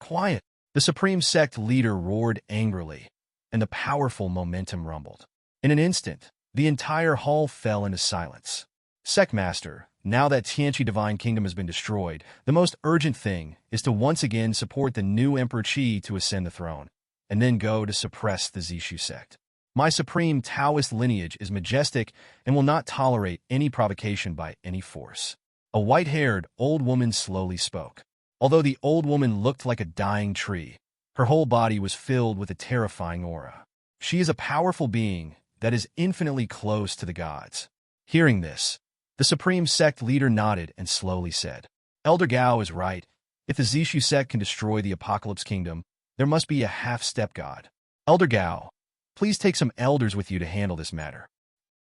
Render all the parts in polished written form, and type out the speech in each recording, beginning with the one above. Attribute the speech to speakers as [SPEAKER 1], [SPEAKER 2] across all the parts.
[SPEAKER 1] Quiet! The Supreme Sect leader roared angrily, and the powerful momentum rumbled. In an instant, the entire hall fell into silence. Sect Master, now that Tianqi Divine Kingdom has been destroyed, the most urgent thing is to once again support the new Emperor Qi to ascend the throne, and then go to suppress the Zishu sect. My supreme Taoist lineage is majestic and will not tolerate any provocation by any force. A white-haired old woman slowly spoke. Although the old woman looked like a dying tree, her whole body was filled with a terrifying aura. She is a powerful being that is infinitely close to the gods. Hearing this, the Supreme Sect leader nodded and slowly said, Elder Gao is right. If the Zishu sect can destroy the Apocalypse Kingdom, there must be a half-step god. Elder Gao, please take some elders with you to handle this matter.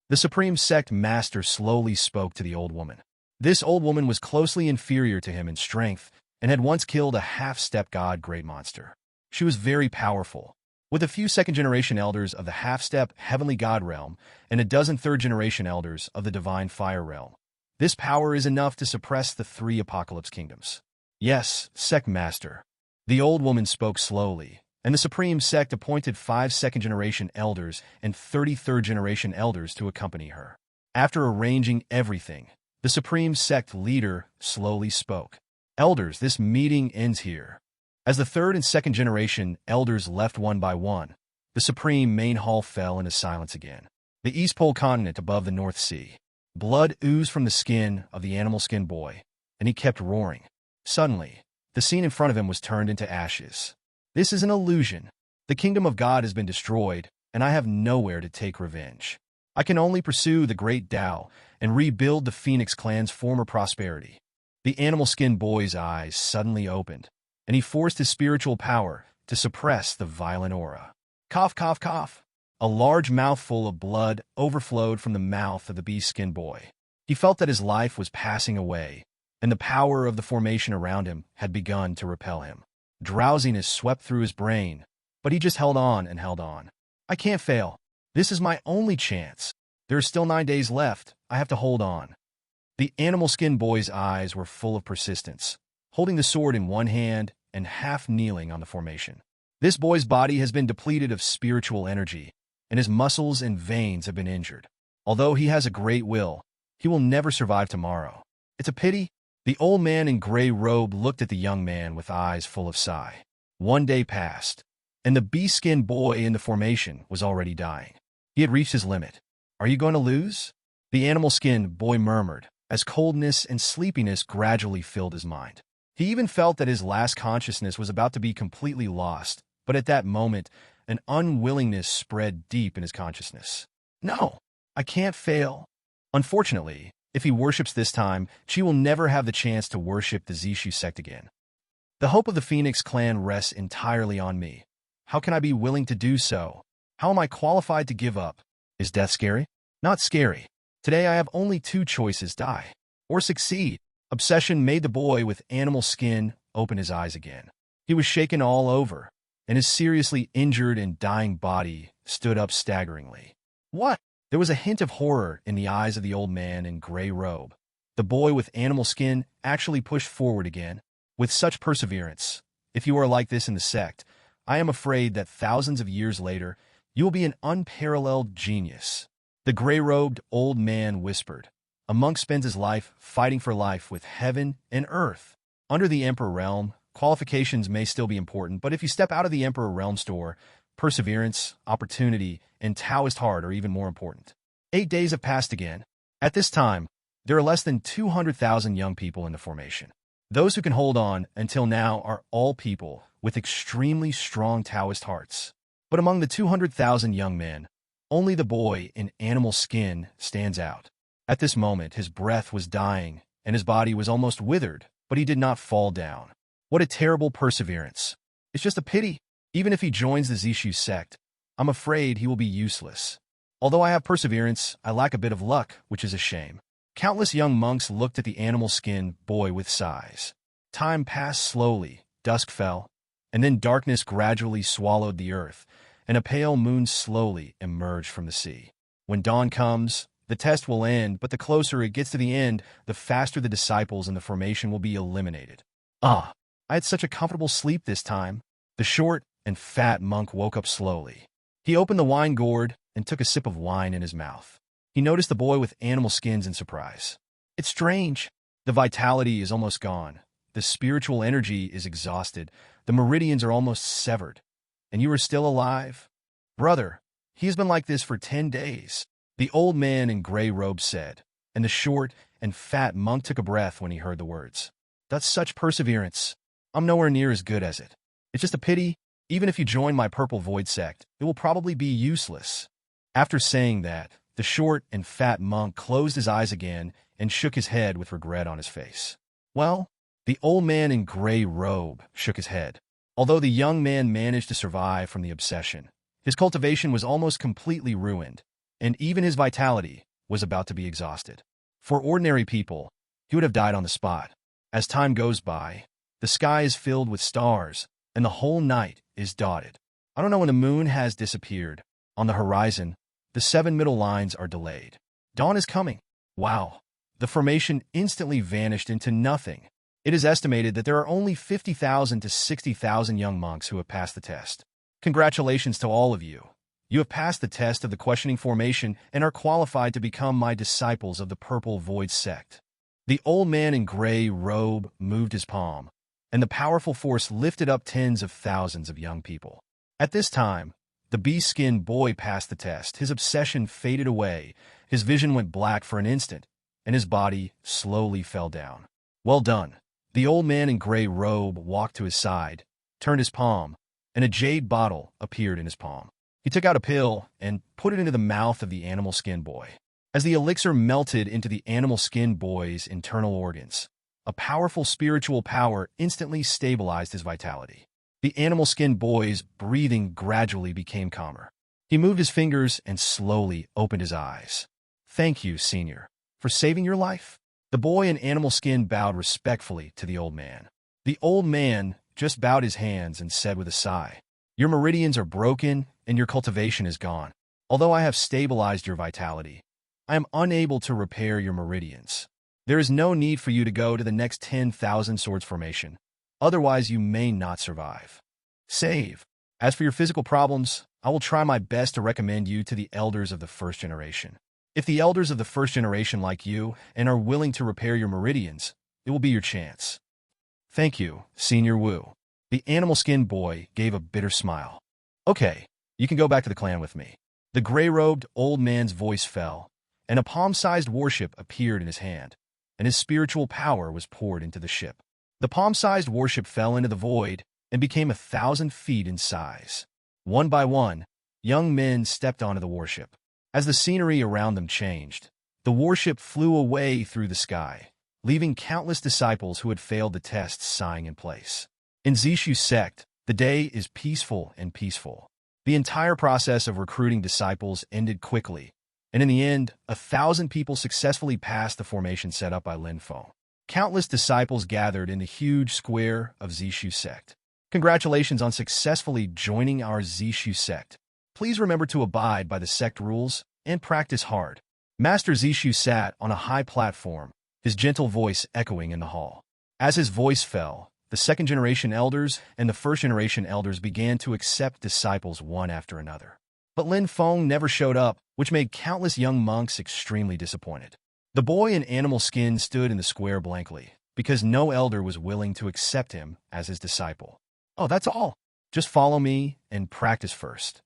[SPEAKER 1] The Supreme Sect Master slowly spoke to the old woman. This old woman was closely inferior to him in strength and had once killed a half-step god great monster. She was very powerful, with a few second-generation elders of the half-step heavenly god realm and a dozen third-generation elders of the divine fire realm. This power is enough to suppress the 3 Apocalypse Kingdoms. Yes, Sect Master. The old woman spoke slowly, and the Supreme Sect appointed 5 second-generation elders and 30 third-generation elders to accompany her. After arranging everything, the Supreme Sect leader slowly spoke. Elders, this meeting ends here. As the third and second-generation elders left one by one, the Supreme Main Hall fell into silence again. The East Pole continent above the North Sea. Blood oozed from the skin of the animal skin boy, and he kept roaring. Suddenly, the scene in front of him was turned into ashes. This is an illusion. The kingdom of God has been destroyed, and I have nowhere to take revenge. I can only pursue the great Tao and rebuild the Phoenix clan's former prosperity. The animal skin boy's eyes suddenly opened, and he forced his spiritual power to suppress the violent aura. Cough, cough, cough. A large mouthful of blood overflowed from the mouth of the beast skin boy. He felt that his life was passing away, and the power of the formation around him had begun to repel him. Drowsiness swept through his brain, but he just held on and held on. I can't fail. This is my only chance. There are still 9 days left. I have to hold on. The animal skin boy's eyes were full of persistence, holding the sword in one hand and half kneeling on the formation. This boy's body has been depleted of spiritual energy, and his muscles and veins have been injured. Although he has a great will, he will never survive tomorrow. It's a pity. The old man in gray robe looked at the young man with eyes full of sigh. 1 day passed, and the beast-skin boy in the formation was already dying. He had reached his limit. Are you going to lose? The animal-skin boy murmured, as coldness and sleepiness gradually filled his mind. He even felt that his last consciousness was about to be completely lost, but at that moment, an unwillingness spread deep in his consciousness. No, I can't fail. Unfortunately, if he worships this time, she will never have the chance to worship the Zishu sect again. The hope of the Phoenix clan rests entirely on me. How can I be willing to do so? How am I qualified to give up? Is death scary? Not scary. Today I have only 2 choices: die or succeed. Obsession made the boy with animal skin open his eyes again. He was shaken all over, and his seriously injured and dying body stood up staggeringly. What? There was a hint of horror in the eyes of the old man in gray robe. The boy with animal skin actually pushed forward again. With such perseverance, if you are like this in the sect, I am afraid that thousands of years later, you will be an unparalleled genius. The gray-robed old man whispered. A monk spends his life fighting for life with heaven and earth. Under the Emperor realm, qualifications may still be important, but if you step out of the Emperor realm store, perseverance, opportunity, and Taoist heart are even more important. 8 days have passed again. At this time, there are less than 200,000 young people in the formation. Those who can hold on until now are all people with extremely strong Taoist hearts. But among the 200,000 young men, only the boy in animal skin stands out. At this moment, his breath was dying, and his body was almost withered, but he did not fall down. What a terrible perseverance. It's just a pity. Even if he joins the Zishu sect, I'm afraid he will be useless. Although I have perseverance, I lack a bit of luck, which is a shame. Countless young monks looked at the animal skin boy with sighs. Time passed slowly, dusk fell, and then darkness gradually swallowed the earth, and a pale moon slowly emerged from the sea. When dawn comes, the test will end, but the closer it gets to the end, the faster the disciples in the formation will be eliminated. Ah! I had such a comfortable sleep this time. The short and fat monk woke up slowly. He opened the wine gourd and took a sip of wine in his mouth. He noticed the boy with animal skins in surprise. It's strange. The vitality is almost gone. The spiritual energy is exhausted. The meridians are almost severed. And you are still alive? Brother, he has been like this for 10 days. The old man in gray robes said, and the short and fat monk took a breath when he heard the words. That's such perseverance. I'm nowhere near as good as it. It's just a pity. Even if you join my Purple Void Sect, it will probably be useless. After saying that, the short and fat monk closed his eyes again and shook his head with regret on his face. Well, the old man in gray robe shook his head. Although the young man managed to survive from the obsession, his cultivation was almost completely ruined, and even his vitality was about to be exhausted. For ordinary people, he would have died on the spot. As time goes by, the sky is filled with stars, and the whole night is dotted. I don't know when the moon has disappeared. On the horizon, the 7 middle lines are delayed. Dawn is coming. Wow. The formation instantly vanished into nothing. It is estimated that there are only 50,000 to 60,000 young monks who have passed the test. Congratulations to all of you. You have passed the test of the questioning formation and are qualified to become my disciples of the Purple Void Sect. The old man in gray robe moved his palm, and the powerful force lifted up tens of thousands of young people. At this time, the bee-skinned boy passed the test. His obsession faded away, his vision went black for an instant, and his body slowly fell down. Well done. The old man in gray robe walked to his side, turned his palm, and a jade bottle appeared in his palm. He took out a pill and put it into the mouth of the animal skin boy. As the elixir melted into the animal skin boy's internal organs, a powerful spiritual power instantly stabilized his vitality. The animal skin boy's breathing gradually became calmer. He moved his fingers and slowly opened his eyes. Thank you, Senior, for saving your life. The boy in animal skin bowed respectfully to the old man. The old man just bowed his hands and said with a sigh, Your meridians are broken and your cultivation is gone. Although I have stabilized your vitality, I am unable to repair your meridians. There is no need for you to go to the next 10,000 swords formation. Otherwise, you may not survive. Save. As for your physical problems, I will try my best to recommend you to the elders of the first generation. If the elders of the first generation like you and are willing to repair your meridians, it will be your chance. Thank you, Senior Wu. The animal skin boy gave a bitter smile. Okay, you can go back to the clan with me. The gray-robed old man's voice fell, and a palm-sized warship appeared in his hand, and his spiritual power was poured into the ship. The palm-sized warship fell into the void and became 1,000 feet in size. One by one, young men stepped onto the warship. As the scenery around them changed, the warship flew away through the sky, leaving countless disciples who had failed the tests sighing in place. In Zishu sect, the day is peaceful and peaceful. The entire process of recruiting disciples ended quickly, and in the end, 1,000 people successfully passed the formation set up by Lin Feng. Countless disciples gathered in the huge square of Zishu sect. Congratulations on successfully joining our Zishu sect. Please remember to abide by the sect rules and practice hard. Master Zishu sat on a high platform, his gentle voice echoing in the hall. As his voice fell, the second-generation elders and the first-generation elders began to accept disciples one after another. But Lin Feng never showed up, which made countless young monks extremely disappointed. The boy in animal skin stood in the square blankly, because no elder was willing to accept him as his disciple. Oh, that's all. Just follow me and practice first.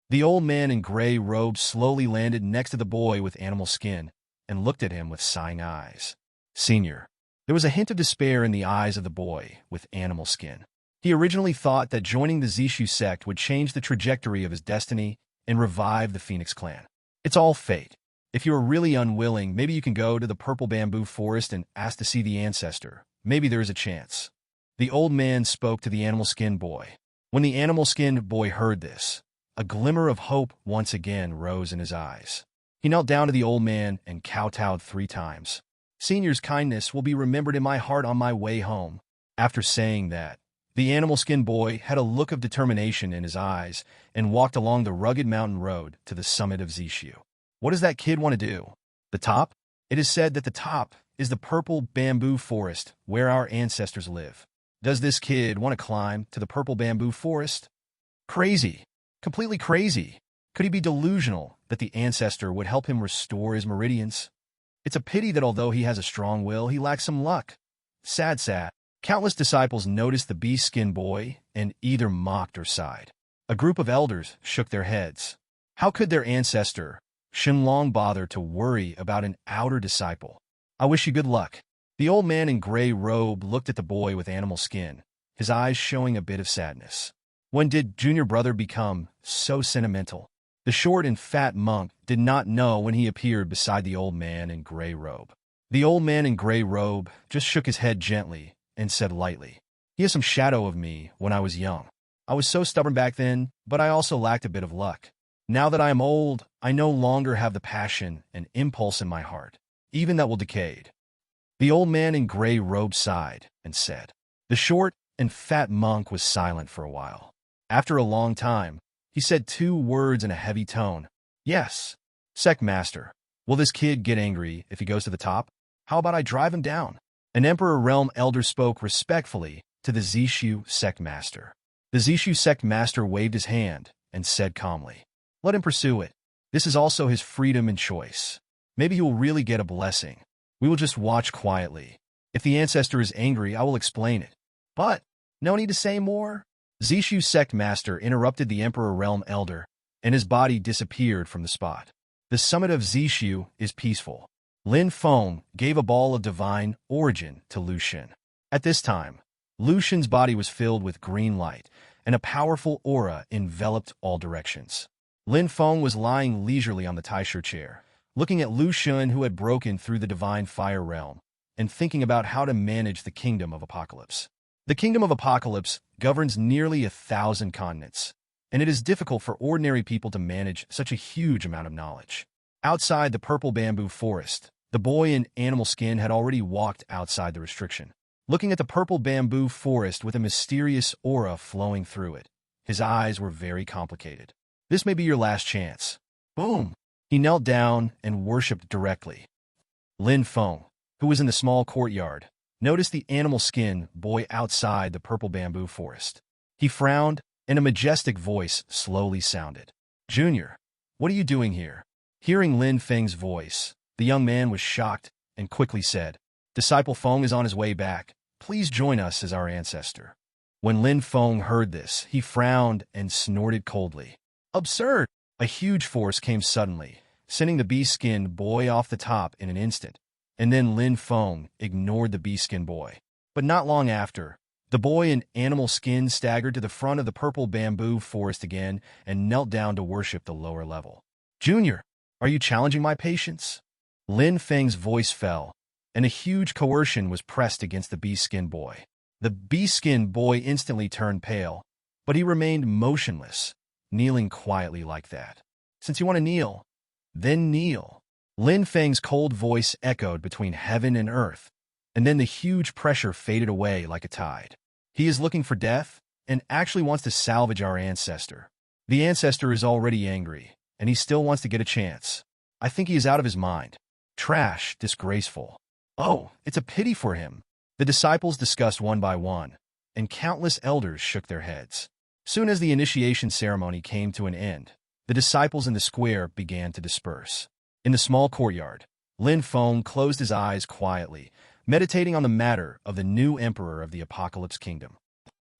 [SPEAKER 1] The old man in gray robe slowly landed next to the boy with animal skin and looked at him with sighing eyes. Senior. There was a hint of despair in the eyes of the boy with animal skin. He originally thought that joining the Zishu sect would change the trajectory of his destiny and revive the Phoenix clan. It's all fate. If you are really unwilling, maybe you can go to the purple bamboo forest and ask to see the Ancestor. Maybe there is a chance. The old man spoke to the animal skin boy. When the animal skinned boy heard this, a glimmer of hope once again rose in his eyes. He knelt down to the old man and kowtowed 3 times. Senior's kindness will be remembered in my heart on my way home. After saying that, the animal skin boy had a look of determination in his eyes and walked along the rugged mountain road to the summit of Zishu. What does that kid want to do? The top? It is said that the top is the purple bamboo forest where our ancestors live. Does this kid want to climb to the purple bamboo forest? Crazy. Completely crazy. Could he be delusional that the Ancestor would help him restore his meridians? It's a pity that although he has a strong will, he lacks some luck. Sad. Countless disciples noticed the beast-skin boy and either mocked or sighed. A group of elders shook their heads. How could their ancestor, Shenlong, bother to worry about an outer disciple? I wish you good luck. The old man in gray robe looked at the boy with animal skin, his eyes showing a bit of sadness. When did junior brother become so sentimental? The short and fat monk did not know when he appeared beside the old man in gray robe. The old man in gray robe just shook his head gently and said lightly, "He has some shadow of me when I was young. I was so stubborn back then, but I also lacked a bit of luck. Now that I am old, I no longer have the passion and impulse in my heart, even that will decay." The old man in gray robe sighed and said. The short and fat monk was silent for a while. After a long time, he said two words in a heavy tone. "Yes, Sect Master. Will this kid get angry if he goes to the top? How about I drive him down?" An Emperor Realm Elder spoke respectfully to the Zishu Sect Master. The Zishu Sect Master waved his hand and said calmly, "Let him pursue it. This is also his freedom and choice. Maybe he will really get a blessing. We will just watch quietly. If the Ancestor is angry, I will explain it. But no need to say more." Zishu Sect Master interrupted the Emperor Realm Elder, and his body disappeared from the spot. The summit of Zishu is peaceful. Lin Feng gave a ball of divine origin to Lu Xun. At this time, Lu Xun's body was filled with green light, and a powerful aura enveloped all directions. Lin Feng was lying leisurely on the Taishu chair, looking at Lu Xun, who had broken through the divine fire realm, and thinking about how to manage the Kingdom of Apocalypse. The Kingdom of Apocalypse governs nearly 1,000 continents, and it is difficult for ordinary people to manage such a huge amount of knowledge. Outside the purple bamboo forest, the boy in animal skin had already walked outside the restriction. Looking at the purple bamboo forest with a mysterious aura flowing through it, his eyes were very complicated. This may be your last chance. Boom! He knelt down and worshipped directly. Lin Feng, who was in the small courtyard, noticed the animal skin boy outside the purple bamboo forest. He frowned, and a majestic voice slowly sounded. "Junior, what are you doing here?" Hearing Lin Feng's voice, the young man was shocked and quickly said, "Disciple Feng is on his way back. Please join us as our ancestor." When Lin Feng heard this, he frowned and snorted coldly. "Absurd!" A huge force came suddenly, sending the bee-skinned boy off the top in an instant, and then Lin Feng ignored the bee-skinned boy. But not long after, the boy in animal skin staggered to the front of the purple bamboo forest again and knelt down to worship the lower level. "Junior, are you challenging my patience?" Lin Feng's voice fell, and a huge coercion was pressed against the bee-skinned boy. The bee-skinned boy instantly turned pale, but he remained motionless, kneeling quietly like that. "Since you want to kneel, then kneel." Lin Feng's cold voice echoed between heaven and earth, and then the huge pressure faded away like a tide. "He is looking for death, and actually wants to salvage our ancestor. The ancestor is already angry, and he still wants to get a chance. I think he is out of his mind. Trash, disgraceful. Oh, it's a pity for him." The disciples discussed one by one, and countless elders shook their heads. Soon as the initiation ceremony came to an end, the disciples in the square began to disperse. In the small courtyard, Lin Feng closed his eyes quietly, meditating on the matter of the new emperor of the Apocalypse Kingdom.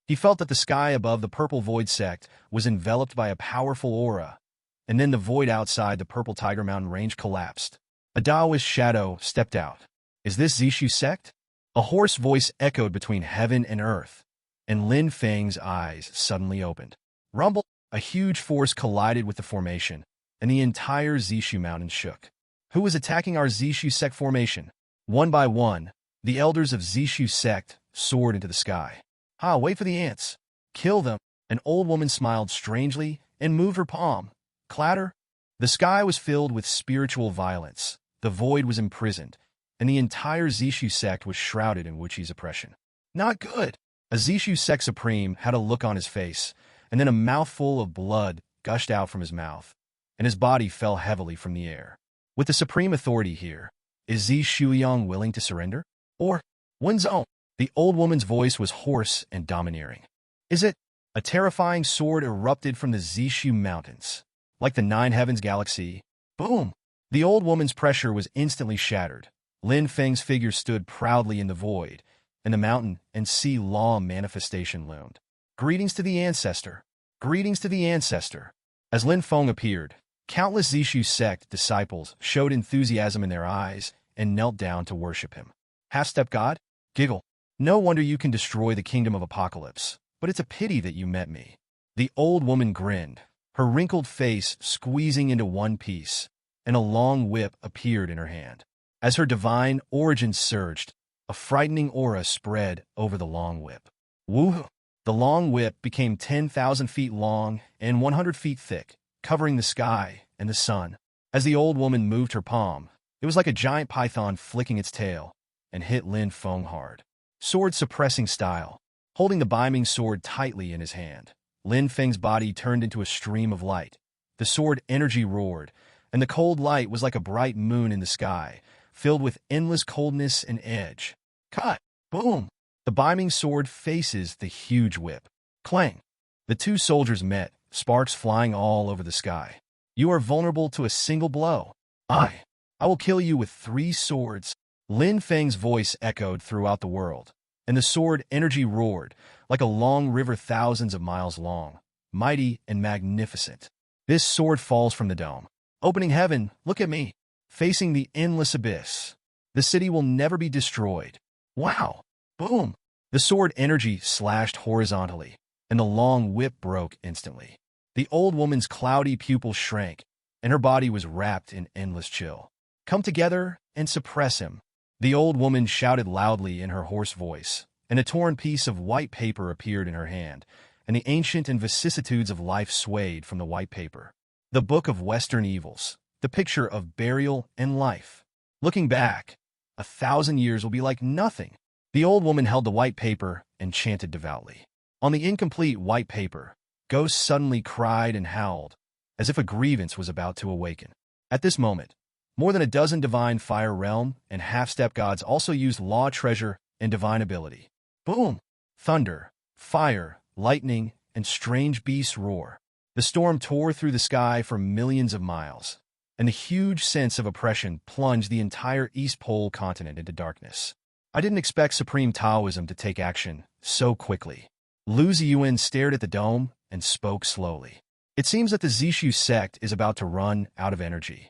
[SPEAKER 1] He felt that the sky above the Purple Void Sect was enveloped by a powerful aura, and then the void outside the Purple Tiger Mountain range collapsed. A Taoist shadow stepped out. "Is this Zishu Sect?" A hoarse voice echoed between heaven and earth, and Lin Feng's eyes suddenly opened. Rumble! A huge force collided with the formation, and the entire Zishu Mountain shook. Who is attacking our Zishu Sect formation? One by one, the elders of Zishu Sect soared into the sky. Wait for the ants. Kill them." An old woman smiled strangely and moved her palm. Clatter! The sky was filled with spiritual violence. The void was imprisoned, and the entire Zishu Sect was shrouded in Wuqi's oppression. Not good! A Zishu Sect Supreme had a look on his face, and then a mouthful of blood gushed out from his mouth, and his body fell heavily from the air. With the supreme authority here, is Zi Shuyong willing to surrender? Or, Wenzong? The old woman's voice was hoarse and domineering. Is it? A terrifying sword erupted from the Zishu Mountains. Like the Nine Heavens galaxy. Boom! The old woman's pressure was instantly shattered. Lin Feng's figure stood proudly in the void, and the mountain and sea law manifestation loomed. Greetings to the Ancestor! Greetings to the Ancestor! As Lin Feng appeared, countless Zishu sect disciples showed enthusiasm in their eyes and knelt down to worship him. Half-step God? Giggle. No wonder you can destroy the kingdom of Apocalypse, but it's a pity that you met me. The old woman grinned, her wrinkled face squeezing into one piece, and a long whip appeared in her hand. As her divine origin surged, a frightening aura spread over the long whip. Woo! The long whip became 10,000 feet long and 100 feet thick, covering the sky and the sun. As the old woman moved her palm, it was like a giant python flicking its tail, and hit Lin Feng hard. Sword-suppressing style. Holding the beaming sword tightly in his hand, Lin Feng's body turned into a stream of light. The sword energy roared, and the cold light was like a bright moon in the sky, filled with endless coldness and edge. Cut! Boom! The beaming sword faces the huge whip. Clang! The two soldiers met, sparks flying all over the sky. You are vulnerable to a single blow. I will kill you with 3 swords. Lin Feng's voice echoed throughout the world, and the sword energy roared like a long river thousands of miles long, mighty and magnificent. This sword falls from the dome. Opening heaven, look at me, facing the endless abyss. The city will never be destroyed. Wow! Boom! The sword energy slashed horizontally, and the long whip broke instantly. The old woman's cloudy pupils shrank, and her body was wrapped in endless chill. Come together and suppress him. The old woman shouted loudly in her hoarse voice, and a torn piece of white paper appeared in her hand, and the ancient and vicissitudes of life swayed from the white paper. The Book of Western Evils, the picture of burial and life. Looking back, 1,000 years will be like nothing. The old woman held the white paper and chanted devoutly. On the incomplete white paper, ghosts suddenly cried and howled, as if a grievance was about to awaken. At this moment, more than a dozen divine fire realm and half-step gods also used law treasure and divine ability. Boom! Thunder, fire, lightning, and strange beasts roar. The storm tore through the sky for millions of miles, and the huge sense of oppression plunged the entire East Pole continent into darkness. I didn't expect Supreme Taoism to take action so quickly. Lu Ziyuan stared at the dome and spoke slowly. It seems that the Zishu sect is about to run out of energy.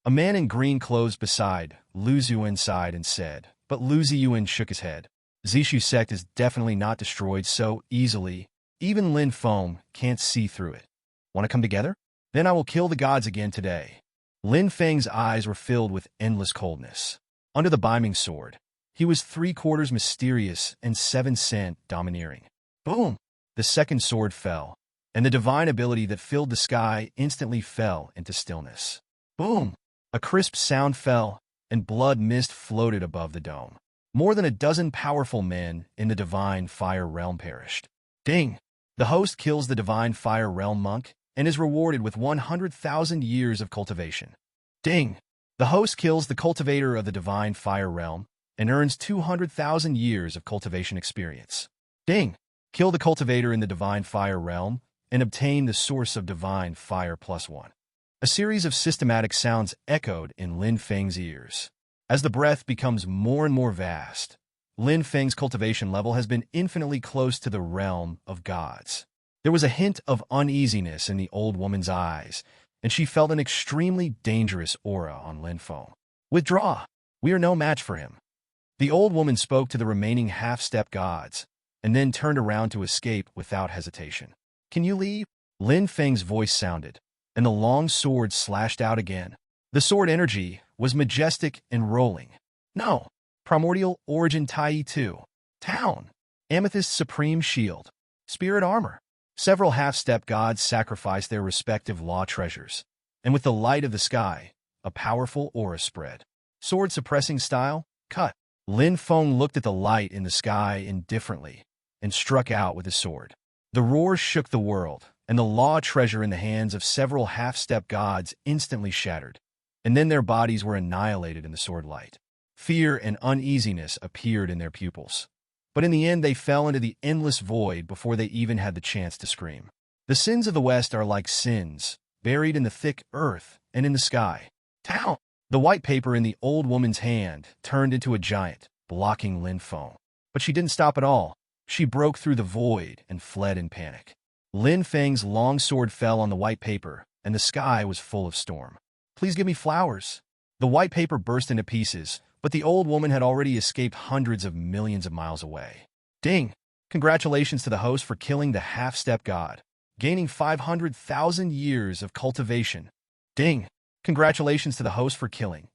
[SPEAKER 1] A man in green clothes beside Lu Ziyuan sighed and said, but Lu Ziyuan shook his head. Zishu sect is definitely not destroyed so easily. Even Lin Feng can't see through it. Want to come together? Then I will kill the gods again today. Lin Feng's eyes were filled with endless coldness. Under the beaming sword, he was 3/4 mysterious and 7% domineering. Boom! The second sword fell, and the divine ability that filled the sky instantly fell into stillness. Boom! A crisp sound fell, and blood mist floated above the dome. More than a dozen powerful men in the divine fire realm perished. Ding! The host kills the divine fire realm monk and is rewarded with 100,000 years of cultivation. Ding! The host kills the cultivator of the divine fire realm and earns 200,000 years of cultivation experience. Ding! Kill the cultivator in the divine fire realm and obtain the source of divine fire +1. A series of systematic sounds echoed in Lin Feng's ears. As the breath becomes more and more vast, Lin Feng's cultivation level has been infinitely close to the realm of gods. There was a hint of uneasiness in the old woman's eyes, and she felt an extremely dangerous aura on Lin Feng. Withdraw! We are no match for him. The old woman spoke to the remaining half-step gods, and then turned around to escape without hesitation. Can you leave? Lin Feng's voice sounded, and the long sword slashed out again. The sword energy was majestic and rolling. No! Primordial Origin Tai 2. Town. Amethyst Supreme Shield. Spirit Armor. Several half-step gods sacrificed their respective law treasures, and with the light of the sky, a powerful aura spread. Sword-suppressing style, cut. Lin Feng looked at the light in the sky indifferently, and struck out with his sword. The roar shook the world, and the law treasure in the hands of several half-step gods instantly shattered, and then their bodies were annihilated in the sword light. Fear and uneasiness appeared in their pupils. But in the end, they fell into the endless void before they even had the chance to scream. The sins of the West are like sins, buried in the thick earth and in the sky. Town! The white paper in the old woman's hand turned into a giant, blocking Lin Feng. But she didn't stop at all. She broke through the void and fled in panic. Lin Feng's long sword fell on the white paper, and the sky was full of storm. Please give me flowers. The white paper burst into pieces, but the old woman had already escaped hundreds of millions of miles away. Ding! Congratulations to the host for killing the half-step god, gaining 500,000 years of cultivation. Ding! Congratulations to the host for killing.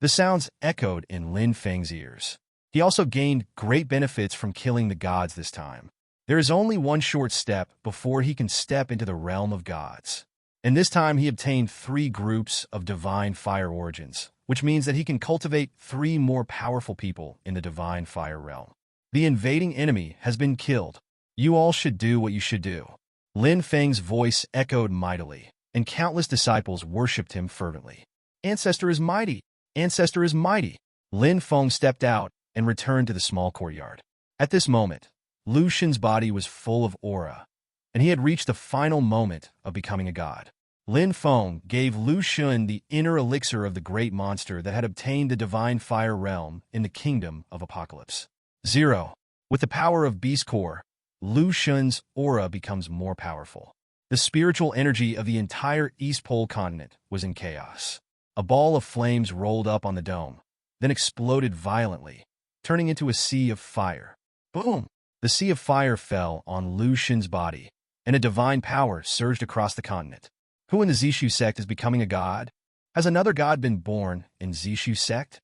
[SPEAKER 1] The sounds echoed in Lin Feng's ears. He also gained great benefits from killing the gods this time. There is only one short step before he can step into the realm of gods. And this time he obtained 3 groups of divine fire origins, which means that he can cultivate 3 more powerful people in the divine fire realm. The invading enemy has been killed. You all should do what you should do. Lin Feng's voice echoed mightily, and countless disciples worshipped him fervently. Ancestor is mighty! Ancestor is mighty! Lin Feng stepped out and returned to the small courtyard. At this moment, Lu Xun's body was full of aura, and he had reached the final moment of becoming a god. Lin Feng gave Lu Xun the inner elixir of the great monster that had obtained the divine fire realm in the kingdom of Apocalypse. 0. With the power of Beast Core, Lu Xun's aura becomes more powerful. The spiritual energy of the entire East Pole continent was in chaos. A ball of flames rolled up on the dome, then exploded violently, turning into a sea of fire. Boom! The sea of fire fell on Lu Xun's body, and a divine power surged across the continent. Who in the Zishu sect is becoming a god? Has another god been born in Zishu sect?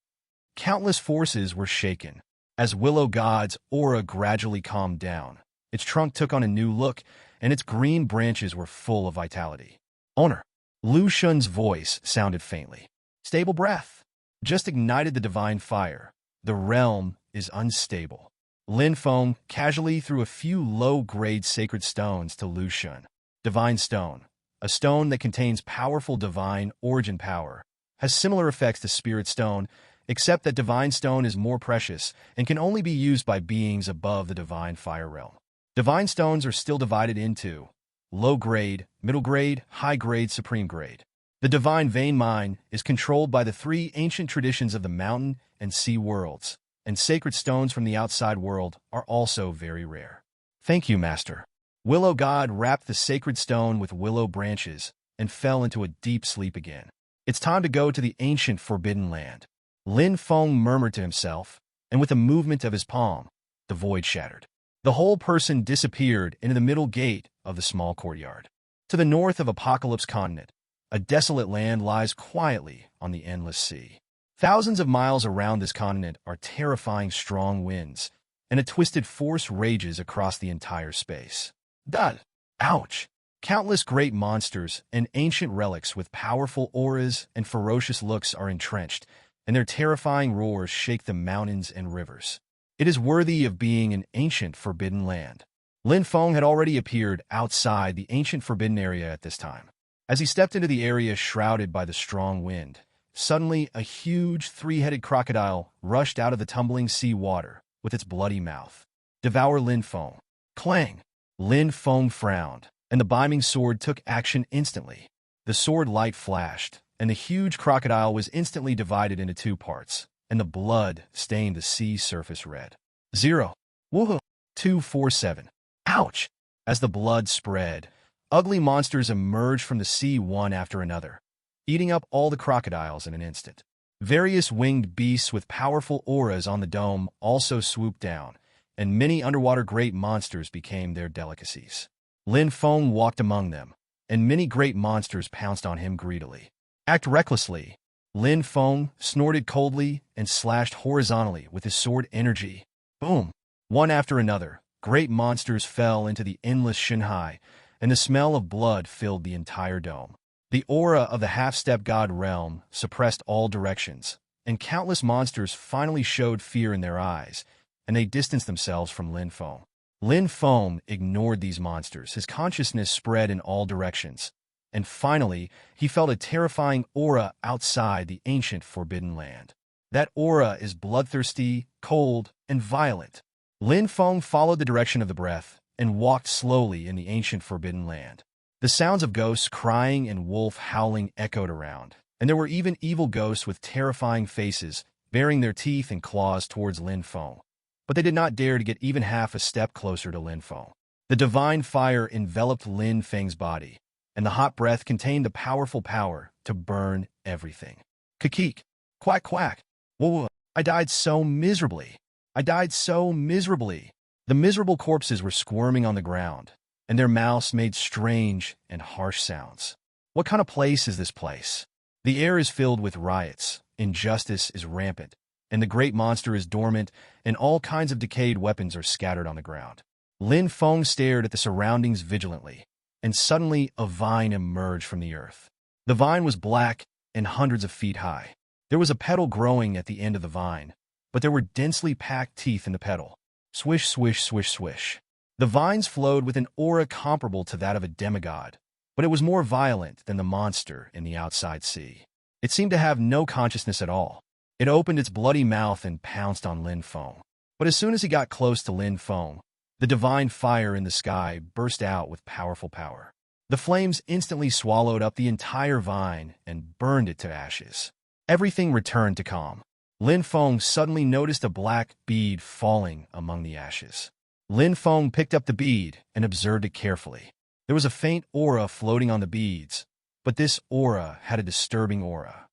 [SPEAKER 1] Countless forces were shaken. As Willow God's aura gradually calmed down, its trunk took on a new look, and its green branches were full of vitality. Owner! Lu Xun's voice sounded faintly. Stable breath. Just ignited the divine fire. The realm is unstable. Lin Feng casually threw a few low-grade sacred stones to Lu Xun. Divine Stone, a stone that contains powerful divine origin power, has similar effects to Spirit Stone, except that Divine Stone is more precious and can only be used by beings above the divine fire realm. Divine Stones are still divided into low-grade, middle-grade, high-grade, supreme-grade. The Divine Vein Mine is controlled by the 3 ancient traditions of the mountain and sea worlds, and sacred stones from the outside world are also very rare. Thank you, Master. Willow God wrapped the sacred stone with willow branches and fell into a deep sleep again. It's time to go to the ancient forbidden land. Lin Feng murmured to himself, and with a movement of his palm, the void shattered. The whole person disappeared into the middle gate of the small courtyard. To the north of Apocalypse Continent, a desolate land lies quietly on the endless sea. Thousands of miles around this continent are terrifying strong winds, and a twisted force rages across the entire space. Dud! Ouch! Countless great monsters and ancient relics with powerful auras and ferocious looks are entrenched, and their terrifying roars shake the mountains and rivers. It is worthy of being an ancient forbidden land. Lin Feng had already appeared outside the ancient forbidden area at this time. As he stepped into the area shrouded by the strong wind, suddenly a huge 3-headed crocodile rushed out of the tumbling sea water with its bloody mouth. Devour Lin Feng. Clang! Lin Feng frowned, and the beaming sword took action instantly. The sword light flashed, and the huge crocodile was instantly divided into 2 parts, and the blood stained the sea surface red. 0. Woohoo! 247. Ouch! As the blood spread, ugly monsters emerged from the sea one after another, eating up all the crocodiles in an instant. Various winged beasts with powerful auras on the dome also swooped down, and many underwater great monsters became their delicacies. Lin Feng walked among them, and many great monsters pounced on him greedily. Act recklessly. Lin Feng snorted coldly and slashed horizontally with his sword energy. Boom! One after another, great monsters fell into the endless Shanhai, and the smell of blood filled the entire dome. The aura of the half-step god realm suppressed all directions, and countless monsters finally showed fear in their eyes, and they distanced themselves from Lin Feng. Lin Feng ignored these monsters. His consciousness spread in all directions, and finally, he felt a terrifying aura outside the ancient forbidden land. That aura is bloodthirsty, cold, and violent. Lin Feng followed the direction of the breath and walked slowly in the ancient forbidden land. The sounds of ghosts crying and wolf howling echoed around, and there were even evil ghosts with terrifying faces, baring their teeth and claws towards Lin Feng. But they did not dare to get even half a step closer to Lin Feng. The divine fire enveloped Lin Feng's body, and the hot breath contained the powerful power to burn everything. Kikik, quack quack, whoa, I died so miserably. I died so miserably. The miserable corpses were squirming on the ground, and their mouths made strange and harsh sounds. What kind of place is this place? The air is filled with riots, injustice is rampant, and the great monster is dormant, and all kinds of decayed weapons are scattered on the ground. Lin Feng stared at the surroundings vigilantly, and suddenly a vine emerged from the earth. The vine was black and hundreds of feet high. There was a petal growing at the end of the vine, but there were densely packed teeth in the petal. Swish, swish, swish, swish. The vines flowed with an aura comparable to that of a demigod, but it was more violent than the monster in the outside sea. It seemed to have no consciousness at all. It opened its bloody mouth and pounced on Lin Feng. But as soon as he got close to Lin Feng, the divine fire in the sky burst out with powerful power. The flames instantly swallowed up the entire vine and burned it to ashes. Everything returned to calm. Lin Feng suddenly noticed a black bead falling among the ashes. Lin Feng picked up the bead and observed it carefully. There was a faint aura floating on the beads, but this aura had a disturbing aura.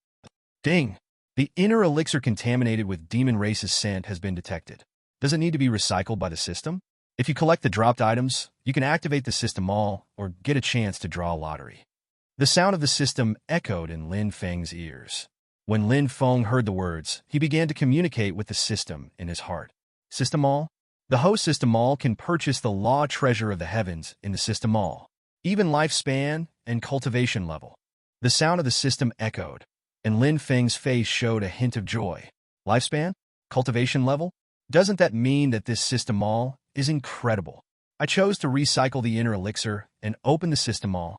[SPEAKER 1] Ding! The inner elixir contaminated with demon race's scent has been detected. Does it need to be recycled by the system? If you collect the dropped items, you can activate the system all or get a chance to draw a lottery. The sound of the system echoed in Lin Feng's ears. When Lin Feng heard the words, he began to communicate with the system in his heart. System Mall? The host System Mall can purchase the law treasure of the heavens in the System Mall, even lifespan and cultivation level. The sound of the system echoed, and Lin Feng's face showed a hint of joy. Lifespan? Cultivation level? Doesn't that mean that this System Mall is incredible? I chose to recycle the inner elixir and open the System Mall.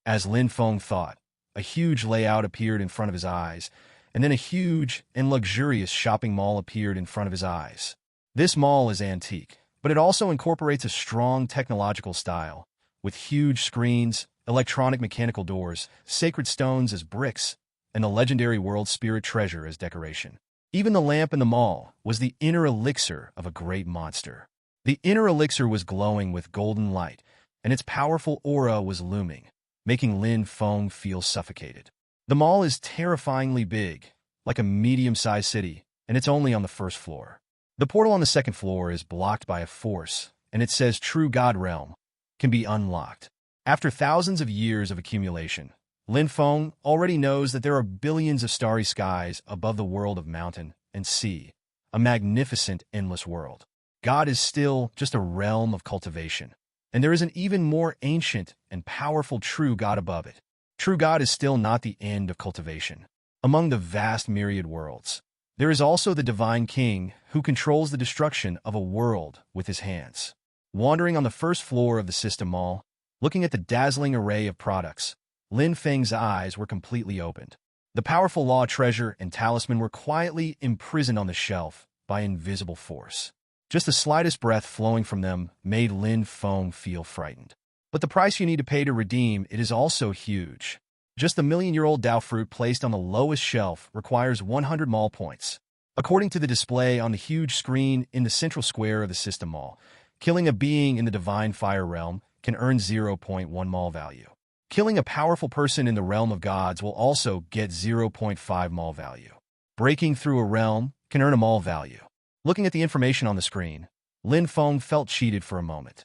[SPEAKER 1] As Lin Feng thought, a huge layout appeared in front of his eyes, and then a huge and luxurious shopping mall appeared in front of his eyes. This mall is antique, but it also incorporates a strong technological style, with huge screens, electronic mechanical doors, sacred stones as bricks, and the legendary world spirit treasure as decoration. Even the lamp in the mall was the inner elixir of a great monster. The inner elixir was glowing with golden light, and its powerful aura was looming, making Lin Feng feel suffocated. The mall is terrifyingly big, like a medium-sized city, and it's only on the first floor. The portal on the second floor is blocked by a force, and it says True God Realm can be unlocked. After thousands of years of accumulation, Lin Feng already knows that there are billions of starry skies above the world of mountain and sea, a magnificent, endless world. God is still just a realm of cultivation, and there is an even more ancient and powerful true God above it. True God is still not the end of cultivation. Among the vast myriad worlds, there is also the Divine King who controls the destruction of a world with his hands. Wandering on the first floor of the System Mall, looking at the dazzling array of products, Lin Feng's eyes were completely opened. The powerful law treasure and talisman were quietly imprisoned on the shelf by invisible force. Just the slightest breath flowing from them made Lin Feng feel frightened. But the price you need to pay to redeem it is also huge. Just the million-year-old Dao fruit placed on the lowest shelf requires 100 mall points. According to the display on the huge screen in the central square of the System Mall, killing a being in the Divine Fire realm can earn 0.1 mall value. Killing a powerful person in the realm of gods will also get 0.5 mall value. Breaking through a realm can earn a mall value. Looking at the information on the screen, Lin Feng felt cheated for a moment.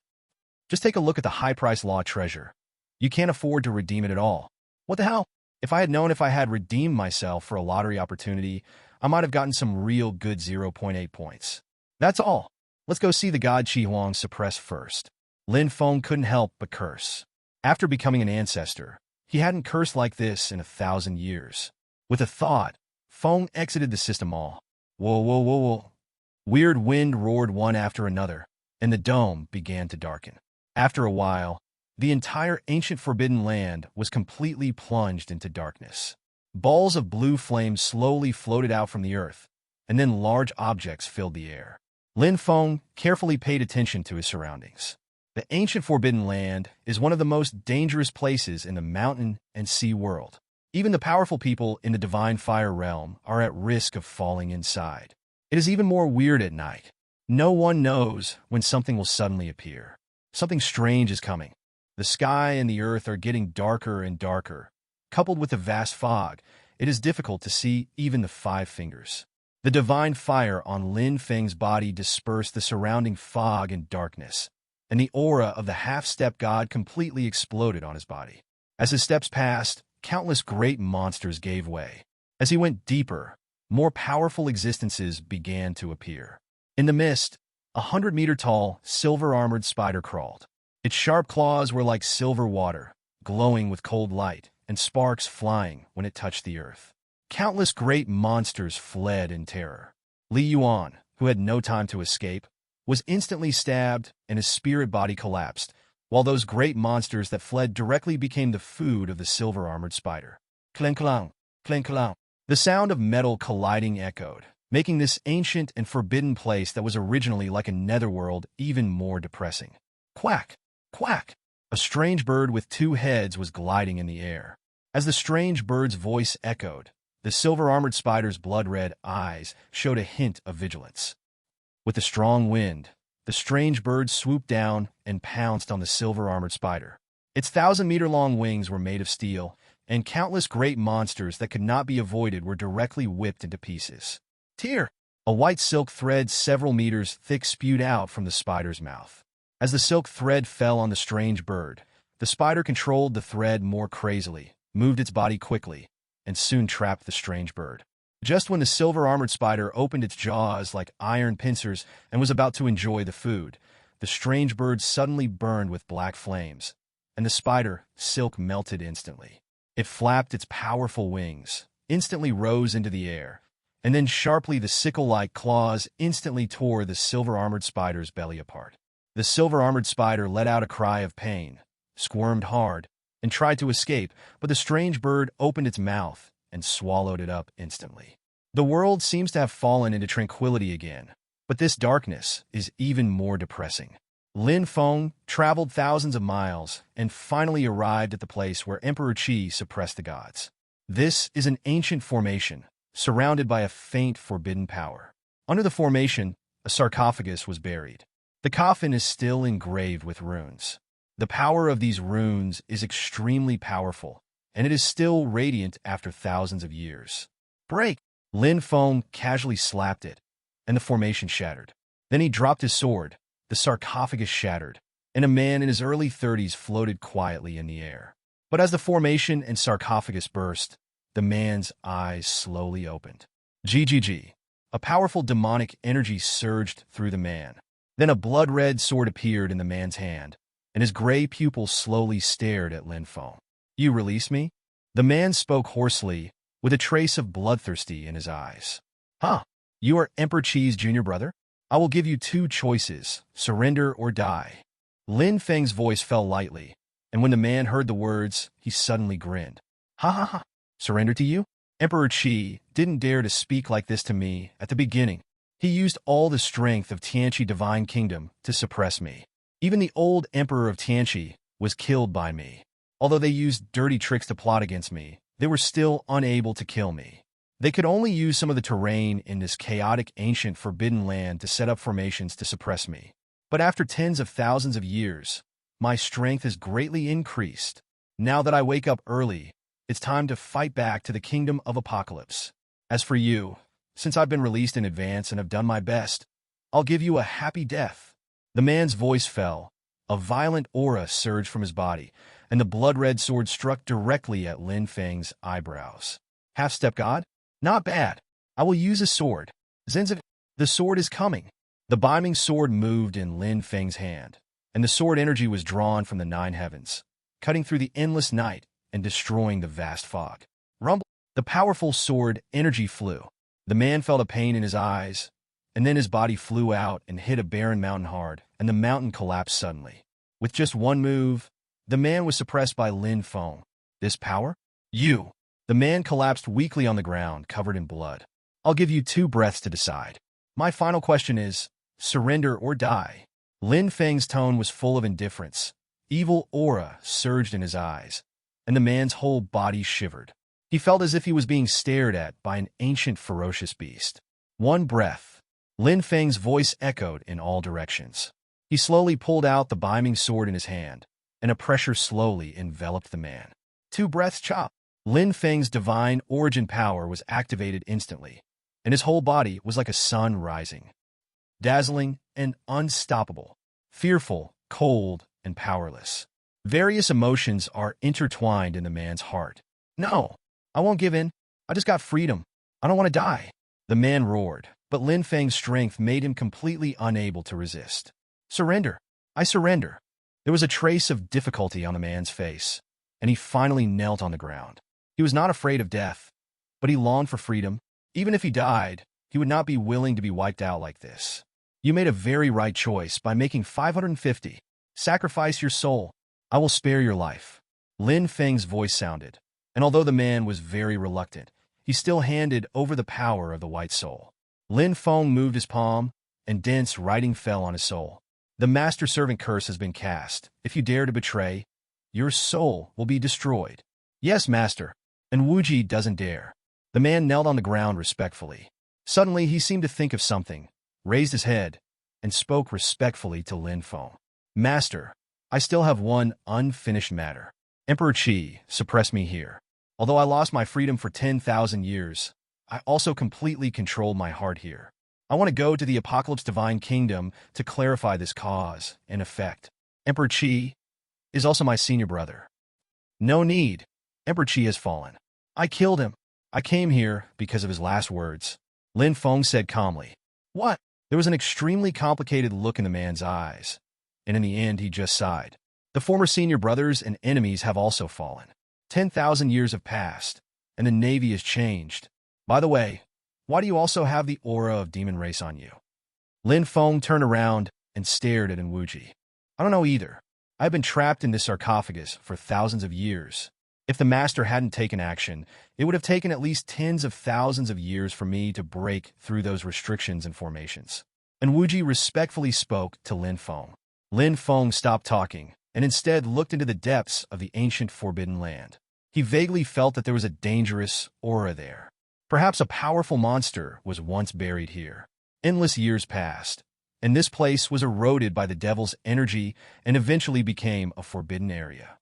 [SPEAKER 1] Just take a look at the high-priced law treasure. You can't afford to redeem it at all. What the hell? If I had known if I had redeemed myself for a lottery opportunity, I might have gotten some real good 0.8 points. That's all. Let's go see the god Qi Huang suppress first. Lin Feng couldn't help but curse. After becoming an ancestor, he hadn't cursed like this in 1,000 years. With a thought, Feng exited the System Mall. Whoa, whoa, whoa, whoa. Weird wind roared one after another, and the dome began to darken. After a while, the entire ancient forbidden land was completely plunged into darkness. Balls of blue flame slowly floated out from the earth, and then large objects filled the air. Lin Feng carefully paid attention to his surroundings. The ancient Forbidden Land is one of the most dangerous places in the mountain and sea world. Even the powerful people in the Divine Fire realm are at risk of falling inside. It is even more weird at night. No one knows when something will suddenly appear. Something strange is coming. The sky and the earth are getting darker and darker. Coupled with the vast fog, it is difficult to see even the 5 fingers. The divine fire on Lin Feng's body dispersed the surrounding fog and darkness, and the aura of the half-step god completely exploded on his body. As his steps passed, countless great monsters gave way. As he went deeper, more powerful existences began to appear. In the mist, 100-meter-tall, silver-armored spider crawled. Its sharp claws were like silver water, glowing with cold light, and sparks flying when it touched the earth. Countless great monsters fled in terror. Li Yuan, who had no time to escape, was instantly stabbed and his spirit body collapsed, while those great monsters that fled directly became the food of the silver-armored spider. Clang clang, clang clang. The sound of metal colliding echoed, making this ancient and forbidden place that was originally like a netherworld even more depressing. Quack, quack. A strange bird with 2 heads was gliding in the air. As the strange bird's voice echoed, the silver-armored spider's blood-red eyes showed a hint of vigilance. With the strong wind, the strange bird swooped down and pounced on the silver-armored spider. Its 1,000-meter-long wings were made of steel, and countless great monsters that could not be avoided were directly whipped into pieces. Tear! A white silk thread several meters thick spewed out from the spider's mouth. As the silk thread fell on the strange bird, the spider controlled the thread more crazily, moved its body quickly, and soon trapped the strange bird. Just when the silver-armored spider opened its jaws like iron pincers and was about to enjoy the food, the strange bird suddenly burned with black flames, and the spider, silk, melted instantly. It flapped its powerful wings, instantly rose into the air, and then sharply the sickle-like claws instantly tore the silver-armored spider's belly apart. The silver-armored spider let out a cry of pain, squirmed hard, and tried to escape, but the strange bird opened its mouth and swallowed it up instantly. The world seems to have fallen into tranquility again, but this darkness is even more depressing. Lin Feng traveled thousands of miles and finally arrived at the place where Emperor Qi suppressed the gods. This is an ancient formation, surrounded by a faint forbidden power. Under the formation, a sarcophagus was buried. The coffin is still engraved with runes. The power of these runes is extremely powerful, and it is still radiant after thousands of years. Break! Lin Feng casually slapped it, and the formation shattered. Then he dropped his sword, the sarcophagus shattered, and a man in his early 30s floated quietly in the air. But as the formation and sarcophagus burst, the man's eyes slowly opened. GGG. A powerful demonic energy surged through the man. Then a blood-red sword appeared in the man's hand, and his gray pupils slowly stared at Lin Feng. You release me? The man spoke hoarsely, with a trace of bloodthirsty in his eyes. Huh? You are Emperor Qi's junior brother? I will give you 2 choices, surrender or die. Lin Feng's voice fell lightly, and when the man heard the words, he suddenly grinned. Ha ha ha. Surrender to you? Emperor Qi didn't dare to speak like this to me at the beginning. He used all the strength of Tianqi Divine Kingdom to suppress me. Even the old Emperor of Tianqi was killed by me. Although they used dirty tricks to plot against me, they were still unable to kill me. They could only use some of the terrain in this chaotic ancient forbidden land to set up formations to suppress me. But after tens of thousands of years, my strength has greatly increased. Now that I wake up early, it's time to fight back to the Kingdom of Apocalypse. As for you, since I've been released in advance and have done my best, I'll give you a happy death. The man's voice fell. A violent aura surged from his body, and the blood-red sword struck directly at Lin Feng's eyebrows. Half-step god? Not bad. I will use a sword. Zenzi, the sword is coming. The beaming sword moved in Lin Feng's hand, and the sword energy was drawn from the 9 heavens, cutting through the endless night and destroying the vast fog. Rumble! The powerful sword energy flew. The man felt a pain in his eyes, and then his body flew out and hit a barren mountain hard, and the mountain collapsed suddenly. With just one move, the man was suppressed by Lin Feng. This power? You! The man collapsed weakly on the ground, covered in blood. I'll give you 2 breaths to decide. My final question is, Surrender or die. Lin Feng's tone was full of indifference. Evil aura surged in his eyes, and the man's whole body shivered. He felt as if he was being stared at by an ancient ferocious beast. One breath. Lin Feng's voice echoed in all directions. He slowly pulled out the beaming sword in his hand, and a pressure slowly enveloped the man. 2 breaths chop. Lin Feng's divine origin power was activated instantly, and his whole body was like a sun rising. Dazzling and unstoppable. Fearful, cold, and powerless. Various emotions are intertwined in the man's heart. No, I won't give in. I just got freedom. I don't want to die. The man roared, but Lin Feng's strength made him completely unable to resist. Surrender. I surrender. There was a trace of difficulty on the man's face, and he finally knelt on the ground. He was not afraid of death, but he longed for freedom. Even if he died, he would not be willing to be wiped out like this. You made a very right choice by making 550. Sacrifice your soul. I will spare your life. Lin Feng's voice sounded, and although the man was very reluctant, he still handed over the power of the white soul. Lin Feng moved his palm, and dense writing fell on his soul. The master-servant curse has been cast. If you dare to betray, your soul will be destroyed. Yes, master. And Wuji doesn't dare. The man knelt on the ground respectfully. Suddenly, he seemed to think of something, raised his head, and spoke respectfully to Lin Feng. Master, I still have one unfinished matter. Emperor Qi suppressed me here. Although I lost my freedom for 10,000 years, I also completely controlled my heart here. I want to go to the Apocalypse Divine Kingdom to clarify this cause and effect. Emperor Qi is also my senior brother. No need. Emperor Qi has fallen. I killed him. I came here because of his last words. Lin Feng said calmly. What? There was an extremely complicated look in the man's eyes, and in the end he just sighed. The former senior brothers and enemies have also fallen. 10,000 years have passed, and the Navy has changed. By the way, why do you also have the aura of demon race on you? Lin Feng turned around and stared at Wuji. I don't know either. I've been trapped in this sarcophagus for thousands of years. If the master hadn't taken action, it would have taken at least tens of thousands of years for me to break through those restrictions and formations. And Wuji respectfully spoke to Lin Feng. Lin Feng stopped talking and instead looked into the depths of the ancient forbidden land. He vaguely felt that there was a dangerous aura there. Perhaps a powerful monster was once buried here. Endless years passed, and this place was eroded by the devil's energy and eventually became a forbidden area.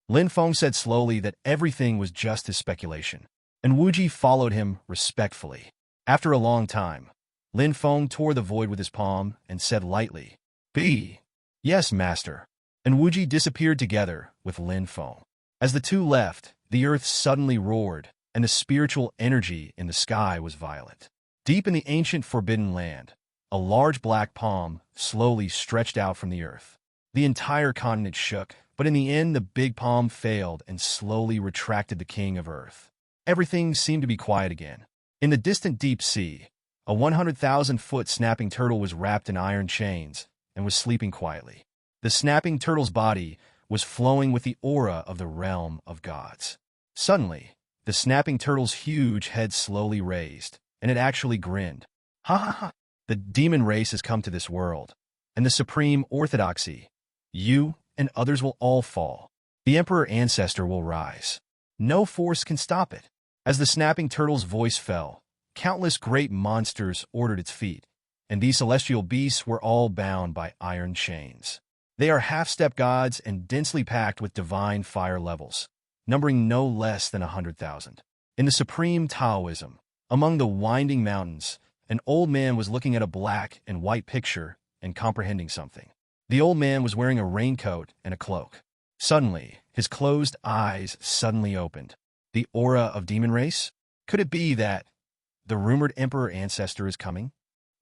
[SPEAKER 1] Lin Feng said slowly that everything was just his speculation, and Wuji followed him respectfully. After a long time, Lin Feng tore the void with his palm and said lightly, "Be." Yes, master. And Wuji disappeared together with Lin Feng. As the two left, the earth suddenly roared, and the spiritual energy in the sky was violent. Deep in the ancient forbidden land, a large black palm slowly stretched out from the earth. The entire continent shook, but in the end the big palm failed and slowly retracted the king of earth. Everything seemed to be quiet again. In the distant deep sea, a 100,000-foot snapping turtle was wrapped in iron chains and was sleeping quietly. The snapping turtle's body was flowing with the aura of the realm of gods. Suddenly, the snapping turtle's huge head slowly raised, and it actually grinned. Ha ha ha! The demon race has come to this world, and the supreme orthodoxy. You and others will all fall. The Emperor Ancestor will rise. No force can stop it. As the snapping turtle's voice fell, countless great monsters ordered its feet, and these celestial beasts were all bound by iron chains. They are half-step gods and densely packed with divine fire levels, numbering no less than 100,000. In the supreme Taoism, among the winding mountains, an old man was looking at a black and white picture and comprehending something. The old man was wearing a raincoat and a cloak. Suddenly, his closed eyes suddenly opened. The aura of demon race? Could it be that the rumored Emperor Ancestor is coming?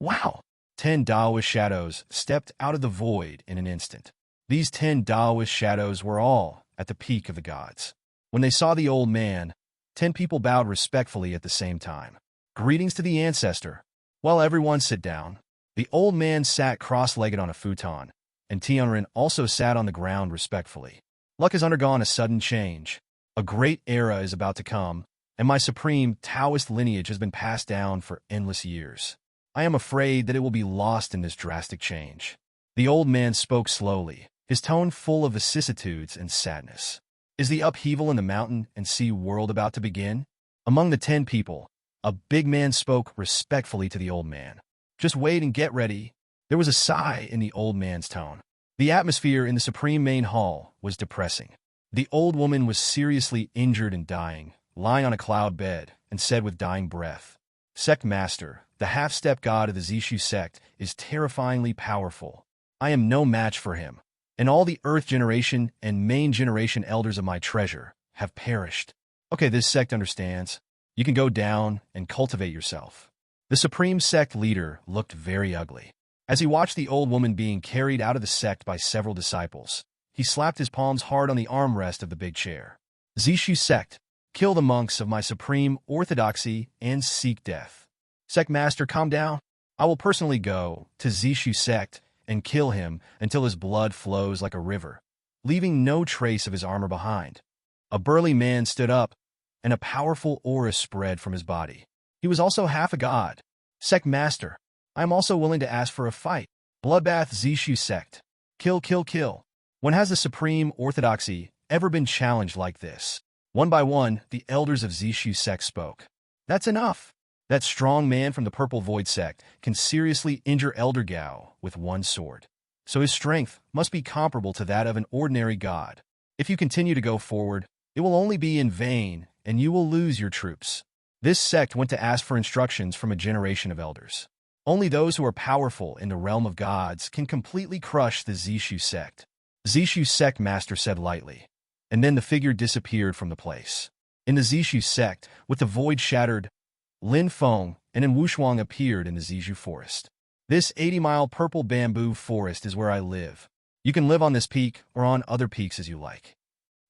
[SPEAKER 1] Wow! 10 Taoist shadows stepped out of the void in an instant. These 10 Taoist shadows were all at the peak of the gods. When they saw the old man, 10 people bowed respectfully at the same time. Greetings to the Ancestor. While everyone sit down, the old man sat cross-legged on a futon, and Tianren also sat on the ground respectfully. Luck has undergone a sudden change. A great era is about to come, and my supreme Taoist lineage has been passed down for endless years. I am afraid that it will be lost in this drastic change. The old man spoke slowly, his tone full of vicissitudes and sadness. Is the upheaval in the mountain and sea world about to begin? Among the 10 people, a big man spoke respectfully to the old man. Just wait and get ready. There was a sigh in the old man's tone. The atmosphere in the Supreme Main Hall was depressing. The old woman was seriously injured and dying, lying on a cloud bed, and said with dying breath, Sect Master, the half-step god of the Zishu sect, is terrifyingly powerful. I am no match for him, and all the Earth Generation and Main Generation elders of my treasure have perished. Okay, this sect understands. You can go down and cultivate yourself. The Supreme Sect leader looked very ugly. As he watched the old woman being carried out of the sect by several disciples, he slapped his palms hard on the armrest of the big chair. Zishu sect, kill the monks of my supreme orthodoxy and seek death. Sect Master, calm down. I will personally go to Zishu sect and kill him until his blood flows like a river, leaving no trace of his armor behind. A burly man stood up, and a powerful aura spread from his body. He was also half a god. Sect Master, I am also willing to ask for a fight. Bloodbath Zishu sect. Kill, kill, kill. When has the Supreme Orthodoxy ever been challenged like this? One by one, the elders of Zishu sect spoke. That's enough. That strong man from the Purple Void Sect can seriously injure Elder Gao with one sword. So his strength must be comparable to that of an ordinary god. If you continue to go forward, it will only be in vain, and you will lose your troops. This sect went to ask for instructions from a generation of elders. Only those who are powerful in the realm of gods can completely crush the Zishu sect. Zishu sect master said lightly, and then the figure disappeared from the place. In the Zishu sect, with the void shattered, Lin Feng and Wu Shuang appeared in the Zishu forest. This 80-mile purple bamboo forest is where I live. You can live on this peak or on other peaks as you like.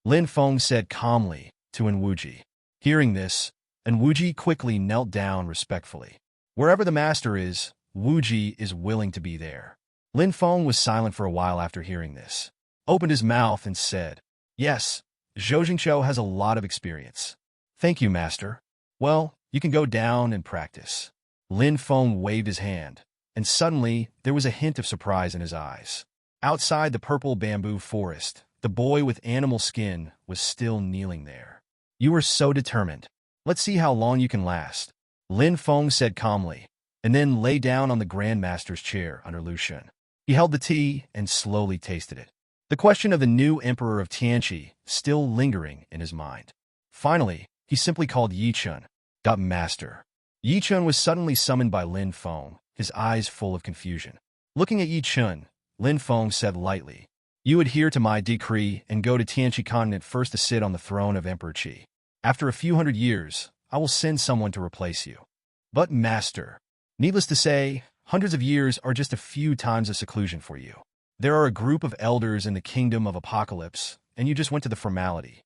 [SPEAKER 1] Lin Feng said calmly to Wuji. Hearing this, Wuji quickly knelt down respectfully. Wherever the master is, Wuji is willing to be there. Lin Feng was silent for a while after hearing this, opened his mouth and said, Yes, Zhou Jingqiu has a lot of experience. Thank you, master. Well, you can go down and practice. Lin Feng waved his hand, and suddenly there was a hint of surprise in his eyes. Outside the purple bamboo forest, the boy with animal skin was still kneeling there. You are so determined. Let's see how long you can last. Lin Feng said calmly, and then lay down on the Grand Master's chair under Lu Xun. He held the tea and slowly tasted it. The question of the new emperor of Tianqi still lingering in his mind. Finally, he simply called Yi Chun. Master. Yi Chun was suddenly summoned by Lin Feng, his eyes full of confusion. Looking at Yi Chun, Lin Feng said lightly, You adhere to my decree and go to Tianqi continent first to sit on the throne of Emperor Qi. After a few hundred years, I will send someone to replace you. But, Master, needless to say, hundreds of years are just a few times of seclusion for you. There are a group of elders in the kingdom of Apocalypse, and you just went to the formality.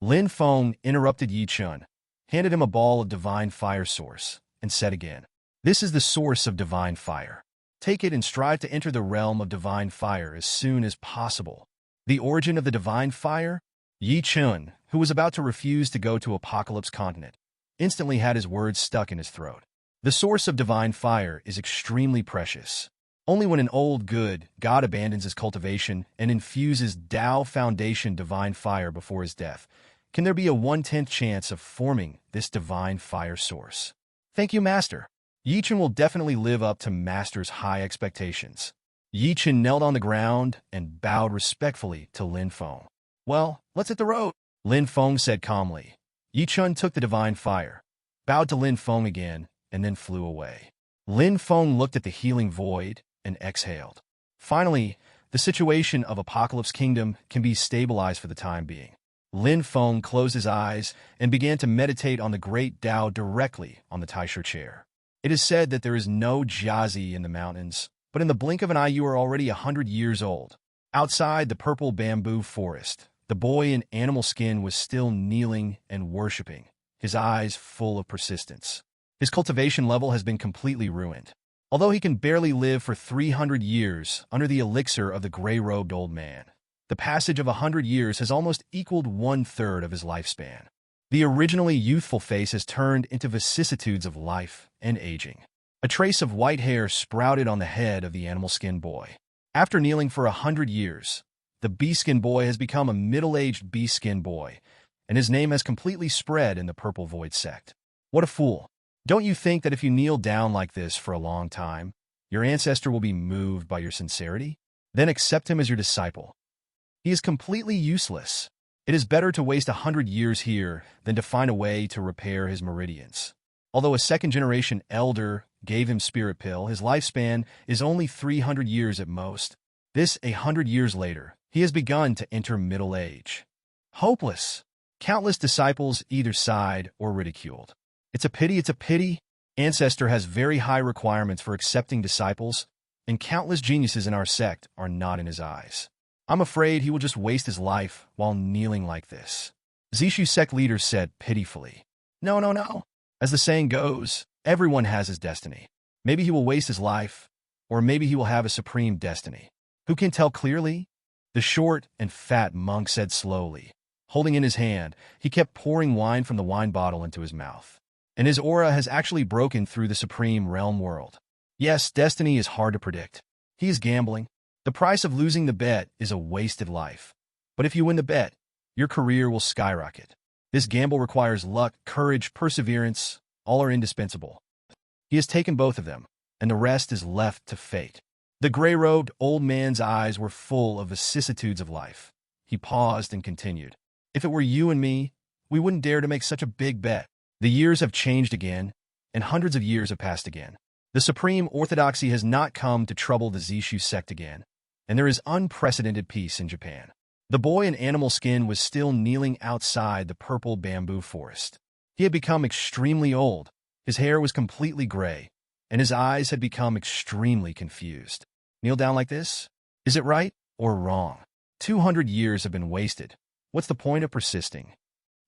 [SPEAKER 1] Lin Feng interrupted Yi Chun, handed him a ball of divine fire source, and said again, This is the source of divine fire. Take it and strive to enter the realm of divine fire as soon as possible. The origin of the divine fire? Yi Chun, who was about to refuse to go to Apocalypse continent, instantly had his words stuck in his throat. The source of divine fire is extremely precious. Only when an old good god abandons his cultivation and infuses Tao Foundation divine fire before his death can there be a 1/10 chance of forming this divine fire source. Thank you, Master. Yi Chun will definitely live up to Master's high expectations. Yi Chun knelt on the ground and bowed respectfully to Lin Feng. Well, let's hit the road, Lin Feng said calmly. Yi Chun took the divine fire, bowed to Lin Feng again, and then flew away. Lin Feng looked at the healing void and exhaled. Finally, the situation of Apocalypse Kingdom can be stabilized for the time being. Lin Feng closed his eyes and began to meditate on the great Tao directly on the Taisho chair. It is said that there is no Jiazi in the mountains, but in the blink of an eye you are already 100 years old. Outside the purple bamboo forest, the boy in animal skin was still kneeling and worshipping, his eyes full of persistence. His cultivation level has been completely ruined. Although he can barely live for 300 years under the elixir of the gray-robed old man, the passage of 100 years has almost equaled 1/3 of his lifespan. The originally youthful face has turned into vicissitudes of life and aging. A trace of white hair sprouted on the head of the animal skin boy. After kneeling for 100 years, the bee-skin boy has become a middle-aged bee-skin boy, and his name has completely spread in the Purple Void Sect. What a fool. Don't you think that if you kneel down like this for a long time, your ancestor will be moved by your sincerity? Then accept him as your disciple. He is completely useless. It is better to waste 100 years here than to find a way to repair his meridians. Although a second-generation elder gave him spirit pill, his lifespan is only 300 years at most. This 100 years later, he has begun to enter middle age. Hopeless. Countless disciples either sighed or ridiculed. It's a pity. Ancestor has very high requirements for accepting disciples, and countless geniuses in our sect are not in his eyes. I'm afraid he will just waste his life while kneeling like this. Zishu sect leader said pitifully. No. As the saying goes, everyone has his destiny. Maybe he will waste his life, or maybe he will have a supreme destiny. Who can tell clearly? The short and fat monk said slowly. Holding in his hand, he kept pouring wine from the wine bottle into his mouth. And his aura has actually broken through the supreme realm world. Yes, destiny is hard to predict. He is gambling. The price of losing the bet is a wasted life. But if you win the bet, your career will skyrocket. This gamble requires luck, courage, perseverance. All are indispensable. He has taken both of them, and the rest is left to fate. The gray-robed old man's eyes were full of vicissitudes of life. He paused and continued. If it were you and me, we wouldn't dare to make such a big bet. The years have changed again, and hundreds of years have passed again. The supreme orthodoxy has not come to trouble the Zishu sect again, and there is unprecedented peace in Japan. The boy in animal skin was still kneeling outside the purple bamboo forest. He had become extremely old. His hair was completely gray, and his eyes had become extremely confused. Kneel down like this? Is it right or wrong? 200 years have been wasted. What's the point of persisting?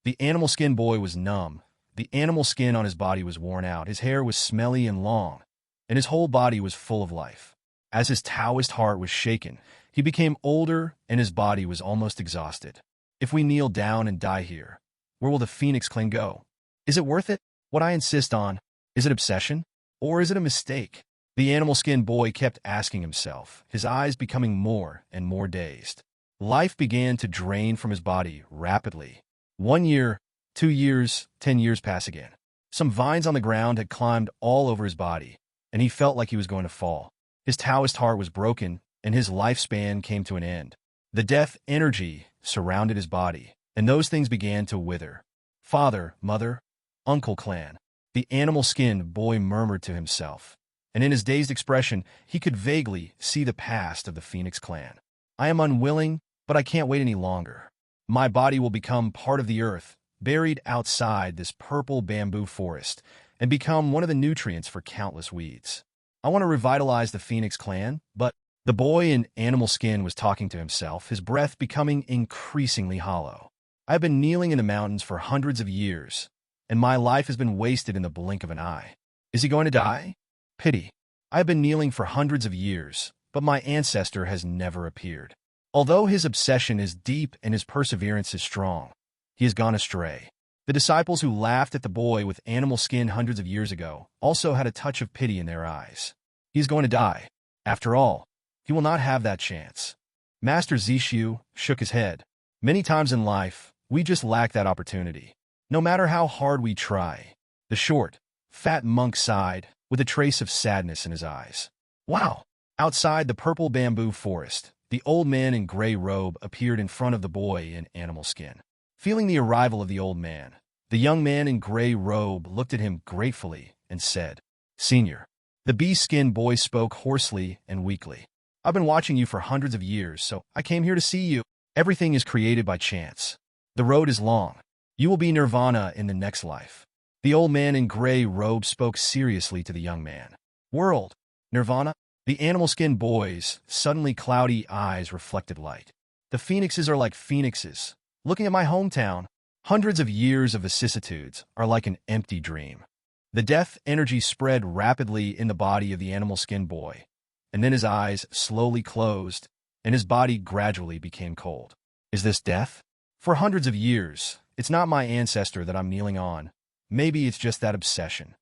[SPEAKER 1] The animal skin boy was numb. The animal skin on his body was worn out. His hair was smelly and long, and his whole body was full of life. As his Taoist heart was shaken, he became older and his body was almost exhausted. If we kneel down and die here, where will the phoenix clan go? Is it worth it? What I insist on, is it obsession? Or is it a mistake? The animal skin boy kept asking himself, his eyes becoming more and more dazed. Life began to drain from his body rapidly. 1 year, 2 years, 10 years pass again. Some vines on the ground had climbed all over his body, and he felt like he was going to fall. His Taoist heart was broken, and his lifespan came to an end. The death energy surrounded his body, and those things began to wither. Father, mother, uncle clan. The animal skin boy murmured to himself, and in his dazed expression, he could vaguely see the past of the Phoenix clan. I am unwilling, but I can't wait any longer. My body will become part of the earth, buried outside this purple bamboo forest, and become one of the nutrients for countless weeds. I want to revitalize the Phoenix clan, but the boy in animal skin was talking to himself, his breath becoming increasingly hollow. I have been kneeling in the mountains for hundreds of years, and my life has been wasted in the blink of an eye. Is he going to die? Pity. I have been kneeling for hundreds of years, but my ancestor has never appeared. Although his obsession is deep and his perseverance is strong, he has gone astray. The disciples who laughed at the boy with animal skin hundreds of years ago also had a touch of pity in their eyes. He is going to die. After all, he will not have that chance. Master Zishu shook his head. Many times in life, we just lack that opportunity. No matter how hard we try. The short, fat monk sighed, with a trace of sadness in his eyes. Wow! Outside the purple bamboo forest, the old man in gray robe appeared in front of the boy in animal skin. Feeling the arrival of the old man, the young man in gray robe looked at him gratefully and said, Senior. The bee-skin boy spoke hoarsely and weakly. I've been watching you for hundreds of years, so I came here to see you. Everything is created by chance. The road is long. You will be nirvana in the next life. The old man in gray robe spoke seriously to the young man. World, nirvana? The animal skin boy's suddenly cloudy eyes reflected light. The phoenixes are like phoenixes. Looking at my hometown, hundreds of years of vicissitudes are like an empty dream. The death energy spread rapidly in the body of the animal skin boy, and then his eyes slowly closed, and his body gradually became cold. Is this death? For hundreds of years, it's not my ancestor that I'm kneeling on. Maybe it's just that obsession.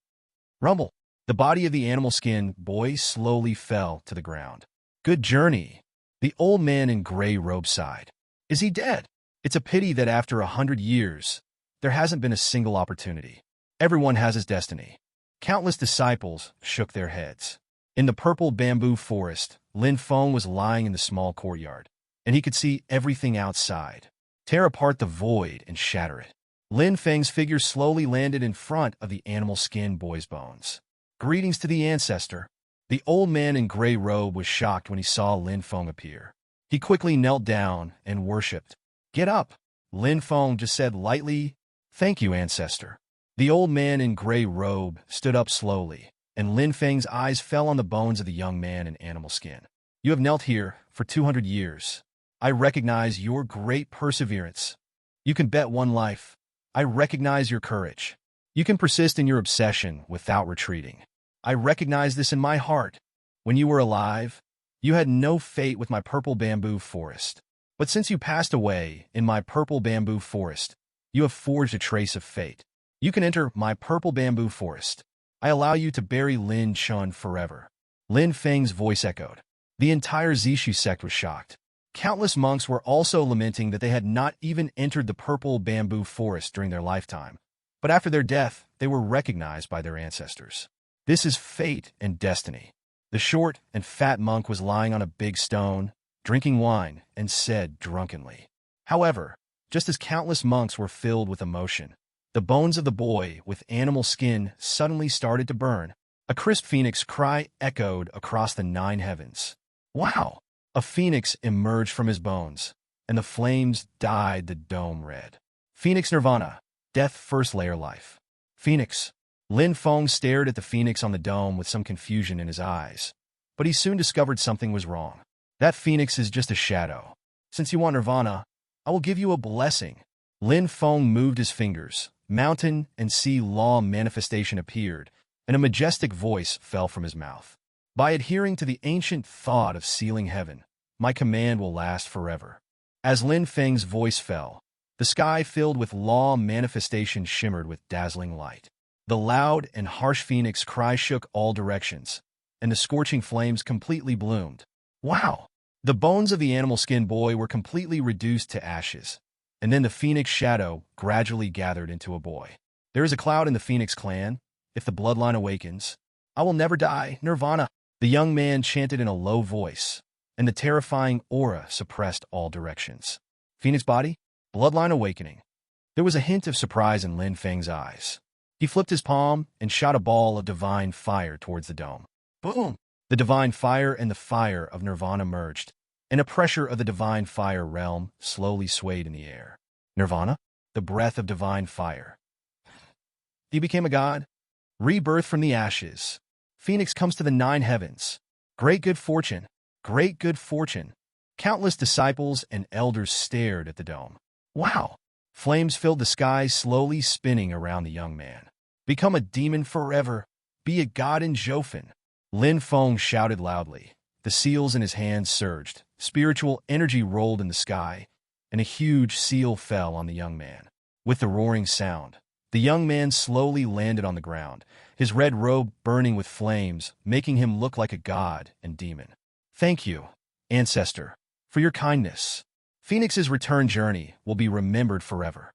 [SPEAKER 1] Rumble. The body of the animal skin boy slowly fell to the ground. Good journey. The old man in gray robe sighed. Is he dead? It's a pity that after 100 years, there hasn't been a single opportunity. Everyone has his destiny. Countless disciples shook their heads. In the purple bamboo forest, Lin Feng was lying in the small courtyard, and he could see everything outside. Tear apart the void and shatter it. Lin Feng's figure slowly landed in front of the animal skin boy's bones. Greetings to the Ancestor. The old man in gray robe was shocked when he saw Lin Feng appear. He quickly knelt down and worshipped. Get up, Lin Feng just said lightly. Thank you, Ancestor. The old man in gray robe stood up slowly, and Lin Feng's eyes fell on the bones of the young man in animal skin. You have knelt here for 200 years. I recognize your great perseverance. You can bet one life. I recognize your courage. You can persist in your obsession without retreating. I recognize this in my heart. When you were alive, you had no fate with my purple bamboo forest. But since you passed away in my purple bamboo forest, you have forged a trace of fate. You can enter my purple bamboo forest. I allow you to bury Lin Chun forever. Lin Feng's voice echoed. The entire Zishu sect was shocked. Countless monks were also lamenting that they had not even entered the purple bamboo forest during their lifetime. But after their death, they were recognized by their ancestors. This is fate and destiny. The short and fat monk was lying on a big stone, drinking wine, and said drunkenly. However, just as countless monks were filled with emotion, the bones of the boy with animal skin suddenly started to burn. A crisp phoenix cry echoed across the 9 heavens. Wow! A phoenix emerged from his bones, and the flames dyed the dome red. Phoenix Nirvana. Death first layer life. Phoenix. Lin Feng stared at the phoenix on the dome with some confusion in his eyes, but he soon discovered something was wrong. That phoenix is just a shadow. Since you want Nirvana, I will give you a blessing. Lin Feng moved his fingers. Mountain and sea law manifestation appeared, and a majestic voice fell from his mouth. By adhering to the ancient thought of sealing heaven, my command will last forever. As Lin Feng's voice fell, the sky filled with law manifestation shimmered with dazzling light. The loud and harsh phoenix cry shook all directions, and the scorching flames completely bloomed. Wow! The bones of the animal skin boy were completely reduced to ashes, and then the phoenix shadow gradually gathered into a boy. There is a cloud in the Phoenix clan. If the bloodline awakens, I will never die, Nirvana. The young man chanted in a low voice, and the terrifying aura suppressed all directions. Phoenix body? Bloodline awakening. There was a hint of surprise in Lin Feng's eyes. He flipped his palm and shot a ball of divine fire towards the dome. Boom! The divine fire and the fire of Nirvana merged, and a pressure of the divine fire realm slowly swayed in the air. Nirvana? The breath of divine fire. He became a god. Rebirth from the ashes. Phoenix comes to the 9 heavens. Great good fortune. Great good fortune. Countless disciples and elders stared at the dome. Wow! Flames filled the sky, slowly spinning around the young man. Become a demon forever. Be a god in Zhofen. Lin Feng shouted loudly. The seals in his hands surged. Spiritual energy rolled in the sky, and a huge seal fell on the young man. With the roaring sound, the young man slowly landed on the ground, his red robe burning with flames, making him look like a god and demon. Thank you, Ancestor, for your kindness. Phoenix's return journey will be remembered forever.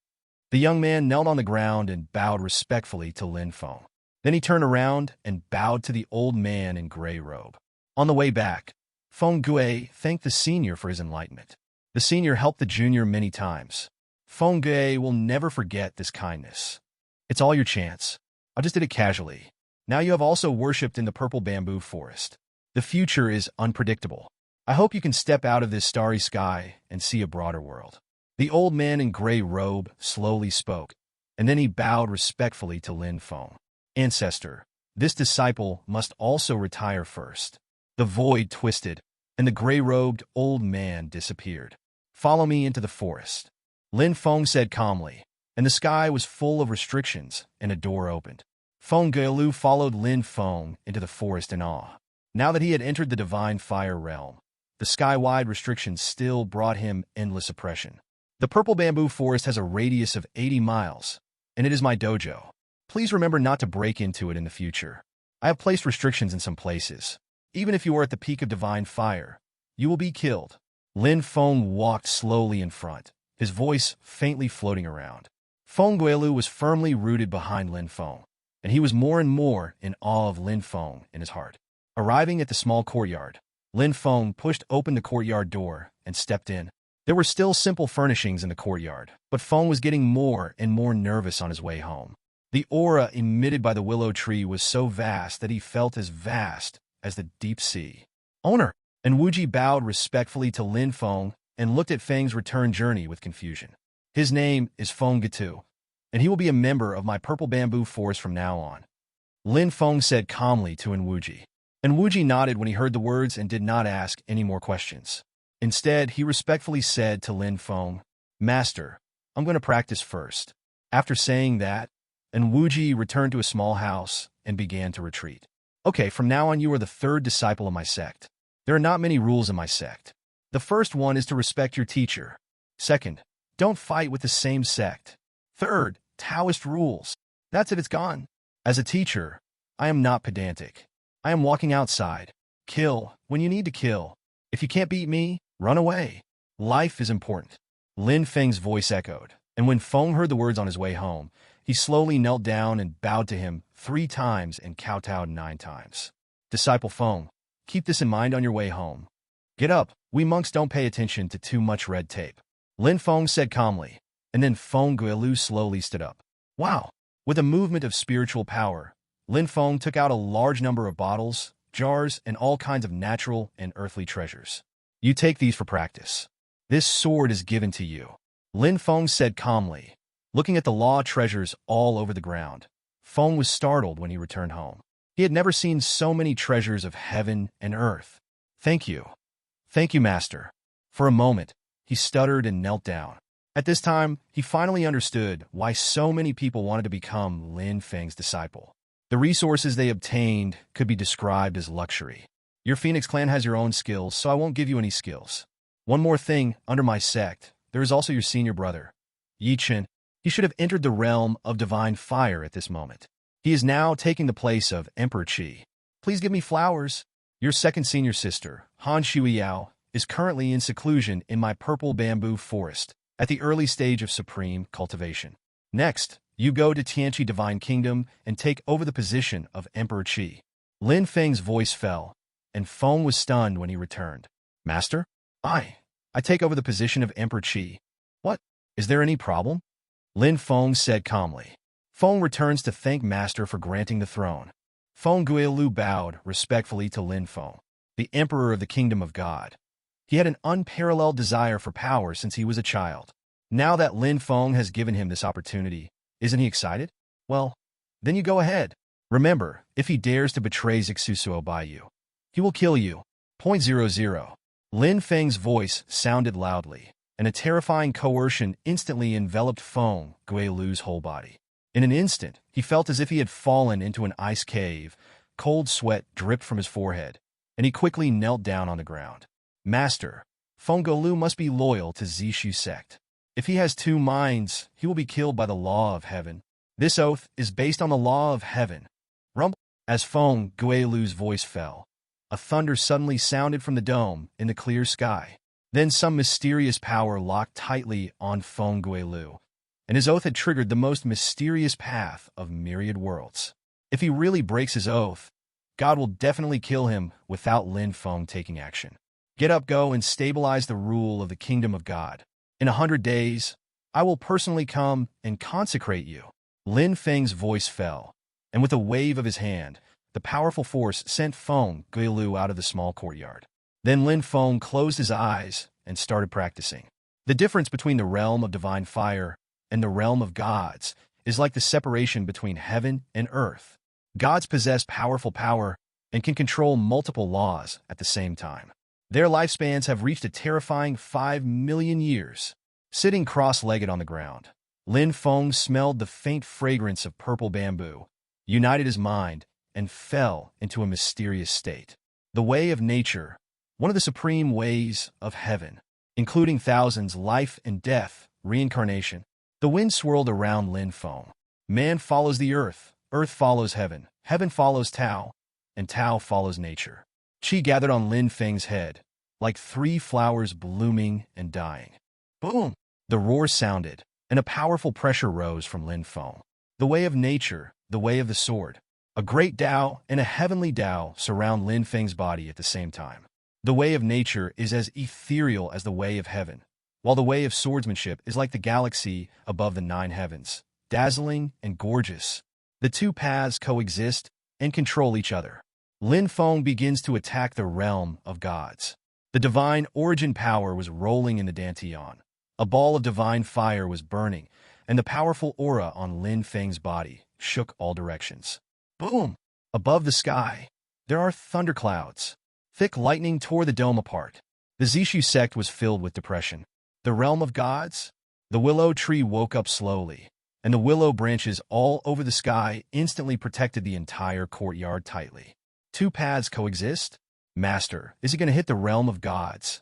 [SPEAKER 1] The young man knelt on the ground and bowed respectfully to Lin Feng. Then he turned around and bowed to the old man in gray robe. On the way back, Feng Gui thanked the senior for his enlightenment. The senior helped the junior many times. Feng Gui will never forget this kindness. It's all your chance. I just did it casually. Now you have also worshipped in the purple bamboo forest. The future is unpredictable. I hope you can step out of this starry sky and see a broader world. The old man in gray robe slowly spoke, and then he bowed respectfully to Lin Feng. Ancestor, this disciple must also retire first. The void twisted, and the gray-robed old man disappeared. Follow me into the forest. Lin Feng said calmly, and the sky was full of restrictions, and a door opened. Feng Gelu followed Lin Feng into the forest in awe. Now that he had entered the divine fire realm, the sky-wide restrictions still brought him endless oppression. The purple bamboo forest has a radius of 80 miles, and it is my dojo. Please remember not to break into it in the future. I have placed restrictions in some places. Even if you are at the peak of divine fire, you will be killed. Lin Feng walked slowly in front, his voice faintly floating around. Feng Guilu was firmly rooted behind Lin Feng, and he was more and more in awe of Lin Feng in his heart. Arriving at the small courtyard, Lin Feng pushed open the courtyard door and stepped in. There were still simple furnishings in the courtyard, but Feng was getting more and more nervous on his way home. The aura emitted by the willow tree was so vast that he felt as vast as the deep sea. Owner! And Wuji bowed respectfully to Lin Feng and looked at Feng's return journey with confusion. His name is Feng Gitu, and he will be a member of my Purple Bamboo Force from now on. Lin Feng said calmly to Enwuji. Enwuji nodded when he heard the words and did not ask any more questions. Instead, he respectfully said to Lin Feng, Master, I'm going to practice first. After saying that, Enwuji returned to a small house and began to retreat. Okay, from now on you are the third disciple of my sect. There are not many rules in my sect. The first one is to respect your teacher. Second, don't fight with the same sect. Third, Taoist rules. That's it, it's gone. As a teacher, I am not pedantic. I am walking outside. Kill when you need to kill. If you can't beat me, run away. Life is important. Lin Feng's voice echoed, and when Feng heard the words on his way home, he slowly knelt down and bowed to him 3 times and kowtowed 9 times. Disciple Feng, keep this in mind on your way home. Get up, we monks don't pay attention to too much red tape. Lin Feng said calmly, and then Feng Guilu slowly stood up. Wow! With a movement of spiritual power, Lin Feng took out a large number of bottles, jars, and all kinds of natural and earthly treasures. You take these for practice. This sword is given to you. Lin Feng said calmly, looking at the law treasures all over the ground. Feng was startled when he returned home. He had never seen so many treasures of heaven and earth. Thank you. Thank you, Master. For a moment, he stuttered and knelt down. At this time, he finally understood why so many people wanted to become Lin Feng's disciple. The resources they obtained could be described as luxury. Your Phoenix clan has your own skills, so I won't give you any skills. One more thing, under my sect, there is also your senior brother, Yi Chen. He should have entered the realm of divine fire at this moment. He is now taking the place of Emperor Qi. Please give me flowers. Your second senior sister, Han Shuiyao, is currently in seclusion in my Purple Bamboo Forest, at the early stage of supreme cultivation. Next, you go to Tianqi Divine Kingdom and take over the position of Emperor Qi. Lin Feng's voice fell, and Feng was stunned when he returned. Master? I take over the position of Emperor Qi. What? Is there any problem? Lin Feng said calmly. Feng returns to thank Master for granting the throne. Feng Guilu bowed respectfully to Lin Feng, the Emperor of the Kingdom of God. He had an unparalleled desire for power since he was a child. Now that Lin Feng has given him this opportunity, isn't he excited? Well, then you go ahead. Remember, if he dares to betray Zixusuo by you, he will kill you. 0.00. Lin Feng's voice sounded loudly, and a terrifying coercion instantly enveloped Feng Guilu's whole body. In an instant, he felt as if he had fallen into an ice cave. Cold sweat dripped from his forehead, and he quickly knelt down on the ground. Master, Feng Guilu must be loyal to Zixu sect. If he has 2 minds, he will be killed by the law of heaven. This oath is based on the law of heaven. Rumble. As Feng Guilu's voice fell, a thunder suddenly sounded from the dome in the clear sky. Then some mysterious power locked tightly on Feng Guilu, and his oath had triggered the most mysterious path of myriad worlds. If he really breaks his oath, God will definitely kill him without Lin Feng taking action. Get up, go, and stabilize the rule of the kingdom of God. In 100 days, I will personally come and consecrate you. Lin Feng's voice fell, and with a wave of his hand, the powerful force sent Feng Guilu out of the small courtyard. Then Lin Feng closed his eyes and started practicing. The difference between the realm of divine fire and the realm of gods is like the separation between heaven and earth. Gods possess powerful power and can control multiple laws at the same time. Their lifespans have reached a terrifying 5 million years. Sitting cross-legged on the ground, Lin Feng smelled the faint fragrance of purple bamboo, united his mind, and fell into a mysterious state. The way of nature, one of the supreme ways of heaven, including thousands, life and death, reincarnation. The wind swirled around Lin Feng. Man follows the earth follows heaven. Heaven follows Tao, and Tao follows nature. Qi gathered on Lin Feng's head, like 3 flowers blooming and dying. Boom! The roar sounded, and a powerful pressure rose from Lin Feng. The way of nature, the way of the sword. A great Tao and a heavenly Tao surround Lin Feng's body at the same time. The way of nature is as ethereal as the way of heaven, while the way of swordsmanship is like the galaxy above the 9 heavens, dazzling and gorgeous. The 2 paths coexist and control each other. Lin Feng begins to attack the realm of gods. The divine origin power was rolling in the Dantian. A ball of divine fire was burning, and the powerful aura on Lin Feng's body shook all directions. Boom! Above the sky, there are thunderclouds. Thick lightning tore the dome apart. The Zishu sect was filled with depression. The realm of gods? The willow tree woke up slowly, and the willow branches all over the sky instantly protected the entire courtyard tightly. 2 paths coexist? Master, is it going to hit the realm of gods?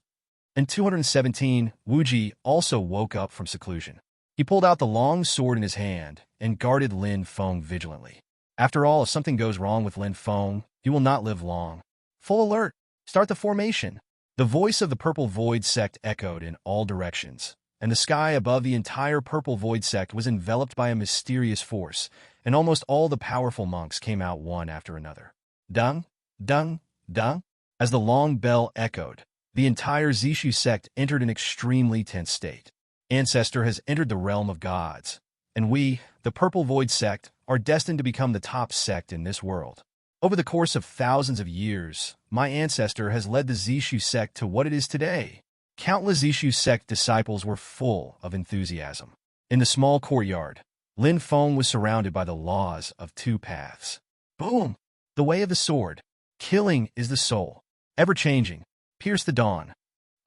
[SPEAKER 1] In 217, Wuji also woke up from seclusion. He pulled out the long sword in his hand and guarded Lin Feng vigilantly. After all, if something goes wrong with Lin Feng, he will not live long. Full alert! Start the formation! The voice of the Purple Void Sect echoed in all directions, and the sky above the entire Purple Void Sect was enveloped by a mysterious force, and almost all the powerful monks came out one after another. Dung, dung, dung. As the long bell echoed, the entire Zishu sect entered an extremely tense state. Ancestor has entered the realm of gods, and we, the Purple Void Sect, are destined to become the top sect in this world. Over the course of thousands of years, my ancestor has led the Zishu sect to what it is today. Countless Zishu sect disciples were full of enthusiasm. In the small courtyard, Lin Feng was surrounded by the laws of 2 paths. Boom! The way of the sword. Killing is the soul. Ever-changing. Pierce the dawn.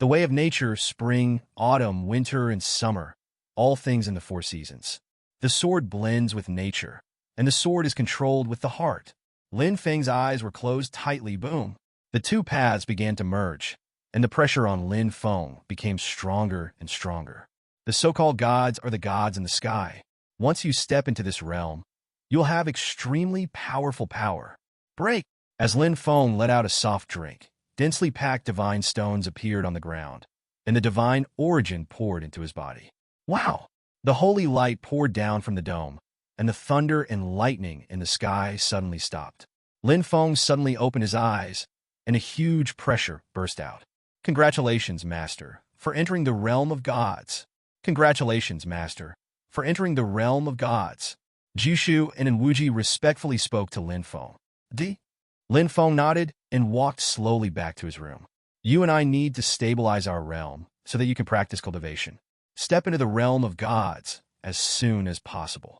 [SPEAKER 1] The way of nature, spring, autumn, winter, and summer. All things in the 4 seasons. The sword blends with nature, and the sword is controlled with the heart. Lin Feng's eyes were closed tightly. Boom! The 2 paths began to merge, and the pressure on Lin Feng became stronger and stronger. The so-called gods are the gods in the sky. Once you step into this realm, you'll have extremely powerful power. Break! As Lin Feng let out a soft drink, densely packed divine stones appeared on the ground, and the divine origin poured into his body. Wow! The holy light poured down from the dome, and the thunder and lightning in the sky suddenly stopped. Lin Feng suddenly opened his eyes, and a huge pressure burst out. Congratulations, Master, for entering the realm of gods. Congratulations, Master, for entering the realm of gods. Jushu and Enwuji respectfully spoke to Lin Feng. Lin Feng nodded and walked slowly back to his room. You and I need to stabilize our realm so that you can practice cultivation. Step into the realm of gods as soon as possible.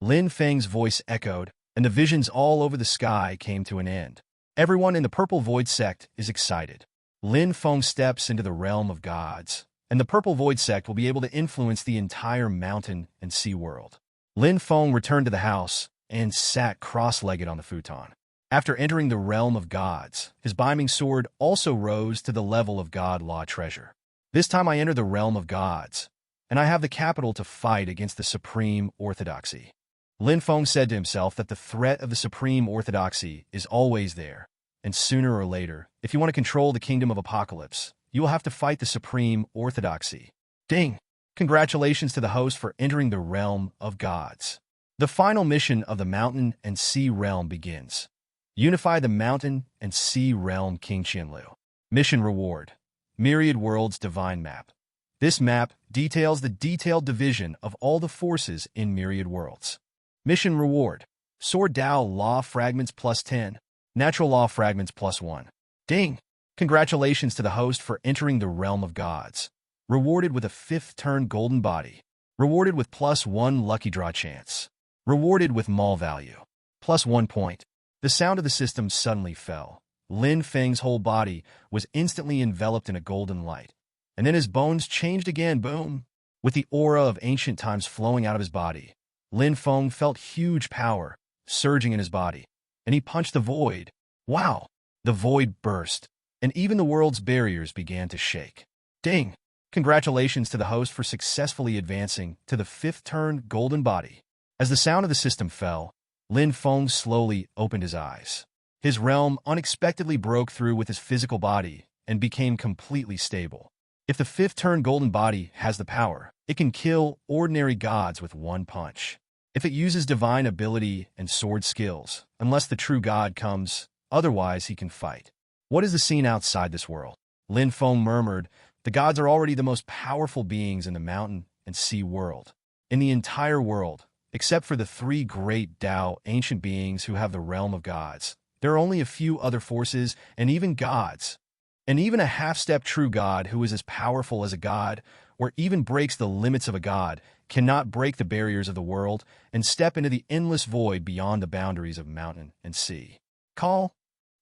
[SPEAKER 1] Lin Feng's voice echoed, and the visions all over the sky came to an end. Everyone in the Purple Void Sect is excited. Lin Feng steps into the realm of gods, and the Purple Void Sect will be able to influence the entire mountain and sea world. Lin Feng returned to the house and sat cross-legged on the futon. After entering the realm of gods, his beaming sword also rose to the level of God Law Treasure. This time I enter the realm of gods, and I have the capital to fight against the supreme orthodoxy. Lin Feng said to himself that the threat of the supreme orthodoxy is always there, and sooner or later, if you want to control the kingdom of apocalypse, you will have to fight the supreme orthodoxy. Ding! Congratulations to the host for entering the realm of gods. The final mission of the mountain and sea realm begins. Unify the mountain and sea realm King Qianlu. Mission reward. Myriad Worlds Divine Map. This map details the detailed division of all the forces in Myriad Worlds. Mission reward. Sword Dao Law Fragments plus 10. Natural Law Fragments plus 1. Ding! Congratulations to the host for entering the realm of gods. Rewarded with a 5th turn golden body. Rewarded with plus 1 lucky draw chance. Rewarded with mall value. Plus 1 point. The sound of the system suddenly fell. Lin Feng's whole body was instantly enveloped in a golden light. And then his bones changed again. Boom! With the aura of ancient times flowing out of his body, Lin Feng felt huge power surging in his body, and he punched the void. Wow! The void burst, and even the world's barriers began to shake. Ding! Congratulations to the host for successfully advancing to the 5th turn golden body. As the sound of the system fell, Lin Feng slowly opened his eyes. His realm unexpectedly broke through with his physical body and became completely stable. If the fifth-turn golden body has the power, it can kill ordinary gods with one punch. If it uses divine ability and sword skills, unless the true god comes, otherwise he can fight. What is the scene outside this world? Lin Feng murmured, the gods are already the most powerful beings in the mountain and sea world. In the entire world, except for the three great Tao ancient beings who have the realm of gods, there are only a few other forces and even gods. And even a half-step true god who is as powerful as a god, or even breaks the limits of a god, cannot break the barriers of the world and step into the endless void beyond the boundaries of mountain and sea. Call.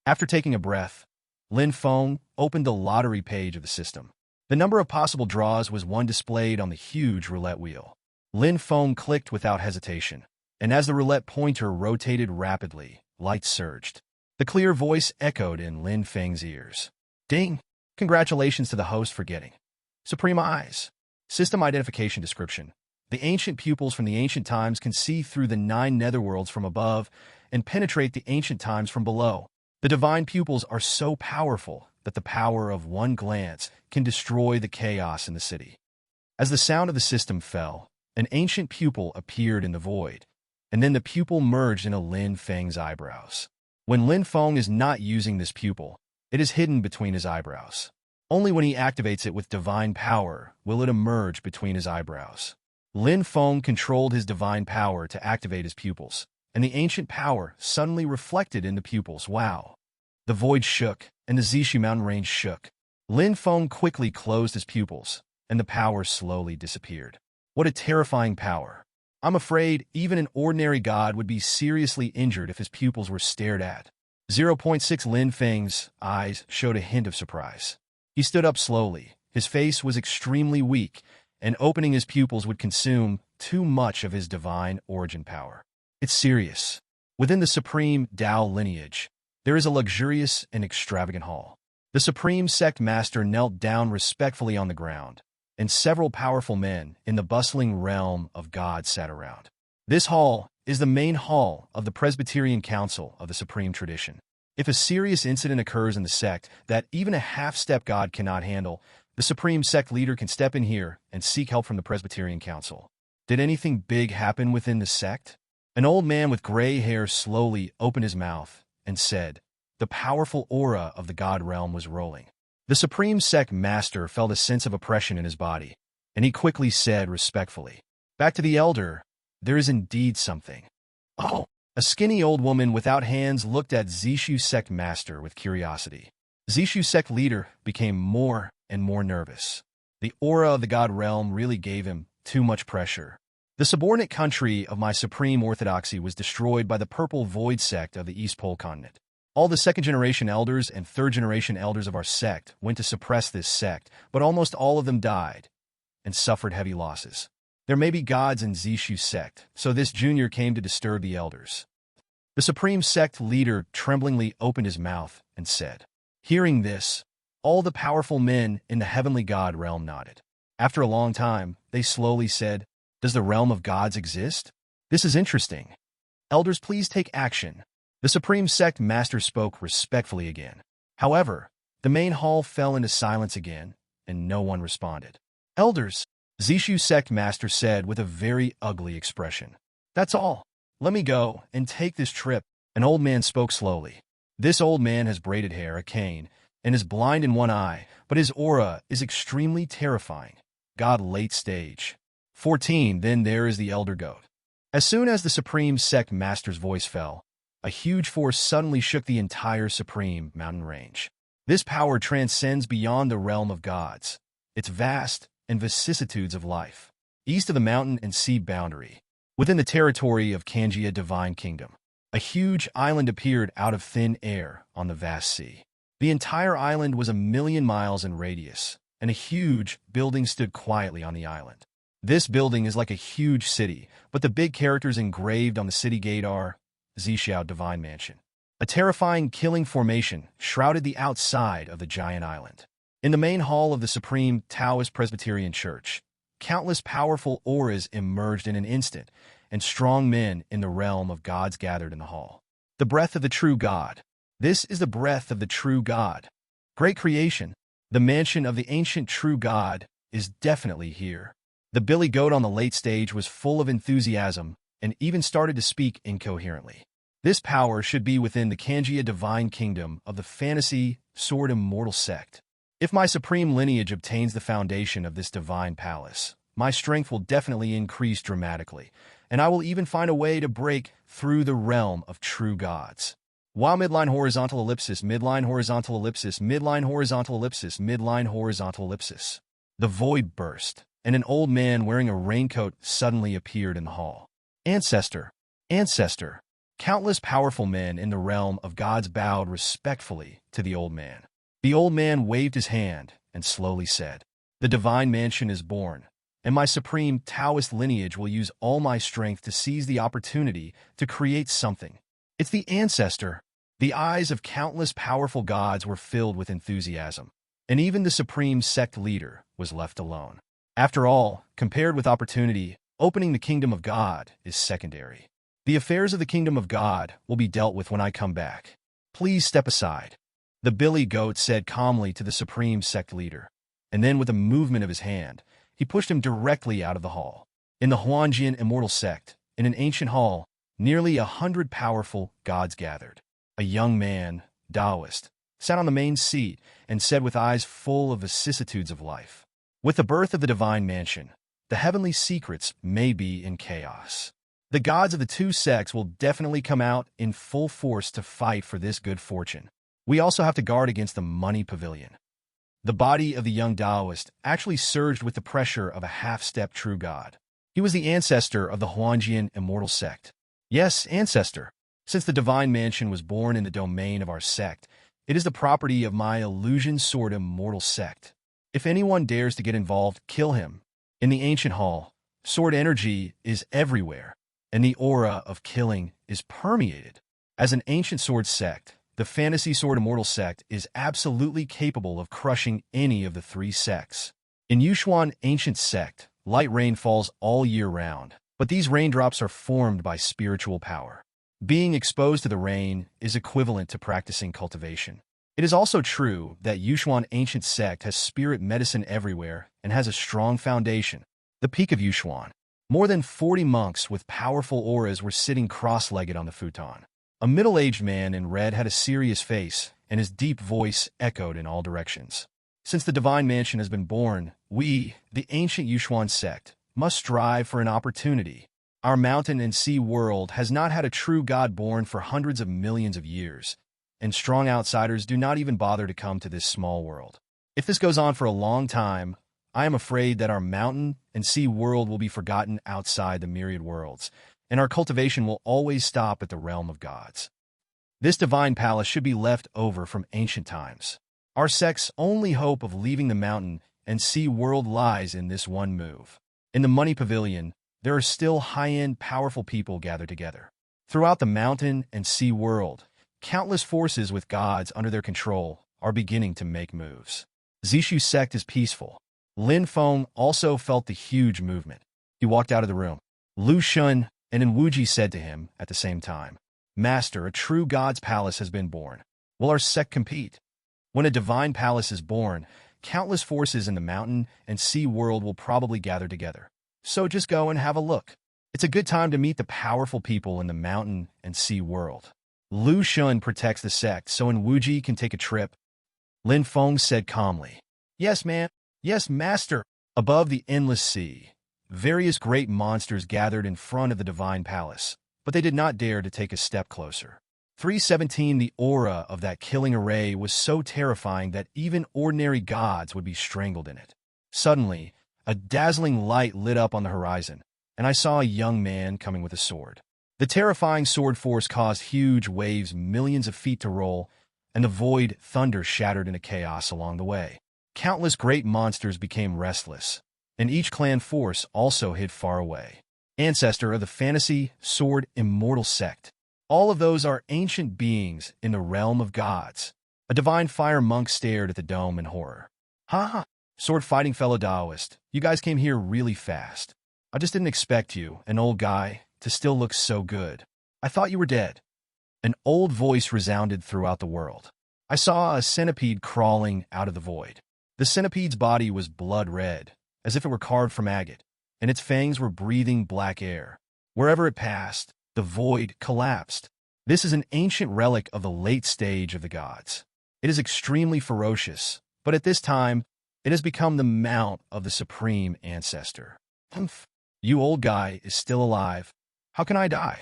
[SPEAKER 1] After taking a breath, Lin Feng opened the lottery page of the system. The number of possible draws was one displayed on the huge roulette wheel. Lin Feng clicked without hesitation, and as the roulette pointer rotated rapidly, light surged. The clear voice echoed in Lin Feng's ears. Ding! Congratulations to the host for getting Supreme Eyes. System Identification Description. The ancient pupils from the ancient times can see through the 9 netherworlds from above and penetrate the ancient times from below. The divine pupils are so powerful that the power of one glance can destroy the chaos in the city. As the sound of the system fell, an ancient pupil appeared in the void, and then the pupil merged into Lin Feng's eyebrows. When Lin Feng is not using this pupil, it is hidden between his eyebrows. Only when he activates it with divine power will it emerge between his eyebrows. Lin Feng controlled his divine power to activate his pupils, and the ancient power suddenly reflected in the pupils. Wow! The void shook, and the Zishu mountain range shook. Lin Feng quickly closed his pupils, and the power slowly disappeared. What a terrifying power! I'm afraid even an ordinary god would be seriously injured if his pupils were stared at. 0.6 Lin Feng's eyes showed a hint of surprise. He stood up slowly. His face was extremely weak, and opening his pupils would consume too much of his divine origin power. It's serious. Within the supreme Tao lineage, there is a luxurious and extravagant hall. The supreme sect master knelt down respectfully on the ground, and several powerful men in the bustling realm of God sat around. This hall is the main hall of the Presbyterian Council of the Supreme Tradition. If a serious incident occurs in the sect that even a half-step god cannot handle, the Supreme Sect leader can step in here and seek help from the Presbyterian Council. Did anything big happen within the sect? An old man with gray hair slowly opened his mouth and said, the powerful aura of the god realm was rolling. The Supreme Sect master felt a sense of oppression in his body, and he quickly said respectfully, back to the elder, there is indeed something. Oh! A skinny old woman without hands looked at Zishu Sect master with curiosity. Zishu Sect leader became more and more nervous. The aura of the god realm really gave him too much pressure. The subordinate country of my supreme orthodoxy was destroyed by the Purple Void Sect of the East Pole continent. All the second-generation elders and third-generation elders of our sect went to suppress this sect, but almost all of them died and suffered heavy losses. There may be gods in Zishu Sect, so this junior came to disturb the elders. The Supreme Sect leader tremblingly opened his mouth and said, hearing this, all the powerful men in the heavenly god realm nodded. After a long time, they slowly said, does the realm of gods exist? This is interesting. Elders, please take action. The Supreme Sect master spoke respectfully again. However, the main hall fell into silence again, and no one responded. Elders, Zishu Sect master said with a very ugly expression. That's all. Let me go and take this trip. An old man spoke slowly. This old man has braided hair, a cane, and is blind in one eye, but his aura is extremely terrifying. God late stage. 14. Then there is the elder goat. As soon as the Supreme Sect master's voice fell, a huge force suddenly shook the entire Supreme Mountain Range. This power transcends beyond the realm of gods. It's vast and vicissitudes of life. East of the mountain and sea boundary, within the territory of Kanjia Divine Kingdom, a huge island appeared out of thin air on the vast sea. The entire island was 1,000,000 miles in radius, and a huge building stood quietly on the island. This building is like a huge city, but the big characters engraved on the city gate are Zishu Divine Mansion. A terrifying killing formation shrouded the outside of the giant island. In the main hall of the Supreme Taoist Presbyterian Church, countless powerful auras emerged in an instant, and strong men in the realm of gods gathered in the hall. The breath of the true God. This is the breath of the true God. Great creation. The mansion of the ancient true God is definitely here. The billy goat on the late stage was full of enthusiasm and even started to speak incoherently. This power should be within the Kanjia divine kingdom of the fantasy sword immortal sect. If my supreme lineage obtains the foundation of this divine palace, my strength will definitely increase dramatically, and I will even find a way to break through the realm of true gods. While midline horizontal ellipsis, midline horizontal ellipsis, midline horizontal ellipsis, midline horizontal ellipsis. The void burst, and an old man wearing a raincoat suddenly appeared in the hall. Ancestor, Ancestor. Countless powerful men in the realm of gods bowed respectfully to the old man. The old man waved his hand and slowly said, "The divine mansion is born, and my supreme Taoist lineage will use all my strength to seize the opportunity to create something. It's the Ancestor." The eyes of countless powerful gods were filled with enthusiasm, and even the supreme sect leader was left alone. After all, compared with opportunity, opening the kingdom of God is secondary. The affairs of the kingdom of God will be dealt with when I come back. Please step aside. The billy goat said calmly to the supreme sect leader, and then with a movement of his hand, he pushed him directly out of the hall. In the Huanjian immortal sect, in an ancient hall, nearly 100 powerful gods gathered. A young man, Taoist, sat on the main seat and said with eyes full of vicissitudes of life, "With the birth of the divine mansion, the heavenly secrets may be in chaos. The gods of the two sects will definitely come out in full force to fight for this good fortune. We also have to guard against the money pavilion." The body of the young Taoist actually surged with the pressure of a half-step true god. He was the ancestor of the Huanjian immortal sect. Yes, Ancestor. Since the divine mansion was born in the domain of our sect, it is the property of my illusion sword immortal sect. If anyone dares to get involved, kill him. In the ancient hall, sword energy is everywhere, and the aura of killing is permeated. As an ancient sword sect, the fantasy sword immortal sect is absolutely capable of crushing any of the three sects. In Yushuan ancient sect, light rain falls all year round, but these raindrops are formed by spiritual power. Being exposed to the rain is equivalent to practicing cultivation. It is also true that Yushuan ancient sect has spirit medicine everywhere and has a strong foundation. The peak of Yushuan. More than 40 monks with powerful auras were sitting cross-legged on the futon. A middle-aged man in red had a serious face, and his deep voice echoed in all directions. Since the divine mansion has been born, we, the ancient Yushuan sect, must strive for an opportunity. Our mountain and sea world has not had a true god born for hundreds of millions of years, and strong outsiders do not even bother to come to this small world. If this goes on for a long time, I am afraid that our mountain and sea world will be forgotten outside the myriad worlds, and our cultivation will always stop at the realm of gods. This divine palace should be left over from ancient times. Our sect's only hope of leaving the mountain and sea world lies in this one move. In the money pavilion, there are still high-end, powerful people gathered together. Throughout the mountain and sea world, countless forces with gods under their control are beginning to make moves. Zishu's sect is peaceful. Lin Feng also felt the huge movement. He walked out of the room. Lu Shun and Enwuji said to him at the same time, "Master, a true god's palace has been born. Will our sect compete?" When a divine palace is born, countless forces in the mountain and sea world will probably gather together. So just go and have a look. It's a good time to meet the powerful people in the mountain and sea world. Lu Shun protects the sect so Enwuji can take a trip. Lin Feng said calmly, "Yes, man. Yes, master." Above the endless sea, various great monsters gathered in front of the divine palace, but they did not dare to take a step closer. 317 The aura of that killing array was so terrifying that even ordinary gods would be strangled in it. Suddenly, a dazzling light lit up on the horizon, and I saw a young man coming with a sword. The terrifying sword force caused huge waves millions of feet to roll, and the void thunder shattered into chaos along the way. Countless great monsters became restless, and each clan force also hid far away. Ancestor of the fantasy sword immortal sect. All of those are ancient beings in the realm of gods. A divine fire monk stared at the dome in horror. "Ha ha! Sword-fighting fellow Taoist, you guys came here really fast. I just didn't expect you, an old guy, to still look so good. I thought you were dead. An old voice resounded throughout the world. I saw a centipede crawling out of the void. The centipede's body was blood red, as if it were carved from agate, and its fangs were breathing black air. Wherever it passed, the void collapsed. This is an ancient relic of the late stage of the gods. It is extremely ferocious, but at this time, it has become the mount of the supreme ancestor. Humph. You old guy is still alive. How can I die?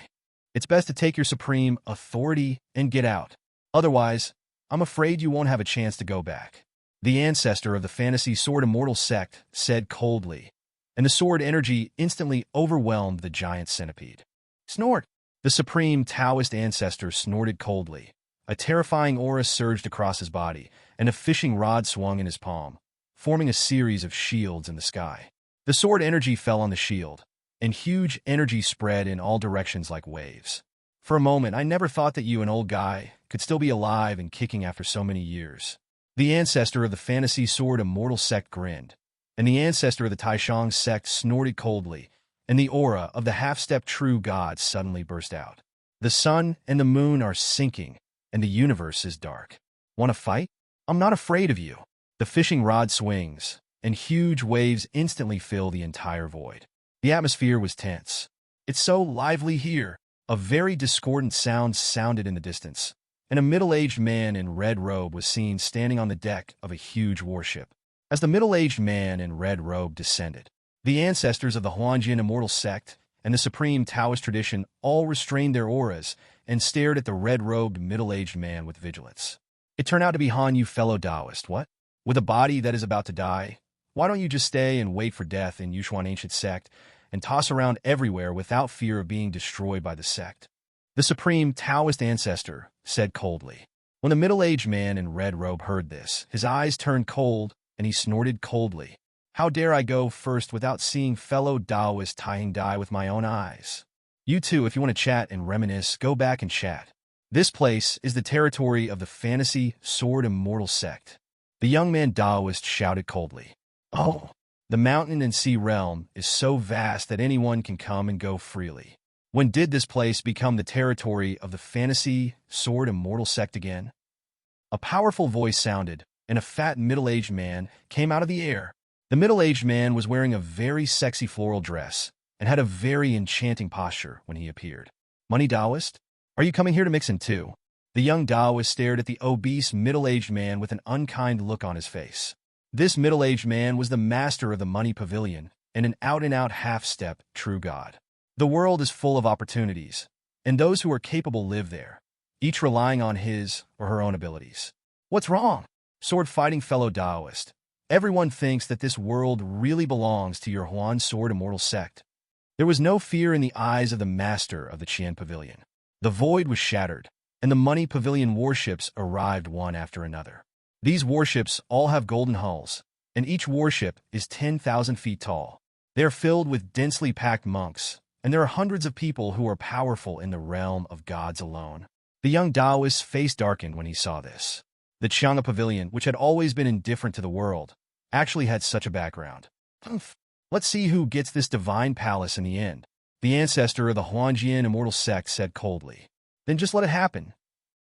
[SPEAKER 1] It's best to take your supreme authority and get out. Otherwise, I'm afraid you won't have a chance to go back. The ancestor of the fantasy sword immortal sect said coldly, and the sword energy instantly overwhelmed the giant centipede. Snort! The supreme Taoist ancestor snorted coldly. A terrifying aura surged across his body, and a fishing rod swung in his palm, forming a series of shields in the sky. The sword energy fell on the shield, and huge energy spread in all directions like waves. For a moment, I never thought that you, an old guy, could still be alive and kicking after so many years. The ancestor of the fantasy sword immortal sect grinned, and the ancestor of the Taishang sect snorted coldly, and the aura of the half-step true god suddenly burst out. The sun and the moon are sinking, and the universe is dark. Want to fight? I'm not afraid of you. The fishing rod swings, and huge waves instantly fill the entire void. The atmosphere was tense. It's so lively here. A very discordant sound sounded in the distance, and a middle-aged man in red robe was seen standing on the deck of a huge warship. As the middle-aged man in red robe descended, the ancestors of the Huanjian immortal sect and the supreme Taoist tradition all restrained their auras and stared at the red-robed middle-aged man with vigilance. It turned out to be Han Yu, fellow Taoist. What? With a body that is about to die? Why don't you just stay and wait for death in Yushuan ancient sect and toss around everywhere without fear of being destroyed by the sect? The supreme Taoist ancestor said coldly. When the middle-aged man in red robe heard this, his eyes turned cold and he snorted coldly. How dare I go first without seeing fellow Taoist tying dye with my own eyes? You two, if you want to chat and reminisce, go back and chat. This place is the territory of the fantasy sword immortal sect. The young man Taoist shouted coldly. Oh, the mountain and sea realm is so vast that anyone can come and go freely. When did this place become the territory of the fantasy sword immortal sect again? A powerful voice sounded, and a fat middle-aged man came out of the air. The middle-aged man was wearing a very sexy floral dress and had a very enchanting posture when he appeared. Money Taoist? Are you coming here to mix in too? The young Taoist stared at the obese middle-aged man with an unkind look on his face. This middle-aged man was the master of the money pavilion and an out-and-out half-step true god. The world is full of opportunities, and those who are capable live there, each relying on his or her own abilities. What's wrong? Sword-fighting fellow Taoist. Everyone thinks that this world really belongs to your Huan Sword Immortal sect. There was no fear in the eyes of the master of the Qian Pavilion. The void was shattered, and the Money Pavilion warships arrived one after another. These warships all have golden hulls, and each warship is 10,000 feet tall. They are filled with densely packed monks, and there are hundreds of people who are powerful in the realm of gods alone. The young Taoist's face darkened when he saw this. The Qianga Pavilion, which had always been indifferent to the world, actually had such a background. Humph. Let's see who gets this divine palace in the end. The ancestor of the Huanjian immortal sect said coldly. Then just let it happen.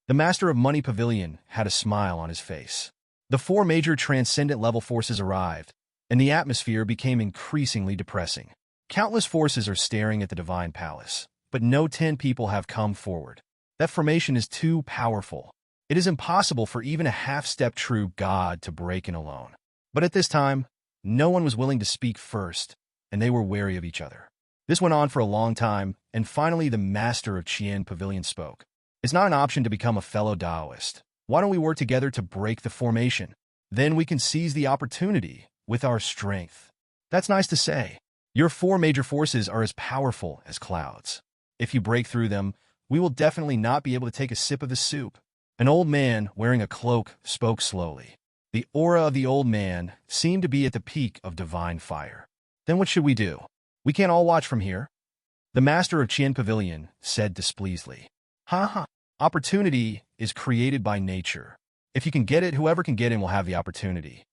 [SPEAKER 1] The master of Money Pavilion had a smile on his face. The 4 major transcendent level forces arrived, and the atmosphere became increasingly depressing. Countless forces are staring at the divine palace, but no 10 people have come forward. That formation is too powerful. It is impossible for even a half-step true god to break in alone. But at this time, no one was willing to speak first, and they were wary of each other. This went on for a long time, and finally the master of Qian Pavilion spoke. It's not an option to become a fellow Taoist. Why don't we work together to break the formation? Then we can seize the opportunity with our strength. That's nice to say. Your 4 major forces are as powerful as clouds. If you break through them, we will definitely not be able to take a sip of the soup. An old man wearing a cloak spoke slowly. The aura of the old man seemed to be at the peak of divine fire. Then what should we do? We can't all watch from here. The master of Qian Pavilion said displeasedly. Ha ha. Opportunity is created by nature. If you can get it, whoever can get in will have the opportunity.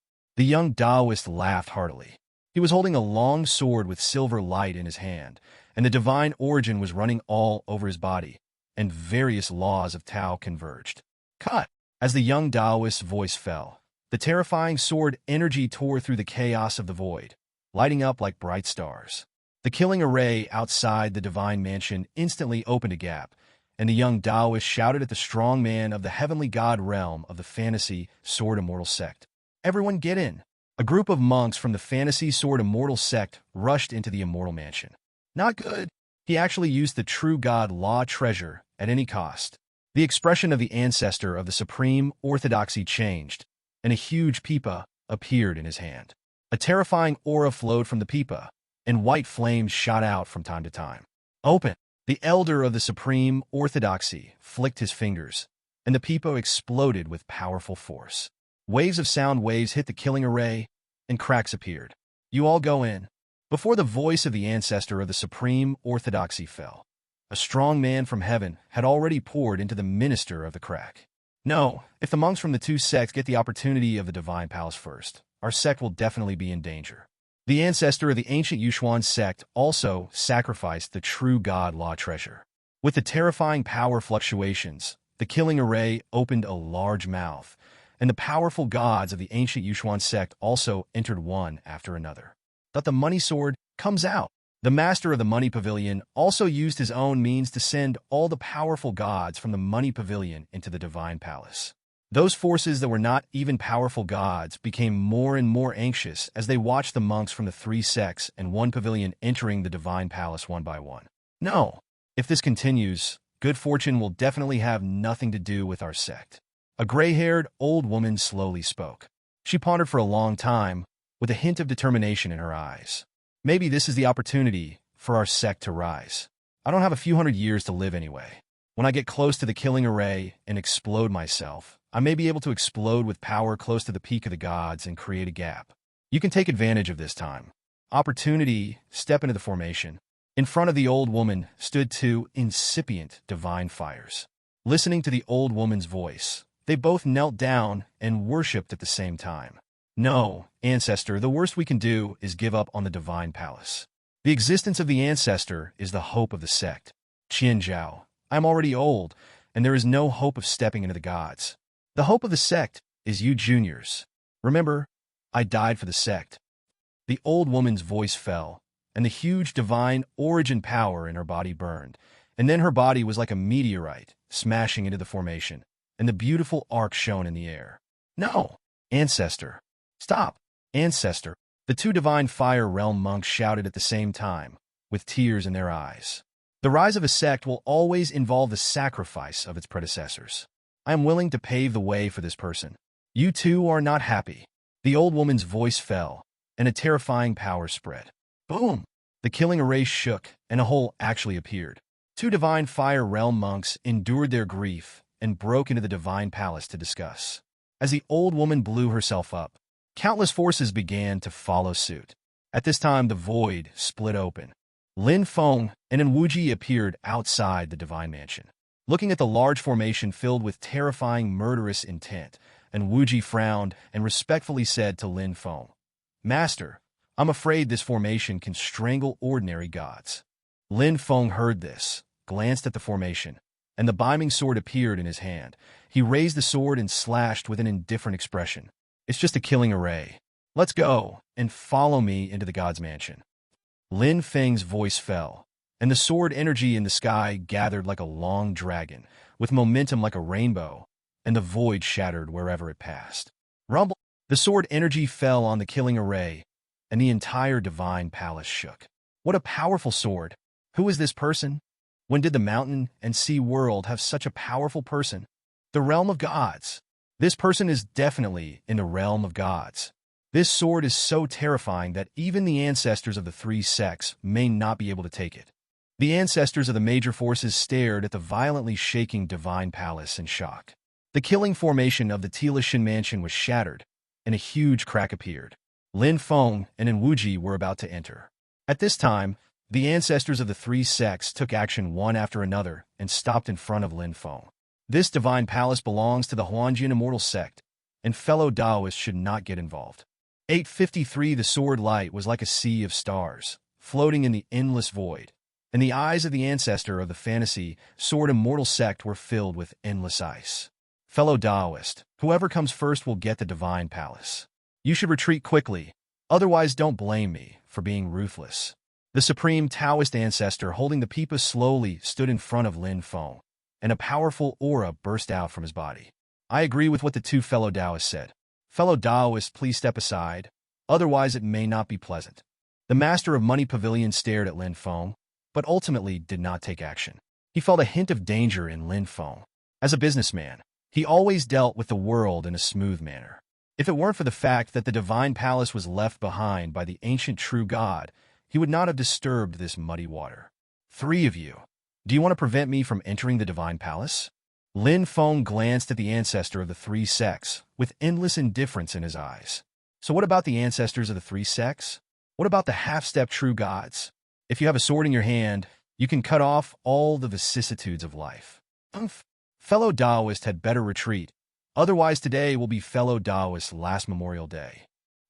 [SPEAKER 1] The young Taoist laughed heartily. He was holding a long sword with silver light in his hand, and the divine origin was running all over his body, and various laws of Tao converged. Cut! As the young Taoist's voice fell, the terrifying sword energy tore through the chaos of the void, lighting up like bright stars. The killing array outside the divine mansion instantly opened a gap, and the young Taoist shouted at the strong man of the heavenly god realm of the fantasy Sword Immortal Sect. "Everyone get in!" A group of monks from the fantasy Sword Immortal Sect rushed into the immortal mansion. Not good. He actually used the true god law treasure at any cost. The expression of the ancestor of the supreme orthodoxy changed, and a huge pipa appeared in his hand. A terrifying aura flowed from the pipa, and white flames shot out from time to time. Open! The elder of the supreme orthodoxy flicked his fingers, and the pipa exploded with powerful force. Waves of sound waves hit the killing array, and cracks appeared. You all go in. Before the voice of the ancestor of the supreme orthodoxy fell, a strong man from heaven had already poured into the minister of the crack. No, if the monks from the two sects get the opportunity of the divine palace first, our sect will definitely be in danger. The ancestor of the ancient Yushuan sect also sacrificed the true god law treasure. With the terrifying power fluctuations, the killing array opened a large mouth, and the powerful gods of the ancient Yushuan sect also entered one after another. But the money sword comes out. The master of the money pavilion also used his own means to send all the powerful gods from the money pavilion into the divine palace. Those forces that were not even powerful gods became more and more anxious as they watched the monks from the three sects and one pavilion entering the divine palace one by one. No, if this continues, good fortune will definitely have nothing to do with our sect. A gray-haired old woman slowly spoke. She pondered for a long time, with a hint of determination in her eyes. Maybe this is the opportunity for our sect to rise. I don't have a few hundred years to live anyway. When I get close to the killing array and explode myself, I may be able to explode with power close to the peak of the gods and create a gap. You can take advantage of this time. Opportunity, step into the formation. In front of the old woman stood two incipient divine fires. Listening to the old woman's voice, they both knelt down and worshipped at the same time. No, Ancestor, the worst we can do is give up on the divine palace. The existence of the Ancestor is the hope of the sect. Qian Zhao, I am already old, and there is no hope of stepping into the gods. The hope of the sect is you juniors. Remember, I died for the sect. The old woman's voice fell, and the huge divine origin power in her body burned, and then her body was like a meteorite, smashing into the formation, and the beautiful arc shone in the air. No, Ancestor. Stop, Ancestor. The two divine fire realm monks shouted at the same time, with tears in their eyes. The rise of a sect will always involve the sacrifice of its predecessors. I am willing to pave the way for this person. You two are not happy. The old woman's voice fell, and a terrifying power spread. Boom! The killing array shook, and a hole actually appeared. Two divine fire realm monks endured their grief and broke into the divine palace to discuss. As the old woman blew herself up, countless forces began to follow suit. At this time, the void split open. Lin Feng and Wuji appeared outside the divine mansion. Looking at the large formation filled with terrifying murderous intent, and Wuji frowned and respectfully said to Lin Feng, "Master, I'm afraid this formation can strangle ordinary gods." Lin Feng heard this, glanced at the formation, and the beaming sword appeared in his hand. He raised the sword and slashed with an indifferent expression. "It's just a killing array. Let's go, and follow me into the god's mansion." Lin Feng's voice fell, and the sword energy in the sky gathered like a long dragon, with momentum like a rainbow, and the void shattered wherever it passed. Rumble! The sword energy fell on the killing array, and the entire divine palace shook. What a powerful sword! Who is this person? When did the mountain and sea world have such a powerful person? The realm of gods. This person is definitely in the realm of gods. This sword is so terrifying that even the ancestors of the three sects may not be able to take it. The ancestors of the major forces stared at the violently shaking divine palace in shock. The killing formation of the Tilishan mansion was shattered, and a huge crack appeared. Lin Feng and Wuji were about to enter. At this time, the ancestors of the three sects took action one after another and stopped in front of Lin Feng. This divine palace belongs to the Huanjian Immortal Sect, and fellow Taoists should not get involved. 853 The sword light was like a sea of stars, floating in the endless void, and the eyes of the ancestor of the fantasy sword immortal sect were filled with endless ice. Fellow Taoist, whoever comes first will get the divine palace. You should retreat quickly, otherwise don't blame me for being ruthless. The supreme Taoist ancestor holding the pipa slowly stood in front of Lin Feng, and a powerful aura burst out from his body. I agree with what the two fellow Taoists said. Fellow Taoist, please step aside, otherwise it may not be pleasant. The master of Money Pavilion stared at Lin Feng, but ultimately did not take action. He felt a hint of danger in Lin Feng. As a businessman, he always dealt with the world in a smooth manner. If it weren't for the fact that the divine palace was left behind by the ancient true god, he would not have disturbed this muddy water. Three of you. Do you want to prevent me from entering the divine palace? Lin Feng glanced at the ancestor of the three sects, with endless indifference in his eyes. So what about the ancestors of the three sects? What about the half-step true gods? If you have a sword in your hand, you can cut off all the vicissitudes of life. Fellow Taoist had better retreat, otherwise today will be fellow Taoist's last Memorial Day.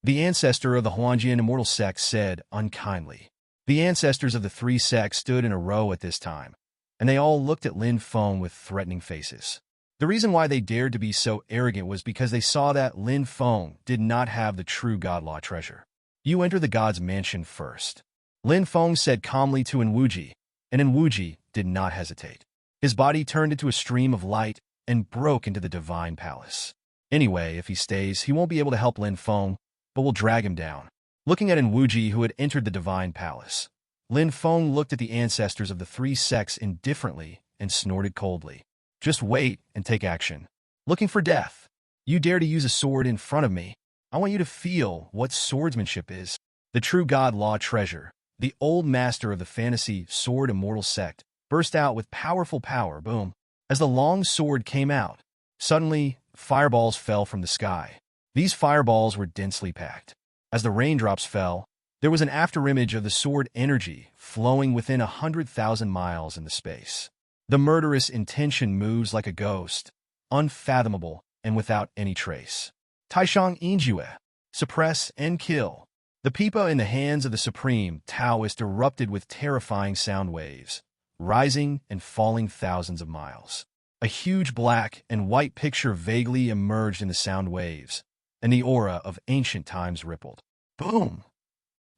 [SPEAKER 1] The ancestor of the Huanjian immortal sect said unkindly. The ancestors of the three sects stood in a row at this time, and they all looked at Lin Feng with threatening faces. The reason why they dared to be so arrogant was because they saw that Lin Feng did not have the true God Law treasure. You enter the god's mansion first. Lin Feng said calmly to Enwuji, and Enwuji did not hesitate. His body turned into a stream of light and broke into the divine palace. Anyway, if he stays, he won't be able to help Lin Feng, but will drag him down. Looking at Enwuji, who had entered the divine palace, Lin Feng looked at the ancestors of the three sects indifferently and snorted coldly. Just wait and take action. Looking for death. You dare to use a sword in front of me. I want you to feel what swordsmanship is. The true God Law treasure, the old master of the fantasy sword immortal sect, burst out with powerful power, boom. As the long sword came out, suddenly, fireballs fell from the sky. These fireballs were densely packed. As the raindrops fell, there was an afterimage of the sword energy flowing within 100,000 miles in the space. The murderous intention moves like a ghost, unfathomable and without any trace. Taishang Injue, suppress and kill. The pipa in the hands of the supreme Taoist erupted with terrifying sound waves, rising and falling thousands of miles. A huge black and white picture vaguely emerged in the sound waves, and the aura of ancient times rippled. Boom!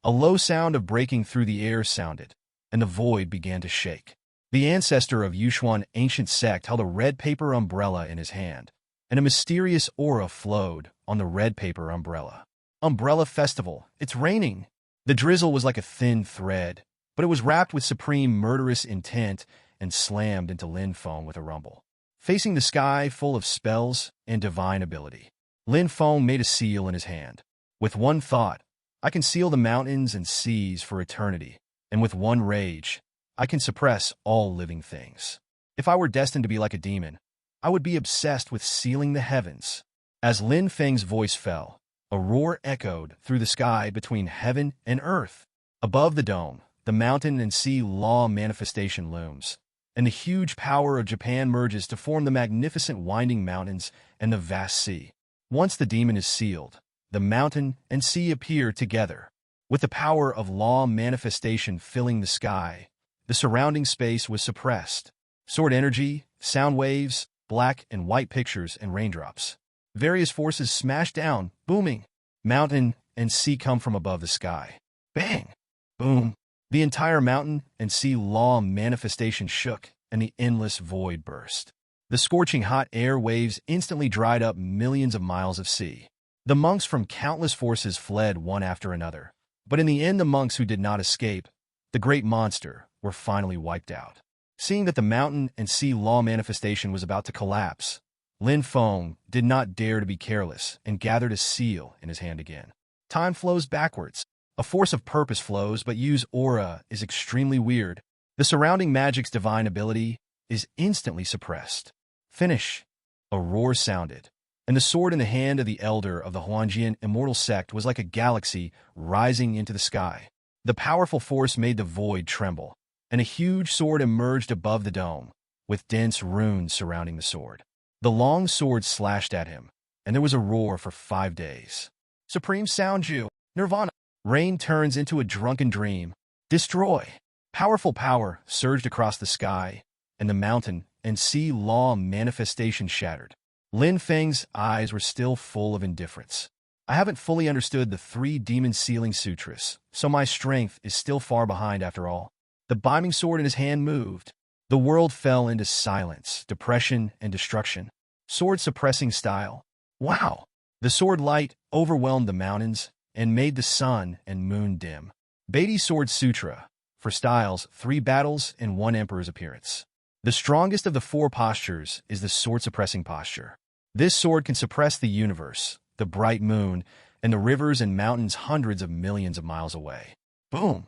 [SPEAKER 1] A low sound of breaking through the air sounded, and the void began to shake. The ancestor of Yushuan ancient sect held a red paper umbrella in his hand, and a mysterious aura flowed on the red paper umbrella. Umbrella Festival, it's raining! The drizzle was like a thin thread, but it was wrapped with supreme murderous intent and slammed into Lin Feng with a rumble. Facing the sky full of spells and divine ability, Lin Feng made a seal in his hand. With one thought, I can seal the mountains and seas for eternity, and with one rage, I can suppress all living things. If I were destined to be like a demon, I would be obsessed with sealing the heavens. As Lin Feng's voice fell, a roar echoed through the sky between heaven and earth. Above the dome, the mountain and sea law manifestation looms, and the huge power of Japan merges to form the magnificent winding mountains and the vast sea. Once the demon is sealed, the mountain and sea appear together. With the power of law manifestation filling the sky, the surrounding space was suppressed. Sword energy, sound waves, black and white pictures, and raindrops. Various forces smash down, booming. Mountain and sea come from above the sky. Bang! Boom! The entire mountain and sea law manifestation shook, and the endless void burst. The scorching hot air waves instantly dried up millions of miles of sea. The monks from countless forces fled one after another, but in the end the monks who did not escape, the great monster, were finally wiped out. Seeing that the mountain and sea law manifestation was about to collapse, Lin Feng did not dare to be careless and gathered a seal in his hand again. Time flows backwards. A force of purpose flows, but Yu's aura is extremely weird. The surrounding magic's divine ability is instantly suppressed. Finish! A roar sounded, and the sword in the hand of the elder of the Huanjian immortal sect was like a galaxy rising into the sky. The powerful force made the void tremble, and a huge sword emerged above the dome, with dense runes surrounding the sword. The long sword slashed at him, and there was a roar for 5 days. Supreme Soundju, Nirvana. Rain turns into a drunken dream. Destroy. Powerful power surged across the sky, and the mountain and sea law manifestation shattered. Lin Feng's eyes were still full of indifference. I haven't fully understood the 3 demon sealing sutras, so my strength is still far behind after all. The binding sword in his hand moved. The world fell into silence, depression, and destruction. Sword suppressing style. Wow! The sword light overwhelmed the mountains and made the sun and moon dim. Beatty Sword Sutra. For styles, 3 battles and 1 emperor's appearance. The strongest of the 4 postures is the sword-suppressing posture. This sword can suppress the universe, the bright moon, and the rivers and mountains hundreds of millions of miles away. Boom!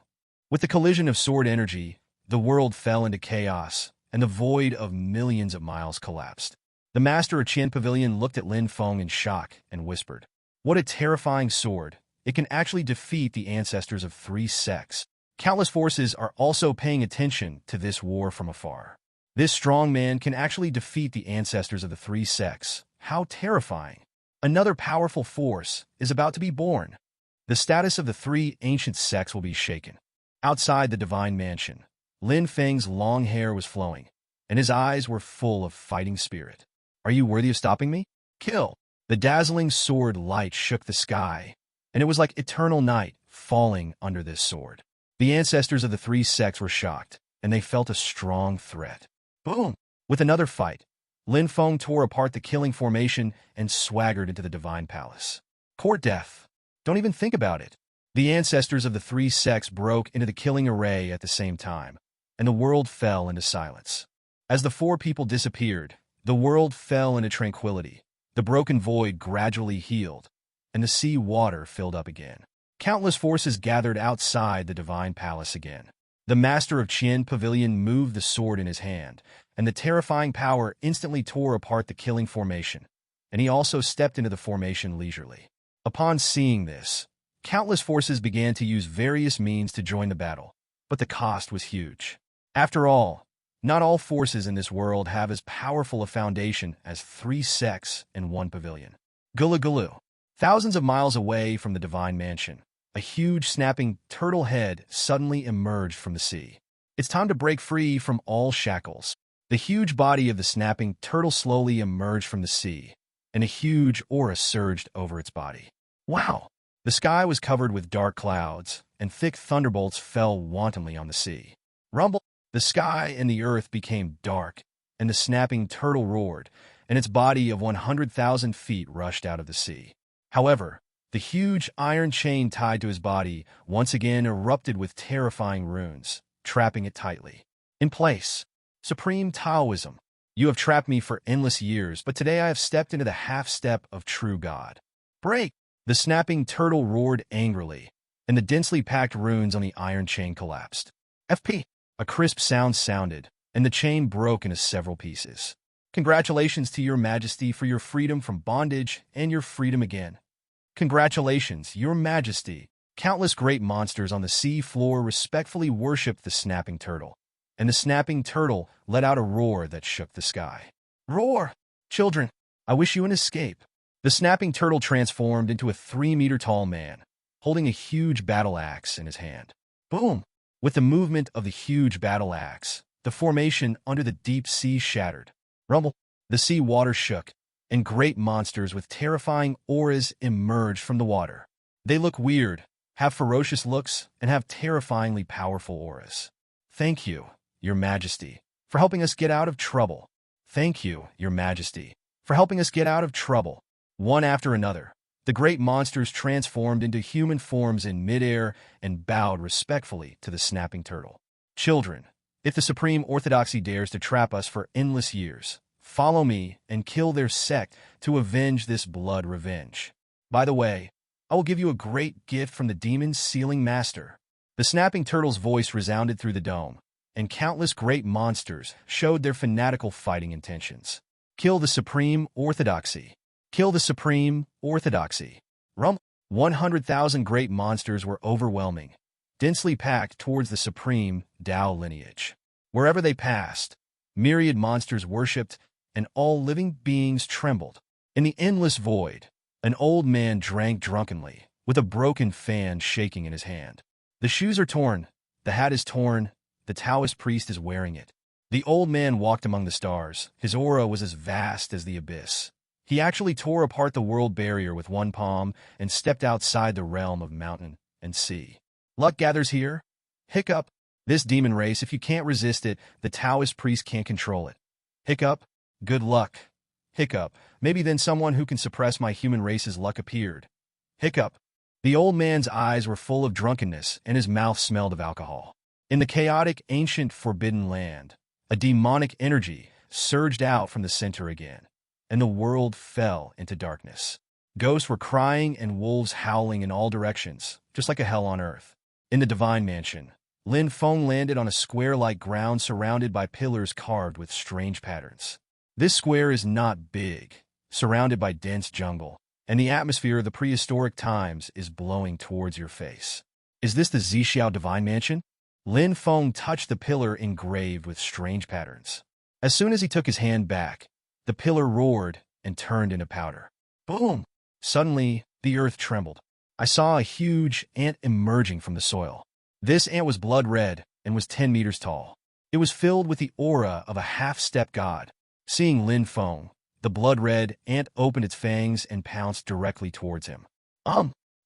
[SPEAKER 1] With the collision of sword energy, the world fell into chaos, and the void of millions of miles collapsed. The master of Qian Pavilion looked at Lin Feng in shock and whispered, "What a terrifying sword! It can actually defeat the ancestors of 3 sects." Countless forces are also paying attention to this war from afar. This strong man can actually defeat the ancestors of the 3 sects. How terrifying! Another powerful force is about to be born. The status of the 3 ancient sects will be shaken. Outside the divine mansion, Lin Feng's long hair was flowing, and his eyes were full of fighting spirit. "Are you worthy of stopping me? Kill!" The dazzling sword light shook the sky, and it was like eternal night falling under this sword. The ancestors of the 3 sects were shocked, and they felt a strong threat. Boom! With another fight, Lin Feng tore apart the killing formation and swaggered into the divine palace. Court death. Don't even think about it. The ancestors of the 3 sects broke into the killing array at the same time, and the world fell into silence. As the 4 people disappeared, the world fell into tranquility. The broken void gradually healed, and the sea water filled up again. Countless forces gathered outside the divine palace again. The master of Qian Pavilion moved the sword in his hand, and the terrifying power instantly tore apart the killing formation, and he also stepped into the formation leisurely. Upon seeing this, countless forces began to use various means to join the battle, but the cost was huge. After all, not all forces in this world have as powerful a foundation as 3 sects and 1 pavilion. Gulu Gulu. Thousands of miles away from the divine mansion, a huge snapping turtle head suddenly emerged from the sea. It's time to break free from all shackles. The huge body of the snapping turtle slowly emerged from the sea, and a huge aura surged over its body. Wow! The sky was covered with dark clouds, and thick thunderbolts fell wantonly on the sea. Rumble! The sky and the earth became dark, and the snapping turtle roared, and its body of 100,000 feet rushed out of the sea. However, the huge iron chain tied to his body once again erupted with terrifying runes, trapping it tightly. In place, Supreme Taoism, you have trapped me for endless years, but today I have stepped into the half-step of true God. Break! The snapping turtle roared angrily, and the densely packed runes on the iron chain collapsed. FP! A crisp sound sounded, and the chain broke into several pieces. Congratulations to your majesty for your freedom from bondage and your freedom again. Congratulations, your majesty. Countless great monsters on the sea floor respectfully worshipped the snapping turtle, and the snapping turtle let out a roar that shook the sky. Roar! Children, I wish you an escape. The snapping turtle transformed into a 3-meter-tall man, holding a huge battle axe in his hand. Boom! With the movement of the huge battle axe, the formation under the deep sea shattered. Rumble! The sea water shook, and great monsters with terrifying auras emerged from the water. They look weird, have ferocious looks, and have terrifyingly powerful auras. Thank you, your majesty, for helping us get out of trouble. Thank you, your majesty, for helping us get out of trouble. One after another, the great monsters transformed into human forms in midair and bowed respectfully to the snapping turtle. Children, if the Supreme Orthodoxy dares to trap us for endless years, follow me and kill their sect to avenge this blood revenge. By the way, I will give you a great gift from the demon sealing master. The snapping turtle's voice resounded through the dome, and countless great monsters showed their fanatical fighting intentions. Kill the Supreme Orthodoxy. Kill the Supreme Orthodoxy. 100,000 great monsters were overwhelming, densely packed towards the Supreme Tao lineage. Wherever they passed, myriad monsters worshipped, and all living beings trembled. In the endless void, An old man drank drunkenly, with a broken fan shaking in his hand. The shoes are torn, the hat is torn, the Taoist priest is wearing it. The old man walked among the stars. His aura was as vast as the abyss. He actually tore apart the world barrier with one palm and stepped outside the realm of mountain and sea. Luck gathers here. Hiccup. This demon race, if you can't resist it, the Taoist priest can't control it. Hiccup. Good luck. Hiccup. Maybe then someone who can suppress my human race's luck appeared. Hiccup. The old man's eyes were full of drunkenness and his mouth smelled of alcohol. In the chaotic, ancient, forbidden land, a demonic energy surged out from the center again, and the world fell into darkness. Ghosts were crying and wolves howling in all directions, just like a hell on earth. In the divine mansion, Lin Feng landed on a square-like ground surrounded by pillars carved with strange patterns. This square is not big, surrounded by dense jungle, and the atmosphere of the prehistoric times is blowing towards your face. Is this the Zixiao Divine Mansion? Lin Feng touched the pillar engraved with strange patterns. As soon as he took his hand back, the pillar roared and turned into powder. Boom! Suddenly, the earth trembled. I saw a huge ant emerging from the soil. This ant was blood red and was 10 meters tall. It was filled with the aura of a half-step god. Seeing Lin Feng, the blood-red ant opened its fangs and pounced directly towards him.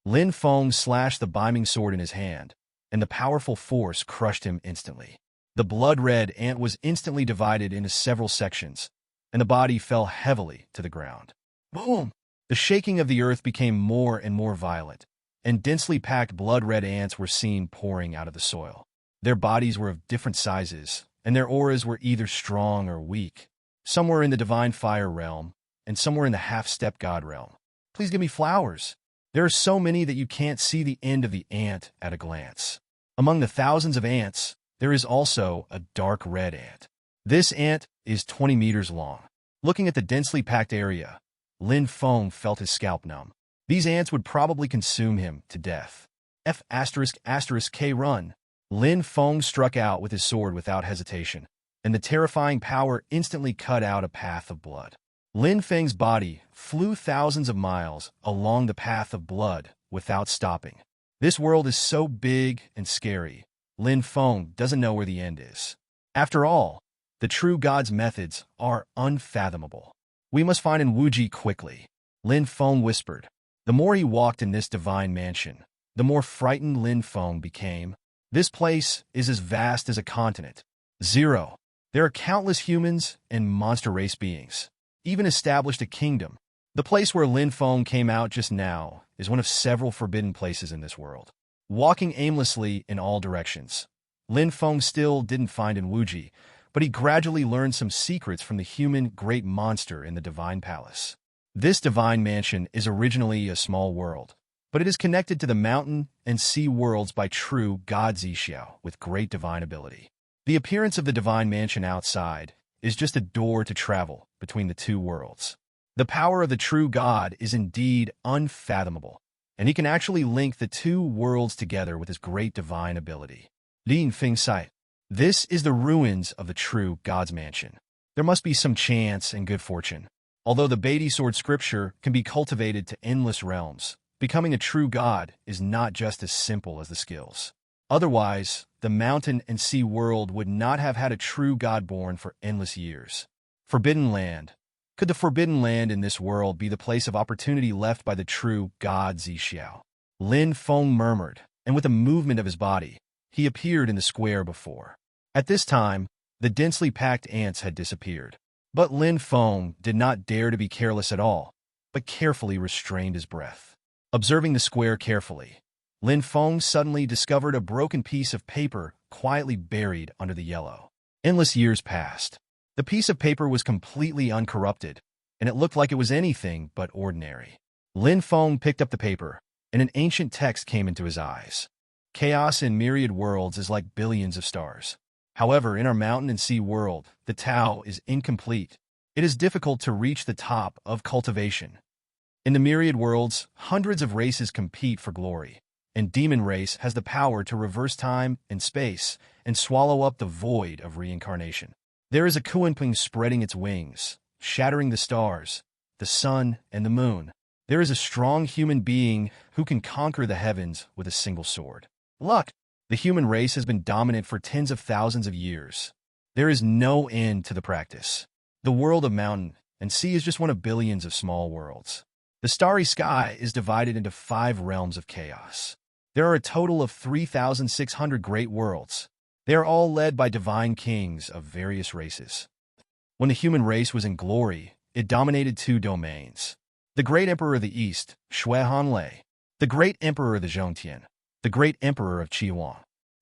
[SPEAKER 1] Lin Feng slashed the biming sword in his hand, and the powerful force crushed him instantly. The blood-red ant was instantly divided into several sections, and the body fell heavily to the ground. Boom! The shaking of the earth became more and more violent, and densely packed blood-red ants were seen pouring out of the soil. Their bodies were of different sizes, and their auras were either strong or weak. Some were in the divine fire realm, and some were in the half-step god realm. Please give me flowers. There are so many that you can't see the end of the ant at a glance. Among the thousands of ants, there is also a dark red ant. This ant is 20 meters long. Looking at the densely packed area, Lin Feng felt his scalp numb. These ants would probably consume him to death. K run. Lin Feng struck out with his sword without hesitation, and the terrifying power instantly cut out a path of blood. Lin Feng's body flew thousands of miles along the path of blood without stopping. This world is so big and scary, Lin Feng doesn't know where the end is. After all, the true God's methods are unfathomable. We must find an Wuji quickly, Lin Feng whispered. The more he walked in this divine mansion, the more frightened Lin Feng became. This place is as vast as a continent. Zero. There are countless humans and monster race beings, even established a kingdom. The place where Lin Feng came out just now is one of several forbidden places in this world. Walking aimlessly in all directions, Lin Feng still didn't find an Wuji, but he gradually learned some secrets from the human great monster in the divine palace. This divine mansion is originally a small world, but it is connected to the mountain and sea worlds by true God Zixiao with great divine ability. The appearance of the divine mansion outside is just a door to travel between the two worlds. The power of the true God is indeed unfathomable, and he can actually link the two worlds together with his great divine ability. Lin Feng site. This is the ruins of the true God's mansion. There must be some chance and good fortune. Although the Beatty sword scripture can be cultivated to endless realms, becoming a true God is not just as simple as the skills. Otherwise, the mountain and sea world would not have had a true God born for endless years. Forbidden land. Could the forbidden land in this world be the place of opportunity left by the true God Zixiao? Lin Feng murmured, and with a movement of his body, he appeared in the square before. At this time, the densely packed ants had disappeared. But Lin Feng did not dare to be careless at all, but carefully restrained his breath. Observing the square carefully, Lin Feng suddenly discovered a broken piece of paper quietly buried under the yellow. Endless years passed. The piece of paper was completely uncorrupted, and it looked like it was anything but ordinary. Lin Feng picked up the paper, and an ancient text came into his eyes. Chaos in myriad worlds is like billions of stars. However, in our mountain and sea world, the Tao is incomplete. It is difficult to reach the top of cultivation. In the myriad worlds, hundreds of races compete for glory, and demon race has the power to reverse time and space and swallow up the void of reincarnation. There is a Kuanping spreading its wings, shattering the stars, the sun, and the moon. There is a strong human being who can conquer the heavens with a single sword. Luck. The human race has been dominant for tens of thousands of years. There is no end to the practice. The world of mountain and sea is just one of billions of small worlds. The starry sky is divided into 5 realms of chaos. There are a total of 3,600 great worlds. They are all led by divine kings of various races. When the human race was in glory, it dominated 2 domains. The great emperor of the east, Shui Hanlei, the great emperor of the Zhongtian, the great emperor of Qiwan.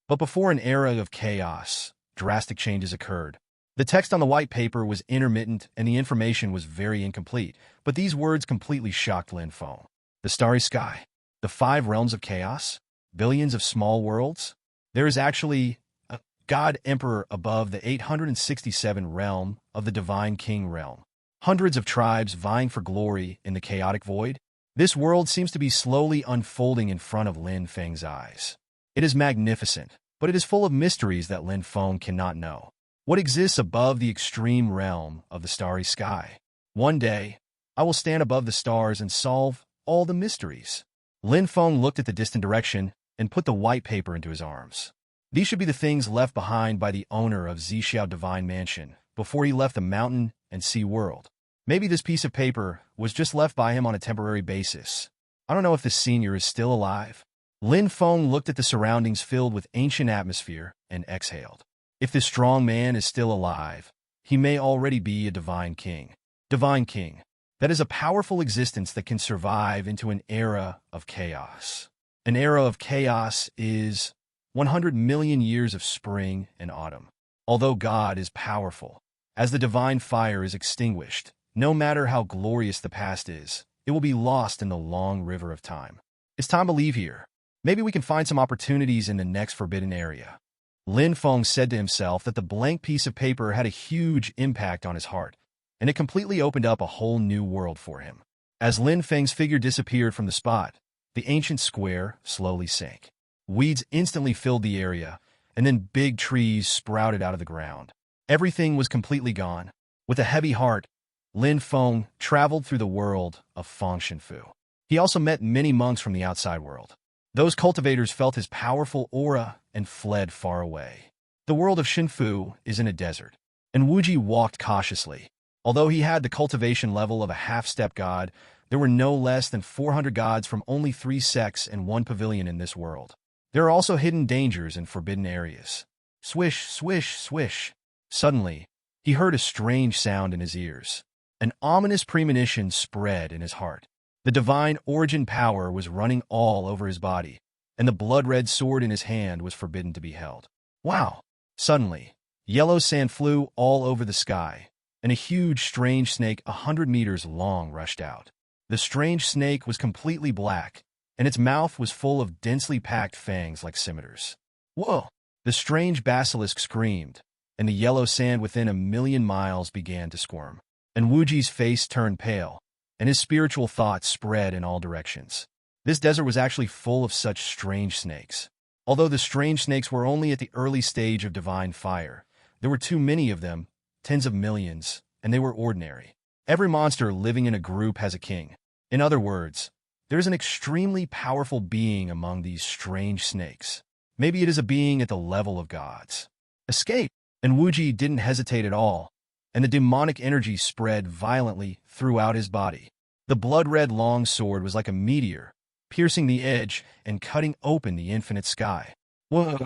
[SPEAKER 1] But before an era of chaos, drastic changes occurred. The text on the white paper was intermittent and the information was very incomplete, but these words completely shocked Lin Feng. The starry sky, the 5 realms of chaos, billions of small worlds. There is actually a God Emperor above the 867 realm of the Divine King realm. Hundreds of tribes vying for glory in the chaotic void. This world seems to be slowly unfolding in front of Lin Feng's eyes. It is magnificent, but it is full of mysteries that Lin Feng cannot know. What exists above the extreme realm of the starry sky? One day, I will stand above the stars and solve all the mysteries. Lin Feng looked at the distant direction and put the white paper into his arms. These should be the things left behind by the owner of Zixiao Divine Mansion before he left the mountain and sea world. Maybe this piece of paper was just left by him on a temporary basis. I don't know if the senior is still alive. Lin Feng looked at the surroundings filled with ancient atmosphere and exhaled. If this strong man is still alive, he may already be a divine king. Divine king. That is a powerful existence that can survive into an era of chaos. An era of chaos is 100 million years of spring and autumn. Although God is powerful, as the divine fire is extinguished, no matter how glorious the past is, it will be lost in the long river of time. It's time to leave here. Maybe we can find some opportunities in the next forbidden area. Lin Feng said to himself that the blank piece of paper had a huge impact on his heart, and it completely opened up a whole new world for him. As Lin Feng's figure disappeared from the spot, the ancient square slowly sank. Weeds instantly filled the area, and then big trees sprouted out of the ground. Everything was completely gone. With a heavy heart, Lin Feng traveled through the world of Fengshenfu. He also met many monks from the outside world. Those cultivators felt his powerful aura and fled far away. The world of Shinfu is in a desert, and Wuji walked cautiously. Although he had the cultivation level of a half-step god, there were no less than 400 gods from only 3 sects and 1 pavilion in this world. There are also hidden dangers in forbidden areas. Swish, swish, swish. Suddenly, he heard a strange sound in his ears. An ominous premonition spread in his heart. The divine origin power was running all over his body, and the blood-red sword in his hand was forbidden to be held. Wow! Suddenly, yellow sand flew all over the sky, and a huge, strange snake 100 meters long rushed out. The strange snake was completely black, and its mouth was full of densely packed fangs like scimitars. Whoa! The strange basilisk screamed, and the yellow sand within 1,000,000 miles began to squirm. And Wuji's face turned pale, and his spiritual thoughts spread in all directions. This desert was actually full of such strange snakes. Although the strange snakes were only at the early stage of divine fire, there were too many of them, tens of millions, and they were ordinary. Every monster living in a group has a king. In other words, there is an extremely powerful being among these strange snakes. Maybe it is a being at the level of gods. Escape! And Wuji didn't hesitate at all, and the demonic energy spread violently throughout his body. The blood-red long sword was like a meteor, piercing the edge and cutting open the infinite sky. Whoa!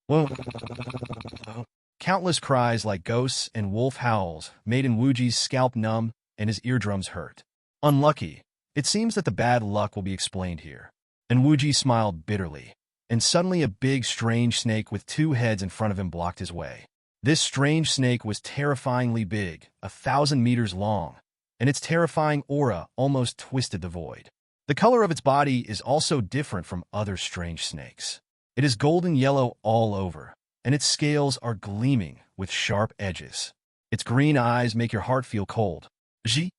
[SPEAKER 1] Whoa! Countless cries like ghosts and wolf howls made Wuji's scalp numb and his eardrums hurt. Unlucky. It seems that the bad luck will be explained here. And Wuji smiled bitterly, and suddenly a big strange snake with 2 heads in front of him blocked his way. This strange snake was terrifyingly big, 1,000 meters long, and its terrifying aura almost twisted the void. The color of its body is also different from other strange snakes. It is golden yellow all over, and its scales are gleaming with sharp edges. Its green eyes make your heart feel cold. Ji?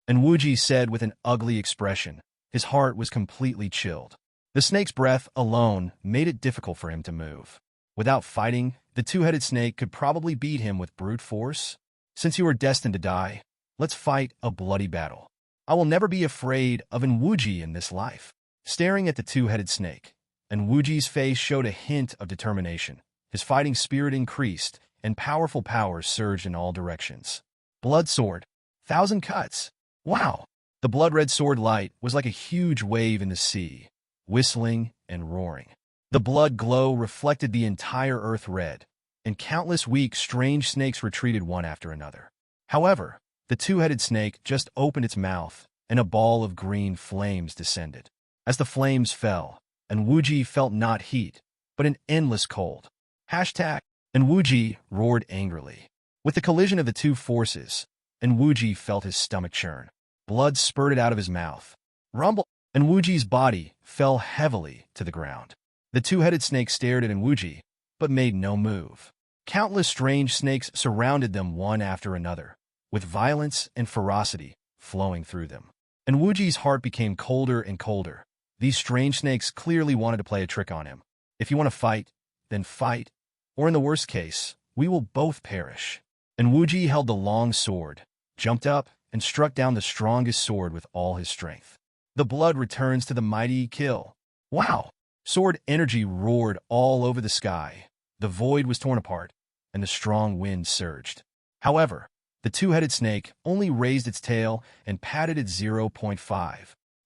[SPEAKER 1] And Wuji said with an ugly expression. His heart was completely chilled. The snake's breath alone made it difficult for him to move. Without fighting, the 2-headed snake could probably beat him with brute force. Since you are destined to die, let's fight a bloody battle. I will never be afraid of an Wuji in this life. Staring at the two-headed snake, and Wuji's face showed a hint of determination. His fighting spirit increased, and powerful powers surged in all directions. Blood sword. 1,000 cuts. Wow! The blood-red sword light was like a huge wave in the sea, whistling and roaring. The blood glow reflected the entire earth red, and countless weak, strange snakes retreated one after another. However, the two-headed snake just opened its mouth, and a ball of green flames descended. As the flames fell, and Wuji felt not heat, but an endless cold. Hashtag, and Wuji roared angrily. With the collision of the two forces, and Wuji felt his stomach churn. Blood spurted out of his mouth. Rumble, and Wuji's body fell heavily to the ground. The two-headed snake stared at Wuji, but made no move. Countless strange snakes surrounded them one after another, with violence and ferocity flowing through them. And Wuji's heart became colder and colder. These strange snakes clearly wanted to play a trick on him. If you want to fight, then fight, or in the worst case, we will both perish. And Wuji held the long sword, jumped up, and struck down the strongest sword with all his strength. The blood returns to the mighty kill. Wow! Sword energy roared all over the sky. The void was torn apart, and the strong wind surged. However, the two-headed snake only raised its tail and patted it 0.5.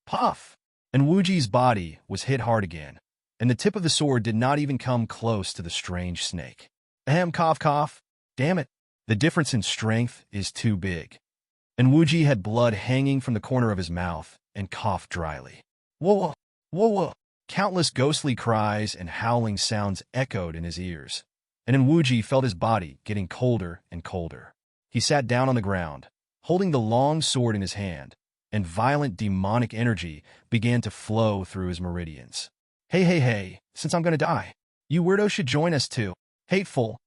[SPEAKER 1] Puff! And Wuji's body was hit hard again, and the tip of the sword did not even come close to the strange snake. Ahem, cough, cough. Damn it, the difference in strength is too big. And Wuji had blood hanging from the corner of his mouth and coughed dryly. Whoa, whoa, whoa. Countless ghostly cries and howling sounds echoed in his ears, and Wuji felt his body getting colder and colder. He sat down on the ground, holding the long sword in his hand, and violent demonic energy began to flow through his meridians. Hey, since I'm gonna die, you weirdos should join us too. Hateful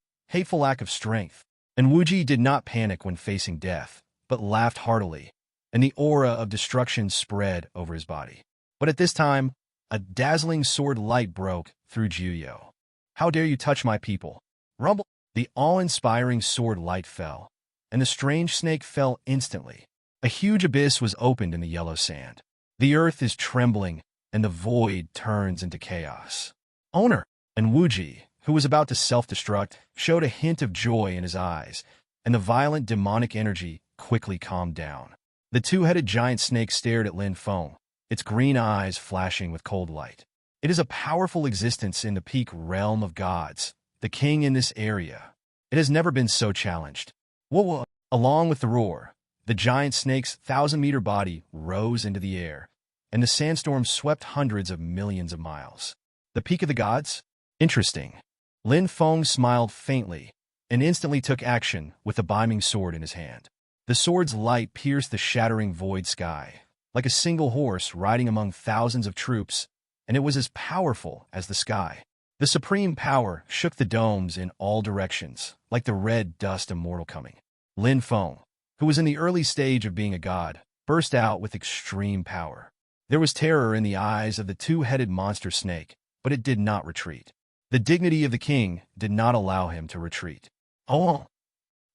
[SPEAKER 1] lack of strength. And Wuji did not panic when facing death, but laughed heartily, and the aura of destruction spread over his body. But at this time, a dazzling sword light broke through Juyo. How dare you touch my people? Rumble! The awe-inspiring sword light fell, and the strange snake fell instantly. A huge abyss was opened in the yellow sand. The earth is trembling, and the void turns into chaos. Owner! And Wuji, who was about to self-destruct, showed a hint of joy in his eyes, and the violent demonic energy quickly calmed down. The two-headed giant snake stared at Lin Feng, its green eyes flashing with cold light. It is a powerful existence in the peak realm of gods, the king in this area. It has never been so challenged. Whoa! Along with the roar, the giant snake's 1,000-meter body rose into the air, and the sandstorm swept hundreds of millions of miles. The peak of the gods? Interesting. Lin Feng smiled faintly, and instantly took action with the beaming sword in his hand. The sword's light pierced the shattering void sky, like a single horse riding among thousands of troops, and it was as powerful as the sky. The supreme power shook the domes in all directions, like the red dust of mortal coming. Lin Feng, who was in the early stage of being a god, burst out with extreme power. There was terror in the eyes of the two-headed monster snake, but it did not retreat. The dignity of the king did not allow him to retreat. Oh!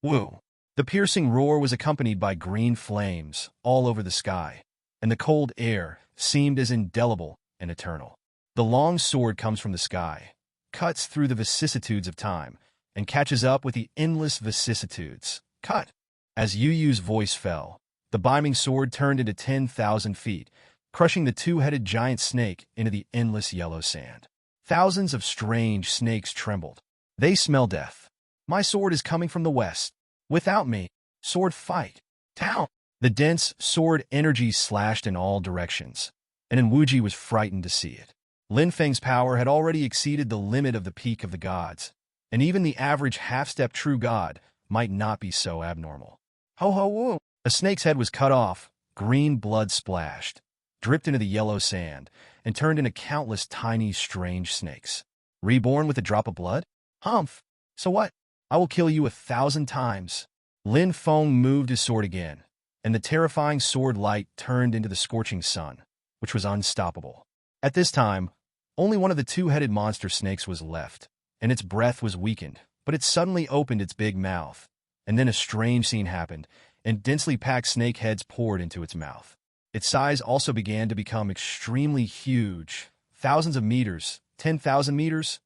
[SPEAKER 1] Woo! The piercing roar was accompanied by green flames all over the sky, and the cold air seemed as indelible and eternal. The long sword comes from the sky, cuts through the vicissitudes of time, and catches up with the endless vicissitudes. Cut! As Yu Yu's voice fell, the beaming sword turned into 10,000 feet, crushing the two-headed giant snake into the endless yellow sand. Thousands of strange snakes trembled. They smell death. My sword is coming from the west. Without me, sword fight. Down! The dense sword energy slashed in all directions, and Wuji was frightened to see it. Lin Feng's power had already exceeded the limit of the peak of the gods, and even the average half-step true god might not be so abnormal. Ho-ho-woo! A snake's head was cut off, green blood splashed, dripped into the yellow sand, and turned into countless tiny, strange snakes. Reborn with a drop of blood? Humph! So what? I will kill you 1,000 times. Lin Feng moved his sword again, and the terrifying sword light turned into the scorching sun, which was unstoppable. At this time, only one of the two-headed monster snakes was left, and its breath was weakened, but it suddenly opened its big mouth, and then a strange scene happened, and densely packed snake heads poured into its mouth. Its size also began to become extremely huge. Thousands of meters, 10,000 meters,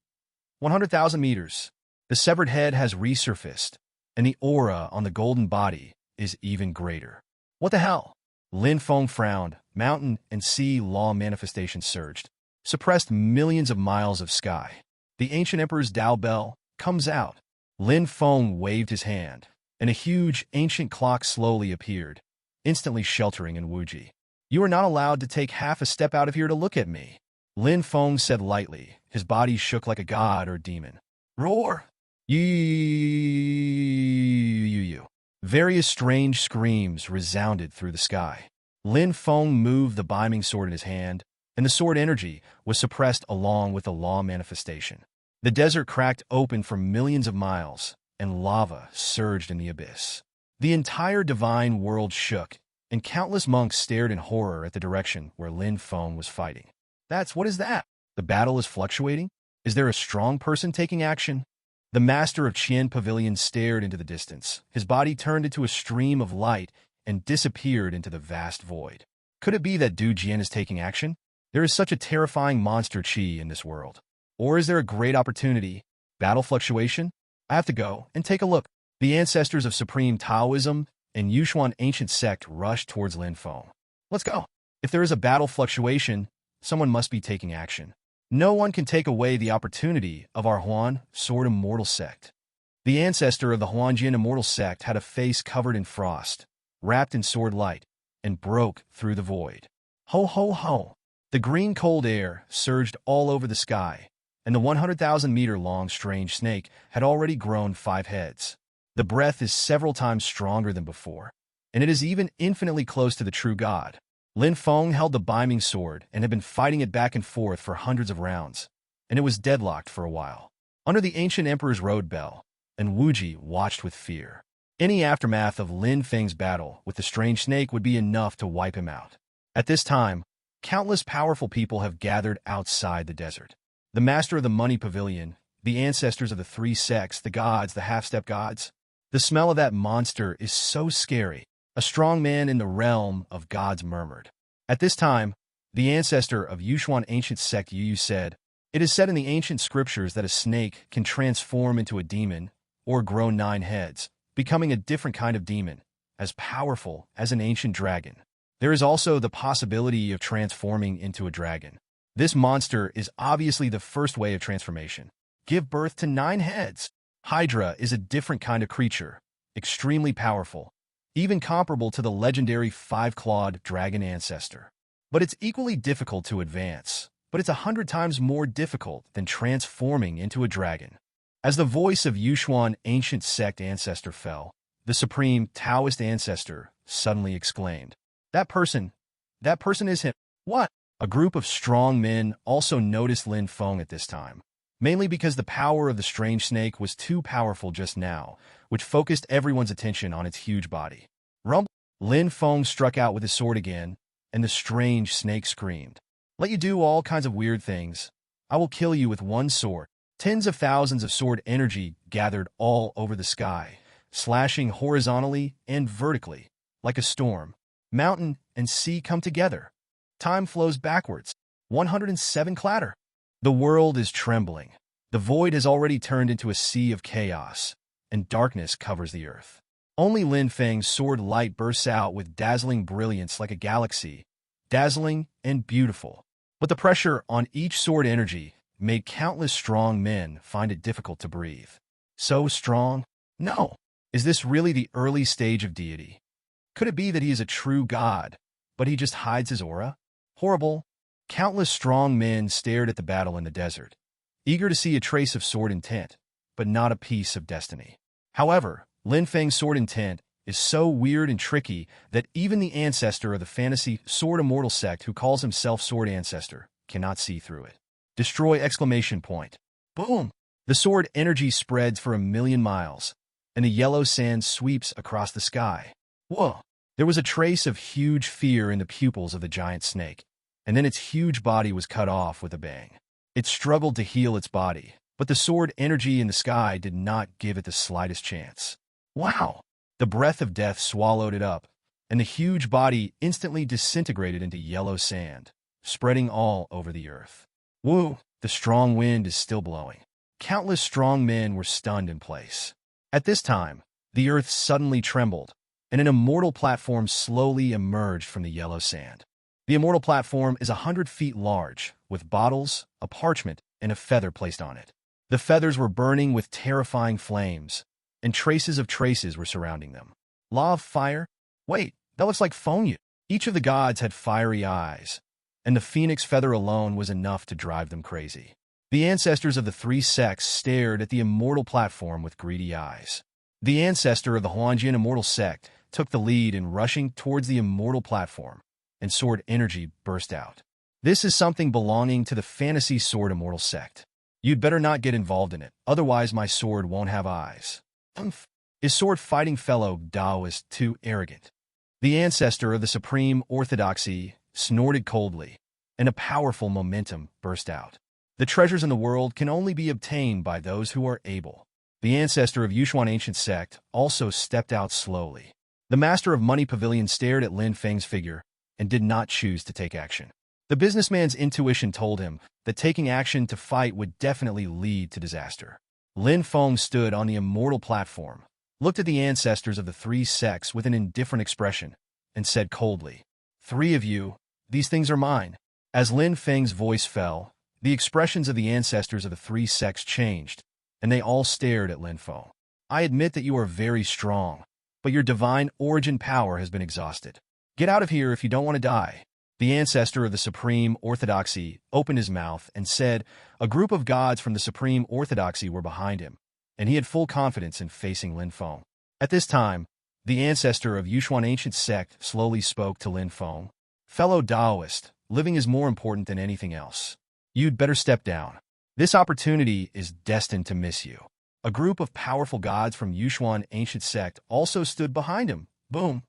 [SPEAKER 1] 100,000 meters. The severed head has resurfaced, and the aura on the golden body is even greater. What the hell? Lin Feng frowned. Mountain and sea law manifestation surged, suppressed millions of miles of sky. The ancient emperor's Dao bell comes out. Lin Feng waved his hand, and a huge ancient clock slowly appeared, instantly sheltering in Wuji. You are not allowed to take half a step out of here to look at me, Lin Feng said lightly. His body shook like a god or demon. Roar! You. Various strange screams resounded through the sky. Lin Feng moved the beaming sword in his hand, and the sword energy was suppressed along with the law manifestation. The desert cracked open for millions of miles, and lava surged in the abyss. The entire divine world shook, and countless monks stared in horror at the direction where Lin Feng was fighting. What is that? The battle is fluctuating? Is there a strong person taking action? The master of Qian Pavilion stared into the distance. His body turned into a stream of light and disappeared into the vast void. Could it be that Du Jian is taking action? There is such a terrifying monster qi in this world. Or is there a great opportunity? Battle fluctuation? I have to go and take a look. The ancestors of Supreme Taoism and Yushuan Ancient Sect rushed towards Lin Feng. Let's go. If there is a battle fluctuation, someone must be taking action. No one can take away the opportunity of our Huan Sword Immortal Sect. The ancestor of the Huanjian Immortal Sect had a face covered in frost, wrapped in sword light, and broke through the void. Ho ho ho! The green cold air surged all over the sky, and the 100,000-meter-long strange snake had already grown 5 heads. The breath is several times stronger than before, and it is even infinitely close to the true god. Lin Feng held the beaming sword and had been fighting it back and forth for hundreds of rounds, and it was deadlocked for a while. Under the ancient emperor's road bell, and Wuji watched with fear. Any aftermath of Lin Feng's battle with the strange snake would be enough to wipe him out. At this time, countless powerful people have gathered outside the desert. The master of the money pavilion, the ancestors of the 3 sects, the gods, the half-step gods. The smell of that monster is so scary. A strong man in the realm of gods murmured. At this time, the ancestor of Yushuan Ancient Sect Yu said, "It is said in the ancient scriptures that a snake can transform into a demon or grow 9 heads, becoming a different kind of demon, as powerful as an ancient dragon. There is also the possibility of transforming into a dragon. This monster is obviously the first way of transformation. Give birth to 9 heads. Hydra is a different kind of creature, extremely powerful, even comparable to the legendary 5-clawed dragon ancestor. But it's equally difficult to advance, but it's 100 times more difficult than transforming into a dragon." As the voice of Yushuan Ancient Sect Ancestor fell, the supreme Taoist ancestor suddenly exclaimed, That person is him." What? A group of strong men also noticed Lin Feng at this time, mainly because the power of the strange snake was too powerful just now, which focused everyone's attention on its huge body. Rumble! Lin Feng struck out with his sword again, and the strange snake screamed, "Let you do all kinds of weird things. I will kill you with one sword." Tens of thousands of sword energy gathered all over the sky, slashing horizontally and vertically, like a storm. Mountain and sea come together. Time flows backwards. 107 clatter. The world is trembling. The void has already turned into a sea of chaos, and darkness covers the earth. Only Lin Feng's sword light bursts out with dazzling brilliance like a galaxy, dazzling and beautiful. But the pressure on each sword energy made countless strong men find it difficult to breathe. So strong? No. Is this really the early stage of deity? Could it be that he is a true god, but he just hides his aura? Horrible. Countless strong men stared at the battle in the desert, eager to see a trace of sword intent, but not a piece of destiny. However, Lin Feng's sword intent is so weird and tricky that even the ancestor of the fantasy Sword Immortal Sect who calls himself Sword Ancestor cannot see through it. Destroy! Boom! The sword energy spreads for 1,000,000 miles, and the yellow sand sweeps across the sky. Whoa! There was a trace of huge fear in the pupils of the giant snake, and then its huge body was cut off with a bang. It struggled to heal its body, but the sword energy in the sky did not give it the slightest chance. Wow! The breath of death swallowed it up, and the huge body instantly disintegrated into yellow sand, spreading all over the earth. Woo! The strong wind is still blowing. Countless strong men were stunned in place. At this time, the earth suddenly trembled, and an immortal platform slowly emerged from the yellow sand. The immortal platform is 100 feet large, with bottles, a parchment, and a feather placed on it. The feathers were burning with terrifying flames, and traces of traces were surrounding them. Law of fire? Wait, that looks like Feng. Each of the gods had fiery eyes, and the phoenix feather alone was enough to drive them crazy. The ancestors of the three sects stared at the immortal platform with greedy eyes. The ancestor of the Huanjian immortal sect took the lead in rushing towards the immortal platform, and sword energy burst out. This is something belonging to the fantasy sword immortal sect. You'd better not get involved in it, otherwise my sword won't have eyes. Is sword fighting fellow Taoist too arrogant? The ancestor of the supreme orthodoxy snorted coldly, and a powerful momentum burst out. The treasures in the world can only be obtained by those who are able. The ancestor of Yushuan ancient sect also stepped out slowly. The master of Money Pavilion stared at Lin Feng's figure and did not choose to take action. The businessman's intuition told him that taking action to fight would definitely lead to disaster. Lin Feng stood on the immortal platform, looked at the ancestors of the three sects with an indifferent expression, and said coldly, "Three of you, these things are mine." As Lin Feng's voice fell, the expressions of the ancestors of the three sects changed, and they all stared at Lin Feng. "I admit that you are very strong, but your divine origin power has been exhausted. Get out of here if you don't want to die." The ancestor of the Supreme Orthodoxy opened his mouth and said a group of gods from the Supreme Orthodoxy were behind him, and he had full confidence in facing Lin Feng. At this time, the ancestor of Yushuan ancient sect slowly spoke to Lin Feng. "Fellow Taoist, living is more important than anything else. You'd better step down. This opportunity is destined to miss you." A group of powerful gods from Yushuan ancient sect also stood behind him. Boom!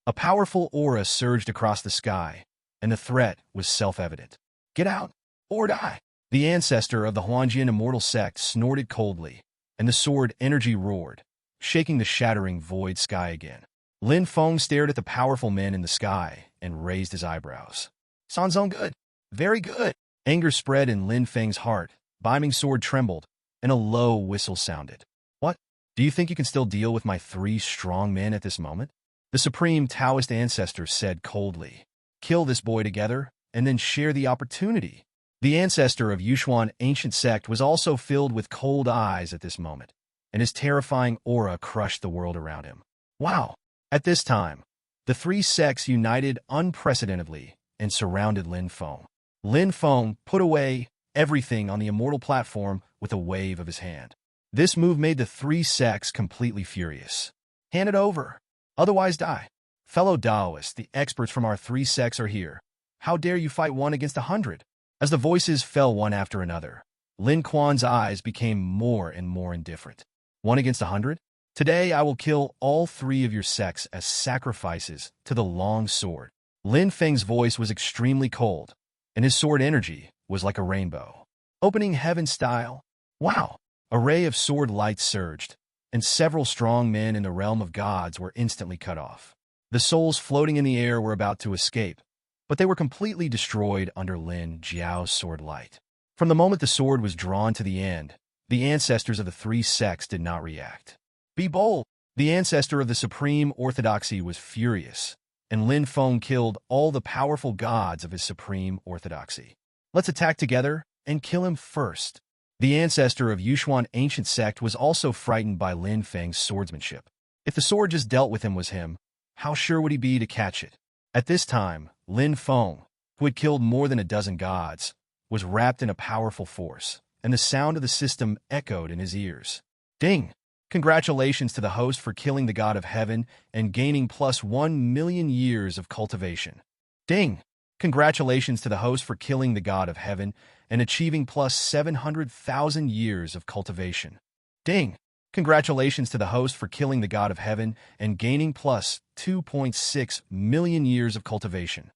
[SPEAKER 1] A powerful aura surged across the sky, and the threat was self-evident. "Get out, or die!" The ancestor of the Huanjian immortal sect snorted coldly, and the sword energy roared, shaking the shattering void sky again. Lin Feng stared at the powerful men in the sky and raised his eyebrows. "Sounds good. Very good." Anger spread in Lin Feng's heart, Biming's sword trembled, and a low whistle sounded. "What? Do you think you can still deal with my three strong men at this moment?" The supreme Taoist ancestor said coldly. "Kill this boy together, and then share the opportunity." The ancestor of Yushuan ancient sect was also filled with cold eyes at this moment, and his terrifying aura crushed the world around him. Wow! At this time, the three sects united unprecedentedly and surrounded Lin Feng. Lin Feng put away everything on the immortal platform with a wave of his hand. This move made the three sects completely furious. "Hand it over, otherwise die. Fellow Taoists, the experts from our three sects are here. How dare you fight 1 against 100? As the voices fell one after another, Lin Quan's eyes became more and more indifferent. 1 against 100? Today I will kill all 3 of your sects as sacrifices to the long sword. Lin Feng's voice was extremely cold, and his sword energy was like a rainbow. Opening heaven style. Wow! A ray of sword light surged, and several strong men in the realm of gods were instantly cut off. The souls floating in the air were about to escape, but they were completely destroyed under Lin Jiao's sword light. From the moment the sword was drawn to the end, the ancestors of the 3 sects did not react. Be bold! The ancestor of the Supreme Orthodoxy was furious, and Lin Feng killed all the powerful gods of his Supreme Orthodoxy. Let's attack together and kill him first. The ancestor of Yushuan ancient sect was also frightened by Lin Feng's swordsmanship. If the sword just dealt with him was him, how sure would he be to catch it? At this time, Lin Feng, who had killed more than a dozen gods, was wrapped in a powerful force, and the sound of the system echoed in his ears. Ding! Congratulations to the host for killing the god of heaven and gaining plus 1 million years of cultivation. Ding! Congratulations to the host for killing the god of heaven and achieving plus 700,000 years of cultivation. Ding! Congratulations to the host for killing the god of heaven and gaining plus 2.6 million years of cultivation.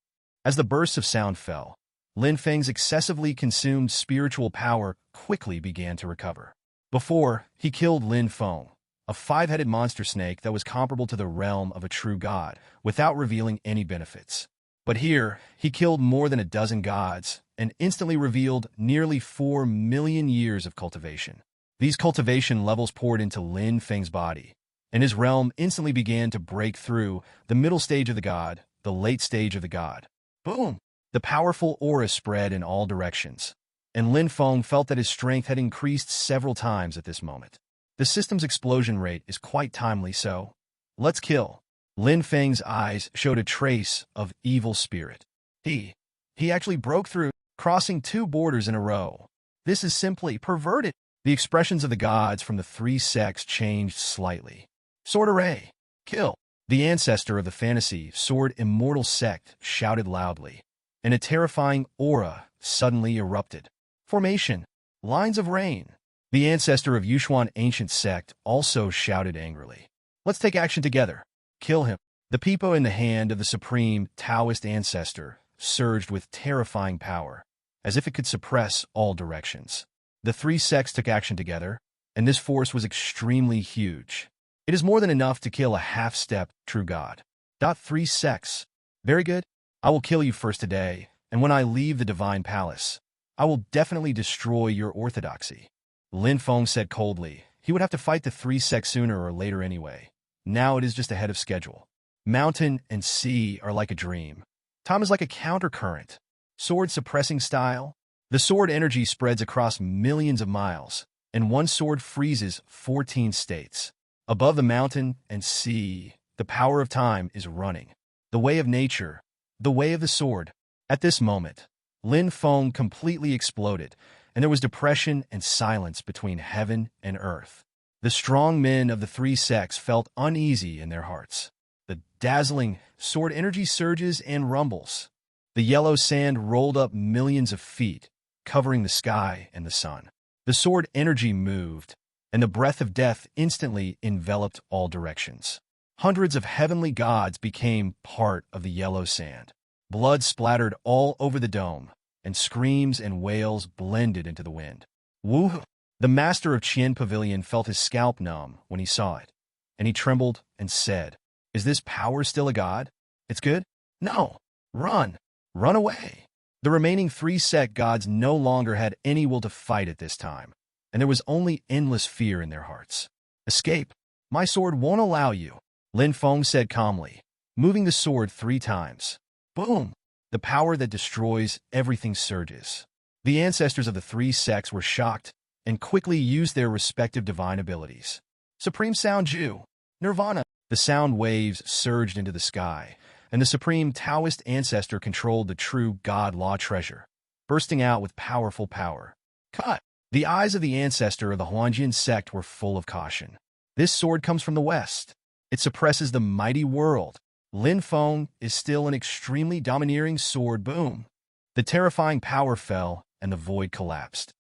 [SPEAKER 1] As the bursts of sound fell, Lin Feng's excessively consumed spiritual power quickly began to recover. Before he killed Lin Feng, a five-headed monster snake that was comparable to the realm of a true god, without revealing any benefits. But here, he killed more than a dozen gods and instantly revealed nearly 4 million years of cultivation. These cultivation levels poured into Lin Feng's body, and his realm instantly began to break through the middle stage of the god, the late stage of the god. Boom! The powerful aura spread in all directions, and Lin Feng felt that his strength had increased several times at this moment. The system's explosion rate is quite timely, so let's kill. Lin Feng's eyes showed a trace of evil spirit. He actually broke through, crossing 2 borders in a row. This is simply perverted. The expressions of the gods from the 3 sects changed slightly. Sword array. Kill. The ancestor of the fantasy sword immortal sect shouted loudly, and a terrifying aura suddenly erupted. Formation. Lines of rain. The ancestor of Yushuan ancient sect also shouted angrily. Let's take action together. Kill him. The peepo in the hand of the supreme Taoist ancestor surged with terrifying power, as if it could suppress all directions. The 3 sects took action together, and this force was extremely huge. It is more than enough to kill a half-step true god. 3 sects. Very good. I will kill you first today, and when I leave the divine palace, I will definitely destroy your orthodoxy. Lin Feng said coldly. He would have to fight the 3 sects sooner or later anyway. Now it is just ahead of schedule. Mountain and sea are like a dream. Time is like a countercurrent. Sword suppressing style. The sword energy spreads across millions of miles, and one sword freezes 14 states. Above the mountain and sea, the power of time is running. The way of nature, the way of the sword. At this moment, Lin Feng completely exploded, and there was depression and silence between heaven and earth. The strong men of the 3 sects felt uneasy in their hearts. The dazzling sword energy surges and rumbles. The yellow sand rolled up millions of feet, covering the sky and the sun. The sword energy moved, and the breath of death instantly enveloped all directions. Hundreds of heavenly gods became part of the yellow sand. Blood splattered all over the dome, and screams and wails blended into the wind. Woo! The master of Qian Pavilion felt his scalp numb when he saw it, and he trembled and said, "Is this power still a god? It's good? No! Run! Run away!" The remaining 3 sect gods no longer had any will to fight at this time, and there was only endless fear in their hearts. "Escape! My sword won't allow you," Lin Feng said calmly, moving the sword 3 times. Boom! The power that destroys everything surges. The ancestors of the 3 sects were shocked and quickly used their respective divine abilities. Supreme Sound Ju, Nirvana. The sound waves surged into the sky, and the supreme Taoist ancestor controlled the true God Law treasure, bursting out with powerful power. Cut! The eyes of the ancestor of the Huanjian sect were full of caution. This sword comes from the west. It suppresses the mighty world. Lin Feng is still an extremely domineering sword. Boom! The terrifying power fell, and the void collapsed.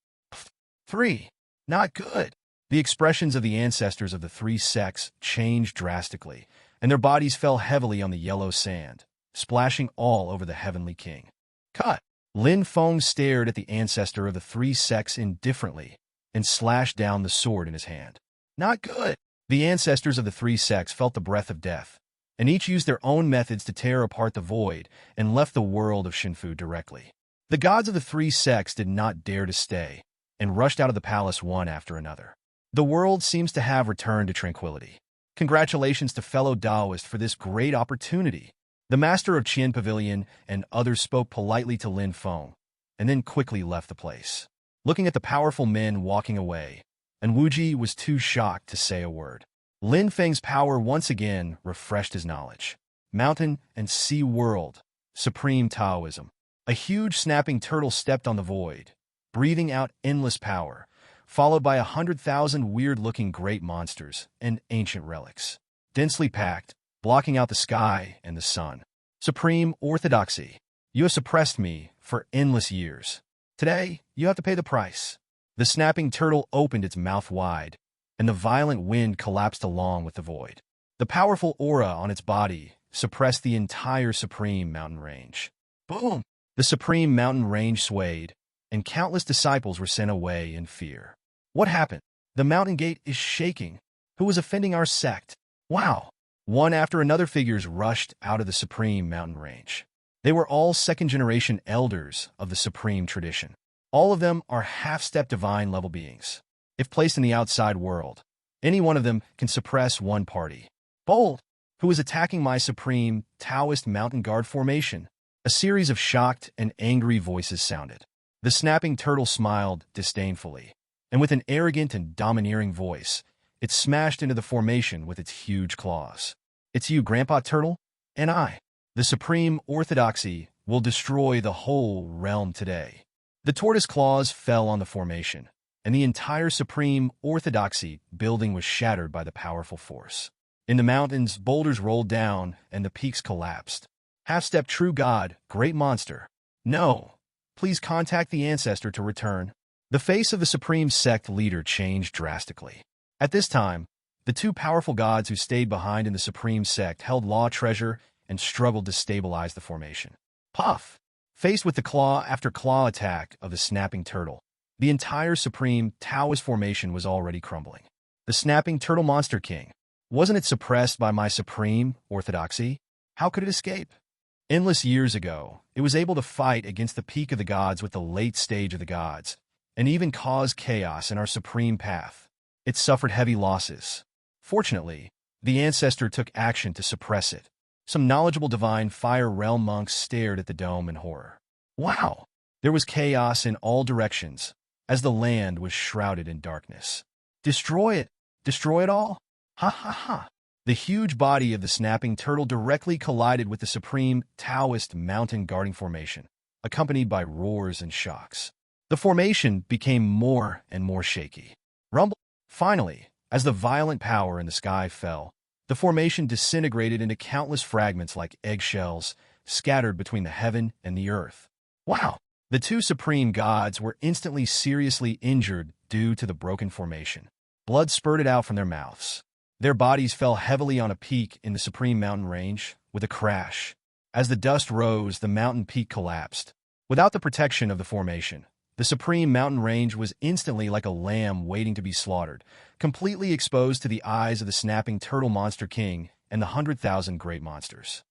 [SPEAKER 1] 3. Not good. The expressions of the ancestors of the 3 sects changed drastically, and their bodies fell heavily on the yellow sand, splashing all over the heavenly king. Cut! Lin Feng stared at the ancestor of the 3 sects indifferently and slashed down the sword in his hand. Not good. The ancestors of the 3 sects felt the breath of death, and each used their own methods to tear apart the void and left the world of Shinfu directly. The gods of the 3 sects did not dare to stay, and rushed out of the palace one after another. The world seems to have returned to tranquility. Congratulations to fellow Taoists for this great opportunity. The master of Qian Pavilion and others spoke politely to Lin Feng, and then quickly left the place. Looking at the powerful men walking away, and Wuji was too shocked to say a word. Lin Feng's power once again refreshed his knowledge. Mountain and sea world, supreme Taoism. A huge snapping turtle stepped on the void, breathing out endless power, followed by 100,000 weird-looking great monsters and ancient relics, densely packed, blocking out the sky and the sun. Supreme Orthodoxy, you have suppressed me for endless years. Today, you have to pay the price. The snapping turtle opened its mouth wide, and the violent wind collapsed along with the void. The powerful aura on its body suppressed the entire Supreme Mountain Range. Boom! The Supreme Mountain Range swayed, and countless disciples were sent away in fear. What happened? The mountain gate is shaking. Who was offending our sect? Wow! One after another figures rushed out of the Supreme Mountain Range. They were all second-generation elders of the Supreme tradition. All of them are half-step divine-level beings. If placed in the outside world, any one of them can suppress one party. Bold, who is attacking my Supreme Taoist Mountain Guard formation. A series of shocked and angry voices sounded. The snapping turtle smiled disdainfully, and with an arrogant and domineering voice, it smashed into the formation with its huge claws. It's you, Grandpa Turtle, and I. The Supreme Orthodoxy will destroy the whole realm today. The tortoise claws fell on the formation, and the entire Supreme Orthodoxy building was shattered by the powerful force. In the mountains, boulders rolled down, and the peaks collapsed. Half-step true god, great monster. No. Please contact the Ancestor to return. The face of the Supreme Sect leader changed drastically. At this time, the two powerful gods who stayed behind in the Supreme Sect held law treasure and struggled to stabilize the formation. Puff! Faced with the claw after claw attack of the snapping turtle, the entire Supreme Taoist formation was already crumbling. The snapping turtle monster king. Wasn't it suppressed by my Supreme Orthodoxy? How could it escape? Endless years ago, it was able to fight against the peak of the gods with the late stage of the gods, and even cause chaos in our supreme path. It suffered heavy losses. Fortunately, the Ancestor took action to suppress it. Some knowledgeable divine fire realm monks stared at the dome in horror. Wow! There was chaos in all directions, as the land was shrouded in darkness. Destroy it! Destroy it all! Ha ha ha! The huge body of the snapping turtle directly collided with the Supreme Taoist mountain guarding formation, accompanied by roars and shocks. The formation became more and more shaky. Rumble! Finally, as the violent power in the sky fell, the formation disintegrated into countless fragments like eggshells, scattered between the heaven and the earth. Wow! The two supreme gods were instantly seriously injured due to the broken formation. Blood spurted out from their mouths. Their bodies fell heavily on a peak in the Supreme Mountain Range with a crash. As the dust rose, the mountain peak collapsed. Without the protection of the formation, the Supreme Mountain Range was instantly like a lamb waiting to be slaughtered, completely exposed to the eyes of the snapping turtle monster king and the 100,000 great monsters.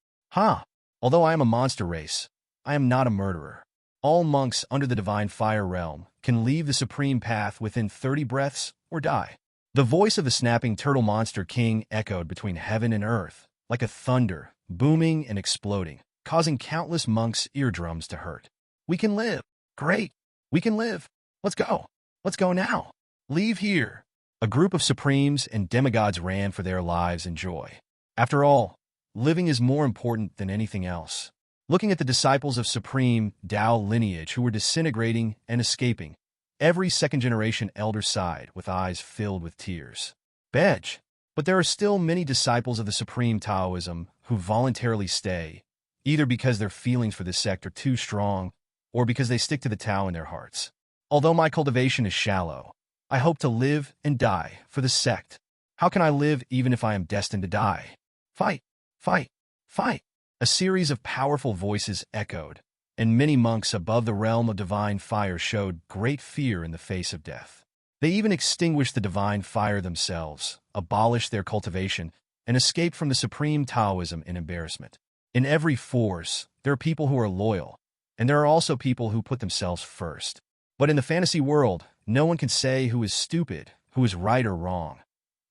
[SPEAKER 1] Although I am a monster race, I am not a murderer. All monks under the divine fire realm can leave the supreme path within 30 breaths or die. The voice of the snapping turtle monster king echoed between heaven and earth, like a thunder, booming and exploding, causing countless monks' eardrums to hurt. We can live. Great. We can live. Let's go. Let's go now. Leave here. A group of supremes and demigods ran for their lives and joy. After all, living is more important than anything else. Looking at the disciples of Supreme Tao lineage who were disintegrating and escaping, every second-generation elder sighed with eyes filled with tears. But there are still many disciples of the Supreme Taoism who voluntarily stay, either because their feelings for this sect are too strong or because they stick to the Tao in their hearts. Although my cultivation is shallow, I hope to live and die for the sect. How can I live even if I am destined to die? Fight! Fight! Fight! A series of powerful voices echoed, and many monks above the realm of divine fire showed great fear in the face of death. They even extinguished the divine fire themselves, abolished their cultivation, and escaped from the Supreme Taoism in embarrassment. In every force, there are people who are loyal, and there are also people who put themselves first. But in the fantasy world, no one can say who is stupid, who is right or wrong.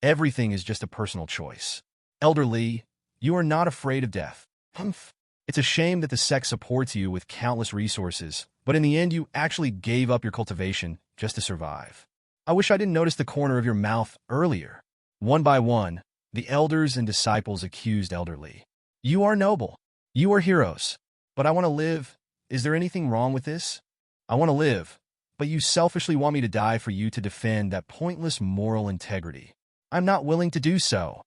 [SPEAKER 1] Everything is just a personal choice. Elder Li, you are not afraid of death. Humph. It's a shame that the sect supports you with countless resources, but in the end you actually gave up your cultivation just to survive. I wish I didn't notice the corner of your mouth earlier. One by one, the elders and disciples accused Elder Li. You are noble. You are heroes. But I want to live. Is there anything wrong with this? I want to live, but you selfishly want me to die for you to defend that pointless moral integrity. I'm not willing to do so.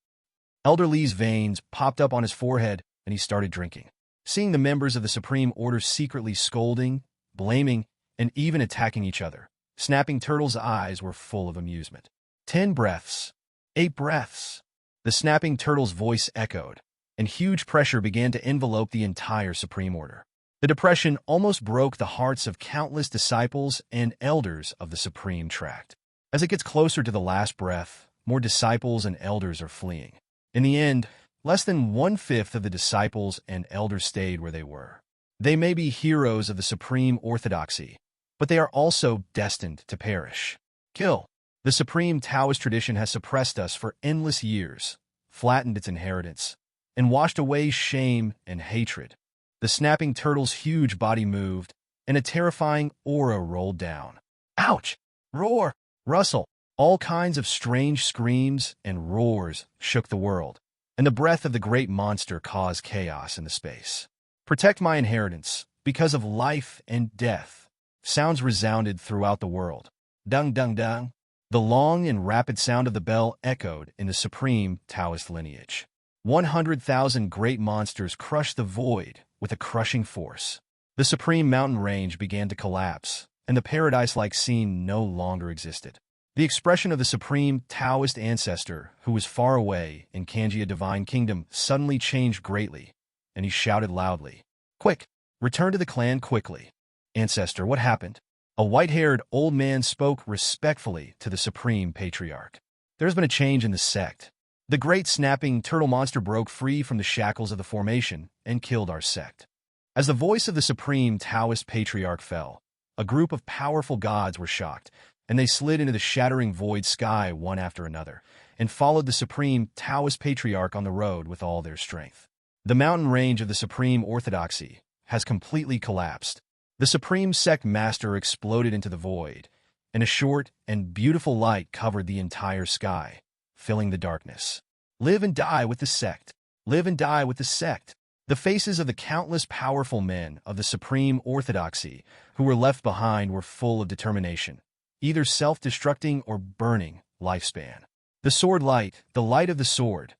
[SPEAKER 1] Elder Li's veins popped up on his forehead, and he started drinking. Seeing the members of the Supreme Order secretly scolding, blaming, and even attacking each other, Snapping Turtle's eyes were full of amusement. 10 breaths. 8 breaths. The Snapping Turtle's voice echoed, and huge pressure began to envelope the entire Supreme Order. The depression almost broke the hearts of countless disciples and elders of the Supreme Tract. As it gets closer to the last breath, more disciples and elders are fleeing. In the end, less than 1/5 of the disciples and elders stayed where they were. They may be heroes of the supreme orthodoxy, but they are also destined to perish. Kill. The supreme Taoist tradition has suppressed us for endless years, flattened its inheritance, and washed away shame and hatred. The snapping turtle's huge body moved, and a terrifying aura rolled down. Ouch! Roar! Rustle! All kinds of strange screams and roars shook the world, and the breath of the great monster caused chaos in the space. Protect my inheritance, because of life and death. Sounds resounded throughout the world. Dung dung dung. The long and rapid sound of the bell echoed in the supreme Taoist lineage. 100,000 great monsters crushed the void with a crushing force. The supreme mountain range began to collapse, and the paradise-like scene no longer existed. The expression of the supreme Taoist ancestor, who was far away in Kanjia divine kingdom, suddenly changed greatly, and he shouted loudly, "Quick! Return to the clan quickly!" "Ancestor, what happened?" A white-haired old man spoke respectfully to the supreme patriarch. "There has been a change in the sect. The great snapping turtle monster broke free from the shackles of the formation and killed our sect." As the voice of the supreme Taoist patriarch fell, a group of powerful gods were shocked, and they slid into the shattering void sky one after another, and followed the supreme Taoist patriarch on the road with all their strength. The mountain range of the supreme orthodoxy has completely collapsed. The supreme sect master exploded into the void, and a short and beautiful light covered the entire sky, filling the darkness. Live and die with the sect. Live and die with the sect. The faces of the countless powerful men of the supreme orthodoxy who were left behind were full of determination, either self-destructing or burning lifespan. The sword light, the light of the sword,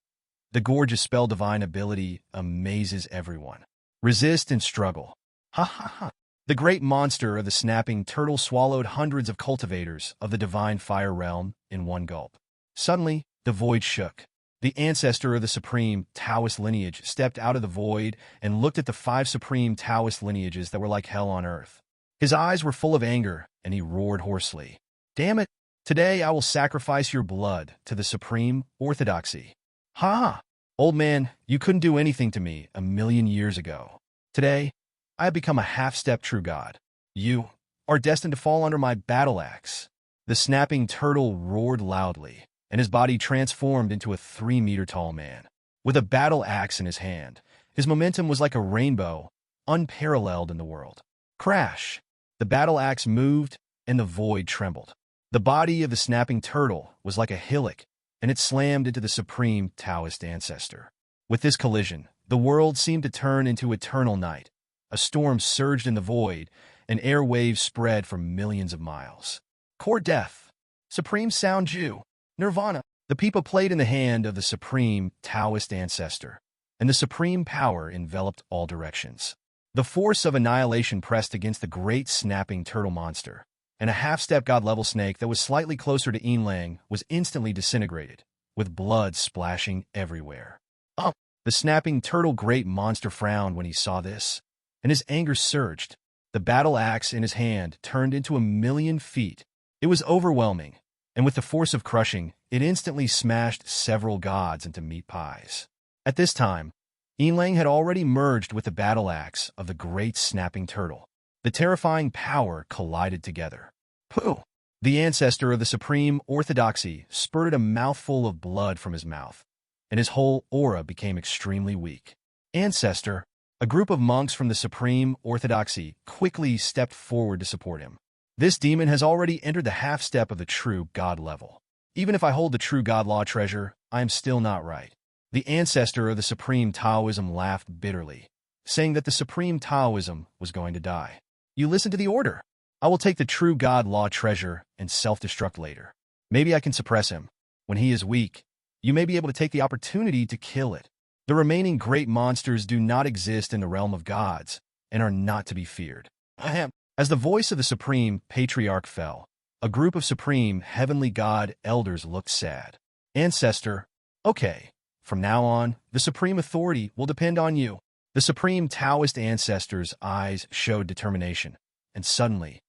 [SPEAKER 1] the gorgeous spell divine ability amazes everyone. Resist and struggle. Ha ha ha. The great monster of the snapping turtle swallowed hundreds of cultivators of the divine fire realm in one gulp. Suddenly, the void shook. The ancestor of the supreme Taoist lineage stepped out of the void and looked at the 5 supreme Taoist lineages that were like hell on earth. His eyes were full of anger, and he roared hoarsely, "Damn it! Today I will sacrifice your blood to the supreme orthodoxy." "Ha! Old man, you couldn't do anything to me 1,000,000 years ago. Today, I have become a half-step true god. You are destined to fall under my battle axe." The snapping turtle roared loudly, and his body transformed into a 3-meter-tall man. With a battle axe in his hand, his momentum was like a rainbow, unparalleled in the world. Crash! The battle axe moved, and the void trembled. The body of the snapping turtle was like a hillock, and it slammed into the supreme Taoist ancestor. With this collision, the world seemed to turn into eternal night. A storm surged in the void, and air waves spread for millions of miles. Core death. Supreme sound Jew. Nirvana. The pipa played in the hand of the supreme Taoist ancestor, and the supreme power enveloped all directions. The force of annihilation pressed against the great snapping turtle monster, and a half-step god-level snake that was slightly closer to Lin Feng was instantly disintegrated, with blood splashing everywhere. The snapping turtle great monster frowned when he saw this, and his anger surged. The battle axe in his hand turned into 1,000,000 feet. It was overwhelming, and with the force of crushing, it instantly smashed several gods into meat pies. At this time, Lin Feng had already merged with the battle axe of the great snapping turtle. The terrifying power collided together. Pooh! The ancestor of the supreme orthodoxy spurted a mouthful of blood from his mouth, and his whole aura became extremely weak. Ancestor, a group of monks from the supreme orthodoxy, quickly stepped forward to support him. This demon has already entered the half-step of the true god level. Even if I hold the true god law treasure, I am still not right. The ancestor of the supreme Taoism laughed bitterly, saying that the supreme Taoism was going to die. You listen to the order. I will take the true god law treasure and self-destruct later. Maybe I can suppress him. When he is weak, you may be able to take the opportunity to kill it. The remaining great monsters do not exist in the realm of gods and are not to be feared. Ahem. As the voice of the supreme patriarch fell, a group of supreme heavenly god elders looked sad. Ancestor, okay, from now on, the supreme authority will depend on you. The supreme Taoist ancestor's eyes showed determination, and suddenly,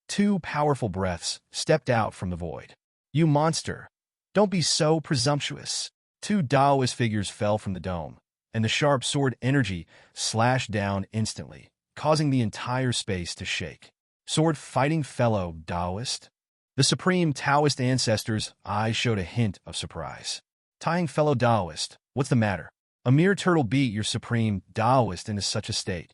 [SPEAKER 1] 2 powerful breaths stepped out from the void. You monster! Don't be so presumptuous. Two Taoist figures fell from the dome, and the sharp sword energy slashed down instantly, causing the entire space to shake. Sword fighting fellow Taoist? The supreme Taoist ancestor's eyes showed a hint of surprise. Tying fellow Taoist, what's the matter? A mere turtle beat your supreme Taoist into such a state.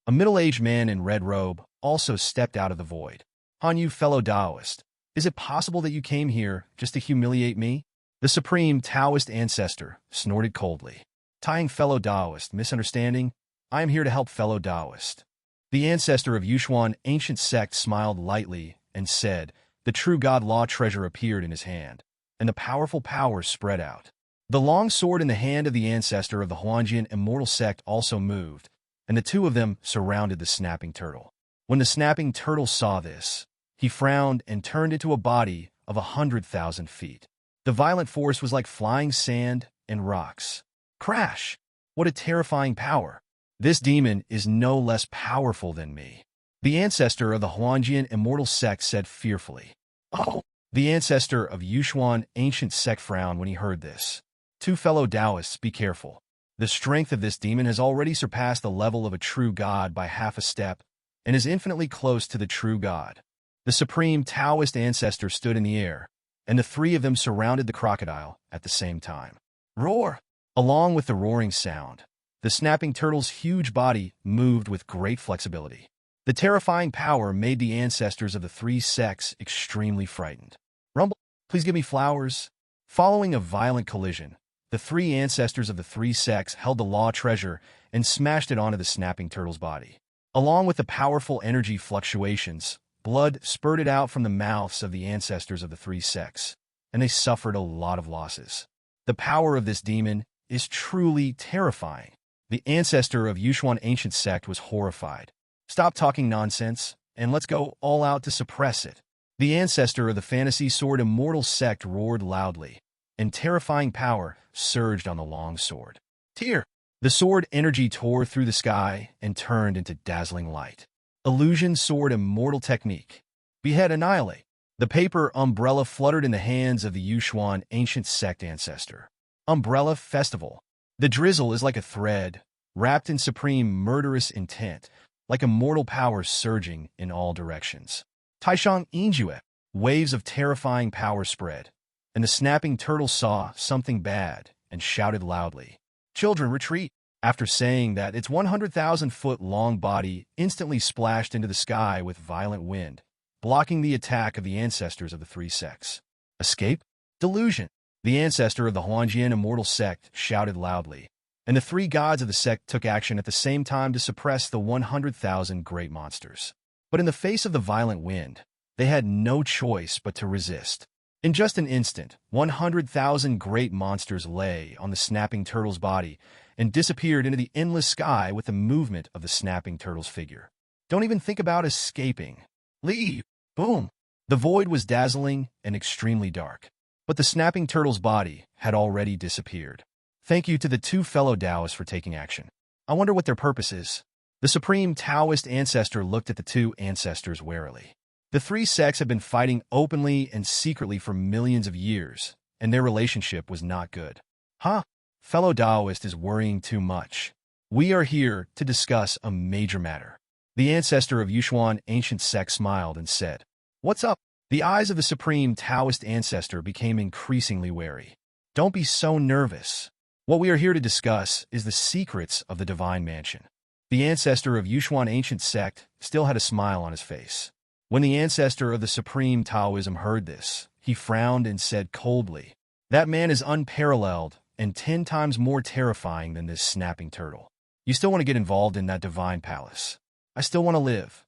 [SPEAKER 1] A middle-aged man in red robe also stepped out of the void. Han you fellow Taoist, is it possible that you came here just to humiliate me? The supreme Taoist ancestor snorted coldly. Tying fellow Taoist, misunderstanding? I am here to help fellow Taoist. The ancestor of Yushuan ancient sect smiled lightly and said, the true God law treasure appeared in his hand, and the powerful power spread out. The long sword in the hand of the ancestor of the Huanjian immortal sect also moved, and the two of them surrounded the snapping turtle. When the snapping turtle saw this, he frowned and turned into a body of 100,000 feet. The violent force was like flying sand and rocks. Crash! What a terrifying power! This demon is no less powerful than me. The ancestor of the Huanjian immortal sect said fearfully. Oh! The ancestor of Yushuan ancient sect frowned when he heard this. Two fellow Taoists, be careful. The strength of this demon has already surpassed the level of a true god by half a step, and is infinitely close to the true god. The supreme Taoist ancestor stood in the air, and the three of them surrounded the crocodile at the same time. Roar! Along with the roaring sound, the snapping turtle's huge body moved with great flexibility. The terrifying power made the ancestors of the three sects extremely frightened. Rumble, please give me flowers. Following a violent collision, the three ancestors of the three sects held the law treasure and smashed it onto the snapping turtle's body. Along with the powerful energy fluctuations, blood spurted out from the mouths of the ancestors of the three sects, and they suffered a lot of losses. The power of this demon is truly terrifying. The ancestor of Yushuan ancient sect was horrified. Stop talking nonsense, and let's go all out to suppress it. The ancestor of the fantasy sword immortal sect roared loudly, and terrifying power surged on the long sword. Tear! The sword energy tore through the sky and turned into dazzling light. Illusion sword immortal technique. Behead annihilate. The paper umbrella fluttered in the hands of the Yushuan ancient sect ancestor. Umbrella festival. The drizzle is like a thread, wrapped in supreme murderous intent, like immortal power surging in all directions. Taishang Injue. Waves of terrifying power spread, and the snapping turtle saw something bad and shouted loudly. Children, retreat! After saying that, its 100,000-foot-long body instantly splashed into the sky with violent wind, blocking the attack of the ancestors of the three sects. Escape? Delusion! The ancestor of the Huanjian immortal sect shouted loudly, and the three gods of the sect took action at the same time to suppress the 100,000 great monsters. But in the face of the violent wind, they had no choice but to resist. In just an instant, 100,000 great monsters lay on the snapping turtle's body and disappeared into the endless sky with the movement of the snapping turtle's figure. Don't even think about escaping. Leave! Boom! The void was dazzling and extremely dark, but the snapping turtle's body had already disappeared. Thank you to the two fellow Taoists for taking action. I wonder what their purpose is. The supreme Taoist ancestor looked at the two ancestors warily. The three sects had been fighting openly and secretly for millions of years, and their relationship was not good. Huh? Fellow Taoist is worrying too much. We are here to discuss a major matter. The ancestor of Yushuan ancient sect smiled and said, What's up? The eyes of the supreme Taoist ancestor became increasingly wary. Don't be so nervous. What we are here to discuss is the secrets of the divine mansion. The ancestor of Yushuan ancient sect still had a smile on his face. When the ancestor of the supreme Taoism heard this, he frowned and said coldly, That man is unparalleled and 10 times more terrifying than this snapping turtle. You still want to get involved in that divine palace. I still want to live.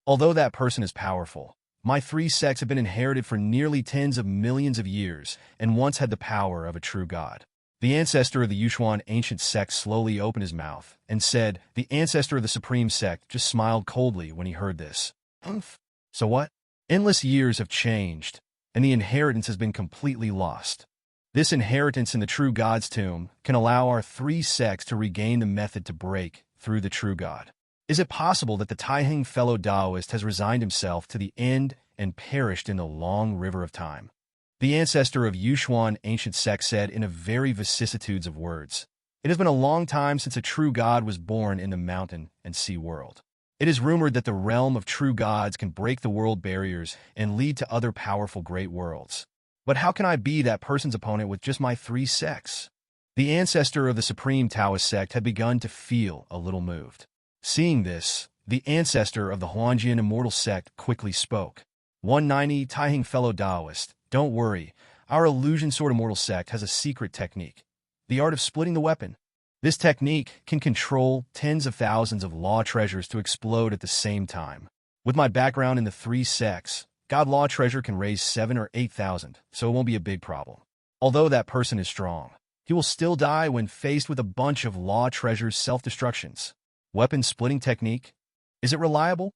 [SPEAKER 1] Although that person is powerful, my three sects have been inherited for nearly tens of millions of years and once had the power of a true god. The ancestor of the Yushuan ancient sect slowly opened his mouth and said, The ancestor of the supreme sect just smiled coldly when he heard this. Humph. So what? Endless years have changed, and the inheritance has been completely lost. This inheritance in the true God's tomb can allow our three sects to regain the method to break through the true God. Is it possible that the Taiheng fellow Taoist has resigned himself to the end and perished in the long river of time? The ancestor of Yushuan ancient sect said in a very vicissitudes of words. It has been a long time since a true god was born in the mountain and sea world. It is rumored that the realm of true gods can break the world barriers and lead to other powerful great worlds. But how can I be that person's opponent with just my 3 sects? The ancestor of the supreme Taoist sect had begun to feel a little moved. Seeing this, the ancestor of the Huanjian immortal sect quickly spoke. 190 Taihing fellow Taoist, don't worry, our illusion sword immortal sect has a secret technique. The art of splitting the weapon. This technique can control tens of thousands of law treasures to explode at the same time. With my background in the 3 sects, God law treasure can raise 7 or 8,000, so it won't be a big problem. Although that person is strong, he will still die when faced with a bunch of law treasures self-destructions. Weapon splitting technique? Is it reliable?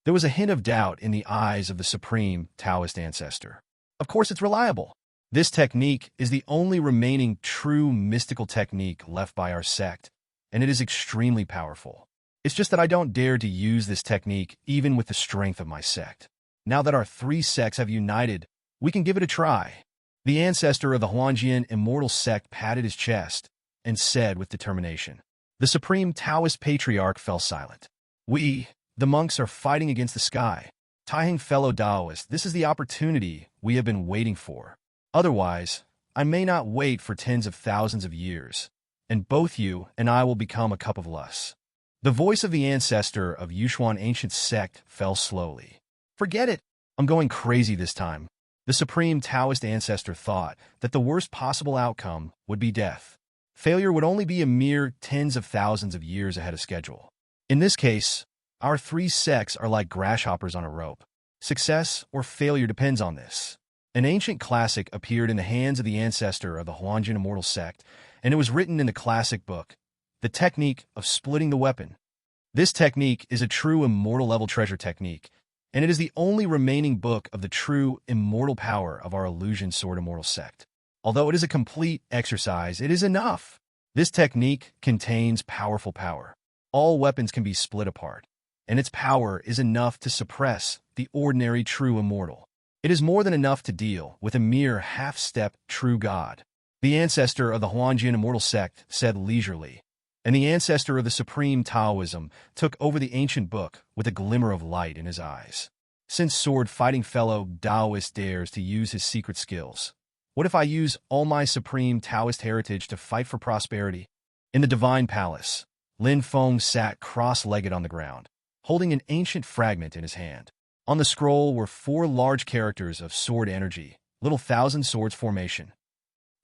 [SPEAKER 1] There was a hint of doubt in the eyes of the supreme Taoist ancestor. Of course it's reliable. This technique is the only remaining true mystical technique left by our sect, and it is extremely powerful. It's just that I don't dare to use this technique even with the strength of my sect. Now that our 3 sects have united, we can give it a try. The ancestor of the Huanjian immortal sect patted his chest and said with determination. The supreme Taoist patriarch fell silent. We, the monks, are fighting against the sky. Taihing fellow Taoist, this is the opportunity we have been waiting for. Otherwise, I may not wait for tens of thousands of years, and both you and I will become a cup of lust. The voice of the ancestor of Yushuan ancient sect fell slowly. Forget it. I'm going crazy this time. The supreme Taoist ancestor thought that the worst possible outcome would be death. Failure would only be a mere tens of thousands of years ahead of schedule. In this case, our 3 sects are like grasshoppers on a rope. Success or failure depends on this. An ancient classic appeared in the hands of the ancestor of the Huanjian immortal sect, and it was written in the classic book, The Technique of Splitting the Weapon. This technique is a true immortal level treasure technique, and it is the only remaining book of the true immortal power of our illusion sword immortal sect. Although it is a complete exercise, it is enough. This technique contains powerful power. All weapons can be split apart, and its power is enough to suppress the ordinary true immortal. It is more than enough to deal with a mere half-step true god. The ancestor of the Huanjian immortal sect said leisurely, and the ancestor of the supreme Taoism took over the ancient book with a glimmer of light in his eyes. Since sword-fighting fellow Taoist dares to use his secret skills, what if I use all my supreme Taoist heritage to fight for prosperity? In the divine palace, Lin Feng sat cross-legged on the ground, holding an ancient fragment in his hand. On the scroll were 4 large characters of sword energy, little thousand swords formation.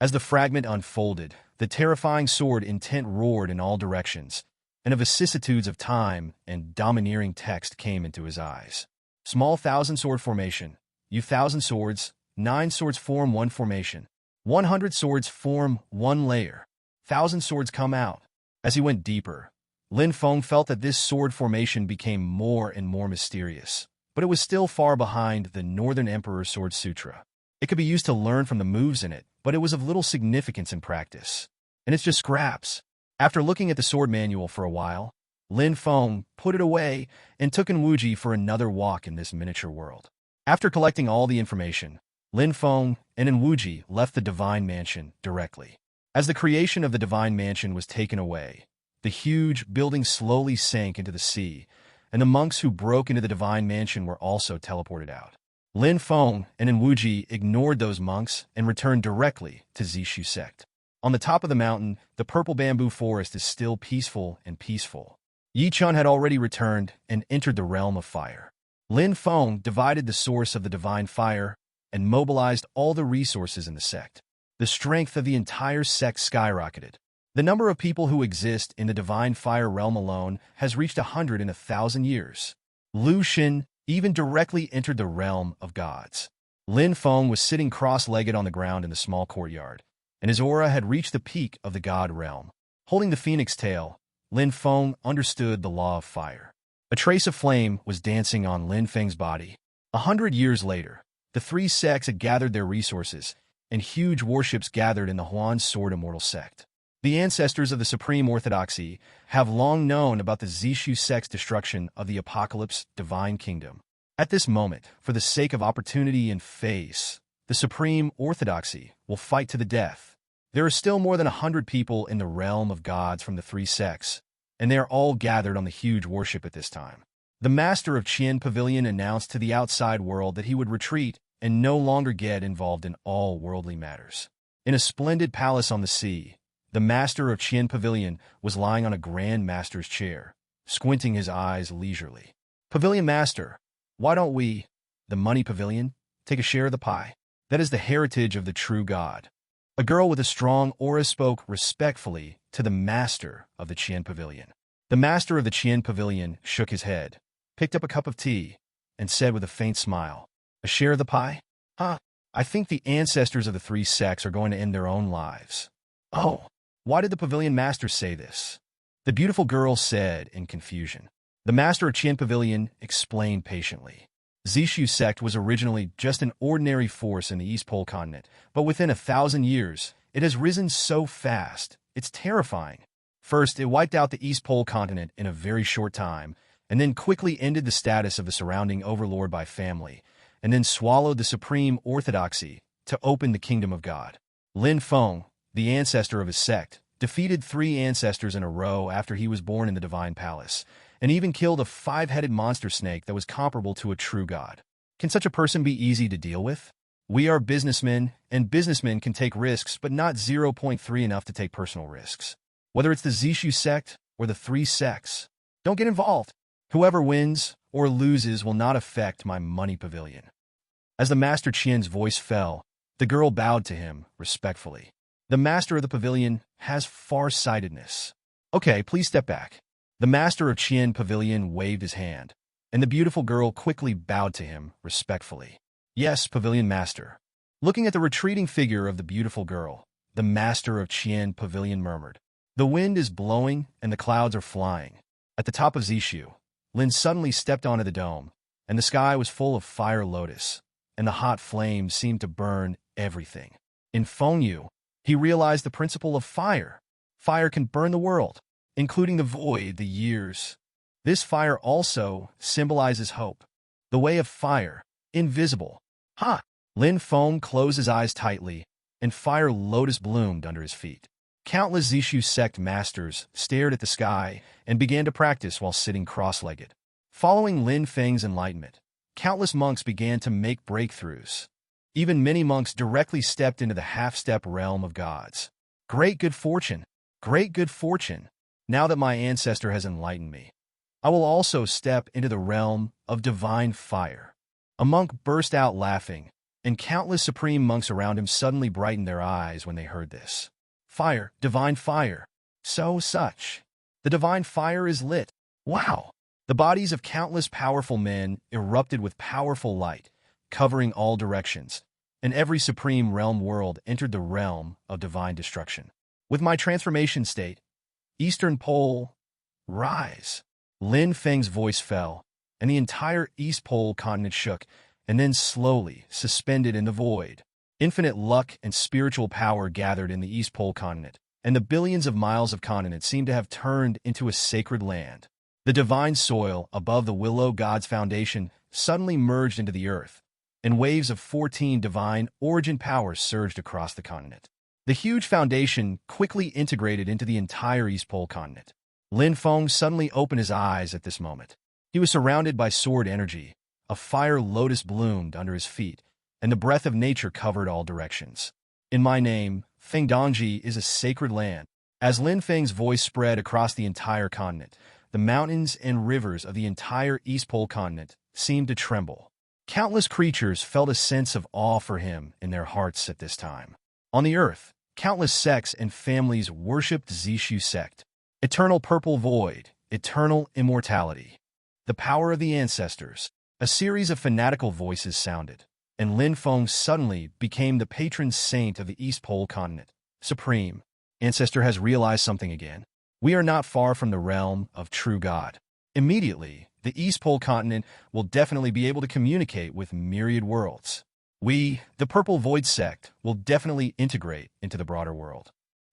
[SPEAKER 1] As the fragment unfolded, the terrifying sword intent roared in all directions, and the vicissitudes of time and domineering text came into his eyes. Small thousand sword formation, you thousand swords, 9 swords form 1 formation. 100 swords form 1 layer. 1,000 swords come out. As he went deeper, Lin Feng felt that this sword formation became more and more mysterious. But it was still far behind the Northern Emperor's Sword Sutra. It could be used to learn from the moves in it, but it was of little significance in practice. And it's just scraps. After looking at the sword manual for a while, Lin Feng put it away and took Enwuji for another walk in this miniature world. After collecting all the information, Lin Feng and Enwuji left the Divine Mansion directly. As the creation of the Divine Mansion was taken away, the huge building slowly sank into the sea, and the monks who broke into the Divine Mansion were also teleported out. Lin Feng and Enwuji ignored those monks and returned directly to Zishu sect. On the top of the mountain, the purple bamboo forest is still peaceful and peaceful. Yi Chun had already returned and entered the realm of fire. Lin Feng divided the source of the divine fire and mobilized all the resources in the sect. The strength of the entire sect skyrocketed. The number of people who exist in the divine fire realm alone has reached 100 in 1,000 years. Lu Xun even directly entered the realm of gods. Lin Feng was sitting cross-legged on the ground in the small courtyard, and his aura had reached the peak of the god realm. Holding the phoenix tail, Lin Feng understood the law of fire. A trace of flame was dancing on Lin Feng's body. 100 years later, the 3 sects had gathered their resources, and huge warships gathered in the Huan Sword Immortal sect. The ancestors of the Supreme Orthodoxy have long known about the Zishu sect's destruction of the Apocalypse Divine Kingdom. At this moment, for the sake of opportunity and face, The supreme orthodoxy will fight to the death. There are still more than 100 people in the realm of gods from the three sects, and they are all gathered on the huge worship at this time. The master of Qian Pavilion announced to the outside world that he would retreat and no longer get involved in all worldly matters. In a splendid palace on the sea, the master of Qian Pavilion was lying on a grand master's chair, squinting his eyes leisurely. Pavilion master, why don't we, the money pavilion, take a share of the pie? That is the heritage of the true God. A girl with a strong aura spoke respectfully to the master of the Qian Pavilion. The master of the Qian Pavilion shook his head, picked up a cup of tea, and said with a faint smile, "A share of the pie? Huh? I think the ancestors of the three sects are going to end their own lives." "Oh, why did the pavilion master say this?" the beautiful girl said in confusion. The master of Qian Pavilion explained patiently. Zishu sect was originally just an ordinary force in the East Pole continent, but within 1,000 years, it has risen so fast, it's terrifying. First, it wiped out the East Pole continent in a very short time, and then quickly ended the status of the surrounding overlord by family, and then swallowed the supreme orthodoxy to open the kingdom of God. Lin Feng, the ancestor of his sect, defeated 3 ancestors in a row after he was born in the divine palace, and even killed a 5-headed monster snake that was comparable to a true god. Can such a person be easy to deal with? We are businessmen, and businessmen can take risks, but not 0.3 enough to take personal risks. Whether it's the Zishu sect or the 3 sects, don't get involved. Whoever wins or loses will not affect my money pavilion. As the Master Qian's voice fell, the girl bowed to him respectfully. The master of the pavilion has far-sightedness. Okay, please step back. The master of Qian Pavilion waved his hand, and the beautiful girl quickly bowed to him respectfully. Yes, pavilion master. Looking at the retreating figure of the beautiful girl, the master of Qian Pavilion murmured, "The wind is blowing and the clouds are flying." At the top of Zishu, Lin suddenly stepped onto the dome, and the sky was full of fire lotus, and the hot flames seemed to burn everything. In Fengyu, he realized the principle of fire. Fire can burn the world, including the void, the years. This fire also symbolizes hope. The way of fire, invisible. Ha! Lin Feng closed his eyes tightly, and fire lotus bloomed under his feet. Countless Zishu sect masters stared at the sky and began to practice while sitting cross-legged. Following Lin Feng's enlightenment, countless monks began to make breakthroughs. Even many monks directly stepped into the half-step realm of gods. Great good fortune! Great good fortune! Now that my ancestor has enlightened me, I will also step into the realm of divine fire. A monk burst out laughing, and countless supreme monks around him suddenly brightened their eyes when they heard this. Fire, divine fire. Such. The divine fire is lit. Wow! The bodies of countless powerful men erupted with powerful light, covering all directions, and every supreme realm world entered the realm of divine destruction. With my transformation state, Eastern Pole, rise. Lin Feng's voice fell, and the entire East Pole continent shook, and then slowly suspended in the void. Infinite luck and spiritual power gathered in the East Pole continent, and the billions of miles of continent seemed to have turned into a sacred land. The divine soil above the Willow God's foundation suddenly merged into the earth, and waves of 14 divine origin powers surged across the continent. The huge foundation quickly integrated into the entire East Pole continent. Lin Feng suddenly opened his eyes at this moment. He was surrounded by sword energy. A fire lotus bloomed under his feet, and the breath of nature covered all directions. In my name, Fengdongji is a sacred land. As Lin Feng's voice spread across the entire continent, the mountains and rivers of the entire East Pole continent seemed to tremble. Countless creatures felt a sense of awe for him in their hearts at this time. On the earth, countless sects and families worshipped Zishu sect. Eternal purple void, eternal immortality. The power of the ancestors. A series of fanatical voices sounded, and Lin Feng suddenly became the patron saint of the East Pole continent. Supreme. Ancestor has realized something again. We are not far from the realm of true God. Immediately, the East Pole continent will definitely be able to communicate with myriad worlds. We, the Purple Void Sect, will definitely integrate into the broader world.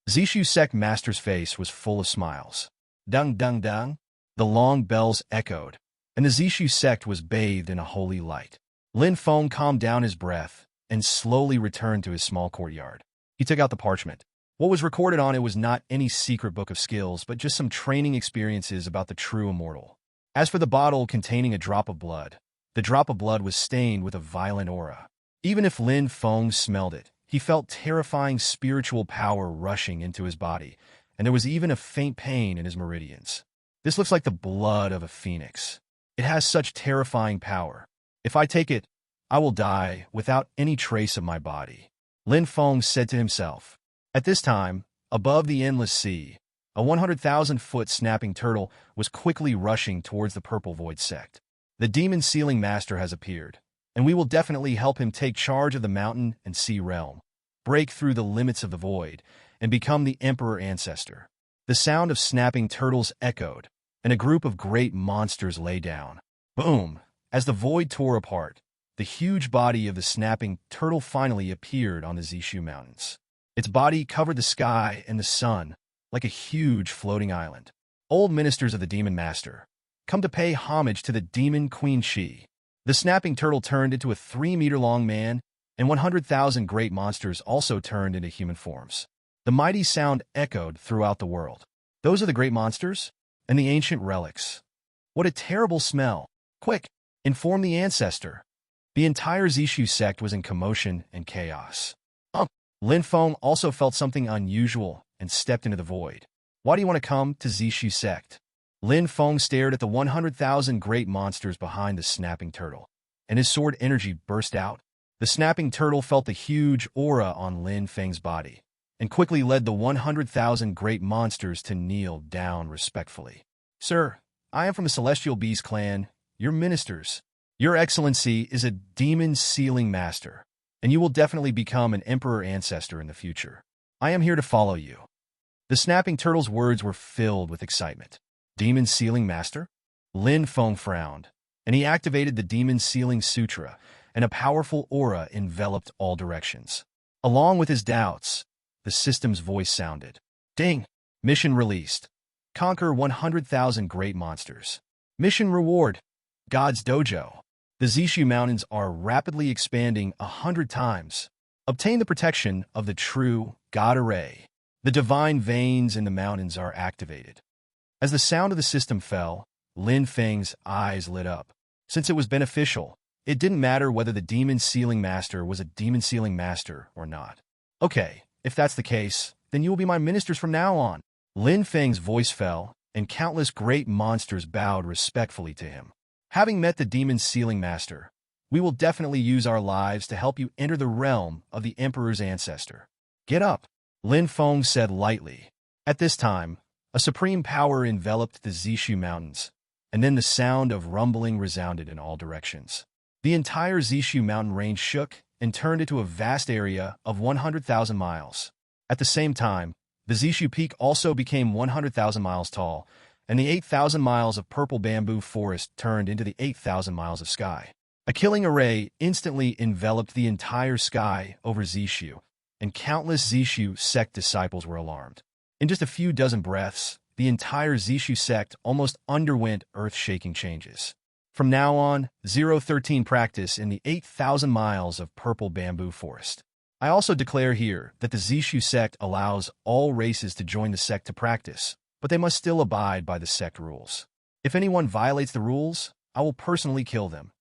[SPEAKER 1] Zishu sect master's face was full of smiles. Dung dung dung. The long bells echoed, and the Zishu sect was bathed in a holy light. Lin Feng calmed down his breath and slowly returned to his small courtyard. He took out the parchment. What was recorded on it was not any secret book of skills, but just some training experiences about the true immortal. As for the bottle containing a drop of blood, the drop of blood was stained with a violent aura. Even if Lin Feng smelled it, he felt terrifying spiritual power rushing into his body, and there was even a faint pain in his meridians. This looks like the blood of a phoenix. It has such terrifying power. If I take it, I will die without any trace of my body, Lin Feng said to himself. At this time, above the endless sea, a 100,000-foot snapping turtle was quickly rushing towards the Purple Void Sect. The demon sealing master has appeared, and we will definitely help him take charge of the mountain and sea realm, break through the limits of the void, and become the Emperor Ancestor. The sound of snapping turtles echoed, and a group of great monsters lay down. Boom! As the void tore apart, the huge body of the snapping turtle finally appeared on the Zishu Mountains. Its body covered the sky and the sun like a huge floating island. Old ministers of the Demon Master, come to pay homage to the Demon Queen Shi. The snapping turtle turned into a 3-meter-long man, and 100,000 great monsters also turned into human forms. The mighty sound echoed throughout the world. Those are the great monsters and the ancient relics. What a terrible smell. Quick, inform the Ancestor. The entire Zishu sect was in commotion and chaos. Lin Feng also felt something unusual and stepped into the void. Why do you want to come to Zishu sect? Lin Feng stared at the 100,000 great monsters behind the snapping turtle, and his sword energy burst out. The snapping turtle felt the huge aura on Lin Feng's body, and quickly led the 100,000 great monsters to kneel down respectfully. Sir, I am from the Celestial Beast clan, your ministers. Your Excellency is a demon sealing master, and you will definitely become an Emperor Ancestor in the future. I am here to follow you. The snapping turtle's words were filled with excitement. Demon Sealing Master? Lin Feng frowned, and he activated the Demon Sealing Sutra, and a powerful aura enveloped all directions. Along with his doubts, the system's voice sounded. Ding! Mission released. Conquer 100,000 great monsters. Mission reward. God's Dojo. The Zishu Mountains are rapidly expanding 100 times. Obtain the protection of the true God Array. The divine veins in the mountains are activated. As the sound of the system fell, Lin Feng's eyes lit up. Since it was beneficial, it didn't matter whether the Demon Sealing Master was a Demon Sealing Master or not. Okay, if that's the case, then you will be my ministers from now on. Lin Feng's voice fell, and countless great monsters bowed respectfully to him. Having met the Demon Sealing Master, we will definitely use our lives to help you enter the realm of the Emperor's Ancestor. Get up, Lin Feng said lightly. At this time, a supreme power enveloped the Zishu Mountains, and then the sound of rumbling resounded in all directions. The entire Zishu mountain range shook and turned into a vast area of 100,000 miles. At the same time, the Zishu Peak also became 100,000 miles tall, and the 8,000 miles of purple bamboo forest turned into the 8,000 miles of sky. A killing array instantly enveloped the entire sky over Zishu, and countless Zishu sect disciples were alarmed. In just a few dozen breaths, the entire Zishu sect almost underwent earth-shaking changes. From now on, 013 practice in the 8,000 miles of purple bamboo forest. I also declare here that the Zishu sect allows all races to join the sect to practice, but they must still abide by the sect rules. If anyone violates the rules, I will personally kill them.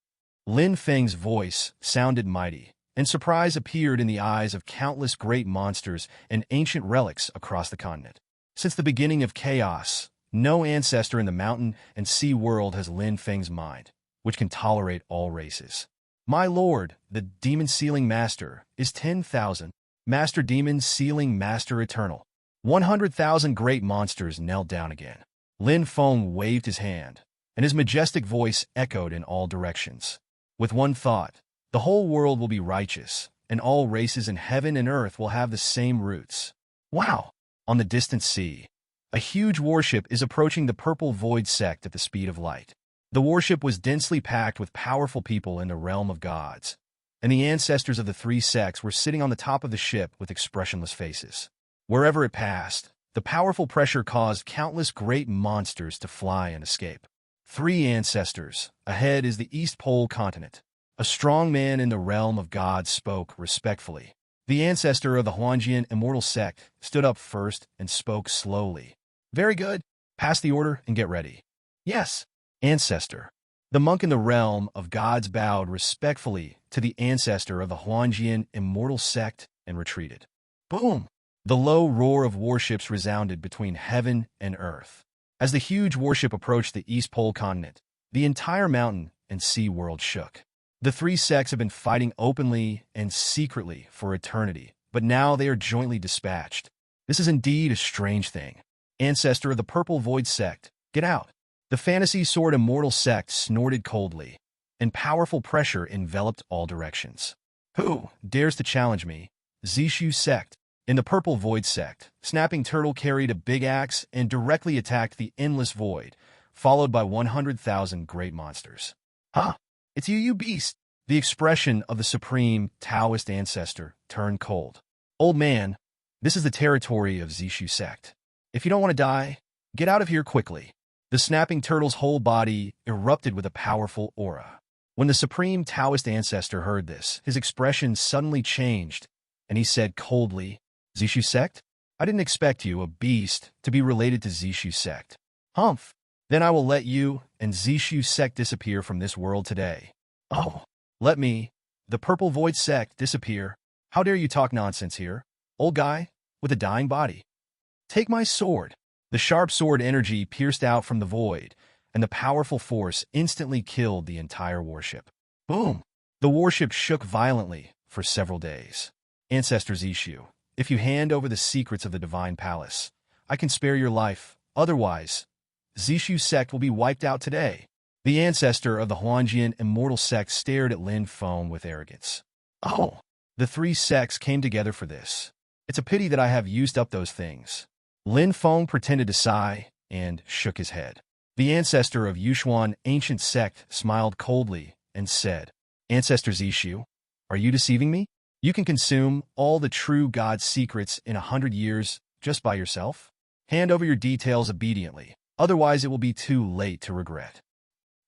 [SPEAKER 1] Lin Feng's voice sounded mighty, and surprise appeared in the eyes of countless great monsters and ancient relics across the continent. Since the beginning of chaos, no ancestor in the mountain and sea world has Lin Feng's mind, which can tolerate all races. My lord, the Demon Sealing Master, is 10,000. Master Demon Sealing Master Eternal. 100,000 great monsters knelt down again. Lin Feng waved his hand, and his majestic voice echoed in all directions. With one thought, the whole world will be righteous, and all races in heaven and earth will have the same roots. Wow! On the distant sea, a huge warship is approaching the Purple Void Sect at the speed of light. The warship was densely packed with powerful people in the realm of gods, and the ancestors of the three sects were sitting on the top of the ship with expressionless faces. Wherever it passed, the powerful pressure caused countless great monsters to fly and escape. 3 ancestors. Ahead is the East Pole continent. A strong man in the realm of God spoke respectfully. The ancestor of the Huanjian immortal sect stood up first and spoke slowly. Very good. Pass the order and get ready. Yes, Ancestor. The monk in the realm of gods bowed respectfully to the ancestor of the Huanjian immortal sect and retreated. Boom! The low roar of warships resounded between heaven and earth. As the huge warship approached the East Pole continent, the entire mountain and sea world shook. The three sects have been fighting openly and secretly for eternity, but now they are jointly dispatched. This is indeed a strange thing. Ancestor of the Purple Void Sect, get out. The fantasy sword immortal sect snorted coldly, and powerful pressure enveloped all directions. Who dares to challenge me? Zishu sect. In the Purple Void Sect, Snapping Turtle carried a big axe and directly attacked the endless void, followed by 100,000 great monsters. Huh? It's you beast! The expression of the supreme Taoist ancestor turned cold. Old man, this is the territory of Zishu sect. If you don't want to die, get out of here quickly. The Snapping Turtle's whole body erupted with a powerful aura. When the supreme Taoist ancestor heard this, his expression suddenly changed, and he said coldly, Zishu sect? I didn't expect you, a beast, to be related to Zishu sect. Humph. Then I will let you and Zishu sect disappear from this world today. Oh, let me, the Purple Void Sect, disappear. How dare you talk nonsense here, old guy with a dying body? Take my sword. The sharp sword energy pierced out from the void, and the powerful force instantly killed the entire warship. Boom! The warship shook violently for several days. Ancestor Zishu, if you hand over the secrets of the Divine Palace, I can spare your life. Otherwise, Zishu sect will be wiped out today. The ancestor of the Huanjian immortal sect stared at Lin Feng with arrogance. Oh, the three sects came together for this. It's a pity that I have used up those things. Lin Feng pretended to sigh and shook his head. The ancestor of Yushuan ancient sect smiled coldly and said, Ancestor Zishu, are you deceiving me? You can consume all the true God's secrets in 100 years just by yourself? Hand over your details obediently, otherwise it will be too late to regret.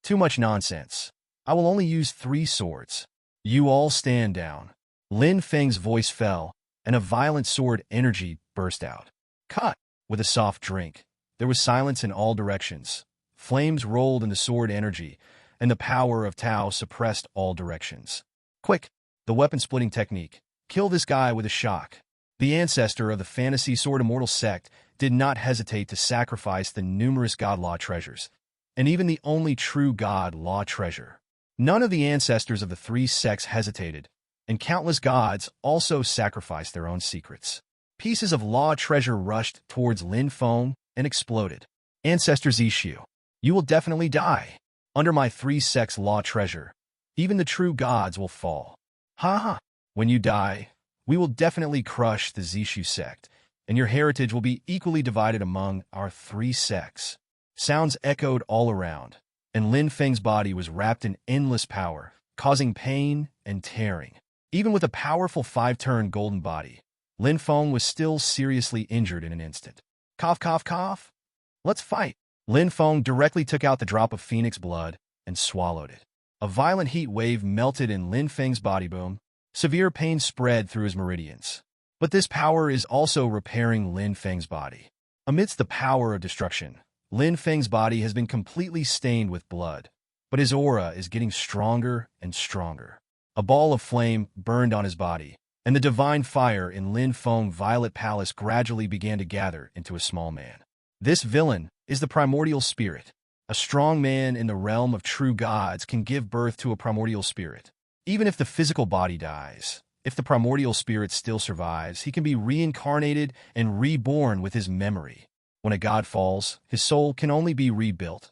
[SPEAKER 1] Too much nonsense. I will only use 3 swords. You all stand down. Lin Feng's voice fell, and a violent sword energy burst out. Cut! With a soft drink, there was silence in all directions. Flames rolled in the sword energy, and the power of Tao suppressed all directions. Quick! The weapon-splitting technique. Kill this guy with a shock. The ancestor of the fantasy sword immortal sect did not hesitate to sacrifice the numerous god law treasures, and even the only true god law treasure. None of the ancestors of the 3 sects hesitated, and countless gods also sacrificed their own secrets. Pieces of law treasure rushed towards Lin Feng and exploded. Ancestor Zishu, you will definitely die. Under my 3 sects law treasure, even the true gods will fall. Ha ha! When you die, we will definitely crush the Zishu sect, and your heritage will be equally divided among our 3 sects. Sounds echoed all around, and Lin Feng's body was wrapped in endless power, causing pain and tearing. Even with a powerful 5-turn golden body, Lin Feng was still seriously injured in an instant. Cough, cough, cough. Let's fight. Lin Feng directly took out the drop of phoenix blood and swallowed it. A violent heat wave melted in Lin Feng's body. Boom. Severe pain spread through his meridians. But this power is also repairing Lin Feng's body. Amidst the power of destruction, Lin Feng's body has been completely stained with blood, but his aura is getting stronger and stronger. A ball of flame burned on his body, and the divine fire in Lin Feng's violet palace gradually began to gather into a small man. This villain is the primordial spirit. A strong man in the realm of true gods can give birth to a primordial spirit. Even if the physical body dies, if the primordial spirit still survives, he can be reincarnated and reborn with his memory. When a god falls, his soul can only be rebuilt,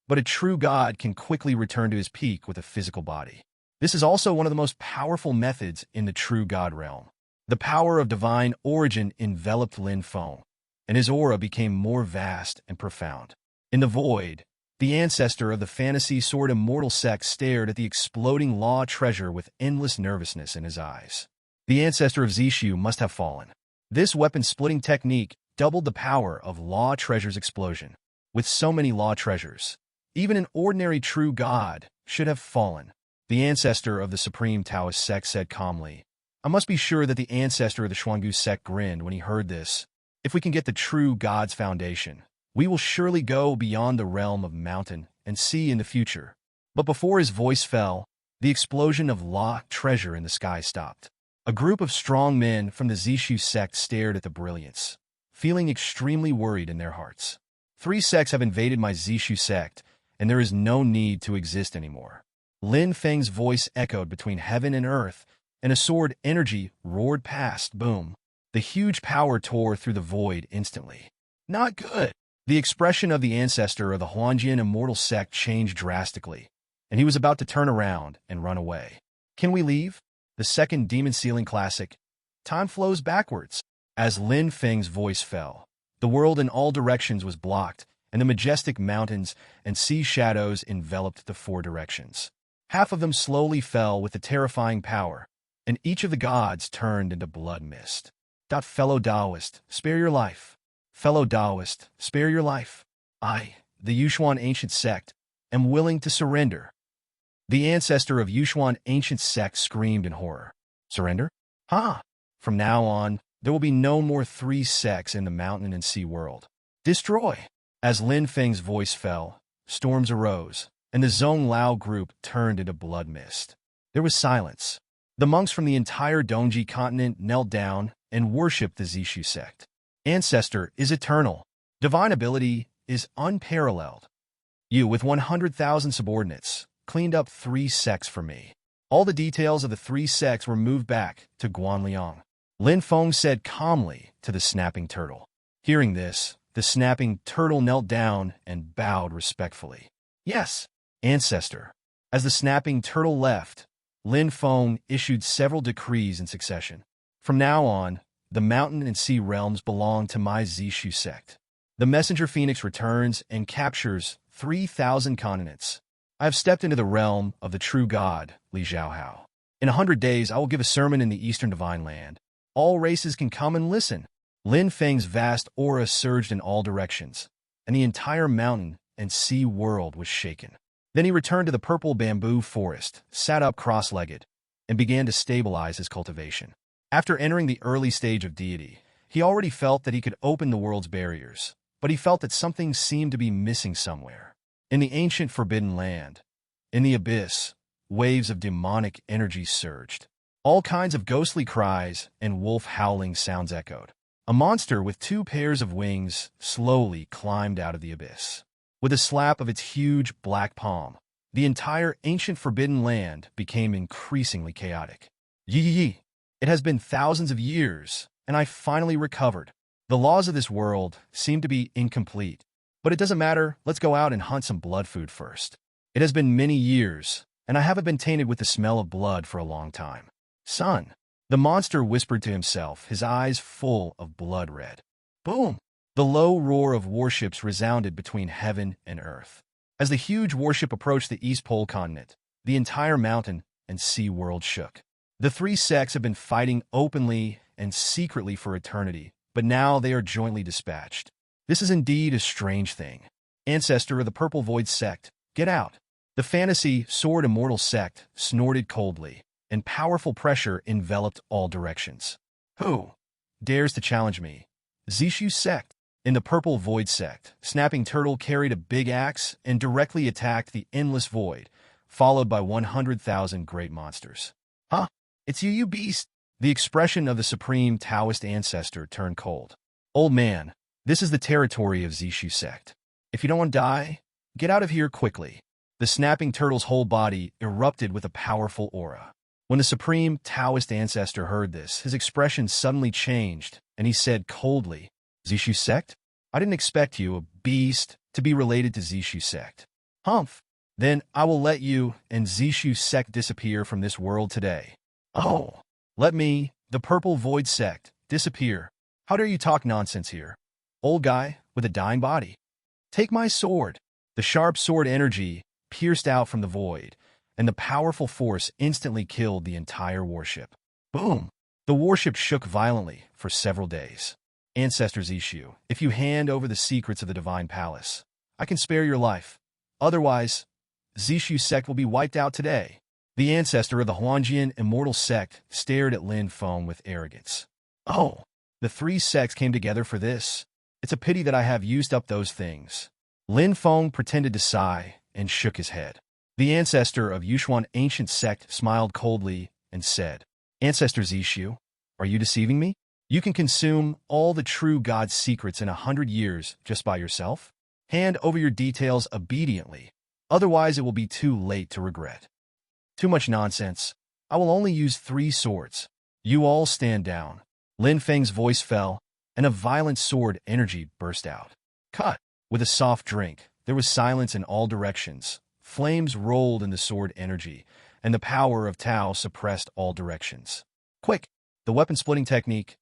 [SPEAKER 1] but a true god can quickly return to his peak with a physical body. This is also one of the most powerful methods in the true god realm. The power of divine origin enveloped Lin Feng, and his aura became more vast and profound. In the void, the ancestor of the fantasy sword immortal sect stared at the exploding law treasure with endless nervousness in his eyes. The ancestor of Zishu must have fallen. This weapon-splitting technique doubled the power of law treasure's explosion. With so many law treasures, even an ordinary true god should have fallen. The ancestor of the Supreme Taoist sect said calmly. I must be sure that the ancestor of the Xuangu sect grinned when he heard this. If we can get the true God's foundation, we will surely go beyond the realm of mountain and sea in the future. But before his voice fell, the explosion of law treasure in the sky stopped. A group of strong men from the Zishu sect stared at the brilliance, feeling extremely worried in their hearts. 3 sects have invaded my Zishu sect, and there is no need to exist anymore. Lin Feng's voice echoed between heaven and earth, and a sword energy roared past. Boom. The huge power tore through the void instantly. Not good. The expression of the ancestor of the Huanjian immortal sect changed drastically, and he was about to turn around and run away. Can we leave? The second demon sealing classic. Time flows backwards. As Lin Feng's voice fell, the world in all directions was blocked, and the majestic mountains and sea shadows enveloped the 4 directions. Half of them slowly fell with the terrifying power, and each of the gods turned into blood mist. Fellow Taoist, spare your life. Fellow Taoist, spare your life. I, the Yushuan ancient sect, am willing to surrender. The ancestor of Yushuan ancient sect screamed in horror. Surrender? From now on, there will be no more 3 sects in the mountain and sea world. Destroy! As Lin Feng's voice fell, storms arose, and the Zhong Lao group turned into blood mist. There was silence. The monks from the entire Dongji continent knelt down and worshipped the Zishu sect. Ancestor is eternal. Divine ability is unparalleled. You, with 100,000 subordinates, cleaned up 3 sects for me. All the details of the 3 sects were moved back to Guanliang. Lin Feng said calmly to the snapping turtle. Hearing this, the snapping turtle knelt down and bowed respectfully. Yes, Ancestor. As the snapping turtle left, Lin Feng issued several decrees in succession. From now on, the mountain and sea realms belong to my Zishu sect. The messenger phoenix returns and captures 3,000 continents. I have stepped into the realm of the true God, Li Zhaohao. In 100 days, I will give a sermon in the Eastern Divine Land. All races can come and listen. Lin Feng's vast aura surged in all directions, and the entire mountain and sea world was shaken. Then he returned to the purple bamboo forest, sat up cross-legged, and began to stabilize his cultivation. After entering the early stage of deity, he already felt that he could open the world's barriers, but he felt that something seemed to be missing somewhere. In the ancient forbidden land, in the abyss, waves of demonic energy surged. All kinds of ghostly cries and wolf howling sounds echoed. A monster with 2 pairs of wings slowly climbed out of the abyss. With a slap of its huge black palm, the entire ancient forbidden land became increasingly chaotic. Yee! It has been thousands of years, and I finally recovered. The laws of this world seem to be incomplete, but it doesn't matter. Let's go out and hunt some blood food first. It has been many years, and I haven't been tainted with the smell of blood for a long time. Son, the monster whispered to himself, his eyes full of blood red. Boom! The low roar of warships resounded between heaven and earth. As the huge warship approached the East Pole continent, the entire mountain and sea world shook. The 3 sects have been fighting openly and secretly for eternity, but now they are jointly dispatched. This is indeed a strange thing. Ancestor of the Purple Void Sect, get out! The fantasy sword immortal sect snorted coldly, and powerful pressure enveloped all directions. Who dares to challenge me? Zishu sect. In the Purple Void Sect, Snapping Turtle carried a big axe and directly attacked the endless void, followed by 100,000 great monsters. It's you beast! The expression of the supreme Taoist ancestor turned cold. Old man, this is the territory of Zishu sect. If you don't want to die, get out of here quickly. The Snapping Turtle's whole body erupted with a powerful aura. When the supreme Taoist ancestor heard this, his expression suddenly changed, and he said coldly, Zishu sect? I didn't expect you, a beast, to be related to Zishu sect. Humph. Then I will let you and Zishu sect disappear from this world today. Oh, let me, the Purple Void Sect, disappear. How dare you talk nonsense here? Old guy with a dying body. Take my sword. The sharp sword energy pierced out from the void, and the powerful force instantly killed the entire warship. Boom! The warship shook violently for several days. Ancestor's issue, if you hand over the secrets of the Divine Palace, I can spare your life. Otherwise, Zishu sect will be wiped out today. The The ancestor of the Huanjian immortal sect stared at Lin Feng with arrogance. Oh, the three sects came together for this. It's a pity that I have used up those things. Lin Feng pretended to sigh and shook his head. The ancestor of Yushuan ancient sect smiled coldly and said, Ancestor Zishu, are you deceiving me? You can consume all the true God's secrets in 100 years just by yourself? Hand over your details obediently, otherwise it will be too late to regret. Too much nonsense. I will only use 3 swords. You all stand down. Lin Feng's voice fell, and a violent sword energy burst out. Cut! With a soft drink, there was silence in all directions. Flames rolled in the sword energy, and the power of Tao suppressed all directions. Quick! The weapon-splitting technique.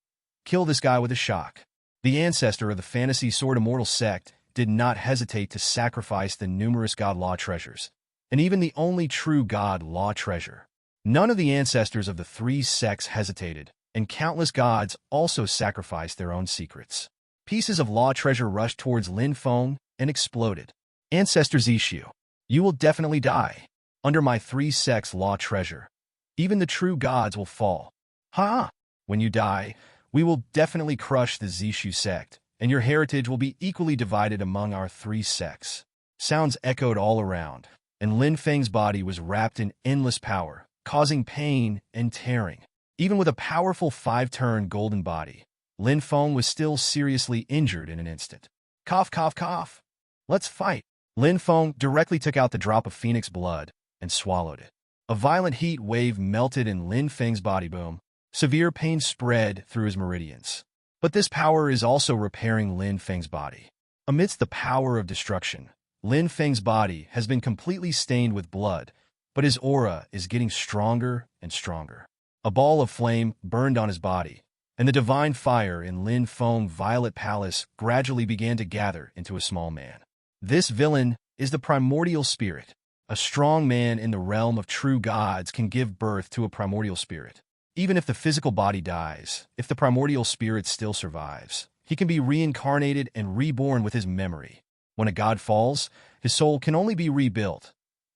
[SPEAKER 1] Kill this guy with a shock. The ancestor of the fantasy sword immortal sect did not hesitate to sacrifice the numerous god law treasures, and even the only true god law treasure. None of the ancestors of the 3 sects hesitated, and countless gods also sacrificed their own secrets. Pieces of law treasure rushed towards Lin Feng and exploded. Ancestor Zishu, you will definitely die. Under my 3 sects' law treasure, even the true gods will fall. Ha! When you die, we will definitely crush the Zishu sect, and your heritage will be equally divided among our 3 sects. Sounds echoed all around, and Lin Feng's body was wrapped in endless power, causing pain and tearing. Even with a powerful 5-turn golden body, Lin Feng was still seriously injured in an instant. Cough, cough, cough. Let's fight. Lin Feng directly took out the drop of phoenix blood and swallowed it. A violent heat wave melted in Lin Feng's body. Boom. Severe pain spread through his meridians. But this power is also repairing Lin Feng's body. Amidst the power of destruction, Lin Feng's body has been completely stained with blood, but his aura is getting stronger and stronger. A ball of flame burned on his body, and the divine fire in Lin Feng's violet palace gradually began to gather into a small man. This villain is the primordial spirit. A strong man in the realm of true gods can give birth to a primordial spirit. Even if the physical body dies, if the primordial spirit still survives, he can be reincarnated and reborn with his memory. When a god falls, his soul can only be rebuilt,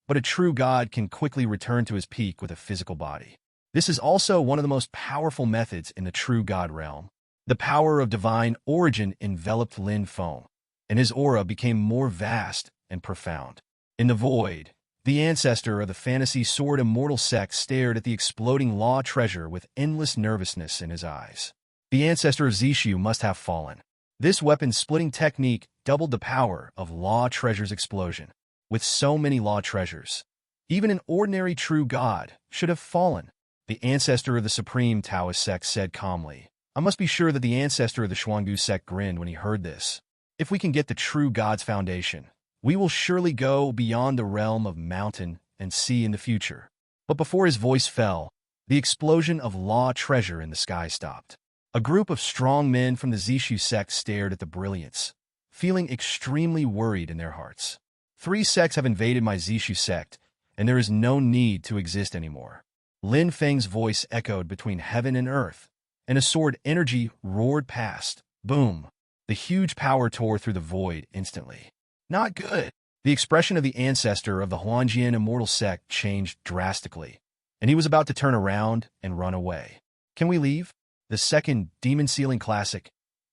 [SPEAKER 1] but a true god can quickly return to his peak with a physical body. This is also one of the most powerful methods in the true god realm. The power of divine origin enveloped Lin Feng, and his aura became more vast and profound. In the void, the ancestor of the fantasy sword immortal sect stared at the exploding law treasure with endless nervousness in his eyes. The ancestor of Zishu must have fallen. This weapon-splitting technique doubled the power of law treasure's explosion. With so many law treasures, even an ordinary true god should have fallen. The ancestor of the supreme Taoist sect said calmly. I must be sure that the ancestor of the Xuangu sect grinned when he heard this. If we can get the true god's foundation, we will surely go beyond the realm of mountain and sea in the future. But before his voice fell, the explosion of law treasure in the sky stopped. A group of strong men from the Zishu sect stared at the brilliance, feeling extremely worried in their hearts. 3 sects have invaded my Zishu sect, and there is no need to exist anymore. Lin Feng's voice echoed between heaven and earth, and a sword energy roared past. Boom! The huge power tore through the void instantly. Not good. The expression of the ancestor of the Huanjian immortal sect changed drastically, and he was about to turn around and run away. Can we leave? The second demon sealing classic.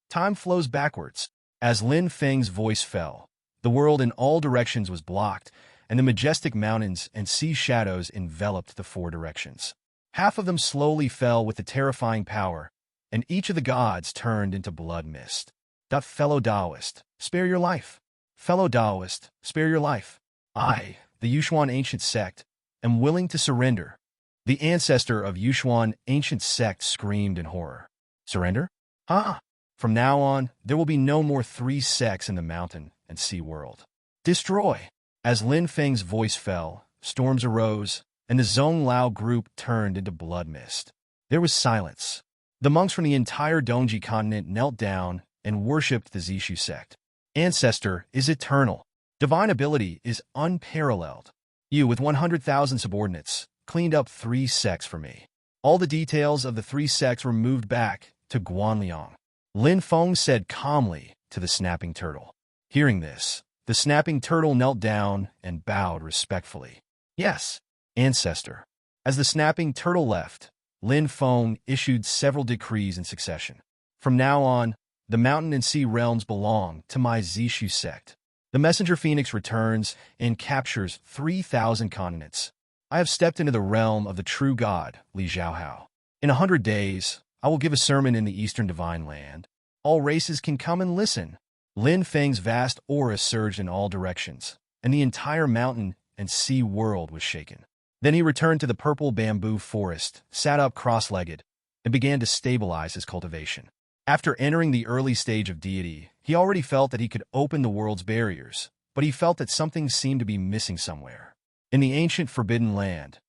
[SPEAKER 1] Time flows backwards. As Lin Feng's voice fell, the world in all directions was blocked, and the majestic mountains and sea shadows enveloped the 4 directions. Half of them slowly fell with the terrifying power, and each of the gods turned into blood mist. Fellow Taoist, spare your life. Fellow Taoist, spare your life. I, the Yushuan ancient sect, am willing to surrender. The ancestor of Yushuan ancient sect screamed in horror. Surrender? Ah! From now on, there will be no more 3 sects in the mountain and sea world. Destroy! As Lin Feng's voice fell, storms arose, and the Zonglao group turned into blood mist. There was silence. The monks from the entire Dongji continent knelt down and worshipped the Zishu sect. Ancestor is eternal. Divine ability is unparalleled. You, with 100,000 subordinates, cleaned up 3 sects for me. All the details of the 3 sects were moved back to Guanliang. Lin Feng said calmly to the snapping turtle. Hearing this, the snapping turtle knelt down and bowed respectfully. Yes, Ancestor. As the snapping turtle left, Lin Feng issued several decrees in succession. From now on, the mountain and sea realms belong to my Zishu sect. The messenger phoenix returns and captures 3,000 continents. I have stepped into the realm of the true god, Li Zhaohao. In 100 days, I will give a sermon in the eastern divine land. All races can come and listen. Lin Feng's vast aura surged in all directions, and the entire mountain and sea world was shaken. Then he returned to the purple bamboo forest, sat up cross-legged, and began to stabilize his cultivation. After entering the early stage of deity, he already felt that he could open the world's barriers, but he felt that something seemed to be missing somewhere. In the ancient forbidden land,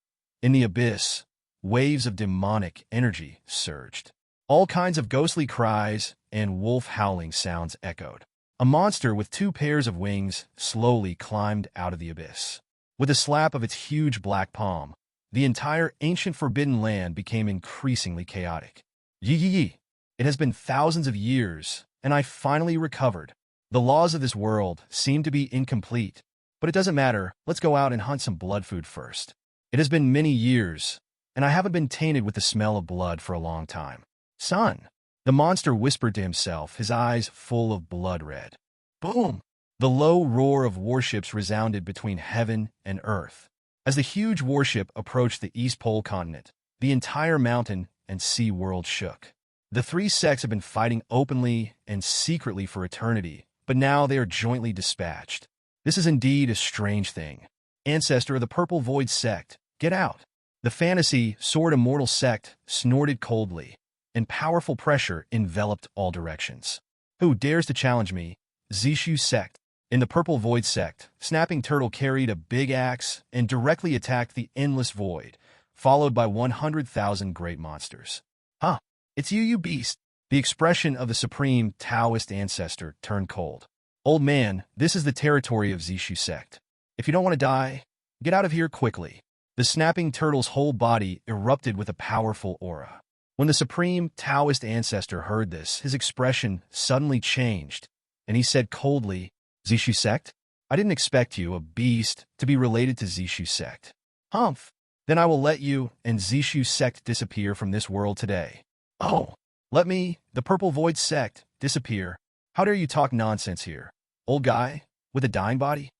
[SPEAKER 1] in the abyss, waves of demonic energy surged. All kinds of ghostly cries and wolf howling sounds echoed. A monster with 2 pairs of wings slowly climbed out of the abyss. With a slap of its huge black palm, the entire ancient forbidden land became increasingly chaotic. Yee. It has been thousands of years, and I finally recovered. The laws of this world seem to be incomplete, but it doesn't matter. Let's go out and hunt some blood food first. It has been many years, and I haven't been tainted with the smell of blood for a long time. Son, the monster whispered to himself, his eyes full of blood red. Boom! The low roar of warships resounded between heaven and earth. As the huge warship approached the East Pole continent, the entire mountain and sea world shook. The 3 sects have been fighting openly and secretly for eternity, but now they are jointly dispatched. This is indeed a strange thing. Ancestor of the Purple Void Sect, get out! The fantasy Sword Immortal sect snorted coldly, and powerful pressure enveloped all directions. Who dares to challenge me? Zishu sect. In the Purple Void Sect, Snapping Turtle carried a big axe and directly attacked the Endless Void, followed by 100,000 great monsters. Huh, it's you beast. The expression of the supreme Taoist ancestor turned cold. Old man, this is the territory of Zishu sect. If you don't want to die, get out of here quickly. The Snapping Turtle's whole body erupted with a powerful aura. When the supreme Taoist ancestor heard this, his expression suddenly changed, and he said coldly, Zishu sect? I didn't expect you, a beast, to be related to Zishu sect. Humph! Then I will let you and Zishu sect disappear from this world today. Oh! Let me, the Purple Void Sect, disappear. How dare you talk nonsense here? Old guy, with a dying body?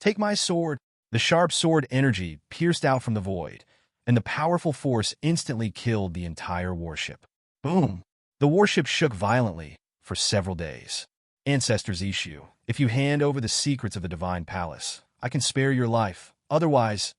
[SPEAKER 1] Take my sword. The sharp sword energy pierced out from the void, and the powerful force instantly killed the entire warship. Boom! The warship shook violently for several days. Ancestor Zishu, if you hand over the secrets of the Divine Palace, I can spare your life. Otherwise,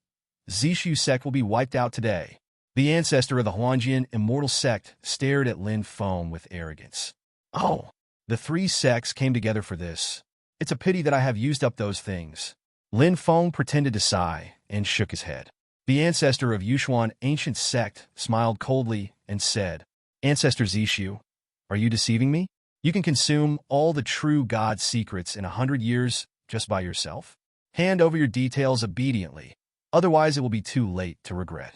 [SPEAKER 1] Zishu sect will be wiped out today. The ancestor of the Huanjian Immortal Sect stared at Lin Feng with arrogance. Oh, the 3 sects came together for this. It's a pity that I have used up those things. Lin Feng pretended to sigh and shook his head. The ancestor of Yushuan Ancient Sect smiled coldly and said, Ancestor Zishu, are you deceiving me? You can consume all the true God secrets in 100 years just by yourself? Hand over your details obediently, otherwise it will be too late to regret.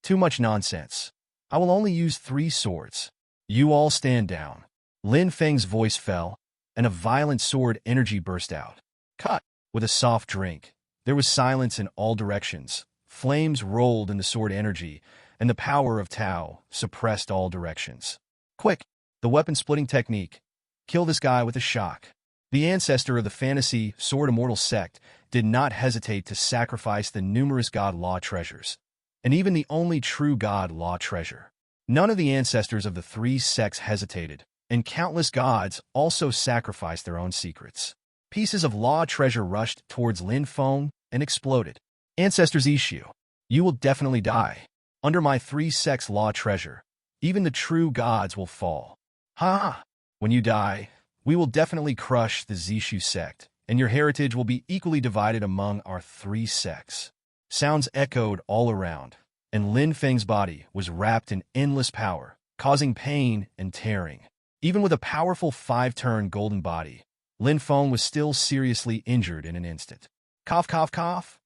[SPEAKER 1] Too much nonsense. I will only use 3 swords. You all stand down. Lin Feng's voice fell, and a violent sword energy burst out. Cut! With a soft drink, there was silence in all directions. Flames rolled in the sword energy, and the power of Tao suppressed all directions. Quick! The weapon-splitting technique. Kill this guy with a shock. The ancestor of the fantasy Sword Immortal sect did not hesitate to sacrifice the numerous God Law treasures, and even the only true God Law treasure. None of the ancestors of the 3 sects hesitated, and countless gods also sacrificed their own secrets. Pieces of Law treasure rushed towards Lin Feng and exploded. Ancestor Zishu, you will definitely die. Under my 3 sects Law treasure, even the true gods will fall. Ha! When you die, we will definitely crush the Zishu sect, and your heritage will be equally divided among our 3 sects. Sounds echoed all around, and Lin Feng's body was wrapped in endless power, causing pain and tearing. Even with a powerful 5-turn golden body, Lin Feng was still seriously injured in an instant. Cough, cough, cough.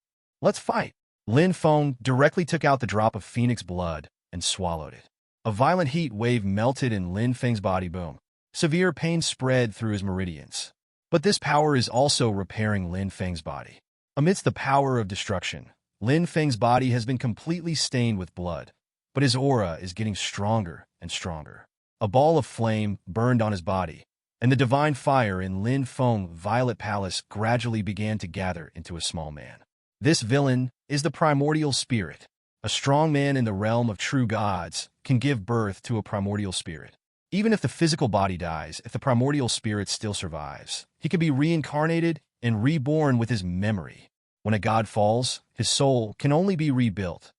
[SPEAKER 1] Let's fight. Lin Feng directly took out the drop of phoenix blood and swallowed it. A violent heat wave melted in Lin Feng's body. Boom. Severe pain spread through his meridians. But this power is also repairing Lin Feng's body. Amidst the power of destruction, Lin Feng's body has been completely stained with blood, but his aura is getting stronger and stronger. A ball of flame burned on his body, and the divine fire in Lin Feng's violet palace gradually began to gather into a small man. This villain is the primordial spirit. A strong man in the realm of true gods can give birth to a primordial spirit. Even if the physical body dies, if the primordial spirit still survives, he can be reincarnated and reborn with his memory. When a god falls, his soul can only be rebuilt,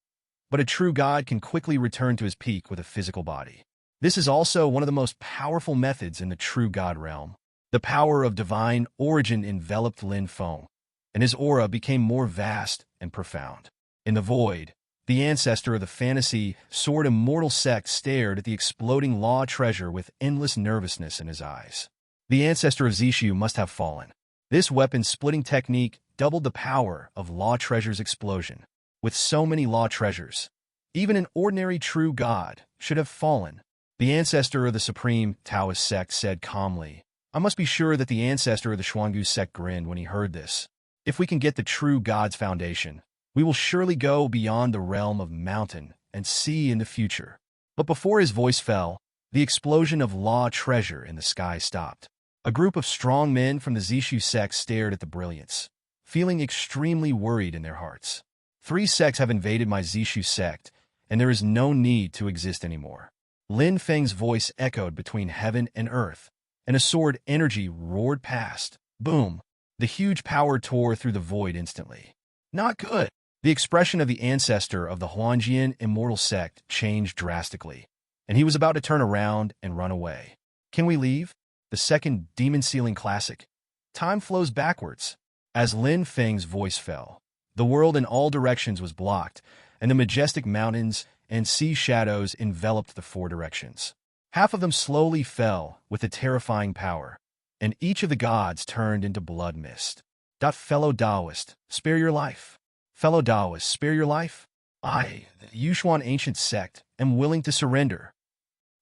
[SPEAKER 1] but a true god can quickly return to his peak with a physical body. This is also one of the most powerful methods in the true god realm. The power of divine origin enveloped Lin Feng, and his aura became more vast and profound. In the void, the ancestor of the fantasy sword immortal sect stared at the exploding law treasure with endless nervousness in his eyes. The ancestor of Zishu must have fallen. This weapon-splitting technique doubled the power of law treasure's explosion. With so many law treasures, even an ordinary true god should have fallen. The ancestor of the supreme Taoist sect said calmly. I must be sure that the ancestor of the Xuangu sect grinned when he heard this. If we can get the true god's foundation, we will surely go beyond the realm of mountain and sea in the future. But before his voice fell, the explosion of law treasure in the sky stopped. A group of strong men from the Zishu sect stared at the brilliance, feeling extremely worried in their hearts. 3 sects have invaded my Zishu sect, and there is no need to exist anymore. Lin Feng's voice echoed between heaven and earth, and a sword energy roared past. Boom! The huge power tore through the void instantly. Not good! The expression of the ancestor of the Huanjian immortal sect changed drastically, and he was about to turn around and run away. Can we leave? The second demon ceiling classic. Time flows backwards. As Lin Feng's voice fell, the world in all directions was blocked, and the majestic mountains and sea shadows enveloped the 4 directions. Half of them slowly fell with a terrifying power, and each of the gods turned into blood mist. Fellow Taoist, spare your life. Fellow Taoist, spare your life. I, the Yushuan ancient sect, am willing to surrender.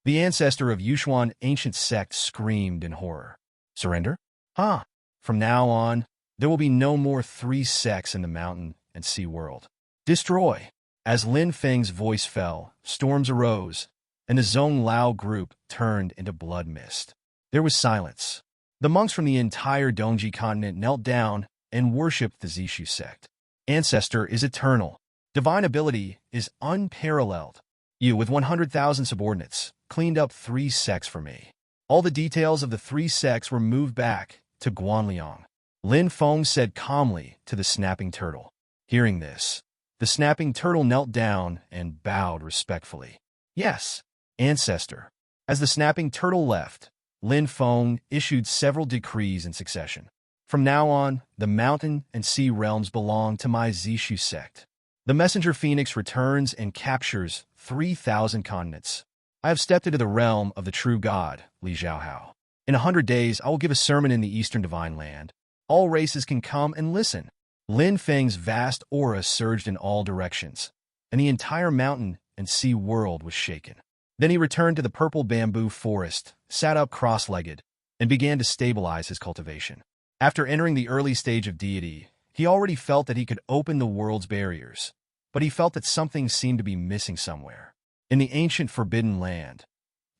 [SPEAKER 1] The ancestor of Yushuan ancient sect screamed in horror. Surrender? Huh. From now on, there will be no more 3 sects in the mountain and sea world. Destroy. As Lin Feng's voice fell, storms arose, and the Zhong Lao group turned into blood mist. There was silence. The monks from the entire Dongji continent knelt down and worshipped the Zishu sect. Ancestor is eternal. Divine ability is unparalleled. You, with 100,000 subordinates, cleaned up 3 sects for me. All the details of the 3 sects were moved back to Guanliang. Lin Feng said calmly to the snapping turtle. Hearing this, the snapping turtle knelt down and bowed respectfully. Yes, Ancestor. As the snapping turtle left, Lin Feng issued several decrees in succession. From now on, the mountain and sea realms belong to my Zishu sect. The messenger phoenix returns and captures 3,000 continents. I have stepped into the realm of the true god, Li Zhaohao. In 100 days, I will give a sermon in the eastern divine land. All races can come and listen. Lin Feng's vast aura surged in all directions, and the entire mountain and sea world was shaken. Then he returned to the purple bamboo forest, sat up cross-legged, and began to stabilize his cultivation. After entering the early stage of deity, he already felt that he could open the world's barriers, but he felt that something seemed to be missing somewhere. In the ancient forbidden land,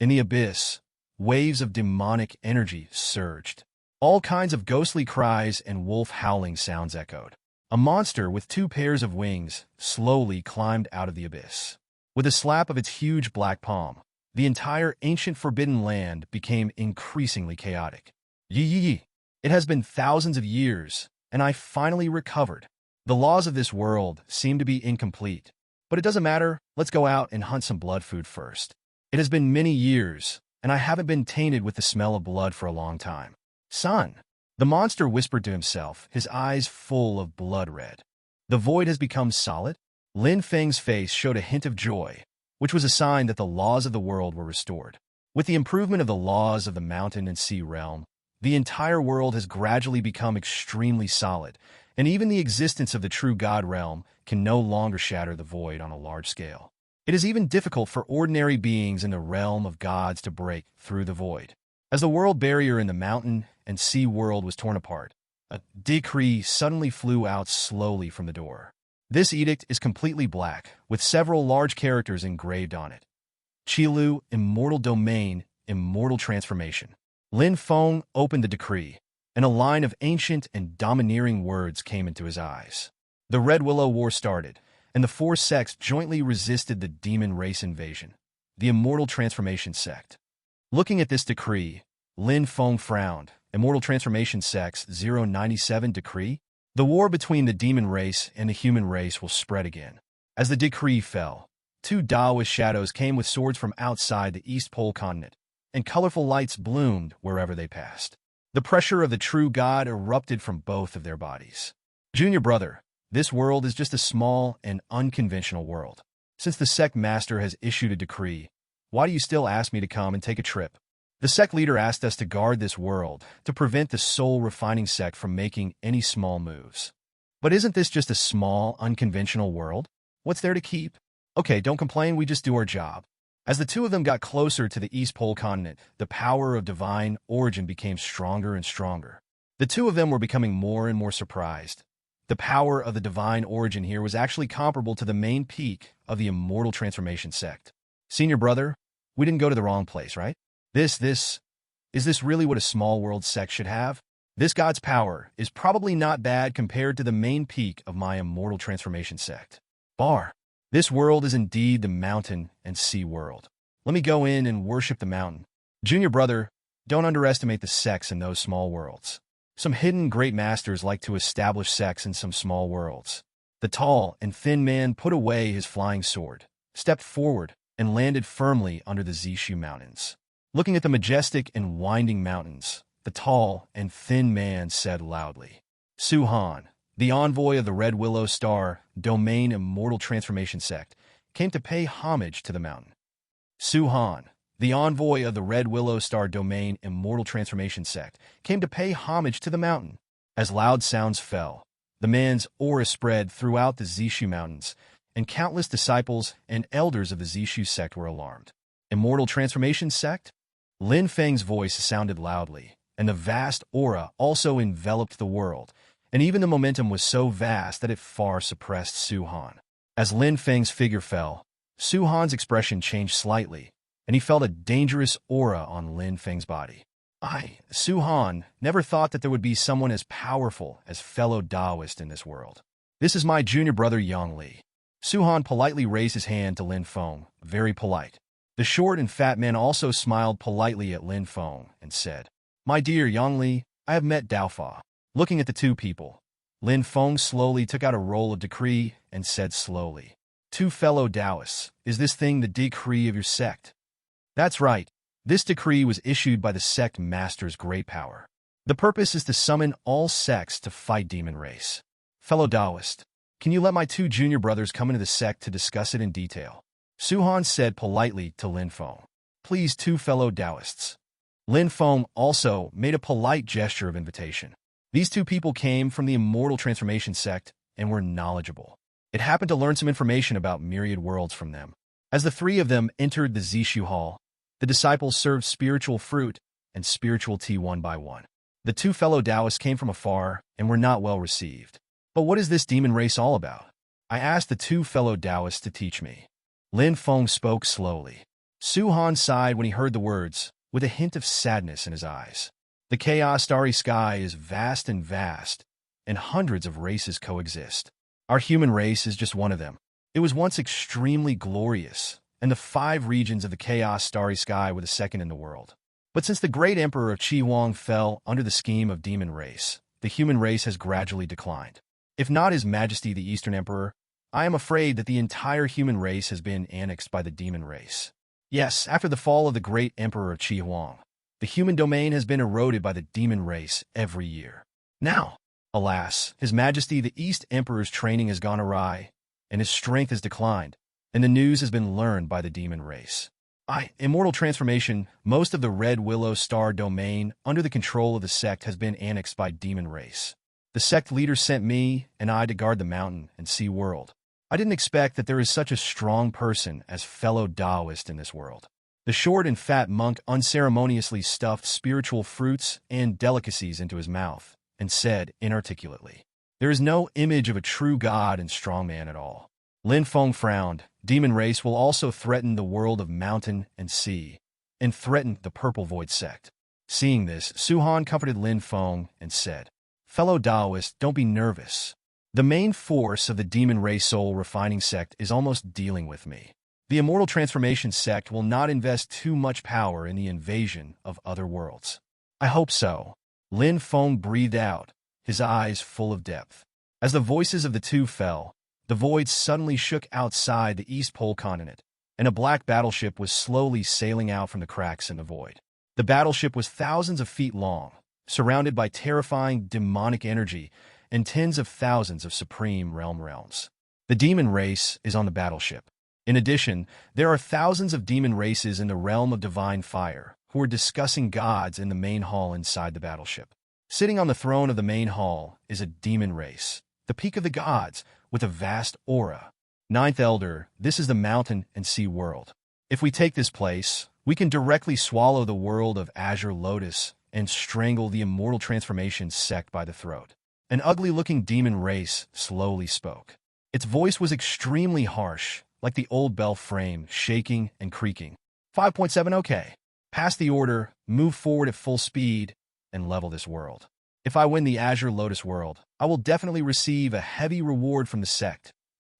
[SPEAKER 1] in the abyss, waves of demonic energy surged. All kinds of ghostly cries and wolf howling sounds echoed. A monster with 2 pairs of wings slowly climbed out of the abyss. With a slap of its huge black palm, the entire ancient forbidden land became increasingly chaotic. Yee. It has been thousands of years, and I finally recovered. The laws of this world seem to be incomplete, but it doesn't matter. Let's go out and hunt some blood food first. It has been many years, and I haven't been tainted with the smell of blood for a long time. Son, the monster whispered to himself, his eyes full of blood red. The void has become solid? Lin Feng's face showed a hint of joy, which was a sign that the laws of the world were restored. With the improvement of the laws of the mountain and sea realm, the entire world has gradually become extremely solid, and even the existence of the true God realm can no longer shatter the void on a large scale. It is even difficult for ordinary beings in the realm of gods to break through the void. As the world barrier in the mountain and sea world was torn apart, a decree suddenly flew out slowly from the door. This edict is completely black, with several large characters engraved on it. Qilu, Immortal Domain, Immortal Transformation. Lin Feng opened the decree, and a line of ancient and domineering words came into his eyes. The Red Willow War started, and the four sects jointly resisted the demon race invasion, the Immortal Transformation Sect. Looking at this decree, Lin Feng frowned. Immortal Transformation Sect's 097 decree? The war between the demon race and the human race will spread again. As the decree fell, two Taoist shadows came with swords from outside the East Pole continent, and colorful lights bloomed wherever they passed. The pressure of the true God erupted from both of their bodies. Junior brother, this world is just a small and unconventional world. Since the sect master has issued a decree, why do you still ask me to come and take a trip? The sect leader asked us to guard this world to prevent the soul-refining sect from making any small moves. But isn't this just a small, unconventional world? What's there to keep? Okay, don't complain, we just do our job. As the two of them got closer to the East Pole continent, the power of divine origin became stronger and stronger. The two of them were becoming more and more surprised. The power of the divine origin here was actually comparable to the main peak of the Immortal Transformation Sect. Senior brother, we didn't go to the wrong place, right? Is this really what a small world sect should have? This God's power is probably not bad compared to the main peak of my Immortal Transformation Sect. This world is indeed the mountain and sea world. Let me go in and worship the mountain. Junior brother, don't underestimate the sects in those small worlds. Some hidden great masters like to establish sects in some small worlds. The tall and thin man put away his flying sword, stepped forward, and landed firmly under the Zishu Mountains. Looking at the majestic and winding mountains, the tall and thin man said loudly, Su-Han, the envoy of the Red Willow Star Domain Immortal Transformation Sect, came to pay homage to the mountain. Su-Han, the envoy of the Red Willow Star Domain Immortal Transformation Sect, came to pay homage to the mountain. As loud sounds fell, the man's aura spread throughout the Zishu Mountains, and countless disciples and elders of the Zishu sect were alarmed. Immortal Transformation Sect? Lin Feng's voice sounded loudly, and the vast aura also enveloped the world, and even the momentum was so vast that it far suppressed Su-Han. As Lin Feng's figure fell, Su-Han's expression changed slightly, and he felt a dangerous aura on Lin Feng's body. Su-Han, never thought that there would be someone as powerful as fellow Taoist in this world. This is my junior brother Yang Li. Su-Han politely raised his hand to Lin Feng, very polite. The short and fat man also smiled politely at Lin Feng and said, My dear Yang Li, I have met Dao Fa. Looking at the two people, Lin Feng slowly took out a roll of decree and said slowly, Two fellow Taoists, is this thing the decree of your sect? That's right. This decree was issued by the sect master's great power. The purpose is to summon all sects to fight demon race. Fellow Taoist, can you let my two junior brothers come into the sect to discuss it in detail? Su-Han said politely to Lin Feng. Please, two fellow Taoists. Lin Feng also made a polite gesture of invitation. These two people came from the Immortal Transformation Sect and were knowledgeable. It happened to learn some information about myriad worlds from them. As the three of them entered the Zishu Hall, the disciples served spiritual fruit and spiritual tea one by one. The two fellow Taoists came from afar and were not well received. But what is this demon race all about? I asked the two fellow Taoists to teach me. Lin Feng spoke slowly. Su-Han sighed when he heard the words, with a hint of sadness in his eyes. The chaos starry sky is vast, and hundreds of races coexist. Our human race is just one of them. It was once extremely glorious, and the 5 regions of the chaos starry sky were the second in the world. But since the great emperor of Qi Huang fell under the scheme of demon race, the human race has gradually declined. If not His Majesty the Eastern Emperor, I am afraid that the entire human race has been annexed by the demon race. Yes, after the fall of the great emperor of Qi Huang, the human domain has been eroded by the demon race every year. Now, alas, His Majesty the East Emperor's training has gone awry, and his strength has declined, and the news has been learned by the demon race. Immortal Transformation, most of the Red Willow Star domain under the control of the sect has been annexed by demon race. The sect leader sent me and I to guard the mountain and sea world. I didn't expect that there is such a strong person as fellow Taoist in this world. The short and fat monk unceremoniously stuffed spiritual fruits and delicacies into his mouth and said inarticulately, There is no image of a true god and strongman at all. Lin Feng frowned. Demon race will also threaten the world of mountain and sea, and threaten the Purple Void Sect. Seeing this, Su-Han comforted Lin Feng and said, "Fellow Taoist, don't be nervous. The main force of the demon race soul refining sect is almost dealing with me. The immortal transformation sect will not invest too much power in the invasion of other worlds." "I hope so." Lin Feng breathed out, his eyes full of depth. As the voices of the two fell, the void suddenly shook outside the East Pole continent, and a black battleship was slowly sailing out from the cracks in the void. The battleship was thousands of feet long, surrounded by terrifying demonic energy and tens of thousands of supreme realms. The demon race is on the battleship. In addition, there are thousands of demon races in the realm of divine fire who are discussing gods in the main hall inside the battleship. Sitting on the throne of the main hall is a demon race, the peak of the gods, with a vast aura. Ninth Elder, this is the mountain and sea world. If we take this place, we can directly swallow the world of Azure Lotus and strangle the immortal transformation sect by the throat. An ugly-looking demon race slowly spoke. Its voice was extremely harsh, like the old bell frame, shaking and creaking. 5.7 OK. Pass the order, move forward at full speed, and level this world. If I win the Azure Lotus world, I will definitely receive a heavy reward from the sect.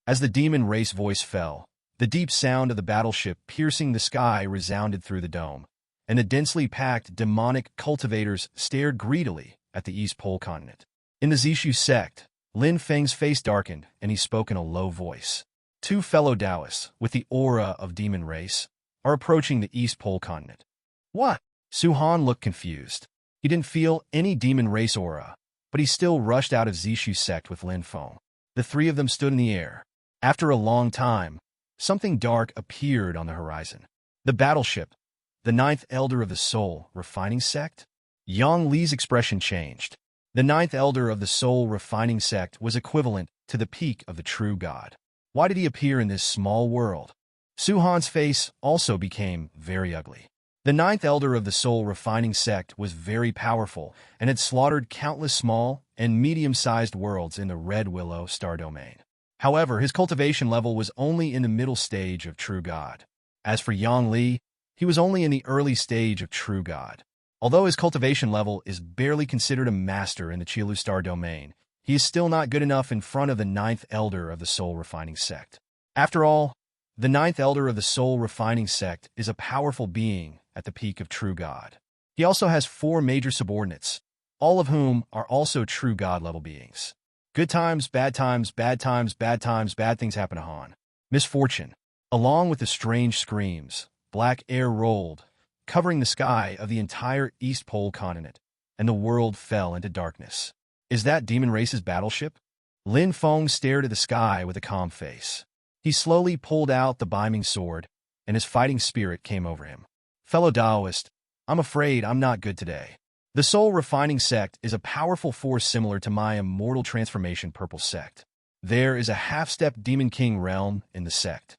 [SPEAKER 1] As the demon race voice fell, the deep sound of the battleship piercing the sky resounded through the dome, and the densely packed demonic cultivators stared greedily at the East Pole continent. In the Zishu sect, Lin Feng's face darkened, and he spoke in a low voice. Two fellow Taoists, with the aura of demon race, are approaching the East Pole continent. What? Su-Han looked confused. He didn't feel any demon race aura, but he still rushed out of Zishu sect with Lin Feng. The three of them stood in the air. After a long time, something dark appeared on the horizon. The battleship, the ninth elder of the soul refining sect? Yang Li's expression changed. The ninth elder of the soul refining sect was equivalent to the peak of the true god. Why did he appear in this small world? Su-Han's face also became very ugly. The ninth elder of the soul refining sect was very powerful and had slaughtered countless small and medium-sized worlds in the Red Willow star domain. However, his cultivation level was only in the middle stage of true god. As for Yang Li, he was only in the early stage of true god. Although his cultivation level is barely considered a master in the Qilu star domain, he is still not good enough in front of the ninth elder of the soul refining sect. After all, the ninth elder of the soul refining sect is a powerful being at the peak of true god. He also has 4 major subordinates, all of whom are also true god-level beings. Good times, bad times, bad times, bad times, bad things happen to Han. Misfortune. Along with the strange screams, black air rolled, covering the sky of the entire East Pole continent, and the world fell into darkness. Is that demon race's battleship? Lin Feng stared at the sky with a calm face. He slowly pulled out the beaming sword, and his fighting spirit came over him. Fellow Taoist, I'm afraid I'm not good today. The Soul Refining Sect is a powerful force similar to my Immortal Transformation Purple Sect. There is a half-step Demon King realm in the sect.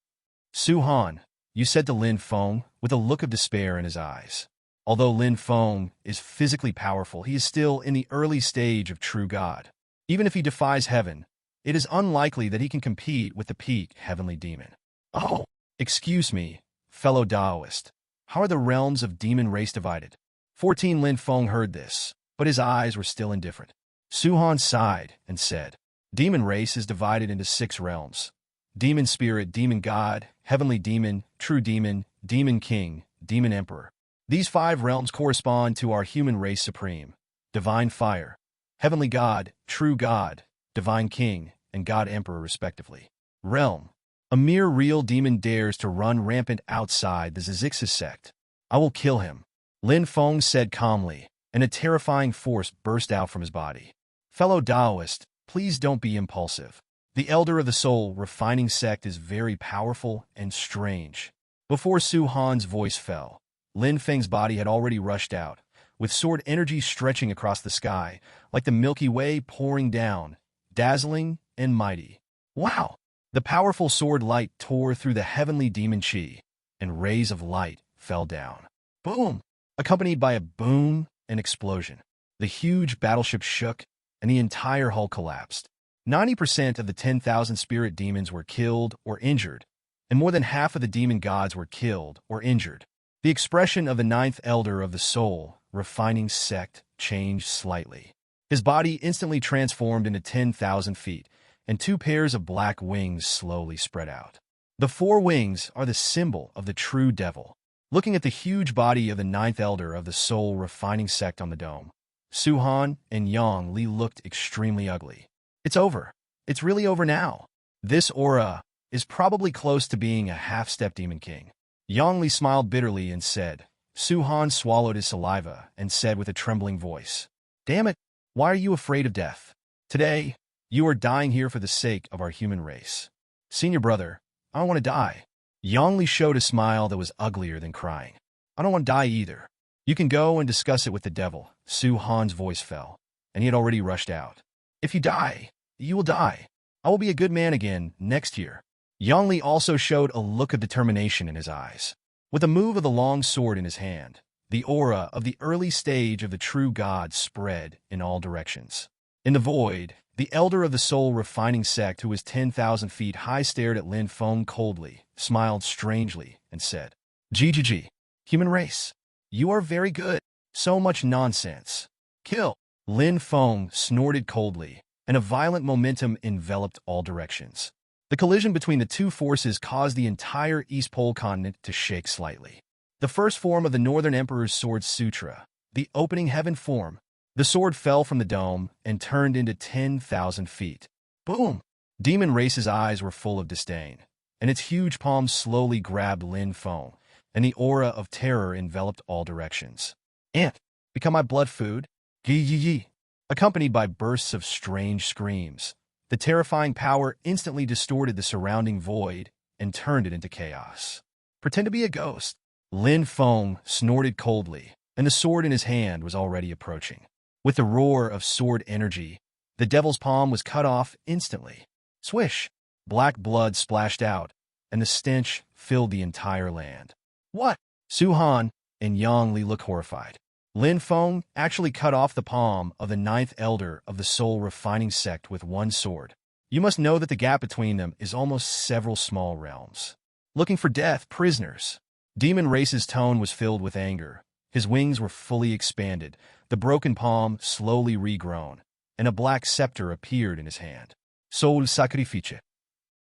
[SPEAKER 1] Su-Han, you said to Lin Feng, with a look of despair in his eyes. Although Lin Feng is physically powerful, he is still in the early stage of true god. Even if he defies heaven, it is unlikely that he can compete with the peak heavenly demon. Oh, excuse me, fellow Taoist. How are the realms of demon race divided? 14 Lin Feng heard this, but his eyes were still indifferent. Su-Han sighed and said, Demon race is divided into 6 realms. Demon spirit, demon god, heavenly demon, true demon, demon king, demon emperor. These 5 realms correspond to our human race supreme, divine fire, heavenly god, true god, divine king, and god emperor respectively. Realm. A mere real demon dares to run rampant outside the Zixis sect. I will kill him, Lin Feng said calmly, and a terrifying force burst out from his body. Fellow Taoist, please don't be impulsive. The Elder of the Soul Refining Sect is very powerful and strange. Before Su-Han's voice fell, Lin Feng's body had already rushed out, with sword energy stretching across the sky, like the Milky Way pouring down, dazzling and mighty. Wow! The powerful sword light tore through the heavenly demon chi, and rays of light fell down. Boom! Accompanied by a boom and explosion. The huge battleship shook, and the entire hull collapsed. 90% of the 10,000 spirit demons were killed or injured, and more than half of the demon gods were killed or injured. The expression of the ninth elder of the soul, refining sect, changed slightly. His body instantly transformed into 10,000 feet, and 2 pairs of black wings slowly spread out. The 4 wings are the symbol of the true devil. Looking at the huge body of the ninth elder of the soul refining sect on the dome, Su-Han and Yang Li looked extremely ugly. It's over. It's really over now. This aura is probably close to being a half-step demon king. Yang Li smiled bitterly and said. Su-Han swallowed his saliva and said with a trembling voice, "Damn it, why are you afraid of death? Today, you are dying here for the sake of our human race." "Senior brother, I don't want to die." Yang Li showed a smile that was uglier than crying. "I don't want to die either. You can go and discuss it with the devil." Su-Han's voice fell, and he had already rushed out. "If you die, you will die. I will be a good man again next year." Yang Li also showed a look of determination in his eyes. With a move of the long sword in his hand, the aura of the early stage of the true god spread in all directions. In the void, the elder of the soul refining sect, who was 10,000 feet high, stared at Lin Feng coldly, smiled strangely, and said, "GGG, human race. You are very good. So much nonsense. Kill." Lin Feng snorted coldly, and a violent momentum enveloped all directions. The collision between the 2 forces caused the entire East Pole continent to shake slightly. The first form of the Northern Emperor's sword sutra, the opening heaven form, the sword fell from the dome and turned into 10,000 feet. Boom! Demon Race's eyes were full of disdain, and its huge palm slowly grabbed Lin Feng, and the aura of terror enveloped all directions. "Ant, become my blood food. Gee. Accompanied by bursts of strange screams, the terrifying power instantly distorted the surrounding void and turned it into chaos. "Pretend to be a ghost." Lin Feng snorted coldly, and the sword in his hand was already approaching. With the roar of sword energy, the devil's palm was cut off instantly. Swish! Black blood splashed out, and the stench filled the entire land. "What?" Su-Han and Yang Li looked horrified. Lin Feng actually cut off the palm of the ninth elder of the soul refining sect with one sword. You must know that the gap between them is almost several small realms. "Looking for death, prisoners." Demon Race's tone was filled with anger. His wings were fully expanded, the broken palm slowly regrown, and a black scepter appeared in his hand. "Soul sacrifice."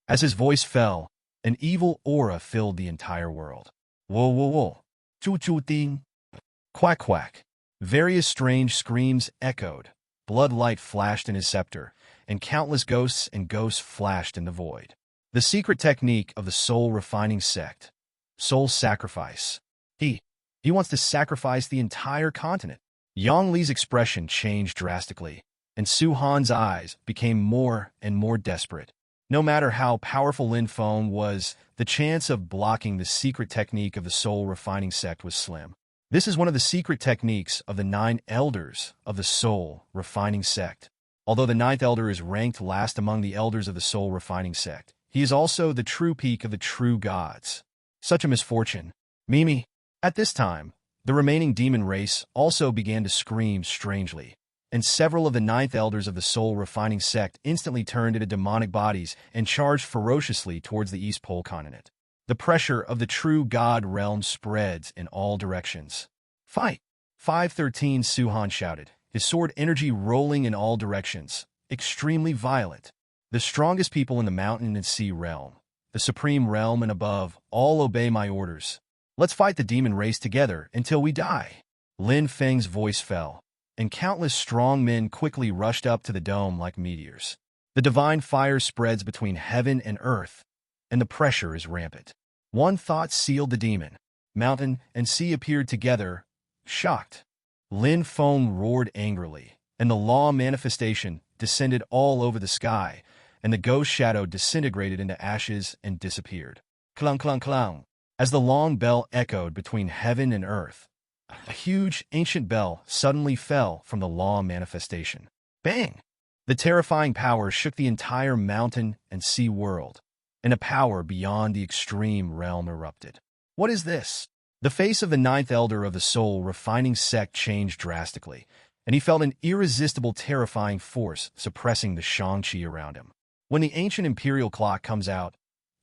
[SPEAKER 1] As his voice fell, an evil aura filled the entire world. Whoa. Choo ding. Quack quack. Various strange screams echoed. Blood light flashed in his scepter, and countless ghosts and ghosts flashed in the void. The secret technique of the soul refining sect. Soul sacrifice. He wants to sacrifice the entire continent. Yang Li's expression changed drastically, and Su-Han's eyes became more and more desperate. No matter how powerful Lin Feng was, the chance of blocking the secret technique of the soul refining sect was slim. This is one of the secret techniques of the 9 elders of the soul refining sect. Although the 9th elder is ranked last among the elders of the soul refining sect, he is also the true peak of the true gods. Such a misfortune. Mimi. At this time, the remaining demon race also began to scream strangely, and several of the 9th elders of the soul refining sect instantly turned into demonic bodies and charged ferociously towards the East Pole continent. The pressure of the true god realm spreads in all directions. "Fight!" 513 Su-Han shouted, his sword energy rolling in all directions, extremely violent. "The strongest people in the mountain and sea realm, the supreme realm and above, all obey my orders. Let's fight the demon race together until we die." Lin Feng's voice fell, and countless strong men quickly rushed up to the dome like meteors. The divine fire spreads between heaven and earth, and the pressure is rampant. One thought sealed the demon. Mountain and sea appeared together, shocked. Lin Feng roared angrily, and the law manifestation descended all over the sky, and the ghost shadow disintegrated into ashes and disappeared. Clang, clang, clang. As the long bell echoed between heaven and earth, a huge ancient bell suddenly fell from the law manifestation. Bang! The terrifying power shook the entire mountain and sea world, and a power beyond the extreme realm erupted. What is this? The face of the 9th elder of the soul refining sect changed drastically, and he felt an irresistible, terrifying force suppressing the Shang-Chi around him. When the ancient imperial clock comes out,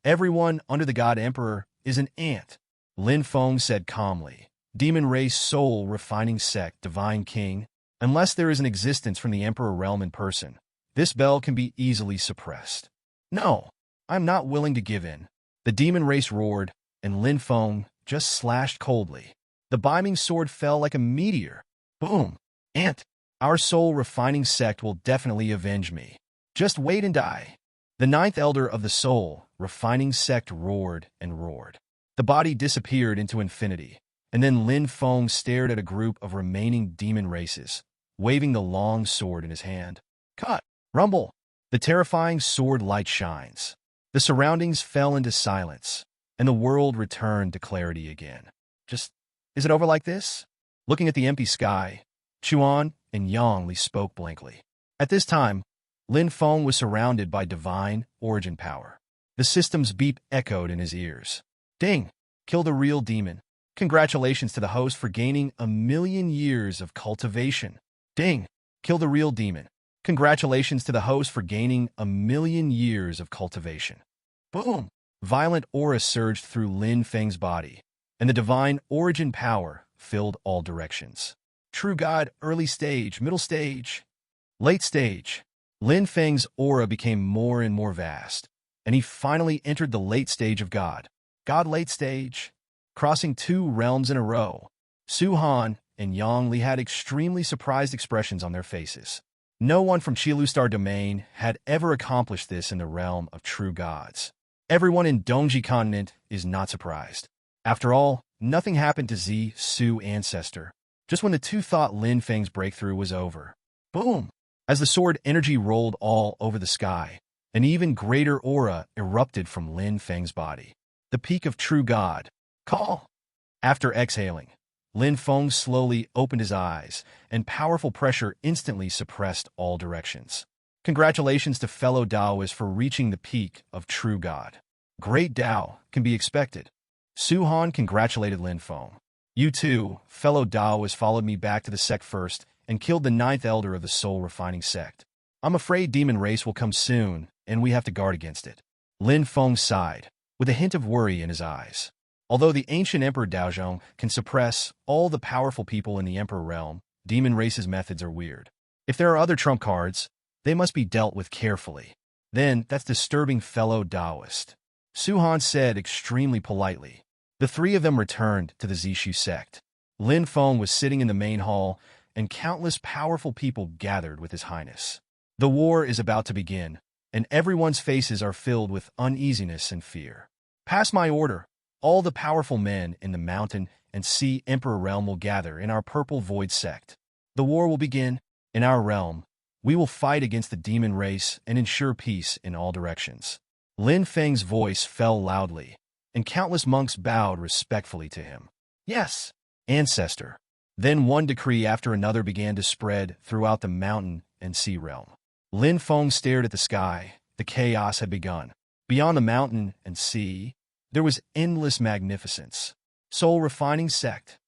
[SPEAKER 1] everyone under the God Emperor is an ant, Lin Feng said calmly. Demon race soul refining sect, divine king. Unless there is an existence from the Emperor realm in person, this bell can be easily suppressed. No, I'm not willing to give in. The demon race roared, and Lin Feng just slashed coldly. The beaming sword fell like a meteor. Boom! Ant! Our soul refining sect will definitely avenge me. Just wait and die. The ninth elder of the soul refining sect roared and roared. The body disappeared into infinity, and then Lin Feng stared at a group of remaining demon races, waving the long sword in his hand. Cut! Rumble! The terrifying sword light shines. The surroundings fell into silence, and the world returned to clarity again. Is it over like this? Looking at the empty sky, Chuan and Yang Li spoke blankly. At this time, Lin Feng was surrounded by divine origin power. The system's beep echoed in his ears. Ding! Kill the real demon. Congratulations to the host for gaining 1,000,000 years of cultivation. Ding! Kill the real demon. Congratulations to the host for gaining 1,000,000 years of cultivation. Boom! Violent aura surged through Lin Feng's body, and the divine origin power filled all directions. True God, early stage, middle stage, late stage. Lin Feng's aura became more and more vast, and he finally entered the late stage of God. God late stage. Crossing 2 realms in a row, Su Han and Yang Li had extremely surprised expressions on their faces. No one from Qilu Star Domain had ever accomplished this in the realm of true gods. Everyone in Dongji Continent is not surprised. After all, nothing happened to Su Ancestor, just when the two thought Lin Feng's breakthrough was over. Boom! As the sword energy rolled all over the sky, an even greater aura erupted from Lin Feng's body. The peak of true God. Call! After exhaling, Lin Feng slowly opened his eyes, and powerful pressure instantly suppressed all directions. Congratulations to fellow Daoists for reaching the peak of true God. Great Dao can be expected. Su Han congratulated Lin Feng. You too, fellow Daoists, followed me back to the sect first and killed the ninth elder of the soul refining sect. I'm afraid demon race will come soon, and we have to guard against it. Lin Feng sighed, with a hint of worry in his eyes. Although the ancient Emperor Daozhong can suppress all the powerful people in the Emperor realm, demon race's methods are weird. If there are other trump cards, they must be dealt with carefully. Then, that's disturbing, fellow Daoist. Su Han said extremely politely. The three of them returned to the Zishu sect. Lin Feng was sitting in the main hall, and countless powerful people gathered with His Highness. The war is about to begin, and everyone's faces are filled with uneasiness and fear. Pass my order. All the powerful men in the mountain and sea Emperor realm will gather in our Purple Void Sect. The war will begin. In our realm, we will fight against the demon race and ensure peace in all directions. Lin Feng's voice fell loudly, and countless monks bowed respectfully to him. Yes, Ancestor. Then one decree after another began to spread throughout the mountain and sea realm. Lin Feng stared at the sky. The chaos had begun. Beyond the mountain and sea, there was endless magnificence. Soul refining sect.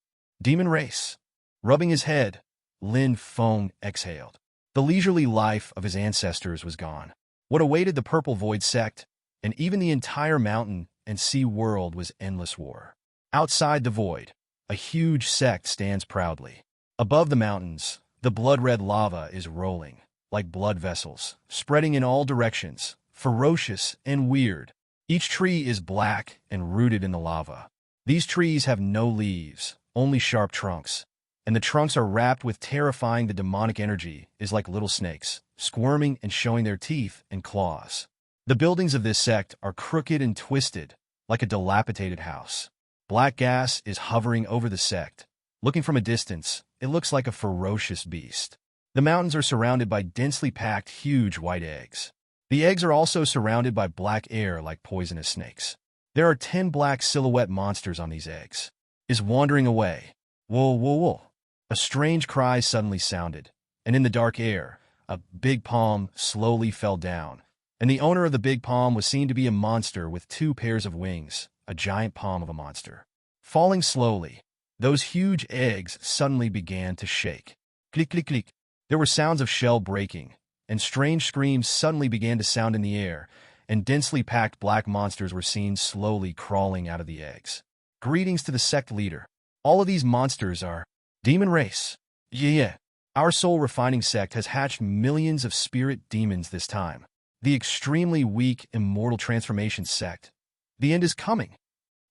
[SPEAKER 1] Demon race. Rubbing his head, Lin Feng exhaled. The leisurely life of his ancestors was gone. What awaited the Purple Void Sect, and even the entire mountain and sea world, was endless war. Outside the void, a huge sect stands proudly. Above the mountains, the blood-red lava is rolling, like blood vessels, spreading in all directions, ferocious and weird. Each tree is black and rooted in the lava. These trees have no leaves, only sharp trunks, and the trunks are wrapped with terrifying. The demonic energy is like little snakes, squirming and showing their teeth and claws. The buildings of this sect are crooked and twisted, like a dilapidated house. Black gas is hovering over the sect. Looking from a distance, it looks like a ferocious beast. The mountains are surrounded by densely packed, huge white eggs. The eggs are also surrounded by black air like poisonous snakes. There are 10 black silhouette monsters on these eggs. Is wandering away. Whoa, whoa, whoa. A strange cry suddenly sounded, and in the dark air, a big palm slowly fell down, and the owner of the big palm was seen to be a monster with 2 pairs of wings, a giant palm of a monster. Falling slowly, those huge eggs suddenly began to shake. Click, click, click. There were sounds of shell breaking, and strange screams suddenly began to sound in the air, and densely packed black monsters were seen slowly crawling out of the eggs. Greetings to the sect leader. All of these monsters are demon race. Yeah. Our soul refining sect has hatched millions of spirit demons this time. The extremely weak immortal transformation sect. The end is coming.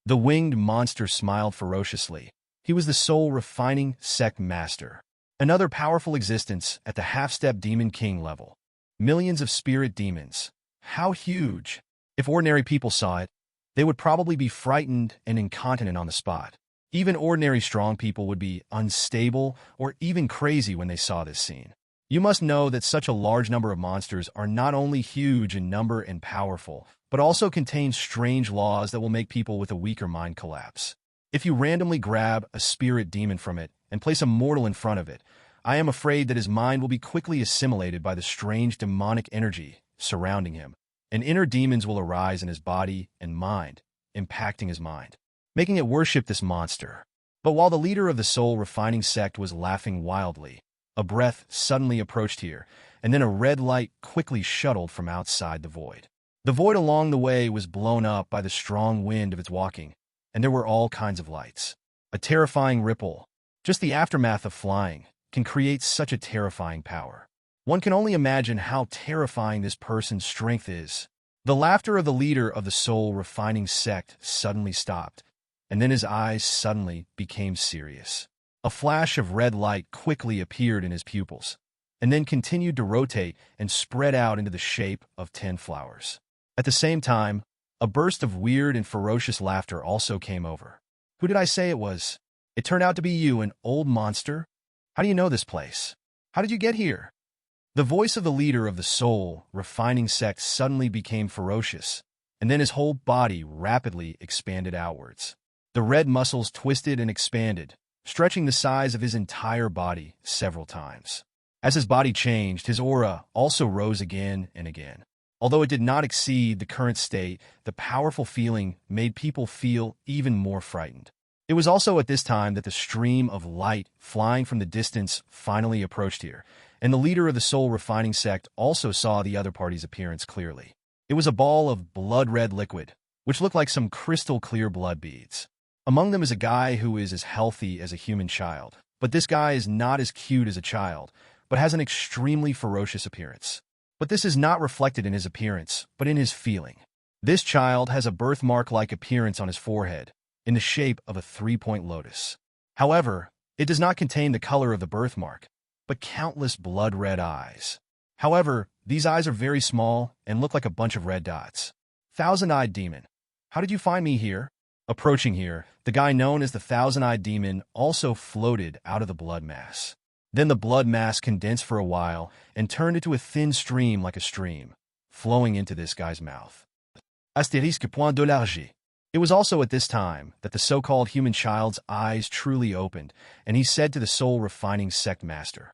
[SPEAKER 1] The winged monster smiled ferociously. He was the soul refining sect master. Another powerful existence at the half-step demon king level. Millions of spirit demons. How huge! If ordinary people saw it, they would probably be frightened and incontinent on the spot. Even ordinary strong people would be unstable or even crazy when they saw this scene. You must know that such a large number of monsters are not only huge in number and powerful, but also contain strange laws that will make people with a weaker mind collapse. If you randomly grab a spirit demon from it and place a mortal in front of it, I am afraid that his mind will be quickly assimilated by the strange demonic energy surrounding him, and inner demons will arise in his body and mind, impacting his mind, making it worship this monster. But while the leader of the soul refining sect was laughing wildly, a breath suddenly approached here, and then a red light quickly shuttled from outside the void. The void along the way was blown up by the strong wind of its walking, and there were all kinds of lights. A terrifying ripple, just the aftermath of flying, can create such a terrifying power. One can only imagine how terrifying this person's strength is. The laughter of the leader of the soul refining sect suddenly stopped, and then his eyes suddenly became serious. A flash of red light quickly appeared in his pupils, and then continued to rotate and spread out into the shape of 10 flowers. At the same time, a burst of weird and ferocious laughter also came over. Who did I say it was? It turned out to be you, an old monster. How do you know this place? How did you get here? The voice of the leader of the soul refining sect suddenly became ferocious, and then his whole body rapidly expanded outwards. The red muscles twisted and expanded, stretching the size of his entire body several times. As his body changed, his aura also rose again and again. Although it did not exceed the current state, the powerful feeling made people feel even more frightened. It was also at this time that the stream of light flying from the distance finally approached here, and the leader of the soul refining sect also saw the other party's appearance clearly. It was a ball of blood-red liquid, which looked like some crystal-clear blood beads. Among them is a guy who is as healthy as a human child, but this guy is not as cute as a child, but has an extremely ferocious appearance. But this is not reflected in his appearance, but in his feeling. This child has a birthmark-like appearance on his forehead, in the shape of a 3-point lotus. However, it does not contain the color of the birthmark, but countless blood-red eyes. However, these eyes are very small and look like a bunch of red dots. Thousand-eyed demon. How did you find me here? Approaching here, the guy known as the Thousand-Eyed Demon also floated out of the blood mass. Then the blood mass condensed for a while and turned into a thin stream like a stream, flowing into this guy's mouth. Astérisque point de l'argent. It was also at this time that the so-called human child's eyes truly opened, and he said to the soul refining sect master,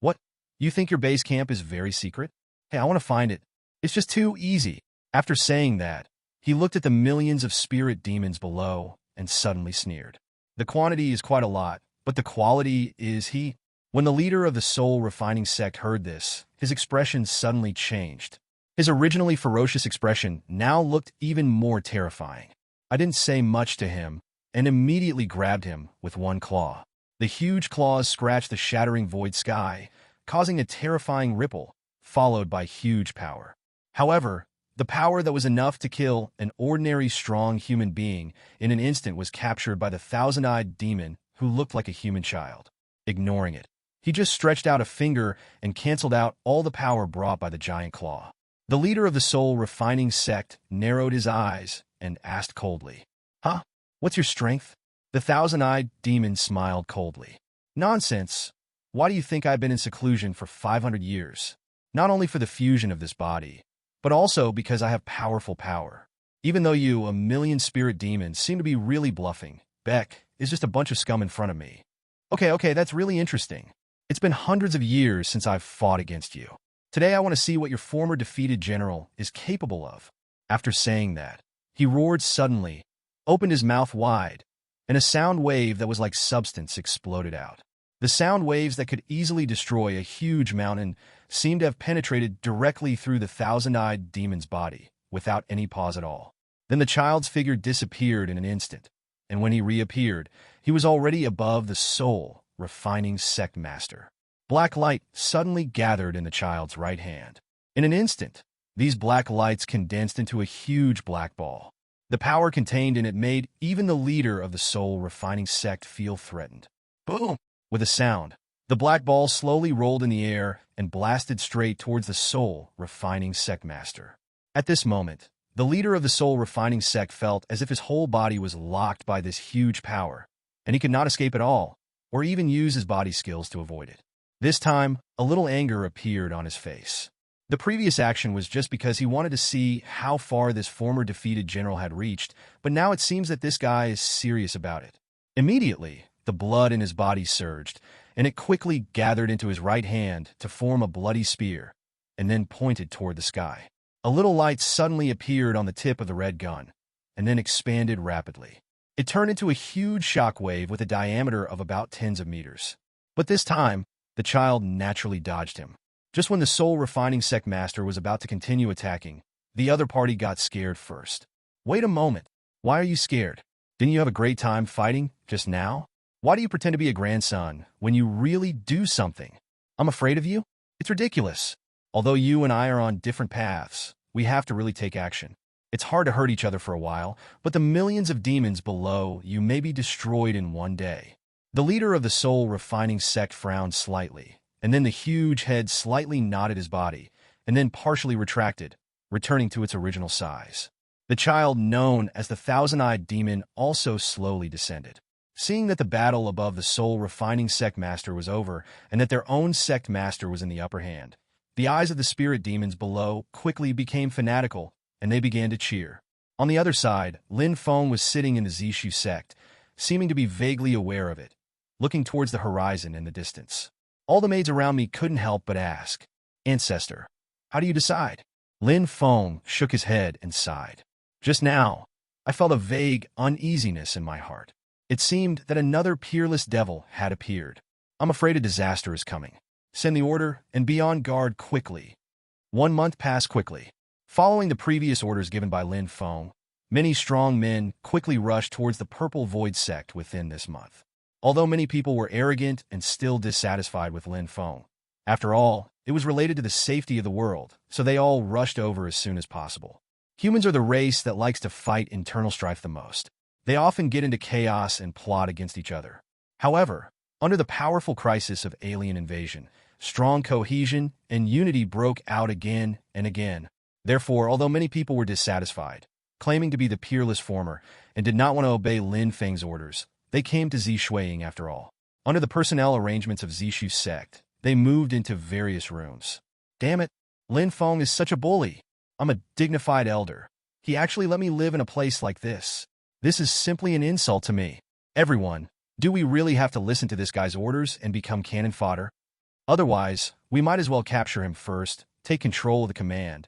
[SPEAKER 1] "What? You think your base camp is very secret? Hey, I want to find it. It's just too easy." After saying that, he looked at the millions of spirit demons below and suddenly sneered. The quantity is quite a lot, but the quality is he. When the leader of the soul refining sect heard this, his expression suddenly changed. His originally ferocious expression now looked even more terrifying. I didn't say much to him and immediately grabbed him with one claw. The huge claws scratched the shattering void sky, causing a terrifying ripple, followed by huge power. However, the power that was enough to kill an ordinary strong human being in an instant was captured by the thousand-eyed demon who looked like a human child. Ignoring it, he just stretched out a finger and canceled out all the power brought by the giant claw. The leader of the soul refining sect narrowed his eyes and asked coldly, "Huh? What's your strength?" The thousand-eyed demon smiled coldly. "Nonsense. Why do you think I've been in seclusion for 500 years? Not only for the fusion of this body, but also because I have powerful power. Even though you, a million spirit demons, seem to be really bluffing, Beck is just a bunch of scum in front of me. Okay, that's really interesting. It's been hundreds of years since I've fought against you. Today I want to see what your former defeated general is capable of." After saying that, he roared suddenly, opened his mouth wide, and a sound wave that was like substance exploded out. The sound waves that could easily destroy a huge mountain seemed to have penetrated directly through the thousand-eyed demon's body, without any pause at all. Then the child's figure disappeared in an instant, and when he reappeared, he was already above the soul refining sect master. Black light suddenly gathered in the child's right hand. In an instant, these black lights condensed into a huge black ball. The power contained in it made even the leader of the soul refining sect feel threatened. Boom! With a sound, the black ball slowly rolled in the air and blasted straight towards the soul refining sect master. At this moment, the leader of the soul refining sect felt as if his whole body was locked by this huge power, and he could not escape at all, or even use his body skills to avoid it. This time, a little anger appeared on his face. The previous action was just because he wanted to see how far this former defeated general had reached, but now it seems that this guy is serious about it. Immediately, the blood in his body surged, and it quickly gathered into his right hand to form a bloody spear, and then pointed toward the sky. A little light suddenly appeared on the tip of the red gun, and then expanded rapidly. It turned into a huge shockwave with a diameter of about tens of meters. But this time, the child naturally dodged him. Just when the soul refining sect master was about to continue attacking, the other party got scared first. Wait a moment. Why are you scared? Didn't you have a great time fighting just now? Why do you pretend to be a grandson when you really do something? I'm afraid of you? It's ridiculous. Although you and I are on different paths, we have to really take action. It's hard to hurt each other for a while, but the millions of demons below you may be destroyed in one day. The leader of the soul refining sect frowned slightly, and then the huge head slightly nodded his body, and then partially retracted, returning to its original size. The child known as the thousand-eyed demon also slowly descended. Seeing that the battle above the soul refining sect master was over and that their own sect master was in the upper hand, the eyes of the spirit demons below quickly became fanatical, and they began to cheer. On the other side, Lin Feng was sitting in the Zishu sect, seeming to be vaguely aware of it, looking towards the horizon in the distance. All the maids around me couldn't help but ask, "Ancestor, how do you decide?" Lin Feng shook his head and sighed. Just now, I felt a vague uneasiness in my heart. It seemed that another peerless devil had appeared. I'm afraid a disaster is coming. Send the order and be on guard quickly. 1 month passed quickly. Following the previous orders given by Lin Feng, many strong men quickly rushed towards the Purple Void Sect within this month. Although many people were arrogant and still dissatisfied with Lin Feng, after all, it was related to the safety of the world, so they all rushed over as soon as possible. Humans are the race that likes to fight internal strife the most. They often get into chaos and plot against each other. However, under the powerful crisis of alien invasion, strong cohesion and unity broke out again and again. Therefore, although many people were dissatisfied, claiming to be the peerless former, and did not want to obey Lin Feng's orders, they came to Zishuing after all. Under the personnel arrangements of Zishu sect, they moved into various rooms. Damn it, Lin Feng is such a bully. I'm a dignified elder. He actually let me live in a place like this. This is simply an insult to me. Everyone, do we really have to listen to this guy's orders and become cannon fodder? Otherwise, we might as well capture him first, take control of the command,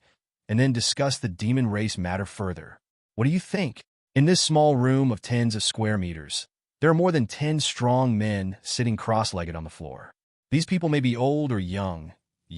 [SPEAKER 1] and then discuss the demon race matter further. What do you think? In this small room of tens of square meters, there are more than 10 strong men sitting cross-legged on the floor. These people may be old or young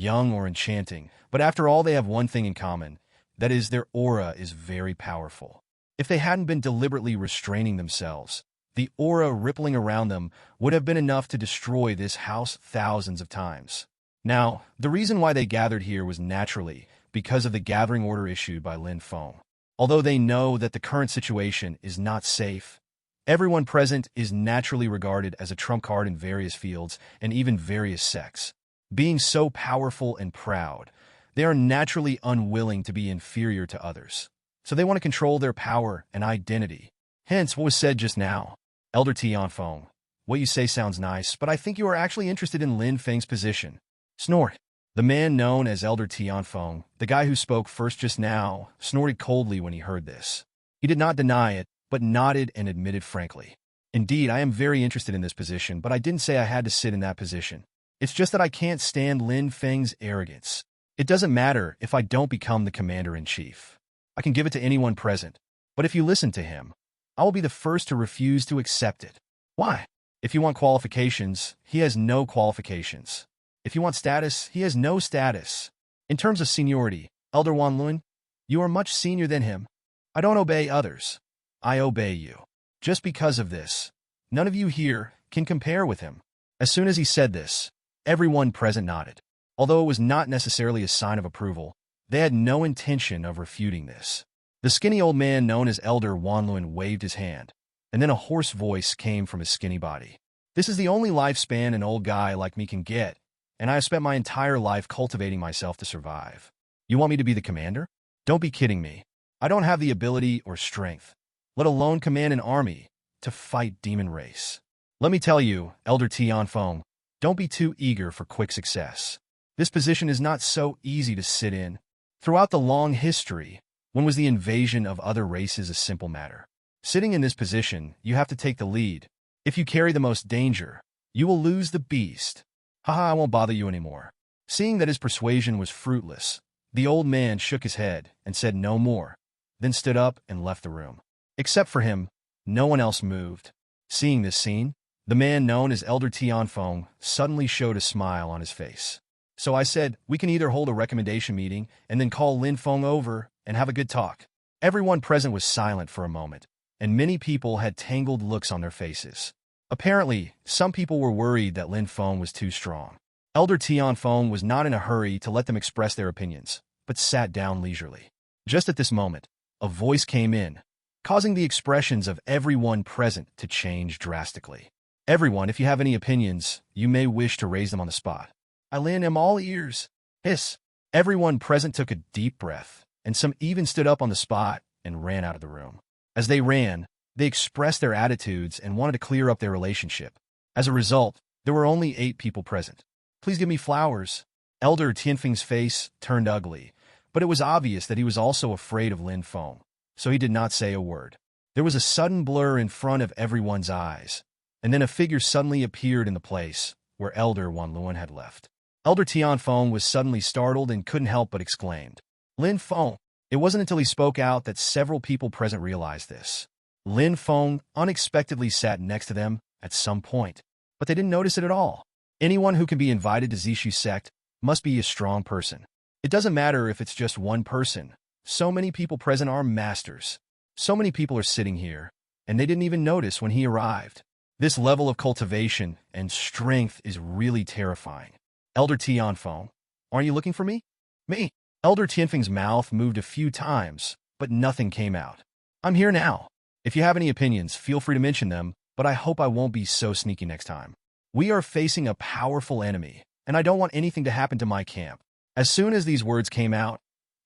[SPEAKER 1] or enchanting, but after all they have one thing in common, that is their aura is very powerful. If they hadn't been deliberately restraining themselves, the aura rippling around them would have been enough to destroy this house thousands of times. Now, the reason why they gathered here was naturally because of the gathering order issued by Lin Feng. Although they know that the current situation is not safe, everyone present is naturally regarded as a trump card in various fields and even various sects. Being so powerful and proud, they are naturally unwilling to be inferior to others. So they want to control their power and identity. Hence what was said just now. Elder Tianfeng, what you say sounds nice, but I think you are actually interested in Lin Feng's position. Snort. The man known as Elder Tianfeng, the guy who spoke first just now, snorted coldly when he heard this. He did not deny it, but nodded and admitted frankly. Indeed, I am very interested in this position, but I didn't say I had to sit in that position. It's just that I can't stand Lin Feng's arrogance. It doesn't matter if I don't become the commander-in-chief. I can give it to anyone present, but if you listen to him, I will be the first to refuse to accept it. Why? If you want qualifications, he has no qualifications. If you want status, he has no status. In terms of seniority, Elder Wanlun, you are much senior than him. I don't obey others. I obey you. Just because of this, none of you here can compare with him. As soon as he said this, everyone present nodded. Although it was not necessarily a sign of approval, they had no intention of refuting this. The skinny old man known as Elder Wanlun waved his hand, and then a hoarse voice came from his skinny body. This is the only lifespan an old guy like me can get, and I have spent my entire life cultivating myself to survive. You want me to be the commander? Don't be kidding me. I don't have the ability or strength, let alone command an army, to fight demon race. Let me tell you, Elder Tianfeng, don't be too eager for quick success. This position is not so easy to sit in. Throughout the long history, when was the invasion of other races a simple matter? Sitting in this position, you have to take the lead. If you carry the most danger, you will lose the beast. Haha, I won't bother you anymore. Seeing that his persuasion was fruitless, the old man shook his head and said no more, then stood up and left the room. Except for him, no one else moved. Seeing this scene, the man known as Elder Tianfeng suddenly showed a smile on his face. So I said, we can either hold a recommendation meeting and then call Lin Feng over and have a good talk. Everyone present was silent for a moment, and many people had tangled looks on their faces. Apparently, some people were worried that Lin Feng was too strong. Elder Tianfeng was not in a hurry to let them express their opinions, but sat down leisurely. Just at this moment, a voice came in, causing the expressions of everyone present to change drastically. Everyone, if you have any opinions, you may wish to raise them on the spot. I am all ears. Hiss. Everyone present took a deep breath, and some even stood up on the spot and ran out of the room. As they ran, they expressed their attitudes and wanted to clear up their relationship. As a result, there were only 8 people present. Please give me flowers. Elder Tianfeng's face turned ugly, but it was obvious that he was also afraid of Lin Feng, so he did not say a word. There was a sudden blur in front of everyone's eyes, and then a figure suddenly appeared in the place where Elder Wanlun had left. Elder Tianfeng was suddenly startled and couldn't help but exclaimed, Lin Feng. It wasn't until he spoke out that several people present realized this. Lin Feng unexpectedly sat next to them at some point, but they didn't notice it at all. Anyone who can be invited to Zishu sect must be a strong person. It doesn't matter if it's just one person. So many people present are masters. So many people are sitting here, and they didn't even notice when he arrived. This level of cultivation and strength is really terrifying. Elder Tianfeng, aren't you looking for me? Me? Elder Tianfeng's mouth moved a few times, but nothing came out. I'm here now. If you have any opinions, feel free to mention them, but I hope I won't be so sneaky next time. We are facing a powerful enemy, and I don't want anything to happen to my camp. As soon as these words came out,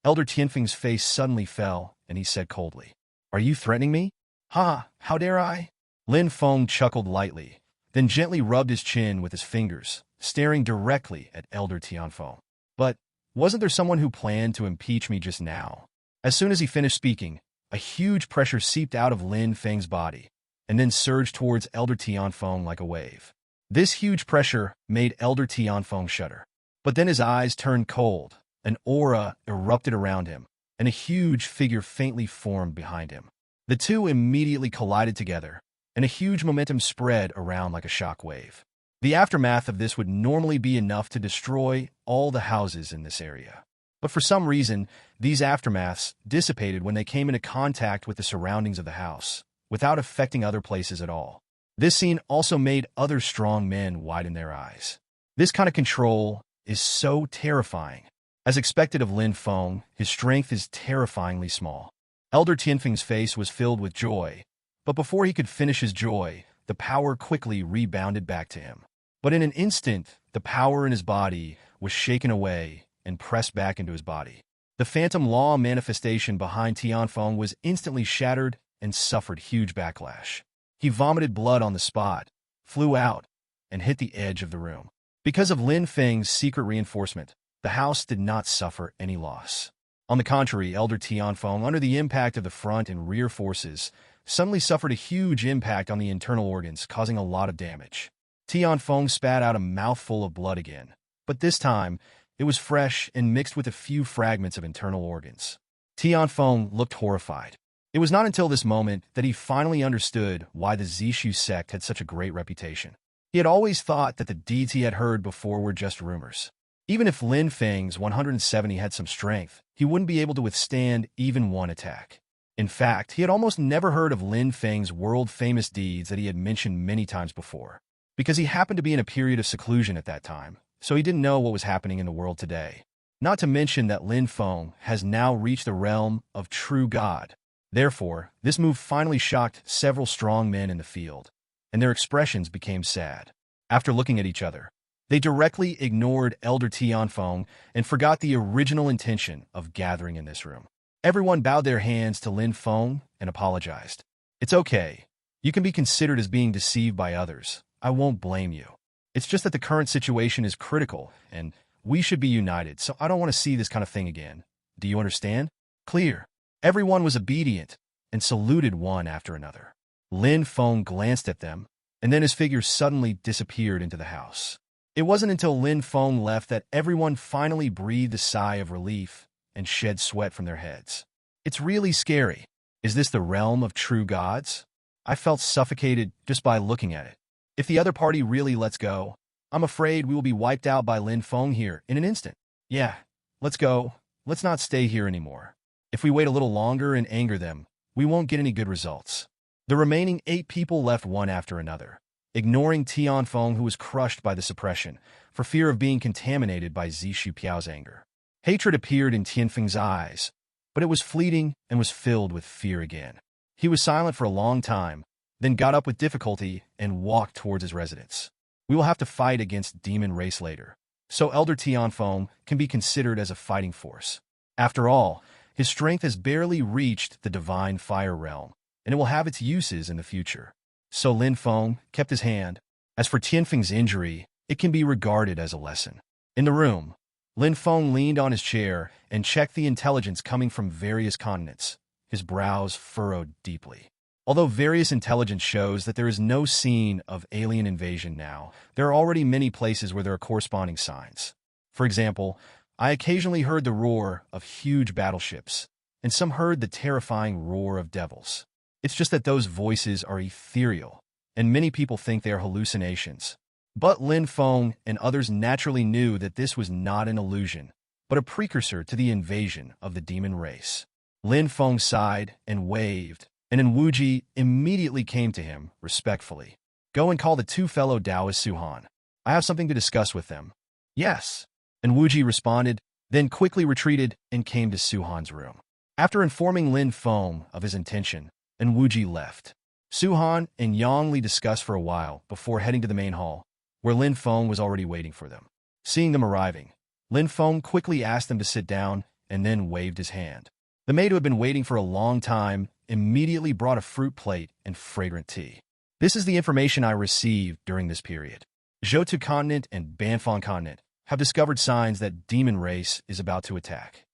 [SPEAKER 1] Elder Tianfeng's face suddenly fell, and he said coldly, Are you threatening me? Ha, how dare I? Lin Feng chuckled lightly, then gently rubbed his chin with his fingers, staring directly at Elder Tianfeng. But wasn't there someone who planned to impeach me just now? As soon as he finished speaking, a huge pressure seeped out of Lin Feng's body, and then surged towards Elder Tianfeng like a wave. This huge pressure made Elder Tianfeng shudder. But then his eyes turned cold, an aura erupted around him, and a huge figure faintly formed behind him. The two immediately collided together, and a huge momentum spread around like a shock wave. The aftermath of this would normally be enough to destroy all the houses in this area. But for some reason, these aftermaths dissipated when they came into contact with the surroundings of the house, without affecting other places at all. This scene also made other strong men widen their eyes. This kind of control is so terrifying. As expected of Lin Feng, his strength is terrifyingly small. Elder Tianfeng's face was filled with joy, but before he could finish his joy, the power quickly rebounded back to him. But in an instant, the power in his body was shaken away and pressed back into his body. The phantom law manifestation behind Tianfeng was instantly shattered and suffered huge backlash. He vomited blood on the spot, flew out, and hit the edge of the room. Because of Lin Feng's secret reinforcement, the house did not suffer any loss. On the contrary, Elder Tianfeng, under the impact of the front and rear forces, suddenly suffered a huge impact on the internal organs, causing a lot of damage. Tianfeng spat out a mouthful of blood again, but this time, it was fresh and mixed with a few fragments of internal organs. Tianfeng looked horrified. It was not until this moment that he finally understood why the Zishu sect had such a great reputation. He had always thought that the deeds he had heard before were just rumors. Even if Lin Feng's 170 had some strength, he wouldn't be able to withstand even one attack. In fact, he had almost never heard of Lin Feng's world-famous deeds that he had mentioned many times before, because he happened to be in a period of seclusion at that time, so he didn't know what was happening in the world today. Not to mention that Lin Feng has now reached the realm of true God. Therefore, this move finally shocked several strong men in the field, and their expressions became sad. After looking at each other, they directly ignored Elder Tianfeng and forgot the original intention of gathering in this room. Everyone bowed their hands to Lin Feng and apologized. It's okay. You can be considered as being deceived by others. I won't blame you. It's just that the current situation is critical, and we should be united, so I don't want to see this kind of thing again. Do you understand? Clear. Everyone was obedient and saluted one after another. Lin Feng glanced at them, and then his figure suddenly disappeared into the house. It wasn't until Lin Feng left that everyone finally breathed a sigh of relief and shed sweat from their heads. It's really scary. Is this the realm of true gods? I felt suffocated just by looking at it. If the other party really lets go, I'm afraid we will be wiped out by Lin Feng here in an instant. Yeah, let's go. Let's not stay here anymore. If we wait a little longer and anger them, we won't get any good results. The remaining 8 people left one after another, ignoring Tianfeng, who was crushed by the suppression, for fear of being contaminated by Zishu Piao's anger. Hatred appeared in Tianfeng's eyes, but it was fleeting and was filled with fear again. He was silent for a long time, then got up with difficulty and walked towards his residence. We will have to fight against demon race later, so Elder Tianfeng can be considered as a fighting force. After all, his strength has barely reached the divine fire realm, and it will have its uses in the future. So Lin Feng kept his hand. As for Tianfeng's injury, it can be regarded as a lesson. In the room, Lin Feng leaned on his chair and checked the intelligence coming from various continents. His brows furrowed deeply. Although various intelligence shows that there is no scene of alien invasion now, there are already many places where there are corresponding signs. For example, I occasionally heard the roar of huge battleships, and some heard the terrifying roar of devils. It's just that those voices are ethereal, and many people think they are hallucinations. But Lin Feng and others naturally knew that this was not an illusion, but a precursor to the invasion of the demon race. Lin Feng sighed and waved, and Wuji immediately came to him respectfully. Go and call the 2 fellow Taoists Suhan. I have something to discuss with them. Yes. And Wuji responded, then quickly retreated and came to Suhan's room. After informing Lin Feng of his intention, and Wuji left. Suhan and Yangli discussed for a while before heading to the main hall, where Lin Feng was already waiting for them. Seeing them arriving, Lin Feng quickly asked them to sit down and then waved his hand. The maid, who had been waiting for a long time, immediately brought a fruit plate and fragrant tea. This is the information I received during this period. Zhoutu continent and Banfang continent have discovered signs that demon race is about to attack.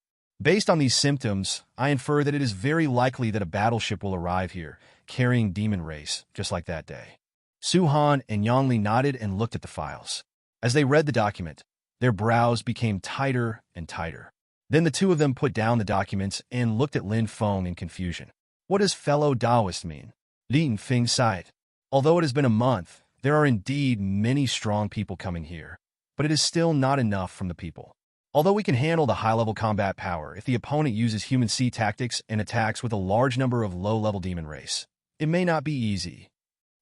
[SPEAKER 1] Based on these symptoms, I infer that it is very likely that a battleship will arrive here, carrying demon race, just like that day. Suhan and Yangli nodded and looked at the files. As they read the document, their brows became tighter and tighter. Then the 2 of them put down the documents and looked at Lin Feng in confusion. What does fellow Taoist mean? Lin Feng sighed. Although it has been a month, there are indeed many strong people coming here, but it is still not enough from the people. Although we can handle the high-level combat power if the opponent uses human sea tactics and attacks with a large number of low-level demon race, it may not be easy.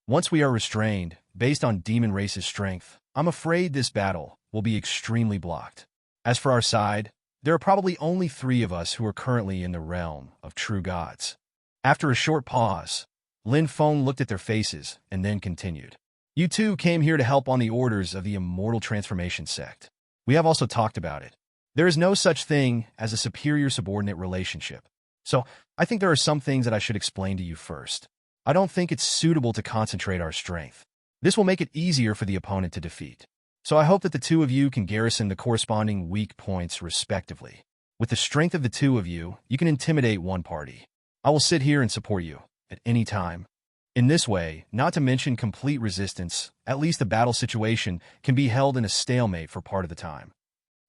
[SPEAKER 1] Once we are restrained, based on demon race's strength, I'm afraid this battle will be extremely blocked. As for our side, there are probably only 3 of us who are currently in the realm of true gods. After a short pause, Lin Feng looked at their faces and then continued. You 2 came here to help on the orders of the Immortal Transformation Sect. We have also talked about it. There is no such thing as a superior-subordinate relationship. So, I think there are some things that I should explain to you first. I don't think it's suitable to concentrate our strength. This will make it easier for the opponent to defeat. So I hope that the 2 of you can garrison the corresponding weak points respectively. With the strength of the 2 of you, you can intimidate one party. I will sit here and support you at any time. In this way, not to mention complete resistance, at least the battle situation can be held in a stalemate for part of the time.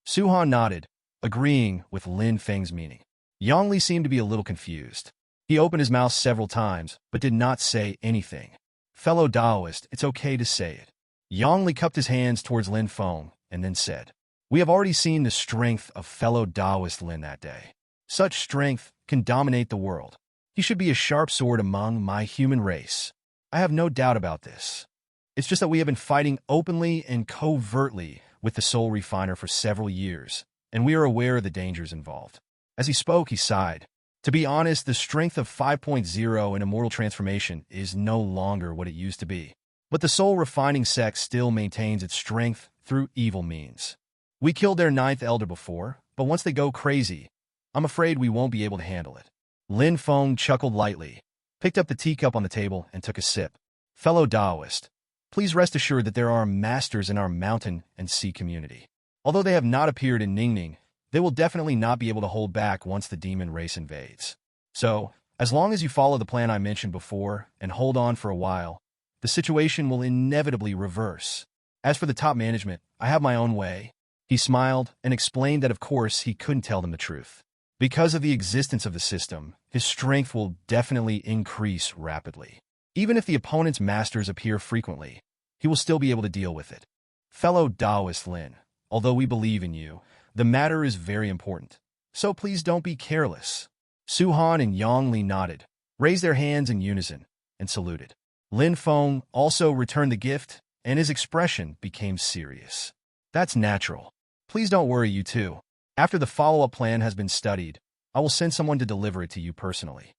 [SPEAKER 1] Suhan nodded, agreeing with Lin Feng's meaning. Yangli seemed to be a little confused. He opened his mouth several times, but did not say anything. Fellow Taoist, it's okay to say it. Yang Li cupped his hands towards Lin Feng and then said, "We have already seen the strength of fellow Taoist Lin that day. Such strength can dominate the world. He should be a sharp sword among my human race. I have no doubt about this. It's just that we have been fighting openly and covertly with the Soul Refiner for several years, and we are aware of the dangers involved." As he spoke, he sighed. To be honest, the strength of 5.0 in Immortal Transformation is no longer what it used to be. But the Soul Refining Sect still maintains its strength through evil means. We killed their 9th Elder before, but once they go crazy, I'm afraid we won't be able to handle it. Lin Feng chuckled lightly, picked up the teacup on the table, and took a sip. Fellow Taoist, please rest assured that there are masters in our mountain and sea community. Although they have not appeared in Ningning, they will definitely not be able to hold back once the demon race invades. So, as long as you follow the plan I mentioned before and hold on for a while, the situation will inevitably reverse. As for the top management, I have my own way. He smiled and explained that of course he couldn't tell them the truth. Because of the existence of the system, his strength will definitely increase rapidly. Even if the opponent's masters appear frequently, he will still be able to deal with it. Fellow Taoist Lin, although we believe in you, the matter is very important, so please don't be careless. Su Han and Yang Li nodded, raised their hands in unison, and saluted. Lin Feng also returned the gift, and his expression became serious. That's natural. Please don't worry, you two. After the follow-up plan has been studied, I will send someone to deliver it to you personally.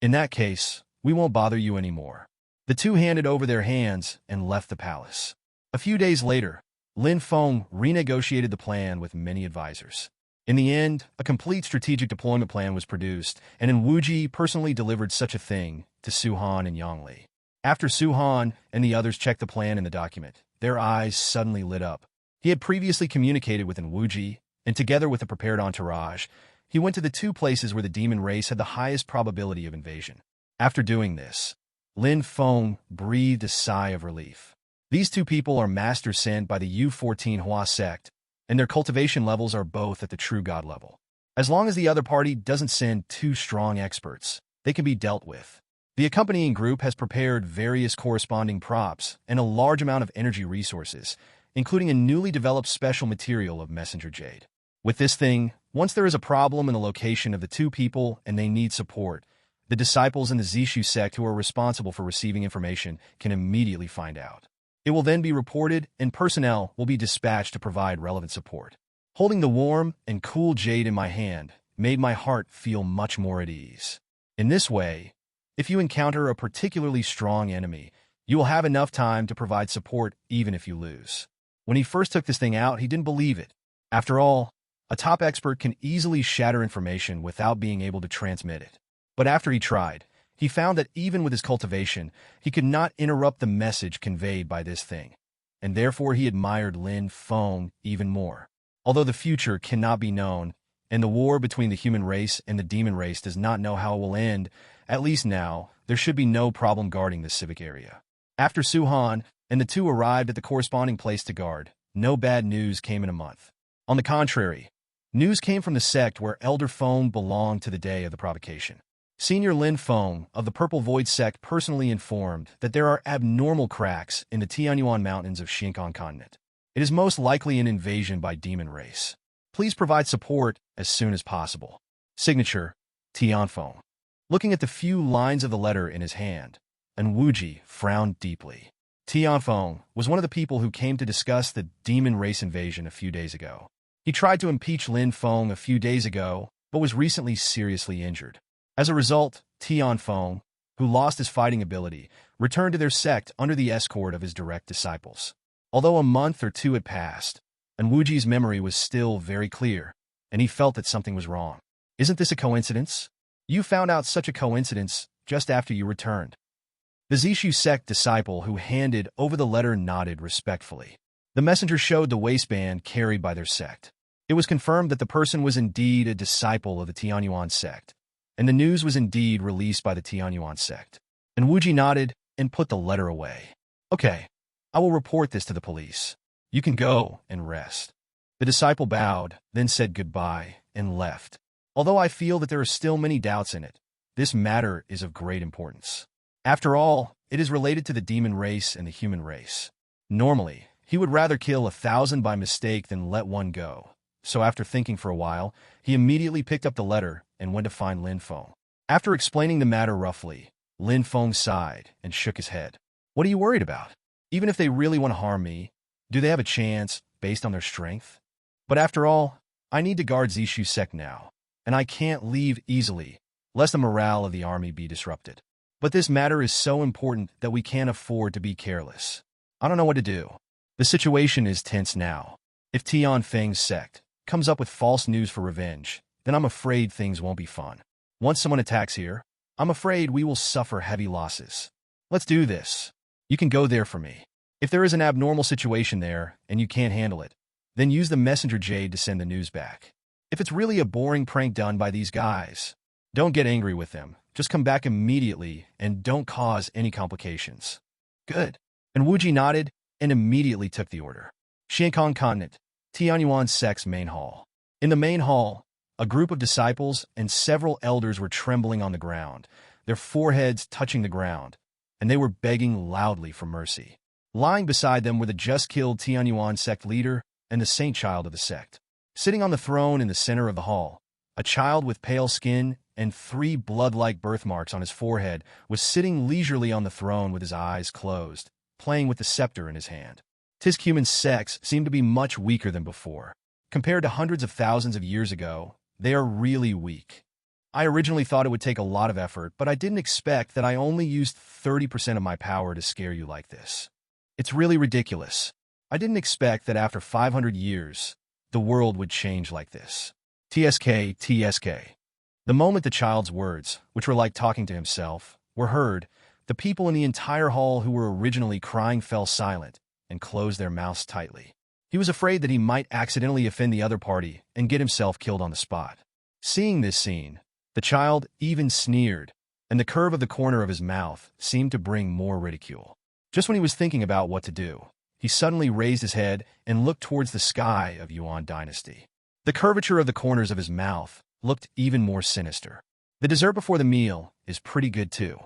[SPEAKER 1] In that case, we won't bother you anymore. The two handed over their hands and left the palace. A few days later, Lin Feng renegotiated the plan with many advisors. In the end, a complete strategic deployment plan was produced, and Wuji personally delivered such a thing to Su Han and Yang Li. After Su Han and the others checked the plan in the document, their eyes suddenly lit up. He had previously communicated with Wuji, and together with a prepared entourage, he went to the two places where the demon race had the highest probability of invasion. After doing this, Lin Feng breathed a sigh of relief. These two people are masters sent by the U14 Hua sect, and their cultivation levels are both at the true god level. As long as the other party doesn't send two strong experts, they can be dealt with. The accompanying group has prepared various corresponding props and a large amount of energy resources, including a newly developed special material of messenger jade. With this thing, once there is a problem in the location of the two people and they need support, the disciples in the Zishu sect who are responsible for receiving information can immediately find out. It will then be reported, and personnel will be dispatched to provide relevant support. Holding the warm and cool jade in my hand made my heart feel much more at ease. In this way, if you encounter a particularly strong enemy, you will have enough time to provide support even if you lose. When he first took this thing out, he didn't believe it. After all, a top expert can easily shatter information without being able to transmit it. But after he tried, he found that even with his cultivation, he could not interrupt the message conveyed by this thing, and therefore he admired Lin Feng even more. Although the future cannot be known, and the war between the human race and the demon race does not know how it will end, at least now, there should be no problem guarding this civic area. After Su Han and the two arrived at the corresponding place to guard, no bad news came in a month. On the contrary, news came from the sect where Elder Feng belonged to the day of the provocation. Senior Lin Feng of the Purple Void Sect personally informed that there are abnormal cracks in the Tianyuan Mountains of Xinjiang continent. It is most likely an invasion by demon race. Please provide support as soon as possible. Signature, Tianfeng. Looking at the few lines of the letter in his hand, Wuji frowned deeply. Tianfeng was one of the people who came to discuss the demon race invasion a few days ago. He tried to impeach Lin Feng a few days ago, but was recently seriously injured. As a result, Tianfeng, who lost his fighting ability, returned to their sect under the escort of his direct disciples. Although a month or two had passed, Wuji's memory was still very clear, and he felt that something was wrong. Isn't this a coincidence? You found out such a coincidence just after you returned. The Zishu sect disciple who handed over the letter nodded respectfully. The messenger showed the waistband carried by their sect. It was confirmed that the person was indeed a disciple of the Tianyuan sect, and the news was indeed released by the Tianyuan sect. And Wuji nodded and put the letter away. Okay, I will report this to the police. You can go and rest. The disciple bowed, then said goodbye and left. Although I feel that there are still many doubts in it, this matter is of great importance. After all, it is related to the demon race and the human race. Normally, he would rather kill 1,000 by mistake than let one go. So after thinking for a while, he immediately picked up the letter and went to find Lin Feng. After explaining the matter roughly, Lin Feng sighed and shook his head. What are you worried about? Even if they really want to harm me, do they have a chance based on their strength? But after all, I need to guard Zishu Sect now, and I can't leave easily, lest the morale of the army be disrupted. But this matter is so important that we can't afford to be careless. I don't know what to do. The situation is tense now. If Lin Feng's sect comes up with false news for revenge, then I'm afraid things won't be fun. Once someone attacks here, I'm afraid we will suffer heavy losses. Let's do this. You can go there for me. If there is an abnormal situation there and you can't handle it, then use the messenger jade to send the news back. If it's really a boring prank done by these guys, don't get angry with them. Just come back immediately and don't cause any complications. Good. And Wuji nodded and immediately took the order. Xiankong Continent, Tianyuan Sect's main hall. In the main hall, a group of disciples and several elders were trembling on the ground, their foreheads touching the ground, and they were begging loudly for mercy. Lying beside them were the just-killed Tianyuan Sect leader and the saint child of the sect. Sitting on the throne in the center of the hall, a child with pale skin and 3 blood-like birthmarks on his forehead was sitting leisurely on the throne with his eyes closed, playing with the scepter in his hand. Tiscuman's sects seemed to be much weaker than before. Compared to hundreds of thousands of years ago, they are really weak. I originally thought it would take a lot of effort, but I didn't expect that I only used 30% of my power to scare you like this. It's really ridiculous. I didn't expect that after 500 years, the world would change like this. TSK, TSK. The moment the child's words, which were like talking to himself, were heard, the people in the entire hall who were originally crying fell silent and closed their mouths tightly. He was afraid that he might accidentally offend the other party and get himself killed on the spot. Seeing this scene, the child even sneered, and the curve of the corner of his mouth seemed to bring more ridicule. Just when he was thinking about what to do, he suddenly raised his head and looked towards the sky of Yuan Dynasty. The curvature of the corners of his mouth looked even more sinister. The dessert before the meal is pretty good too.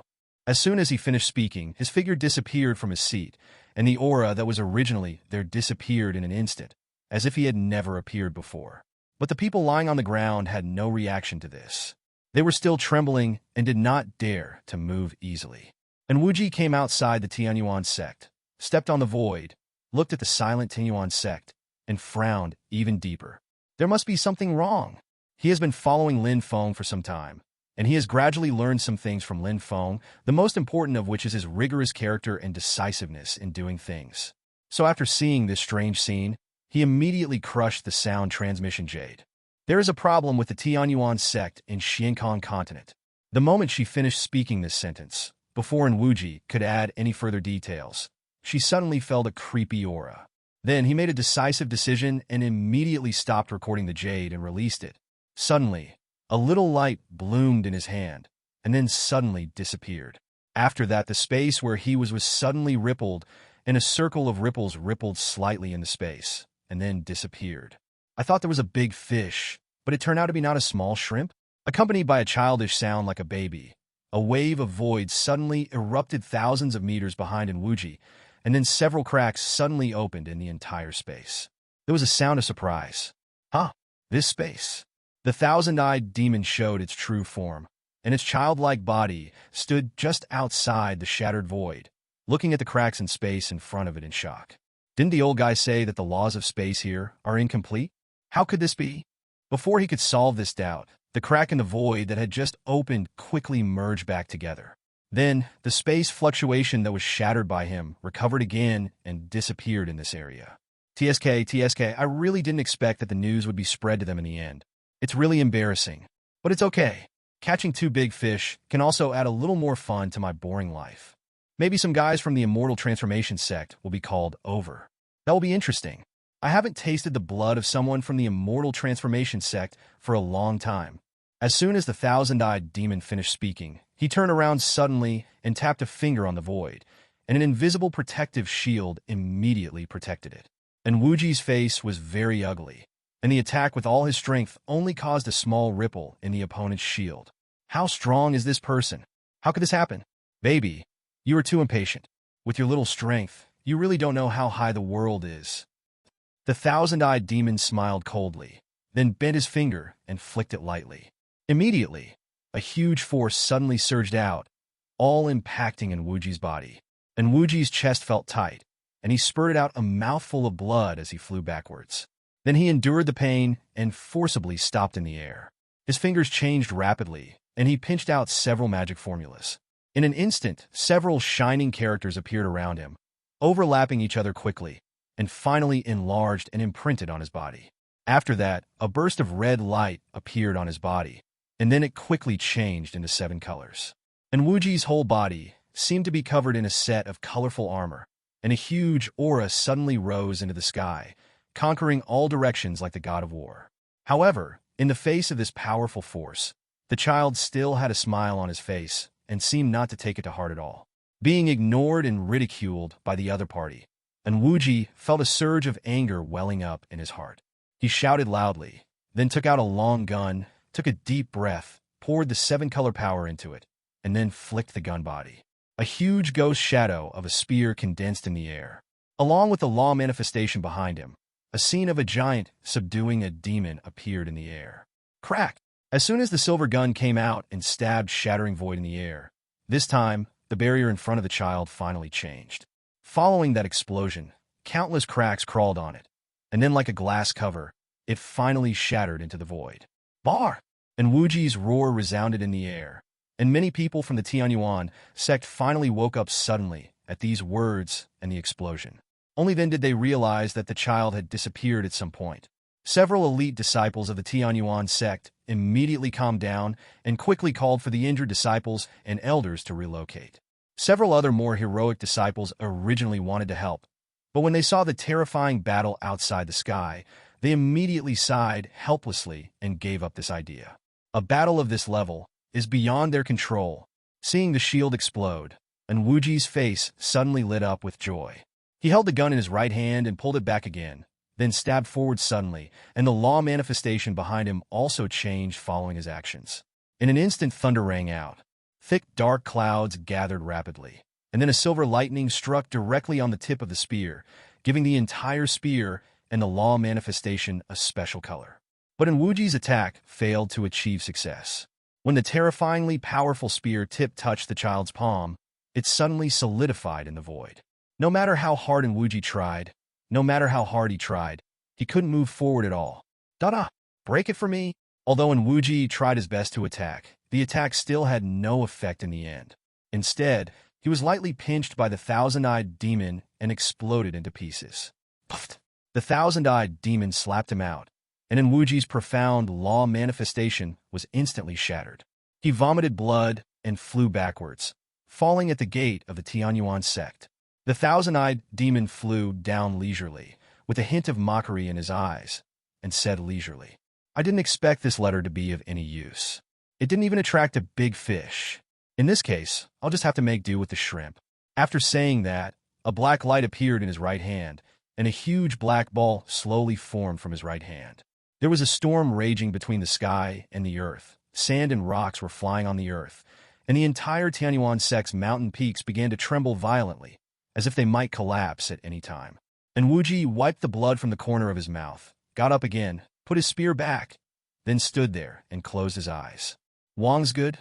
[SPEAKER 1] As soon as he finished speaking, his figure disappeared from his seat, and the aura that was originally there disappeared in an instant, as if he had never appeared before. But the people lying on the ground had no reaction to this. They were still trembling and did not dare to move easily. And Wuji came outside the Tianyuan sect, stepped on the void, looked at the silent Tianyuan sect, and frowned even deeper. There must be something wrong. He has been following Lin Feng for some time, and he has gradually learned some things from Lin Feng, the most important of which is his rigorous character and decisiveness in doing things. So after seeing this strange scene, he immediately crushed the sound transmission jade. There is a problem with the Tianyuan sect in Xiankong Continent. The moment she finished speaking this sentence, before Wuji could add any further details, she suddenly felt a creepy aura. Then he made a decisive decision and immediately stopped recording the jade and released it. Suddenly, a little light bloomed in his hand, and then suddenly disappeared. After that, the space where he was suddenly rippled, and a circle of ripples rippled slightly in the space, and then disappeared. I thought there was a big fish, but it turned out to be not a small shrimp. Accompanied by a childish sound like a baby, a wave of void suddenly erupted thousands of meters behind Wuji, and then several cracks suddenly opened in the entire space. There was a sound of surprise. Huh? This space? The thousand-eyed demon showed its true form, and its childlike body stood just outside the shattered void, looking at the cracks in space in front of it in shock. Didn't the old guy say that the laws of space here are incomplete? How could this be? Before he could solve this doubt, the crack in the void that had just opened quickly merged back together. Then, the space fluctuation that was shattered by him recovered again and disappeared in this area. TSK, I really didn't expect that the news would be spread to them in the end. It's really embarrassing, but it's okay. Catching 2 big fish can also add a little more fun to my boring life. Maybe some guys from the Immortal Transformation Sect will be called over. That will be interesting. I haven't tasted the blood of someone from the Immortal Transformation Sect for a long time. As soon as the thousand-eyed demon finished speaking, he turned around suddenly and tapped a finger on the void, and an invisible protective shield immediately protected it. And Wuji's face was very ugly, and the attack with all his strength only caused a small ripple in the opponent's shield. How strong is this person? How could this happen? Baby, you are too impatient. With your little strength, you really don't know how high the world is. The thousand-eyed demon smiled coldly, then bent his finger and flicked it lightly. Immediately, a huge force suddenly surged out, all impacting in Wuji's body. And Wuji's chest felt tight, and he spurted out a mouthful of blood as he flew backwards. Then he endured the pain and forcibly stopped in the air. His fingers changed rapidly, and he pinched out several magic formulas. In an instant, several shining characters appeared around him, overlapping each other quickly, and finally enlarged and imprinted on his body. After that, a burst of red light appeared on his body, and then it quickly changed into 7 colors. And Wuji's whole body seemed to be covered in a set of colorful armor, and a huge aura suddenly rose into the sky, conquering all directions like the god of war. However, in the face of this powerful force, the child still had a smile on his face and seemed not to take it to heart at all. Being ignored and ridiculed by the other party, and Wuji felt a surge of anger welling up in his heart. He shouted loudly, then took out a long gun, took a deep breath, poured the 7-color power into it, and then flicked the gun body. A huge ghost shadow of a spear condensed in the air. Along with the law manifestation behind him, a scene of a giant subduing a demon appeared in the air. Crack! As soon as the silver gun came out and stabbed shattering void in the air, this time, the barrier in front of the child finally changed. Following that explosion, countless cracks crawled on it, and then like a glass cover, it finally shattered into the void. Bar! And Wuji's roar resounded in the air, and many people from the Tianyuan sect finally woke up suddenly at these words and the explosion. Only then did they realize that the child had disappeared at some point. Several elite disciples of the Tianyuan sect immediately calmed down and quickly called for the injured disciples and elders to relocate. Several other more heroic disciples originally wanted to help, but when they saw the terrifying battle outside the sky, they immediately sighed helplessly and gave up this idea. A battle of this level is beyond their control. Seeing the shield explode, and Wuji's face suddenly lit up with joy. He held the gun in his right hand and pulled it back again, then stabbed forward suddenly, and the law manifestation behind him also changed following his actions. In an instant, thunder rang out. Thick, dark clouds gathered rapidly, and then a silver lightning struck directly on the tip of the spear, giving the entire spear and the law manifestation a special color. But Wuji's attack failed to achieve success. When the terrifyingly powerful spear tip touched the child's palm, it suddenly solidified in the void. No matter how hard Wuji tried, no matter how hard he tried, he couldn't move forward at all. Dada! Break it for me! Although Wuji tried his best to attack, the attack still had no effect in the end. Instead, he was lightly pinched by the thousand-eyed demon and exploded into pieces. Puffed! The thousand-eyed demon slapped him out, and Wuji's profound law manifestation was instantly shattered. He vomited blood and flew backwards, falling at the gate of the Tianyuan sect. The thousand-eyed demon flew down leisurely, with a hint of mockery in his eyes, and said leisurely, "I didn't expect this letter to be of any use. It didn't even attract a big fish. In this case, I'll just have to make do with the shrimp." After saying that, a black light appeared in his right hand, and a huge black ball slowly formed from his right hand. There was a storm raging between the sky and the earth. Sand and rocks were flying on the earth, and the entire Tianyuan sect's mountain peaks began to tremble violently, as if they might collapse at any time. And Wuji wiped the blood from the corner of his mouth, got up again, put his spear back, then stood there and closed his eyes. "Wang's good?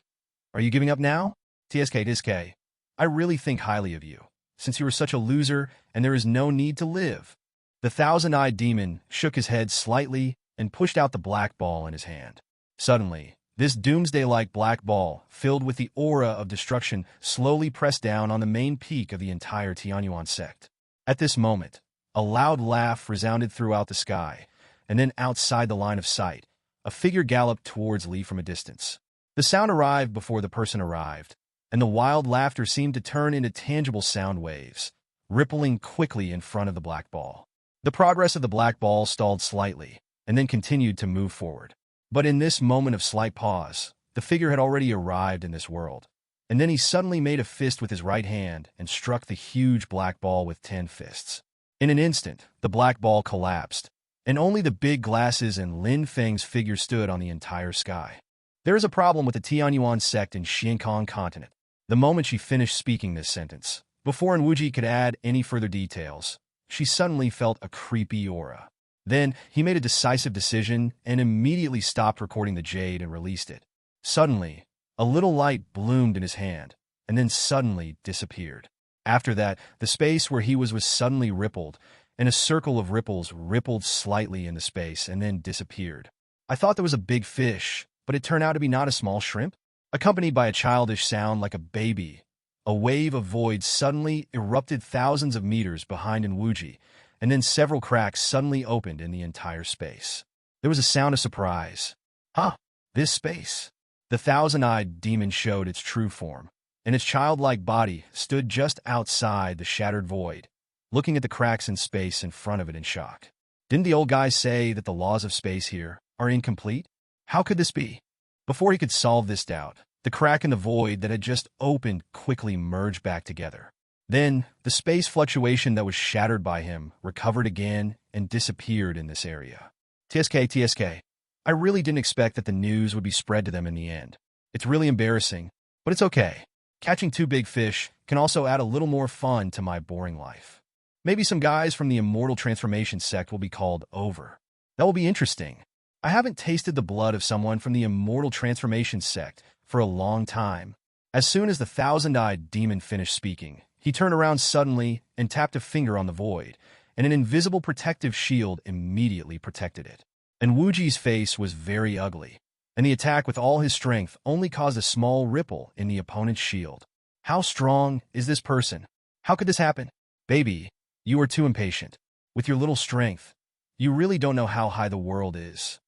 [SPEAKER 1] Are you giving up now? TSK, I really think highly of you, since you are such a loser and there is no need to live." The thousand-eyed demon shook his head slightly and pushed out the black ball in his hand. Suddenly, this doomsday-like black ball, filled with the aura of destruction, slowly pressed down on the main peak of the entire Tianyuan sect. At this moment, a loud laugh resounded throughout the sky, and then outside the line of sight, a figure galloped towards Li from a distance. The sound arrived before the person arrived, and the wild laughter seemed to turn into tangible sound waves, rippling quickly in front of the black ball. The progress of the black ball stalled slightly, and then continued to move forward. But in this moment of slight pause, the figure had already arrived in this world, and then he suddenly made a fist with his right hand and struck the huge black ball with 10 fists. In an instant, the black ball collapsed, and only the big glasses and Lin Feng's figure stood on the entire sky. There is a problem with the Tianyuan sect in Xiankong continent. The moment she finished speaking this sentence, before Enwuji could add any further details, she suddenly felt a creepy aura. Then, he made a decisive decision and immediately stopped recording the jade and released it. Suddenly, a little light bloomed in his hand, and then suddenly disappeared. After that, the space where he was suddenly rippled, and a circle of ripples rippled slightly in the space and then disappeared. I thought there was a big fish, but it turned out to be not a small shrimp. Accompanied by a childish sound like a baby, a wave of void suddenly erupted thousands of meters behind Enwuji, and then several cracks suddenly opened in the entire space. There was a sound of surprise. Huh, this space. The thousand-eyed demon showed its true form, and its childlike body stood just outside the shattered void, looking at the cracks in space in front of it in shock. Didn't the old guy say that the laws of space here are incomplete? How could this be? Before he could solve this doubt, the crack in the void that had just opened quickly merged back together. Then, the space fluctuation that was shattered by him recovered again and disappeared in this area. TSK. I really didn't expect that the news would be spread to them in the end. It's really embarrassing, but it's okay. Catching two big fish can also add a little more fun to my boring life. Maybe some guys from the Immortal Transformation sect will be called over. That will be interesting. I haven't tasted the blood of someone from the Immortal Transformation sect for a long time. As soon as the thousand-eyed demon finished speaking, he turned around suddenly and tapped a finger on the void, and an invisible protective shield immediately protected it. And Wuji's face was very ugly, and the attack with all his strength only caused a small ripple in the opponent's shield. How strong is this person? How could this happen? Baby, you are too impatient. With your little strength, you really don't know how high the world is.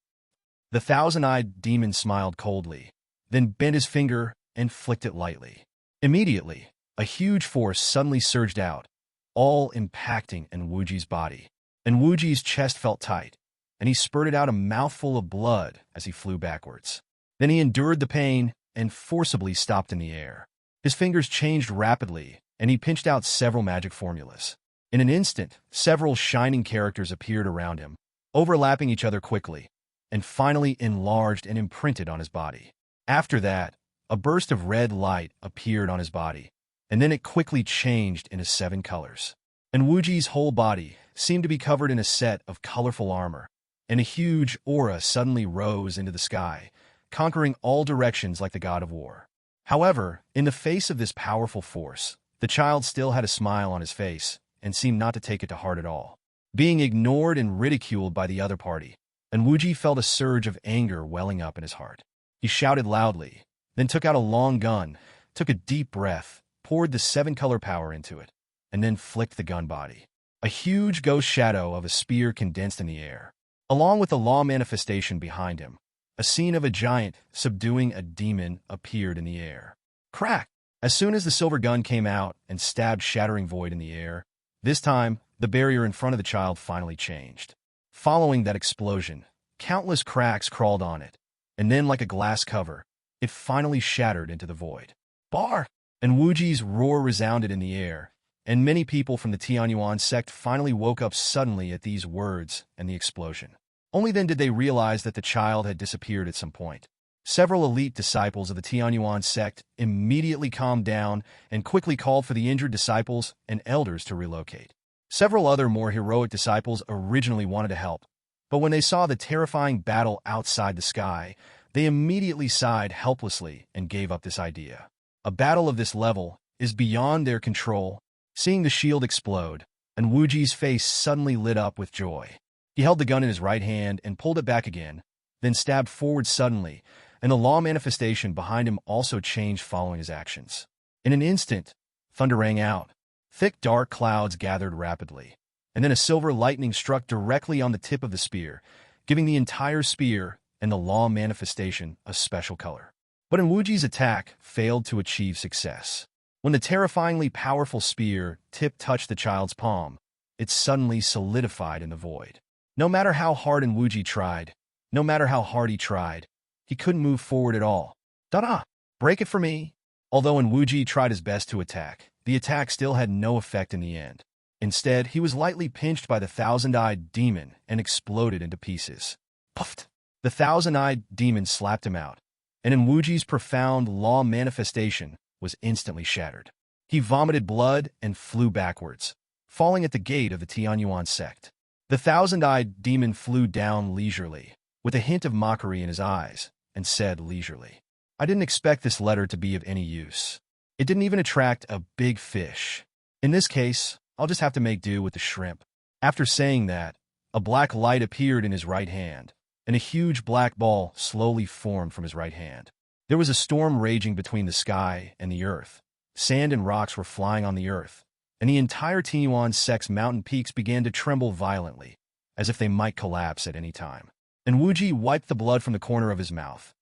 [SPEAKER 1] The thousand-eyed demon smiled coldly, then bent his finger and flicked it lightly. Immediately, a huge force suddenly surged out, all impacting Enwuji's body. Enwuji's chest felt tight, and he spurted out a mouthful of blood as he flew backwards. Then he endured the pain and forcibly stopped in the air. His fingers changed rapidly, and he pinched out several magic formulas. In an instant, several shining characters appeared around him, overlapping each other quickly, and finally enlarged and imprinted on his body. After that, a burst of red light appeared on his body, and then it quickly changed into 7 colors. And Wuji's whole body seemed to be covered in a set of colorful armor, and a huge aura suddenly rose into the sky, conquering all directions like the god of war. However, in the face of this powerful force, the child still had a smile on his face and seemed not to take it to heart at all. Being ignored and ridiculed by the other party, Enwuji felt a surge of anger welling up in his heart. He shouted loudly, then took out a long gun, took a deep breath, poured the 7-color power into it, and then flicked the gun body. A huge ghost shadow of a spear condensed in the air. Along with the law manifestation behind him, a scene of a giant subduing a demon appeared in the air. Crack! As soon as the silver gun came out and stabbed shattering void in the air, this time, the barrier in front of the child finally changed. Following that explosion, countless cracks crawled on it, and then like a glass cover, it finally shattered into the void. Bar! And Wuji's roar resounded in the air, and many people from the Tianyuan sect finally woke up suddenly at these words and the explosion. Only then did they realize that the child had disappeared at some point. Several elite disciples of the Tianyuan sect immediately calmed down and quickly called for the injured disciples and elders to relocate. Several other more heroic disciples originally wanted to help, but when they saw the terrifying battle outside the sky, they immediately sighed helplessly and gave up this idea. A battle of this level is beyond their control. Seeing the shield explode, and Wuji's face suddenly lit up with joy. He held the gun in his right hand and pulled it back again, then stabbed forward suddenly, and the law manifestation behind him also changed following his actions. In an instant, thunder rang out. Thick dark clouds gathered rapidly, and then a silver lightning struck directly on the tip of the spear, giving the entire spear and the law manifestation a special color. But Enwuji's attack failed to achieve success. When the terrifyingly powerful spear tip touched the child's palm, it suddenly solidified in the void. No matter how hard Enwuji tried, no matter how hard he tried, he couldn't move forward at all. Da-da! Break it for me! Although Enwuji tried his best to attack, the attack still had no effect in the end. Instead, he was lightly pinched by the thousand-eyed demon and exploded into pieces. Puffed! The thousand-eyed demon slapped him out, and in Wuji's profound law manifestation was instantly shattered. He vomited blood and flew backwards, falling at the gate of the Tianyuan sect. The thousand-eyed demon flew down leisurely, with a hint of mockery in his eyes, and said leisurely, "I didn't expect this letter to be of any use. It didn't even attract a big fish. In this case, I'll just have to make do with the shrimp." After saying that, a black light appeared in his right hand, and a huge black ball slowly formed from his right hand. There was a storm raging between the sky and the earth. Sand and rocks were flying on the earth, and the entire Tianyuan sect's mountain peaks began to tremble violently, as if they might collapse at any time. And Wuji wiped the blood from the corner of his mouth,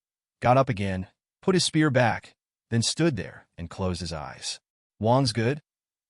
[SPEAKER 1] got up again, put his spear back, then stood there and closed his eyes. "Wang's good?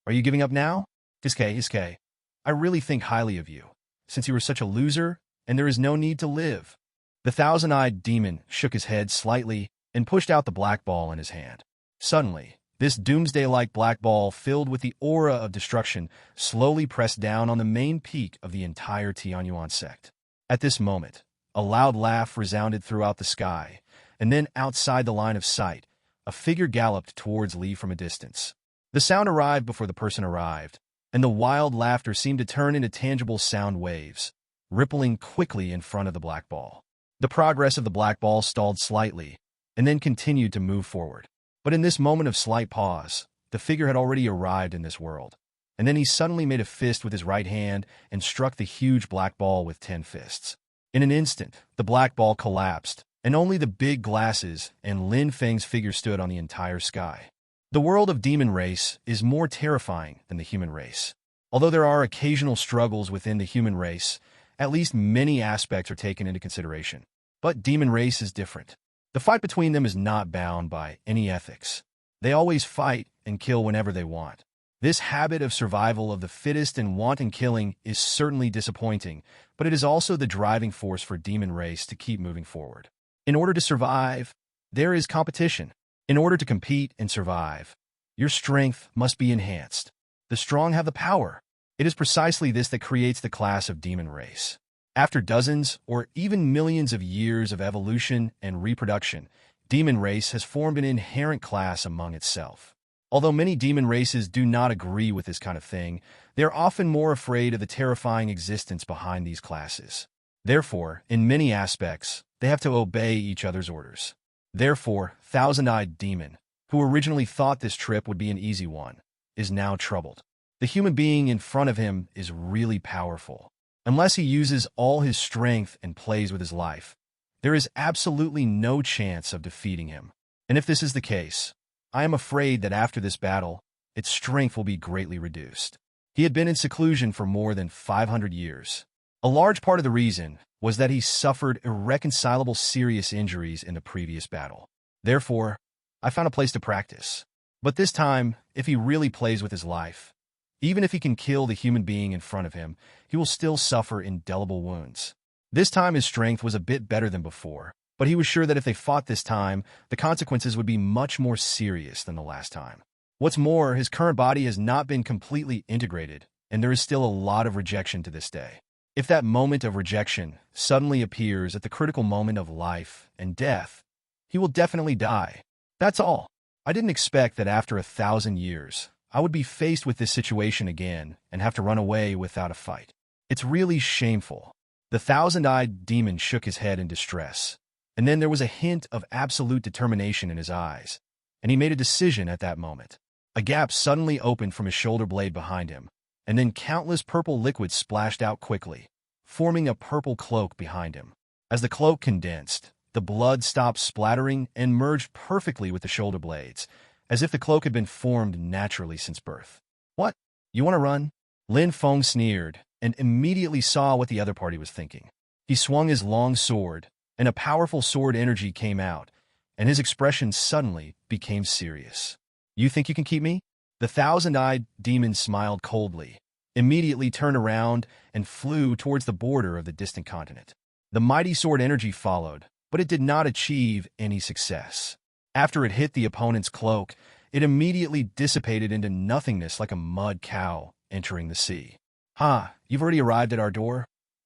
[SPEAKER 1] Are you giving up now? Iske, I really think highly of you, since you were such a loser, and there is no need to live." The thousand-eyed demon shook his head slightly and pushed out the black ball in his hand. Suddenly, this doomsday-like black ball filled with the aura of destruction slowly pressed down on the main peak of the entire Tianyuan sect. At this moment, a loud laugh resounded throughout the sky, and then outside the line of sight, a figure galloped towards Li from a distance. The sound arrived before the person arrived, and the wild laughter seemed to turn into tangible sound waves, rippling quickly in front of the black ball. The progress of the black ball stalled slightly, and then continued to move forward. But in this moment of slight pause, the figure had already arrived in this world, and then he suddenly made a fist with his right hand and struck the huge black ball with 10 fists. In an instant, the black ball collapsed, and only the big glasses and Lin Feng's figure stood on the entire sky. The world of demon race is more terrifying than the human race. Although there are occasional struggles within the human race, at least many aspects are taken into consideration. But demon race is different. The fight between them is not bound by any ethics. They always fight and kill whenever they want. This habit of survival of the fittest and wanton killing is certainly disappointing, but it is also the driving force for demon race to keep moving forward. In order to survive, there is competition. In order to compete and survive, your strength must be enhanced. The strong have the power. It is precisely this that creates the class of demon race. After dozens or even millions of years of evolution and reproduction, demon race has formed an inherent class among itself. Although many demon races do not agree with this kind of thing, they are often more afraid of the terrifying existence behind these classes. Therefore, in many aspects, they have to obey each other's orders. Therefore, Thousand-Eyed Demon, who originally thought this trip would be an easy one, is now troubled. The human being in front of him is really powerful. Unless he uses all his strength and plays with his life, there is absolutely no chance of defeating him. And if this is the case, I am afraid that after this battle, its strength will be greatly reduced. He had been in seclusion for more than 500 years. A large part of the reason was that he suffered irreconcilable serious injuries in the previous battle. Therefore, I found a place to practice. But this time, if he really plays with his life, even if he can kill the human being in front of him, he will still suffer indelible wounds. This time his strength was a bit better than before, but he was sure that if they fought this time, the consequences would be much more serious than the last time. What's more, his current body has not been completely integrated, and there is still a lot of rejection to this day. If that moment of rejection suddenly appears at the critical moment of life and death, he will definitely die. That's all. I didn't expect that after 1,000 years, I would be faced with this situation again and have to run away without a fight. It's really shameful. The thousand-eyed demon shook his head in distress, and then there was a hint of absolute determination in his eyes, and he made a decision at that moment. A gap suddenly opened from his shoulder blade behind him, and then countless purple liquids splashed out quickly, forming a purple cloak behind him. As the cloak condensed, the blood stopped splattering and merged perfectly with the shoulder blades, as if the cloak had been formed naturally since birth. "What? You want to run?" Lin Feng sneered, and immediately saw what the other party was thinking. He swung his long sword, and a powerful sword energy came out, and his expression suddenly became serious. "You think you can keep me?" The thousand-eyed demon smiled coldly, immediately turned around, and flew towards the border of the distant continent. The mighty sword energy followed, but it did not achieve any success. After it hit the opponent's cloak, it immediately dissipated into nothingness like a mud cow entering the sea. "Ha, you've already arrived at our door?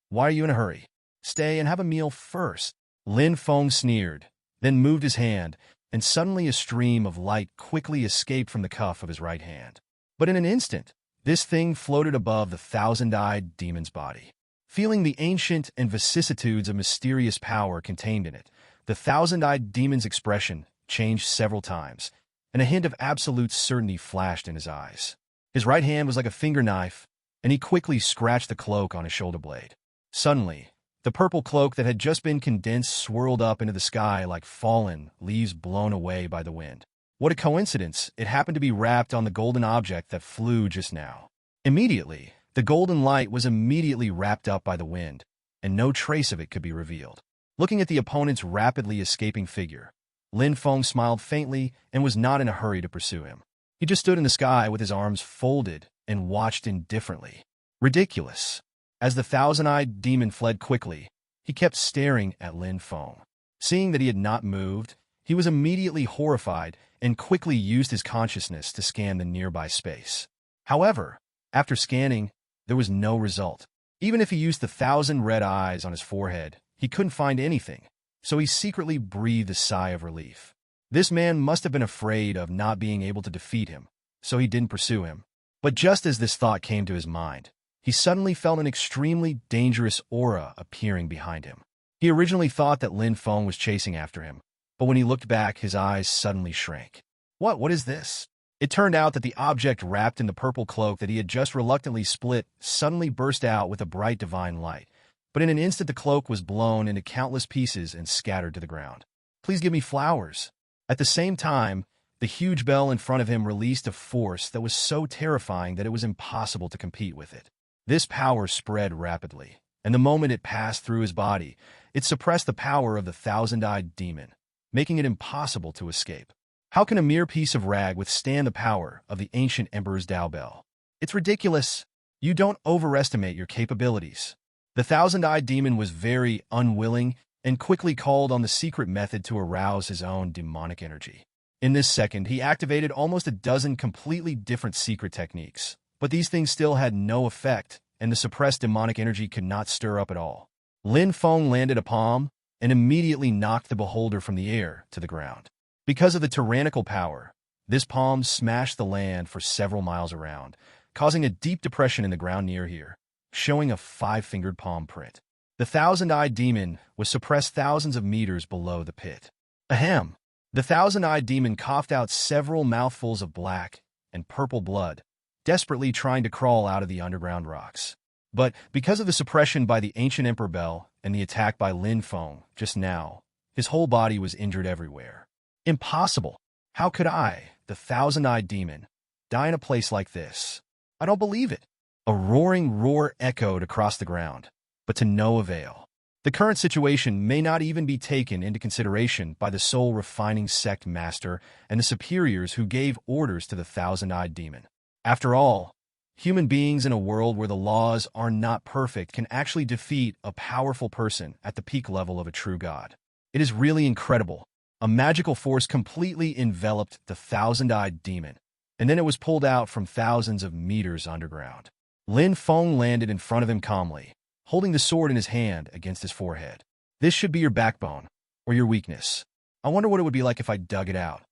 [SPEAKER 1] Why are you in a hurry? Stay and have a meal first." Lin Feng sneered, then moved his hand, and suddenly a stream of light quickly escaped from the cuff of his right hand. But in an instant, this thing floated above the thousand-eyed demon's body. Feeling the ancient and vicissitudes of mysterious power contained in it, the thousand-eyed demon's expression changed several times, and a hint of absolute certainty flashed in his eyes. His right hand was like a finger knife, and he quickly scratched the cloak on his shoulder blade. Suddenly, the purple cloak that had just been condensed swirled up into the sky like fallen leaves blown away by the wind. What a coincidence! It happened to be wrapped on the golden object that flew just now. Immediately, the golden light was immediately wrapped up by the wind, and no trace of it could be revealed. Looking at the opponent's rapidly escaping figure, Lin Feng smiled faintly and was not in a hurry to pursue him. He just stood in the sky with his arms folded and watched indifferently. Ridiculous. As the thousand-eyed demon fled quickly, he kept staring at Lin Feng. Seeing that he had not moved, he was immediately horrified and quickly used his consciousness to scan the nearby space. However, after scanning, there was no result. Even if he used the 1,000 red eyes on his forehead, he couldn't find anything, so he secretly breathed a sigh of relief. This man must have been afraid of not being able to defeat him, so he didn't pursue him. But just as this thought came to his mind, he suddenly felt an extremely dangerous aura appearing behind him. He originally thought that Lin Feng was chasing after him, but when he looked back, his eyes suddenly shrank. What is this? It turned out that the object wrapped in the purple cloak that he had just reluctantly split suddenly burst out with a bright divine light, but in an instant the cloak was blown into countless pieces and scattered to the ground. Please give me flowers. At the same time, the huge bell in front of him released a force that was so terrifying that it was impossible to compete with it. This power spread rapidly, and the moment it passed through his body, it suppressed the power of the thousand-eyed demon, making it impossible to escape. How can a mere piece of rag withstand the power of the ancient emperor's Tao bell? It's ridiculous. You don't overestimate your capabilities. The thousand-eyed demon was very unwilling and quickly called on the secret method to arouse his own demonic energy. In this second, he activated almost a dozen completely different secret techniques, but these things still had no effect, and the suppressed demonic energy could not stir up at all. Lin Feng landed a palm and immediately knocked the beholder from the air to the ground. Because of the tyrannical power, this palm smashed the land for several miles around, causing a deep depression in the ground near here, showing a 5-fingered palm print. The thousand-eyed demon was suppressed thousands of meters below the pit. Ahem! The thousand-eyed demon coughed out several mouthfuls of black and purple blood, desperately trying to crawl out of the underground rocks. But because of the suppression by the ancient Emperor Bell and the attack by Lin Feng just now, his whole body was injured everywhere. Impossible! How could I, the thousand-eyed demon, die in a place like this? I don't believe it. A roaring roar echoed across the ground, but to no avail. The current situation may not even be taken into consideration by the soul refining sect master and the superiors who gave orders to the thousand-eyed demon. After all, human beings in a world where the laws are not perfect can actually defeat a powerful person at the peak level of a true god. It is really incredible. A magical force completely enveloped the thousand-eyed demon, and then it was pulled out from thousands of meters underground. Lin Feng landed in front of him calmly, holding the sword in his hand against his forehead. This should be your backbone, or your weakness. I wonder what it would be like if I dug it out.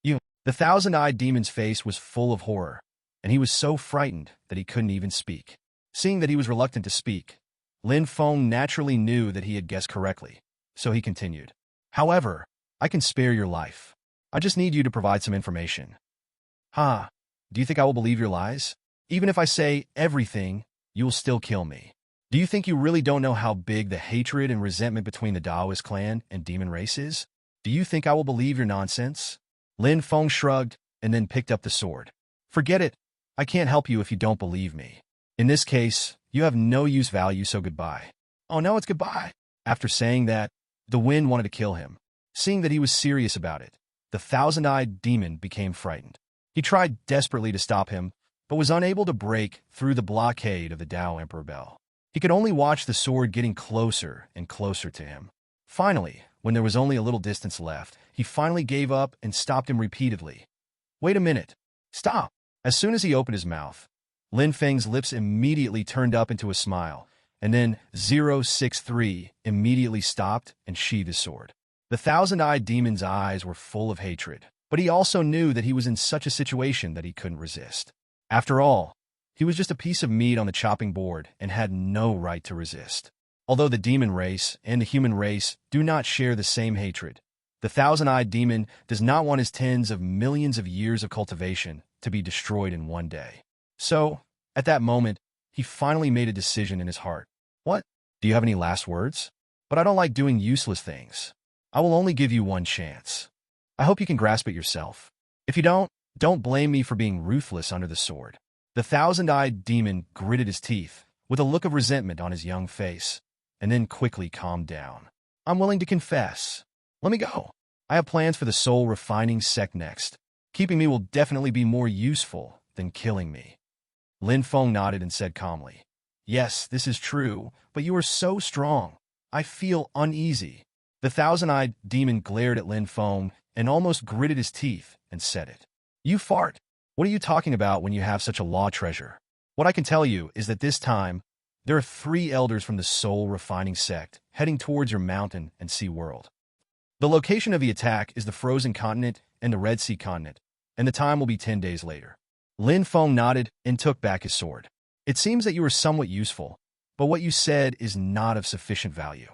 [SPEAKER 1] The thousand-eyed demon's face was full of horror, and he was so frightened that he couldn't even speak. Seeing that he was reluctant to speak, Lin Feng naturally knew that he had guessed correctly, so he continued. However, I can spare your life. I just need you to provide some information. Do you think I will believe your lies? Even if I say everything, you will still kill me. Do you think you really don't know how big the hatred and resentment between the Taoist clan and demon race is? Do you think I will believe your nonsense? Lin Feng shrugged and then picked up the sword. Forget it. I can't help you if you don't believe me. In this case, you have no use value, so goodbye. Oh no, it's goodbye. After saying that, the wind wanted to kill him. Seeing that he was serious about it, the thousand-eyed demon became frightened. He tried desperately to stop him, but was unable to break through the blockade of the Tao Emperor Bell. He could only watch the sword getting closer and closer to him. Finally, when there was only a little distance left, he finally gave up and stopped him repeatedly. Wait a minute. Stop. As soon as he opened his mouth, Lin Feng's lips immediately turned up into a smile, and then 063 immediately stopped and sheathed his sword. The thousand-eyed demon's eyes were full of hatred, but he also knew that he was in such a situation that he couldn't resist. After all, he was just a piece of meat on the chopping board and had no right to resist. Although the demon race and the human race do not share the same hatred, the thousand-eyed demon does not want his tens of millions of years of cultivation to be destroyed in one day. So, at that moment, he finally made a decision in his heart. What? Do you have any last words? But I don't like doing useless things. I will only give you one chance. I hope you can grasp it yourself. If you don't blame me for being ruthless under the sword. The thousand-eyed demon gritted his teeth with a look of resentment on his young face, and then quickly calmed down. I'm willing to confess. Let me go. I have plans for the soul refining sect next. Keeping me will definitely be more useful than killing me. Lin Feng nodded and said calmly, Yes, this is true, but you are so strong. I feel uneasy. The thousand-eyed demon glared at Lin Feng and almost gritted his teeth and said it. You fart. What are you talking about when you have such a law treasure? What I can tell you is that this time, there are 3 elders from the soul refining sect heading towards your mountain and sea world. The location of the attack is the frozen continent and the Red Sea continent, and the time will be 10 days later. Lin Feng nodded and took back his sword. It seems that you are somewhat useful, but what you said is not of sufficient value.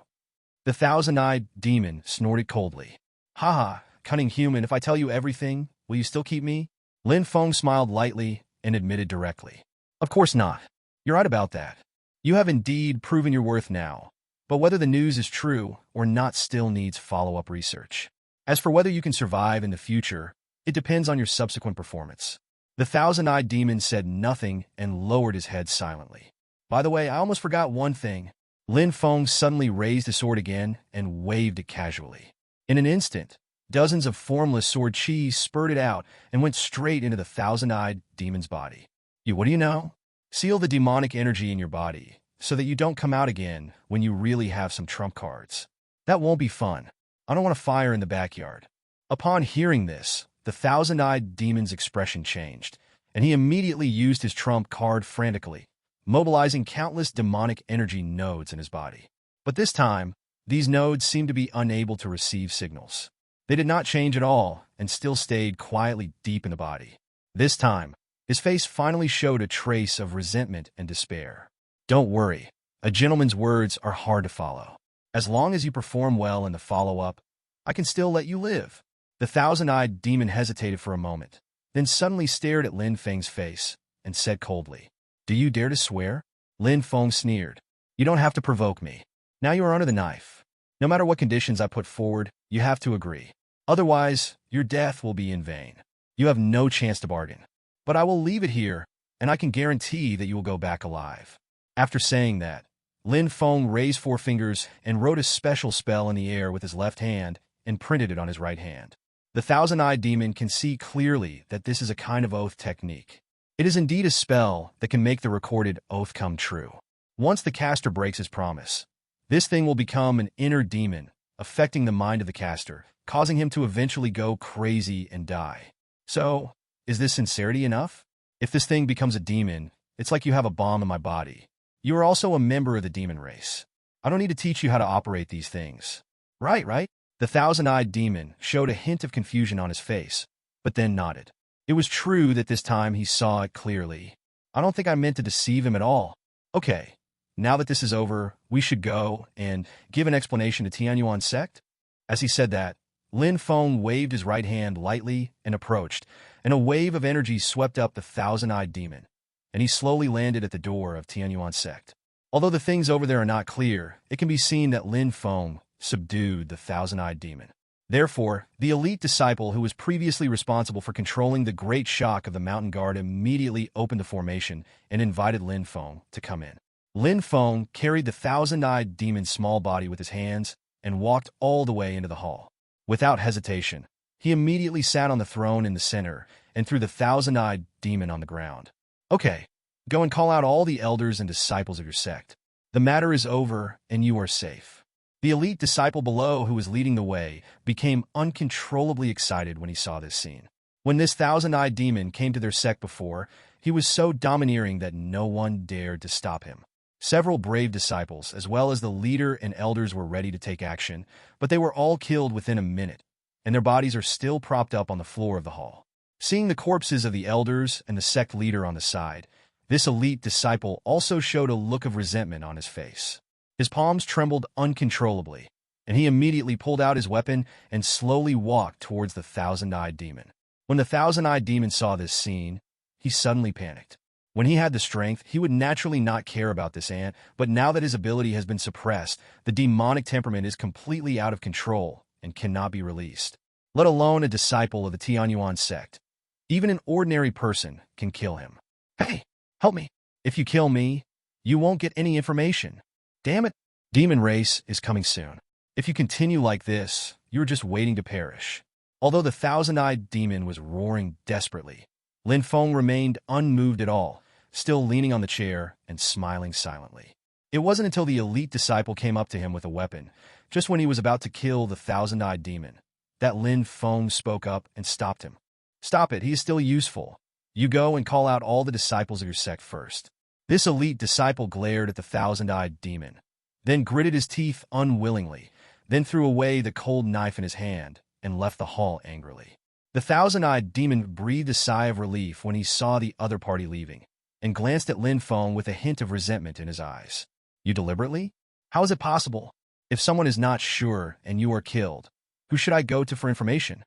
[SPEAKER 1] The thousand-eyed demon snorted coldly. Haha, cunning human, if I tell you everything, will you still keep me? Lin Feng smiled lightly and admitted directly. Of course not. You're right about that. You have indeed proven your worth now, but whether the news is true or not still needs follow-up research. As for whether you can survive in the future, it depends on your subsequent performance. The thousand-eyed demon said nothing and lowered his head silently. By the way, I almost forgot one thing. Lin Feng suddenly raised his sword again and waved it casually. In an instant, dozens of formless sword chi spurted out and went straight into the thousand-eyed demon's body. What do you know? Seal the demonic energy in your body so that you don't come out again when you really have some trump cards. That won't be fun. I don't want to fire in the backyard. Upon hearing this, the thousand-eyed demon's expression changed, and he immediately used his trump card frantically, mobilizing countless demonic energy nodes in his body. But this time, these nodes seemed to be unable to receive signals. They did not change at all and still stayed quietly deep in the body. This time, his face finally showed a trace of resentment and despair. Don't worry, a gentleman's words are hard to follow. As long as you perform well in the follow-up, I can still let you live. The thousand-eyed demon hesitated for a moment, then suddenly stared at Lin Feng's face and said coldly, Do you dare to swear? Lin Feng sneered. You don't have to provoke me. Now you are under the knife. No matter what conditions I put forward, you have to agree. Otherwise, your death will be in vain. You have no chance to bargain. But I will leave it here, and I can guarantee that you will go back alive. After saying that, Lin Feng raised 4 fingers and wrote a special spell in the air with his left hand and printed it on his right hand. The thousand-eyed demon can see clearly that this is a kind of oath technique. It is indeed a spell that can make the recorded oath come true. Once the caster breaks his promise, this thing will become an inner demon, affecting the mind of the caster, causing him to eventually go crazy and die. So, is this sincerity enough? If this thing becomes a demon, it's like you have a bomb in my body. You are also a member of the demon race. I don't need to teach you how to operate these things. Right? The thousand-eyed demon showed a hint of confusion on his face, but then nodded. It was true that this time he saw it clearly. I don't think I meant to deceive him at all. Okay, now that this is over, we should go and give an explanation to Tianyuan sect? As he said that, Lin Feng waved his right hand lightly and approached, and a wave of energy swept up the thousand-eyed demon, and he slowly landed at the door of Tianyuan sect. Although the things over there are not clear, it can be seen that Lin Feng subdued the thousand-eyed demon. Therefore, the elite disciple who was previously responsible for controlling the great shock of the mountain guard immediately opened the formation and invited Lin Feng to come in. Lin Feng carried the thousand-eyed demon's small body with his hands and walked all the way into the hall. Without hesitation, he immediately sat on the throne in the center and threw the thousand-eyed demon on the ground. Okay, go and call out all the elders and disciples of your sect. The matter is over and you are safe. The elite disciple below who was leading the way became uncontrollably excited when he saw this scene. When this thousand-eyed demon came to their sect before, he was so domineering that no one dared to stop him. Several brave disciples, as well as the leader and elders, were ready to take action, but they were all killed within a minute, and their bodies are still propped up on the floor of the hall. Seeing the corpses of the elders and the sect leader on the side, this elite disciple also showed a look of resentment on his face. His palms trembled uncontrollably, and he immediately pulled out his weapon and slowly walked towards the thousand-eyed demon. When the thousand-eyed demon saw this scene, he suddenly panicked. When he had the strength, he would naturally not care about this ant, but now that his ability has been suppressed, the demonic temperament is completely out of control and cannot be released, let alone a disciple of the Tianyuan sect. Even an ordinary person can kill him. Hey, help me. If you kill me, you won't get any information. Damn it. Demon race is coming soon. If you continue like this, you're just waiting to perish. Although the thousand-eyed demon was roaring desperately, Lin Feng remained unmoved at all, still leaning on the chair and smiling silently. It wasn't until the elite disciple came up to him with a weapon, just when he was about to kill the thousand-eyed demon, that Lin Feng spoke up and stopped him. Stop it, he is still useful. You go and call out all the disciples of your sect first. This elite disciple glared at the thousand-eyed demon, then gritted his teeth unwillingly, then threw away the cold knife in his hand and left the hall angrily. The thousand-eyed demon breathed a sigh of relief when he saw the other party leaving, and glanced at Lin Feng with a hint of resentment in his eyes. You deliberately? How is it possible? If someone is not sure and you are killed, who should I go to for information?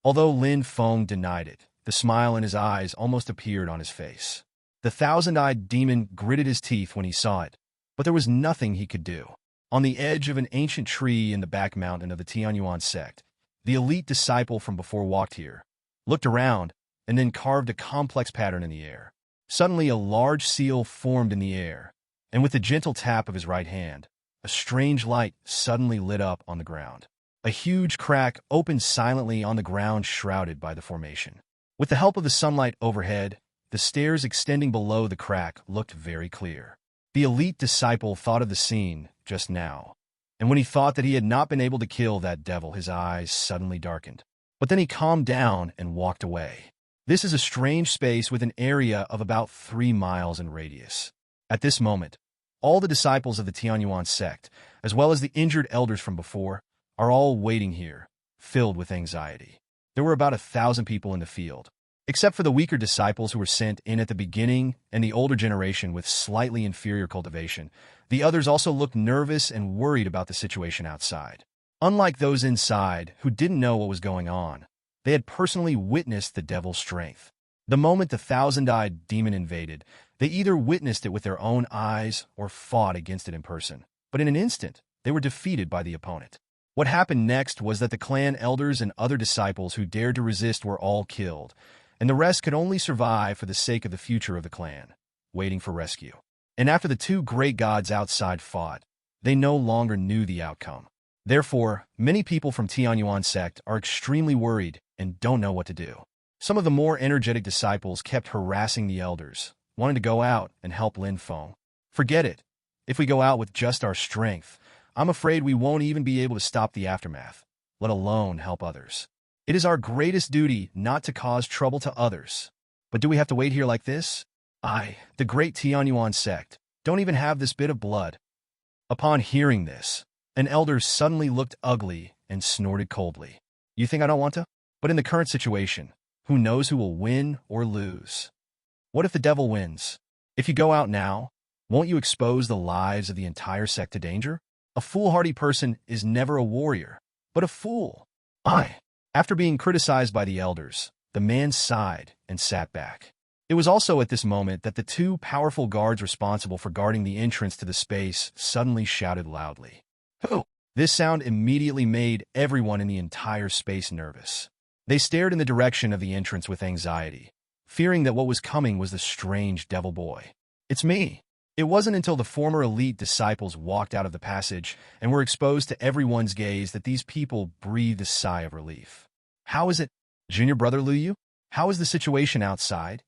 [SPEAKER 1] Although Lin Feng denied it, the smile in his eyes almost appeared on his face. The thousand-eyed demon gritted his teeth when he saw it, but there was nothing he could do. On the edge of an ancient tree in the back mountain of the Tianyuan sect, the elite disciple from before walked here, looked around, and then carved a complex pattern in the air. Suddenly, a large seal formed in the air, and with a gentle tap of his right hand, a strange light suddenly lit up on the ground. A huge crack opened silently on the ground shrouded by the formation. With the help of the sunlight overhead, the stairs extending below the crack looked very clear. The elite disciple thought of the scene just now, and when he thought that he had not been able to kill that devil, his eyes suddenly darkened. But then he calmed down and walked away. This is a strange space with an area of about 3 miles in radius. At this moment, all the disciples of the Tianyuan sect, as well as the injured elders from before, are all waiting here, filled with anxiety. There were about 1,000 people in the field, except for the weaker disciples who were sent in at the beginning and the older generation with slightly inferior cultivation. The others also looked nervous and worried about the situation outside. Unlike those inside who didn't know what was going on, they had personally witnessed the devil's strength. The moment the thousand-eyed demon invaded, they either witnessed it with their own eyes or fought against it in person. But in an instant, they were defeated by the opponent. What happened next was that the clan elders and other disciples who dared to resist were all killed, and the rest could only survive for the sake of the future of the clan, waiting for rescue. And after the 2 great gods outside fought, they no longer knew the outcome. Therefore, many people from Tianyuan sect are extremely worried and don't know what to do. Some of the more energetic disciples kept harassing the elders, wanting to go out and help Lin Feng. Forget it. If we go out with just our strength, I'm afraid we won't even be able to stop the aftermath, let alone help others. It is our greatest duty not to cause trouble to others. But do we have to wait here like this? The great Tianyuan sect, don't even have this bit of blood. Upon hearing this, an elder suddenly looked ugly and snorted coldly. You think I don't want to? But in the current situation, who knows who will win or lose? What if the devil wins? If you go out now, won't you expose the lives of the entire sect to danger? A foolhardy person is never a warrior, but a fool. After being criticized by the elders, the man sighed and sat back. It was also at this moment that the 2 powerful guards responsible for guarding the entrance to the space suddenly shouted loudly. Who? This sound immediately made everyone in the entire space nervous. They stared in the direction of the entrance with anxiety, fearing that what was coming was the strange devil boy. It's me. It wasn't until the former elite disciples walked out of the passage and were exposed to everyone's gaze that these people breathed a sigh of relief. How is it, Junior Brother Liu? How is the situation outside?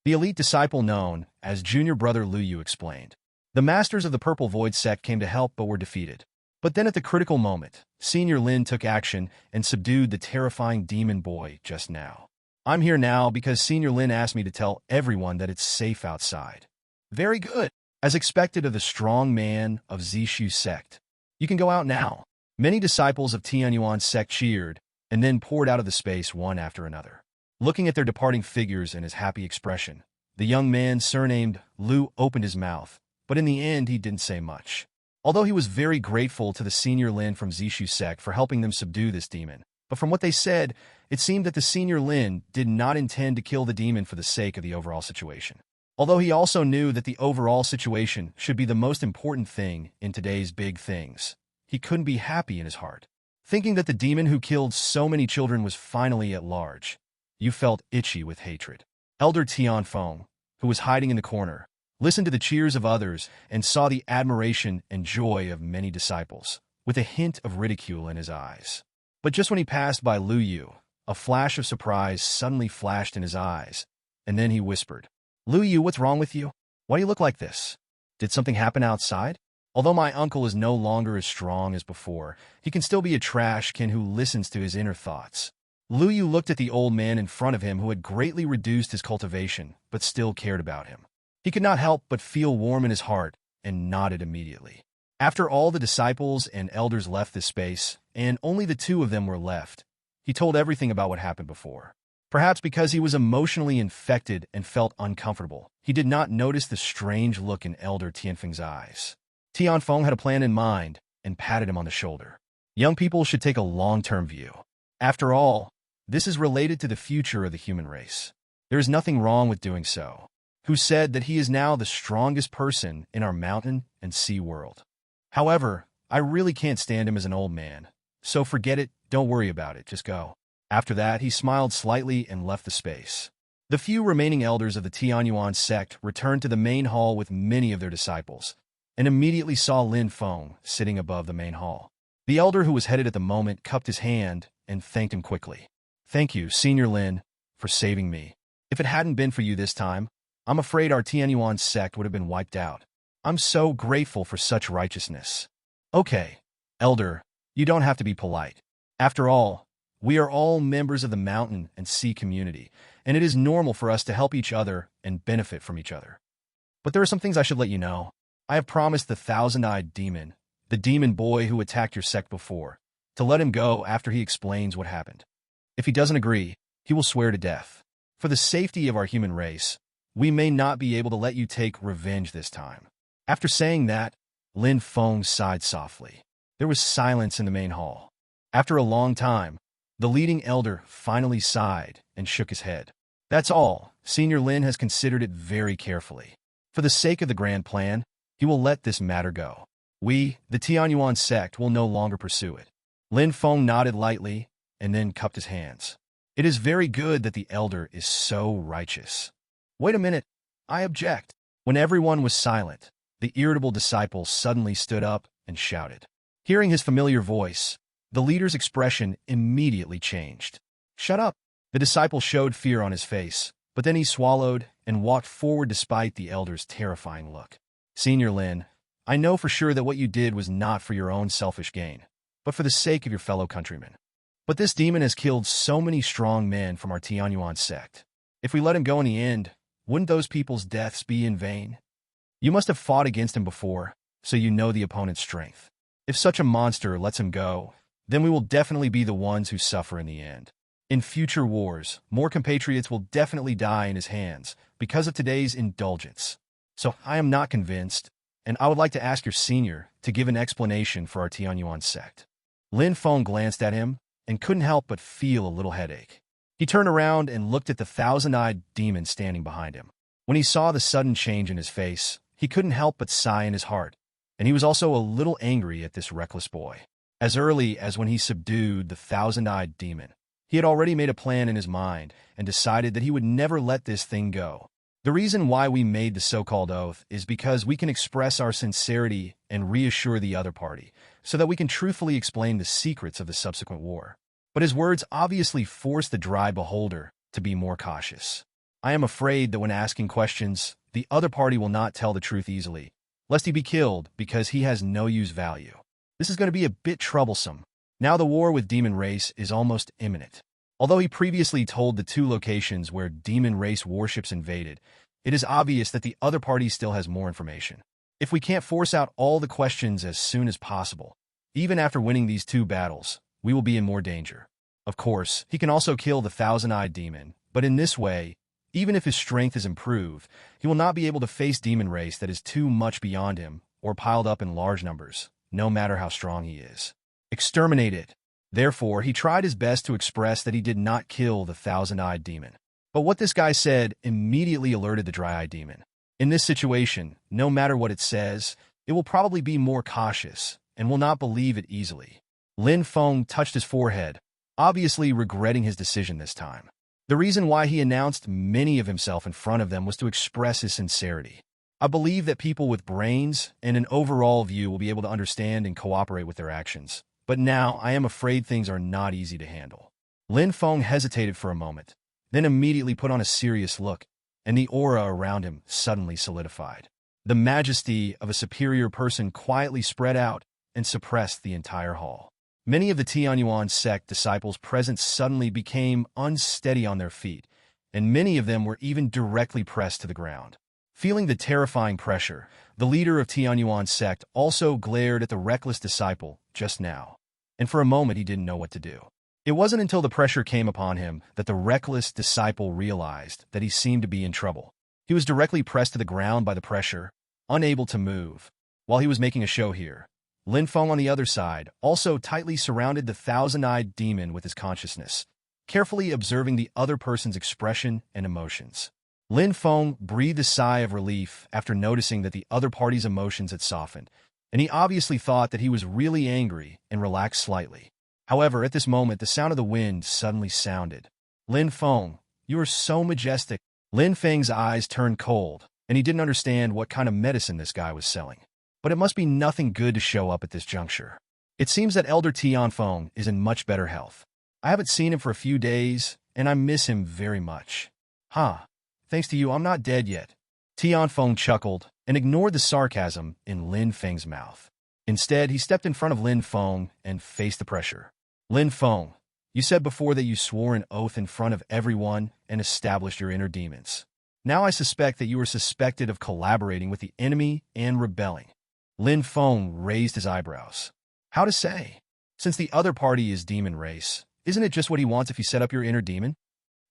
[SPEAKER 1] The elite disciple known as Junior Brother Liu explained. The masters of the Purple Void Sect came to help but were defeated. But then at the critical moment, Senior Lin took action and subdued the terrifying demon boy just now. I'm here now because Senior Lin asked me to tell everyone that it's safe outside. Very good. as expected of the strong man of Zishu sect. You can go out now. Many disciples of Tianyuan sect cheered, and then poured out of the space one after another. Looking at their departing figures and his happy expression, the young man surnamed Lu opened his mouth, but in the end he didn't say much. Although he was very grateful to the senior Lin from Zishu sect for helping them subdue this demon, but from what they said, it seemed that the senior Lin did not intend to kill the demon for the sake of the overall situation. Although he also knew that the overall situation should be the most important thing in today's big things, he couldn't be happy in his heart. Thinking that the demon who killed so many children was finally at large, you felt itchy with hatred. Elder Lin Feng, who was hiding in the corner, listened to the cheers of others and saw the admiration and joy of many disciples, with a hint of ridicule in his eyes. But just when he passed by Lu Yu, a flash of surprise suddenly flashed in his eyes, and then he whispered, "Lu Yu, what's wrong with you? Why do you look like this? Did something happen outside?" Although my uncle is no longer as strong as before, he can still be a trash can who listens to his inner thoughts. Lu Yu looked at the old man in front of him who had greatly reduced his cultivation, but still cared about him. He could not help but feel warm in his heart and nodded immediately. After all the disciples and elders left this space, and only the two of them were left, he told everything about what happened before. Perhaps because he was emotionally infected and felt uncomfortable, he did not notice the strange look in Elder Tianfeng's eyes. Lin Feng had a plan in mind and patted him on the shoulder. Young people should take a long-term view. After all, this is related to the future of the human race. There is nothing wrong with doing so. Who said that he is now the strongest person in our mountain and sea world? However, I really can't stand him as an old man, so forget it, don't worry about it, just go. After that, he smiled slightly and left the space. The few remaining elders of the Tianyuan sect returned to the main hall with many of their disciples, and immediately saw Lin Feng sitting above the main hall. The elder who was headed at the moment cupped his hand and thanked him quickly. "Thank you, Senior Lin, for saving me. If it hadn't been for you this time, I'm afraid our Tianyuan sect would have been wiped out. I'm so grateful for such righteousness." "Okay, elder, you don't have to be polite. After all, we are all members of the mountain and sea community, and it is normal for us to help each other and benefit from each other. But there are some things I should let you know. I have promised the thousand-eyed demon, the demon boy who attacked your sect before, to let him go after he explains what happened. If he doesn't agree, he will swear to death. For the safety of our human race, we may not be able to let you take revenge this time." After saying that, Lin Feng sighed softly. There was silence in the main hall. After a long time, the leading elder finally sighed and shook his head. "That's all. Senior Lin has considered it very carefully. For the sake of the grand plan, he will let this matter go. We, the Tianyuan sect, will no longer pursue it." Lin Feng nodded lightly and then cupped his hands. "It is very good that the elder is so righteous." "Wait a minute, I object." When everyone was silent, the irritable disciple suddenly stood up and shouted. Hearing his familiar voice, the leader's expression immediately changed. "Shut up!" The disciple showed fear on his face, but then he swallowed and walked forward despite the elder's terrifying look. "Senior Lin, I know for sure that what you did was not for your own selfish gain, but for the sake of your fellow countrymen. But this demon has killed so many strong men from our Tianyuan sect. If we let him go in the end, wouldn't those people's deaths be in vain? You must have fought against him before, so you know the opponent's strength. If such a monster lets him go, then we will definitely be the ones who suffer in the end. In future wars, more compatriots will definitely die in his hands because of today's indulgence. So I am not convinced, and I would like to ask your senior to give an explanation for our Tianyuan sect." Lin Feng glanced at him and couldn't help but feel a little headache. He turned around and looked at the thousand-eyed demon standing behind him. When he saw the sudden change in his face, he couldn't help but sigh in his heart, and he was also a little angry at this reckless boy. As early as when he subdued the thousand-eyed demon, he had already made a plan in his mind and decided that he would never let this thing go. The reason why we made the so-called oath is because we can express our sincerity and reassure the other party, so that we can truthfully explain the secrets of the subsequent war. But his words obviously forced the dry beholder to be more cautious. I am afraid that when asking questions, the other party will not tell the truth easily, lest he be killed because he has no use value. This is going to be a bit troublesome. Now the war with Demon Race is almost imminent. Although he previously told the two locations where Demon Race warships invaded, it is obvious that the other party still has more information. If we can't force out all the questions as soon as possible, even after winning these 2 battles, we will be in more danger. Of course, he can also kill the Thousand-Eyed Demon, but in this way, even if his strength is improved, he will not be able to face demon race that is too much beyond him or piled up in large numbers, no matter how strong he is. Exterminate it. Therefore, he tried his best to express that he did not kill the Thousand-Eyed Demon. But what this guy said immediately alerted the Dry-Eyed Demon. In this situation, no matter what it says, it will probably be more cautious and will not believe it easily. Lin Feng touched his forehead, obviously regretting his decision this time. The reason why he announced many of himself in front of them was to express his sincerity. I believe that people with brains and an overall view will be able to understand and cooperate with their actions. But now I am afraid things are not easy to handle. Lin Feng hesitated for a moment, then immediately put on a serious look, and the aura around him suddenly solidified. The majesty of a superior person quietly spread out and suppressed the entire hall. Many of the Tianyuan sect disciples present suddenly became unsteady on their feet, and many of them were even directly pressed to the ground. Feeling the terrifying pressure, the leader of Tianyuan sect also glared at the reckless disciple just now, and for a moment he didn't know what to do. It wasn't until the pressure came upon him that the reckless disciple realized that he seemed to be in trouble. He was directly pressed to the ground by the pressure, unable to move. While he was making a show here, Lin Feng on the other side also tightly surrounded the Thousand-Eyed Demon with his consciousness, carefully observing the other person's expression and emotions. Lin Feng breathed a sigh of relief after noticing that the other party's emotions had softened, and he obviously thought that he was really angry and relaxed slightly. However, at this moment, the sound of the wind suddenly sounded. Lin Feng, you are so majestic. Lin Feng's eyes turned cold, and he didn't understand what kind of medicine this guy was selling. But it must be nothing good to show up at this juncture. It seems that Elder Tianfeng is in much better health. I haven't seen him for a few days, and I miss him very much. Thanks to you, I'm not dead yet. Tianfeng chuckled and ignored the sarcasm in Lin Feng's mouth. Instead, he stepped in front of Lin Feng and faced the pressure. Lin Feng, you said before that you swore an oath in front of everyone and established your inner demons. Now I suspect that you were suspected of collaborating with the enemy and rebelling. Lin Feng raised his eyebrows. How to say? Since the other party is demon race, isn't it just what he wants if you set up your inner demon?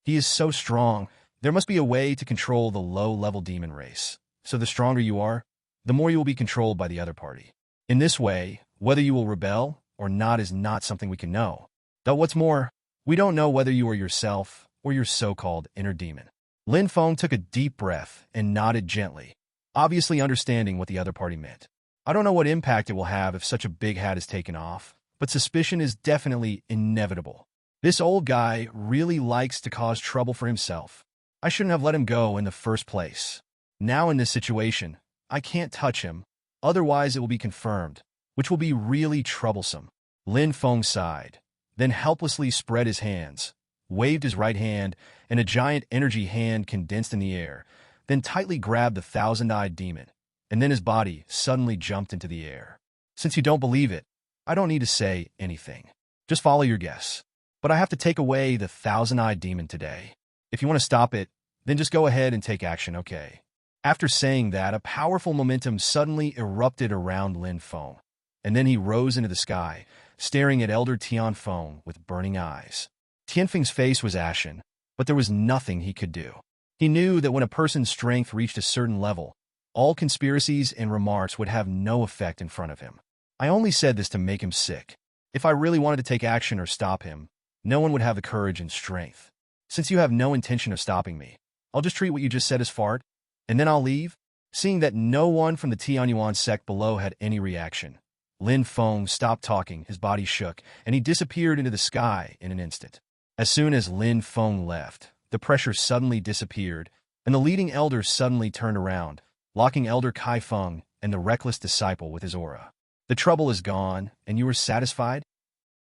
[SPEAKER 1] He is so strong, there must be a way to control the low-level demon race. So the stronger you are, the more you will be controlled by the other party. In this way, whether you will rebel or not is not something we can know. Though what's more, we don't know whether you are yourself or your so-called inner demon. Lin Feng took a deep breath and nodded gently, obviously understanding what the other party meant. I don't know what impact it will have if such a big hat is taken off, but suspicion is definitely inevitable. This old guy really likes to cause trouble for himself. I shouldn't have let him go in the first place. Now in this situation, I can't touch him, otherwise it will be confirmed, which will be really troublesome. Lin Feng sighed, then helplessly spread his hands, waved his right hand, and a giant energy hand condensed in the air, then tightly grabbed the Thousand-Eyed Demon, and then his body suddenly jumped into the air. Since you don't believe it, I don't need to say anything. Just follow your guess. But I have to take away the Thousand-Eyed Demon today. If you want to stop it, then just go ahead and take action, okay? After saying that, a powerful momentum suddenly erupted around Lin Feng, and then he rose into the sky, staring at Elder Tianfeng with burning eyes. Tianfeng's face was ashen, but there was nothing he could do. He knew that when a person's strength reached a certain level, all conspiracies and remarks would have no effect in front of him. I only said this to make him sick. If I really wanted to take action or stop him, no one would have the courage and strength. Since you have no intention of stopping me, I'll just treat what you just said as fart, and then I'll leave. Seeing that no one from the Tianyuan sect below had any reaction, Lin Feng stopped talking, his body shook, and he disappeared into the sky in an instant. As soon as Lin Feng left, the pressure suddenly disappeared, and the leading elder suddenly turned around, locking Elder Kai Feng and the reckless disciple with his aura. The trouble is gone, and you are satisfied?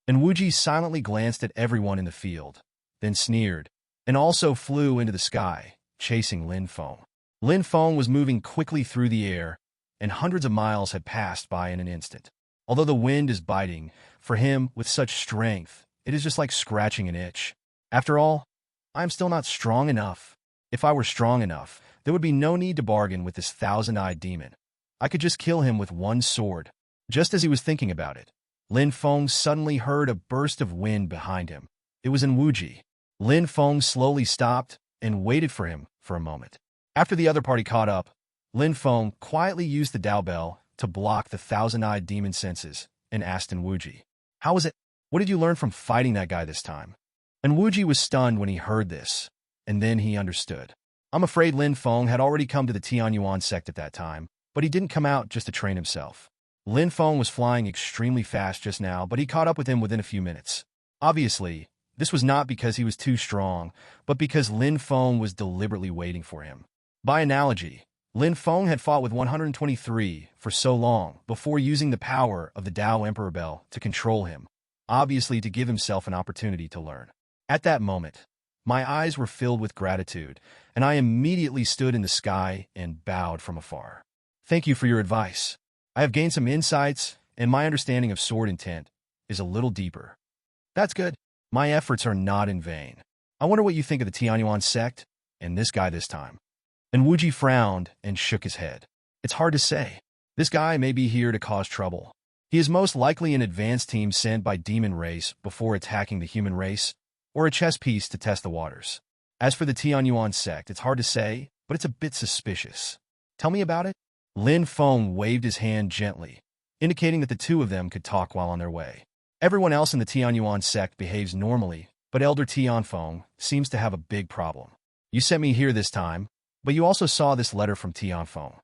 [SPEAKER 1] And Wuji silently glanced at everyone in the field, then sneered, and also flew into the sky, chasing Lin Feng. Lin Feng was moving quickly through the air, and hundreds of miles had passed by in an instant. Although the wind is biting, for him, with such strength, it is just like scratching an itch. After all, I am still not strong enough. If I were strong enough, there would be no need to bargain with this thousand-eyed demon. I could just kill him with one sword. Just as he was thinking about it, Lin Feng suddenly heard a burst of wind behind him. It was Wuji. Lin Feng slowly stopped and waited for him for a moment. After the other party caught up, Lin Feng quietly used the Dao Bell to block the thousand-eyed demon senses and asked Wuji, "How was it? What did you learn from fighting that guy this time?" Wuji was stunned when he heard this, and then he understood. I'm afraid Lin Feng had already come to the Tianyuan sect at that time, but he didn't come out just to train himself. Lin Feng was flying extremely fast just now, but he caught up with him within a few minutes. Obviously, this was not because he was too strong, but because Lin Feng was deliberately waiting for him. By analogy, Lin Feng had fought with 123 for so long before using the power of the Dao Emperor Bell to control him, obviously to give himself an opportunity to learn. At that moment, my eyes were filled with gratitude, and I immediately stood in the sky and bowed from afar. Thank you for your advice. I have gained some insights, and my understanding of sword intent is a little deeper. That's good. My efforts are not in vain. I wonder what you think of the Tianyuan sect and this guy this time. Wuji frowned and shook his head. It's hard to say. This guy may be here to cause trouble. He is most likely an advanced team sent by demon race before attacking the human race, or a chess piece to test the waters. As for the Tianyuan sect, it's hard to say, but it's a bit suspicious. Tell me about it? Lin Feng waved his hand gently, indicating that the two of them could talk while on their way. Everyone else in the Tianyuan sect behaves normally, but Elder Tianfeng seems to have a big problem. You sent me here this time, but you also saw this letter from Tianfeng.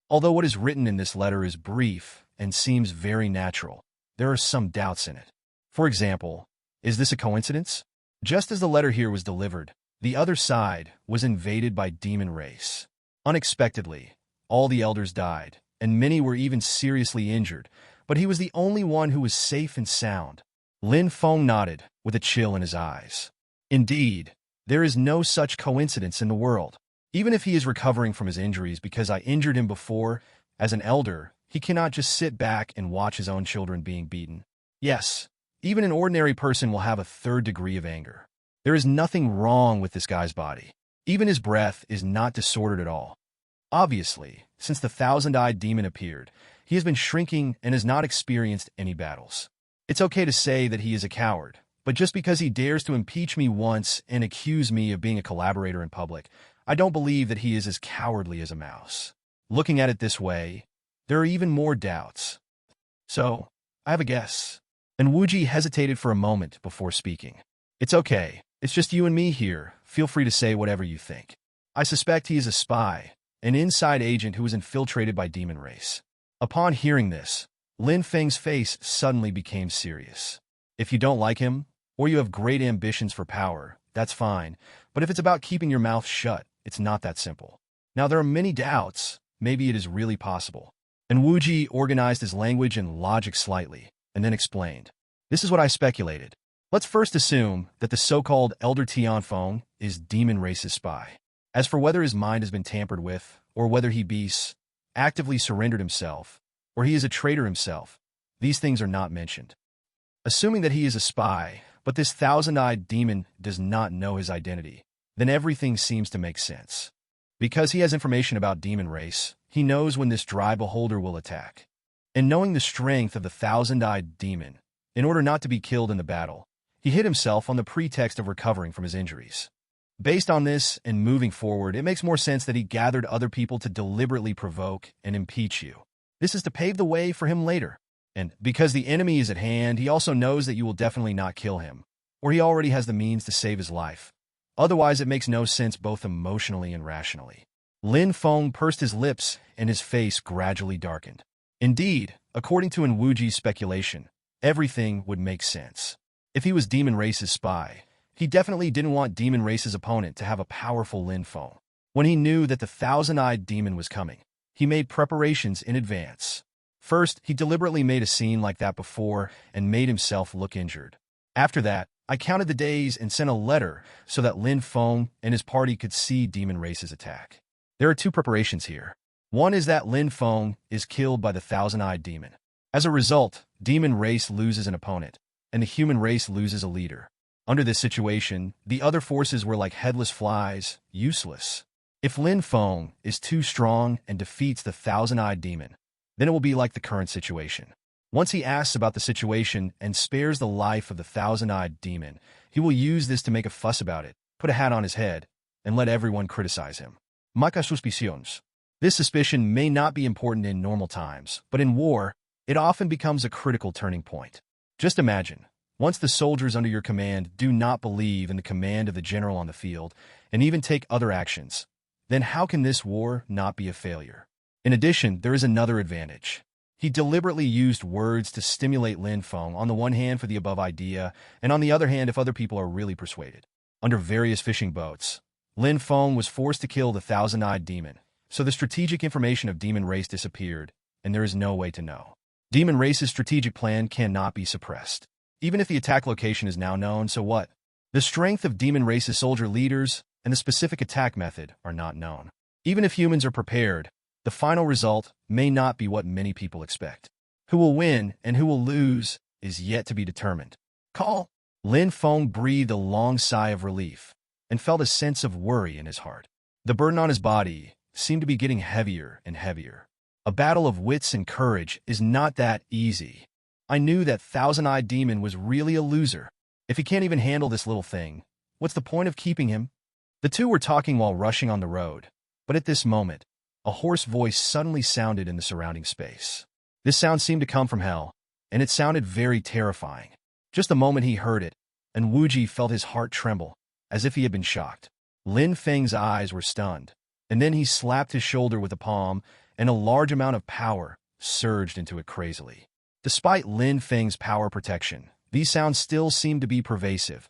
[SPEAKER 1] Although what is written in this letter is brief and seems very natural, there are some doubts in it. For example, is this a coincidence? Just as the letter here was delivered, the other side was invaded by demon race. Unexpectedly, all the elders died, and many were even seriously injured, but he was the only one who was safe and sound. Lin Feng nodded, with a chill in his eyes. Indeed, there is no such coincidence in the world. Even if he is recovering from his injuries because I injured him before, as an elder, he cannot just sit back and watch his own children being beaten. Yes, even an ordinary person will have a third degree of anger. There is nothing wrong with this guy's body. Even his breath is not disordered at all. Obviously, since the thousand-eyed demon appeared, he has been shrinking and has not experienced any battles. It's okay to say that he is a coward, but just because he dares to impeach me once and accuse me of being a collaborator in public, I don't believe that he is as cowardly as a mouse. Looking at it this way, there are even more doubts. So, I have a guess. Wuji hesitated for a moment before speaking. It's okay. It's just you and me here. Feel free to say whatever you think. I suspect he is a spy, an inside agent who was infiltrated by demon race. Upon hearing this, Lin Feng's face suddenly became serious. If you don't like him, or you have great ambitions for power, that's fine, but if it's about keeping your mouth shut, it's not that simple. Now there are many doubts. Maybe it is really possible. Wuji organized his language and logic slightly, and then explained. This is what I speculated. Let's first assume that the so-called Elder Tianfeng is demon race's spy. As for whether his mind has been tampered with, or whether he beats, actively surrendered himself, or he is a traitor himself, these things are not mentioned. Assuming that he is a spy, but this thousand-eyed demon does not know his identity, then everything seems to make sense. Because he has information about demon race, he knows when this dry beholder will attack. And knowing the strength of the thousand-eyed demon, in order not to be killed in the battle, he hid himself on the pretext of recovering from his injuries. Based on this, and moving forward, it makes more sense that he gathered other people to deliberately provoke and impeach you. This is to pave the way for him later. And because the enemy is at hand, he also knows that you will definitely not kill him, or he already has the means to save his life. Otherwise, it makes no sense both emotionally and rationally. Lin Feng pursed his lips, and his face gradually darkened. Indeed, according to Wuji's speculation, everything would make sense. If he was Demon Race's spy, he definitely didn't want Demon Race's opponent to have a powerful Lin Feng. When he knew that the thousand-eyed demon was coming, he made preparations in advance. First, he deliberately made a scene like that before and made himself look injured. After that, I counted the days and sent a letter so that Lin Feng and his party could see Demon Race's attack. There are two preparations here. One is that Lin Feng is killed by the thousand-eyed demon. As a result, Demon Race loses an opponent, and the human race loses a leader. Under this situation, the other forces were like headless flies, useless. If Lin Feng is too strong and defeats the thousand-eyed demon, then it will be like the current situation. Once he asks about the situation and spares the life of the thousand-eyed demon, he will use this to make a fuss about it, put a hat on his head, and let everyone criticize him. Maca suspicions. This suspicion may not be important in normal times, but in war, it often becomes a critical turning point. Just imagine, once the soldiers under your command do not believe in the command of the general on the field, and even take other actions, then how can this war not be a failure? In addition, there is another advantage. He deliberately used words to stimulate Lin Feng on the one hand for the above idea, and on the other hand if other people are really persuaded. Under various fishing boats, Lin Feng was forced to kill the thousand-eyed demon, so the strategic information of demon race disappeared, and there is no way to know. Demon race's strategic plan cannot be suppressed. Even if the attack location is now known, so what? The strength of demon race's soldier leaders and the specific attack method are not known. Even if humans are prepared, the final result may not be what many people expect. Who will win and who will lose is yet to be determined. Call! Lin Feng breathed a long sigh of relief and felt a sense of worry in his heart. The burden on his body seemed to be getting heavier and heavier. A battle of wits and courage is not that easy. I knew that thousand-eyed demon was really a loser. If he can't even handle this little thing, what's the point of keeping him? The two were talking while rushing on the road, but at this moment, a hoarse voice suddenly sounded in the surrounding space. This sound seemed to come from hell, and it sounded very terrifying. Just the moment he heard it, and Wuji felt his heart tremble, as if he had been shocked. Lin Feng's eyes were stunned, and then he slapped his shoulder with a palm, and a large amount of power surged into it crazily. Despite Lin Feng's power protection, these sounds still seemed to be pervasive,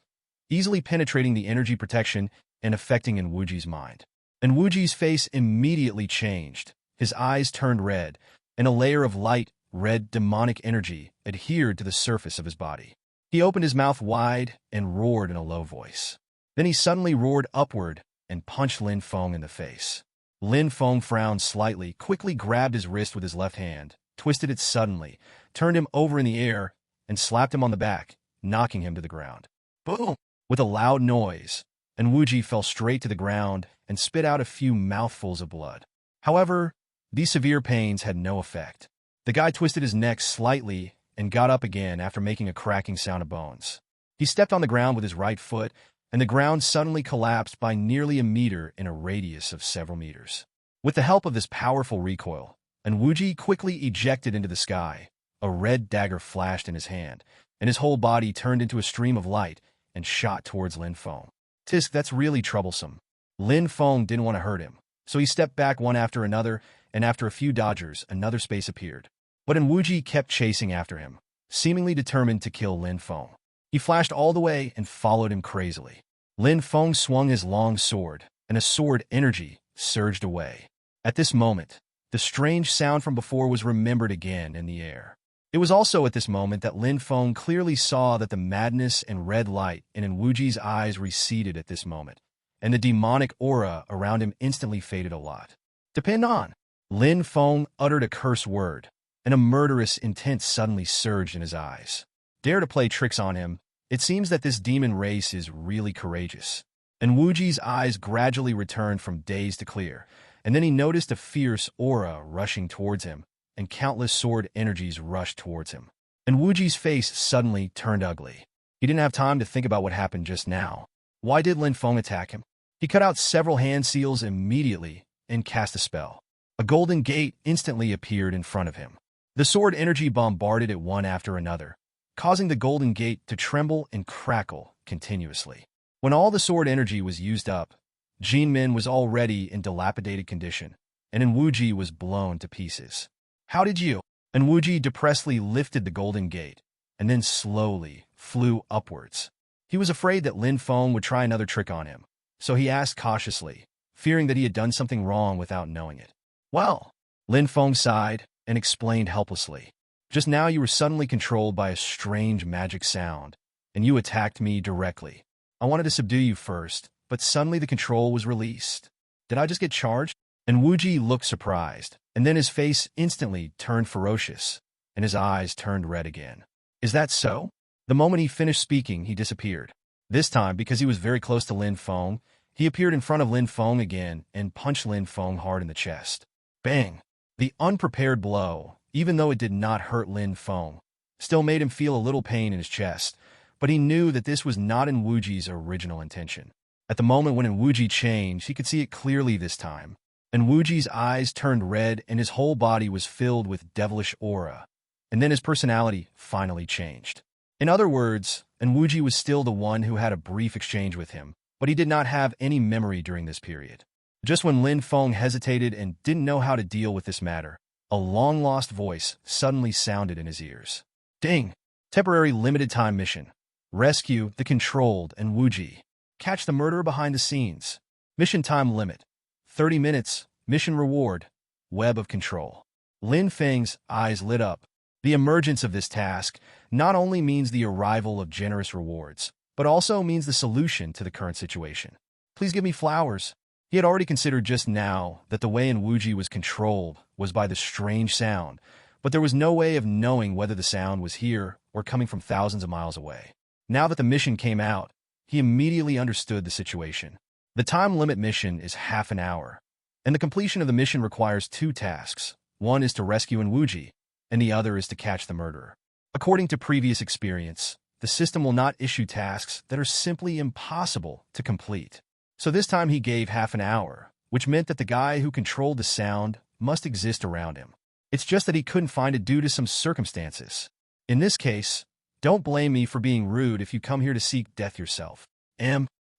[SPEAKER 1] easily penetrating the energy protection and affecting in Wuji's mind. And Wuji's face immediately changed. His eyes turned red, and a layer of light, red demonic energy adhered to the surface of his body. He opened his mouth wide and roared in a low voice. Then he suddenly roared upward and punched Lin Feng in the face. Lin Feng frowned slightly, quickly grabbed his wrist with his left hand, twisted it suddenly, turned him over in the air, and slapped him on the back, knocking him to the ground. Boom! With a loud noise, and Wuji fell straight to the ground and spit out a few mouthfuls of blood. However, these severe pains had no effect. The guy twisted his neck slightly and got up again after making a cracking sound of bones. He stepped on the ground with his right foot, and the ground suddenly collapsed by nearly a meter in a radius of several meters. With the help of this powerful recoil, and Wuji quickly ejected into the sky, a red dagger flashed in his hand, and his whole body turned into a stream of light and shot towards Lin Feng. Tisk, that's really troublesome. Lin Feng didn't want to hurt him, so he stepped back one after another, and after a few dodgers, another space appeared. But Wuji kept chasing after him, seemingly determined to kill Lin Feng. He flashed all the way and followed him crazily. Lin Feng swung his long sword, and a sword energy surged away. At this moment, the strange sound from before was remembered again in the air. It was also at this moment that Lin Feng clearly saw that the madness and red light in Wuji's eyes receded at this moment, and the demonic aura around him instantly faded a lot. Depend on. Lin Feng uttered a curse word, and a murderous intent suddenly surged in his eyes. Dare to play tricks on him? It seems that this demon race is really courageous. And Wuji's eyes gradually returned from dazed to clear, and then he noticed a fierce aura rushing towards him, and countless sword energies rushed towards him. And Wuji's face suddenly turned ugly. He didn't have time to think about what happened just now. Why did Lin Feng attack him? He cut out several hand seals immediately and cast a spell. A golden gate instantly appeared in front of him. The sword energy bombarded it one after another, causing the golden gate to tremble and crackle continuously. When all the sword energy was used up, Jinmin was already in dilapidated condition, and Wuji was blown to pieces. How did you? And Wuji depressedly lifted the golden gate, and then slowly flew upwards. He was afraid that Lin Feng would try another trick on him, so he asked cautiously, fearing that he had done something wrong without knowing it. Well, Lin Feng sighed and explained helplessly. Just now you were suddenly controlled by a strange magic sound, and you attacked me directly. I wanted to subdue you first, but suddenly the control was released. Did I just get charged? And Wuji looked surprised, and then his face instantly turned ferocious, and his eyes turned red again. Is that so? The moment he finished speaking, he disappeared. This time, because he was very close to Lin Feng, he appeared in front of Lin Feng again and punched Lin Feng hard in the chest. Bang! The unprepared blow, even though it did not hurt Lin Feng, still made him feel a little pain in his chest, but he knew that this was not in Wuji's original intention. At the moment when Wuji changed, he could see it clearly this time, and Wuji's eyes turned red and his whole body was filled with devilish aura, and then his personality finally changed. In other words, Wuji was still the one who had a brief exchange with him, but he did not have any memory during this period. Just when Lin Feng hesitated and didn't know how to deal with this matter, a long-lost voice suddenly sounded in his ears. Ding! Temporary limited-time mission. Rescue the Controlled and Wuji. Catch the murderer behind the scenes. Mission time limit. 30 minutes. Mission reward. Web of control. Lin Feng's eyes lit up. The emergence of this task not only means the arrival of generous rewards, but also means the solution to the current situation. Please give me flowers. He had already considered just now that the way Wuji was controlled was by the strange sound, but there was no way of knowing whether the sound was here or coming from thousands of miles away. Now that the mission came out, he immediately understood the situation. The time limit mission is half an hour, and the completion of the mission requires 2 tasks. One is to rescue Wuji, and the other is to catch the murderer. According to previous experience, the system will not issue tasks that are simply impossible to complete. So this time he gave half an hour, which meant that the guy who controlled the sound must exist around him. It's just that he couldn't find it due to some circumstances. In this case, don't blame me for being rude if you come here to seek death yourself.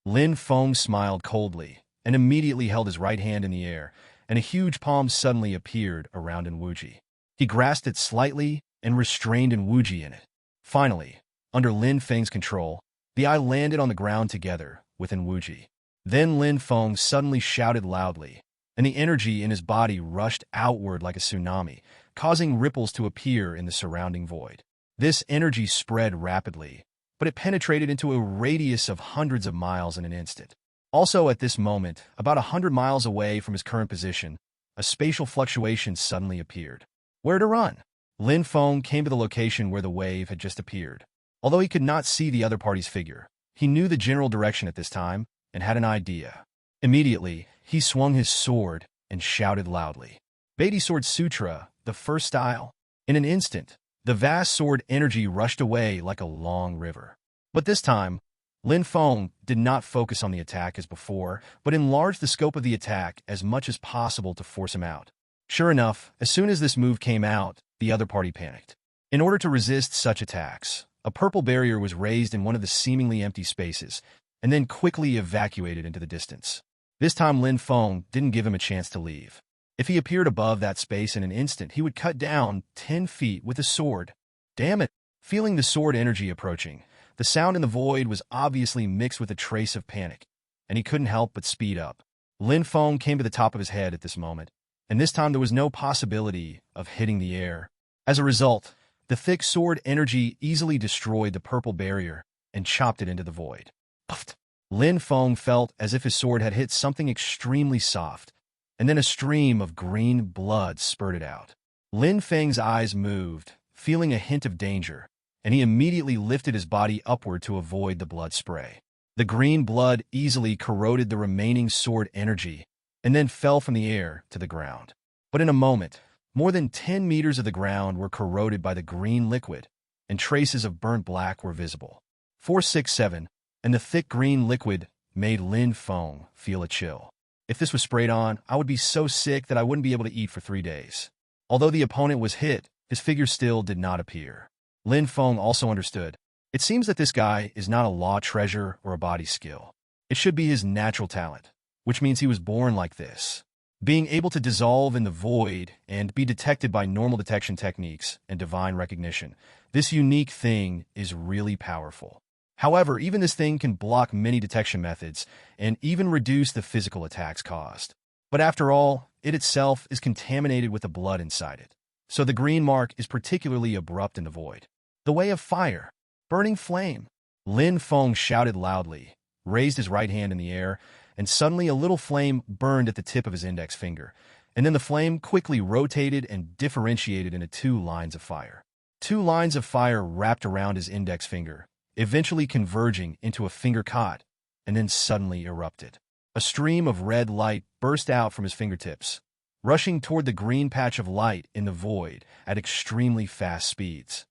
[SPEAKER 1] Lin Feng smiled coldly and immediately held his right hand in the air, and a huge palm suddenly appeared around Wuji. He grasped it slightly and restrained Wuji in it. Finally, under Lin Feng's control, the eye landed on the ground together with Wuji. Then Lin Feng suddenly shouted loudly, and the energy in his body rushed outward like a tsunami, causing ripples to appear in the surrounding void. This energy spread rapidly, but it penetrated into a radius of hundreds of miles in an instant. Also at this moment, about 100 miles away from his current position, a spatial fluctuation suddenly appeared. Where to run? Lin Feng came to the location where the wave had just appeared. Although he could not see the other party's figure, he knew the general direction at this time and had an idea. Immediately, he swung his sword and shouted loudly, "Beatty Sword Sutra, the first style." In an instant, the vast sword energy rushed away like a long river. But this time, Lin Feng did not focus on the attack as before, but enlarged the scope of the attack as much as possible to force him out. Sure enough, as soon as this move came out, the other party panicked. In order to resist such attacks, a purple barrier was raised in one of the seemingly empty spaces, and then quickly evacuated into the distance. This time Lin Feng didn't give him a chance to leave. If he appeared above that space in an instant, he would cut down 10 feet with a sword. Damn it! Feeling the sword energy approaching, the sound in the void was obviously mixed with a trace of panic, and he couldn't help but speed up. Lin Feng came to the top of his head at this moment, and this time there was no possibility of hitting the air. As a result, the thick sword energy easily destroyed the purple barrier and chopped it into the void. Puffed. Lin Feng felt as if his sword had hit something extremely soft, and then a stream of green blood spurted out. Lin Feng's eyes moved, feeling a hint of danger, and he immediately lifted his body upward to avoid the blood spray. The green blood easily corroded the remaining sword energy, and then fell from the air to the ground. But in a moment, more than 10 meters of the ground were corroded by the green liquid, and traces of burnt black were visible. 467, and the thick green liquid made Lin Feng feel a chill. If this was sprayed on, I would be so sick that I wouldn't be able to eat for 3 days. Although the opponent was hit, his figure still did not appear. Lin Feng also understood. It seems that this guy is not a law treasure or a body skill. It should be his natural talent, which means he was born like this. Being able to dissolve in the void and be detected by normal detection techniques and divine recognition, this unique thing is really powerful. However, even this thing can block many detection methods and even reduce the physical attacks caused. But after all, it itself is contaminated with the blood inside it. So the green mark is particularly abrupt in the void. The way of fire. Burning flame. Lin Feng shouted loudly, raised his right hand in the air, and suddenly a little flame burned at the tip of his index finger, and then the flame quickly rotated and differentiated into 2 lines of fire. 2 lines of fire wrapped around his index finger, eventually converging into a finger caught, and then suddenly erupted. A stream of red light burst out from his fingertips, rushing toward the green patch of light in the void at extremely fast speeds.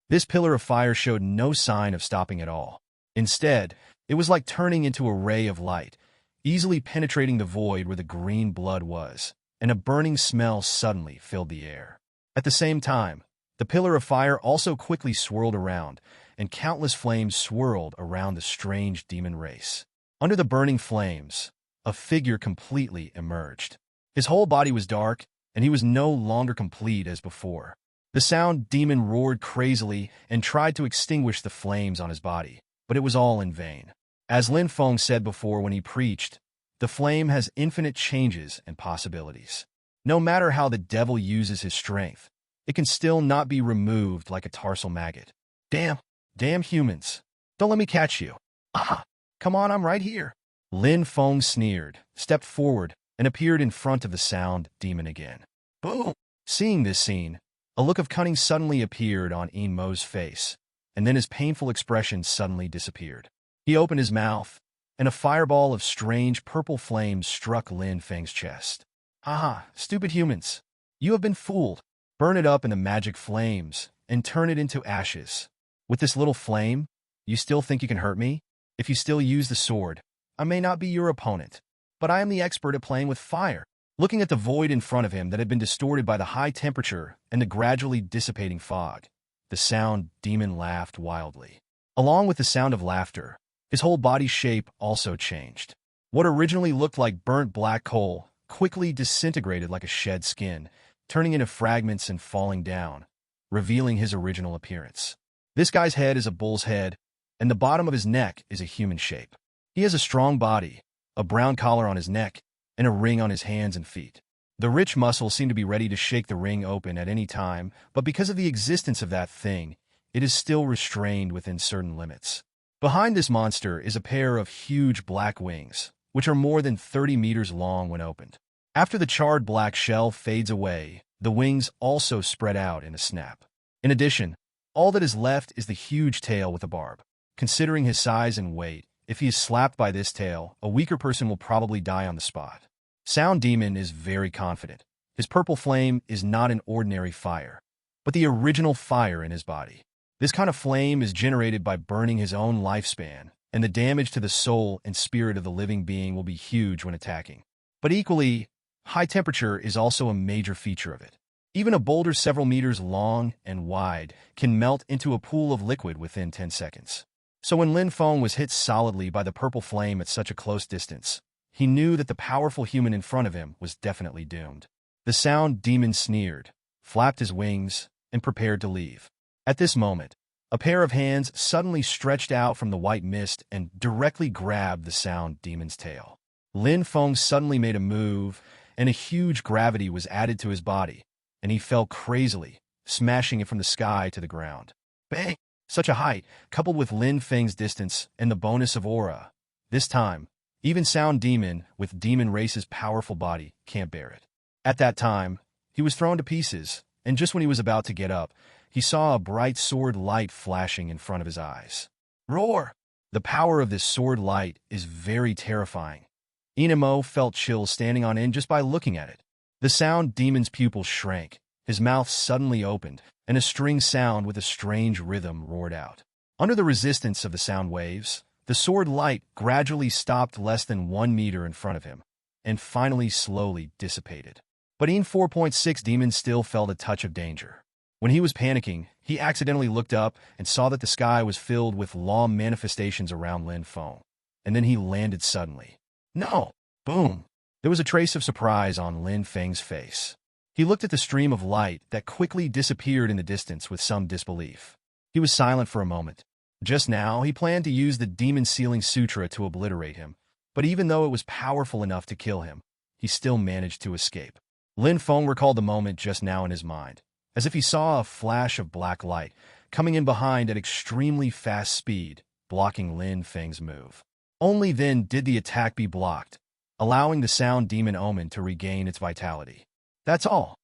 [SPEAKER 1] This pillar of fire showed no sign of stopping at all. Instead, it was like turning into a ray of light, easily penetrating the void where the green blood was, and a burning smell suddenly filled the air. At the same time, the pillar of fire also quickly swirled around, and countless flames swirled around the strange demon race. Under the burning flames, a figure completely emerged. His whole body was dark, and he was no longer complete as before. The sound demon roared crazily and tried to extinguish the flames on his body, but it was all in vain. As Lin Feng said before when he preached, the flame has infinite changes and possibilities. No matter how the devil uses his strength, it can still not be removed like a tarsal maggot. Damn humans. Don't let me catch you. Come on, I'm right here. Lin Feng sneered, stepped forward, and appeared in front of the sound demon again. Boom! Seeing this scene, a look of cunning suddenly appeared on Yin Mo's face, and then his painful expression suddenly disappeared. He opened his mouth, and a fireball of strange purple flames struck Lin Feng's chest. Stupid humans. You have been fooled. Burn it up in the magic flames, and turn it into ashes. With this little flame, you still think you can hurt me? If you still use the sword, I may not be your opponent, but I am the expert at playing with fire. Looking at the void in front of him that had been distorted by the high temperature and the gradually dissipating fog, the sound demon laughed wildly. Along with the sound of laughter, his whole body shape also changed. What originally looked like burnt black coal quickly disintegrated like a shed skin, turning into fragments and falling down, revealing his original appearance. This guy's head is a bull's head, and the bottom of his neck is a human shape. He has a strong body, a brown collar on his neck, and a ring on his hands and feet. The rich muscles seem to be ready to shake the ring open at any time, but because of the existence of that thing, it is still restrained within certain limits. Behind this monster is a pair of huge black wings, which are more than 30 meters long when opened. After the charred black shell fades away, the wings also spread out in a snap. In addition, all that is left is the huge tail with a barb. Considering his size and weight, if he is slapped by this tail, a weaker person will probably die on the spot. Sound Demon is very confident. His purple flame is not an ordinary fire, but the original fire in his body. This kind of flame is generated by burning his own lifespan, and the damage to the soul and spirit of the living being will be huge when attacking. But equally, high temperature is also a major feature of it. Even a boulder several meters long and wide can melt into a pool of liquid within 10 seconds. So when Lin Feng was hit solidly by the purple flame at such a close distance, he knew that the powerful human in front of him was definitely doomed. The sound demon sneered, flapped his wings, and prepared to leave. At this moment, a pair of hands suddenly stretched out from the white mist and directly grabbed the sound demon's tail. Lin Feng suddenly made a move, and a huge gravity was added to his body, and he fell crazily, smashing it from the sky to the ground. Bang! Such a height, coupled with Lin Feng's distance and the bonus of aura. This time, even Sound Demon, with Demon Race's powerful body, can't bear it. At that time, he was thrown to pieces, and just when he was about to get up, he saw a bright sword light flashing in front of his eyes. Roar! The power of this sword light is very terrifying. Yin Mo felt chills standing on end just by looking at it. The Sound Demon's pupils shrank, his mouth suddenly opened, and a string sound with a strange rhythm roared out. Under the resistance of the sound waves, the sword light gradually stopped less than 1 meter in front of him, and finally slowly dissipated. But Yin 4.6 Demon still felt a touch of danger. When he was panicking, he accidentally looked up and saw that the sky was filled with law manifestations around Lin Feng. And then he landed suddenly. No! Boom! There was a trace of surprise on Lin Feng's face. He looked at the stream of light that quickly disappeared in the distance with some disbelief. He was silent for a moment. Just now, he planned to use the Demon Sealing Sutra to obliterate him, but even though it was powerful enough to kill him, he still managed to escape. Lin Feng recalled the moment just now in his mind, as if he saw a flash of black light coming in behind at extremely fast speed, blocking Lin Feng's move. Only then did the attack be blocked, allowing the Sound Demon Omen to regain its vitality. That's all.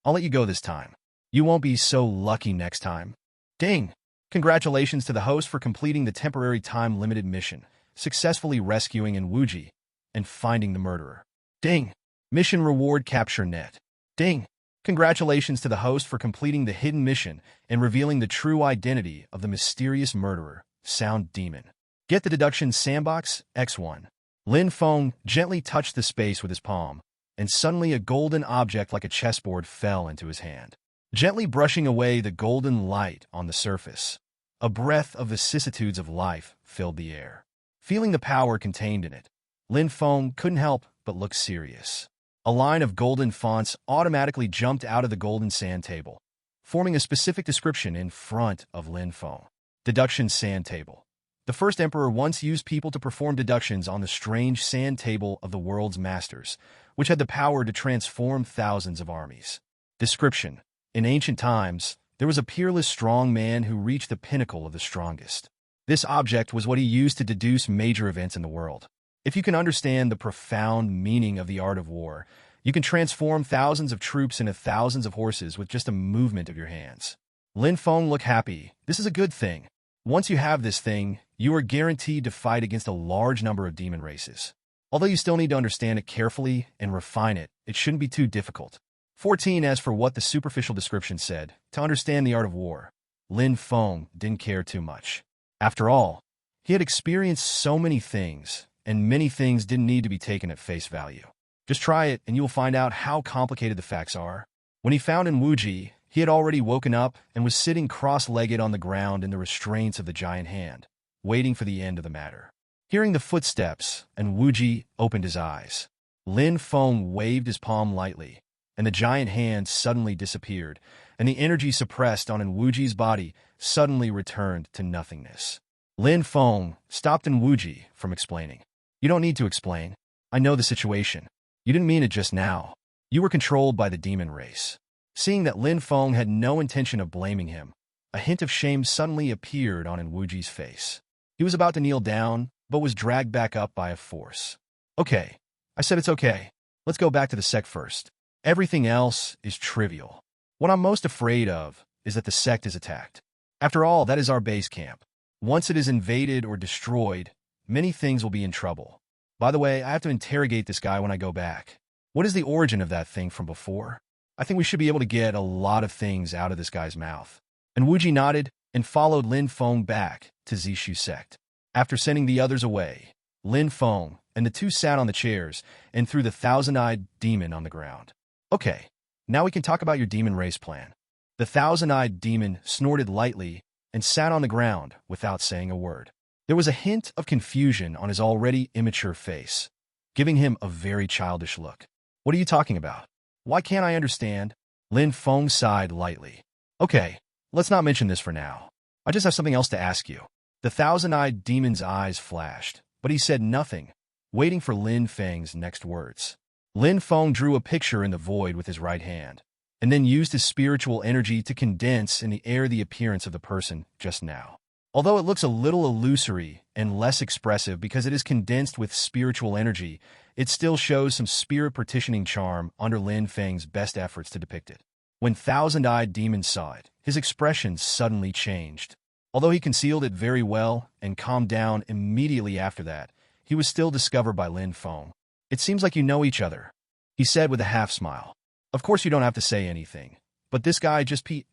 [SPEAKER 1] I'll let you go this time. You won't be so lucky next time. Ding! Congratulations to the host for completing the temporary time-limited mission, successfully rescuing Wuji and finding the murderer. Ding! Mission reward capture net. Ding! Congratulations to the host for completing the hidden mission and revealing the true identity of the mysterious murderer, Sound Demon. Get the deduction sandbox, X1. Lin Feng gently touched the space with his palm, and suddenly a golden object like a chessboard fell into his hand, gently brushing away the golden light on the surface. A breath of vicissitudes of life filled the air. Feeling the power contained in it, Lin Feng couldn't help but look serious. A line of golden fonts automatically jumped out of the golden sand table, forming a specific description in front of Lin Feng. Deduction sand table. The first emperor once used people to perform deductions on the strange sand table of the world's masters, which had the power to transform thousands of armies. Description. In ancient times, there was a peerless strong man who reached the pinnacle of the strongest. This object was what he used to deduce major events in the world. If you can understand the profound meaning of the art of war, you can transform thousands of troops into thousands of horses with just a movement of your hands. Lin Feng looked happy. This is a good thing. Once you have this thing, you are guaranteed to fight against a large number of demon races. Although you still need to understand it carefully and refine it, it shouldn't be too difficult. 14. As for what the superficial description said, to understand the art of war, Lin Feng didn't care too much. After all, he had experienced so many things, and many things didn't need to be taken at face value. Just try it, and you will find out how complicated the facts are. When he found Wuji, he had already woken up and was sitting cross-legged on the ground in the restraints of the giant hand, waiting for the end of the matter. Hearing the footsteps, Wuji opened his eyes. Lin Feng waved his palm lightly, and the giant hand suddenly disappeared, and the energy suppressed on Wuji's body suddenly returned to nothingness. Lin Feng stopped Wuji from explaining. You don't need to explain. I know the situation. You didn't mean it just now. You were controlled by the demon race. Seeing that Lin Feng had no intention of blaming him, a hint of shame suddenly appeared on Wuji's face. He was about to kneel down, but was dragged back up by a force. Okay, I said it's okay. Let's go back to the sect first. Everything else is trivial. What I'm most afraid of is that the sect is attacked. After all, that is our base camp. Once it is invaded or destroyed, many things will be in trouble. By the way, I have to interrogate this guy when I go back. What is the origin of that thing from before? I think we should be able to get a lot of things out of this guy's mouth. Wuji nodded and followed Lin Feng back to Zishu sect. After sending the others away, Lin Feng and the two sat on the chairs and threw the thousand-eyed demon on the ground. Okay, now we can talk about your demon race plan. The thousand-eyed demon snorted lightly and sat on the ground without saying a word. There was a hint of confusion on his already immature face, giving him a very childish look. What are you talking about? Why can't I understand? Lin Feng sighed lightly. Okay, let's not mention this for now. I just have something else to ask you. The thousand-eyed demon's eyes flashed, but he said nothing, waiting for Lin Feng's next words. Lin Feng drew a picture in the void with his right hand, and then used his spiritual energy to condense in the air the appearance of the person just now. Although it looks a little illusory and less expressive because it is condensed with spiritual energy, it still shows some spirit partitioning charm under Lin Feng's best efforts to depict it. When Thousand-Eyed Demon saw it, his expression suddenly changed. Although he concealed it very well and calmed down immediately after that, he was still discovered by Lin Feng. It seems like you know each other, he said with a half-smile. Of course you don't have to say anything, but this guy just d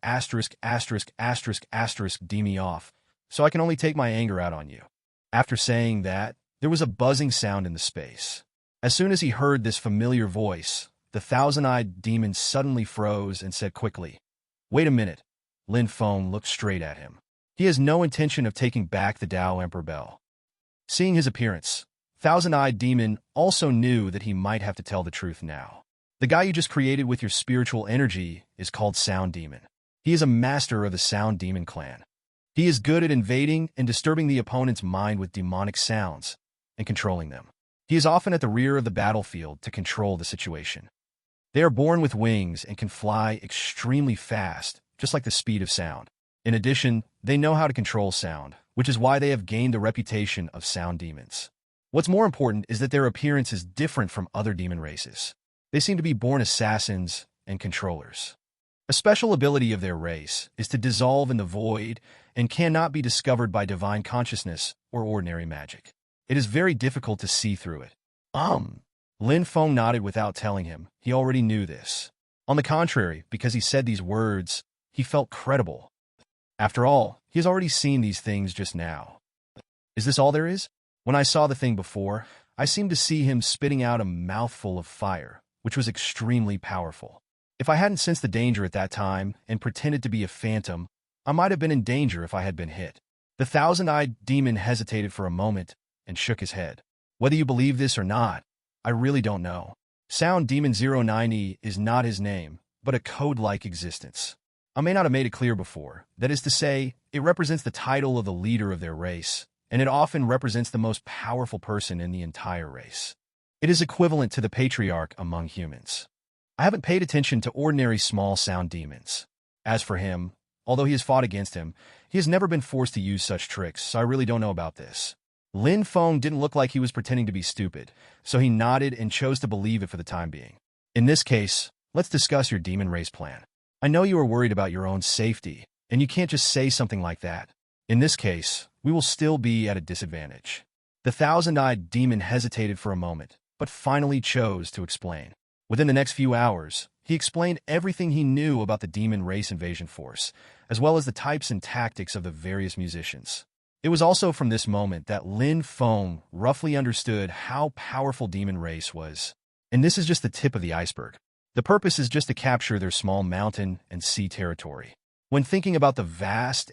[SPEAKER 1] me off, so I can only take my anger out on you. After saying that, there was a buzzing sound in the space. As soon as he heard this familiar voice, the thousand-eyed demon suddenly froze and said quickly, "Wait a minute." Lin Feng looked straight at him. He has no intention of taking back the Dao Emperor Bell. Seeing his appearance, Thousand-Eyed Demon also knew that he might have to tell the truth now. The guy you just created with your spiritual energy is called Sound Demon. He is a master of the Sound Demon clan. He is good at invading and disturbing the opponent's mind with demonic sounds and controlling them. He is often at the rear of the battlefield to control the situation. They are born with wings and can fly extremely fast, just like the speed of sound. In addition, they know how to control sound, which is why they have gained the reputation of sound demons. What's more important is that their appearance is different from other demon races. They seem to be born assassins and controllers. A special ability of their race is to dissolve in the void and cannot be discovered by divine consciousness or ordinary magic. It is very difficult to see through it. Lin Feng nodded without telling him. He already knew this. On the contrary, because he said these words, he felt credible. After all, he has already seen these things just now. Is this all there is? When I saw the thing before, I seemed to see him spitting out a mouthful of fire, which was extremely powerful. If I hadn't sensed the danger at that time and pretended to be a phantom, I might have been in danger if I had been hit. The thousand-eyed demon hesitated for a moment and shook his head. Whether you believe this or not, I really don't know. Sound Demon 09E is not his name, but a code-like existence. I may not have made it clear before. That is to say, it represents the title of the leader of their race, and it often represents the most powerful person in the entire race. It is equivalent to the Patriarch among humans. I haven't paid attention to ordinary small sound demons. As for him, although he has fought against him, he has never been forced to use such tricks, so I really don't know about this. Lin Feng didn't look like he was pretending to be stupid, so he nodded and chose to believe it for the time being. In this case, let's discuss your demon race plan. I know you are worried about your own safety, and you can't just say something like that. In this case, we will still be at a disadvantage. The thousand-eyed demon hesitated for a moment, but finally chose to explain. Within the next few hours, he explained everything he knew about the demon race invasion force, as well as the types and tactics of the various musicians. It was also from this moment that Lin Feng roughly understood how powerful demon race was. And this is just the tip of the iceberg. The purpose is just to capture their small mountain and sea territory. When thinking about the vast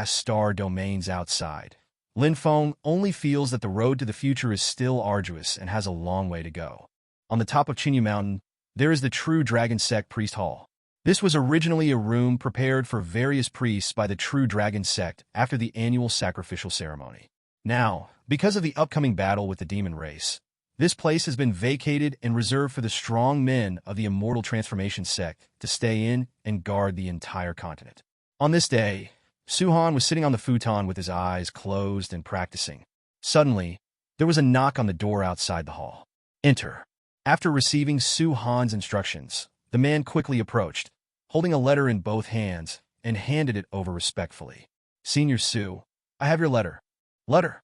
[SPEAKER 1] star domains outside, Lin Feng only feels that the road to the future is still arduous and has a long way to go. On the top of Qinyu Mountain, there is the True Dragon Sect Priest Hall. This was originally a room prepared for various priests by the True Dragon Sect after the annual sacrificial ceremony. Now, because of the upcoming battle with the demon race, this place has been vacated and reserved for the strong men of the Immortal Transformation Sect to stay in and guard the entire continent. On this day, Su-Han was sitting on the futon with his eyes closed and practicing. Suddenly, there was a knock on the door outside the hall. Enter. After receiving Su-Han's instructions, the man quickly approached, holding a letter in both hands, and handed it over respectfully. Senior Su, I have your letter. Letter.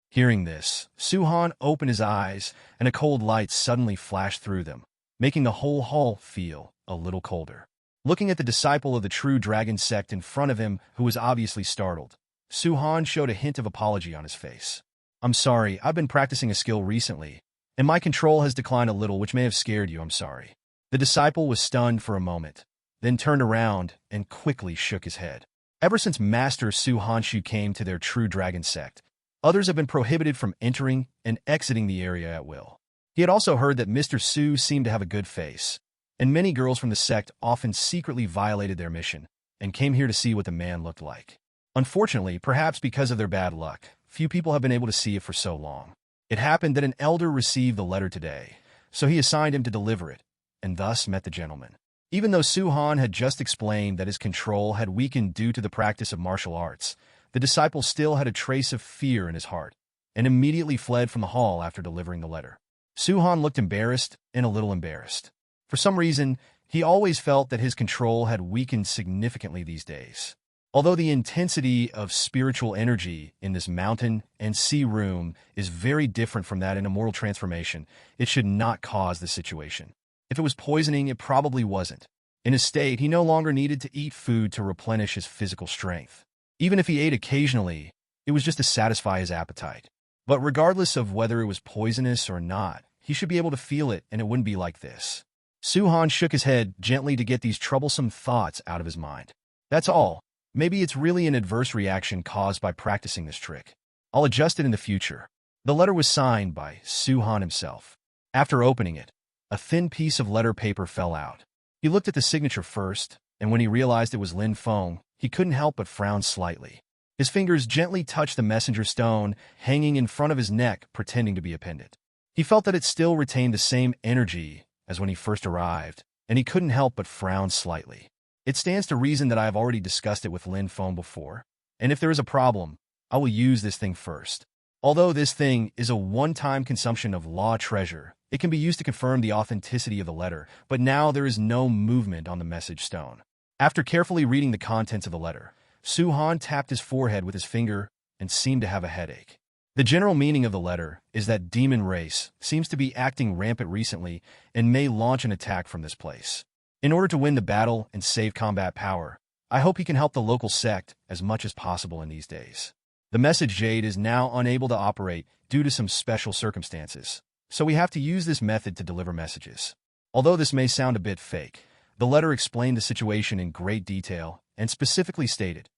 [SPEAKER 1] Hearing this, Su-Han opened his eyes, and a cold light suddenly flashed through them, making the whole hall feel a little colder. Looking at the disciple of the True Dragon Sect in front of him, who was obviously startled, Su-Han showed a hint of apology on his face. I'm sorry, I've been practicing a skill recently, and my control has declined a little, which may have scared you, I'm sorry. The disciple was stunned for a moment, then turned around and quickly shook his head. Ever since Master Su Hanshu came to their True Dragon Sect, others have been prohibited from entering and exiting the area at will. He had also heard that Mr. Su seemed to have a good face, and many girls from the sect often secretly violated their mission and came here to see what the man looked like. Unfortunately, perhaps because of their bad luck, few people have been able to see it for so long. It happened that an elder received the letter today, so he assigned him to deliver it, and thus met the gentleman. Even though Su-Han had just explained that his control had weakened due to the practice of martial arts, the disciple still had a trace of fear in his heart, and immediately fled from the hall after delivering the letter. Su-Han looked embarrassed and a little embarrassed. For some reason, he always felt that his control had weakened significantly these days. Although the intensity of spiritual energy in this mountain and sea room is very different from that in Immortal Transformation, it should not cause the situation. If it was poisoning, it probably wasn't. In his state, he no longer needed to eat food to replenish his physical strength. Even if he ate occasionally, it was just to satisfy his appetite. But regardless of whether it was poisonous or not, he should be able to feel it, and it wouldn't be like this. Su-Han shook his head gently to get these troublesome thoughts out of his mind. That's all. Maybe it's really an adverse reaction caused by practicing this trick. I'll adjust it in the future. The letter was signed by Su-Han himself. After opening it, a thin piece of letter paper fell out. He looked at the signature first, and when he realized it was Lin Feng, he couldn't help but frown slightly. His fingers gently touched the messenger stone hanging in front of his neck, pretending to be a pendant. He felt that it still retained the same energy as when he first arrived, and he couldn't help but frown slightly. It stands to reason that I have already discussed it with Lin Feng before, and if there is a problem, I will use this thing first. Although this thing is a one-time consumption of law treasure, it can be used to confirm the authenticity of the letter, but now there is no movement on the message stone. After carefully reading the contents of the letter, Su-Han tapped his forehead with his finger and seemed to have a headache. The general meaning of the letter is that demon race seems to be acting rampant recently and may launch an attack from this place. In order to win the battle and save combat power, I hope he can help the local sect as much as possible in these days. The message Jade is now unable to operate due to some special circumstances, so we have to use this method to deliver messages. Although this may sound a bit fake, the letter explained the situation in great detail and specifically stated,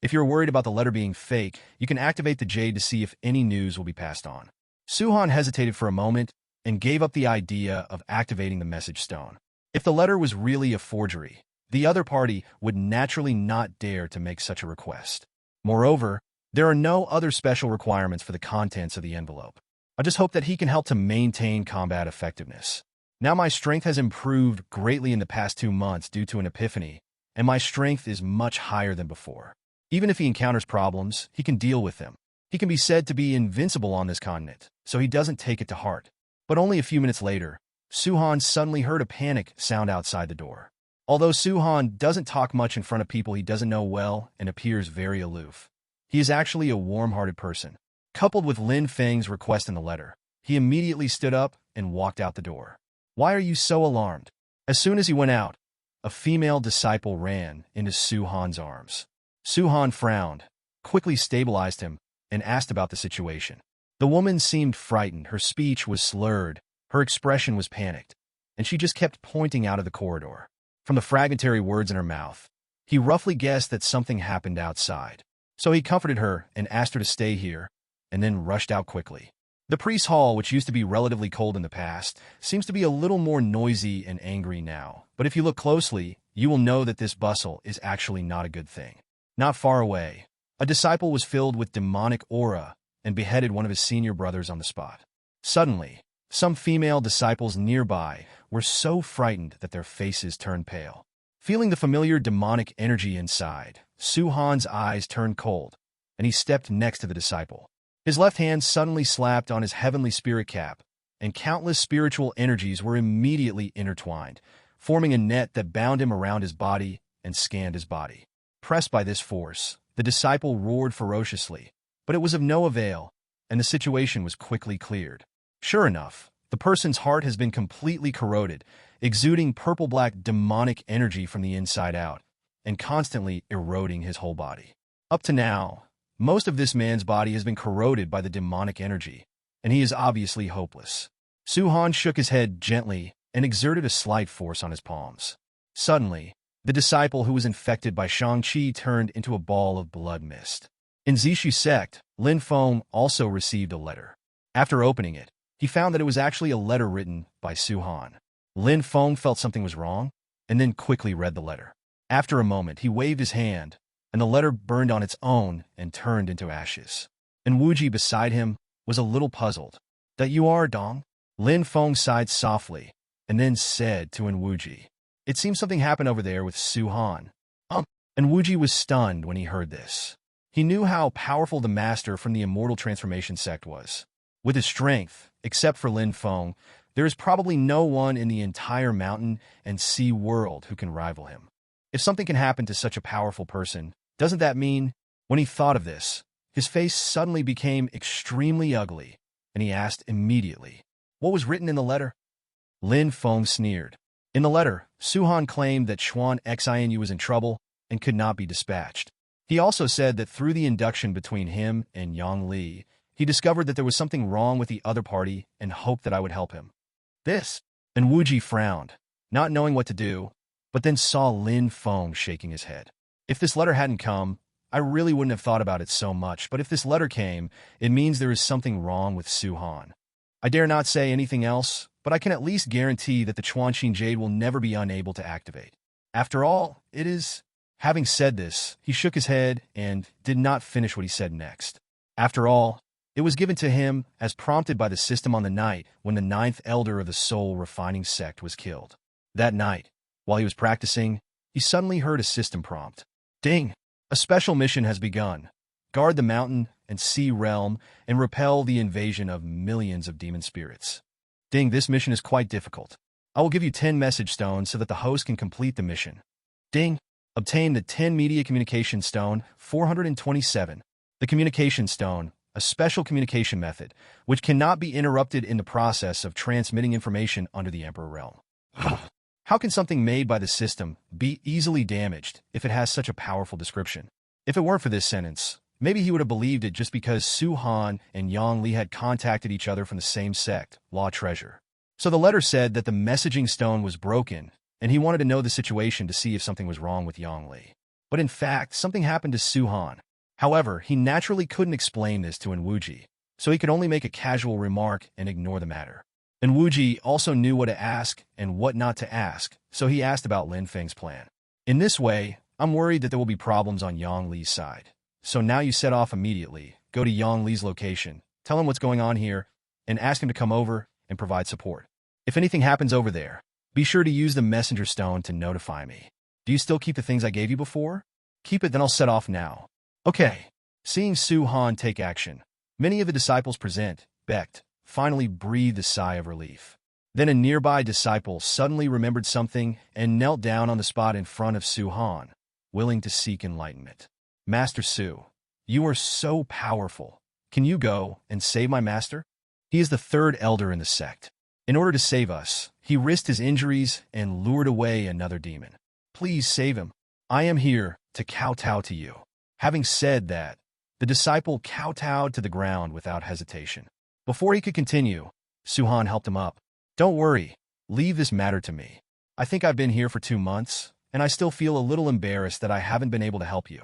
[SPEAKER 1] if you're worried about the letter being fake, you can activate the Jade to see if any news will be passed on. Su-Han hesitated for a moment and gave up the idea of activating the message stone. If the letter was really a forgery, the other party would naturally not dare to make such a request. Moreover, there are no other special requirements for the contents of the envelope. I just hope that he can help to maintain combat effectiveness. Now my strength has improved greatly in the past 2 months due to an epiphany, and my strength is much higher than before. Even if he encounters problems, he can deal with them. He can be said to be invincible on this continent, so he doesn't take it to heart. But only a few minutes later, Su-Han suddenly heard a panic sound outside the door. Although Su-Han doesn't talk much in front of people he doesn't know well and appears very aloof, he is actually a warm-hearted person. Coupled with Lin Feng's request in the letter, he immediately stood up and walked out the door. Why are you so alarmed? As soon as he went out, a female disciple ran into Su-Han's arms. Su-Han frowned, quickly stabilized him, and asked about the situation. The woman seemed frightened, her speech was slurred, her expression was panicked, and she just kept pointing out of the corridor. From the fragmentary words in her mouth, he roughly guessed that something happened outside. So he comforted her and asked her to stay here, and then rushed out quickly. The priest's hall, which used to be relatively cold in the past, seems to be a little more noisy and angry now. But if you look closely, you will know that this bustle is actually not a good thing. Not far away, a disciple was filled with demonic aura and beheaded one of his senior brothers on the spot. Suddenly, some female disciples nearby were so frightened that their faces turned pale. Feeling the familiar demonic energy inside, Su-Han's eyes turned cold, and he stepped next to the disciple. His left hand suddenly slapped on his heavenly spirit cap, and countless spiritual energies were immediately intertwined, forming a net that bound him around his body and scanned his body. Pressed by this force, the disciple roared ferociously, but it was of no avail, and the situation was quickly cleared. Sure enough, the person's heart has been completely corroded, exuding purple-black demonic energy from the inside out, and constantly eroding his whole body. Up to now, most of this man's body has been corroded by the demonic energy, and he is obviously hopeless. Su-Han shook his head gently and exerted a slight force on his palms. Suddenly, the disciple who was infected by Shang-Chi turned into a ball of blood mist. In Zishu sect, Lin Feng also received a letter. After opening it, he found that it was actually a letter written by Su-Han. Lin Feng felt something was wrong, and then quickly read the letter. After a moment, he waved his hand, and the letter burned on its own and turned into ashes. And Wuji beside him was a little puzzled. That you are, Dong? Lin Feng sighed softly, and then said to Wuji, it seems something happened over there with Su-Han. And Wuji was stunned when he heard this. He knew how powerful the master from the Immortal Transformation Sect was. With his strength, except for Lin Feng, there is probably no one in the entire mountain and sea world who can rival him. If something can happen to such a powerful person, doesn't that mean? When he thought of this, his face suddenly became extremely ugly, and he asked immediately, what was written in the letter? Lin Feng sneered. In the letter, Su-Han claimed that Xuan Xinu was in trouble and could not be dispatched. He also said that through the induction between him and Yang Li, he discovered that there was something wrong with the other party and hoped that I would help him. This? And Wuji frowned, not knowing what to do, but then saw Lin Feng shaking his head. If this letter hadn't come, I really wouldn't have thought about it so much, but if this letter came, it means there is something wrong with Su-Han. I dare not say anything else, but I can at least guarantee that the Chuanqing Jade will never be unable to activate. After all, it is... Having said this, he shook his head and did not finish what he said next. After all, it was given to him as prompted by the system on the night when the 9th elder of the soul refining sect was killed. That night, while he was practicing, he suddenly heard a system prompt. Ding! A special mission has begun. Guard the mountain and sea realm and repel the invasion of millions of demon spirits. Ding, this mission is quite difficult. I will give you 10 message stones so that the host can complete the mission. Ding! Obtain the 10 Media Communication Stone 427. The Communication Stone, a special communication method, which cannot be interrupted in the process of transmitting information under the Emperor realm. How can something made by the system be easily damaged if it has such a powerful description? If it weren't for this sentence, maybe he would have believed it just because Su Han and Yang Li had contacted each other from the same sect, Law Treasure. So the letter said that the messaging stone was broken, and he wanted to know the situation to see if something was wrong with Yang Li. But in fact, something happened to Su Han. However, he naturally couldn't explain this to Enwuji, so he could only make a casual remark and ignore the matter. Enwuji also knew what to ask and what not to ask, so he asked about Lin Feng's plan. In this way, I'm worried that there will be problems on Yang Li's side. So now you set off immediately, go to Yang Li's location, tell him what's going on here, and ask him to come over and provide support. If anything happens over there, be sure to use the messenger stone to notify me. Do you still keep the things I gave you before? Keep it, then I'll set off now. Okay. Seeing Su Han take action, many of the disciples present, Becht, finally breathed a sigh of relief. Then a nearby disciple suddenly remembered something and knelt down on the spot in front of Su Han, willing to seek enlightenment. Master Su, you are so powerful. Can you go and save my master? He is the third elder in the sect. In order to save us, he risked his injuries and lured away another demon. Please save him. I am here to kowtow to you. Having said that, the disciple kowtowed to the ground without hesitation. Before he could continue, Su Han helped him up. Don't worry, leave this matter to me. I think I've been here for 2 months, and I still feel a little embarrassed that I haven't been able to help you.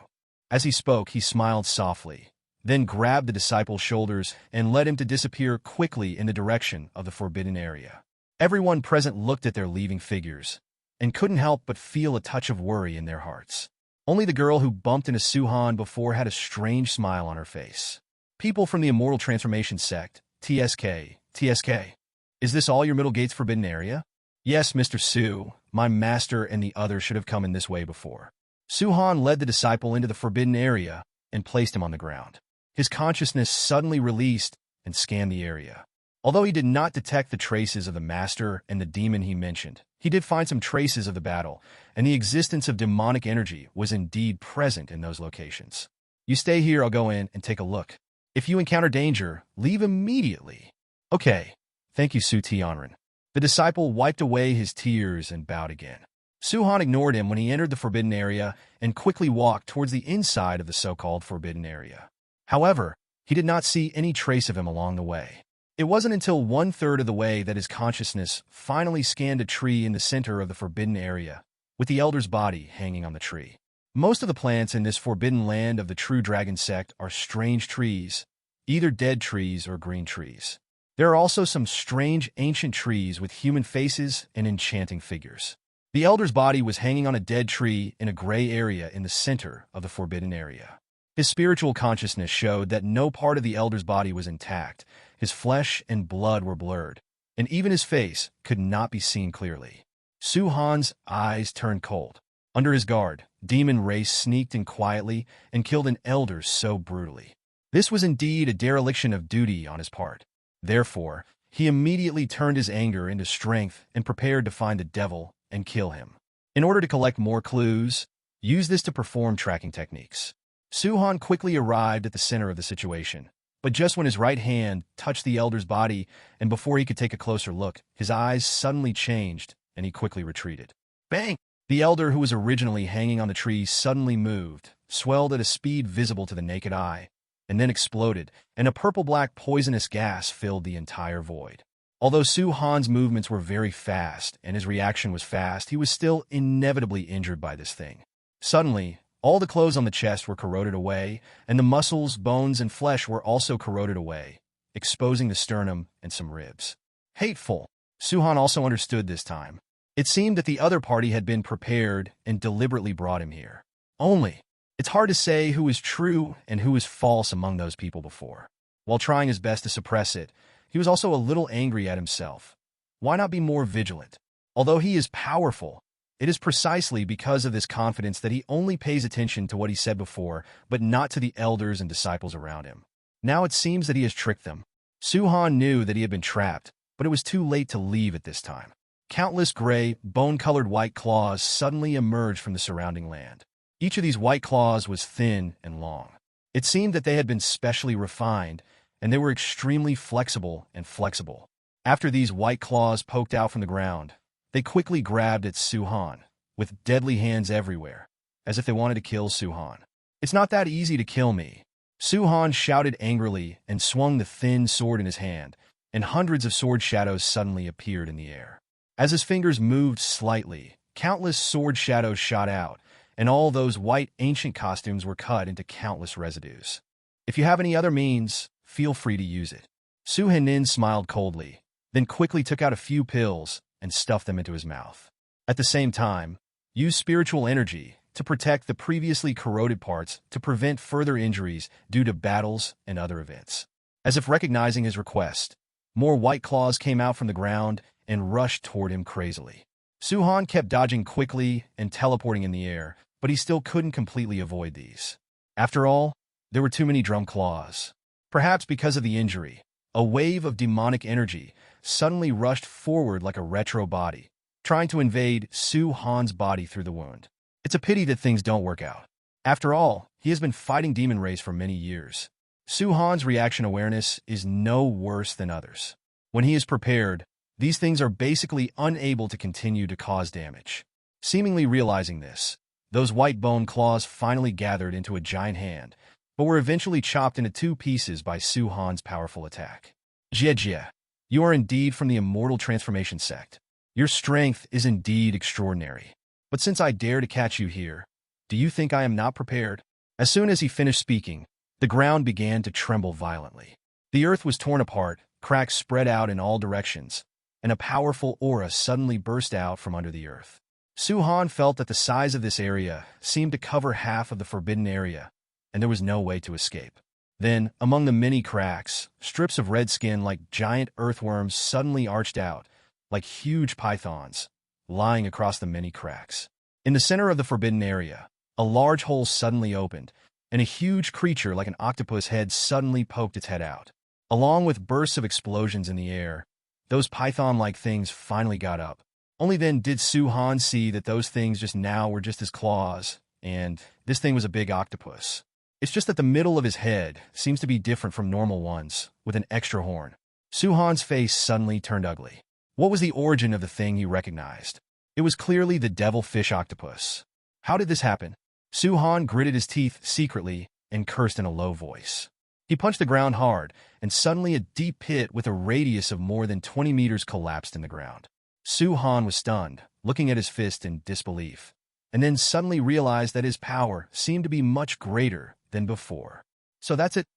[SPEAKER 1] As he spoke, he smiled softly, then grabbed the disciple's shoulders and led him to disappear quickly in the direction of the forbidden area. Everyone present looked at their leaving figures and couldn't help but feel a touch of worry in their hearts. Only the girl who bumped into Su Han before had a strange smile on her face. People from the Immortal Transformation Sect, TSK. Is this all your Middle Gate's forbidden area? Yes, Mr. Su, my master and the others should have come in this way before. Su Han led the disciple into the forbidden area and placed him on the ground. His consciousness suddenly released and scanned the area. Although he did not detect the traces of the master and the demon he mentioned, he did find some traces of the battle, and the existence of demonic energy was indeed present in those locations. You stay here, I'll go in and take a look. If you encounter danger, leave immediately. Okay, thank you, Su Tianren. The disciple wiped away his tears and bowed again. Su Han ignored him when he entered the forbidden area and quickly walked towards the inside of the so-called forbidden area. However, he did not see any trace of him along the way. It wasn't until 1/3 of the way that his consciousness finally scanned a tree in the center of the forbidden area, with the elder's body hanging on the tree. Most of the plants in this forbidden land of the true dragon sect are strange trees, either dead trees or green trees. There are also some strange ancient trees with human faces and enchanting figures. The elder's body was hanging on a dead tree in a gray area in the center of the forbidden area. His spiritual consciousness showed that no part of the elder's body was intact. His flesh and blood were blurred, and even his face could not be seen clearly. Su Han's eyes turned cold. Under his guard, demon race sneaked in quietly and killed an elder so brutally. This was indeed a dereliction of duty on his part. Therefore, he immediately turned his anger into strength and prepared to find the devil and kill him. In order to collect more clues, use this to perform tracking techniques. Su Han quickly arrived at the center of the situation, but just when his right hand touched the elder's body and before he could take a closer look, his eyes suddenly changed and he quickly retreated. Bang! The elder who was originally hanging on the tree suddenly moved, swelled at a speed visible to the naked eye, and then exploded, and a purple-black poisonous gas filled the entire void. Although Su Han's movements were very fast and his reaction was fast, he was still inevitably injured by this thing. Suddenly, all the clothes on the chest were corroded away, and the muscles, bones, and flesh were also corroded away, exposing the sternum and some ribs. Hateful. Su Han also understood this time. It seemed that the other party had been prepared and deliberately brought him here. Only, it's hard to say who is true and who is false among those people before. While trying his best to suppress it, he was also a little angry at himself. Why not be more vigilant? Although he is powerful, it is precisely because of this confidence that he only pays attention to what he said before, but not to the elders and disciples around him. Now it seems that he has tricked them. Su Han knew that he had been trapped, but it was too late to leave at this time. Countless gray, bone-colored white claws suddenly emerged from the surrounding land. Each of these white claws was thin and long. It seemed that they had been specially refined, and they were extremely flexible and flexible. After these white claws poked out from the ground, they quickly grabbed at Su-Han, with deadly hands everywhere, as if they wanted to kill Su-Han. "It's not that easy to kill me." Su-Han shouted angrily and swung the thin sword in his hand, and hundreds of sword shadows suddenly appeared in the air. As his fingers moved slightly, countless sword shadows shot out, and all those white ancient costumes were cut into countless residues. "If you have any other means, feel free to use it." Su Henin smiled coldly, then quickly took out a few pills and stuffed them into his mouth. At the same time, use spiritual energy to protect the previously corroded parts to prevent further injuries due to battles and other events. As if recognizing his request, more white claws came out from the ground and rushed toward him crazily. Su-Han kept dodging quickly and teleporting in the air, but he still couldn't completely avoid these. After all, there were too many drum claws. Perhaps because of the injury, a wave of demonic energy suddenly rushed forward like a retro body, trying to invade Su-Han's body through the wound. It's a pity that things don't work out. After all, he has been fighting demon race for many years. Su-Han's reaction awareness is no worse than others. When he is prepared, these things are basically unable to continue to cause damage. Seemingly realizing this, those white bone claws finally gathered into a giant hand, but were eventually chopped into two pieces by Su-Han's powerful attack. "Jie, you are indeed from the immortal transformation sect. Your strength is indeed extraordinary. But since I dare to catch you here, do you think I am not prepared?" As soon as he finished speaking, the ground began to tremble violently. The earth was torn apart, cracks spread out in all directions, and a powerful aura suddenly burst out from under the earth. Su-Han felt that the size of this area seemed to cover half of the forbidden area, and there was no way to escape. Then, among the many cracks, strips of red skin like giant earthworms suddenly arched out, like huge pythons, lying across the many cracks. In the center of the forbidden area, a large hole suddenly opened, and a huge creature like an octopus head suddenly poked its head out. Along with bursts of explosions in the air, those python-like things finally got up. Only then did Su-Han see that those things just now were just his claws, and this thing was a big octopus. It's just that the middle of his head seems to be different from normal ones, with an extra horn. Su-Han's face suddenly turned ugly. What was the origin of the thing he recognized? It was clearly the devilfish octopus. How did this happen? Su-Han gritted his teeth secretly and cursed in a low voice. He punched the ground hard, and suddenly a deep pit with a radius of more than 20 meters collapsed in the ground. Su-Han was stunned, looking at his fist in disbelief, and then suddenly realized that his power seemed to be much greater than before. "So that's it?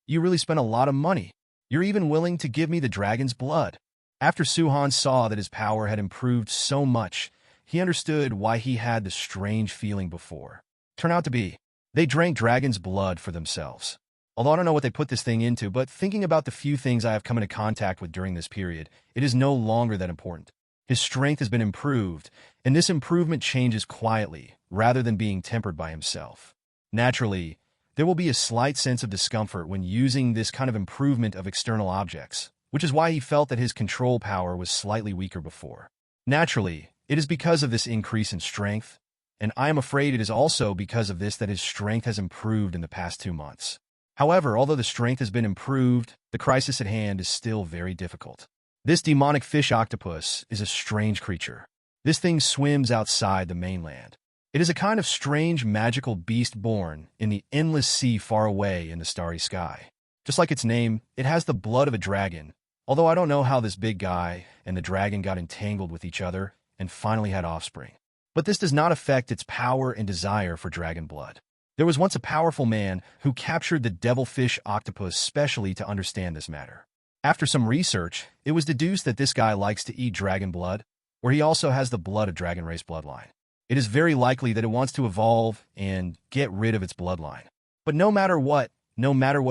[SPEAKER 1] You really spent a lot of money. You're even willing to give me the dragon's blood." After Su-Han saw that his power had improved so much, he understood why he had the strange feeling before. Turned out to be, they drank dragon's blood for themselves. Although I don't know what they put this thing into, but thinking about the few things I have come into contact with during this period, it is no longer that important. His strength has been improved, and this improvement changes quietly, rather than being tempered by himself. Naturally, there will be a slight sense of discomfort when using this kind of improvement of external objects, which is why he felt that his control power was slightly weaker before. Naturally, it is because of this increase in strength, and I am afraid it is also because of this that his strength has improved in the past 2 months. However, although the strength has been improved, the crisis at hand is still very difficult. This demonic fish octopus is a strange creature. This thing swims outside the mainland. It is a kind of strange magical beast born in the endless sea far away in the starry sky. Just like its name, it has the blood of a dragon, although I don't know how this big guy and the dragon got entangled with each other and finally had offspring. But this does not affect its power and desire for dragon blood. There was once a powerful man who captured the devilfish octopus specially to understand this matter. After some research, it was deduced that this guy likes to eat dragon blood, or he also has the blood of dragon race bloodline. It is very likely that it wants to evolve and get rid of its bloodline. But no matter what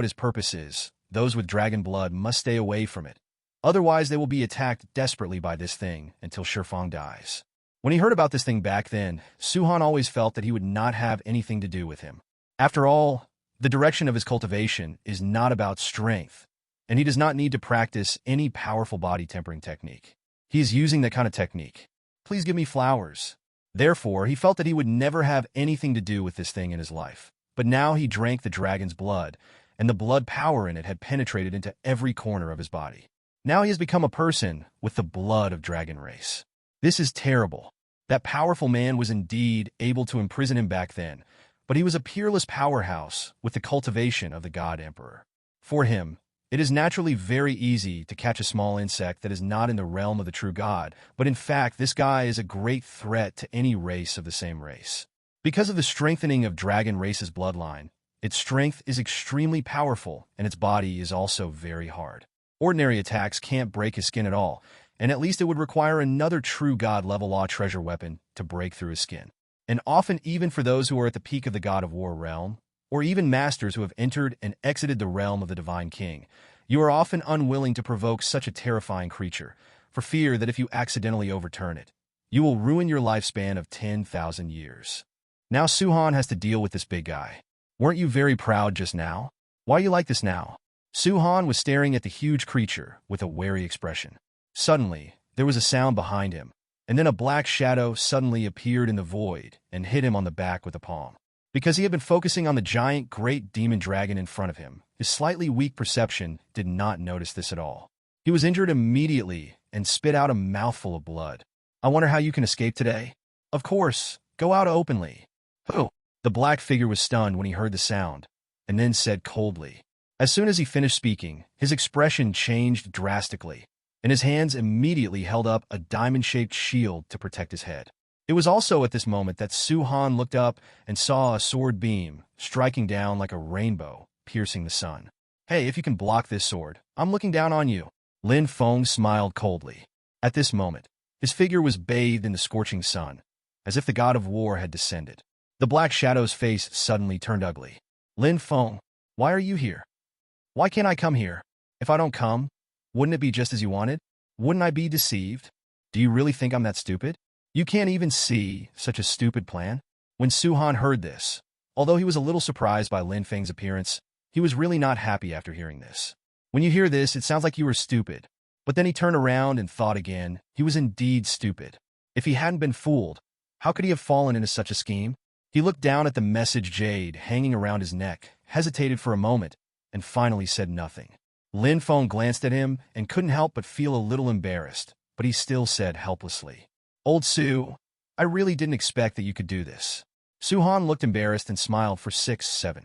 [SPEAKER 1] his purpose is, those with dragon blood must stay away from it. Otherwise, they will be attacked desperately by this thing until Shifeng dies. When he heard about this thing back then, Su-Han always felt that he would not have anything to do with him. After all, the direction of his cultivation is not about strength, and he does not need to practice any powerful body tempering technique. He is using that kind of technique. Please give me flowers. Therefore, he felt that he would never have anything to do with this thing in his life. But now he drank the dragon's blood, and the blood power in it had penetrated into every corner of his body. Now he has become a person with the blood of dragon race. This is terrible. That powerful man was indeed able to imprison him back then, but he was a peerless powerhouse with the cultivation of the God Emperor. For him, it is naturally very easy to catch a small insect that is not in the realm of the true God, but in fact this guy is a great threat to any race of the same race. Because of the strengthening of dragon race's bloodline, its strength is extremely powerful and its body is also very hard. Ordinary attacks can't break his skin at all, and at least it would require another true God-level law treasure weapon to break through his skin. And often even for those who are at the peak of the God of War realm, or even masters who have entered and exited the realm of the Divine King, you are often unwilling to provoke such a terrifying creature, for fear that if you accidentally overturn it, you will ruin your lifespan of 10,000 years. Now Su-Han has to deal with this big guy. Weren't you very proud just now? Why are you like this now? Su-Han was staring at the huge creature with a wary expression. Suddenly, there was a sound behind him, and then a black shadow suddenly appeared in the void and hit him on the back with a palm. Because he had been focusing on the giant great demon dragon in front of him, his slightly weak perception did not notice this at all. He was injured immediately and spit out a mouthful of blood. I wonder how you can escape today? Of course, go out openly. Who? The black figure was stunned when he heard the sound, and then said coldly. As soon as he finished speaking, his expression changed drastically, and his hands immediately held up a diamond-shaped shield to protect his head. It was also at this moment that Su-Han looked up and saw a sword beam striking down like a rainbow, piercing the sun. Hey, if you can block this sword, I'm looking down on you. Lin Feng smiled coldly. At this moment, his figure was bathed in the scorching sun, as if the God of War had descended. The black shadow's face suddenly turned ugly. Lin Feng, why are you here? Why can't I come here? If I don't come, wouldn't it be just as you wanted? Wouldn't I be deceived? Do you really think I'm that stupid? You can't even see such a stupid plan? When Su-Han heard this, although he was a little surprised by Lin Feng's appearance, he was really not happy after hearing this. When you hear this, it sounds like you were stupid. But then he turned around and thought again, he was indeed stupid. If he hadn't been fooled, how could he have fallen into such a scheme? He looked down at the message jade hanging around his neck, hesitated for a moment, and finally said nothing. Lin Feng glanced at him and couldn't help but feel a little embarrassed, but he still said helplessly, Old Su, I really didn't expect that you could do this. Su-Han looked embarrassed and smiled for 6-7.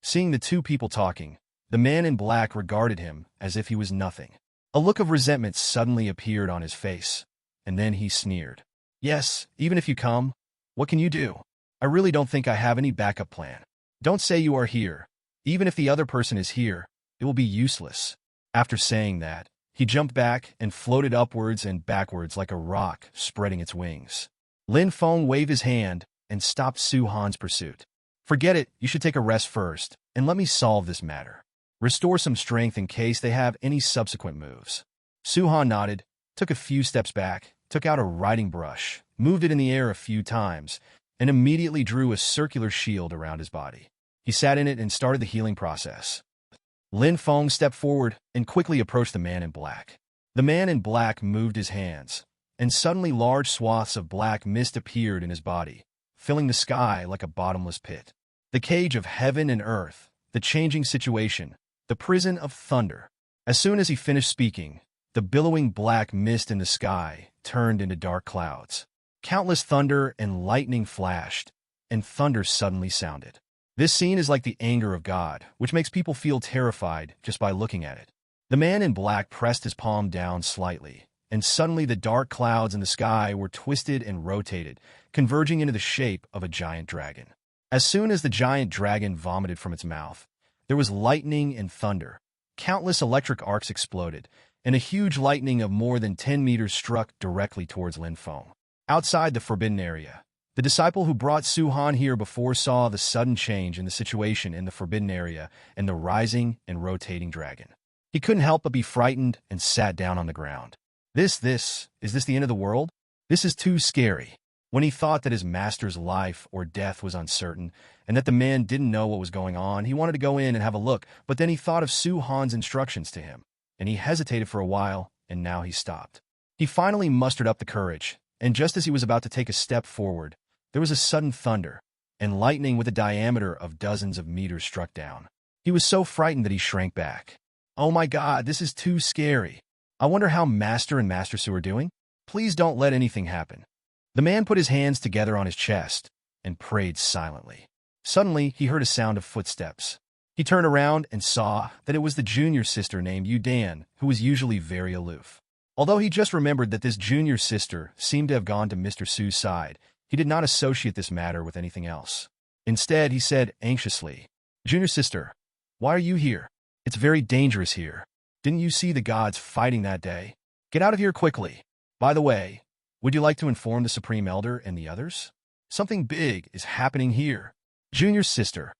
[SPEAKER 1] Seeing the two people talking, the man in black regarded him as if he was nothing. A look of resentment suddenly appeared on his face, and then he sneered. Yes, even if you come, what can you do? I really don't think I have any backup plan. Don't say you are here. Even if the other person is here, it will be useless. After saying that, he jumped back and floated upwards and backwards like a rock spreading its wings. Lin Feng waved his hand and stopped Su-Han's pursuit. Forget it, you should take a rest first, and let me solve this matter. Restore some strength in case they have any subsequent moves. Su-Han nodded, took a few steps back, took out a writing brush, moved it in the air a few times, and immediately drew a circular shield around his body. He sat in it and started the healing process. Lin Feng stepped forward and quickly approached the man in black. The man in black moved his hands, and suddenly large swaths of black mist appeared in his body, filling the sky like a bottomless pit. The cage of heaven and earth, the changing situation, the prison of thunder. As soon as he finished speaking, the billowing black mist in the sky turned into dark clouds. Countless thunder and lightning flashed, and thunder suddenly sounded. This scene is like the anger of God, which makes people feel terrified just by looking at it. The man in black pressed his palm down slightly, and suddenly the dark clouds in the sky were twisted and rotated, converging into the shape of a giant dragon. As soon as the giant dragon vomited from its mouth, there was lightning and thunder. Countless electric arcs exploded, and a huge lightning of more than 10 meters struck directly towards Lin Feng. Outside the forbidden area, the disciple who brought Su-Han here before saw the sudden change in the situation in the forbidden area and the rising and rotating dragon. He couldn't help but be frightened and sat down on the ground. Is this the end of the world? This is too scary. When he thought that his master's life or death was uncertain, and that the man didn't know what was going on, he wanted to go in and have a look, but then he thought of Su-Han's instructions to him, and he hesitated for a while, and now he stopped. He finally mustered up the courage, and just as he was about to take a step forward, there was a sudden thunder, and lightning with a diameter of dozens of meters struck down. He was so frightened that he shrank back. "Oh my God, this is too scary. I wonder how Master and Master Su are doing? Please don't let anything happen." The man put his hands together on his chest and prayed silently. Suddenly, he heard a sound of footsteps. He turned around and saw that it was the junior sister named Yu Dan, who was usually very aloof. Although he just remembered that this junior sister seemed to have gone to Mr. Su's side, he did not associate this matter with anything else. Instead, he said anxiously, "Junior sister, why are you here? It's very dangerous here. Didn't you see the gods fighting that day? Get out of here quickly. By the way, would you like to inform the Supreme Elder and the others? Something big is happening here." Junior sister,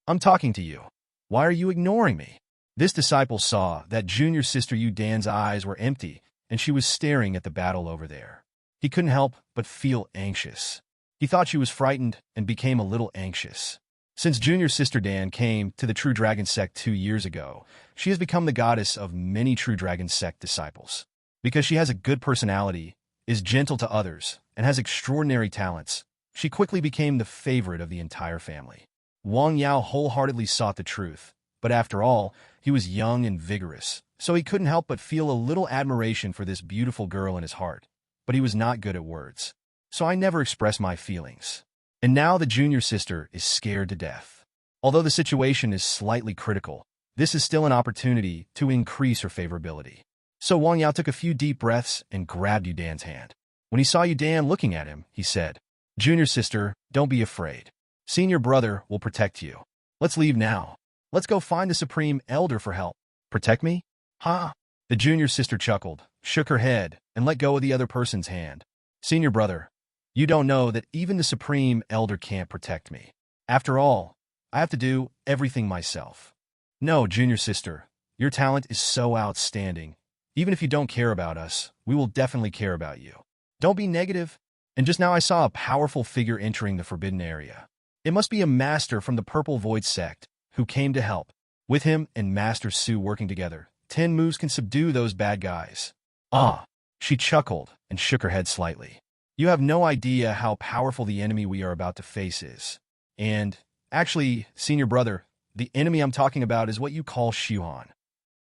[SPEAKER 1] I'm talking to you. Why are you ignoring me?" This disciple saw that junior sister Yu Dan's eyes were empty, and she was staring at the battle over there. He couldn't help but feel anxious. He thought she was frightened and became a little anxious. Since junior sister Dan came to the True Dragon Sect 2 years ago, she has become the goddess of many True Dragon Sect disciples. Because she has a good personality, is gentle to others, and has extraordinary talents, she quickly became the favorite of the entire family. Wang Yao wholeheartedly sought the truth, but after all, he was young and vigorous, so he couldn't help but feel a little admiration for this beautiful girl in his heart. But he was not good at words, so I never expressed my feelings. And now the junior sister is scared to death. Although the situation is slightly critical, this is still an opportunity to increase her favorability. So Wang Yao took a few deep breaths and grabbed Yu Dan's hand. When he saw Yu Dan looking at him, he said, "Junior sister, don't be afraid. Senior brother will protect you. Let's leave now. Let's go find the Supreme Elder for help." "Protect me? Huh?" The junior sister chuckled, shook her head, and let go of the other person's hand. "Senior brother, you don't know that even the Supreme Elder can't protect me. After all, I have to do everything myself." "No, junior sister, your talent is so outstanding. Even if you don't care about us, we will definitely care about you. Don't be negative." And just now I saw a powerful figure entering the forbidden area. It must be a master from the Purple Void Sect who came to help. With him and Master Su working together, 10 moves can subdue those bad guys. "Ah," she chuckled and shook her head slightly. "You have no idea how powerful the enemy we are about to face is. And, actually, senior brother, the enemy I'm talking about is what you call Shuhan."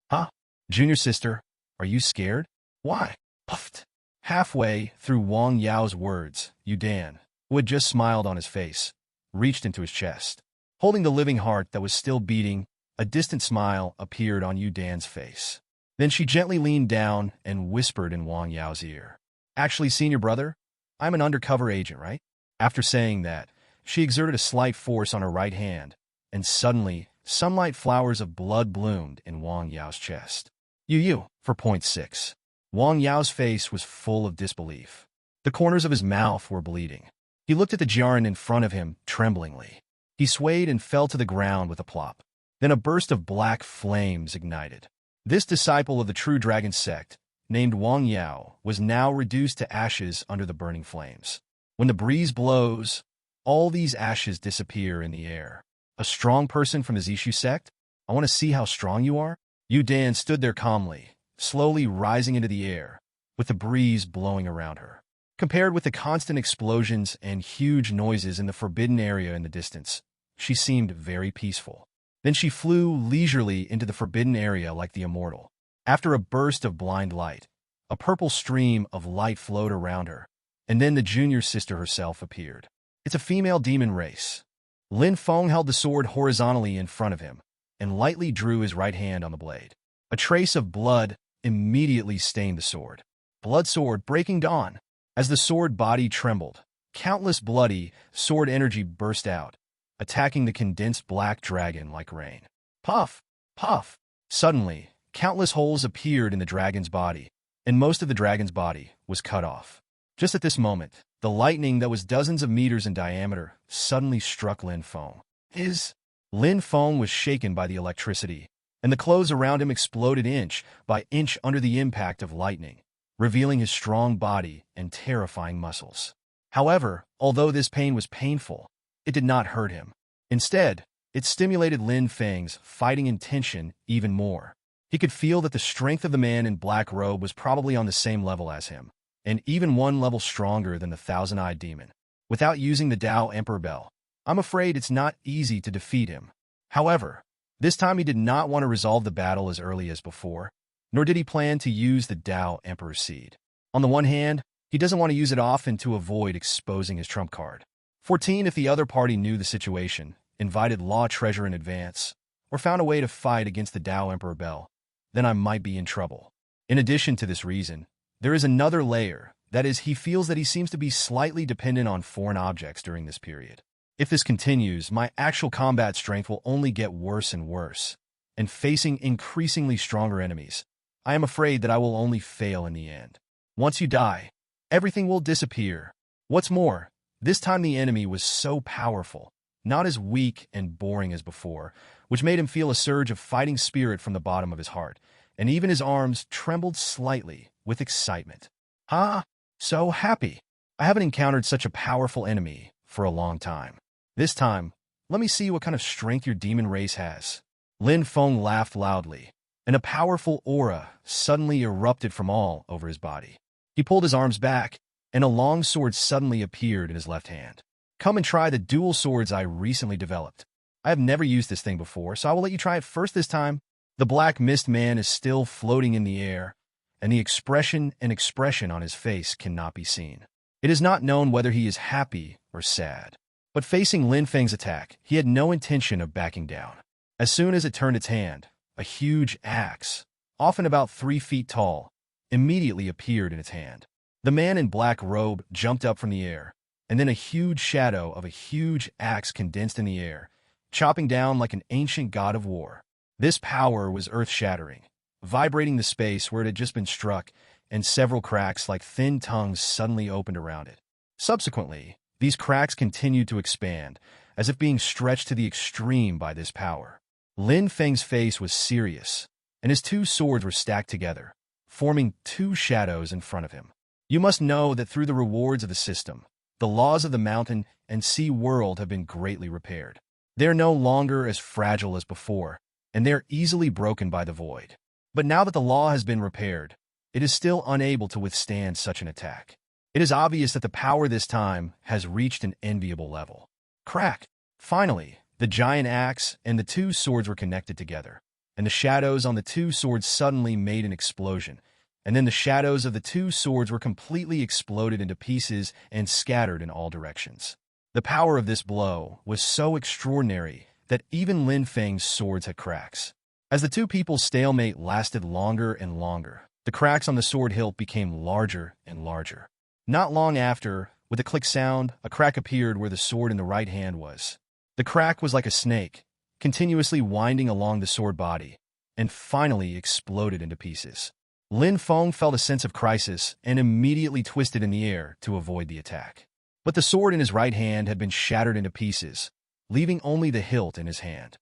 [SPEAKER 1] "Huh? Junior sister, are you scared?" "Why?" Puffed. Halfway through Wang Yao's words, Yu Dan, who had just smiled on his face, reached into his chest. Holding the living heart that was still beating, a distant smile appeared on Yu Dan's face. Then she gently leaned down and whispered in Wang Yao's ear, "Actually, senior brother, I'm an undercover agent, right?" After saying that, she exerted a slight force on her right hand, and suddenly, sunlight flowers of blood bloomed in Wang Yao's chest. "You, for point 6. Wang Yao's face was full of disbelief. The corners of his mouth were bleeding. He looked at the Jiaran in front of him tremblingly. He swayed and fell to the ground with a plop. Then a burst of black flames ignited. This disciple of the True Dragon Sect, named Wang Yao, was now reduced to ashes under the burning flames. When the breeze blows, all these ashes disappear in the air. "A strong person from the Zishu sect? I want to see how strong you are." Yu Dan stood there calmly, slowly rising into the air, with the breeze blowing around her. Compared with the constant explosions and huge noises in the forbidden area in the distance, she seemed very peaceful. Then she flew leisurely into the forbidden area like the immortal. After a burst of blind light, a purple stream of light flowed around her, and then the junior sister herself appeared. It's a female demon race. Lin Feng held the sword horizontally in front of him, and lightly drew his right hand on the blade. A trace of blood immediately stained the sword. Blood sword breaking dawn. As the sword body trembled, countless bloody sword energy burst out, attacking the condensed black dragon like rain. Puff! Puff! Suddenly, countless holes appeared in the dragon's body, and most of the dragon's body was cut off. Just at this moment, the lightning that was dozens of meters in diameter suddenly struck Lin Feng. Lin Feng was shaken by the electricity, and the clothes around him exploded inch by inch under the impact of lightning, revealing his strong body and terrifying muscles. However, although this pain was painful, it did not hurt him. Instead, it stimulated Lin Feng's fighting intention even more. He could feel that the strength of the man in black robe was probably on the same level as him, and even one level stronger than the thousand-eyed demon. Without using the Tao Emperor Bell, I'm afraid it's not easy to defeat him. However, this time he did not want to resolve the battle as early as before, nor did he plan to use the Tao Emperor Seed. On the one hand, he doesn't want to use it often to avoid exposing his trump card. 14. If the other party knew the situation, invited Law Treasure in advance, or found a way to fight against the Tao Emperor Bell, then I might be in trouble. In addition to this reason, there is another layer, that is, he feels that he seems to be slightly dependent on foreign objects during this period. If this continues, my actual combat strength will only get worse and worse, and facing increasingly stronger enemies, I am afraid that I will only fail in the end. Once you die, everything will disappear. What's more, this time the enemy was so powerful, not as weak and boring as before, which made him feel a surge of fighting spirit from the bottom of his heart, and even his arms trembled slightly with excitement. So happy. I haven't encountered such a powerful enemy for a long time. This time, let me see what kind of strength your demon race has. Lin Feng laughed loudly, and a powerful aura suddenly erupted from all over his body. He pulled his arms back, and a long sword suddenly appeared in his left hand. Come and try the dual swords I recently developed. I have never used this thing before, so I will let you try it first this time. The black mist man is still floating in the air, and the expression on his face cannot be seen. It is not known whether he is happy or sad. But facing Lin Feng's attack, he had no intention of backing down. As soon as it turned its hand, a huge axe, often about 3 feet tall, immediately appeared in its hand. The man in black robe jumped up from the air, and then a huge shadow of a huge axe condensed in the air, chopping down like an ancient god of war. This power was earth-shattering, vibrating the space where it had just been struck, and several cracks like thin tongues suddenly opened around it. Subsequently, these cracks continued to expand, as if being stretched to the extreme by this power. Lin Feng's face was serious, and his 2 swords were stacked together, forming 2 shadows in front of him. You must know that through the rewards of the system, the laws of the mountain and sea world have been greatly repaired. They are no longer as fragile as before, and they are easily broken by the void. But now that the law has been repaired, it is still unable to withstand such an attack. It is obvious that the power this time has reached an enviable level. Crack! Finally, the giant axe and the 2 swords were connected together, and the shadows on the 2 swords suddenly made an explosion, and then the shadows of the 2 swords were completely exploded into pieces and scattered in all directions. The power of this blow was so extraordinary that even Lin Feng's swords had cracks. As the 2 people's stalemate lasted longer and longer, the cracks on the sword hilt became larger and larger. Not long after, with a click sound, a crack appeared where the sword in the right hand was. The crack was like a snake, continuously winding along the sword body, and finally exploded into pieces. Lin Feng felt a sense of crisis and immediately twisted in the air to avoid the attack. But the sword in his right hand had been shattered into pieces, leaving only the hilt in his hand.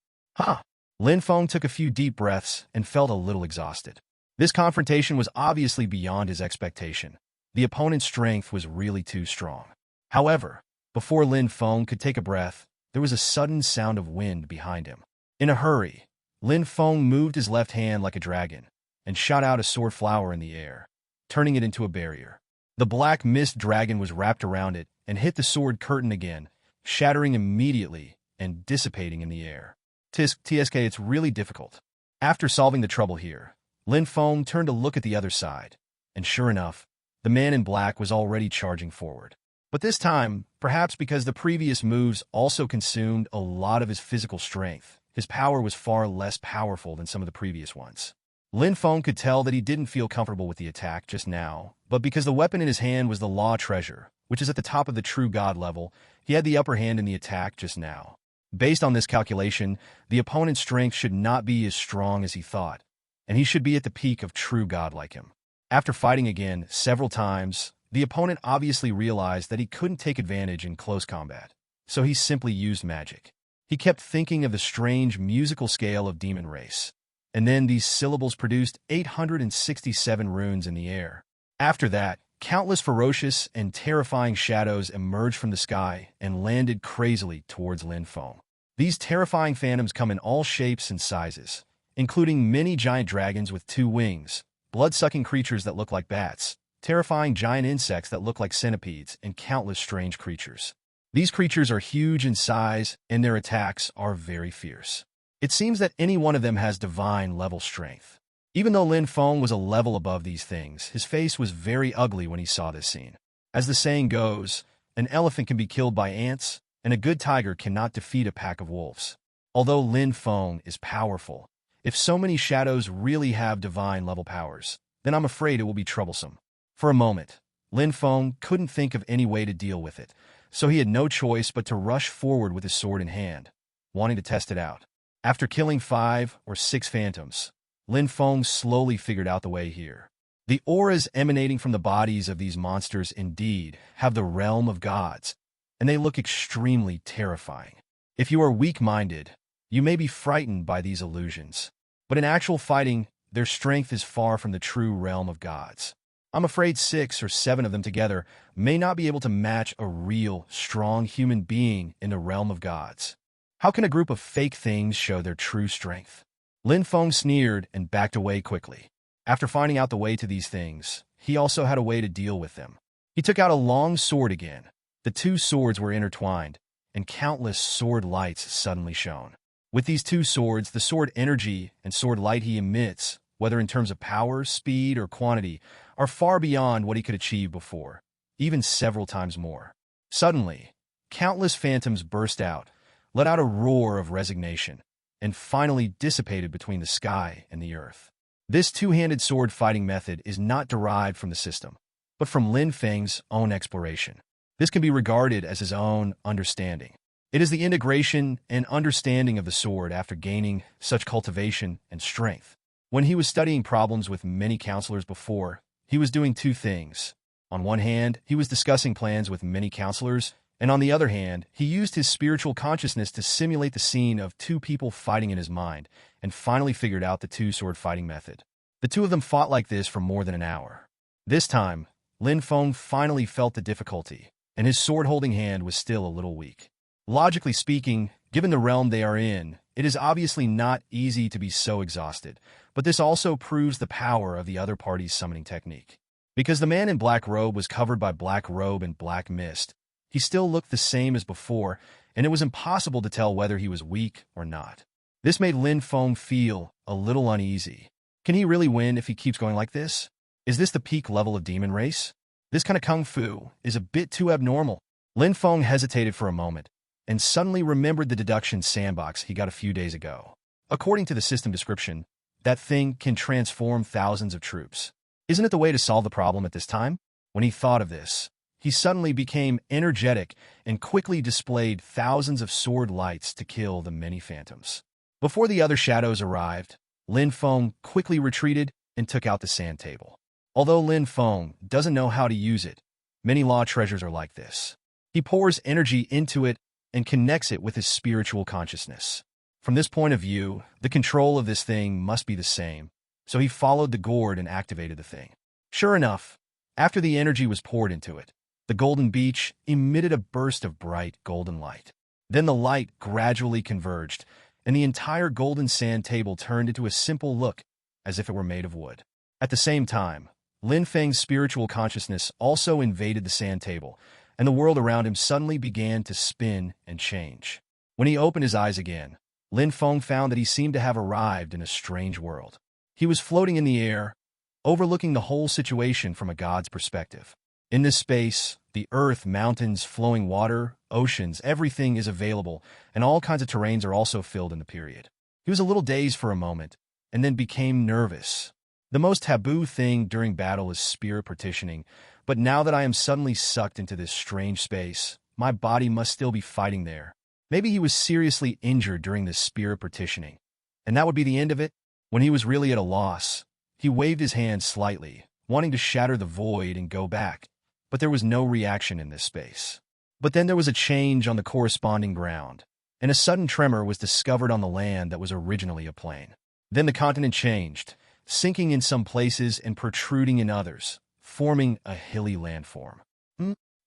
[SPEAKER 1] Lin Feng took a few deep breaths and felt a little exhausted. This confrontation was obviously beyond his expectation. The opponent's strength was really too strong. However, before Lin Feng could take a breath, there was a sudden sound of wind behind him. In a hurry, Lin Feng moved his left hand like a dragon and shot out a sword flower in the air, turning it into a barrier. The black mist dragon was wrapped around it and hit the sword curtain again, shattering immediately and dissipating in the air. TSK, it's really difficult. After solving the trouble here, Lin Feng turned to look at the other side, and sure enough, the man in black was already charging forward. But this time, perhaps because the previous moves also consumed a lot of his physical strength, his power was far less powerful than some of the previous ones. Lin Feng could tell that he didn't feel comfortable with the attack just now, but because the weapon in his hand was the Law Treasure, which is at the top of the true God level, he had the upper hand in the attack just now. Based on this calculation, the opponent's strength should not be as strong as he thought, and he should be at the peak of true God like him. After fighting again several times, the opponent obviously realized that he couldn't take advantage in close combat, so he simply used magic. He kept thinking of the strange musical scale of demon race, and then these syllables produced 867 runes in the air. After that, countless ferocious and terrifying shadows emerged from the sky and landed crazily towards Lin Feng. These terrifying phantoms come in all shapes and sizes, including many giant dragons with 2 wings, blood-sucking creatures that look like bats, terrifying giant insects that look like centipedes, and countless strange creatures. These creatures are huge in size, and their attacks are very fierce. It seems that any one of them has divine-level strength. Even though Lin Feng was a level above these things, his face was very ugly when he saw this scene. As the saying goes, an elephant can be killed by ants, and a good tiger cannot defeat a pack of wolves. Although Lin Feng is powerful, if so many shadows really have divine-level powers, then I'm afraid it will be troublesome. For a moment, Lin Feng couldn't think of any way to deal with it, so he had no choice but to rush forward with his sword in hand, wanting to test it out. After killing 5 or 6 phantoms, Lin Feng slowly figured out the way here. The auras emanating from the bodies of these monsters indeed have the realm of gods, and they look extremely terrifying. If you are weak-minded, you may be frightened by these illusions, but in actual fighting, their strength is far from the true realm of gods. I'm afraid 6 or 7 of them together may not be able to match a real, strong human being in the realm of gods. How can a group of fake things show their true strength? Lin Feng sneered and backed away quickly. After finding out the way to these things, he also had a way to deal with them. He took out a long sword again. The 2 swords were intertwined, and countless sword lights suddenly shone. With these 2 swords, the sword energy and sword light he emits, whether in terms of power, speed, or quantity, are far beyond what he could achieve before, even several times more. Suddenly, countless phantoms burst out, let out a roar of resignation, and finally dissipated between the sky and the earth. This 2-handed sword fighting method is not derived from the system, but from Lin Feng's own exploration. This can be regarded as his own understanding. It is the integration and understanding of the sword after gaining such cultivation and strength. When he was studying problems with many counselors before, he was doing 2 things. On one hand, he was discussing plans with many counselors, and on the other hand, he used his spiritual consciousness to simulate the scene of 2 people fighting in his mind, and finally figured out the 2-sword fighting method. The 2 of them fought like this for more than an hour. This time, Lin Feng finally felt the difficulty, and his sword-holding hand was still a little weak. Logically speaking, given the realm they are in, it is obviously not easy to be so exhausted, but this also proves the power of the other party's summoning technique. Because the man in black robe was covered by black robe and black mist, he still looked the same as before, and it was impossible to tell whether he was weak or not. This made Lin Feng feel a little uneasy. Can he really win if he keeps going like this? Is this the peak level of demon race? This kind of kung fu is a bit too abnormal. Lin Feng hesitated for a moment, and suddenly remembered the deduction sandbox he got a few days ago. According to the system description, that thing can transform thousands of troops. Isn't it the way to solve the problem at this time? When he thought of this, he suddenly became energetic and quickly displayed thousands of sword lights to kill the many phantoms. Before the other shadows arrived, Lin Feng quickly retreated and took out the sand table. Although Lin Feng doesn't know how to use it, many law treasures are like this. He pours energy into it and connects it with his spiritual consciousness. From this point of view, the control of this thing must be the same, so he followed the gourd and activated the thing. Sure enough, after the energy was poured into it, the golden beach emitted a burst of bright golden light. Then the light gradually converged, and the entire golden sand table turned into a simple look, as if it were made of wood. At the same time, Lin Feng's spiritual consciousness also invaded the sand table, and the world around him suddenly began to spin and change. When he opened his eyes again, Lin Feng found that he seemed to have arrived in a strange world. He was floating in the air, overlooking the whole situation from a god's perspective. In this space, the earth, mountains, flowing water, oceans, everything is available, and all kinds of terrains are also filled in the period. He was a little dazed for a moment, and then became nervous. The most taboo thing during battle is spirit partitioning, but now that I am suddenly sucked into this strange space, my body must still be fighting there. Maybe he was seriously injured during this spirit partitioning, and that would be the end of it? When he was really at a loss, he waved his hand slightly, wanting to shatter the void and go back, but there was no reaction in this space. But then there was a change on the corresponding ground, and a sudden tremor was discovered on the land that was originally a plain. Then the continent changed, sinking in some places and protruding in others, forming a hilly landform.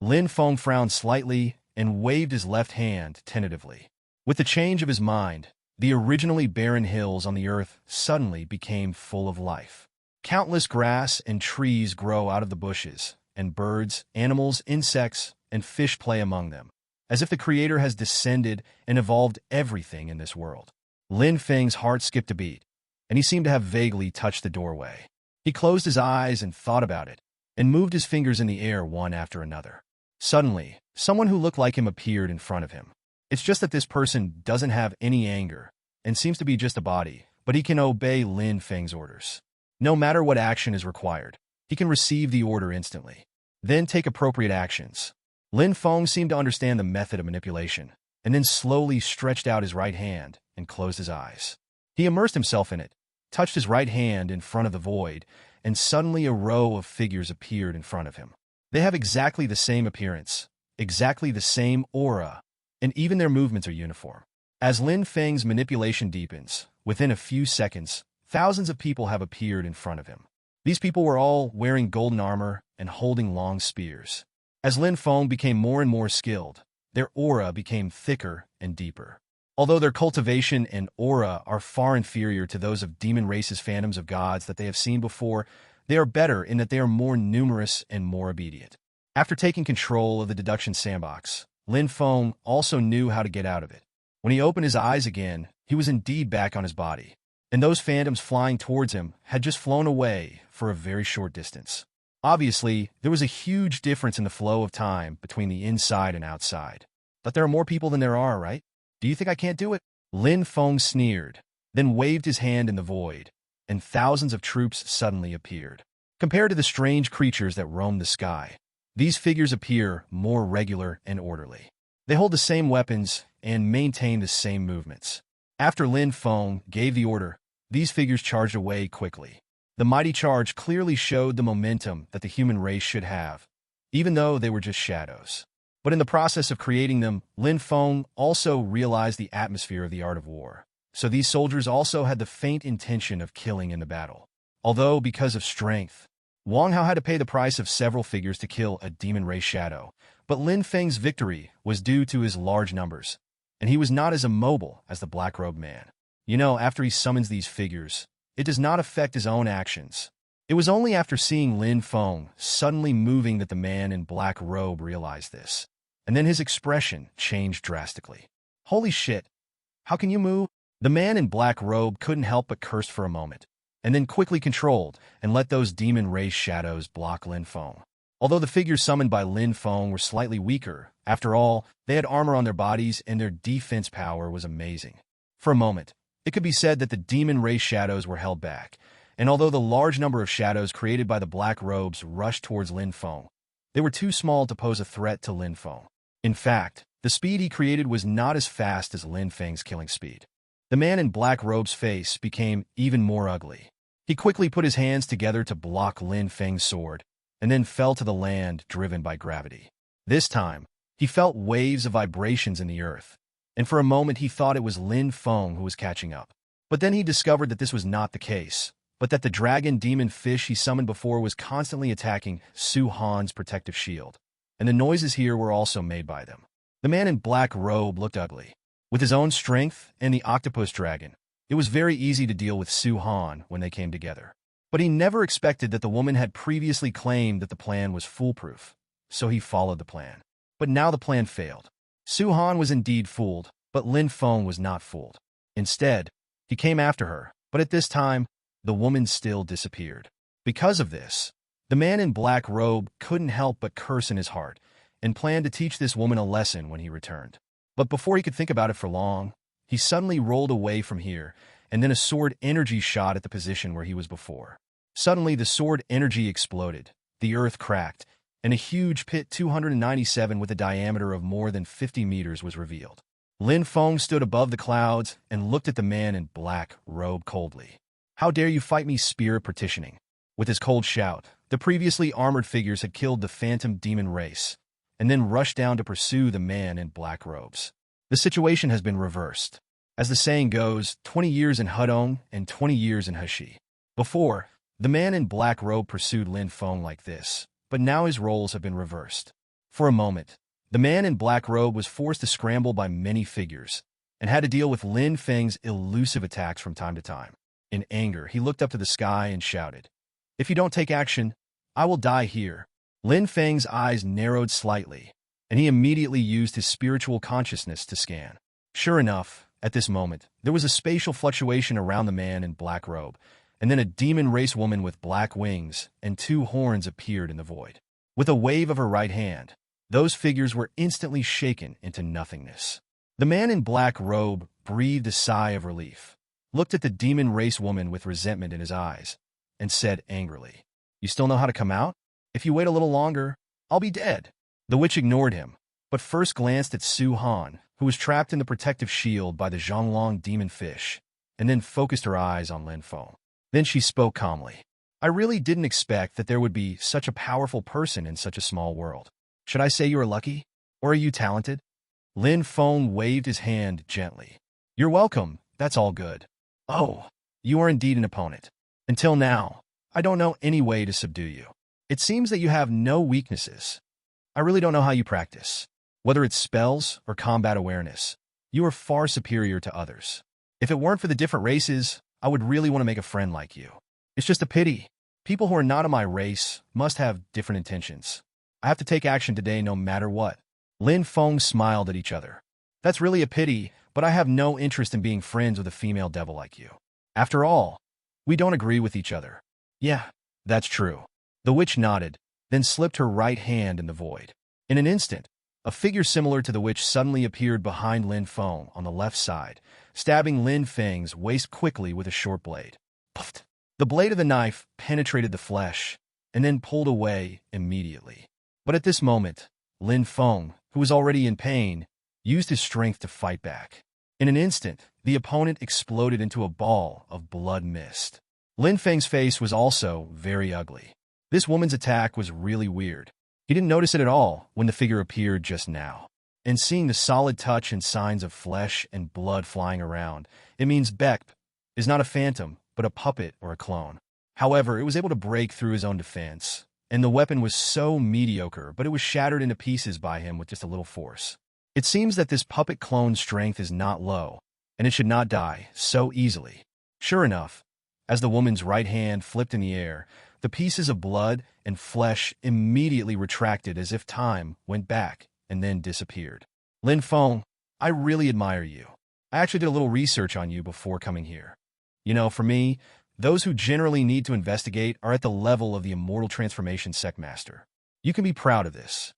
[SPEAKER 1] Lin Feng frowned slightly and waved his left hand tentatively. With the change of his mind, The originally barren hills on the earth suddenly became full of life. Countless grass and trees grow out of the bushes, and birds, animals, insects, and fish play among them, as if the Creator has descended and evolved everything in this world. Lin Feng's heart skipped a beat, and he seemed to have vaguely touched the doorway. He closed his eyes and thought about it, and moved his fingers in the air one after another. Suddenly, someone who looked like him appeared in front of him. It's just that this person doesn't have any anger, and seems to be just a body, but he can obey Lin Feng's orders. No matter what action is required, he can receive the order instantly, then take appropriate actions. Lin Feng seemed to understand the method of manipulation, and then slowly stretched out his right hand and closed his eyes. He immersed himself in it, touched his right hand in front of the void, and suddenly a row of figures appeared in front of him. They have exactly the same appearance, exactly the same aura, and even their movements are uniform. As Lin Feng's manipulation deepens, within a few seconds, thousands of people have appeared in front of him. These people were all wearing golden armor and holding long spears. As Lin Feng became more and more skilled, their aura became thicker and deeper. Although their cultivation and aura are far inferior to those of demon races' phantoms of gods that they have seen before, they are better in that they are more numerous and more obedient. After taking control of the deduction sandbox, Lin Feng also knew how to get out of it. When he opened his eyes again, he was indeed back on his body, and those phantoms flying towards him had just flown away for a very short distance. Obviously, there was a huge difference in the flow of time between the inside and outside. But there are more people than there are, right? Do you think I can't do it? Lin Feng sneered, then waved his hand in the void, and thousands of troops suddenly appeared. Compared to the strange creatures that roam the sky, these figures appear more regular and orderly. They hold the same weapons and maintain the same movements. After Lin Feng gave the order, these figures charged away quickly. The mighty charge clearly showed the momentum that the human race should have, even though they were just shadows. But in the process of creating them, Lin Feng also realized the atmosphere of the art of war. So these soldiers also had the faint intention of killing in the battle. Although, because of strength, Wang Hao had to pay the price of several figures to kill a demon race shadow, but Lin Feng's victory was due to his large numbers, and he was not as immobile as the black-robed man. You know, after he summons these figures, it does not affect his own actions. It was only after seeing Lin Feng suddenly moving that the man in black robe realized this, and then his expression changed drastically. Holy shit! How can you move? The man in black robe couldn't help but curse for a moment, and then quickly controlled and let those demon race shadows block Lin Feng. Although the figures summoned by Lin Feng were slightly weaker, after all, they had armor on their bodies and their defense power was amazing. For a moment, it could be said that the demon race shadows were held back, and although the large number of shadows created by the black robes rushed towards Lin Feng, they were too small to pose a threat to Lin Feng. In fact, the speed he created was not as fast as Lin Feng's killing speed. The man in black robe's face became even more ugly. He quickly put his hands together to block Lin Feng's sword, and then fell to the land driven by gravity. This time, he felt waves of vibrations in the earth, and for a moment he thought it was Lin Feng who was catching up. But then he discovered that this was not the case, but that the dragon demon fish he summoned before was constantly attacking Su Han's protective shield, and the noises here were also made by them. The man in black robe looked ugly. With his own strength and the octopus dragon, it was very easy to deal with Su Han when they came together. But he never expected that the woman had previously claimed that the plan was foolproof, so he followed the plan. But now the plan failed. Su Han was indeed fooled, but Lin Feng was not fooled. Instead, he came after her, but at this time, the woman still disappeared. Because of this, the man in black robe couldn't help but curse in his heart, and planned to teach this woman a lesson when he returned. But before he could think about it for long, he suddenly rolled away from here, and then a sword energy shot at the position where he was before. Suddenly, the sword energy exploded, the earth cracked, and a huge pit 297 with a diameter of more than 50 meters was revealed. Lin Feng stood above the clouds and looked at the man in black robe coldly. "How dare you fight me, spirit partitioning?" With his cold shout, the previously armored figures had killed the phantom demon race, and then rushed down to pursue the man in black robes. The situation has been reversed. As the saying goes, 20 years in Hudong and 20 years in Heshi. Before, the man in black robe pursued Lin Feng like this, but now his roles have been reversed. For a moment, the man in black robe was forced to scramble by many figures, and had to deal with Lin Feng's elusive attacks from time to time. In anger, he looked up to the sky and shouted, "If you don't take action, I will die here." Lin Feng's eyes narrowed slightly, and he immediately used his spiritual consciousness to scan. Sure enough, at this moment, there was a spatial fluctuation around the man in black robe, and then a demon race woman with black wings and 2 horns appeared in the void. With a wave of her right hand, those figures were instantly shaken into nothingness. The man in black robe breathed a sigh of relief, looked at the demon race woman with resentment in his eyes, and said angrily, "You still know how to come out? If you wait a little longer, I'll be dead." The witch ignored him, but first glanced at Su Han, who was trapped in the protective shield by the Zhonglong demon fish, and then focused her eyes on Lin Feng. Then she spoke calmly. "I really didn't expect that there would be such a powerful person in such a small world. Should I say you are lucky? Or are you talented?" Lin Feng waved his hand gently. "You're welcome, that's all good." "Oh, you are indeed an opponent. Until now, I don't know any way to subdue you. It seems that you have no weaknesses. I really don't know how you practice. Whether it's spells or combat awareness, you are far superior to others. If it weren't for the different races, I would really want to make a friend like you. It's just a pity. People who are not of my race must have different intentions. I have to take action today no matter what." Lin Feng smiled at each other. "That's really a pity, but I have no interest in being friends with a female devil like you. After all, we don't agree with each other." "Yeah, that's true." The witch nodded, then slipped her right hand in the void. In an instant, a figure similar to the witch suddenly appeared behind Lin Feng on the left side, stabbing Lin Feng's waist quickly with a short blade. Puffed. The blade of the knife penetrated the flesh, and then pulled away immediately. But at this moment, Lin Feng, who was already in pain, used his strength to fight back. In an instant, the opponent exploded into a ball of blood mist. Lin Feng's face was also very ugly. This woman's attack was really weird. He didn't notice it at all when the figure appeared just now. And seeing the solid touch and signs of flesh and blood flying around, it means Beck is not a phantom, but a puppet or a clone. However, it was able to break through his own defense, and the weapon was so mediocre, but it was shattered into pieces by him with just a little force. It seems that this puppet clone's strength is not low, and it should not die so easily. Sure enough, as the woman's right hand flipped in the air, the pieces of blood and flesh immediately retracted as if time went back and then disappeared. "Lin Feng, I really admire you. I actually did a little research on you before coming here. You know, for me, those who generally need to investigate are at the level of the Immortal Transformation Sect Master. You can be proud of this."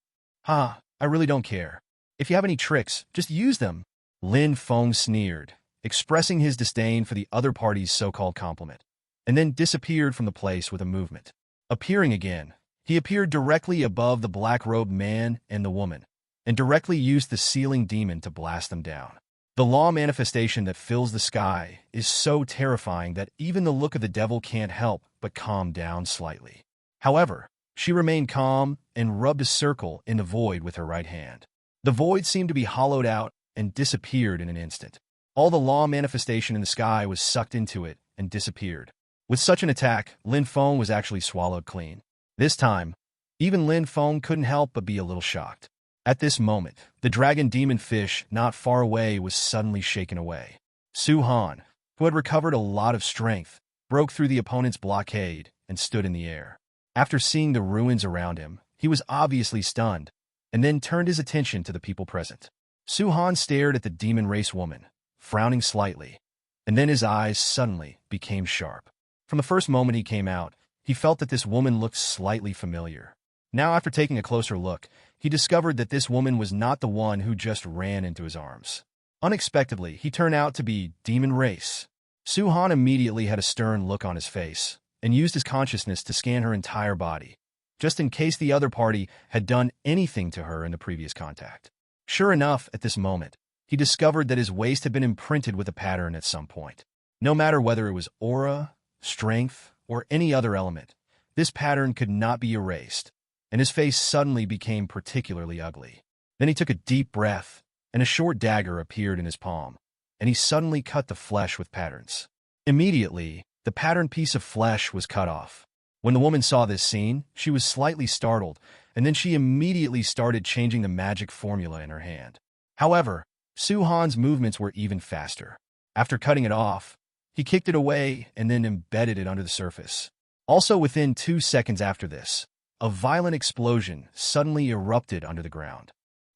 [SPEAKER 1] "Ha, I really don't care. If you have any tricks, just use them." Lin Feng sneered, expressing his disdain for the other party's so-called compliment, and then disappeared from the place with a movement. Appearing again, he appeared directly above the black-robed man and the woman, and directly used the ceiling demon to blast them down. The law manifestation that fills the sky is so terrifying that even the look of the devil can't help but calm down slightly. However, she remained calm and rubbed a circle in the void with her right hand. The void seemed to be hollowed out and disappeared in an instant. All the law manifestation in the sky was sucked into it and disappeared. With such an attack, Lin Feng was actually swallowed clean. This time, even Lin Feng couldn't help but be a little shocked. At this moment, the dragon demon fish not far away was suddenly shaken away. Su Han, who had recovered a lot of strength, broke through the opponent's blockade and stood in the air. After seeing the ruins around him, he was obviously stunned, and then turned his attention to the people present. Su Han stared at the demon race woman, frowning slightly, and then his eyes suddenly became sharp. From the first moment he came out, he felt that this woman looked slightly familiar. Now, after taking a closer look, he discovered that this woman was not the one who just ran into his arms. Unexpectedly, he turned out to be demon race. Su Han immediately had a stern look on his face, and used his consciousness to scan her entire body, just in case the other party had done anything to her in the previous contact. Sure enough, at this moment, he discovered that his waist had been imprinted with a pattern at some point. No matter whether it was aura, strength, or any other element, this pattern could not be erased, and his face suddenly became particularly ugly. Then he took a deep breath, and a short dagger appeared in his palm, and he suddenly cut the flesh with patterns. Immediately, the patterned piece of flesh was cut off. When the woman saw this scene, she was slightly startled, and then she immediately started changing the magic formula in her hand. However, Su Han's movements were even faster. After cutting it off, he kicked it away and then embedded it under the surface. Also within 2 seconds after this, a violent explosion suddenly erupted under the ground.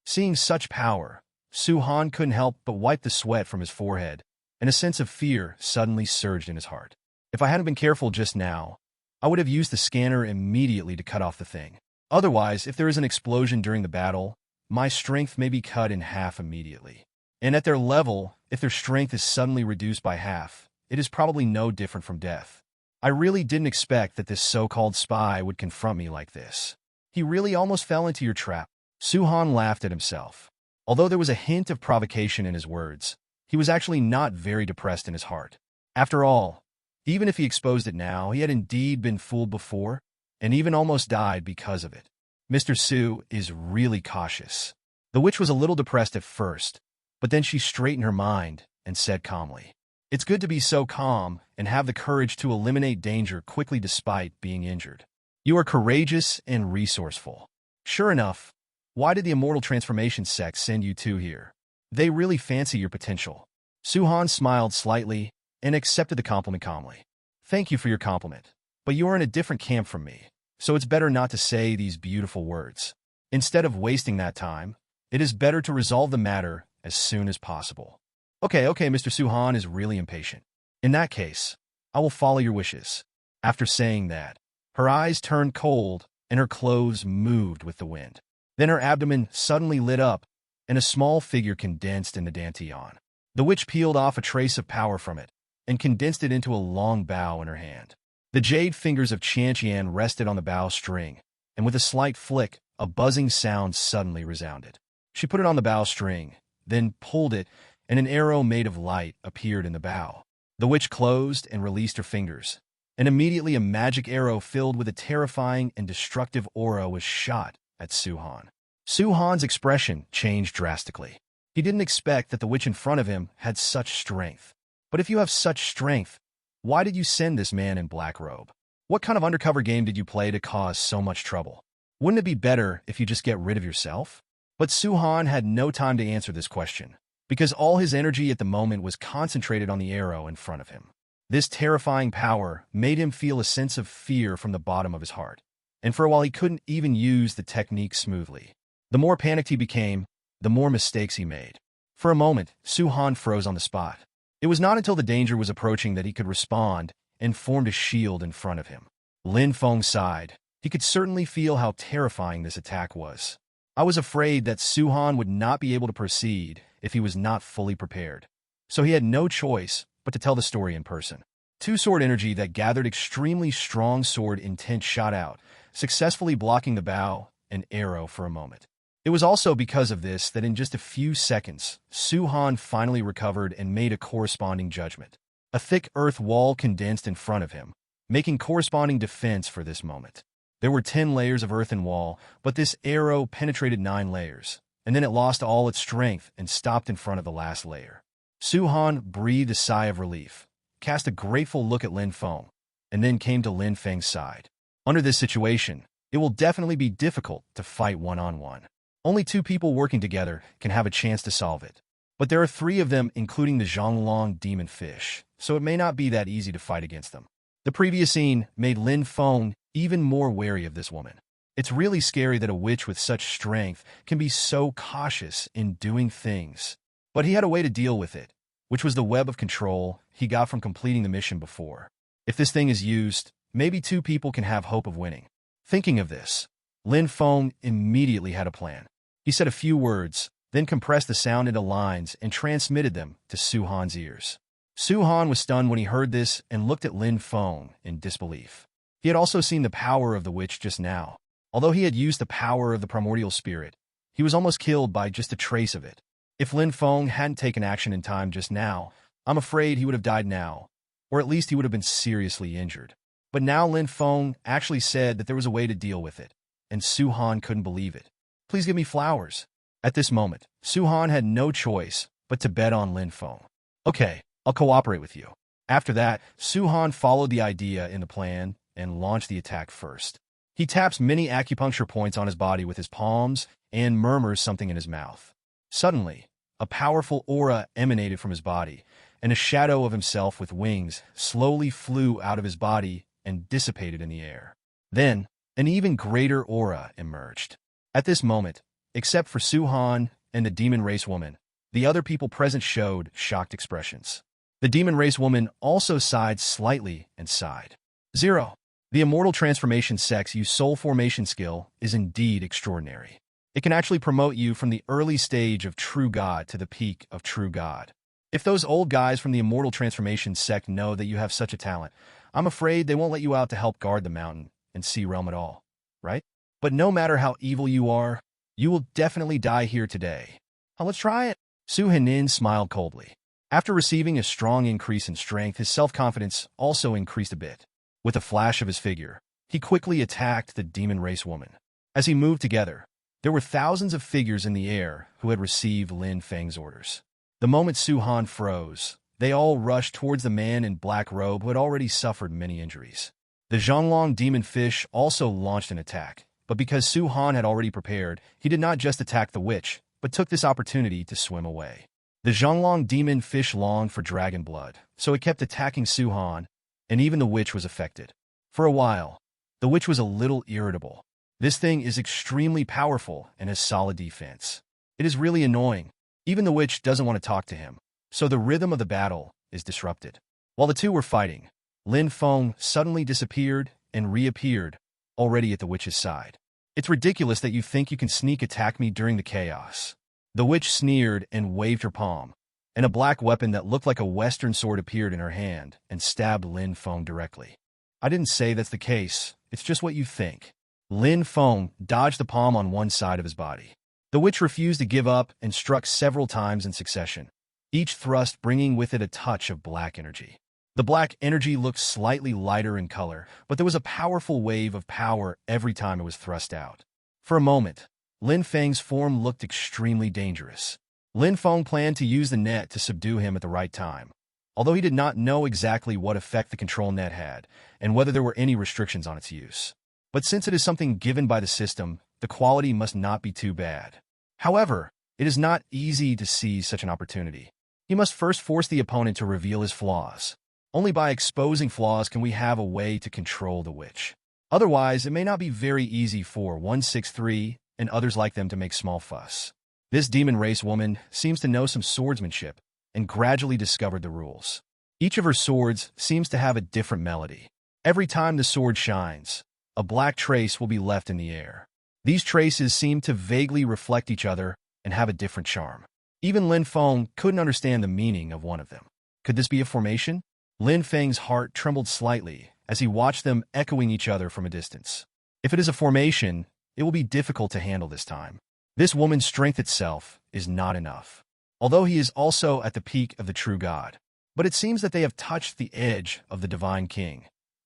[SPEAKER 1] Seeing such power, Su Han couldn't help but wipe the sweat from his forehead, and a sense of fear suddenly surged in his heart. If I hadn't been careful just now, I would have used the scanner immediately to cut off the thing. Otherwise, if there is an explosion during the battle, my strength may be cut in half immediately. And at their level, if their strength is suddenly reduced by half, it is probably no different from death. I really didn't expect that this so-called spy would confront me like this. He really almost fell into your trap. Su Han laughed at himself. Although there was a hint of provocation in his words, he was actually not very depressed in his heart. After all, even if he exposed it now, he had indeed been fooled before, and even almost died because of it. Mr. Su is really cautious. The witch was a little depressed at first, but then she straightened her mind and said calmly, "It's good to be so calm and have the courage to eliminate danger quickly despite being injured. You are courageous and resourceful. Sure enough, why did the Immortal Transformation Sect send you two here? They really fancy your potential." Su Han smiled slightly and accepted the compliment calmly. "Thank you for your compliment, but you are in a different camp from me, so it's better not to say these beautiful words. Instead of wasting that time, it is better to resolve the matter as soon as possible." Okay, Mr. Su Han is really impatient. "In that case, I will follow your wishes." After saying that, her eyes turned cold and her clothes moved with the wind. Then her abdomen suddenly lit up and a small figure condensed in the dantian. The witch peeled off a trace of power from it and condensed it into a long bow in her hand. The jade fingers of Qianqian rested on the bow string, and with a slight flick, a buzzing sound suddenly resounded. She put it on the bow string, then pulled it, and an arrow made of light appeared in the bow. The witch closed and released her fingers, and immediately a magic arrow filled with a terrifying and destructive aura was shot at Su Han. Su Han's expression changed drastically. He didn't expect that the witch in front of him had such strength. But if you have such strength, why did you send this man in black robe? What kind of undercover game did you play to cause so much trouble? Wouldn't it be better if you just get rid of yourself? But Su Han had no time to answer this question, because all his energy at the moment was concentrated on the arrow in front of him. This terrifying power made him feel a sense of fear from the bottom of his heart, and for a while he couldn't even use the technique smoothly. The more panicked he became, the more mistakes he made. For a moment, Su Han froze on the spot. It was not until the danger was approaching that he could respond and formed a shield in front of him. Lin Feng sighed. He could certainly feel how terrifying this attack was. I was afraid that Su Han would not be able to proceed if he was not fully prepared. So he had no choice but to tell the story in person. Two-sword energy that gathered extremely strong sword intent shot out, successfully blocking the bow and arrow for a moment. It was also because of this that in just a few seconds, Su Han finally recovered and made a corresponding judgment. A thick earth wall condensed in front of him, making corresponding defense for this moment. There were 10 layers of earthen wall, but this arrow penetrated 9 layers, and then it lost all its strength and stopped in front of the last layer. Su Han breathed a sigh of relief, cast a grateful look at Lin Feng, and then came to Lin Feng's side. Under this situation, it will definitely be difficult to fight one-on-one. Only 2 people working together can have a chance to solve it. But there are 3 of them, including the Zhonglong demon fish, so it may not be that easy to fight against them. The previous scene made Lin Feng even more wary of this woman. It's really scary that a witch with such strength can be so cautious in doing things. But he had a way to deal with it, which was the web of control he got from completing the mission before. If this thing is used, maybe 2 people can have hope of winning. Thinking of this, Lin Feng immediately had a plan. He said a few words, then compressed the sound into lines and transmitted them to Su Han's ears. Su Han was stunned when he heard this and looked at Lin Feng in disbelief. He had also seen the power of the witch just now. Although he had used the power of the primordial spirit, he was almost killed by just a trace of it. If Lin Feng hadn't taken action in time just now, I'm afraid he would have died now, or at least he would have been seriously injured. But now Lin Feng actually said that there was a way to deal with it, and Su Han couldn't believe it. "Please give me flowers." At this moment, Su Han had no choice but to bet on Lin Feng. "Okay, I'll cooperate with you." After that, Su Han followed the idea in the plan and launched the attack first. He taps many acupuncture points on his body with his palms and murmurs something in his mouth. Suddenly, A powerful aura emanated from his body, and a shadow of himself with wings slowly flew out of his body and dissipated in the air. Then, an even greater aura emerged. At this moment, except for Su-Han and the demon race woman, the other people present showed shocked expressions. The demon race woman also sighed slightly and sighed. 0. The Immortal Transformation Sect's soul formation skill is indeed extraordinary. It can actually promote you from the early stage of True God to the peak of True God. If those old guys from the Immortal Transformation Sect know that you have such a talent, I'm afraid they won't let you out to help guard the mountain and Sea Realm at all, right? But no matter how evil you are, you will definitely die here today. Let's try it. Su Henin smiled coldly. After receiving a strong increase in strength, his self-confidence also increased a bit. With a flash of his figure, he quickly attacked the demon race woman. As he moved together, there were thousands of figures in the air who had received Lin Feng's orders. The moment Su-Han froze, they all rushed towards the man in black robe who had already suffered many injuries. The Zhonglong demon fish also launched an attack, but because Su-Han had already prepared, he did not just attack the witch, but took this opportunity to swim away. The Zhonglong demon fish longed for dragon blood, so it kept attacking Su-Han, and even the witch was affected. For a while, the witch was a little irritable. This thing is extremely powerful and has solid defense. It is really annoying. Even the witch doesn't want to talk to him, so the rhythm of the battle is disrupted. While the two were fighting, Lin Feng suddenly disappeared and reappeared, already at the witch's side. It's ridiculous that you think you can sneak attack me during the chaos. The witch sneered and waved her palm, and a black weapon that looked like a western sword appeared in her hand and stabbed Lin Feng directly. I didn't say that's the case, it's just what you think. Lin Feng dodged the palm on one side of his body. The witch refused to give up and struck several times in succession, each thrust bringing with it a touch of black energy. The black energy looked slightly lighter in color, but there was a powerful wave of power every time it was thrust out. For a moment, Lin Feng's form looked extremely dangerous. Lin Feng planned to use the net to subdue him at the right time, although he did not know exactly what effect the control net had and whether there were any restrictions on its use. But since it is something given by the system, the quality must not be too bad. However, it is not easy to seize such an opportunity. He must first force the opponent to reveal his flaws. Only by exposing flaws can we have a way to control the witch. Otherwise, it may not be very easy for 163 and others like them to make small fuss. This demon race woman seems to know some swordsmanship and gradually discovered the rules. Each of her swords seems to have a different melody. Every time the sword shines, a black trace will be left in the air. These traces seem to vaguely reflect each other and have a different charm. Even Lin Feng couldn't understand the meaning of one of them. Could this be a formation? Lin Feng's heart trembled slightly as he watched them echoing each other from a distance. If it is a formation, it will be difficult to handle this time. This woman's strength itself is not enough, although he is also at the peak of the true God. But it seems that they have touched the edge of the Divine King,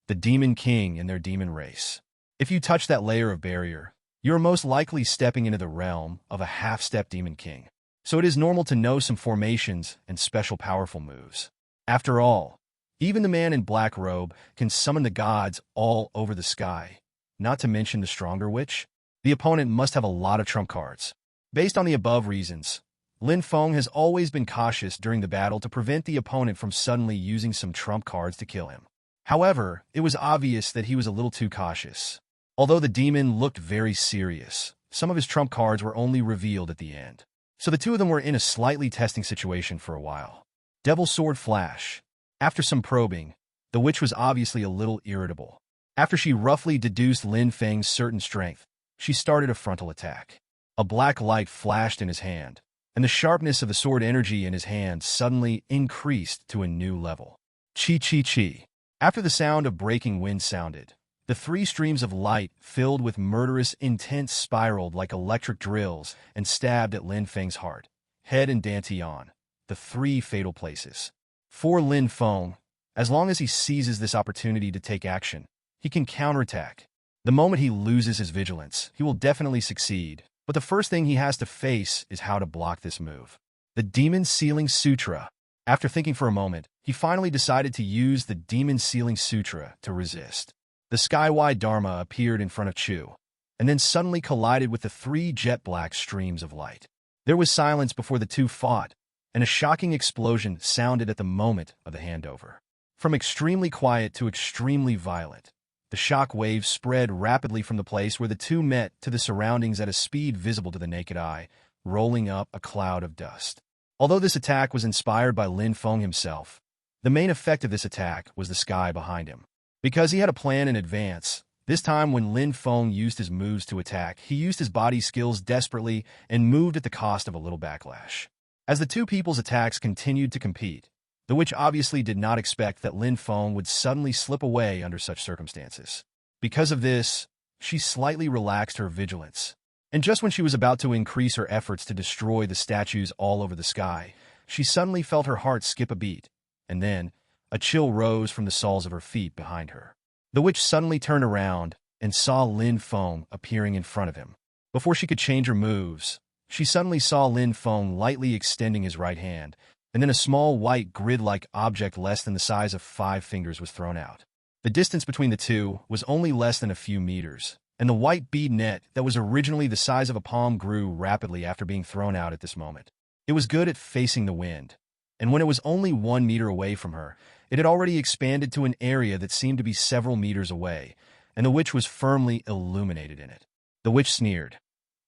[SPEAKER 1] the Demon King in their demon race. If you touch that layer of barrier, you are most likely stepping into the realm of a half-step Demon King. So it is normal to know some formations and special powerful moves. After all, even the man in black robe can summon the gods all over the sky, not to mention the stronger witch. The opponent must have a lot of trump cards. Based on the above reasons, Lin Feng has always been cautious during the battle to prevent the opponent from suddenly using some trump cards to kill him. However, it was obvious that he was a little too cautious. Although the demon looked very serious, some of his trump cards were only revealed at the end. So the two of them were in a slightly testing situation for a while. Devil Sword Flash. After some probing, the witch was obviously a little irritable. After she roughly deduced Lin Feng's certain strength, she started a frontal attack. A black light flashed in his hand, and the sharpness of the sword energy in his hand suddenly increased to a new level. Chi chi chi. After the sound of breaking wind sounded, the three streams of light filled with murderous intent spiraled like electric drills and stabbed at Lin Feng's heart, head and dantian, the three fatal places. For Lin Feng, as long as he seizes this opportunity to take action, he can counterattack. The moment he loses his vigilance, he will definitely succeed, but the first thing he has to face is how to block this move. The Demon Sealing Sutra. After thinking for a moment, he finally decided to use the Demon Sealing Sutra to resist. The sky-wide Dharma appeared in front of Chu, and then suddenly collided with the three jet-black streams of light. There was silence before the two fought, and a shocking explosion sounded at the moment of the handover. From extremely quiet to extremely violent, the shock waves spread rapidly from the place where the two met to the surroundings at a speed visible to the naked eye, rolling up a cloud of dust. Although this attack was inspired by Lin Feng himself, the main effect of this attack was the sky behind him. Because he had a plan in advance, this time when Lin Feng used his moves to attack, he used his body skills desperately and moved at the cost of a little backlash. As the two people's attacks continued to compete, the witch obviously did not expect that Lin Feng would suddenly slip away under such circumstances. Because of this, she slightly relaxed her vigilance. And just when she was about to increase her efforts to destroy the statues all over the sky, she suddenly felt her heart skip a beat, and then a chill rose from the soles of her feet behind her. The witch suddenly turned around and saw Lin Feng appearing in front of him. Before she could change her moves, she suddenly saw Lin Feng lightly extending his right hand, and then a small white grid-like object less than the size of 5 fingers was thrown out. The distance between the two was only less than a few meters, and the white bead net that was originally the size of a palm grew rapidly after being thrown out at this moment. It was good at facing the wind, and when it was only 1 meter away from her, it had already expanded to an area that seemed to be several meters away, and the witch was firmly illuminated in it. The witch sneered.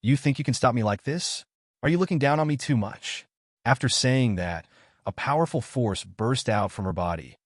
[SPEAKER 1] "You think you can stop me like this? Are you looking down on me too much?" After saying that, a powerful force burst out from her body,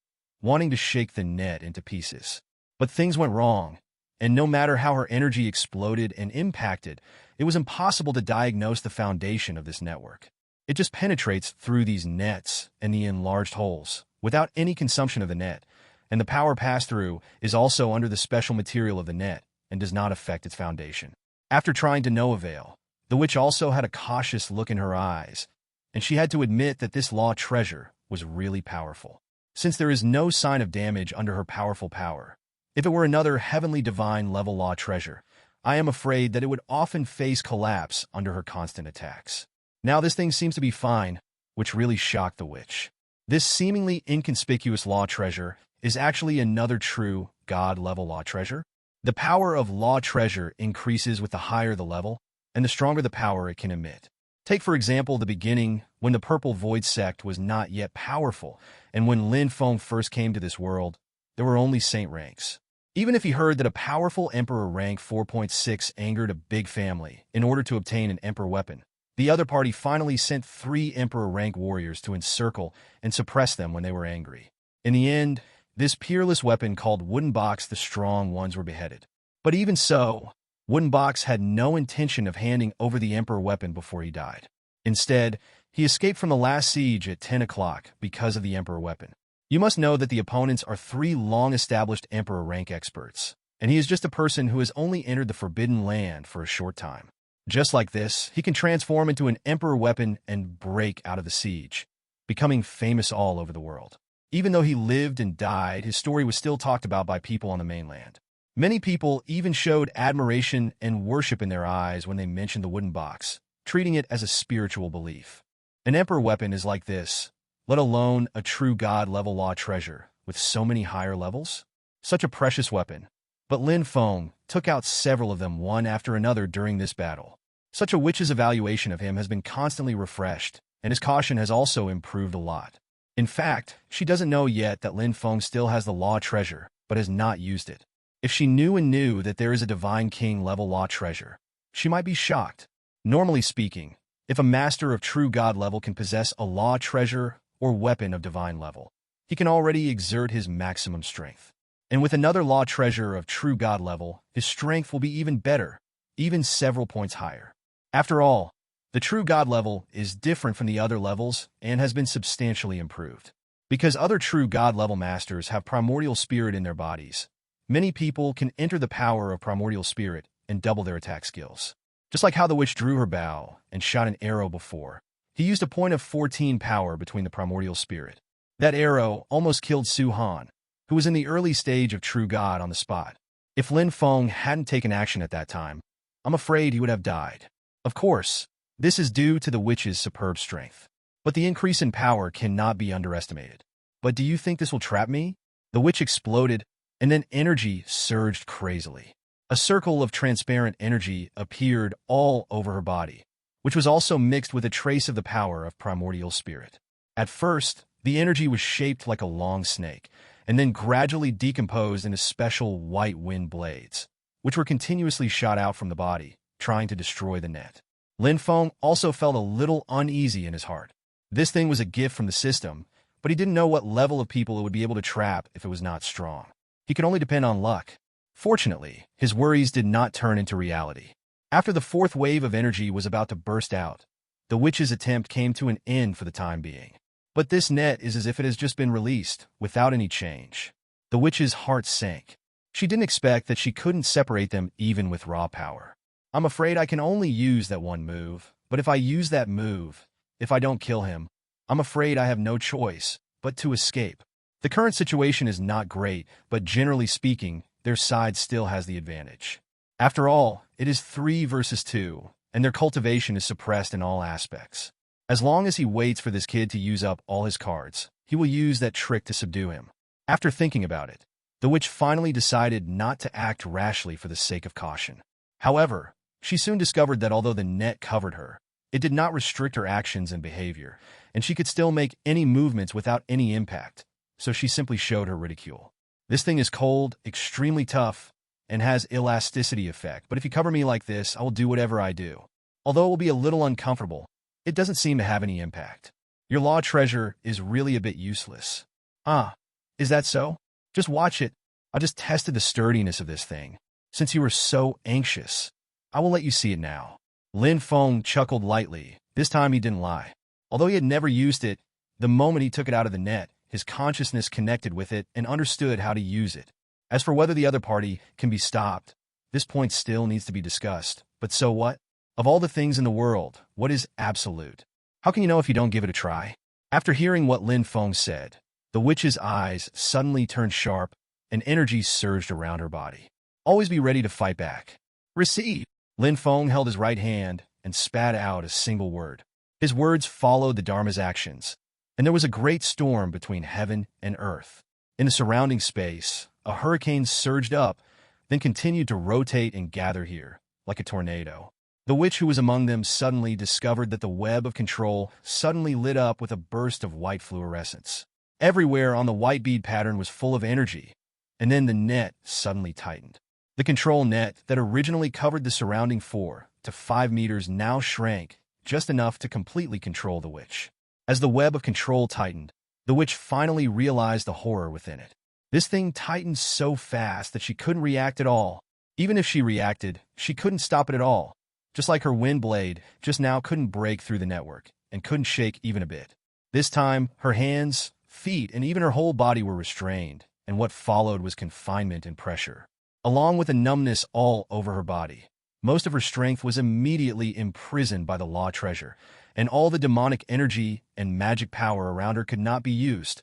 [SPEAKER 1] wanting to shake the net into pieces. But things went wrong, and no matter how her energy exploded and impacted, it was impossible to diagnose the foundation of this network. It just penetrates through these nets and the enlarged holes, without any consumption of the net, and the power pass-through is also under the special material of the net and does not affect its foundation. After trying to no avail, the witch also had a cautious look in her eyes, and she had to admit that this law treasure was really powerful. Since there is no sign of damage under her powerful power, if it were another heavenly divine level law treasure, I am afraid that it would often face collapse under her constant attacks. Now this thing seems to be fine, which really shocked the witch. This seemingly inconspicuous law treasure is actually another true God-level law treasure. The power of law treasure increases with the higher the level, and the stronger the power it can emit. Take, for example, the beginning, when the Purple Void Sect was not yet powerful, and when Lin Feng first came to this world, there were only saint ranks. Even if he heard that a powerful Emperor rank 4.6 angered a big family in order to obtain an Emperor weapon, the other party finally sent 3 Emperor rank warriors to encircle and suppress them when they were angry. In the end, this peerless weapon called Wooden Box the strong ones were beheaded. But even so, Wooden Box had no intention of handing over the Emperor weapon before he died. Instead, he escaped from the last siege at 10 o'clock because of the Emperor weapon. You must know that the opponents are 3 long-established Emperor rank experts, and he is just a person who has only entered the Forbidden Land for a short time. Just like this, he can transform into an Emperor weapon and break out of the siege, becoming famous all over the world. Even though he lived and died, his story was still talked about by people on the mainland. Many people even showed admiration and worship in their eyes when they mentioned the Wooden Box, treating it as a spiritual belief. An Emperor weapon is like this, let alone a true God-level law treasure with so many higher levels. Such a precious weapon. But Lin Feng took out several of them one after another during this battle. Such a witch's evaluation of him has been constantly refreshed, and his caution has also improved a lot. In fact, she doesn't know yet that Lin Feng still has the law treasure, but has not used it. If she knew that there is a Divine King level law treasure, she might be shocked. Normally speaking, if a master of true God level can possess a law treasure or weapon of divine level, he can already exert his maximum strength. And with another law treasure of true God level, his strength will be even better, even several points higher. After all, the true God level is different from the other levels and has been substantially improved. Because other true God level masters have primordial spirit in their bodies, many people can enter the power of primordial spirit and double their attack skills. Just like how the witch drew her bow and shot an arrow before, he used a point of 14 power between the primordial spirit. That arrow almost killed Su Han, who was in the early stage of true God on the spot. If Lin Feng hadn't taken action at that time, I'm afraid he would have died. Of course, this is due to the witch's superb strength. But the increase in power cannot be underestimated. But do you think this will trap me? The witch exploded, and then energy surged crazily. A circle of transparent energy appeared all over her body, which was also mixed with a trace of the power of primordial spirit. At first, the energy was shaped like a long snake, and then gradually decomposed into special white wind blades, which were continuously shot out from the body, trying to destroy the net. Lin Feng also felt a little uneasy in his heart. This thing was a gift from the system, but he didn't know what level of people it would be able to trap if it was not strong. He could only depend on luck. Fortunately, his worries did not turn into reality. After the fourth wave of energy was about to burst out, the witch's attempt came to an end for the time being. But this net is as if it has just been released, without any change. The witch's heart sank. She didn't expect that she couldn't separate them even with raw power. I'm afraid I can only use that one move, but if I use that move, if I don't kill him, I'm afraid I have no choice but to escape. The current situation is not great, but generally speaking, their side still has the advantage. After all, it is 3 versus 2, and their cultivation is suppressed in all aspects. As long as he waits for this kid to use up all his cards, he will use that trick to subdue him. After thinking about it, the witch finally decided not to act rashly for the sake of caution. However, she soon discovered that although the net covered her, it did not restrict her actions and behavior, and she could still make any movements without any impact, so she simply showed her ridicule. This thing is cold, extremely tough, and has elasticity effect, but if you cover me like this, I will do whatever I do. Although it will be a little uncomfortable, it doesn't seem to have any impact. Your law treasure is really a bit useless. Ah, is that so? Just watch it. I just tested the sturdiness of this thing. Since you were so anxious, I will let you see it now. Lin Feng chuckled lightly. This time he didn't lie. Although he had never used it, the moment he took it out of the net, his consciousness connected with it and understood how to use it. As for whether the other party can be stopped, this point still needs to be discussed. But so what? Of all the things in the world, what is absolute? How can you know if you don't give it a try? After hearing what Lin Feng said, the witch's eyes suddenly turned sharp and energy surged around her body. Always be ready to fight back. Receive. Lin Feng held his right hand and spat out a single word. His words followed the Dharma's actions, and there was a great storm between heaven and earth. In the surrounding space, a hurricane surged up, then continued to rotate and gather here, like a tornado. The witch who was among them suddenly discovered that the web of control suddenly lit up with a burst of white fluorescence. Everywhere on the white bead pattern was full of energy, and then the net suddenly tightened. The control net that originally covered the surrounding 4 to 5 meters now shrank just enough to completely control the witch. As the web of control tightened, the witch finally realized the horror within it. This thing tightened so fast that she couldn't react at all. Even if she reacted, she couldn't stop it at all. Just like her wind blade just now couldn't break through the network and couldn't shake even a bit. This time, her hands, feet, and even her whole body were restrained, and what followed was confinement and pressure, along with a numbness all over her body. Most of her strength was immediately imprisoned by the law treasure, and all the demonic energy and magic power around her could not be used.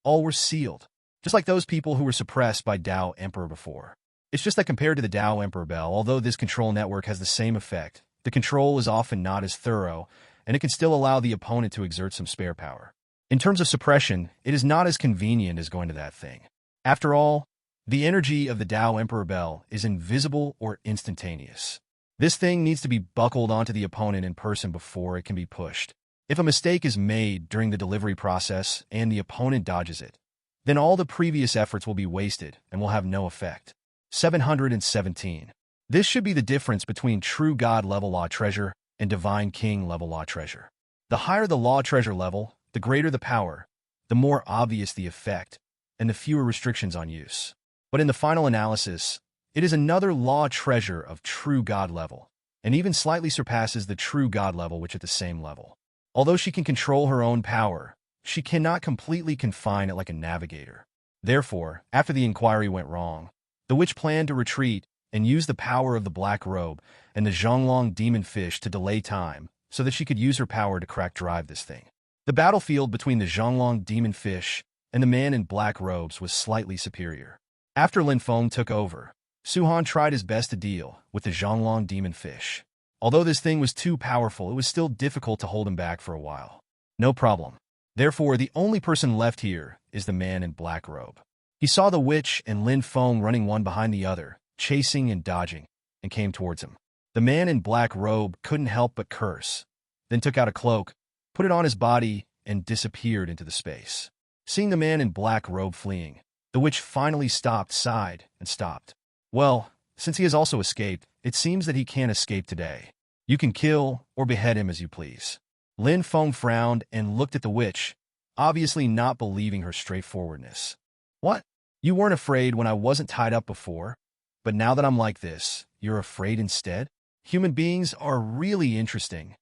[SPEAKER 1] All were sealed, just like those people who were suppressed by Tao Emperor before. It's just that compared to the Tao Emperor Bell, although this control network has the same effect, the control is often not as thorough, and it can still allow the opponent to exert some spare power. In terms of suppression, it is not as convenient as going to that thing. After all, the energy of the Tao Emperor Bell is invisible or instantaneous. This thing needs to be buckled onto the opponent in person before it can be pushed. If a mistake is made during the delivery process and the opponent dodges it, then all the previous efforts will be wasted and will have no effect. 717. This should be the difference between true God level law treasure and divine king level law treasure. The higher the law treasure level, the greater the power, the more obvious the effect, and the fewer restrictions on use. But in the final analysis, it is another law treasure of true God level, and even slightly surpasses the true God level which at the same level. Although she can control her own power, she cannot completely confine it like a navigator. Therefore, after the inquiry went wrong, the witch planned to retreat and use the power of the black robe and the Zhonglong demon fish to delay time so that she could use her power to crack drive this thing. The battlefield between the Zhonglong demon fish and the man in black robes was slightly superior. After Lin Feng took over, Suhan tried his best to deal with the Zhonglong demon fish. Although this thing was too powerful, it was still difficult to hold him back for a while. No problem. Therefore, the only person left here is the man in black robe. He saw the witch and Lin Feng running one behind the other, chasing and dodging, and came towards him. The man in black robe couldn't help but curse, then took out a cloak, put it on his body, and disappeared into the space. Seeing the man in black robe fleeing, the witch finally stopped, sighed, and stopped. Well, since he has also escaped, it seems that he can't escape today. You can kill or behead him as you please. Lin Feng frowned and looked at the witch, obviously not believing her straightforwardness. What? You weren't afraid when I wasn't tied up before, but now that I'm like this, you're afraid instead? Human beings are really interesting.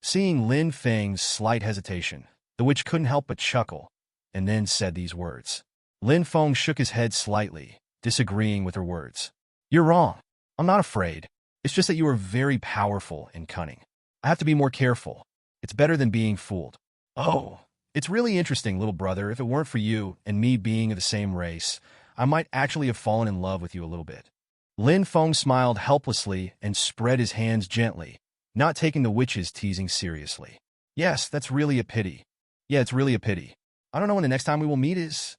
[SPEAKER 1] Seeing Lin Feng's slight hesitation, the witch couldn't help but chuckle, and then said these words. Lin Feng shook his head slightly, disagreeing with her words. You're wrong. I'm not afraid. It's just that you are very powerful and cunning. I have to be more careful. It's better than being fooled. Oh, it's really interesting, little brother. If it weren't for you and me being of the same race, I might actually have fallen in love with you a little bit. Lin Feng smiled helplessly and spread his hands gently, not taking the witch's teasing seriously. Yes, that's really a pity. Yeah, it's really a pity. I don't know when the next time we will meet is.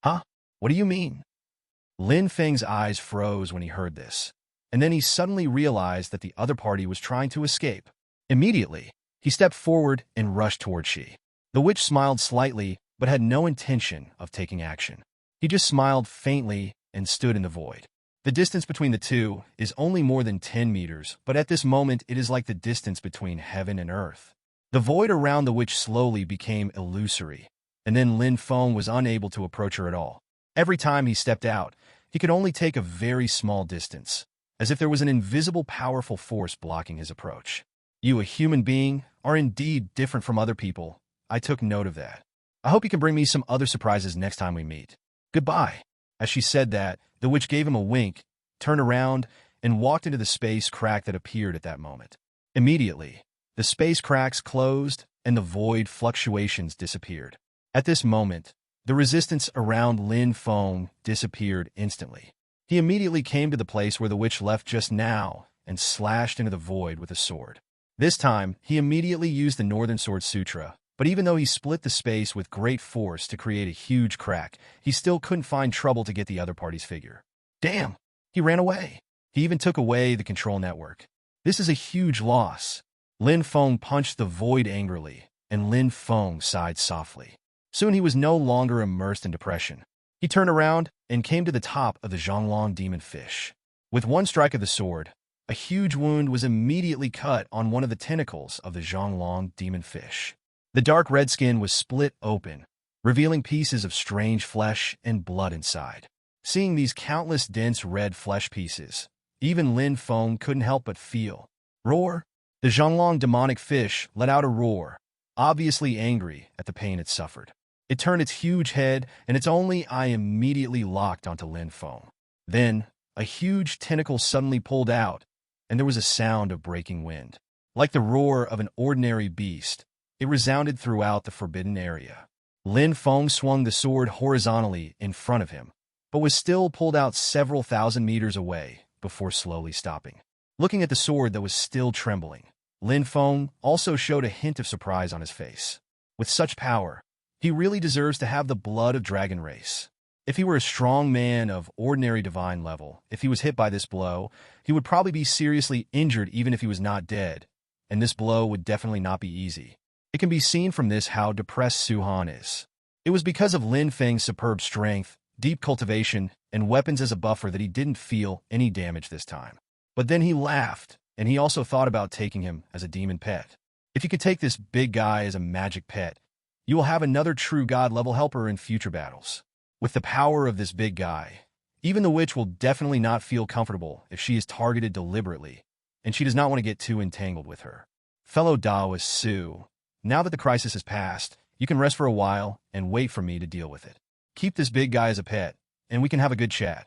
[SPEAKER 1] Huh? What do you mean? Lin Feng's eyes froze when he heard this, and then he suddenly realized that the other party was trying to escape. Immediately, he stepped forward and rushed toward she. The witch smiled slightly, but had no intention of taking action. He just smiled faintly and stood in the void. The distance between the two is only more than 10 meters, but at this moment it is like the distance between heaven and earth. The void around the witch slowly became illusory, and then Lin Feng was unable to approach her at all. Every time he stepped out, he could only take a very small distance, as if there was an invisible powerful force blocking his approach. You, a human being, are indeed different from other people. I took note of that. I hope you can bring me some other surprises next time we meet. Goodbye. As she said that, the witch gave him a wink, turned around, and walked into the space crack that appeared at that moment. Immediately, the space cracks closed and the void fluctuations disappeared. At this moment, the resistance around Lin Feng disappeared instantly. He immediately came to the place where the witch left just now and slashed into the void with a sword. This time, he immediately used the Northern Sword Sutra, but even though he split the space with great force to create a huge crack, he still couldn't find trouble to get the other party's figure. Damn! He ran away. He even took away the control network. This is a huge loss. Lin Feng punched the void angrily, and Lin Feng sighed softly. Soon he was no longer immersed in depression. He turned around and came to the top of the Zhonglong demon fish. With one strike of the sword, a huge wound was immediately cut on one of the tentacles of the Zhonglong demon fish. The dark red skin was split open, revealing pieces of strange flesh and blood inside. Seeing these countless dense red flesh pieces, even Lin Feng couldn't help but feel. Roar! The Zhonglong demonic fish let out a roar, obviously angry at the pain it suffered. It turned its huge head, and its only eye immediately locked onto Lin Feng. Then, a huge tentacle suddenly pulled out, and there was a sound of breaking wind. Like the roar of an ordinary beast, it resounded throughout the forbidden area. Lin Feng swung the sword horizontally in front of him, but was still pulled out several thousand meters away before slowly stopping. Looking at the sword that was still trembling, Lin Feng also showed a hint of surprise on his face. With such power, he really deserves to have the blood of dragon race. If he were a strong man of ordinary divine level, if he was hit by this blow, he would probably be seriously injured even if he was not dead, and this blow would definitely not be easy. It can be seen from this how depressed Su Han is. It was because of Lin Feng's superb strength, deep cultivation, and weapons as a buffer that he didn't feel any damage this time. But then he laughed, and he also thought about taking him as a demon pet. If you could take this big guy as a magic pet, you will have another true god-level helper in future battles. With the power of this big guy, even the witch will definitely not feel comfortable if she is targeted deliberately, and she does not want to get too entangled with her. Fellow Taoist Su, now that the crisis has passed, you can rest for a while and wait for me to deal with it. Keep this big guy as a pet, and we can have a good chat.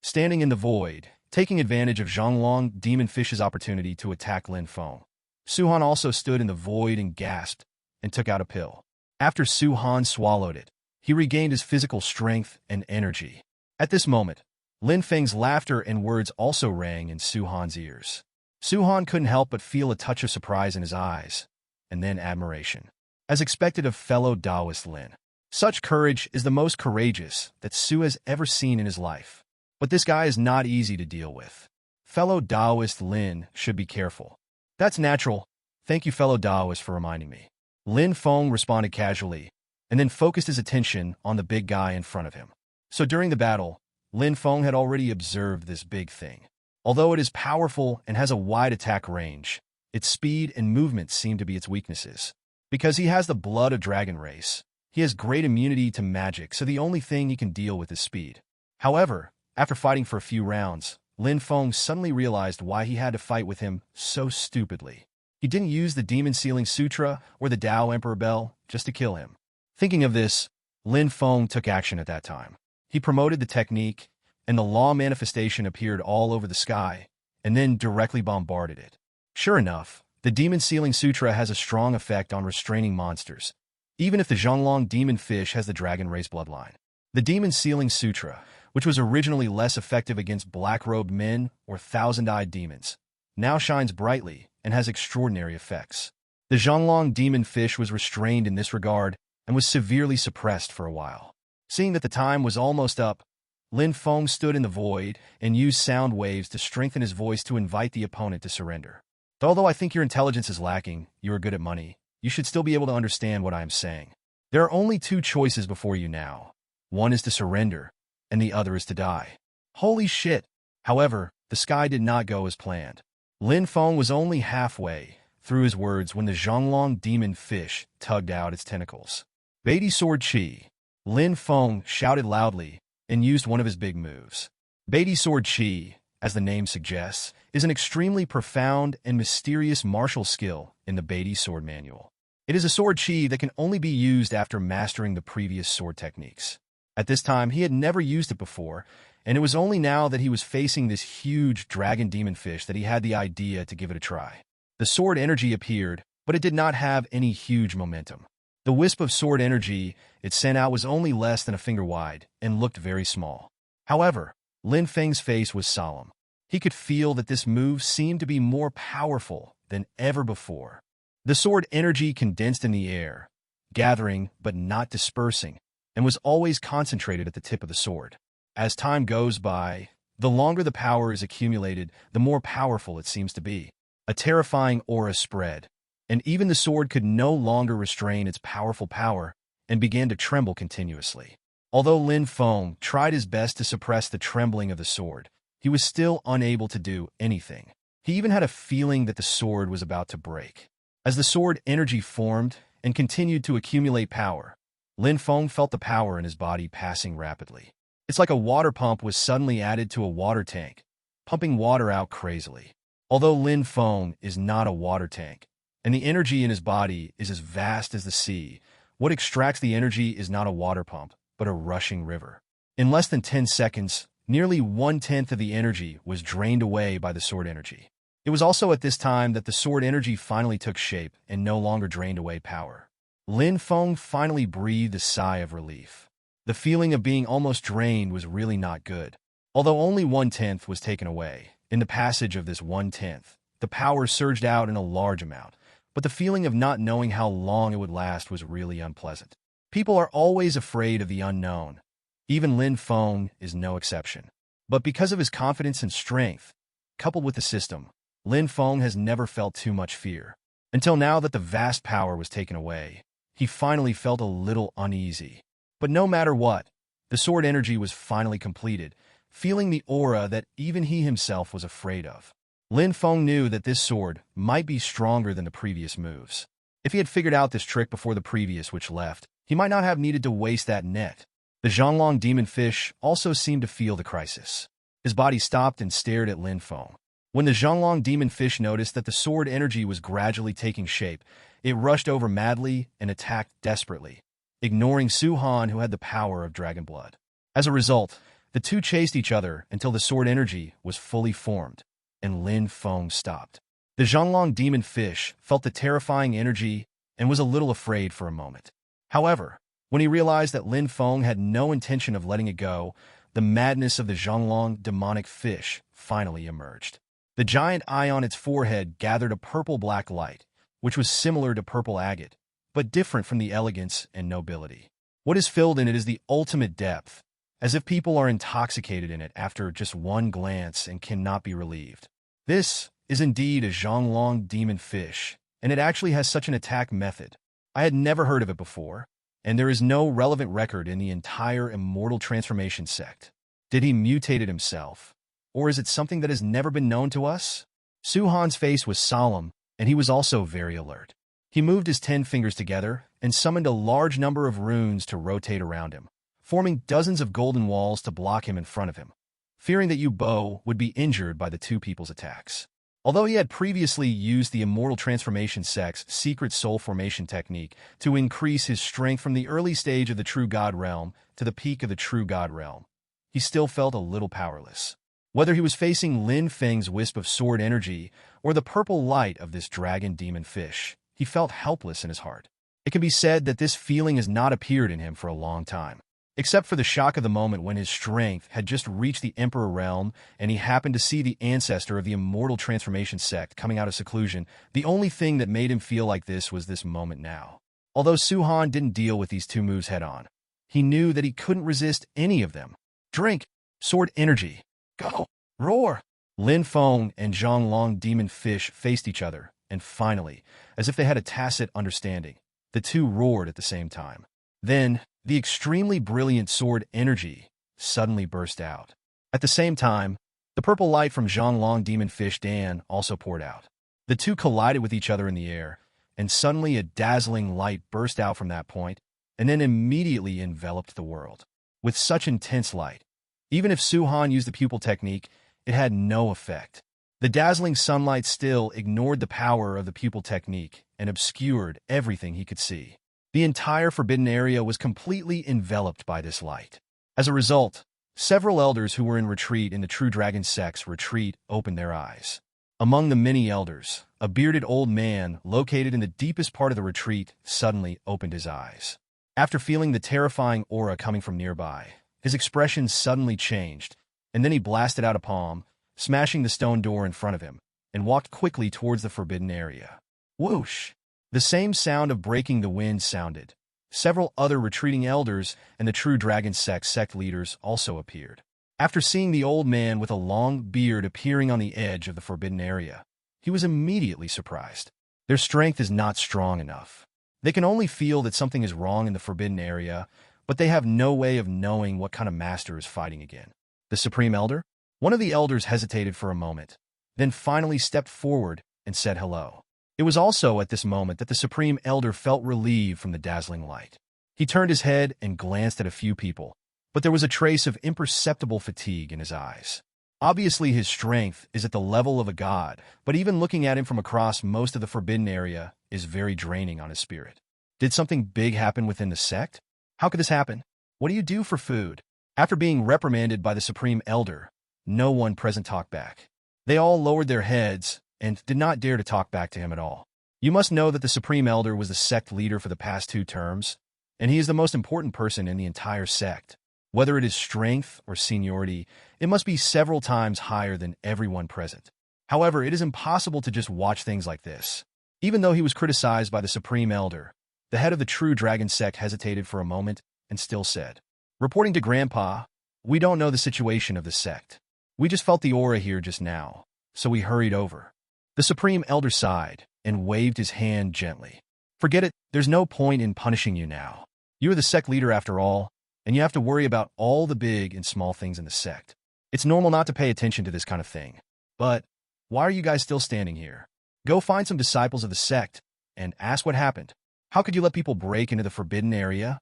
[SPEAKER 1] Standing in the void, taking advantage of Zhonglong Demon Fish's opportunity to attack Lin Feng, Su Han also stood in the void and gasped, and took out a pill. After Su Han swallowed it, he regained his physical strength and energy. At this moment, Lin Feng's laughter and words also rang in Su Han's ears. Su Han couldn't help but feel a touch of surprise in his eyes, and then admiration. As expected of fellow Taoist Lin, such courage is the most courageous that Su has ever seen in his life. But this guy is not easy to deal with. Fellow Taoist Lin should be careful. That's natural. Thank you, fellow Taoist, for reminding me. Lin Feng responded casually, and then focused his attention on the big guy in front of him. So during the battle, Lin Feng had already observed this big thing. Although it is powerful and has a wide attack range, its speed and movement seem to be its weaknesses. Because he has the blood of dragon race, he has great immunity to magic, so the only thing he can deal with is speed. However, after fighting for a few rounds, Lin Feng suddenly realized why he had to fight with him so stupidly. He didn't use the Demon Sealing Sutra or the Tao Emperor Bell just to kill him. Thinking of this, Lin Feng took action at that time. He promoted the technique, and the law manifestation appeared all over the sky, and then directly bombarded it. Sure enough, the Demon Sealing Sutra has a strong effect on restraining monsters, even if the Zhonglong demon fish has the dragon race bloodline. The Demon Sealing Sutra, which was originally less effective against black-robed men or thousand-eyed demons, now shines brightly and has extraordinary effects. The Zhonglong demon fish was restrained in this regard and was severely suppressed for a while. Seeing that the time was almost up, Lin Feng stood in the void and used sound waves to strengthen his voice to invite the opponent to surrender. Although I think your intelligence is lacking, you are good at money, you should still be able to understand what I am saying. There are only two choices before you now. One is to surrender, and the other is to die. Holy shit! However, the sky did not go as planned. Lin Feng was only halfway through his words when the Zhonglong demon fish tugged out its tentacles. Beatty Sword Chi. Lin Feng shouted loudly and used one of his big moves. Beatty Sword Chi, as the name suggests, is an extremely profound and mysterious martial skill in the Beatty Sword Manual. It is a sword chi that can only be used after mastering the previous sword techniques. At this time, he had never used it before, and it was only now that he was facing this huge dragon demon fish that he had the idea to give it a try. The sword energy appeared, but it did not have any huge momentum. The wisp of sword energy it sent out was only less than a finger wide and looked very small. However, Lin Feng's face was solemn. He could feel that this move seemed to be more powerful than ever before. The sword energy condensed in the air, gathering but not dispersing, and was always concentrated at the tip of the sword. As time goes by, the longer the power is accumulated, the more powerful it seems to be. A terrifying aura spread, and even the sword could no longer restrain its powerful power and began to tremble continuously. Although Lin Feng tried his best to suppress the trembling of the sword, he was still unable to do anything. He even had a feeling that the sword was about to break. As the sword energy formed and continued to accumulate power, Lin Feng felt the power in his body passing rapidly. It's like a water pump was suddenly added to a water tank, pumping water out crazily. Although Lin Feng is not a water tank, and the energy in his body is as vast as the sea, what extracts the energy is not a water pump, but a rushing river. In less than 10 seconds, nearly 1/10 of the energy was drained away by the sword energy. It was also at this time that the sword energy finally took shape and no longer drained away power. Lin Feng finally breathed a sigh of relief. The feeling of being almost drained was really not good. Although only 1/10 was taken away, in the passage of this 1/10, the power surged out in a large amount, but the feeling of not knowing how long it would last was really unpleasant. People are always afraid of the unknown. Even Lin Feng is no exception. But because of his confidence and strength, coupled with the system, Lin Feng has never felt too much fear. Until now that the vast power was taken away, he finally felt a little uneasy. But no matter what, the sword energy was finally completed, feeling the aura that even he himself was afraid of. Lin Feng knew that this sword might be stronger than the previous moves. If he had figured out this trick before the previous which left, he might not have needed to waste that net. The Zhonglong demon fish also seemed to feel the crisis. His body stopped and stared at Lin Feng. When the Zhonglong demon fish noticed that the sword energy was gradually taking shape, it rushed over madly and attacked desperately, ignoring Su Han, who had the power of dragon blood. As a result, the two chased each other until the sword energy was fully formed, and Lin Feng stopped. The Zhonglong demon fish felt the terrifying energy and was a little afraid for a moment. However, when he realized that Lin Feng had no intention of letting it go, the madness of the Zhonglong demonic fish finally emerged. The giant eye on its forehead gathered a purple-black light, which was similar to purple agate, but different from the elegance and nobility. What is filled in it is the ultimate depth, as if people are intoxicated in it after just one glance and cannot be relieved. This is indeed a Zhonglong demon fish, and it actually has such an attack method. I had never heard of it before, and there is no relevant record in the entire Immortal Transformation sect. Did he mutate it himself? Or is it something that has never been known to us? Su-Han's face was solemn, and he was also very alert. He moved his 10 fingers together and summoned a large number of runes to rotate around him, forming dozens of golden walls to block him in front of him, fearing that Yu Bo would be injured by the two people's attacks. Although he had previously used the Immortal Transformation sect's secret soul formation technique to increase his strength from the early stage of the True God Realm to the peak of the True God Realm, he still felt a little powerless. Whether he was facing Lin Feng's wisp of sword energy or the purple light of this dragon demon fish, he felt helpless in his heart. It can be said that this feeling has not appeared in him for a long time. Except for the shock of the moment when his strength had just reached the Emperor realm and he happened to see the Ancestor of the Immortal Transformation sect coming out of seclusion, the only thing that made him feel like this was this moment now. Although Su-Han didn't deal with these two moves head-on, he knew that he couldn't resist any of them. Drink! Sword energy! Go! Roar! Lin Feng and Zhonglong demon fish faced each other, and finally, as if they had a tacit understanding, the two roared at the same time. Then, the extremely brilliant sword energy suddenly burst out. At the same time, the purple light from Zhonglong demon fish Dan also poured out. The two collided with each other in the air, and suddenly a dazzling light burst out from that point, and then immediately enveloped the world. With such intense light, even if Su-Han used the pupil technique, it had no effect. The dazzling sunlight still ignored the power of the pupil technique and obscured everything he could see. The entire forbidden area was completely enveloped by this light. As a result, several elders who were in retreat in the True Dragon sect's retreat opened their eyes. Among the many elders, a bearded old man located in the deepest part of the retreat suddenly opened his eyes. After feeling the terrifying aura coming from nearby, his expression suddenly changed, and then he blasted out a palm, smashing the stone door in front of him, and walked quickly towards the forbidden area. Whoosh! The same sound of breaking the wind sounded. Several other retreating elders and the True Dragon sect leaders also appeared. After seeing the old man with a long beard appearing on the edge of the forbidden area, he was immediately surprised. Their strength is not strong enough. They can only feel that something is wrong in the forbidden area, but they have no way of knowing what kind of master is fighting again. The Supreme Elder? One of the elders hesitated for a moment, then finally stepped forward and said hello. It was also at this moment that the Supreme Elder felt relieved from the dazzling light. He turned his head and glanced at a few people, but there was a trace of imperceptible fatigue in his eyes. Obviously, his strength is at the level of a god, but even looking at him from across most of the forbidden area is very draining on his spirit. Did something big happen within the sect? How could this happen? What do you do for food? After being reprimanded by the Supreme Elder, no one present talked back. They all lowered their heads and did not dare to talk back to him at all. You must know that the Supreme Elder was the sect leader for the past 2 terms, and he is the most important person in the entire sect. Whether it is strength or seniority, it must be several times higher than everyone present. However, it is impossible to just watch things like this. Even though he was criticized by the Supreme Elder, the head of the True Dragon sect hesitated for a moment and still said, "Reporting to Grandpa, we don't know the situation of the sect. We just felt the aura here just now, so we hurried over." The Supreme Elder sighed and waved his hand gently. "Forget it, there's no point in punishing you now. You are the sect leader after all, and you have to worry about all the big and small things in the sect. It's normal not to pay attention to this kind of thing. But why are you guys still standing here? Go find some disciples of the sect and ask what happened. How could you let people break into the forbidden area?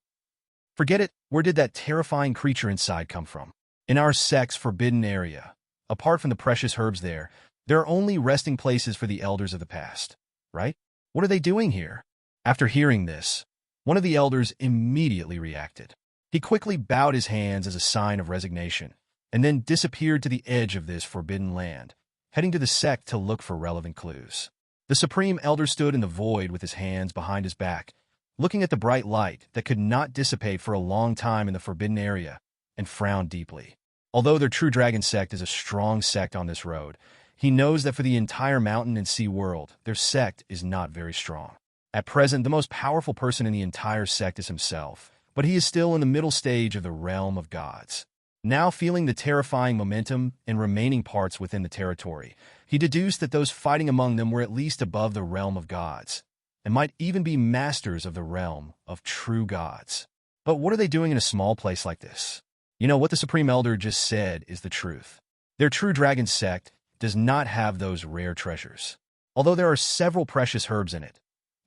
[SPEAKER 1] Forget it, where did that terrifying creature inside come from? In our sect's forbidden area, apart from the precious herbs there are only resting places for the elders of the past, right? What are they doing here?" After hearing this, one of the elders immediately reacted. He quickly bowed his hands as a sign of resignation, and then disappeared to the edge of this forbidden land, heading to the sect to look for relevant clues. The Supreme Elder stood in the void with his hands behind his back, looking at the bright light that could not dissipate for a long time in the forbidden area, and frowned deeply. Although their True Dragon sect is a strong sect on this road, he knows that for the entire mountain and sea world, their sect is not very strong. At present, the most powerful person in the entire sect is himself, but he is still in the middle stage of the realm of gods. Now feeling the terrifying momentum and remaining parts within the territory, he deduced that those fighting among them were at least above the realm of gods, and might even be masters of the realm of true gods. But what are they doing in a small place like this? You know, what the Supreme Elder just said is the truth. Their true dragon sect does not have those rare treasures. Although there are several precious herbs in it,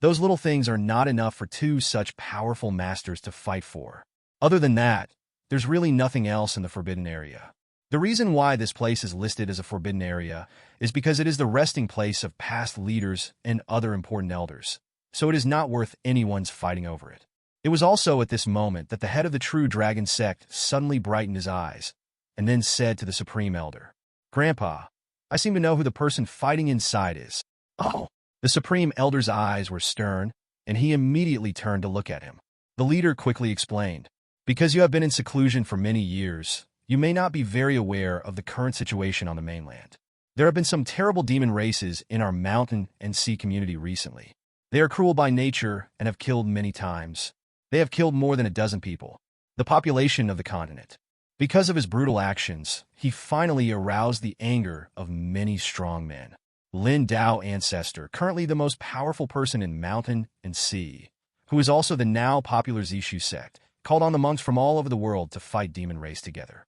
[SPEAKER 1] those little things are not enough for two such powerful masters to fight for. Other than that, there's really nothing else in the Forbidden Area. The reason why this place is listed as a Forbidden Area is because it is the resting place of past leaders and other important elders, so it is not worth anyone's fighting over it. It was also at this moment that the head of the true dragon sect suddenly brightened his eyes, and then said to the Supreme Elder, "Grandpa, I seem to know who the person fighting inside is." Oh! The Supreme Elder's eyes were stern, and he immediately turned to look at him. The leader quickly explained, "Because you have been in seclusion for many years, you may not be very aware of the current situation on the mainland. There have been some terrible demon races in our mountain and sea community recently. They are cruel by nature and have killed many times. They have killed more than a dozen people, the population of the continent. Because of his brutal actions, he finally aroused the anger of many strong men. Lin Ancestor, currently the most powerful person in mountain and sea, who is also the now popular Zishu sect, called on the monks from all over the world to fight demon race together.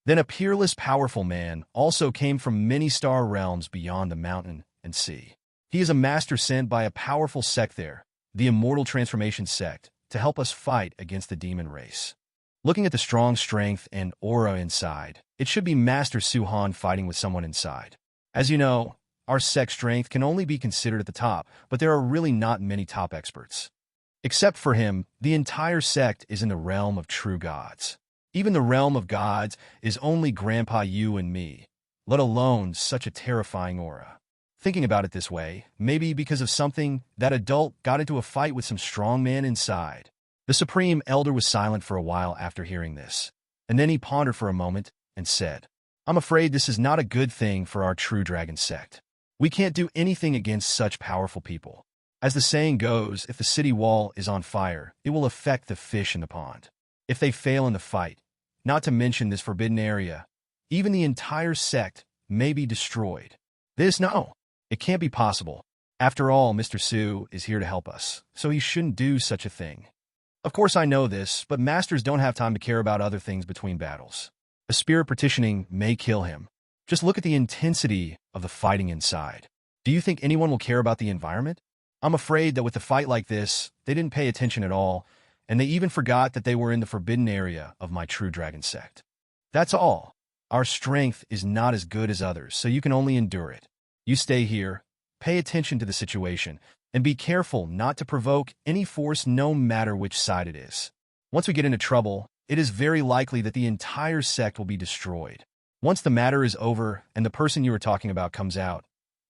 [SPEAKER 1] Then a peerless, powerful man also came from many star realms beyond the mountain and sea. He is a master sent by a powerful sect there, the Immortal Transformation sect, to help us fight against the demon race. Looking at the strong strength and aura inside, it should be Master Suhan fighting with someone inside. As you know, our sect strength can only be considered at the top, but there are really not many top experts. Except for him, the entire sect is in the realm of true gods. Even the realm of gods is only Grandpa, you, and me, let alone such a terrifying aura. Thinking about it this way, maybe because of something, that adult got into a fight with some strong man inside." The Supreme Elder was silent for a while after hearing this, and then he pondered for a moment and said, "I'm afraid this is not a good thing for our true dragon sect. We can't do anything against such powerful people. As the saying goes, if the city wall is on fire, it will affect the fish in the pond. If they fail in the fight, not to mention this forbidden area, even the entire sect may be destroyed. No, it can't be possible. After all, Mr. Su is here to help us, so he shouldn't do such a thing. Of course I know this, but masters don't have time to care about other things between battles. A spirit petitioning may kill him. Just look at the intensity of the fighting inside. Do you think anyone will care about the environment? I'm afraid that with a fight like this, they didn't pay attention at all, and they even forgot that they were in the forbidden area of my true dragon sect. That's all. Our strength is not as good as others, so you can only endure it. You stay here, pay attention to the situation, and be careful not to provoke any force no matter which side it is. Once we get into trouble, it is very likely that the entire sect will be destroyed. Once the matter is over and the person you were talking about comes out,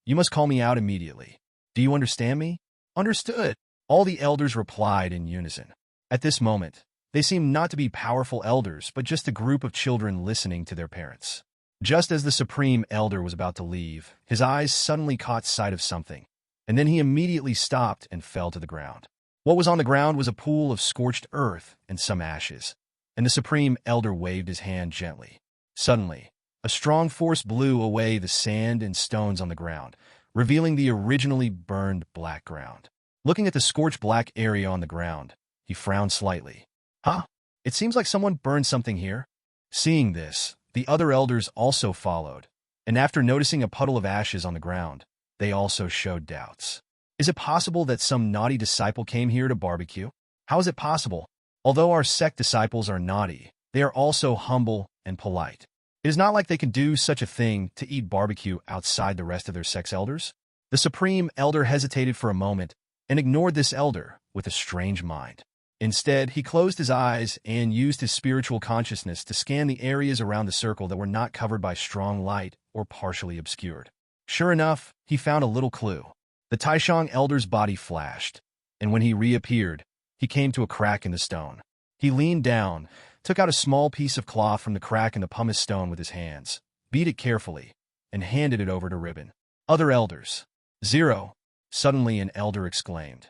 [SPEAKER 1] you must call me out immediately. Do you understand me?" "Understood," all the elders replied in unison. At this moment, they seemed not to be powerful elders, but just a group of children listening to their parents. Just as the Supreme Elder was about to leave, his eyes suddenly caught sight of something, and then he immediately stopped and fell to the ground. What was on the ground was a pool of scorched earth and some ashes, and the Supreme Elder waved his hand gently. Suddenly, a strong force blew away the sand and stones on the ground, revealing the originally burned black ground. Looking at the scorched black area on the ground, he frowned slightly. "Huh? It seems like someone burned something here." Seeing this, the other elders also followed, and after noticing a puddle of ashes on the ground, they also showed doubts. "Is it possible that some naughty disciple came here to barbecue? How is it possible? Although our sect disciples are naughty, they are also humble and polite. It is not like they can do such a thing to eat barbecue outside the rest of their sect's elders." The Supreme Elder hesitated for a moment and ignored this elder with a strange mind. Instead, he closed his eyes and used his spiritual consciousness to scan the areas around the circle that were not covered by strong light or partially obscured. Sure enough, he found a little clue. The Taishang Elder's body flashed, and when he reappeared, he came to a crack in the stone. He leaned down, took out a small piece of cloth from the crack in the pumice stone with his hands, beat it carefully, and handed it over to Ribbon. "Other elders." "Zero," suddenly an elder exclaimed.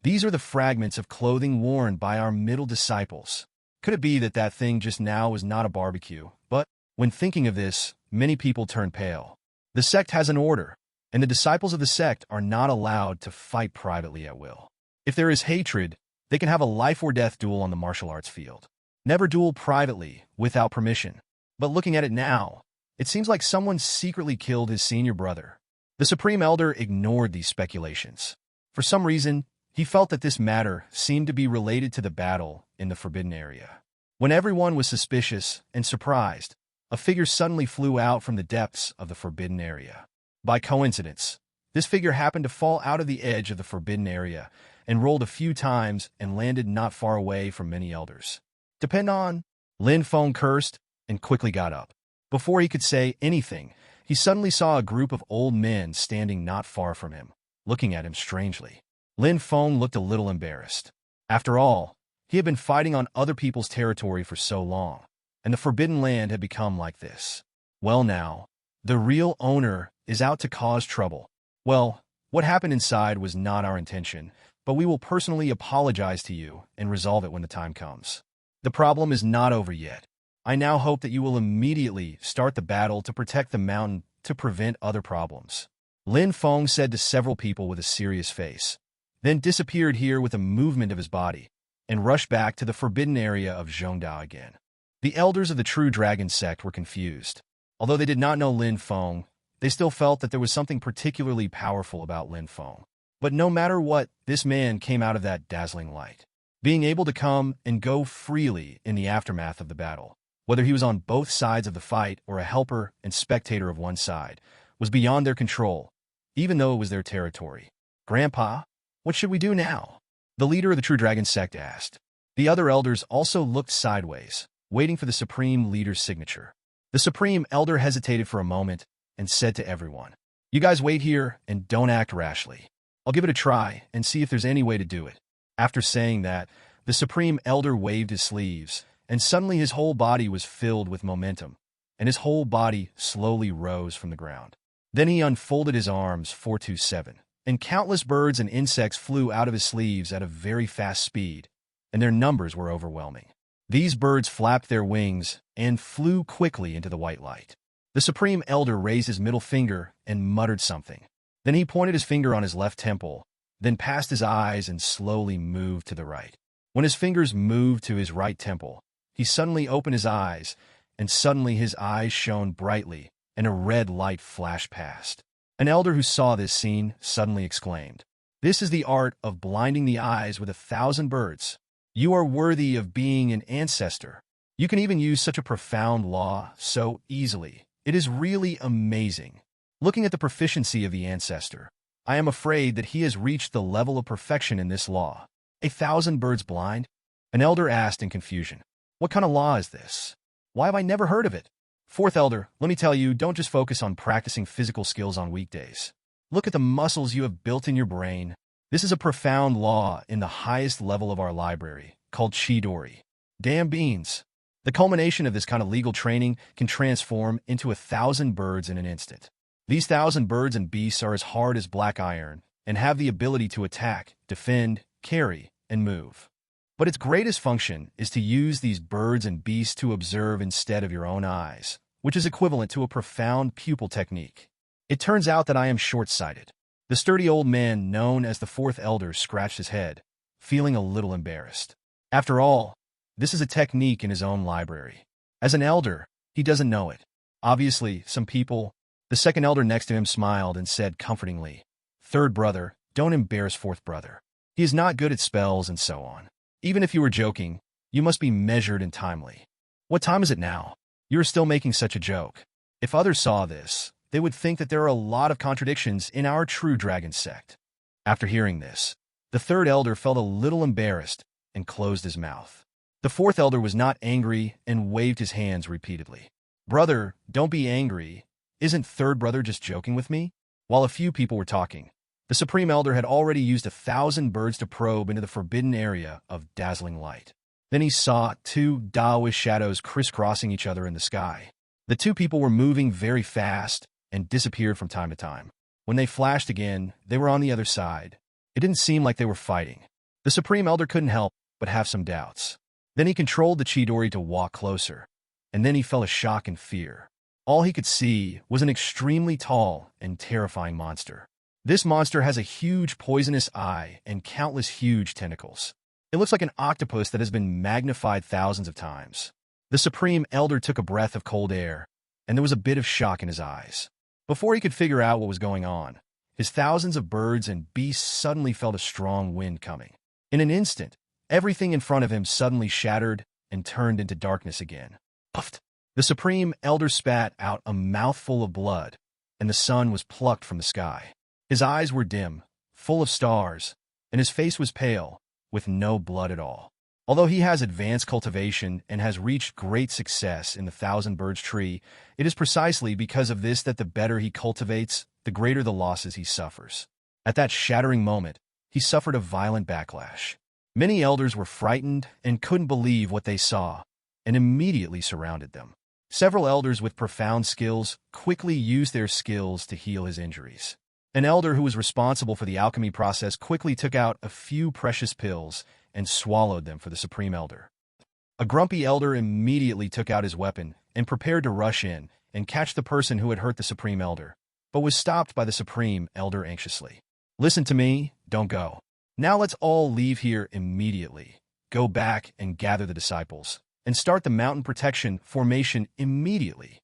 [SPEAKER 1] "These are the fragments of clothing worn by our middle disciples. Could it be that that thing just now was not a barbecue? But when thinking of this, many people turn pale. The sect has an order, and the disciples of the sect are not allowed to fight privately at will. If there is hatred, they can have a life-or-death duel on the martial arts field. Never duel privately, without permission. But looking at it now, it seems like someone secretly killed his senior brother. The Supreme Elder ignored these speculations. For some reason, he felt that this matter seemed to be related to the battle in the Forbidden Area. When everyone was suspicious and surprised, a figure suddenly flew out from the depths of the Forbidden Area. By coincidence, this figure happened to fall out of the edge of the Forbidden Area and rolled a few times and landed not far away from many elders. Depend on. Lin Feng cursed and quickly got up. Before he could say anything, he suddenly saw a group of old men standing not far from him, looking at him strangely. Lin Feng looked a little embarrassed. After all, he had been fighting on other people's territory for so long, and the Forbidden Land had become like this. Well now, the real owner is out to cause trouble. Well, what happened inside was not our intention, but we will personally apologize to you and resolve it when the time comes. The problem is not over yet. I now hope that you will immediately start the battle to protect the mountain to prevent other problems. Lin Feng said to several people with a serious face, then disappeared here with a movement of his body, and rushed back to the forbidden area of Zhongdao again. The elders of the True Dragon Sect were confused. Although they did not know Lin Feng, they still felt that there was something particularly powerful about Lin Feng. But no matter what, this man came out of that dazzling light. Being able to come and go freely in the aftermath of the battle, whether he was on both sides of the fight or a helper and spectator of one side, was beyond their control, even though it was their territory. Grandpa, what should we do now? The leader of the True Dragon Sect asked. The other elders also looked sideways, waiting for the Supreme Leader's signature. The Supreme Elder hesitated for a moment and said to everyone, "You guys wait here and don't act rashly. I'll give it a try and see if there's any way to do it." After saying that, the Supreme Elder waved his sleeves, and suddenly his whole body was filled with momentum, and his whole body slowly rose from the ground. Then he unfolded his arms 427, and countless birds and insects flew out of his sleeves at a very fast speed, and their numbers were overwhelming. These birds flapped their wings and flew quickly into the white light. The Supreme Elder raised his middle finger and muttered something. Then he pointed his finger on his left temple, then passed his eyes and slowly moved to the right. When his fingers moved to his right temple, he suddenly opened his eyes, and suddenly his eyes shone brightly, and a red light flashed past. An elder who saw this scene suddenly exclaimed, "This is the art of blinding the eyes with 1,000 birds. You are worthy of being an ancestor. You can even use such a profound law so easily. It is really amazing." Looking at the proficiency of the ancestor, I am afraid that he has reached the level of perfection in this law. 1,000 birds blind? An elder asked in confusion. What kind of law is this? Why have I never heard of it? Fourth elder, let me tell you, don't just focus on practicing physical skills on weekdays. Look at the muscles you have built in your brain. This is a profound law in the highest level of our library, called Chidori. Damn beans. The culmination of this kind of legal training can transform into 1,000 birds in an instant. These 1,000 birds and beasts are as hard as black iron and have the ability to attack, defend, carry, and move. But its greatest function is to use these birds and beasts to observe instead of your own eyes, which is equivalent to a profound pupil technique. It turns out that I am short-sighted. The sturdy old man known as the Fourth Elder scratched his head, feeling a little embarrassed. After all, this is a technique in his own library. As an elder, he doesn't know it. Obviously, some people... The second elder next to him smiled and said comfortingly, "Third brother, don't embarrass fourth brother. He is not good at spells and so on. Even if you were joking, you must be measured and timely. What time is it now? You are still making such a joke." If others saw this, they would think that there are a lot of contradictions in our True Dragon Sect. After hearing this, the third elder felt a little embarrassed and closed his mouth. The fourth elder was not angry and waved his hands repeatedly. "Brother, don't be angry. Isn't third brother just joking with me?" While a few people were talking, the Supreme Elder had already used 1,000 birds to probe into the forbidden area of dazzling light. Then he saw 2 Daoist shadows crisscrossing each other in the sky. The 2 people were moving very fast and disappeared from time to time. When they flashed again, they were on the other side. It didn't seem like they were fighting. The Supreme Elder couldn't help but have some doubts. Then he controlled the Chidori to walk closer, and then he felt a shock and fear. All he could see was an extremely tall and terrifying monster. This monster has a huge poisonous eye and countless huge tentacles. It looks like an octopus that has been magnified thousands of times. The Supreme Elder took a breath of cold air, and there was a bit of shock in his eyes. Before he could figure out what was going on, his thousands of birds and beasts suddenly felt a strong wind coming. In an instant, everything in front of him suddenly shattered and turned into darkness again. Puffed! The Supreme Elder spat out a mouthful of blood, and the sun was plucked from the sky. His eyes were dim, full of stars, and his face was pale, with no blood at all. Although he has advanced cultivation and has reached great success in the Thousand Birds tree, it is precisely because of this that the better he cultivates, the greater the losses he suffers. At that shattering moment, he suffered a violent backlash. Many elders were frightened and couldn't believe what they saw, and immediately surrounded them. Several elders with profound skills quickly used their skills to heal his injuries. An elder who was responsible for the alchemy process quickly took out a few precious pills and swallowed them for the Supreme Elder. A grumpy elder immediately took out his weapon and prepared to rush in and catch the person who had hurt the Supreme Elder, but was stopped by the Supreme Elder anxiously. Listen to me, don't go. Now let's all leave here immediately. Go back and gather the disciples, and start the mountain protection formation immediately.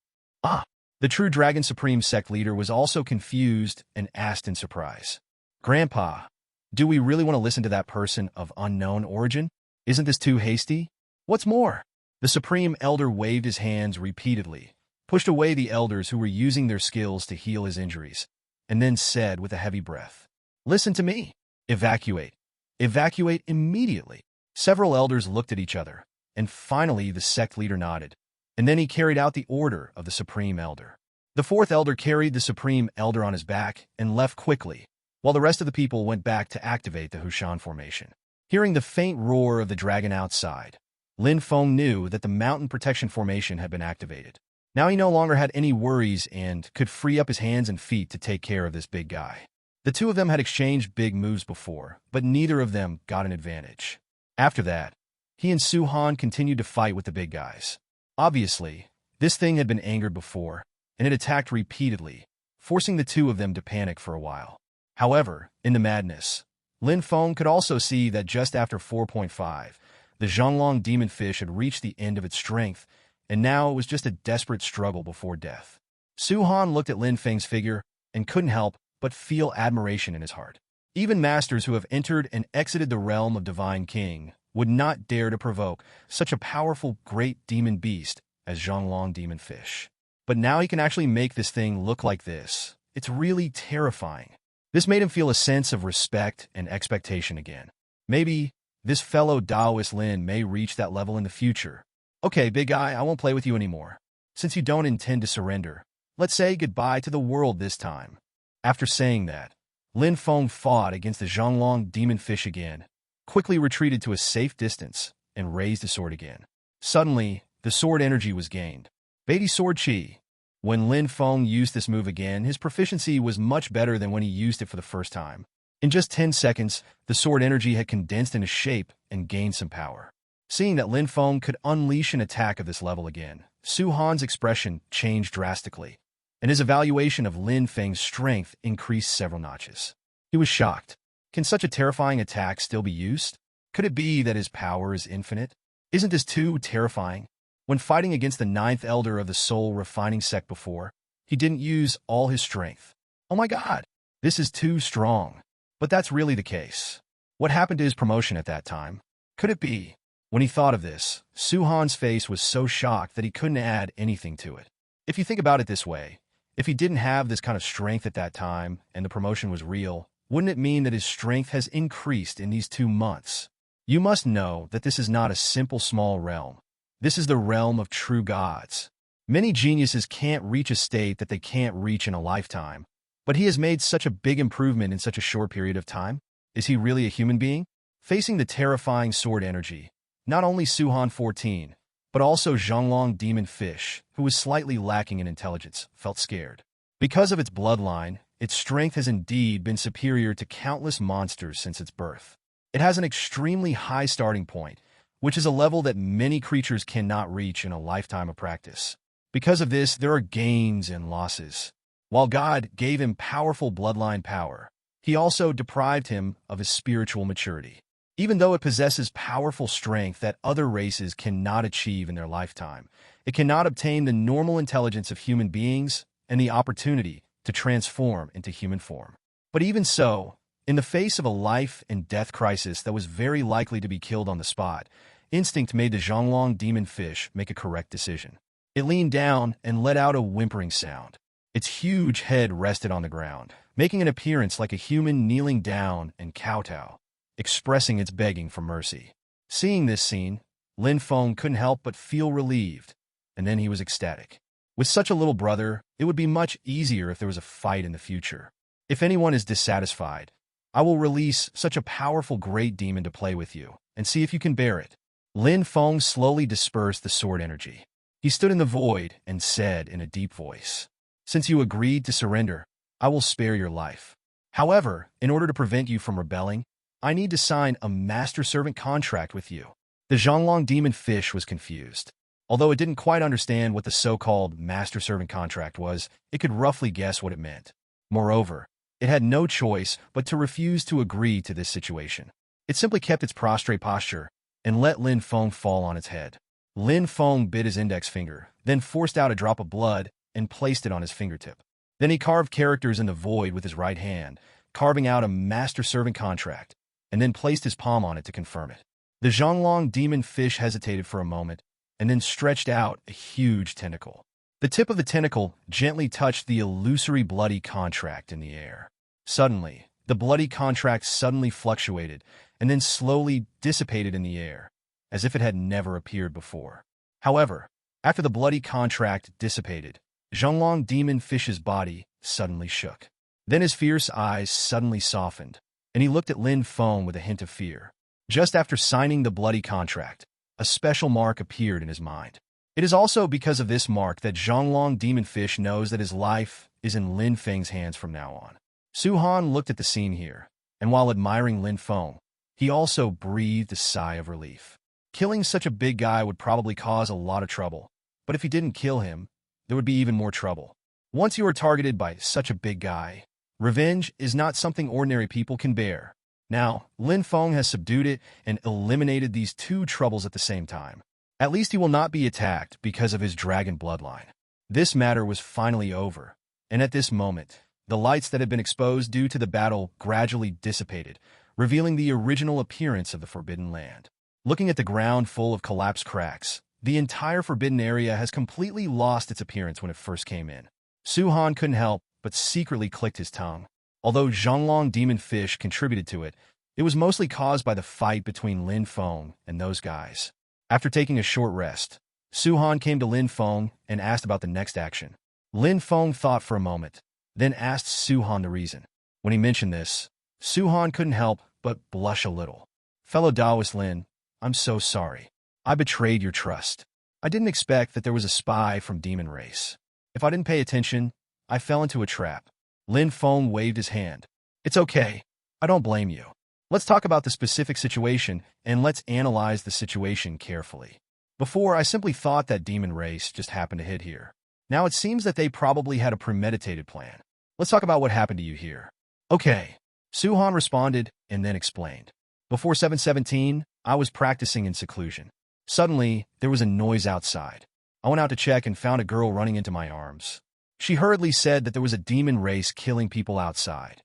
[SPEAKER 1] The true Dragon Supreme Sect leader was also confused and asked in surprise, Grandpa, do we really want to listen to that person of unknown origin? Isn't this too hasty? What's more? The Supreme Elder waved his hands repeatedly, pushed away the elders who were using their skills to heal his injuries, and then said with a heavy breath, Listen to me. Evacuate. Evacuate immediately. Several elders looked at each other, and finally the sect leader nodded, and then he carried out the order of the Supreme Elder. The fourth elder carried the Supreme Elder on his back and left quickly, while the rest of the people went back to activate the Hushan formation. Hearing the faint roar of the dragon outside, Lin Feng knew that the mountain protection formation had been activated. Now he no longer had any worries and could free up his hands and feet to take care of this big guy. The two of them had exchanged big moves before, but neither of them got an advantage. After that, he and Su Han continued to fight with the big guys. Obviously, this thing had been angered before, and it attacked repeatedly, forcing the two of them to panic for a while. However, in the madness, Lin Feng could also see that just after 4.5, the Zhonglong demon fish had reached the end of its strength, and now it was just a desperate struggle before death. Su Han looked at Lin Feng's figure and couldn't help but feel admiration in his heart. Even masters who have entered and exited the realm of Divine King would not dare to provoke such a powerful great demon beast as Zhonglong demon fish. But now he can actually make this thing look like this. It's really terrifying. This made him feel a sense of respect and expectation again. Maybe this fellow Taoist Lin may reach that level in the future. Okay, big guy, I won't play with you anymore. Since you don't intend to surrender, let's say goodbye to the world this time. After saying that, Lin Feng fought against the Zhonglong demon fish again, quickly retreated to a safe distance, and raised the sword again. Suddenly, the sword energy was gained. Beatty Sword Chi. When Lin Feng used this move again, his proficiency was much better than when he used it for the first time. In just 10 seconds, the sword energy had condensed into shape and gained some power. Seeing that Lin Feng could unleash an attack of this level again, Su Han's expression changed drastically, and his evaluation of Lin Feng's strength increased several notches. He was shocked. Can such a terrifying attack still be used? Could it be that his power is infinite? Isn't this too terrifying? When fighting against the ninth elder of the Soul Refining Sect before, he didn't use all his strength. Oh my god, this is too strong. But that's really the case. What happened to his promotion at that time? Could it be? When he thought of this, Su Han's face was so shocked that he couldn't add anything to it. If you think about it this way, if he didn't have this kind of strength at that time and the promotion was real, wouldn't it mean that his strength has increased in these 2 months? You must know that this is not a simple small realm. This is the realm of true gods. Many geniuses can't reach a state that they can't reach in a lifetime, but he has made such a big improvement in such a short period of time. Is he really a human being? Facing the terrifying sword energy, not only Su Han 14, but also Zhonglong demon fish, who was slightly lacking in intelligence, felt scared. Because of its bloodline, its strength has indeed been superior to countless monsters since its birth. It has an extremely high starting point, which is a level that many creatures cannot reach in a lifetime of practice. Because of this, there are gains and losses. While God gave him powerful bloodline power, he also deprived him of his spiritual maturity. Even though it possesses powerful strength that other races cannot achieve in their lifetime, it cannot obtain the normal intelligence of human beings and the opportunity to transform into human form. But even so, in the face of a life and death crisis that was very likely to be killed on the spot, instinct made the Zhonglong demon fish make a correct decision. It leaned down and let out a whimpering sound. Its huge head rested on the ground, making an appearance like a human kneeling down and kowtow, expressing its begging for mercy. Seeing this scene, Lin Feng couldn't help but feel relieved, and then he was ecstatic. With such a little brother, it would be much easier if there was a fight in the future. If anyone is dissatisfied, I will release such a powerful great demon to play with you, and see if you can bear it. Lin Feng slowly dispersed the sword energy. He stood in the void and said in a deep voice, "Since you agreed to surrender, I will spare your life. However, in order to prevent you from rebelling, I need to sign a master-servant contract with you." The Zhonglong demon fish was confused. Although it didn't quite understand what the so-called master-servant contract was, it could roughly guess what it meant. Moreover, it had no choice but to refuse to agree to this situation. It simply kept its prostrate posture and let Lin Feng fall on its head. Lin Feng bit his index finger, then forced out a drop of blood and placed it on his fingertip. Then he carved characters in the void with his right hand, carving out a master-servant contract, and then placed his palm on it to confirm it. The Zhonglong demon fish hesitated for a moment, and then stretched out a huge tentacle. The tip of the tentacle gently touched the illusory bloody contract in the air. Suddenly, the bloody contract suddenly fluctuated, and then slowly dissipated in the air, as if it had never appeared before. However, after the bloody contract dissipated, Zhonglong demon fish's body suddenly shook. Then his fierce eyes suddenly softened, and he looked at Lin Feng with a hint of fear. Just after signing the bloody contract, a special mark appeared in his mind. It is also because of this mark that Zhonglong demon fish knows that his life is in Lin Feng's hands from now on. Su Han looked at the scene here, and while admiring Lin Feng, he also breathed a sigh of relief. Killing such a big guy would probably cause a lot of trouble, but if he didn't kill him, there would be even more trouble. Once you are targeted by such a big guy, revenge is not something ordinary people can bear. Now, Lin Feng has subdued it and eliminated these two troubles at the same time. At least he will not be attacked because of his dragon bloodline. This matter was finally over, and at this moment, the lights that had been exposed due to the battle gradually dissipated, revealing the original appearance of the Forbidden Land. Looking at the ground full of collapsed cracks, the entire Forbidden Area has completely lost its appearance when it first came in. Su Han couldn't help but secretly clicked his tongue. Although Zhonglong demon fish contributed to it, it was mostly caused by the fight between Lin Feng and those guys. After taking a short rest, Su Han came to Lin Feng and asked about the next action. Lin Feng thought for a moment, then asked Su Han the reason. When he mentioned this, Su Han couldn't help but blush a little. "Fellow Taoist Lin, I'm so sorry. I betrayed your trust. I didn't expect that there was a spy from demon race. If I didn't pay attention, I fell into a trap." Lin Feng waved his hand. "It's okay. I don't blame you. Let's talk about the specific situation, and let's analyze the situation carefully. Before, I simply thought that demon race just happened to hit here. Now it seems that they probably had a premeditated plan. Let's talk about what happened to you here." "Okay." Su Han responded and then explained. "Before 717, I was practicing in seclusion. Suddenly, there was a noise outside. I went out to check and found a girl running into my arms. She hurriedly said that there was a demon race killing people outside.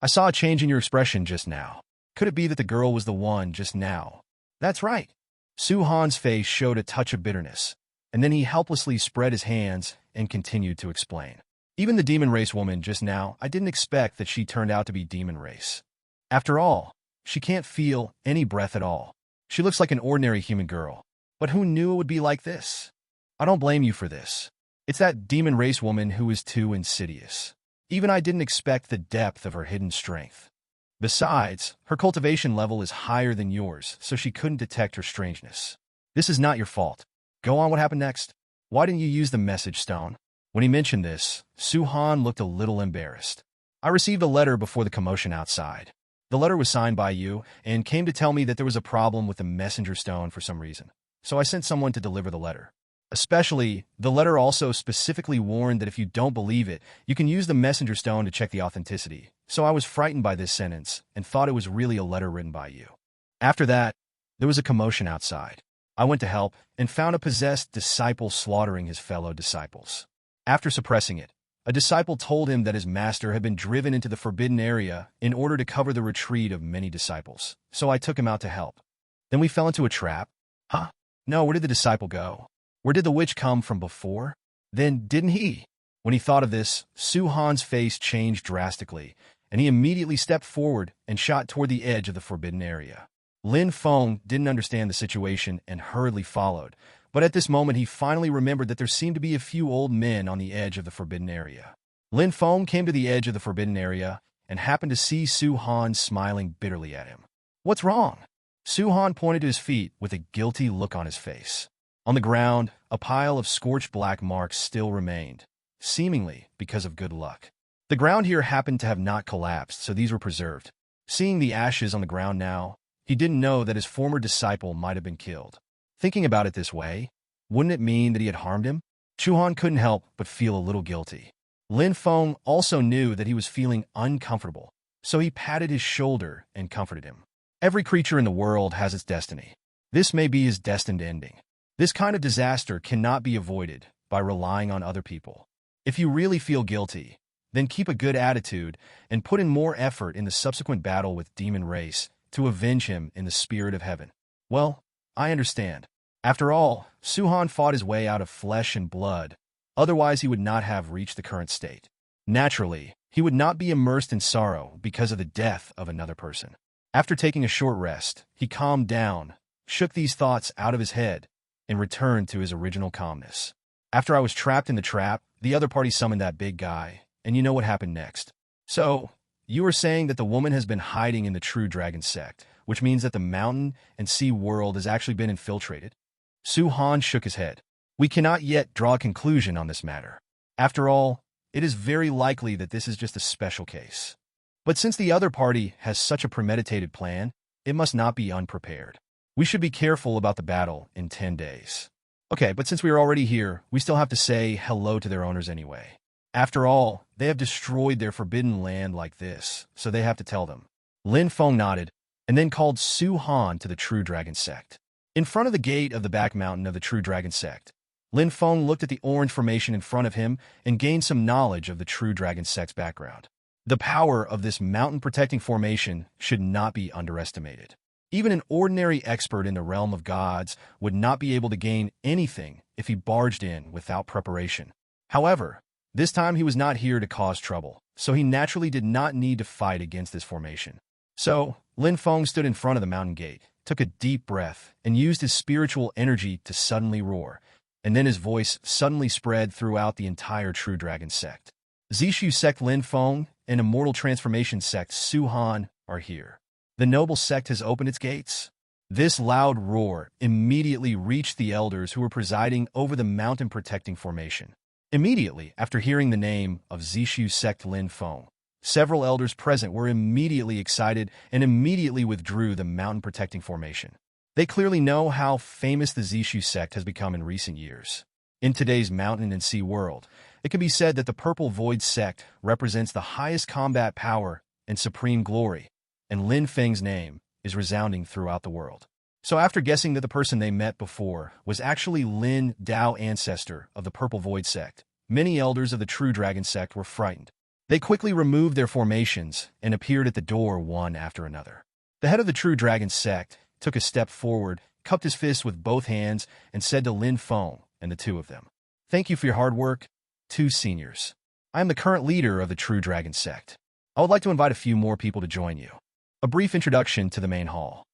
[SPEAKER 1] I saw a change in your expression just now. Could it be that the girl was the one just now?" "That's right." Su Han's face showed a touch of bitterness, and then he helplessly spread his hands and continued to explain. "Even the demon race woman just now, I didn't expect that she turned out to be demon race. After all, she can't feel any breath at all. She looks like an ordinary human girl. But who knew it would be like this? I don't blame you for this. It's that demon race woman who is too insidious. Even I didn't expect the depth of her hidden strength. Besides, her cultivation level is higher than yours, so she couldn't detect her strangeness. This is not your fault. Go on, what happened next? Why didn't you use the message stone?" When he mentioned this, Su Han looked a little embarrassed. "I received a letter before the commotion outside. The letter was signed by you and came to tell me that there was a problem with the messenger stone for some reason. So I sent someone to deliver the letter. Especially, the letter also specifically warned that if you don't believe it, you can use the messenger stone to check the authenticity. So I was frightened by this sentence and thought it was really a letter written by you. After that, there was a commotion outside. I went to help and found a possessed disciple slaughtering his fellow disciples. After suppressing it, a disciple told him that his master had been driven into the forbidden area in order to cover the retreat of many disciples. So I took him out to help. Then we fell into a trap. Huh? No, where did the disciple go? Where did the witch come from before? Then didn't he? When he thought of this, Su Han's face changed drastically, and he immediately stepped forward and shot toward the edge of the forbidden area. Lin Feng didn't understand the situation and hurriedly followed, but at this moment he finally remembered that there seemed to be a few old men on the edge of the forbidden area. Lin Feng came to the edge of the forbidden area and happened to see Su Han smiling bitterly at him. What's wrong? Su Han pointed to his feet with a guilty look on his face. On the ground, a pile of scorched black marks still remained, seemingly because of good luck. The ground here happened to have not collapsed, so these were preserved. Seeing the ashes on the ground now, he didn't know that his former disciple might have been killed. Thinking about it this way, wouldn't it mean that he had harmed him? Su Han couldn't help but feel a little guilty. Lin Feng also knew that he was feeling uncomfortable, so he patted his shoulder and comforted him. Every creature in the world has its destiny. This may be his destined ending. This kind of disaster cannot be avoided by relying on other people. If you really feel guilty, then keep a good attitude and put in more effort in the subsequent battle with Demon Race to avenge him in the spirit of heaven. Well, I understand. After all, Su Han fought his way out of flesh and blood, otherwise he would not have reached the current state. Naturally, he would not be immersed in sorrow because of the death of another person. After taking a short rest, he calmed down, shook these thoughts out of his head, and returned to his original calmness. After I was trapped in the trap, the other party summoned that big guy, and you know what happened next. So, you are saying that the woman has been hiding in the True Dragon Sect, which means that the mountain and sea world has actually been infiltrated? Su Han shook his head. We cannot yet draw a conclusion on this matter. After all, it is very likely that this is just a special case. But since the other party has such a premeditated plan, it must not be unprepared. We should be careful about the battle in 10 days. Okay, but since we are already here, we still have to say hello to their owners anyway. After all, they have destroyed their forbidden land like this, so they have to tell them. Lin Feng nodded, and then called Su Han to the True Dragon Sect. In front of the gate of the back mountain of the True Dragon Sect, Lin Feng looked at the orange formation in front of him and gained some knowledge of the True Dragon Sect's background. The power of this mountain-protecting formation should not be underestimated. Even an ordinary expert in the realm of gods would not be able to gain anything if he barged in without preparation. However, this time he was not here to cause trouble, so he naturally did not need to fight against this formation. So, Lin Feng stood in front of the mountain gate, took a deep breath, and used his spiritual energy to suddenly roar, and then his voice suddenly spread throughout the entire True Dragon Sect. Zishu Sect Lin Feng and Immortal Transformation Sect Su Han are here. The noble sect has opened its gates. This loud roar immediately reached the elders who were presiding over the mountain-protecting formation. Immediately after hearing the name of Zishu Sect Lin Feng, several elders present were immediately excited and immediately withdrew the mountain-protecting formation. They clearly know how famous the Zishu Sect has become in recent years. In today's mountain and sea world, it can be said that the Purple Void Sect represents the highest combat power and supreme glory, and Lin Feng's name is resounding throughout the world. So after guessing that the person they met before was actually Lin Dao Ancestor of the Purple Void Sect, many elders of the True Dragon Sect were frightened. They quickly removed their formations and appeared at the door one after another. The head of the True Dragon Sect took a step forward, cupped his fist with both hands, and said to Lin Feng and the two of them, "Thank you for your hard work, two seniors. I am the current leader of the True Dragon Sect. I would like to invite a few more people to join you." A brief introduction to the main hall.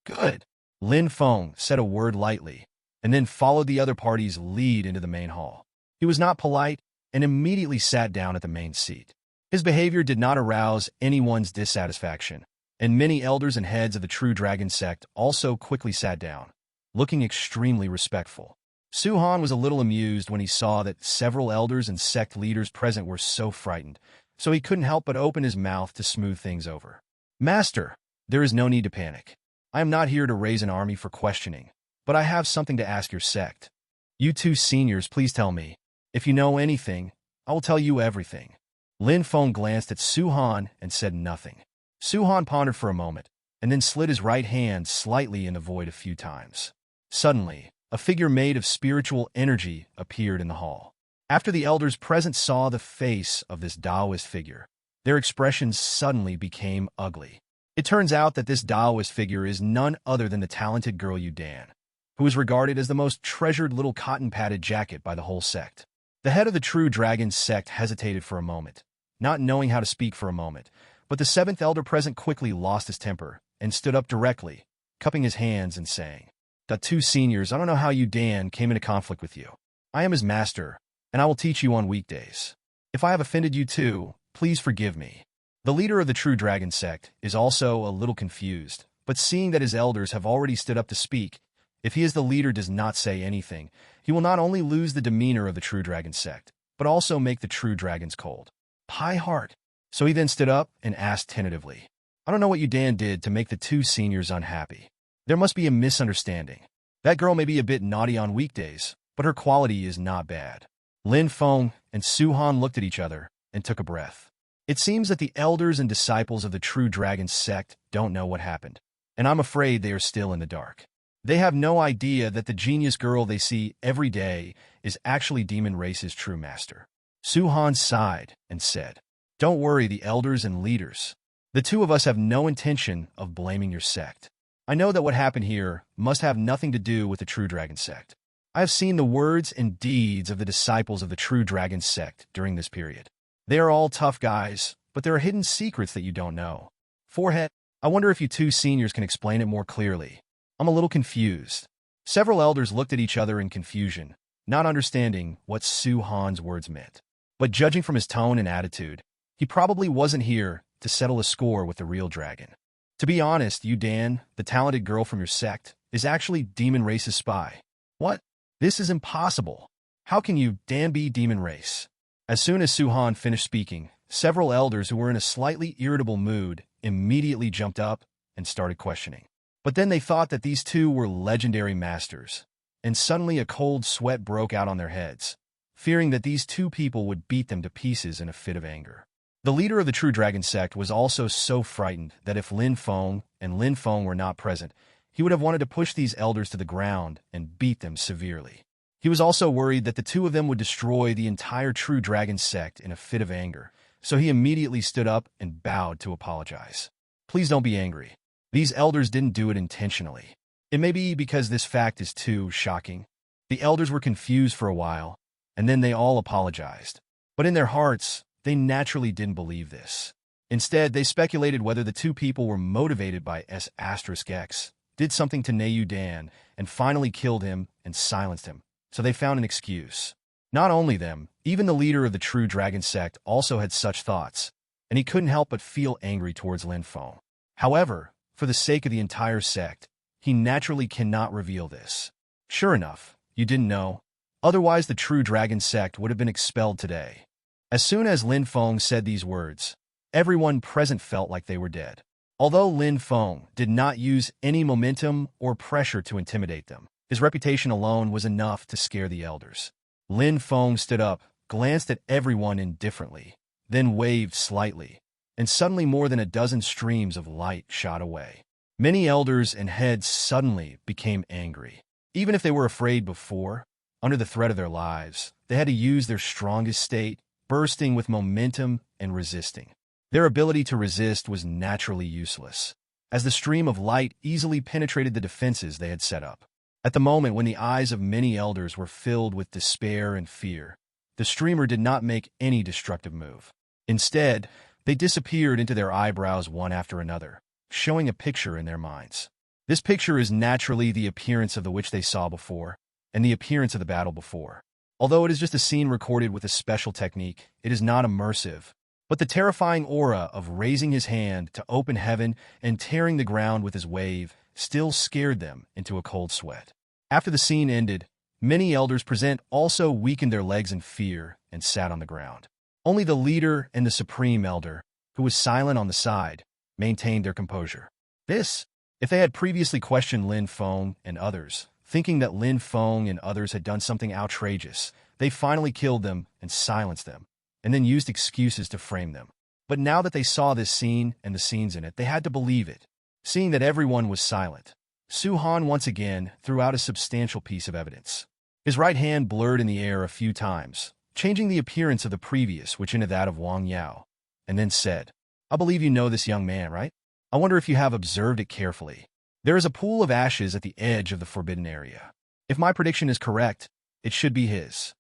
[SPEAKER 1] Good. Lin Feng said a word lightly, and then followed the other party's lead into the main hall. He was not polite and immediately sat down at the main seat. His behavior did not arouse anyone's dissatisfaction, and many elders and heads of the True Dragon Sect also quickly sat down, looking extremely respectful. Su Han was a little amused when he saw that several elders and sect leaders present were so frightened, so he couldn't help but open his mouth to smooth things over. Master, there is no need to panic. I am not here to raise an army for questioning, but I have something to ask your sect. You two seniors, please tell me. If you know anything, I will tell you everything. Lin Feng glanced at Su-Han and said nothing. Su-Han pondered for a moment, and then slid his right hand slightly in the void a few times. Suddenly, a figure made of spiritual energy appeared in the hall. After the elders present saw the face of this Taoist figure, their expressions suddenly became ugly. It turns out that this Taoist figure is none other than the talented girl Yu Dan, who is regarded as the most treasured little cotton-padded jacket by the whole sect. The head of the True Dragon sect hesitated for a moment, not knowing how to speak for a moment, but the seventh elder present quickly lost his temper and stood up directly, cupping his hands and saying, "The two seniors, I don't know how Yu Dan came into conflict with you. I am his master, and I will teach you on weekdays. If I have offended you too, please forgive me." The leader of the True Dragon sect is also a little confused, but seeing that his elders have already stood up to speak, if he as the leader does not say anything, he will not only lose the demeanor of the True Dragon sect, but also make the True Dragons cold. High heart. So he then stood up and asked tentatively, "I don't know what Yu Dan did to make the two seniors unhappy. There must be a misunderstanding. That girl may be a bit naughty on weekdays, but her quality is not bad." Lin Feng and Su-Han looked at each other and took a breath. It seems that the elders and disciples of the True Dragon sect don't know what happened, and I'm afraid they are still in the dark. They have no idea that the genius girl they see every day is actually Demon Race's true master. Su-Han sighed and said, "Don't worry, the elders and leaders. The two of us have no intention of blaming your sect. I know that what happened here must have nothing to do with the True Dragon sect. I have seen the words and deeds of the disciples of the True Dragon sect during this period. They are all tough guys, but there are hidden secrets that you don't know. Forehead, I wonder if you two seniors can explain it more clearly. I'm a little confused." Several elders looked at each other in confusion, not understanding what Su-Han's words meant. But judging from his tone and attitude, he probably wasn't here to settle a score with the real dragon. To be honest, Yu Dan, the talented girl from your sect, is actually Demon Race's spy. What? This is impossible. How can Yu Dan be Demon Race? As soon as Su-Han finished speaking, several elders who were in a slightly irritable mood immediately jumped up and started questioning. But then they thought that these two were legendary masters, and suddenly a cold sweat broke out on their heads, fearing that these two people would beat them to pieces in a fit of anger. The leader of the True Dragon sect was also so frightened that if Lin Feng and Lin Feng were not present, he would have wanted to push these elders to the ground and beat them severely. He was also worried that the two of them would destroy the entire True Dragon sect in a fit of anger, so he immediately stood up and bowed to apologize. "Please don't be angry. These elders didn't do it intentionally. It may be because this fact is too shocking." The elders were confused for a while, and then they all apologized. But in their hearts, they naturally didn't believe this. Instead, they speculated whether the two people were motivated by S*X, did something to Yu Dan, and finally killed him and silenced him. So they found an excuse. Not only them, even the leader of the True Dragon sect also had such thoughts, and he couldn't help but feel angry towards Lin Feng. However, for the sake of the entire sect, he naturally cannot reveal this. Sure enough, you didn't know. Otherwise, the True Dragon sect would have been expelled today. As soon as Lin Feng said these words, everyone present felt like they were dead. Although Lin Feng did not use any momentum or pressure to intimidate them, his reputation alone was enough to scare the elders. Lin Feng stood up, glanced at everyone indifferently, then waved slightly, and suddenly more than a dozen streams of light shot away. Many elders and heads suddenly became angry. Even if they were afraid before, under the threat of their lives, they had to use their strongest state, bursting with momentum and resisting. Their ability to resist was naturally useless, as the stream of light easily penetrated the defenses they had set up. At the moment when the eyes of many elders were filled with despair and fear, the streamer did not make any destructive move. Instead, they disappeared into their eyebrows one after another, showing a picture in their minds. This picture is naturally the appearance of the witch they saw before, and the appearance of the battle before. Although it is just a scene recorded with a special technique, it is not immersive, but the terrifying aura of raising his hand to open heaven and tearing the ground with his wave still scared them into a cold sweat. After the scene ended, many elders present also weakened their legs in fear and sat on the ground. Only the leader and the supreme elder, who was silent on the side, maintained their composure. If they had previously questioned Lin Feng and others, thinking that Lin Feng and others had done something outrageous, they finally killed them and silenced them, and then used excuses to frame them. But now that they saw this scene and the scenes in it, they had to believe it. Seeing that everyone was silent, Su Han once again threw out a substantial piece of evidence. His right hand blurred in the air a few times, changing the appearance of the previous, which into that of Wang Yao, and then said, "I believe you know this young man, right? I wonder if you have observed it carefully. There is a pool of ashes at the edge of the forbidden area. If my prediction is correct, it should be his.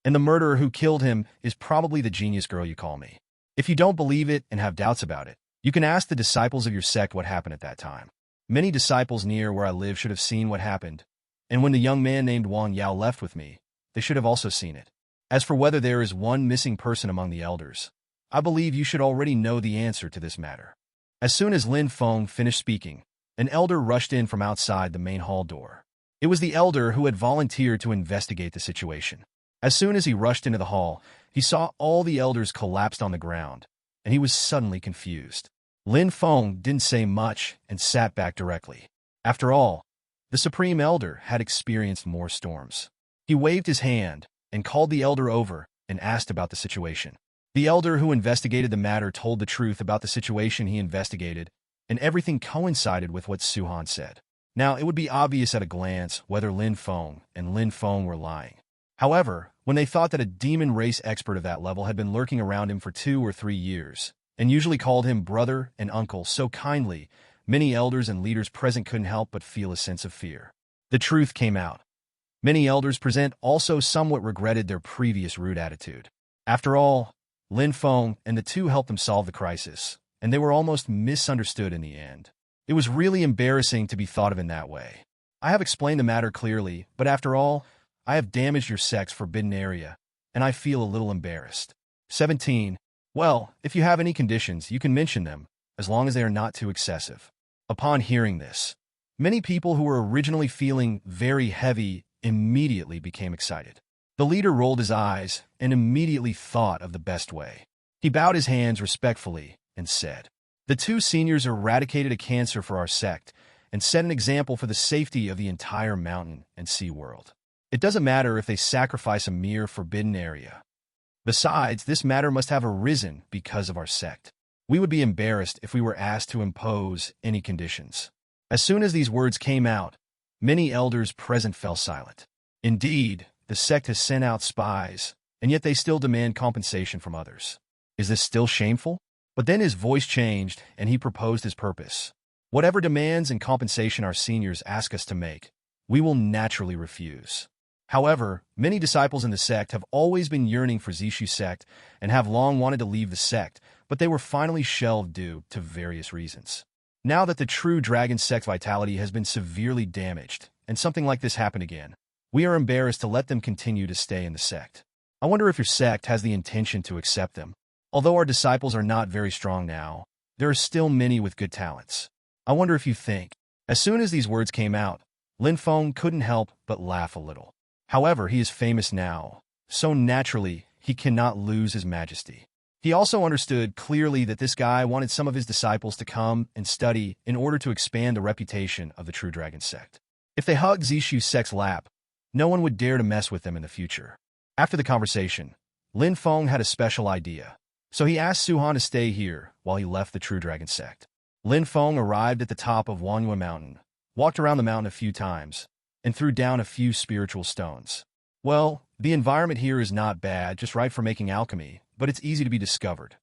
[SPEAKER 1] And the murderer who killed him is probably the genius girl you call me. If you don't believe it and have doubts about it, you can ask the disciples of your sect what happened at that time. Many disciples near where I live should have seen what happened, and when the young man named Wang Yao left with me, they should have also seen it. As for whether there is one missing person among the elders, I believe you should already know the answer to this matter." As soon as Lin Feng finished speaking, an elder rushed in from outside the main hall door. It was the elder who had volunteered to investigate the situation. As soon as he rushed into the hall, he saw all the elders collapsed on the ground, and he was suddenly confused. Lin Feng didn't say much and sat back directly. After all, the Supreme Elder had experienced more storms. He waved his hand and called the elder over and asked about the situation. The elder who investigated the matter told the truth about the situation he investigated, and everything coincided with what Su Han said. Now, it would be obvious at a glance whether Lin Feng and Lin Feng were lying. However, when they thought that a demon race expert of that level had been lurking around him for 2 or 3 years, and usually called him brother and uncle so kindly, many elders and leaders present couldn't help but feel a sense of fear. The truth came out. Many elders present also somewhat regretted their previous rude attitude. After all, Lin Feng and the two helped them solve the crisis, and they were almost misunderstood in the end. It was really embarrassing to be thought of in that way. I have explained the matter clearly, but after all, I have damaged your sect's forbidden area, and I feel a little embarrassed. 17. Well, if you have any conditions, you can mention them, as long as they are not too excessive. Upon hearing this, many people who were originally feeling very heavy immediately became excited. The leader rolled his eyes and immediately thought of the best way. He bowed his hands respectfully and said, "The 2 seniors eradicated a cancer for our sect and set an example for the safety of the entire mountain and sea world. It doesn't matter if they sacrifice a mere forbidden area. Besides, this matter must have arisen because of our sect. We would be embarrassed if we were asked to impose any conditions." As soon as these words came out, many elders present fell silent. Indeed, the sect has sent out spies, and yet they still demand compensation from others. Is this still shameful? But then his voice changed, and he proposed his purpose. Whatever demands and compensation our seniors ask us to make, we will naturally refuse. However, many disciples in the sect have always been yearning for Zishu's sect and have long wanted to leave the sect, but they were finally shelved due to various reasons. Now that the true dragon sect's vitality has been severely damaged, and something like this happened again, we are embarrassed to let them continue to stay in the sect. I wonder if your sect has the intention to accept them. Although our disciples are not very strong now, there are still many with good talents. I wonder if you think. As soon as these words came out, Lin Feng couldn't help but laugh a little. However, he is famous now, so naturally he cannot lose his majesty. He also understood clearly that this guy wanted some of his disciples to come and study in order to expand the reputation of the true dragon sect. If they hugged Zishu's sect's lap, no one would dare to mess with them in the future. After the conversation, Lin Feng had a special idea, so he asked Su Han to stay here while he left the true dragon sect. Lin Feng arrived at the top of Wanyue Mountain, walked around the mountain a few times, and threw down a few spiritual stones. Well, the environment here is not bad, just right for making alchemy, but it's easy to be discovered.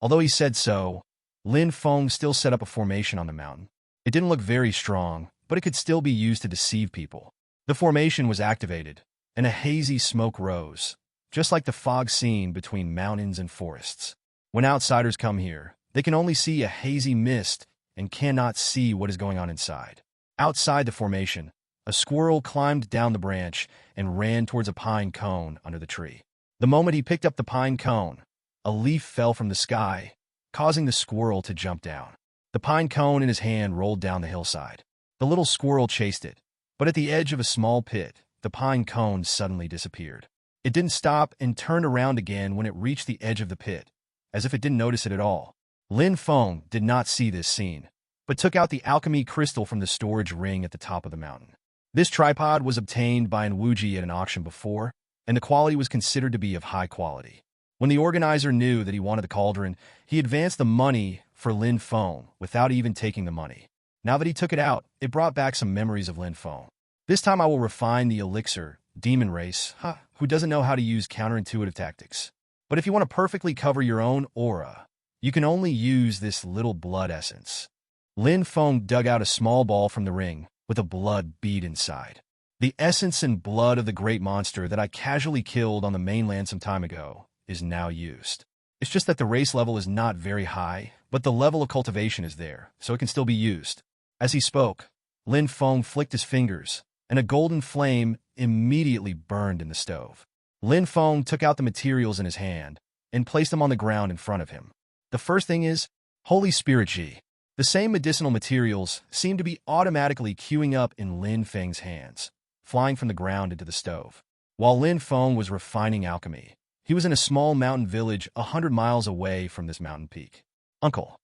[SPEAKER 1] Although he said so, Lin Feng still set up a formation on the mountain. It didn't look very strong, but it could still be used to deceive people. The formation was activated, and a hazy smoke rose, just like the fog seen between mountains and forests. When outsiders come here, they can only see a hazy mist and cannot see what is going on inside. Outside the formation, a squirrel climbed down the branch and ran towards a pine cone under the tree. The moment he picked up the pine cone, a leaf fell from the sky, causing the squirrel to jump down. The pine cone in his hand rolled down the hillside. The little squirrel chased it, but at the edge of a small pit, the pine cone suddenly disappeared. It didn't stop and turned around again when it reached the edge of the pit, as if it didn't notice it at all. Lin Feng did not see this scene, but took out the alchemy crystal from the storage ring at the top of the mountain. This tripod was obtained by an Wuji at an auction before, and the quality was considered to be of high quality. When the organizer knew that he wanted the cauldron, he advanced the money for Lin Feng without even taking the money. Now that he took it out, it brought back some memories of Lin Feng. This time I will refine the elixir, demon race, who doesn't know how to use counterintuitive tactics. But if you want to perfectly cover your own aura, you can only use this little blood essence. Lin Feng dug out a small ball from the ring with a blood bead inside. The essence and blood of the great monster that I casually killed on the mainland some time ago is now used. It's just that the race level is not very high, but the level of cultivation is there, so it can still be used. As he spoke, Lin Feng flicked his fingers, and a golden flame immediately burned in the stove. Lin Feng took out the materials in his hand and placed them on the ground in front of him. The first thing is Holy Spirit Ji. The same medicinal materials seemed to be automatically queuing up in Lin Feng's hands, flying from the ground into the stove. While Lin Feng was refining alchemy, he was in a small mountain village 100 miles away from this mountain peak. Uncle,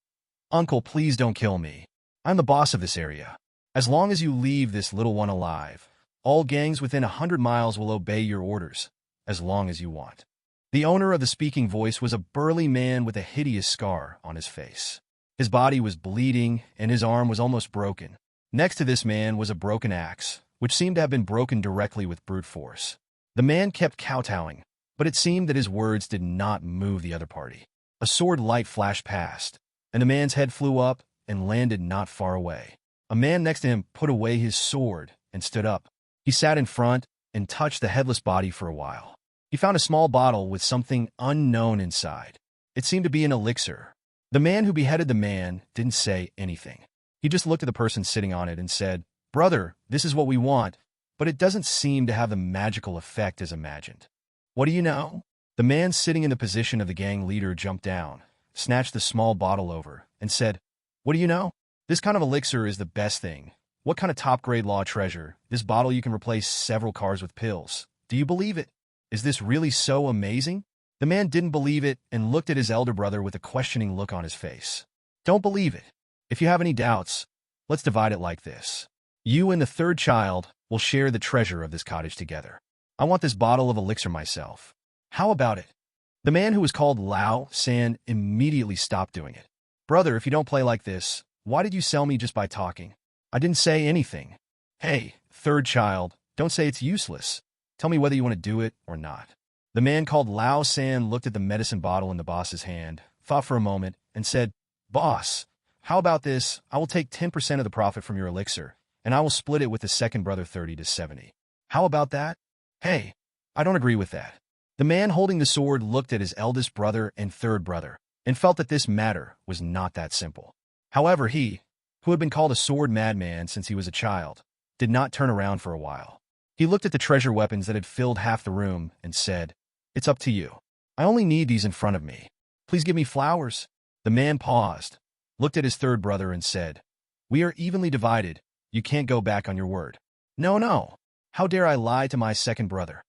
[SPEAKER 1] please don't kill me. I'm the boss of this area. As long as you leave this little one alive, all gangs within 100 miles will obey your orders, as long as you want. The owner of the speaking voice was a burly man with a hideous scar on his face. His body was bleeding, and his arm was almost broken. Next to this man was a broken axe, which seemed to have been broken directly with brute force. The man kept kowtowing, but it seemed that his words did not move the other party. A sword light flashed past, and the man's head flew up and landed not far away. A man next to him put away his sword and stood up. He sat in front and touched the headless body for a while. He found a small bottle with something unknown inside. It seemed to be an elixir. The man who beheaded the man didn't say anything. He just looked at the person sitting on it and said, "Brother, this is what we want, but it doesn't seem to have the magical effect as imagined." "What do you know?" The man sitting in the position of the gang leader jumped down, snatched the small bottle over, and said, "What do you know? This kind of elixir is the best thing. What kind of top-grade law treasure? This bottle you can replace several cars with pills. Do you believe it? Is this really so amazing?" The man didn't believe it and looked at his elder brother with a questioning look on his face. "Don't believe it. If you have any doubts, let's divide it like this. You and the third child will share the treasure of this cottage together. I want this bottle of elixir myself. How about it?" The man who was called Lao San immediately stopped doing it. "Brother, if you don't play like this, why did you sell me just by talking? I didn't say anything." "Hey, third child, don't say it's useless. Tell me whether you want to do it or not." The man called Lao San looked at the medicine bottle in the boss's hand, thought for a moment, and said, "Boss, how about this? I will take 10% of the profit from your elixir, and I will split it with the second brother 30-70. How about that?" "Hey, I don't agree with that." The man holding the sword looked at his eldest brother and third brother, and felt that this matter was not that simple. However, he, who had been called a sword madman since he was a child, did not turn around for a while. He looked at the treasure weapons that had filled half the room and said, "It's up to you. I only need these in front of me. Please give me flowers." The man paused, looked at his third brother and said, "We are evenly divided. You can't go back on your word." No. How dare I lie to my second brother?"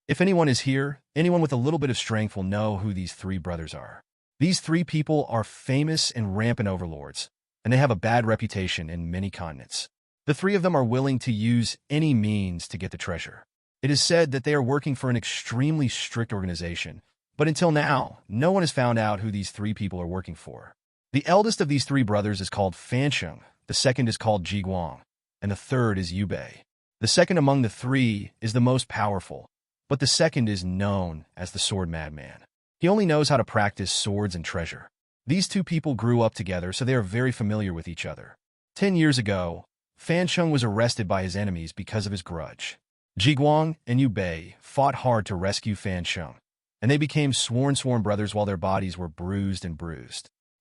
[SPEAKER 1] If anyone is here, anyone with a little bit of strength will know who these three brothers are. These three people are famous and rampant overlords, and they have a bad reputation in many continents. The three of them are willing to use any means to get the treasure. It is said that they are working for an extremely strict organization, but until now, no one has found out who these three people are working for. The eldest of these three brothers is called Fansheng, the second is called Jiguang, and the third is Yubei. The second among the three is the most powerful, but the second is known as the Sword Madman. He only knows how to practice swords and treasure. These two people grew up together, so they are very familiar with each other. 10 years ago, Fansheng was arrested by his enemies because of his grudge. Jiguang and Yubei fought hard to rescue Fansheng, and they became sworn brothers while their bodies were bruised.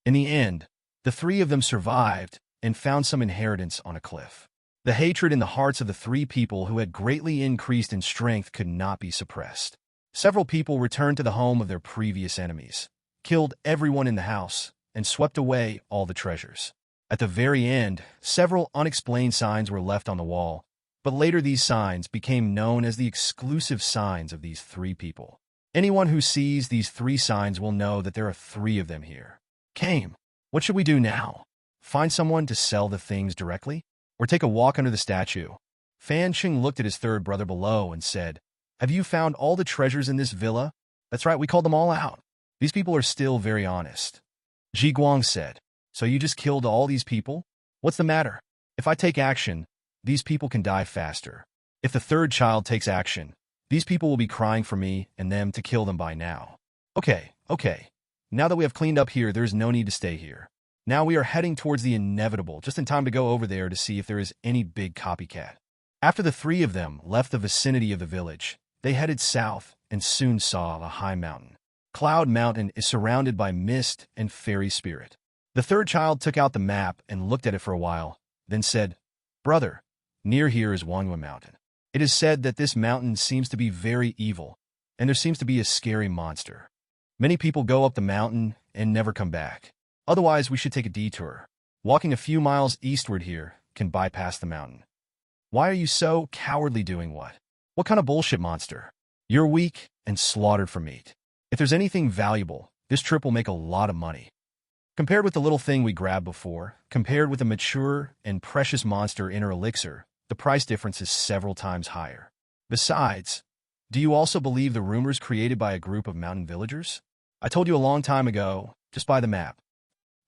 [SPEAKER 1] In the end, the three of them survived and found some inheritance on a cliff. The hatred in the hearts of the three people who had greatly increased in strength could not be suppressed. Several people returned to the home of their previous enemies, killed everyone in the house, and swept away all the treasures. At the very end, several unexplained signs were left on the wall, but later these signs became known as the exclusive signs of these three people. Anyone who sees these three signs will know that there are three of them here. Came. What should we do now? Find someone to sell the things directly? Or take a walk under the statue? Fan Qing looked at his third brother below and said, "Have you found all the treasures in this villa?" "That's right, we called them all out. These people are still very honest." Ji Guang said, "So you just killed all these people? What's the matter? If I take action, these people can die faster. If the third child takes action, these people will be crying for me and them to kill them by now." Okay. Now that we have cleaned up here, there is no need to stay here. Now we are heading towards the inevitable, just in time to go over there to see if there is any big copycat. After the three of them left the vicinity of the village, they headed south and soon saw a high mountain. Cloud Mountain is surrounded by mist and fairy spirit. The third child took out the map and looked at it for a while, then said, "Brother, near here is Wangyue Mountain. It is said that this mountain seems to be very evil, and there seems to be a scary monster. Many people go up the mountain and never come back. Otherwise, we should take a detour. Walking a few miles eastward here can bypass the mountain." "Why are you so cowardly doing what? What kind of bullshit monster? You're weak and slaughtered for meat. If there's anything valuable, this trip will make a lot of money. Compared with the little thing we grabbed before, compared with a mature and precious monster inner elixir, the price difference is several times higher. Besides, do you also believe the rumors created by a group of mountain villagers? I told you a long time ago, just buy the map.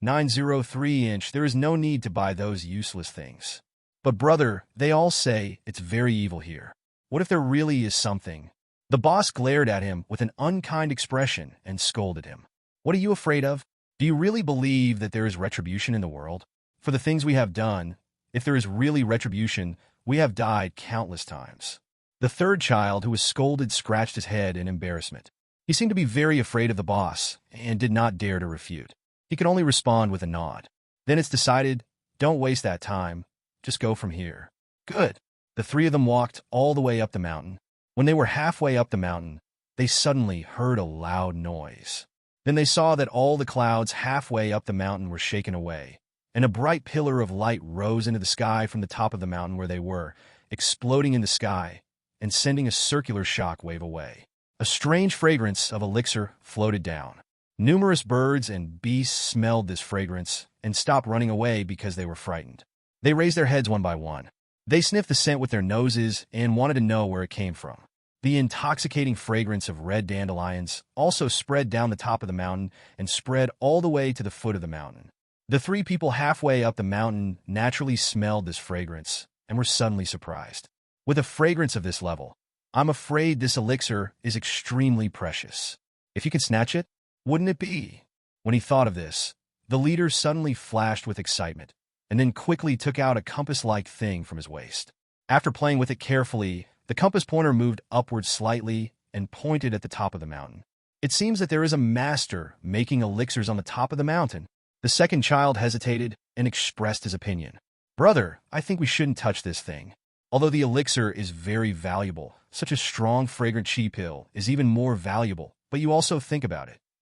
[SPEAKER 1] 903-inch, there is no need to buy those useless things. But brother, they all say it's very evil here. What if there really is something?" The boss glared at him with an unkind expression and scolded him. "What are you afraid of? Do you really believe that there is retribution in the world? For the things we have done, if there is really retribution, we have died countless times." The third child, who was scolded, scratched his head in embarrassment. He seemed to be very afraid of the boss and did not dare to refute. He could only respond with a nod. "Then it's decided, don't waste that time. Just go from here." "Good." The three of them walked all the way up the mountain. When they were halfway up the mountain, they suddenly heard a loud noise. Then they saw that all the clouds halfway up the mountain were shaken away, and a bright pillar of light rose into the sky from the top of the mountain where they were, exploding in the sky and sending a circular shock wave away. A strange fragrance of elixir floated down. Numerous birds and beasts smelled this fragrance and stopped running away because they were frightened. They raised their heads one by one. They sniffed the scent with their noses and wanted to know where it came from. The intoxicating fragrance of red dandelions also spread down the top of the mountain and spread all the way to the foot of the mountain. The three people halfway up the mountain naturally smelled this fragrance and were suddenly surprised. With a fragrance of this level, I'm afraid this elixir is extremely precious. If you could snatch it, wouldn't it be? When he thought of this, the leader suddenly flashed with excitement, and then quickly took out a compass-like thing from his waist. After playing with it carefully, the compass pointer moved upward slightly and pointed at the top of the mountain. It seems that there is a master making elixirs on the top of the mountain. The second child hesitated and expressed his opinion. "Brother, I think we shouldn't touch this thing. Although the elixir is very valuable, such a strong, fragrant chi pill is even more valuable, but you also think about it.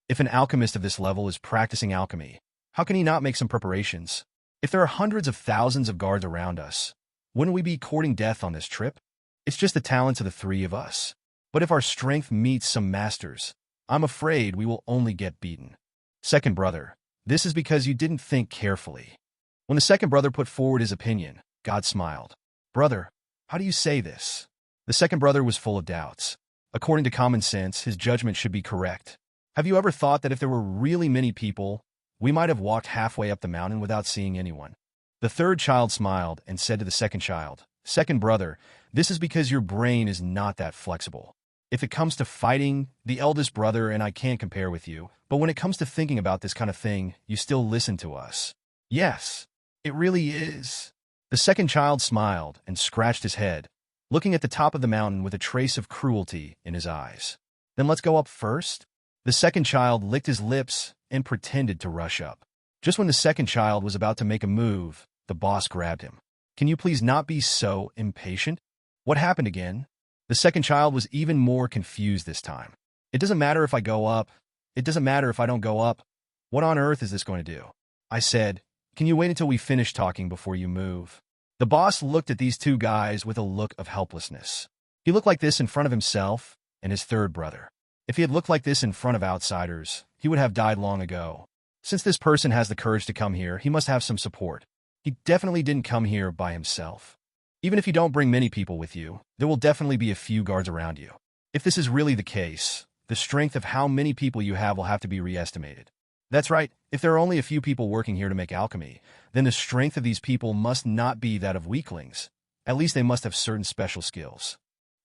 [SPEAKER 1] If an alchemist of this level is practicing alchemy, how can he not make some preparations? If there are hundreds of thousands of guards around us, wouldn't we be courting death on this trip? It's just the talents of the three of us. But if our strength meets some masters, I'm afraid we will only get beaten." "Second brother, this is because you didn't think carefully." When the second brother put forward his opinion, God smiled. "Brother, how do you say this?" The second brother was full of doubts. According to common sense, his judgment should be correct. Have you ever thought that if there were really many people, we might have walked halfway up the mountain without seeing anyone? The third child smiled and said to the second child, "Second brother, this is because your brain is not that flexible. If it comes to fighting, the eldest brother and I can't compare with you, but when it comes to thinking about this kind of thing, you still listen to us." "Yes, it really is." The second child smiled and scratched his head, looking at the top of the mountain with a trace of cruelty in his eyes. "Then let's go up first?" The second child licked his lips and pretended to rush up. Just when the second child was about to make a move, the boss grabbed him. "Can you please not be so impatient? What happened again?" The second child was even more confused this time. "It doesn't matter if I go up. It doesn't matter if I don't go up. What on earth is this going to do?" I said, "Can you wait until we finish talking before you move?" The boss looked at these two guys with a look of helplessness. He looked like this in front of himself and his third brother. If he had looked like this in front of outsiders, he would have died long ago. Since this person has the courage to come here, he must have some support. He definitely didn't come here by himself. Even if you don't bring many people with you, there will definitely be a few guards around you. If this is really the case, the strength of how many people you have will have to be re-estimated. That's right, if there are only a few people working here to make alchemy, then the strength of these people must not be that of weaklings. At least they must have certain special skills.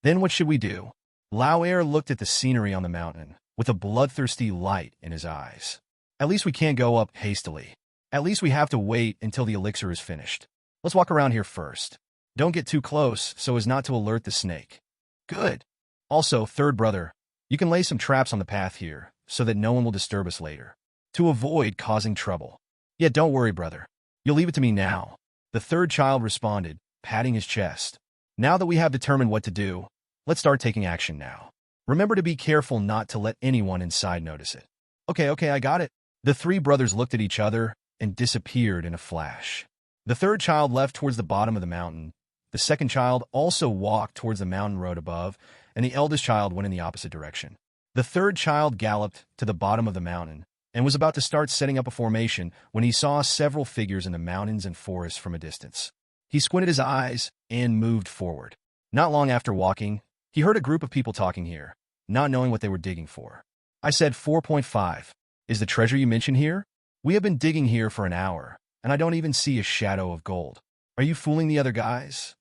[SPEAKER 1] Then what should we do? Lao Er looked at the scenery on the mountain, with a bloodthirsty light in his eyes. At least we can't go up hastily. At least we have to wait until the elixir is finished. Let's walk around here first. Don't get too close so as not to alert the snake. Good. Also, third brother, you can lay some traps on the path here, so that no one will disturb us later, to avoid causing trouble. Yet don't worry, brother. You'll leave it to me now. The third child responded, patting his chest. Now that we have determined what to do, let's start taking action now. Remember to be careful not to let anyone inside notice it. Okay, I got it. The three brothers looked at each other and disappeared in a flash. The third child left towards the bottom of the mountain. The second child also walked towards the mountain road above, and the eldest child went in the opposite direction. The third child galloped to the bottom of the mountain and was about to start setting up a formation when he saw several figures in the mountains and forests from a distance. He squinted his eyes and moved forward. Not long after walking, he heard a group of people talking here, not knowing what they were digging for. I said 4.5. Is the treasure you mentioned here? We have been digging here for an hour, and I don't even see a shadow of gold. Are you fooling the other guys?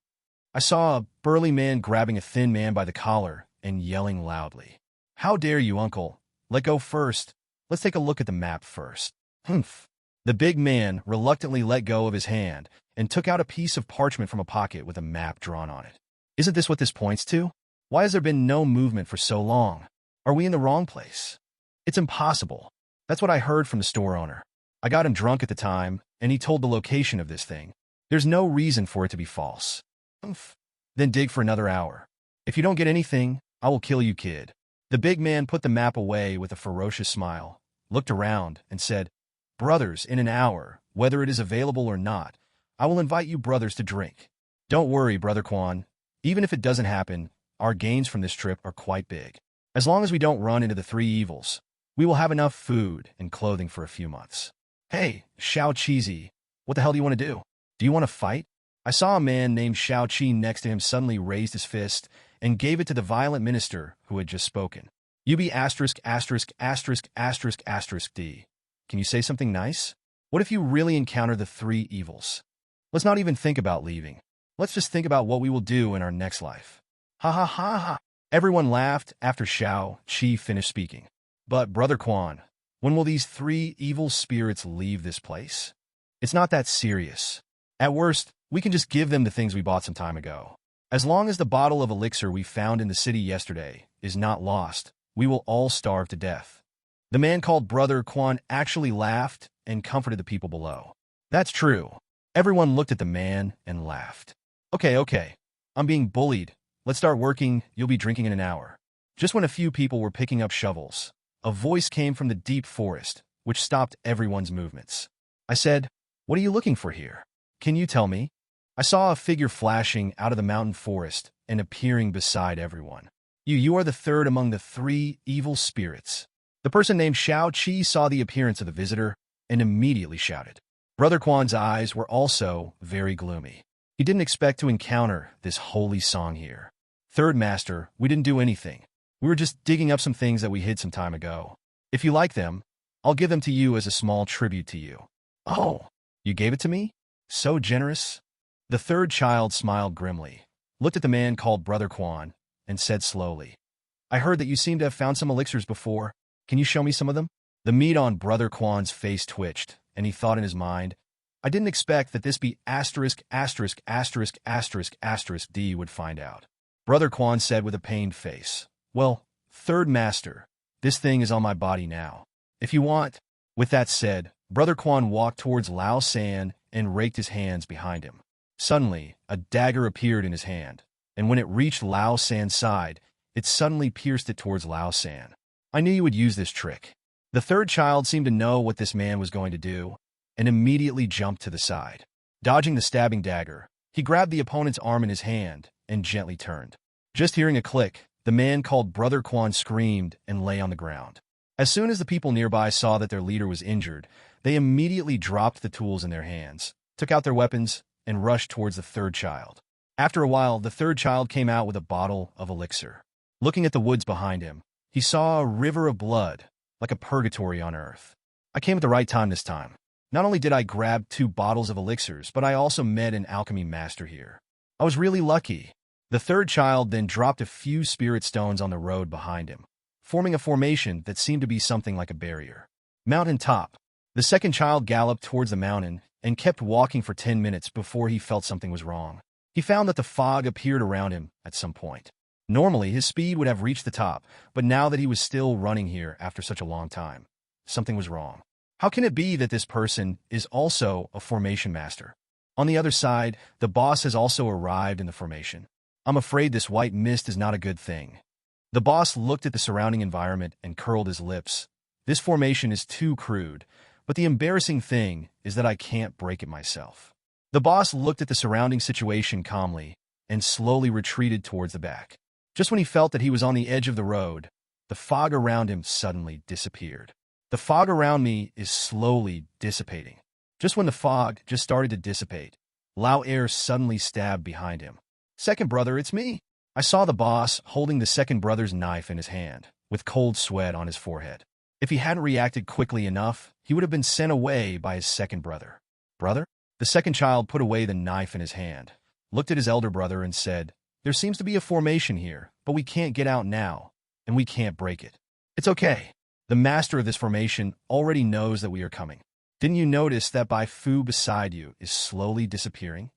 [SPEAKER 1] I saw a burly man grabbing a thin man by the collar and yelling loudly. How dare you, uncle? Let go first. Let's take a look at the map first. Humph. The big man reluctantly let go of his hand and took out a piece of parchment from a pocket with a map drawn on it. Isn't this what this points to? Why has there been no movement for so long? Are we in the wrong place? It's impossible. That's what I heard from the store owner. I got him drunk at the time, and he told the location of this thing. There's no reason for it to be false. Humph. Then dig for another hour. If you don't get anything, I will kill you, kid. The big man put the map away with a ferocious smile, looked around, and said, Brothers, in an hour, whether it is available or not, I will invite you brothers to drink. Don't worry, Brother Quan. Even if it doesn't happen, our gains from this trip are quite big. As long as we don't run into the three evils, we will have enough food and clothing for a few months. Hey, Xiao Cheesy, what the hell do you want to do? Do you want to fight? I saw a man named Xiao Qi next to him suddenly raised his fist and gave it to the violent minister who had just spoken. UB asterisk asterisk asterisk asterisk asterisk D. Can you say something nice? What if you really encounter the three evils? Let's not even think about leaving. Let's just think about what we will do in our next life. Ha ha ha ha. Everyone laughed after Xiao Qi finished speaking. But, Brother Quan, when will these three evil spirits leave this place? It's not that serious. At worst, we can just give them the things we bought some time ago. As long as the bottle of elixir we found in the city yesterday is not lost, we will all starve to death. The man called Brother Quan actually laughed and comforted the people below. That's true. Everyone looked at the man and laughed. Okay. I'm being bullied. Let's start working. You'll be drinking in an hour. Just when a few people were picking up shovels, a voice came from the deep forest, which stopped everyone's movements. I said, What are you looking for here? Can you tell me? I saw a figure flashing out of the mountain forest and appearing beside everyone. You are the third among the three evil spirits. The person named Xiao Qi saw the appearance of the visitor and immediately shouted. Brother Quan's eyes were also very gloomy. He didn't expect to encounter this holy song here. Third Master, we didn't do anything. We were just digging up some things that we hid some time ago. If you like them, I'll give them to you as a small tribute to you. Oh, you gave it to me? So generous. The third child smiled grimly, looked at the man called Brother Quan, and said slowly, I heard that you seem to have found some elixirs before. Can you show me some of them? The meat on Brother Quan's face twitched, and he thought in his mind, I didn't expect that this be asterisk asterisk asterisk asterisk asterisk D would find out. Brother Quan said with a pained face, Well, Third Master, this thing is on my body now. If you want. With that said, Brother Quan walked towards Lao San and raked his hands behind him. Suddenly, a dagger appeared in his hand, and when it reached Lao San's side, it suddenly pierced it towards Lao San. I knew you would use this trick. The third child seemed to know what this man was going to do, and immediately jumped to the side. Dodging the stabbing dagger, he grabbed the opponent's arm in his hand and gently turned. Just hearing a click, the man called Brother Quan screamed and lay on the ground. As soon as the people nearby saw that their leader was injured, they immediately dropped the tools in their hands, took out their weapons, and rushed towards the third child. After a while, the third child came out with a bottle of elixir. Looking at the woods behind him, he saw a river of blood, like a purgatory on earth. I came at the right time this time. Not only did I grab 2 bottles of elixirs, but I also met an alchemy master here. I was really lucky. The third child then dropped a few spirit stones on the road behind him, forming a formation that seemed to be something like a barrier. Mountain top. The second child galloped towards the mountain and kept walking for 10 minutes before he felt something was wrong. He found that the fog appeared around him at some point. Normally, his speed would have reached the top, but now that he was still running here after such a long time, something was wrong. How can it be that this person is also a formation master? On the other side, the boss has also arrived in the formation. I'm afraid this white mist is not a good thing. The boss looked at the surrounding environment and curled his lips. This formation is too crude, but the embarrassing thing is that I can't break it myself. The boss looked at the surrounding situation calmly and slowly retreated towards the back. Just when he felt that he was on the edge of the road, the fog around him suddenly disappeared. The fog around me is slowly dissipating. Just when the fog just started to dissipate, Lao Air suddenly stabbed behind him. Second brother, it's me. I saw the boss holding the second brother's knife in his hand, with cold sweat on his forehead. If he hadn't reacted quickly enough, he would have been sent away by his second brother. Brother? The second child put away the knife in his hand, looked at his elder brother and said, "There seems to be a formation here, but we can't get out now, and we can't break it. It's okay. The master of this formation already knows that we are coming. Didn't you notice that Bai Fu beside you is slowly disappearing?"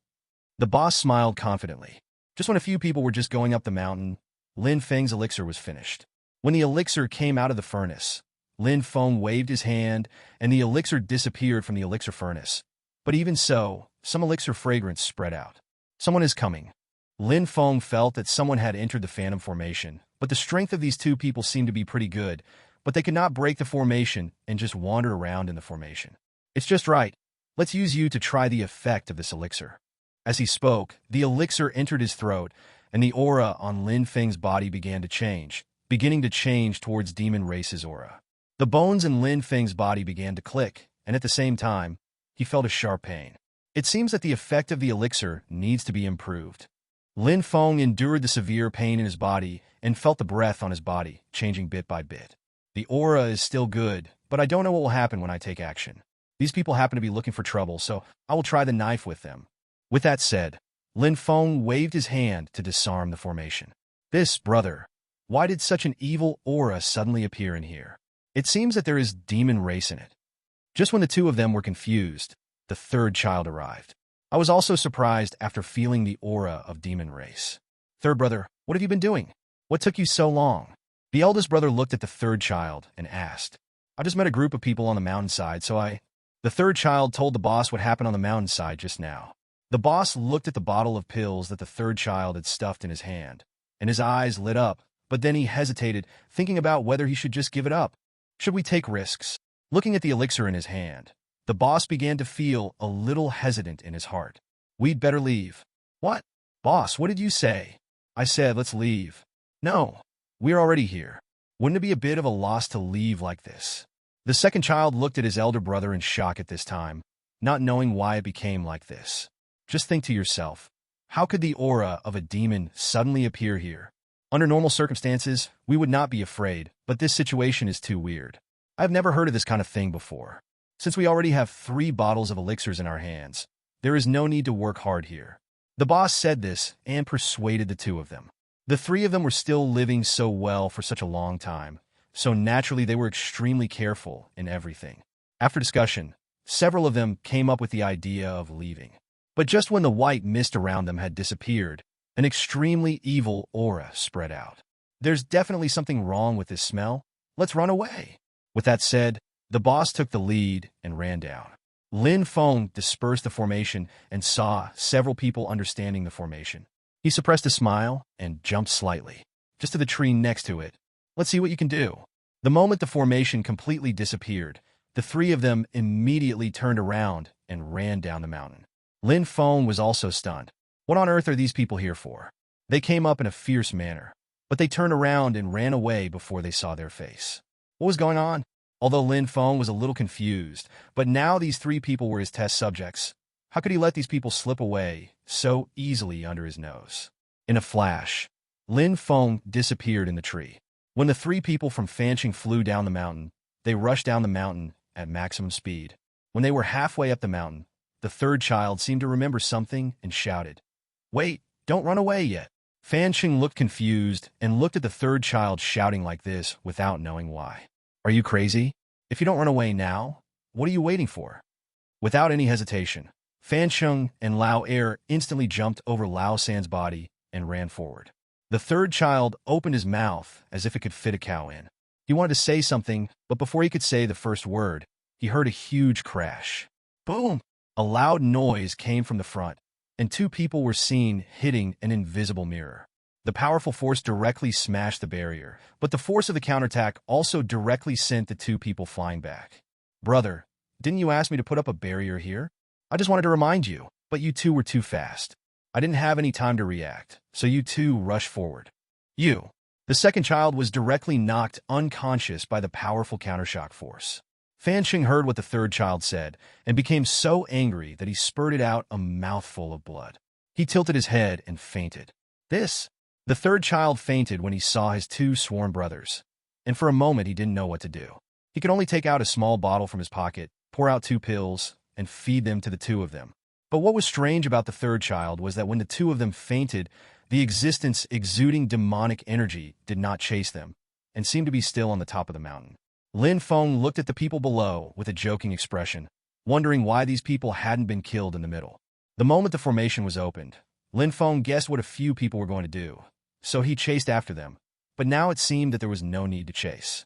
[SPEAKER 1] The boss smiled confidently. Just when a few people were just going up the mountain, Lin Feng's elixir was finished. When the elixir came out of the furnace, Lin Feng waved his hand, and the elixir disappeared from the elixir furnace. But even so, some elixir fragrance spread out. Someone is coming. Lin Feng felt that someone had entered the Phantom Formation, but the strength of these 2 people seemed to be pretty good, but they could not break the formation and just wander around in the formation. It's just right. Let's use you to try the effect of this elixir. As he spoke, the elixir entered his throat, and the aura on Lin Feng's body began to change, beginning to change towards Demon Race's aura. The bones in Lin Feng's body began to click, and at the same time, he felt a sharp pain. It seems that the effect of the elixir needs to be improved. Lin Feng endured the severe pain in his body and felt the breath on his body changing bit by bit. The aura is still good, but I don't know what will happen when I take action. These people happen to be looking for trouble, so I will try the knife with them. With that said, Lin Feng waved his hand to disarm the formation. This, brother, why did such an evil aura suddenly appear in here? It seems that there is demon race in it. Just when the 2 of them were confused, the third child arrived. I was also surprised after feeling the aura of demon race. Third brother, what have you been doing? What took you so long? The eldest brother looked at the third child and asked, I just met a group of people on the mountainside, The third child told the boss what happened on the mountainside just now. The boss looked at the bottle of pills that the third child had stuffed in his hand, and his eyes lit up, but then he hesitated, thinking about whether he should just give it up. Should we take risks? Looking at the elixir in his hand, the boss began to feel a little hesitant in his heart. We'd better leave. What? Boss, what did you say? I said, let's leave. No, we're already here. Wouldn't it be a bit of a loss to leave like this? The second child looked at his elder brother in shock at this time, not knowing why it became like this. Just think to yourself, how could the aura of a demon suddenly appear here? Under normal circumstances, we would not be afraid, but this situation is too weird. I've never heard of this kind of thing before. Since we already have 3 bottles of elixirs in our hands, there is no need to work hard here. The boss said this and persuaded the 2 of them. The 3 of them were still living so well for such a long time, so naturally they were extremely careful in everything. After discussion, several of them came up with the idea of leaving. But just when the white mist around them had disappeared, an extremely evil aura spread out. There's definitely something wrong with this smell. Let's run away. With that said, the boss took the lead and ran down. Lin Feng dispersed the formation and saw several people understanding the formation. He suppressed a smile and jumped slightly, just to the tree next to it. Let's see what you can do. The moment the formation completely disappeared, the 3 of them immediately turned around and ran down the mountain. Lin Feng was also stunned. What on earth are these people here for? They came up in a fierce manner, but they turned around and ran away before they saw their face. What was going on? Although Lin Feng was a little confused, but now these three people were his test subjects. How could he let these people slip away so easily under his nose? In a flash, Lin Feng disappeared in the tree. When the three people from Fancheng flew down the mountain, they rushed down the mountain at maximum speed. When they were halfway up the mountain, the third child seemed to remember something and shouted, "Wait, don't run away yet." Fancheng looked confused and looked at the third child shouting like this without knowing why. "Are you crazy? If you don't run away now, what are you waiting for?" Without any hesitation, Fancheng and Lao Er instantly jumped over Lao San's body and ran forward. The third child opened his mouth as if it could fit a cow in. He wanted to say something, but before he could say the first word, he heard a huge crash. Boom! A loud noise came from the front, and two people were seen hitting an invisible mirror. The powerful force directly smashed the barrier, but the force of the counterattack also directly sent the two people flying back. "Brother, didn't you ask me to put up a barrier here? I just wanted to remind you, but you two were too fast. I didn't have any time to react, so you two rushed forward." You. The second child was directly knocked unconscious by the powerful countershock force. Fancheng heard what the third child said and became so angry that he spurted out a mouthful of blood. He tilted his head and fainted. The third child fainted when he saw his two sworn brothers, and for a moment he didn't know what to do. He could only take out a small bottle from his pocket, pour out 2 pills, and feed them to the two of them. But what was strange about the third child was that when the two of them fainted, the existence exuding demonic energy did not chase them, and seemed to be still on the top of the mountain. Lin Feng looked at the people below with a joking expression, wondering why these people hadn't been killed in the middle. The moment the formation was opened, Lin Feng guessed what a few people were going to do, so he chased after them, but now it seemed that there was no need to chase.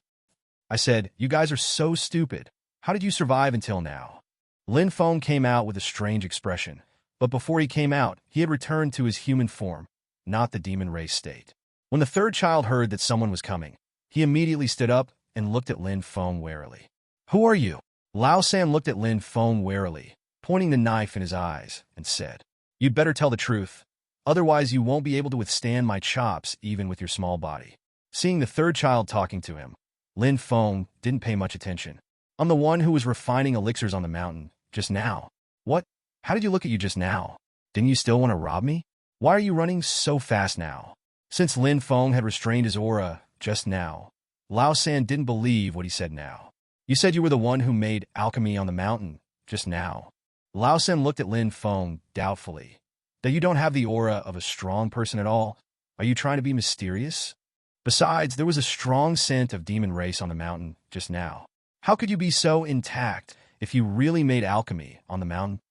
[SPEAKER 1] I said, "You guys are so stupid. How did you survive until now?" Lin Feng came out with a strange expression, but before he came out, he had returned to his human form, not the demon race state. When the third child heard that someone was coming, he immediately stood up and looked at Lin Feng warily. "Who are you?" Lao San looked at Lin Feng warily, pointing the knife in his eyes, and said, "You'd better tell the truth, otherwise you won't be able to withstand my chops even with your small body." Seeing the third child talking to him, Lin Feng didn't pay much attention. "I'm the one who was refining elixirs on the mountain, just now." "What? How did you look at you just now? Didn't you still want to rob me? Why are you running so fast now?" Since Lin Feng had restrained his aura just now, Lao San didn't believe what he said now. "You said you were the one who made alchemy on the mountain, just now." Lao San looked at Lin Feng doubtfully. "That you don't have the aura of a strong person at all? Are you trying to be mysterious? Besides, there was a strong scent of demon race on the mountain just now. How could you be so intact if you really made alchemy on the mountain?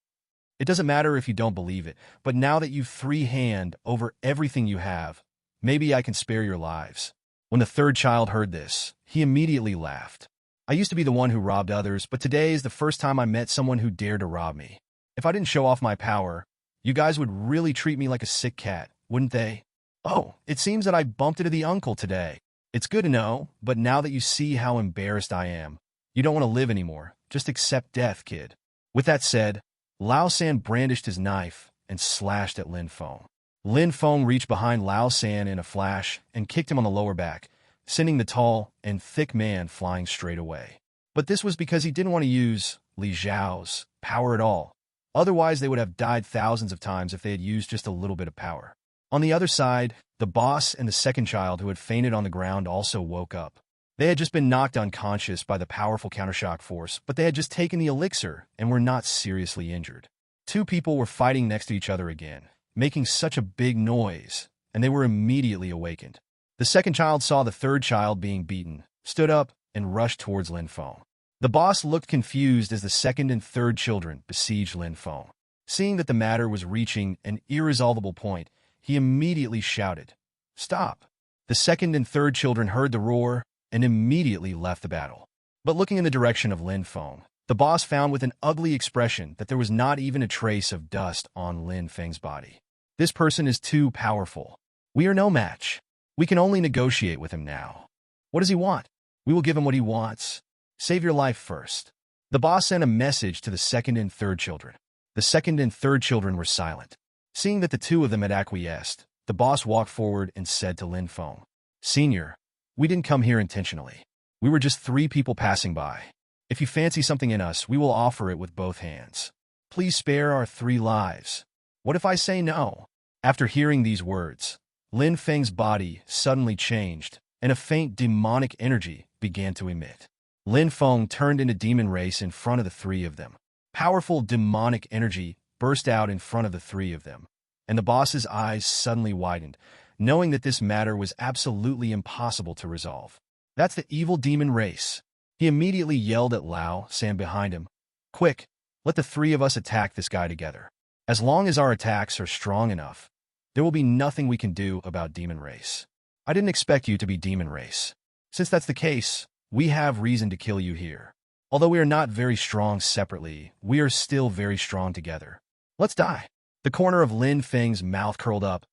[SPEAKER 1] It doesn't matter if you don't believe it, but now that you've free hand over everything you have, maybe I can spare your lives." When the third child heard this, he immediately laughed. "I used to be the one who robbed others, but today is the first time I met someone who dared to rob me. If I didn't show off my power, you guys would really treat me like a sick cat, wouldn't they? Oh, it seems that I bumped into the uncle today. It's good to know, but now that you see how embarrassed I am, you don't want to live anymore. Just accept death, kid." With that said, Lao San brandished his knife and slashed at Lin Feng. Lin Feng reached behind Lao San in a flash and kicked him on the lower back, sending the tall and thick man flying straight away. But this was because he didn't want to use Li Zhao's power at all. Otherwise, they would have died thousands of times if they had used just a little bit of power. On the other side, the boss and the second child who had fainted on the ground also woke up. They had just been knocked unconscious by the powerful countershock force, but they had just taken the elixir and were not seriously injured. Two people were fighting next to each other again, making such a big noise, and they were immediately awakened. The second child saw the third child being beaten, stood up, and rushed towards Lin Feng. The boss looked confused as the second and third children besieged Lin Feng. Seeing that the matter was reaching an irresolvable point, he immediately shouted, "Stop!" The second and third children heard the roar and immediately left the battle. But looking in the direction of Lin Feng, the boss found with an ugly expression that there was not even a trace of dust on Lin Feng's body. "This person is too powerful. We are no match. We can only negotiate with him now. What does he want? We will give him what he wants. Save your life first." The boss sent a message to the second and third children. The second and third children were silent. Seeing that the two of them had acquiesced, the boss walked forward and said to Lin Feng, "Senior, we didn't come here intentionally. We were just 3 people passing by. If you fancy something in us, we will offer it with both hands. Please spare our 3 lives. What if I say no? After hearing these words, Lin Feng's body suddenly changed, and a faint demonic energy began to emit. Lin Feng turned into demon race in front of the 3 of them. Powerful demonic energy burst out in front of the 3 of them, and the boss's eyes suddenly widened, knowing that this matter was absolutely impossible to resolve. That's the evil demon race. He immediately yelled at Lao San behind him. Quick, let the 3 of us attack this guy together. As long as our attacks are strong enough, there will be nothing we can do about demon race. I didn't expect you to be demon race. Since that's the case, we have reason to kill you here. Although we are not very strong separately, we are still very strong together. Let's die. The corner of Lin Feng's mouth curled up,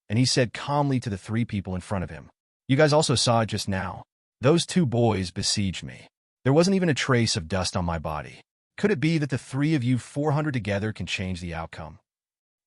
[SPEAKER 1] and he said calmly to the 3 people in front of him. You guys also saw it just now. Those 2 boys besieged me. There wasn't even a trace of dust on my body. Could it be that the 3 of you 400 together can change the outcome?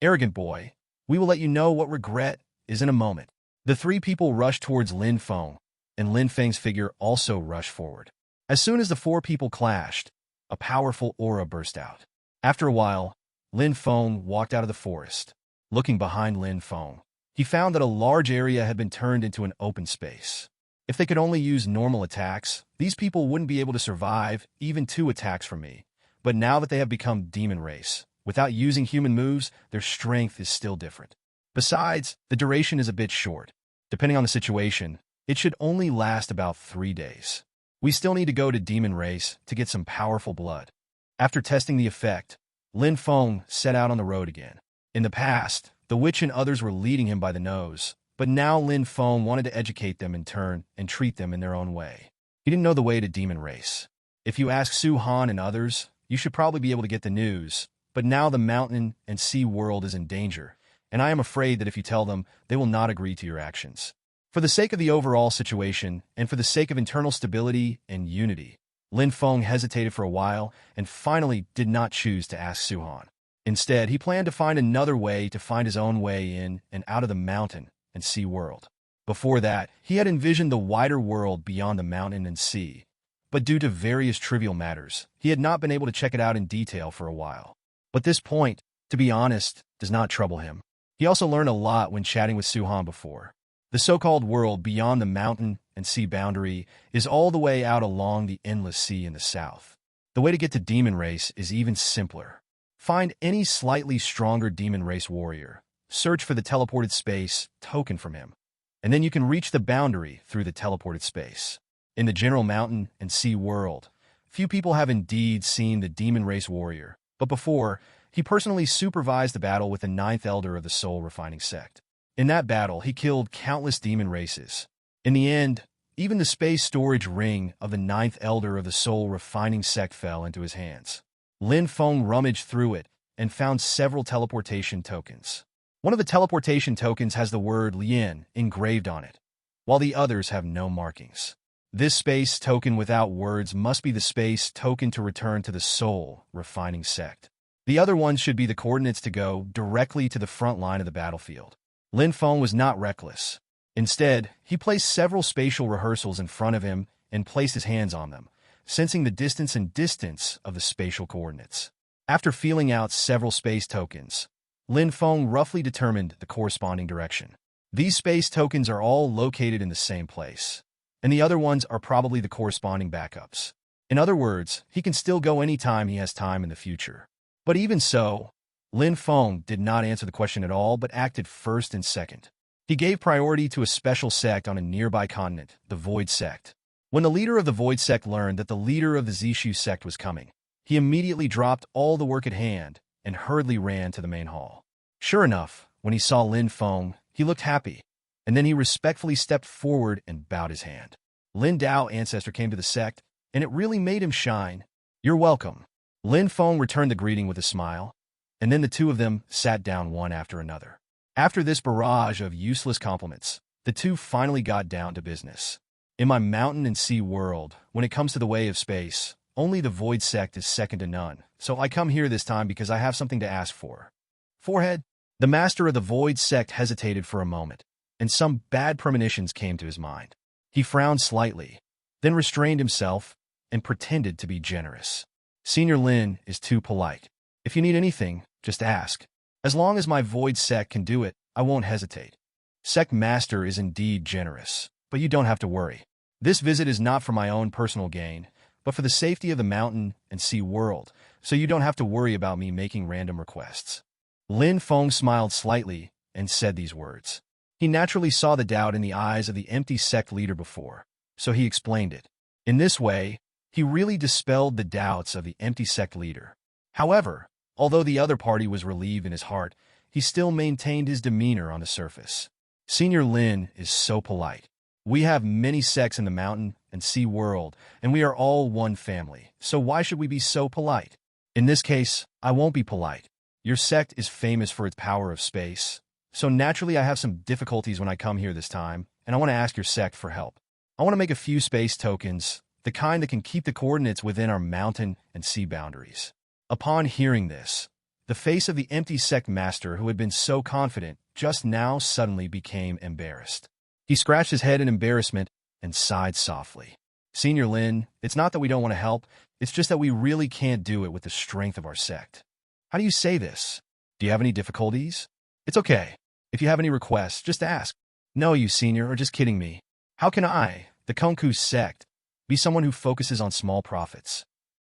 [SPEAKER 1] Arrogant boy, we will let you know what regret is in a moment. The 3 people rushed towards Lin Feng, and Lin Feng's figure also rushed forward. As soon as the 4 people clashed, a powerful aura burst out. After a while, Lin Feng walked out of the forest. Looking behind Lin Feng, he found that a large area had been turned into an open space. If they could only use normal attacks, these people wouldn't be able to survive even 2 attacks from me. But now that they have become demon race, without using human moves, their strength is still different. Besides, the duration is a bit short. Depending on the situation, it should only last about 3 days. We still need to go to demon race to get some powerful blood. After testing the effect, Lin Feng set out on the road again. In the past, the witch and others were leading him by the nose, but now Lin Feng wanted to educate them in turn and treat them in their own way. He didn't know the way to demon race. If you ask Su Han and others, you should probably be able to get the news, but now the mountain and sea world is in danger, and I am afraid that if you tell them, they will not agree to your actions. For the sake of the overall situation, and for the sake of internal stability and unity, Lin Feng hesitated for a while and finally did not choose to ask Su Han. Instead, he planned to find another way to find his own way in and out of the mountain and sea world. Before that, he had envisioned the wider world beyond the mountain and sea, but due to various trivial matters, he had not been able to check it out in detail for a while. But this point, to be honest, does not trouble him. He also learned a lot when chatting with Su Han before. The so-called world beyond the mountain and sea boundary is all the way out along the endless sea in the south. The way to get to demon race is even simpler. Find any slightly stronger demon race warrior, search for the teleported space token from him, and then you can reach the boundary through the teleported space. In the general mountain and sea world, few people have indeed seen the demon race warrior, but before, he personally supervised the battle with the 9th elder of the Soul Refining Sect. In that battle, he killed countless demon races. In the end, even the space storage ring of the 9th elder of the Soul Refining Sect fell into his hands. Lin Feng rummaged through it and found several teleportation tokens. One of the teleportation tokens has the word Lien engraved on it, while the others have no markings. This space token without words must be the space token to return to the Soul Refining Sect. The other ones should be the coordinates to go directly to the front line of the battlefield. Lin Feng was not reckless. Instead, he placed several spatial rehearsals in front of him and placed his hands on them, sensing the distance and distance of the spatial coordinates. After feeling out several space tokens, Lin Feng roughly determined the corresponding direction. These space tokens are all located in the same place, and the other ones are probably the corresponding backups. In other words, he can still go anytime he has time in the future. But even so, Lin Feng did not answer the question at all but acted first and second. He gave priority to a special sect on a nearby continent, the Void Sect. When the leader of the Void Sect learned that the leader of the Zishu sect was coming, he immediately dropped all the work at hand and hurriedly ran to the main hall. Sure enough, when he saw Lin Feng, he looked happy, and then he respectfully stepped forward and bowed his hand. Lin Dao Ancestor came to the sect, and it really made him shine. You're welcome. Lin Feng returned the greeting with a smile, and then the 2 of them sat down one after another. After this barrage of useless compliments, the 2 finally got down to business. In my mountain and sea world, when it comes to the way of space, only the Void Sect is second to none, so I come here this time because I have something to ask for. Forehead? The master of the Void Sect hesitated for a moment, and some bad premonitions came to his mind. He frowned slightly, then restrained himself and pretended to be generous. Senior Lin is too polite. If you need anything, just ask. As long as my Void Sect can do it, I won't hesitate. Sect Master is indeed generous, but you don't have to worry. This visit is not for my own personal gain, but for the safety of the mountain and sea world, so you don't have to worry about me making random requests. Lin Feng smiled slightly and said these words. He naturally saw the doubt in the eyes of the empty sect leader before, so he explained it. In this way, he really dispelled the doubts of the empty sect leader. However, although the other party was relieved in his heart, he still maintained his demeanor on the surface. Senior Lin is so polite. We have many sects in the mountain and sea world, and we are all one family, so why should we be so polite? In this case, I won't be polite. Your sect is famous for its power of space, so naturally I have some difficulties when I come here this time, and I want to ask your sect for help. I want to make a few space tokens, the kind that can keep the coordinates within our mountain and sea boundaries. Upon hearing this, the face of the empty sect master who had been so confident just now suddenly became embarrassed. He scratched his head in embarrassment and sighed softly. Senior Lin, it's not that we don't want to help, it's just that we really can't do it with the strength of our sect. How do you say this? Do you have any difficulties? It's okay. If you have any requests, just ask. No, you senior, are just kidding me. How can I, the Kungku sect, be someone who focuses on small profits?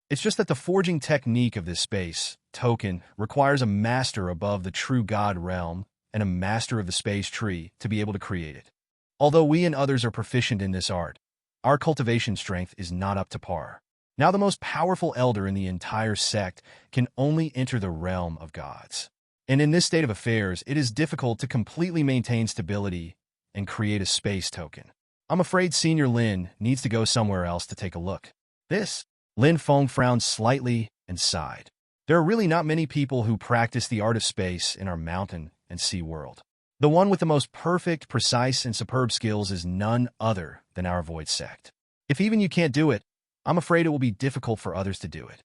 [SPEAKER 1] It's just that the forging technique of this space token requires a master above the true God realm and a master of the space tree to be able to create it. Although we and others are proficient in this art, our cultivation strength is not up to par. Now the most powerful elder in the entire sect can only enter the realm of gods. And in this state of affairs, it is difficult to completely maintain stability and create a space token. I'm afraid Senior Lin needs to go somewhere else to take a look. Lin Feng frowned slightly and sighed. There are really not many people who practice the art of space in our mountain and sea world. The one with the most perfect, precise, and superb skills is none other than our Void Sect. If even you can't do it, I'm afraid it will be difficult for others to do it.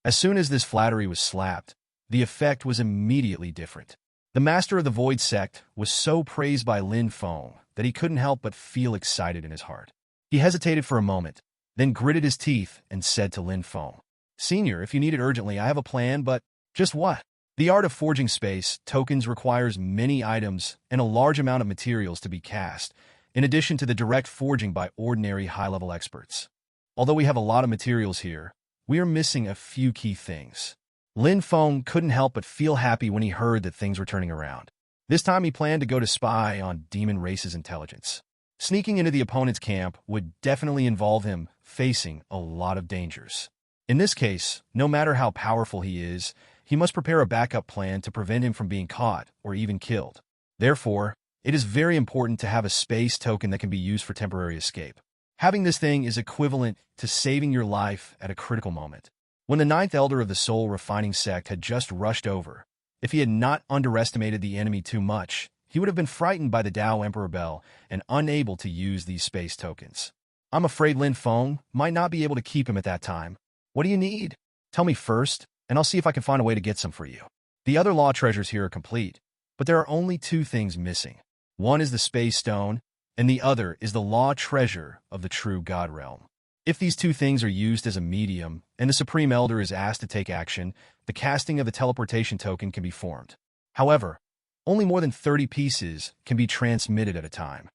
[SPEAKER 1] As soon as this flattery was slapped, the effect was immediately different. The master of the Void Sect was so praised by Lin Feng that he couldn't help but feel excited in his heart. He hesitated for a moment, then gritted his teeth and said to Lin Feng, Senior, if you need it urgently, I have a plan, but just what? The art of forging space tokens requires many items and a large amount of materials to be cast, in addition to the direct forging by ordinary high-level experts. Although we have a lot of materials here, we are missing a few key things. Lin Feng couldn't help but feel happy when he heard that things were turning around. This time he planned to go to spy on Demon Race's intelligence. Sneaking into the opponent's camp would definitely involve him facing a lot of dangers. In this case, no matter how powerful he is, he must prepare a backup plan to prevent him from being caught or even killed. Therefore, it is very important to have a space token that can be used for temporary escape. Having this thing is equivalent to saving your life at a critical moment. When the ninth elder of the Soul Refining Sect had just rushed over, if he had not underestimated the enemy too much, he would have been frightened by the Tao Emperor Bell and unable to use these space tokens. I'm afraid Lin Feng might not be able to keep him at that time. What do you need? Tell me first, and I'll see if I can find a way to get some for you. The other law treasures here are complete, but there are only two things missing. One is the Space Stone, and the other is the law treasure of the true God realm. If these two things are used as a medium, and the Supreme Elder is asked to take action, the casting of the teleportation token can be formed. However, only more than 30 pieces can be transmitted at a time.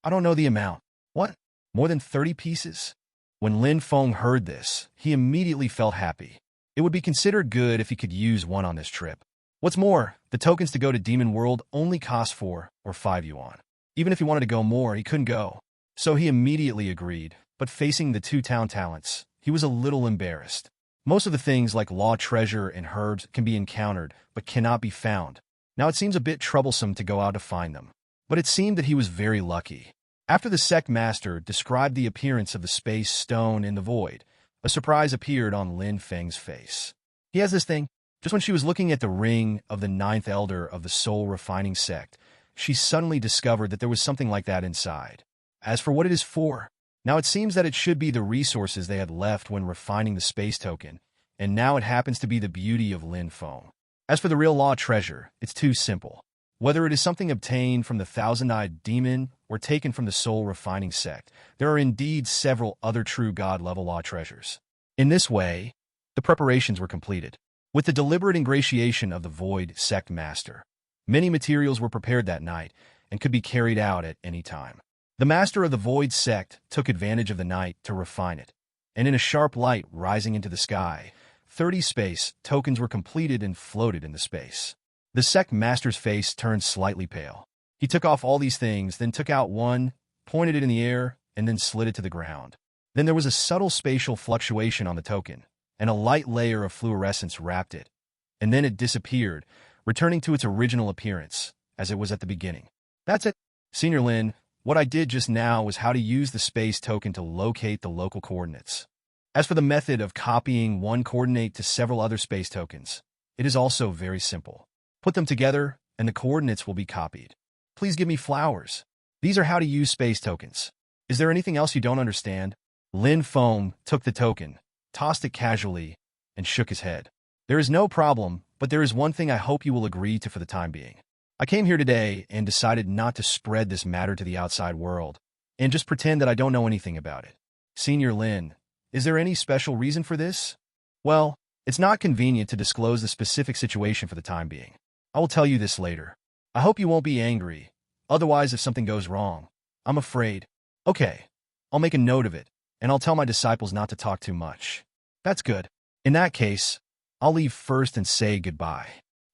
[SPEAKER 1] I don't know the amount. What? More than 30 pieces? When Lin Feng heard this, he immediately felt happy. It would be considered good if he could use one on this trip. What's more, the tokens to go to Demon World only cost 4 or 5 yuan. Even if he wanted to go more, he couldn't go. So he immediately agreed, but facing the two town talents, he was a little embarrassed. Most of the things like law treasure and herbs can be encountered, but cannot be found. Now it seems a bit troublesome to go out to find them. But it seemed that he was very lucky. After the sect master described the appearance of the space stone in the void, a surprise appeared on Lin Feng's face. He has this thing. Just when she was looking at the ring of the ninth elder of the Soul Refining Sect, she suddenly discovered that there was something like that inside. As for what it is for, now it seems that it should be the resources they had left when refining the space token, and now it happens to be the beauty of Lin Feng. As for the real law treasure, it's too simple. Whether it is something obtained from the thousand-eyed demon were taken from the soul refining sect, there are indeed several other true God-level law treasures. In this way, the preparations were completed. With the deliberate ingratiation of the Void Sect Master, many materials were prepared that night and could be carried out at any time. The Master of the Void Sect took advantage of the night to refine it, and in a sharp light rising into the sky, 30 space tokens were completed and floated into space. The Sect Master's face turned slightly pale. He took off all these things, then took out one, pointed it in the air, and then slid it to the ground. Then there was a subtle spatial fluctuation on the token, and a light layer of fluorescence wrapped it, and then it disappeared, returning to its original appearance, as it was at the beginning. That's it. Senior Lin, what I did just now was how to use the space token to locate the local coordinates. As for the method of copying one coordinate to several other space tokens, it is also very simple. Put them together, and the coordinates will be copied. Please give me flowers. These are how to use space tokens. Is there anything else you don't understand? Lin Feng took the token, tossed it casually, and shook his head. There is no problem, but there is one thing I hope you will agree to for the time being. I came here today and decided not to spread this matter to the outside world, and just pretend that I don't know anything about it. Senior Lin, is there any special reason for this? Well, it's not convenient to disclose the specific situation for the time being. I will tell you this later. I hope you won't be angry. Otherwise, if something goes wrong, I'm afraid. Okay, I'll make a note of it, and I'll tell my disciples not to talk too much. That's good. In that case, I'll leave first and say goodbye.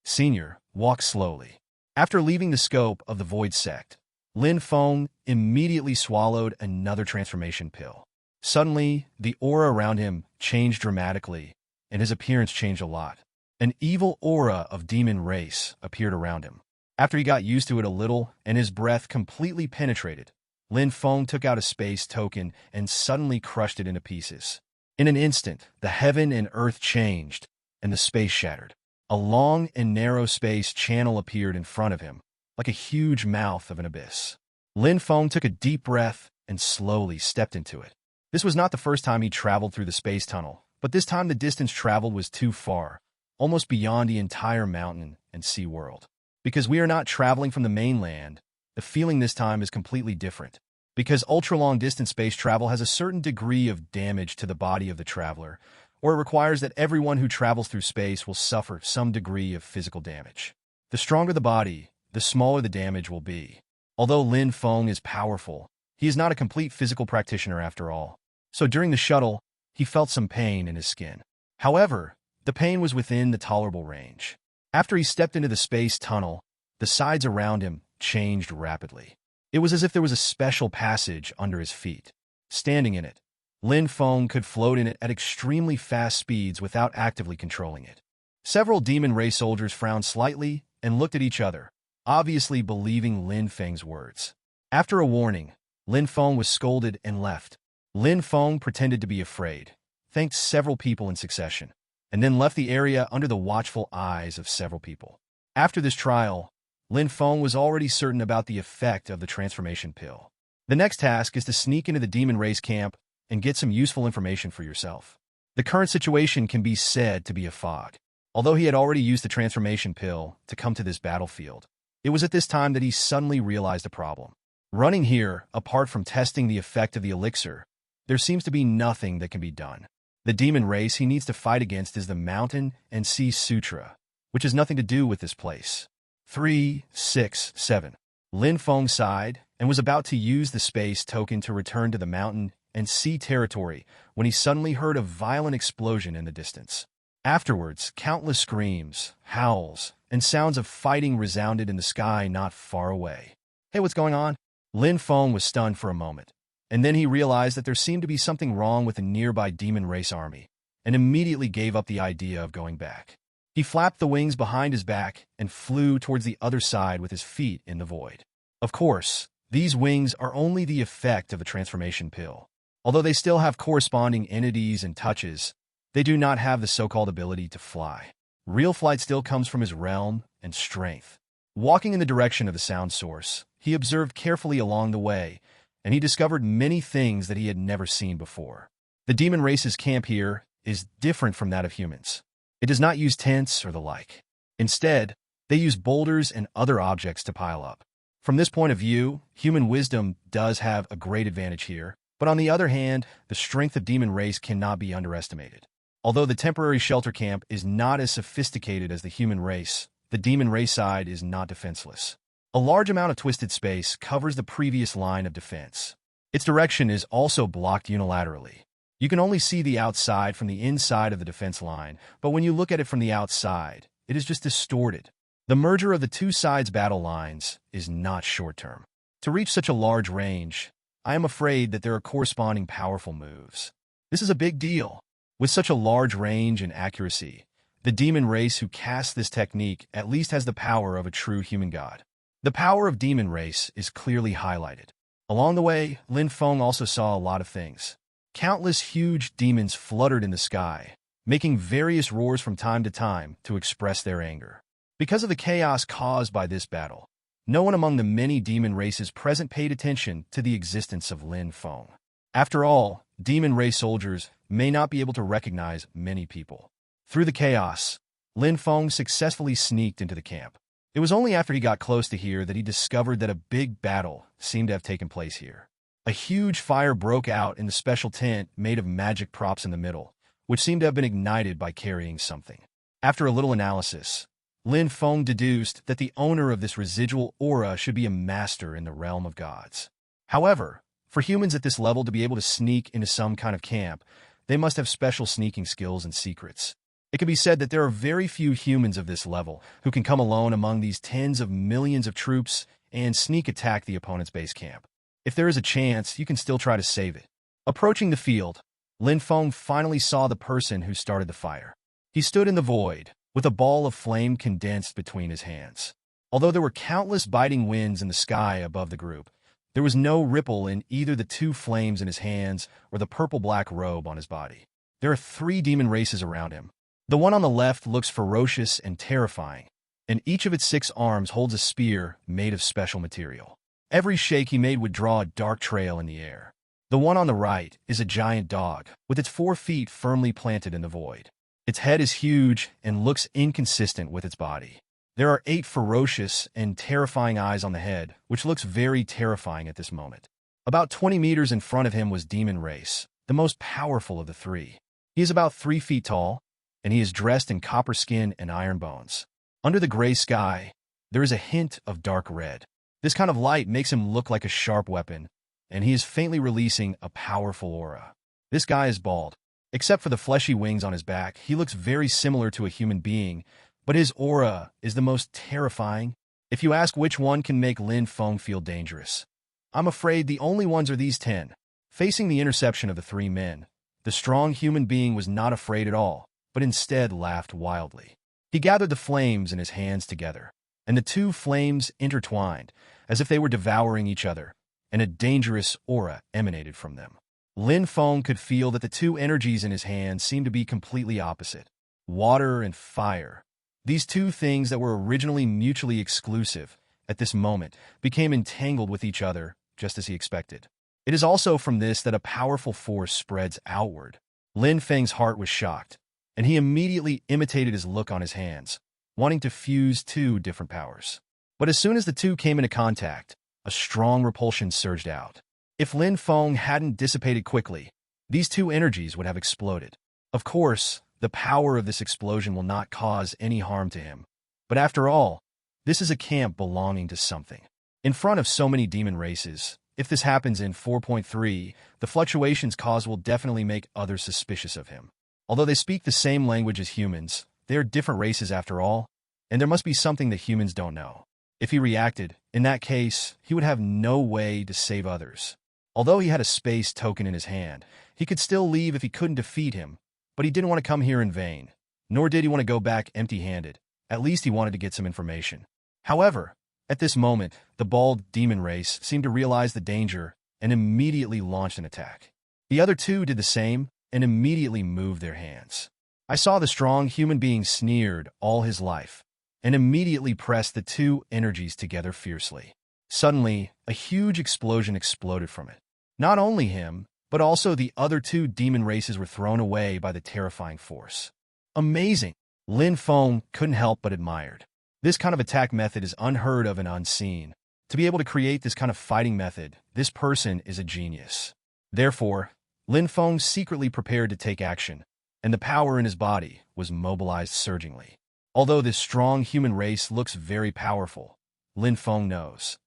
[SPEAKER 1] Senior, walk slowly. After leaving the scope of the Void Sect, Lin Feng immediately swallowed another transformation pill. Suddenly, the aura around him changed dramatically, and his appearance changed a lot. An evil aura of demon race appeared around him. After he got used to it a little and his breath completely penetrated, Lin Feng took out a space token and suddenly crushed it into pieces. In an instant, the heaven and earth changed, and the space shattered. A long and narrow space channel appeared in front of him, like a huge mouth of an abyss. Lin Feng took a deep breath and slowly stepped into it. This was not the first time he traveled through the space tunnel, but this time the distance traveled was too far, almost beyond the entire mountain and sea world. Because we are not traveling from the mainland, the feeling this time is completely different. Because ultra-long distance space travel has a certain degree of damage to the body of the traveler, or it requires that everyone who travels through space will suffer some degree of physical damage. The stronger the body, the smaller the damage will be. Although Lin Feng is powerful, he is not a complete physical practitioner after all. So during the shuttle, he felt some pain in his skin. However, the pain was within the tolerable range. After he stepped into the space tunnel, the sides around him changed rapidly. It was as if there was a special passage under his feet. Standing in it, Lin Feng could float in it at extremely fast speeds without actively controlling it. Several demon race soldiers frowned slightly and looked at each other, obviously believing Lin Feng's words. After a warning, Lin Feng was scolded and left. Lin Feng pretended to be afraid, thanked several people in succession, and then left the area under the watchful eyes of several people. After this trial, Lin Feng was already certain about the effect of the transformation pill. The next task is to sneak into the demon race camp and get some useful information for yourself. The current situation can be said to be a fog. Although he had already used the transformation pill to come to this battlefield, it was at this time that he suddenly realized a problem. Running here, apart from testing the effect of the elixir, there seems to be nothing that can be done. The demon race he needs to fight against is the Mountain and Sea Sutra, which has nothing to do with this place. 3, 6, 7. Lin Feng sighed and was about to use the space token to return to the mountain and sea territory when he suddenly heard a violent explosion in the distance. Afterwards, countless screams, howls, and sounds of fighting resounded in the sky not far away. Hey, what's going on? Lin Feng was stunned for a moment, and then he realized that there seemed to be something wrong with the nearby demon race army, and immediately gave up the idea of going back. He flapped the wings behind his back and flew towards the other side with his feet in the void. Of course, these wings are only the effect of the transformation pill. Although they still have corresponding entities and touches, they do not have the so-called ability to fly. Real flight still comes from his realm and strength. Walking in the direction of the sound source, he observed carefully along the way, and he discovered many things that he had never seen before. The demon race's camp here is different from that of humans. It does not use tents or the like. Instead, they use boulders and other objects to pile up. From this point of view, human wisdom does have a great advantage here, but on the other hand, the strength of demon race cannot be underestimated. Although the temporary shelter camp is not as sophisticated as the human race, the demon race side is not defenseless. A large amount of twisted space covers the previous line of defense. Its direction is also blocked unilaterally. You can only see the outside from the inside of the defense line, but when you look at it from the outside, it is just distorted. The merger of the two sides' battle lines is not short-term. To reach such a large range, I am afraid that there are corresponding powerful moves. This is a big deal. With such a large range and accuracy, the demon race who casts this technique at least has the power of a true human god. The power of demon race is clearly highlighted. Along the way, Lin Feng also saw a lot of things. Countless huge demons fluttered in the sky, making various roars from time to time to express their anger. Because of the chaos caused by this battle, no one among the many demon races present paid attention to the existence of Lin Feng. After all, demon race soldiers may not be able to recognize many people. Through the chaos, Lin Feng successfully sneaked into the camp. It was only after he got close to here that he discovered that a big battle seemed to have taken place here. A huge fire broke out in the special tent made of magic props in the middle, which seemed to have been ignited by carrying something. After a little analysis, Lin Feng deduced that the owner of this residual aura should be a master in the realm of gods. However, for humans at this level to be able to sneak into some kind of camp, they must have special sneaking skills and secrets. It can be said that there are very few humans of this level who can come alone among these tens of millions of troops and sneak attack the opponent's base camp. If there is a chance, you can still try to save it. Approaching the field, Lin Feng finally saw the person who started the fire. He stood in the void, with a ball of flame condensed between his hands. Although there were countless biting winds in the sky above the group, there was no ripple in either the two flames in his hands or the purple-black robe on his body. There are 3 demon races around him. The one on the left looks ferocious and terrifying, and each of its 6 arms holds a spear made of special material. Every shake he made would draw a dark trail in the air. The one on the right is a giant dog, with its 4 feet firmly planted in the void. Its head is huge and looks inconsistent with its body. There are 8 ferocious and terrifying eyes on the head, which looks very terrifying at this moment. About 20 meters in front of him was Demon Race, the most powerful of the 3. He is about 3 feet tall, and he is dressed in copper skin and iron bones. Under the gray sky, there is a hint of dark red. This kind of light makes him look like a sharp weapon, and he is faintly releasing a powerful aura. This guy is bald. Except for the fleshy wings on his back, he looks very similar to a human being, but his aura is the most terrifying. If you ask which one can make Lin Feng feel dangerous, I'm afraid the only ones are these 10. Facing the interception of the 3 men, the strong human being was not afraid at all, but instead laughed wildly. He gathered the flames in his hands together, and the 2 flames intertwined, as if they were devouring each other, and a dangerous aura emanated from them. Lin Feng could feel that the 2 energies in his hands seemed to be completely opposite. Water and fire. These 2 things that were originally mutually exclusive, at this moment, became entangled with each other, just as he expected. It is also from this that a powerful force spreads outward. Lin Feng's heart was shocked, and he immediately imitated his look on his hands, wanting to fuse 2 different powers. But as soon as the 2 came into contact, a strong repulsion surged out. If Lin Feng hadn't dissipated quickly, these 2 energies would have exploded. Of course, the power of this explosion will not cause any harm to him. But after all, this is a camp belonging to something. In front of so many demon races, if this happens in 4.3, the fluctuations caused will definitely make others suspicious of him. Although they speak the same language as humans, they are different races after all, and there must be something that humans don't know. If he reacted, in that case, he would have no way to save others. Although he had a space token in his hand, he could still leave if he couldn't defeat him, but he didn't want to come here in vain, nor did he want to go back empty-handed. At least he wanted to get some information. However, at this moment, the bald demon race seemed to realize the danger and immediately launched an attack. The other 2 did the same and immediately moved their hands. I saw the strong human being sneered all his life and immediately pressed the 2 energies together fiercely. Suddenly, a huge explosion exploded from it. Not only him, but also the other 2 demon races were thrown away by the terrifying force. Amazing! Lin Feng couldn't help but admired. This kind of attack method is unheard of and unseen, To be able to create this kind of fighting method, this person is a genius. Therefore, Lin Feng secretly prepared to take action, and the power in his body was mobilized surgingly. Although this strong human race looks very powerful, Lin Feng knows.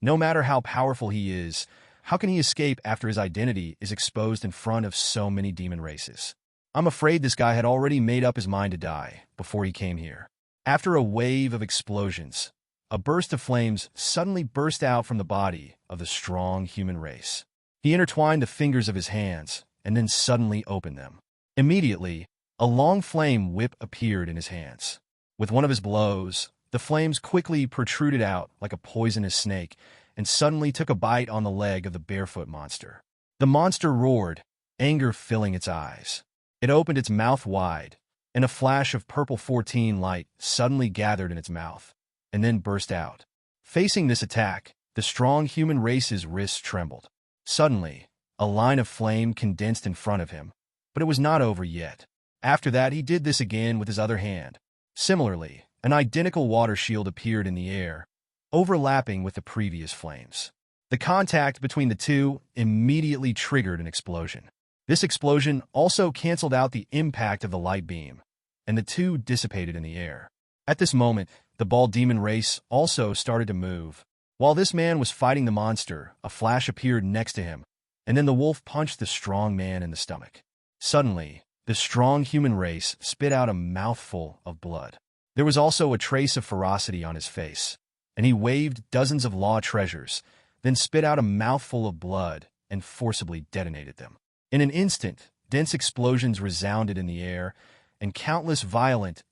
[SPEAKER 1] No matter how powerful he is, how can he escape after his identity is exposed in front of so many demon races? I'm afraid this guy had already made up his mind to die before he came here. After a wave of explosions, a burst of flames suddenly burst out from the body of the strong human race. He intertwined the fingers of his hands and then suddenly opened them. Immediately, a long flame whip appeared in his hands. With one of his blows, the flames quickly protruded out like a poisonous snake and suddenly took a bite on the leg of the barefoot monster. The monster roared, anger filling its eyes. It opened its mouth wide, and a flash of purple 14 light suddenly gathered in its mouth, and then burst out. Facing this attack, the strong human race's wrists trembled. Suddenly, a line of flame condensed in front of him, but it was not over yet. After that, he did this again with his other hand. Similarly, an identical water shield appeared in the air, overlapping with the previous flames. The contact between the two immediately triggered an explosion. This explosion also canceled out the impact of the light beam, and the two dissipated in the air. At this moment, the bald demon race also started to move. While this man was fighting the monster, a flash appeared next to him, and then the wolf punched the strong man in the stomach. Suddenly, the strong human race spit out a mouthful of blood. There was also a trace of ferocity on his face, and he waved dozens of law treasures, then spit out a mouthful of blood and forcibly detonated them. In an instant, dense explosions resounded in the air, and countless violent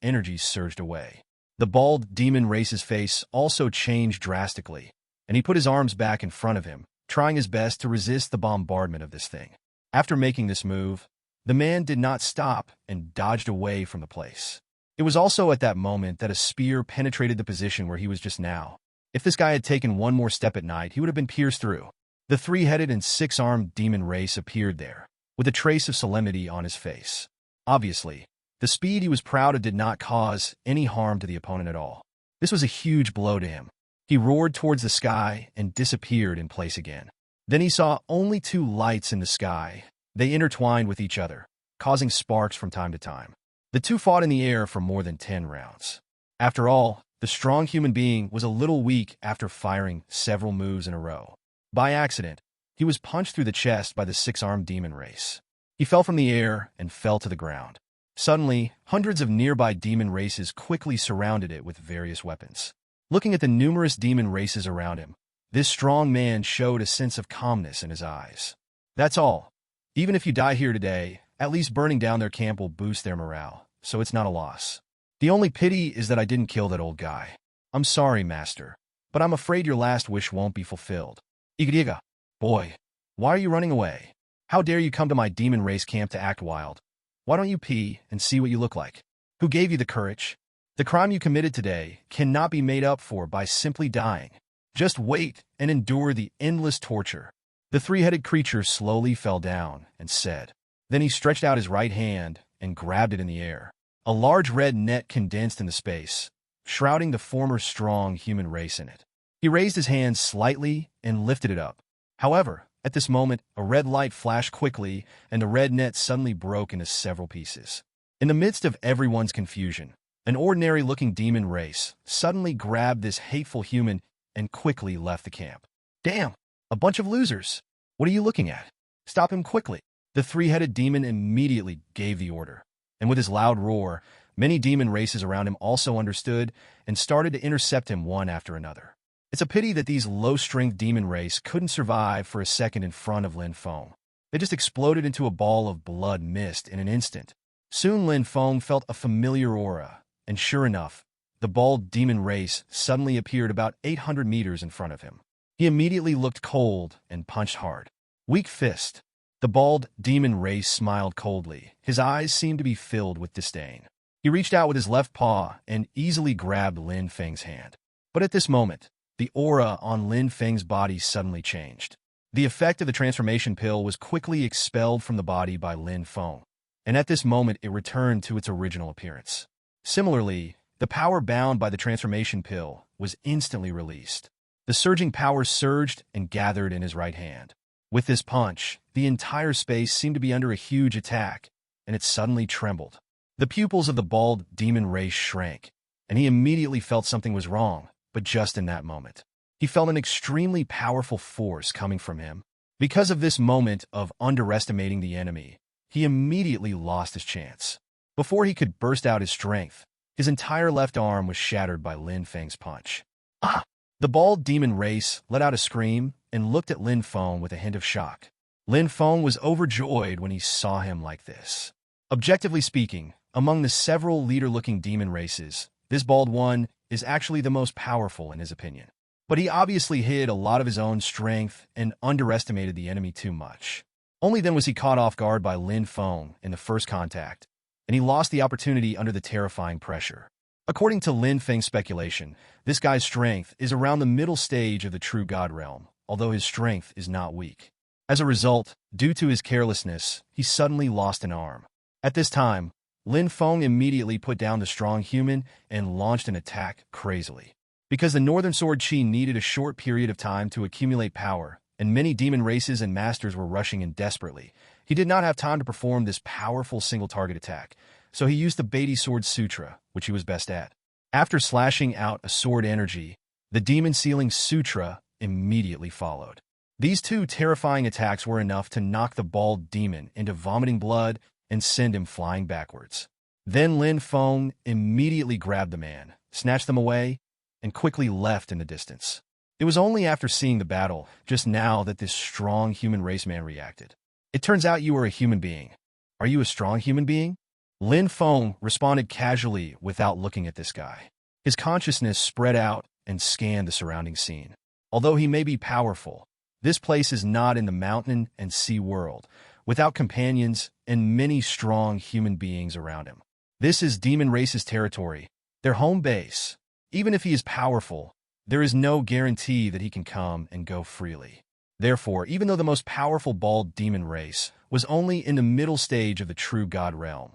[SPEAKER 1] energies surged away. The bald demon race's face also changed drastically, and he put his arms back in front of him, trying his best to resist the bombardment of this thing. After making this move, the man did not stop and dodged away from the place. It was also at that moment that a spear penetrated the position where he was just now. If this guy had taken one more step at night, he would have been pierced through. The three-headed and six-armed demon race appeared there, with a trace of solemnity on his face. Obviously, the speed he was proud of did not cause any harm to the opponent at all. This was a huge blow to him. He roared towards the sky and disappeared in place again. Then he saw only two lights in the sky. They intertwined with each other, causing sparks from time to time. The two fought in the air for more than 10 rounds. After all, the strong human being was a little weak after firing several moves in a row. By accident, he was punched through the chest by the six-armed demon race. He fell from the air and fell to the ground. Suddenly, hundreds of nearby demon races quickly surrounded it with various weapons. Looking at the numerous demon races around him, this strong man showed a sense of calmness in his eyes. That's all. Even if you die here today, at least burning down their camp will boost their morale, so it's not a loss. The only pity is that I didn't kill that old guy. I'm sorry, Master, but I'm afraid your last wish won't be fulfilled. Igadiga. Boy, why are you running away? How dare you come to my demon race camp to act wild? Why don't you pee and see what you look like? Who gave you the courage? The crime you committed today cannot be made up for by simply dying. Just wait and endure the endless torture. The three-headed creature slowly fell down and said. Then he stretched out his right hand and grabbed it in the air. A large red net condensed in the space, shrouding the former strong human race in it. He raised his hand slightly and lifted it up. However, at this moment, a red light flashed quickly, and the red net suddenly broke into several pieces. In the midst of everyone's confusion, an ordinary-looking demon race suddenly grabbed this hateful human and quickly left the camp. Damn! A bunch of losers! What are you looking at? Stop him quickly! The three-headed demon immediately gave the order, and with his loud roar, many demon races around him also understood and started to intercept him one after another. It's a pity that these low-strength demon race couldn't survive for a second in front of Lin Feng. They just exploded into a ball of blood mist in an instant. Soon Lin Feng felt a familiar aura, and sure enough, the bald demon race suddenly appeared about 800 meters in front of him. He immediately looked cold and punched hard. Weak fist. The bald demon race smiled coldly. His eyes seemed to be filled with disdain. He reached out with his left paw and easily grabbed Lin Feng's hand. But at this moment, the aura on Lin Feng's body suddenly changed. The effect of the transformation pill was quickly expelled from the body by Lin Feng, and at this moment it returned to its original appearance. Similarly, the power bound by the transformation pill was instantly released. The surging power surged and gathered in his right hand. With this punch, the entire space seemed to be under a huge attack, and it suddenly trembled. The pupils of the bald demon race shrank, and he immediately felt something was wrong, but just in that moment. He felt an extremely powerful force coming from him. Because of this moment of underestimating the enemy, he immediately lost his chance. Before he could burst out his strength, his entire left arm was shattered by Lin Feng's punch. Ah! The bald demon race let out a scream and looked at Lin Feng with a hint of shock. Lin Feng was overjoyed when he saw him like this. Objectively speaking, among the several leader-looking demon races, this bald one is actually the most powerful in his opinion. But he obviously hid a lot of his own strength and underestimated the enemy too much. Only then was he caught off guard by Lin Feng in the first contact, and he lost the opportunity under the terrifying pressure. According to Lin Feng's speculation, this guy's strength is around the middle stage of the true god realm, although his strength is not weak. As a result, due to his carelessness, he suddenly lost an arm. At this time, Lin Feng immediately put down the strong human and launched an attack crazily. Because the Northern Sword Chi needed a short period of time to accumulate power, and many demon races and masters were rushing in desperately, he did not have time to perform this powerful single-target attack, so he used the Beatty Sword Sutra, which he was best at. After slashing out a sword energy, the Demon Sealing Sutra immediately followed. These two terrifying attacks were enough to knock the bald demon into vomiting blood and send him flying backwards. Then Lin Feng immediately grabbed the man, snatched them away, and quickly left in the distance. It was only after seeing the battle just now that this strong human race man reacted. It turns out you are a human being. Are you a strong human being? Lin Feng responded casually without looking at this guy. His consciousness spread out and scanned the surrounding scene. Although he may be powerful, this place is not in the mountain and sea world, without companions and many strong human beings around him. This is demon race's territory, their home base. Even if he is powerful, there is no guarantee that he can come and go freely. Therefore, even though the most powerful bald demon race was only in the middle stage of the true god realm,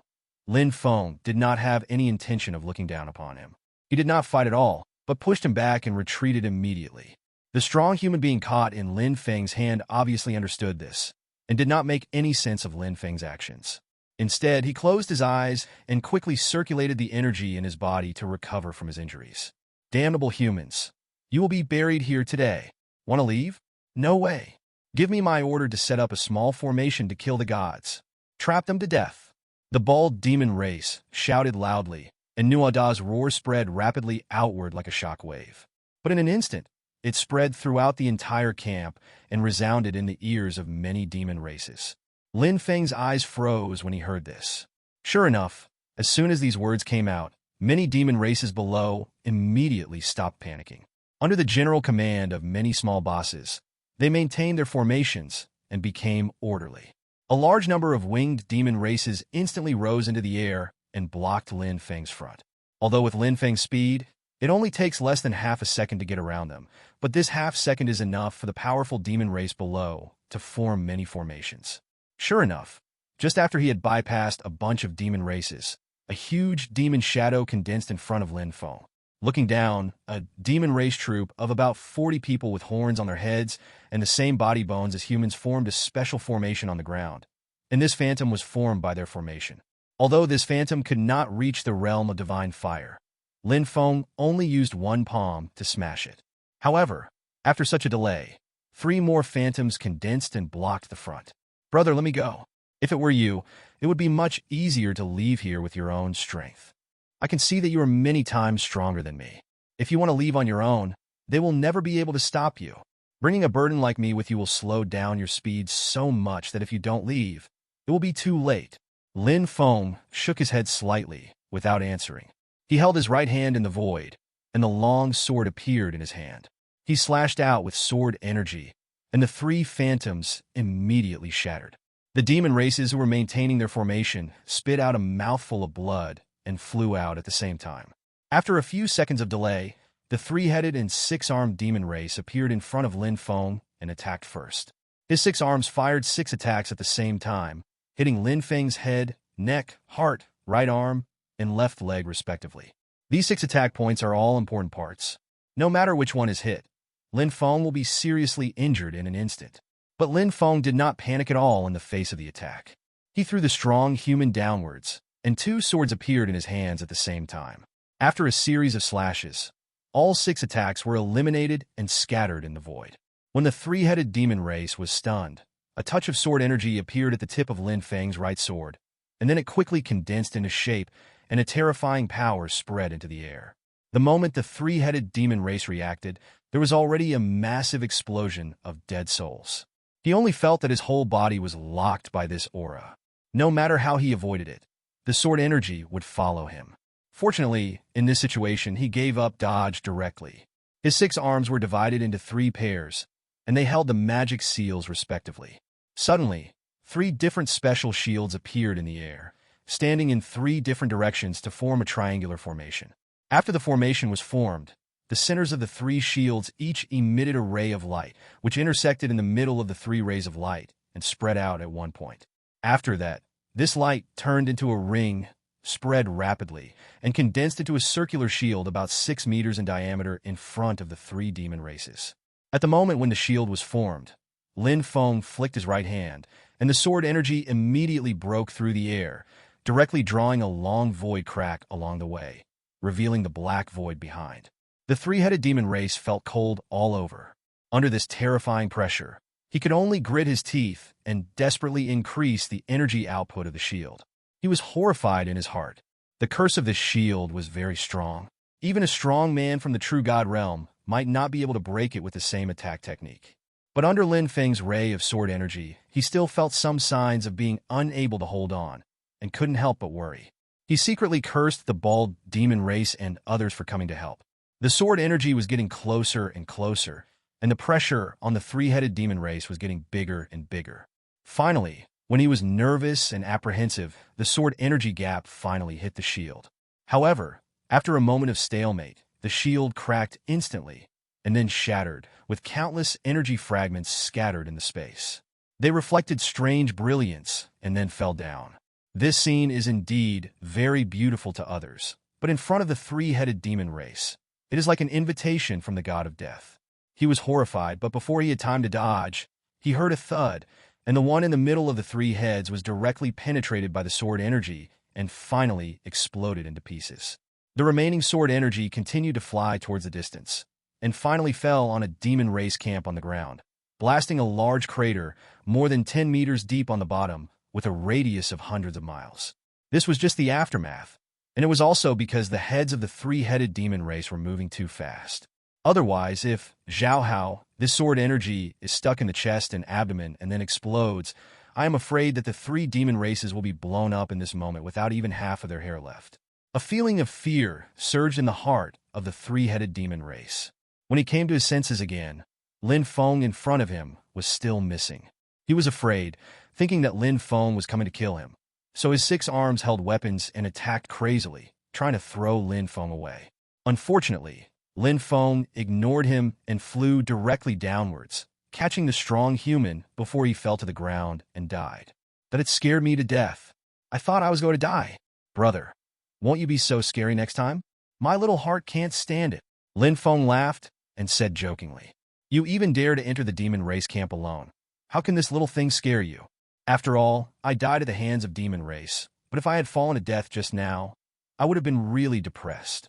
[SPEAKER 1] Lin Feng did not have any intention of looking down upon him. He did not fight at all, but pushed him back and retreated immediately. The strong human being caught in Lin Feng's hand obviously understood this, and did not make any sense of Lin Feng's actions. Instead, he closed his eyes and quickly circulated the energy in his body to recover from his injuries. Damnable humans. You will be buried here today. Want to leave? No way. Give me my order to set up a small formation to kill the gods. Trap them to death. The bald demon race shouted loudly, and Nuada's roar spread rapidly outward like a shock wave. But in an instant, it spread throughout the entire camp and resounded in the ears of many demon races. Lin Feng's eyes froze when he heard this. Sure enough, as soon as these words came out, many demon races below immediately stopped panicking. Under the general command of many small bosses, they maintained their formations and became orderly. A large number of winged demon races instantly rose into the air and blocked Lin Feng's front. Although with Lin Feng's speed, it only takes less than half a second to get around them, but this half second is enough for the powerful demon race below to form many formations. Sure enough, just after he had bypassed a bunch of demon races, a huge demon shadow condensed in front of Lin Feng. Looking down, a demon race troop of about 40 people with horns on their heads and the same body bones as humans formed a special formation on the ground. And this phantom was formed by their formation. Although this phantom could not reach the realm of divine fire, Lin Feng only used one palm to smash it. However, after such a delay, 3 more phantoms condensed and blocked the front. Brother, let me go. If it were you, it would be much easier to leave here with your own strength. I can see that you are many times stronger than me. If you want to leave on your own, they will never be able to stop you. Bringing a burden like me with you will slow down your speed so much that if you don't leave, it will be too late. Lin Feng shook his head slightly, without answering. He held his right hand in the void, and the long sword appeared in his hand. He slashed out with sword energy, and the 3 phantoms immediately shattered. The demon races who were maintaining their formation spit out a mouthful of blood and flew out at the same time. After a few seconds of delay, the 3-headed and 6-armed demon race appeared in front of Lin Feng and attacked first. His 6 arms fired 6 attacks at the same time, hitting Lin Feng's head, neck, heart, right arm, and left leg respectively. These 6 attack points are all important parts. No matter which one is hit, Lin Feng will be seriously injured in an instant. But Lin Feng did not panic at all in the face of the attack. He threw the strong human downwards, and two swords appeared in his hands at the same time. After a series of slashes, all 6 attacks were eliminated and scattered in the void. When the three-headed demon race was stunned, a touch of sword energy appeared at the tip of Lin Feng's right sword, and then it quickly condensed into shape, and a terrifying power spread into the air. The moment the three-headed demon race reacted, there was already a massive explosion of dead souls. He only felt that his whole body was locked by this aura. No matter how he avoided it, the sword energy would follow him. Fortunately, in this situation, he gave up dodge directly. His 6 arms were divided into 3 pairs, and they held the magic seals respectively. Suddenly, 3 different special shields appeared in the air, standing in 3 different directions to form a triangular formation. After the formation was formed, the centers of the 3 shields each emitted a ray of light, which intersected in the middle of the 3 rays of light and spread out at one point. After that, this light turned into a ring, spread rapidly, and condensed into a circular shield about 6 meters in diameter in front of the 3 demon races. At the moment when the shield was formed, Lin Feng flicked his right hand, and the sword energy immediately broke through the air, directly drawing a long void crack along the way, revealing the black void behind. The 3-headed demon race felt cold all over. Under this terrifying pressure, he could only grit his teeth and desperately increase the energy output of the shield. He was horrified in his heart. The curse of this shield was very strong. Even a strong man from the true god realm might not be able to break it with the same attack technique. But under Lin Feng's ray of sword energy, he still felt some signs of being unable to hold on, and couldn't help but worry. He secretly cursed the bald demon race and others for coming to help. The sword energy was getting closer and closer, and the pressure on the 3-headed demon race was getting bigger and bigger. Finally, when he was nervous and apprehensive, the sword energy gap finally hit the shield. However, after a moment of stalemate, the shield cracked instantly, and then shattered, with countless energy fragments scattered in the space. They reflected strange brilliance, and then fell down. This scene is indeed very beautiful to others, but in front of the 3-headed demon race, it is like an invitation from the god of death. He was horrified, but before he had time to dodge, he heard a thud, and the one in the middle of the 3 heads was directly penetrated by the sword energy and finally exploded into pieces. The remaining sword energy continued to fly towards the distance, and finally fell on a demon race camp on the ground, blasting a large crater more than 10 meters deep on the bottom with a radius of hundreds of miles. This was just the aftermath, and it was also because the heads of the 3-headed demon race were moving too fast. Otherwise, if Zhao Hao, this sword energy, is stuck in the chest and abdomen and then explodes, I am afraid that the 3 demon races will be blown up in this moment without even half of their hair left. A feeling of fear surged in the heart of the 3-headed demon race. When he came to his senses again, Lin Feng in front of him was still missing. He was afraid, thinking that Lin Feng was coming to kill him. So his 6 arms held weapons and attacked crazily, trying to throw Lin Feng away. Unfortunately, Lin Feng ignored him and flew directly downwards, catching the strong human before he fell to the ground and died. That it scared me to death. I thought I was going to die. Brother, won't you be so scary next time? My little heart can't stand it. Lin Feng laughed and said jokingly, "You even dare to enter the demon race camp alone. How can this little thing scare you? After all, I died at the hands of demon race, but if I had fallen to death just now, I would have been really depressed."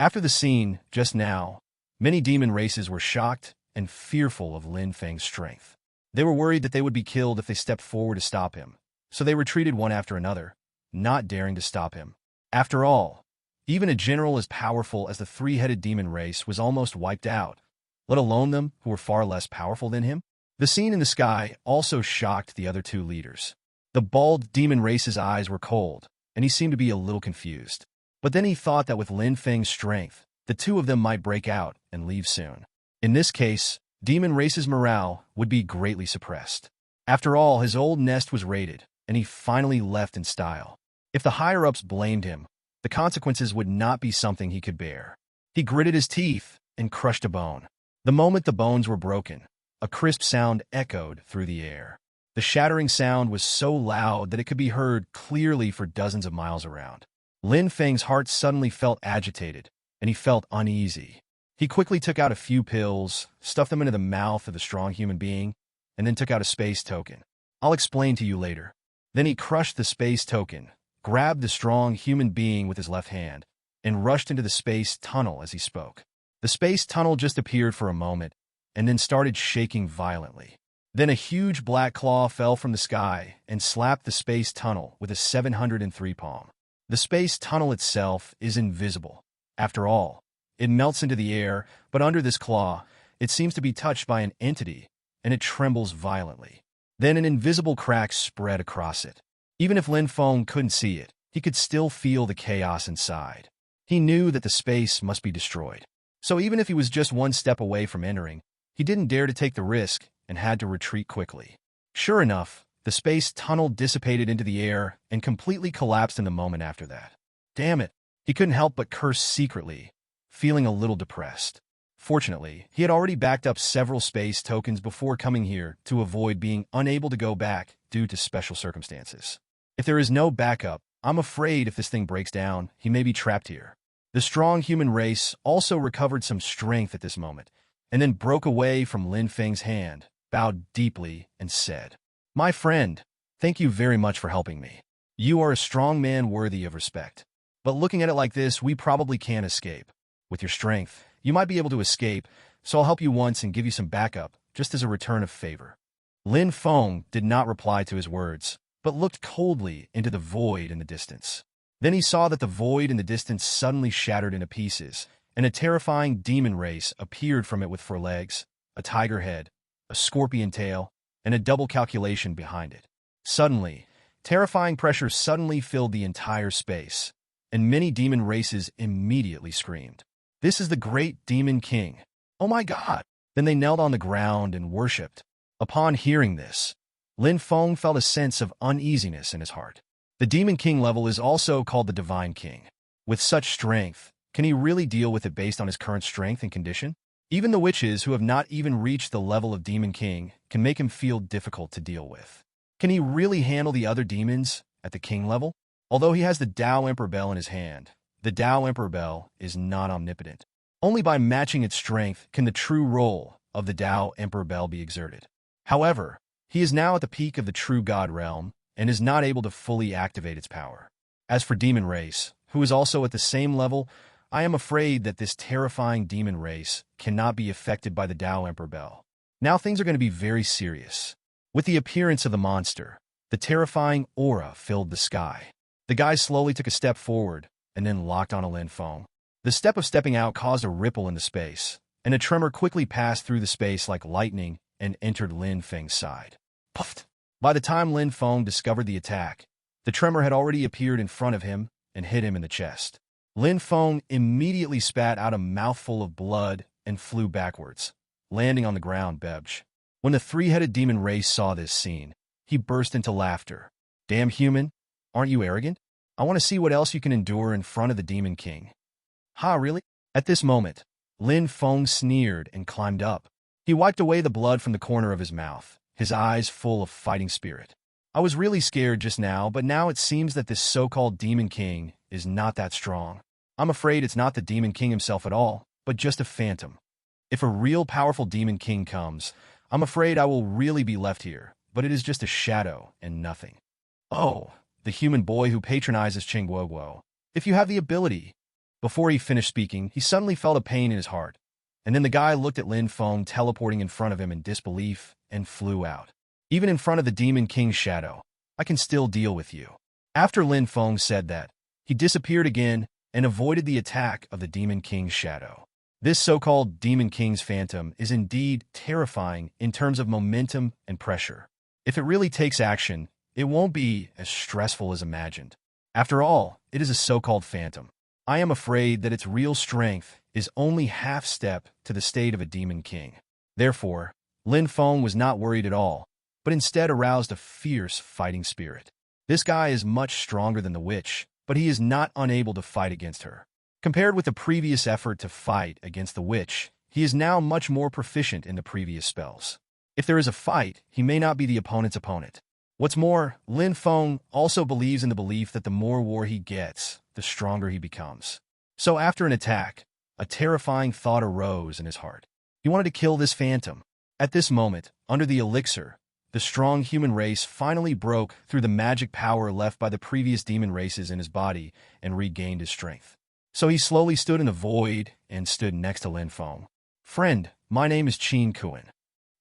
[SPEAKER 1] After the scene just now, many demon races were shocked and fearful of Lin Feng's strength. They were worried that they would be killed if they stepped forward to stop him, so they retreated one after another, not daring to stop him. After all, even a general as powerful as the 3-headed demon race was almost wiped out, let alone them who were far less powerful than him. The scene in the sky also shocked the other 2 leaders. The bald demon race's eyes were cold, and he seemed to be a little confused. But then he thought that with Lin Feng's strength, the 2 of them might break out and leave soon. In this case, demon race's morale would be greatly suppressed. After all, his old nest was raided, and he finally left in style. If the higher-ups blamed him, the consequences would not be something he could bear. He gritted his teeth and crushed a bone. The moment the bones were broken, a crisp sound echoed through the air. The shattering sound was so loud that it could be heard clearly for dozens of miles around. Lin Feng's heart suddenly felt agitated, and he felt uneasy. He quickly took out a few pills, stuffed them into the mouth of the strong human being, and then took out a space token. I'll explain to you later. Then he crushed the space token, grabbed the strong human being with his left hand, and rushed into the space tunnel as he spoke. The space tunnel just appeared for a moment, and then started shaking violently. Then a huge black claw fell from the sky and slapped the space tunnel with a 703 palm. The space tunnel itself is invisible. After all, it melts into the air, but under this claw, it seems to be touched by an entity, and it trembles violently. Then an invisible crack spread across it. Even if Lin Feng couldn't see it, he could still feel the chaos inside. He knew that the space must be destroyed. So even if he was just one step away from entering, he didn't dare to take the risk and had to retreat quickly. Sure enough, the space tunnel dissipated into the air and completely collapsed in the moment after that. Damn it, he couldn't help but curse secretly, feeling a little depressed. Fortunately, he had already backed up several space tokens before coming here to avoid being unable to go back due to special circumstances. If there is no backup, I'm afraid if this thing breaks down, he may be trapped here. The strong human race also recovered some strength at this moment, and then broke away from Lin Feng's hand, bowed deeply, and said, "My friend, thank you very much for helping me. You are a strong man worthy of respect. But looking at it like this, we probably can't escape. With your strength, you might be able to escape, so I'll help you once and give you some backup, just as a return of favor." Lin Feng did not reply to his words, but looked coldly into the void in the distance. Then he saw that the void in the distance suddenly shattered into pieces, and a terrifying demon race appeared from it with 4 legs, a tiger head, a scorpion tail, and a double calculation behind it. Suddenly, terrifying pressure suddenly filled the entire space, and many demon races immediately screamed, "This is the great demon king! Oh my god!" Then they knelt on the ground and worshipped. Upon hearing this, Lin Feng felt a sense of uneasiness in his heart. The demon king level is also called the divine king. With such strength, can he really deal with it based on his current strength and condition? Even the witches who have not even reached the level of demon king can make him feel difficult to deal with. Can he really handle the other demons at the king level? Although he has the Tao Emperor Bell in his hand, the Tao Emperor Bell is not omnipotent. Only by matching its strength can the true role of the Tao Emperor Bell be exerted. However, he is now at the peak of the true god realm and is not able to fully activate its power. As for demon race, who is also at the same level, I am afraid that this terrifying demon race cannot be affected by the Tao Emperor Bell. Now things are going to be very serious. With the appearance of the monster, the terrifying aura filled the sky. The guy slowly took a step forward and then locked on Lin Feng. The step of stepping out caused a ripple in the space, and a tremor quickly passed through the space like lightning and entered Lin Feng's side. Puffed! By the time Lin Feng discovered the attack, the tremor had already appeared in front of him and hit him in the chest. Lin Feng immediately spat out a mouthful of blood and flew backwards, landing on the ground bebj. When the 3-headed demon race saw this scene, he burst into laughter. "Damn human, aren't you arrogant? I want to see what else you can endure in front of the demon king." "Ha, really?" At this moment, Lin Feng sneered and climbed up. He wiped away the blood from the corner of his mouth, his eyes full of fighting spirit. "I was really scared just now, but now it seems that this so-called demon king is not that strong. I'm afraid it's not the demon king himself at all, but just a phantom. If a real powerful demon king comes, I'm afraid I will really be left here, but it is just a shadow and nothing." "Oh, the human boy who patronizes Qingguo. If you have the ability." Before he finished speaking, he suddenly felt a pain in his heart, and then the guy looked at Lin Feng teleporting in front of him in disbelief and flew out. "Even in front of the demon king's shadow, I can still deal with you." After Lin Feng said that, he disappeared again and avoided the attack of the demon king's shadow. This so-called demon king's phantom is indeed terrifying in terms of momentum and pressure. If it really takes action, it won't be as stressful as imagined. After all, it is a so-called phantom. I am afraid that its real strength is only half step to the state of a demon king. Therefore, Lin Feng was not worried at all, but instead aroused a fierce fighting spirit. This guy is much stronger than the witch, but he is not unable to fight against her. Compared with the previous effort to fight against the witch, he is now much more proficient in the previous spells. If there is a fight, he may not be the opponent's opponent. What's more, Lin Feng also believes in the belief that the more war he gets, the stronger he becomes. So after an attack, a terrifying thought arose in his heart. He wanted to kill this phantom. At this moment, under the elixir, the strong human race finally broke through the magic power left by the previous demon races in his body and regained his strength. So he slowly stood in the void and stood next to Lin Feng. "Friend, my name is Qin Kuan."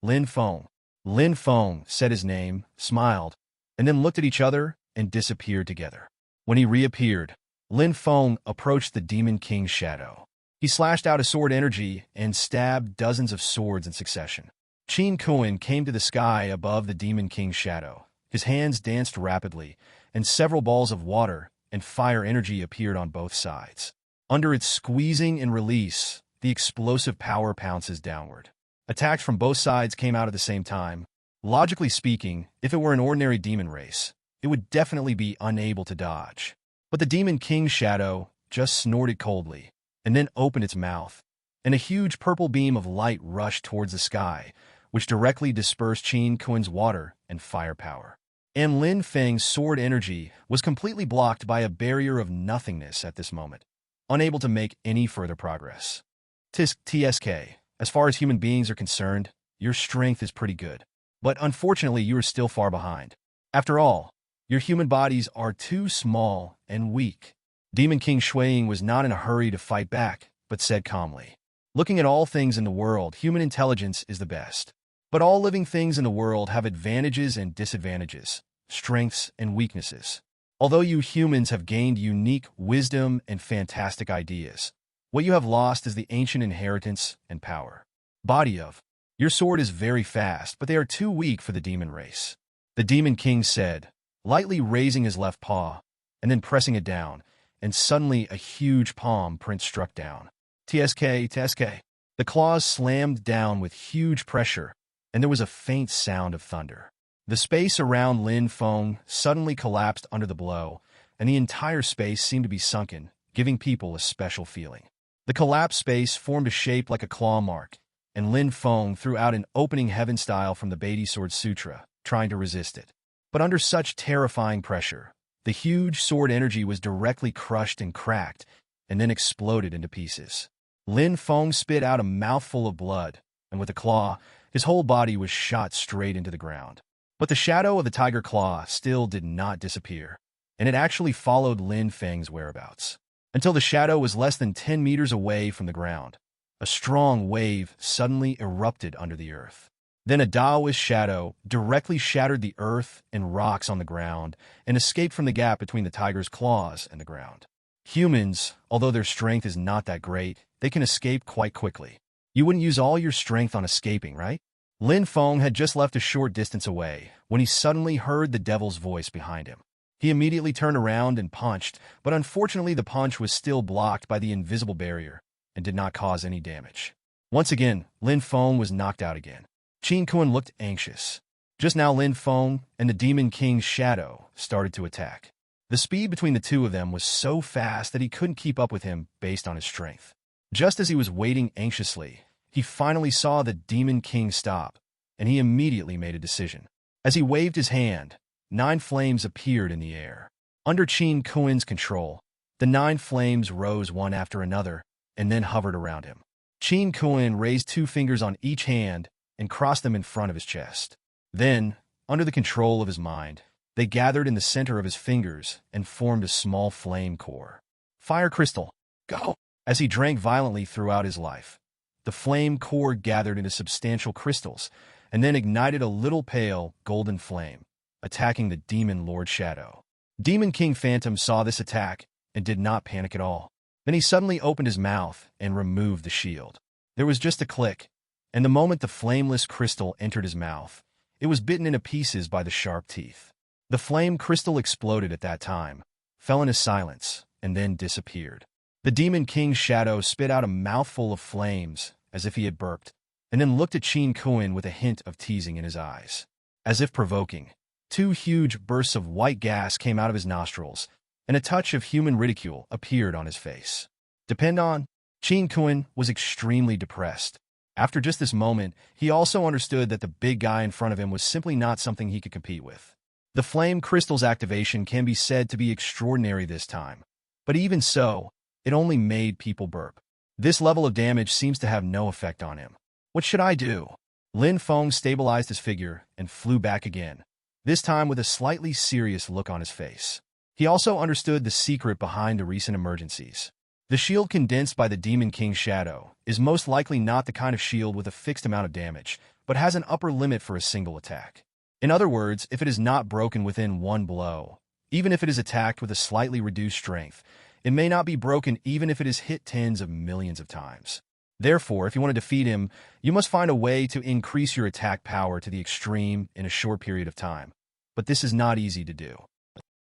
[SPEAKER 1] Lin Feng. Lin Feng said his name, smiled, and then looked at each other and disappeared together. When he reappeared, Lin Feng approached the Demon King's shadow. He slashed out his sword energy and stabbed dozens of swords in succession. Qin Kuan came to the sky above the Demon King's shadow. His hands danced rapidly, and several balls of water and fire energy appeared on both sides. Under its squeezing and release, the explosive power pounces downward. Attacks from both sides came out at the same time. Logically speaking, if it were an ordinary demon race, it would definitely be unable to dodge. But the Demon King's shadow just snorted coldly, and then opened its mouth, and a huge purple beam of light rushed towards the sky, which directly dispersed Qin Kuan's water and fire power. And Lin Feng's sword energy was completely blocked by a barrier of nothingness at this moment, unable to make any further progress. TSK, as far as human beings are concerned, your strength is pretty good. But unfortunately, you are still far behind. After all, your human bodies are too small and weak. Demon King Shuiying was not in a hurry to fight back, but said calmly, "Looking at all things in the world, human intelligence is the best. But all living things in the world have advantages and disadvantages, strengths and weaknesses. Although you humans have gained unique wisdom and fantastic ideas, what you have lost is the ancient inheritance and power. Body of, your sword is very fast, but they are too weak for the demon race." The Demon King said, lightly raising his left paw, and then pressing it down, and suddenly a huge palm print struck down. TSK. The claws slammed down with huge pressure, and there was a faint sound of thunder. The space around Lin Feng suddenly collapsed under the blow, and the entire space seemed to be sunken, giving people a special feeling. The collapsed space formed a shape like a claw mark, and Lin Feng threw out an opening heaven style from the Beatty Sword Sutra, trying to resist it. But under such terrifying pressure, the huge sword energy was directly crushed and cracked, and then exploded into pieces. Lin Feng spit out a mouthful of blood, and with a claw, his whole body was shot straight into the ground. But the shadow of the tiger claw still did not disappear, and it actually followed Lin Feng's whereabouts, until the shadow was less than 10 meters away from the ground. A strong wave suddenly erupted under the earth. Then a Taoist shadow directly shattered the earth and rocks on the ground and escaped from the gap between the tiger's claws and the ground. Humans, although their strength is not that great, they can escape quite quickly. You wouldn't use all your strength on escaping, right? Lin Feng had just left a short distance away when he suddenly heard the devil's voice behind him. He immediately turned around and punched, but unfortunately the punch was still blocked by the invisible barrier and did not cause any damage. Once again, Lin Feng was knocked out again. Qin Kuan looked anxious. Just now Lin Feng and the Demon King's shadow started to attack. The speed between the two of them was so fast that he couldn't keep up with him based on his strength. Just as he was waiting anxiously, he finally saw the Demon King stop, and he immediately made a decision. As he waved his hand, 9 flames appeared in the air. Under Qin Kuan's control, the 9 flames rose one after another and then hovered around him. Qin Kuan raised 2 fingers on each hand and crossed them in front of his chest. Then, under the control of his mind, they gathered in the center of his fingers and formed a small flame core. Fire crystal, go! As he drank violently throughout his life, the flame core gathered into substantial crystals and then ignited a little pale golden flame, attacking the Demon Lord Shadow. Demon King Phantom saw this attack and did not panic at all. Then he suddenly opened his mouth and removed the shield. There was just a click, and the moment the flameless crystal entered his mouth, it was bitten into pieces by the sharp teeth. The flame crystal exploded at that time, fell into silence, and then disappeared. The Demon King's shadow spit out a mouthful of flames, as if he had burped, and then looked at Qin Kuan with a hint of teasing in his eyes. As if provoking, 2 huge bursts of white gas came out of his nostrils, and a touch of human ridicule appeared on his face. Depend on, Qin Kuan was extremely depressed. After just this moment, he also understood that the big guy in front of him was simply not something he could compete with. The flame crystal's activation can be said to be extraordinary this time, but even so, it only made people burp. This level of damage seems to have no effect on him. What should I do? Lin Feng stabilized his figure and flew back again, this time with a slightly serious look on his face. He also understood the secret behind the recent emergencies. The shield condensed by the Demon King's shadow is most likely not the kind of shield with a fixed amount of damage, but has an upper limit for a single attack. In other words, if it is not broken within one blow, even if it is attacked with a slightly reduced strength, it may not be broken even if it is hit tens of millions of times. Therefore, if you want to defeat him, you must find a way to increase your attack power to the extreme in a short period of time. But this is not easy to do.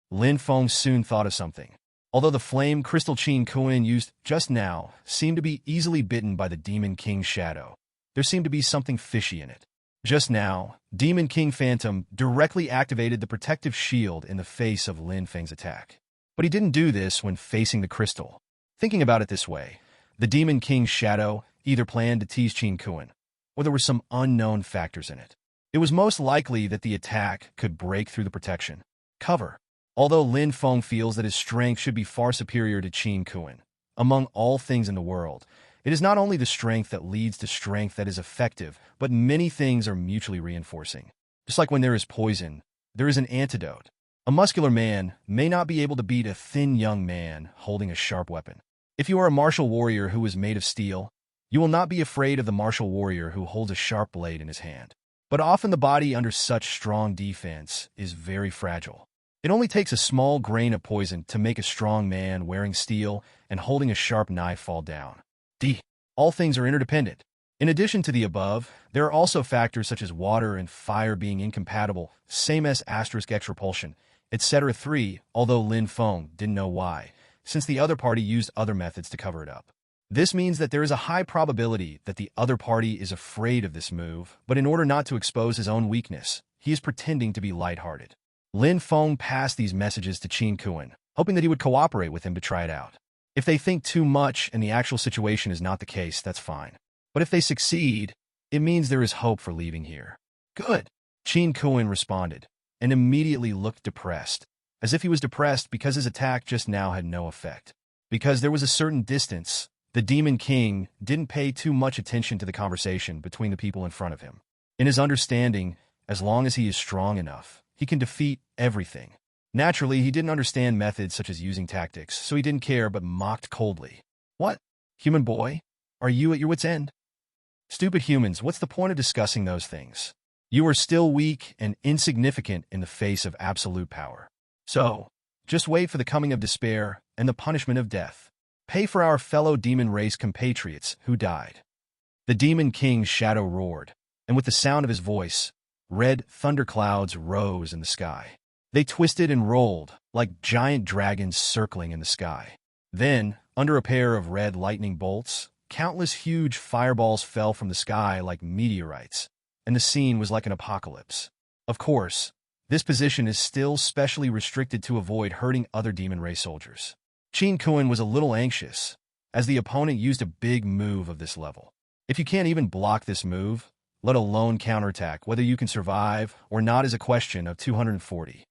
[SPEAKER 1] Lin Feng soon thought of something. Although the flame crystal Qin Kuan used just now seemed to be easily bitten by the Demon King's shadow, there seemed to be something fishy in it. Just now, Demon King Phantom directly activated the protective shield in the face of Lin Feng's attack. But he didn't do this when facing the crystal. Thinking about it this way, the Demon King's shadow either planned to tease Qin Kuan, or there were some unknown factors in it. It was most likely that the attack could break through the protection cover. Although Lin Feng feels that his strength should be far superior to Qin Kuan, among all things in the world, it is not only the strength that leads to strength that is effective, but many things are mutually reinforcing. Just like when there is poison, there is an antidote. A muscular man may not be able to beat a thin young man holding a sharp weapon. If you are a martial warrior who is made of steel, you will not be afraid of the martial warrior who holds a sharp blade in his hand. But often the body under such strong defense is very fragile. It only takes a small grain of poison to make a strong man wearing steel and holding a sharp knife fall down. All things are interdependent. In addition to the above, there are also factors such as water and fire being incompatible, same as asterisk X repulsion, etc. 3, although Lin Feng didn't know why, since the other party used other methods to cover it up. This means that there is a high probability that the other party is afraid of this move, but in order not to expose his own weakness, he is pretending to be lighthearted. Lin Feng passed these messages to Qin Kuan, hoping that he would cooperate with him to try it out. If they think too much and the actual situation is not the case, that's fine. But if they succeed, it means there is hope for leaving here. Good, Qin Kuan responded, and immediately looked depressed, as if he was depressed because his attack just now had no effect. Because there was a certain distance, the Demon King didn't pay too much attention to the conversation between the people in front of him. In his understanding, as long as he is strong enough, he can defeat everything. Naturally, he didn't understand methods such as using tactics, so he didn't care but mocked coldly. What? Human boy? Are you at your wit's end? Stupid humans, what's the point of discussing those things? You are still weak and insignificant in the face of absolute power. So, just wait for the coming of despair and the punishment of death. Pay for our fellow demon race compatriots who died. The Demon King's shadow roared, and with the sound of his voice, red thunderclouds rose in the sky. They twisted and rolled, like giant dragons circling in the sky. Then, under a pair of red lightning bolts, countless huge fireballs fell from the sky like meteorites, and the scene was like an apocalypse. Of course, this position is still specially restricted to avoid hurting other demon race soldiers. Qin Kuan was a little anxious, as the opponent used a big move of this level. If you can't even block this move, let alone counterattack, whether you can survive or not is a question of 240.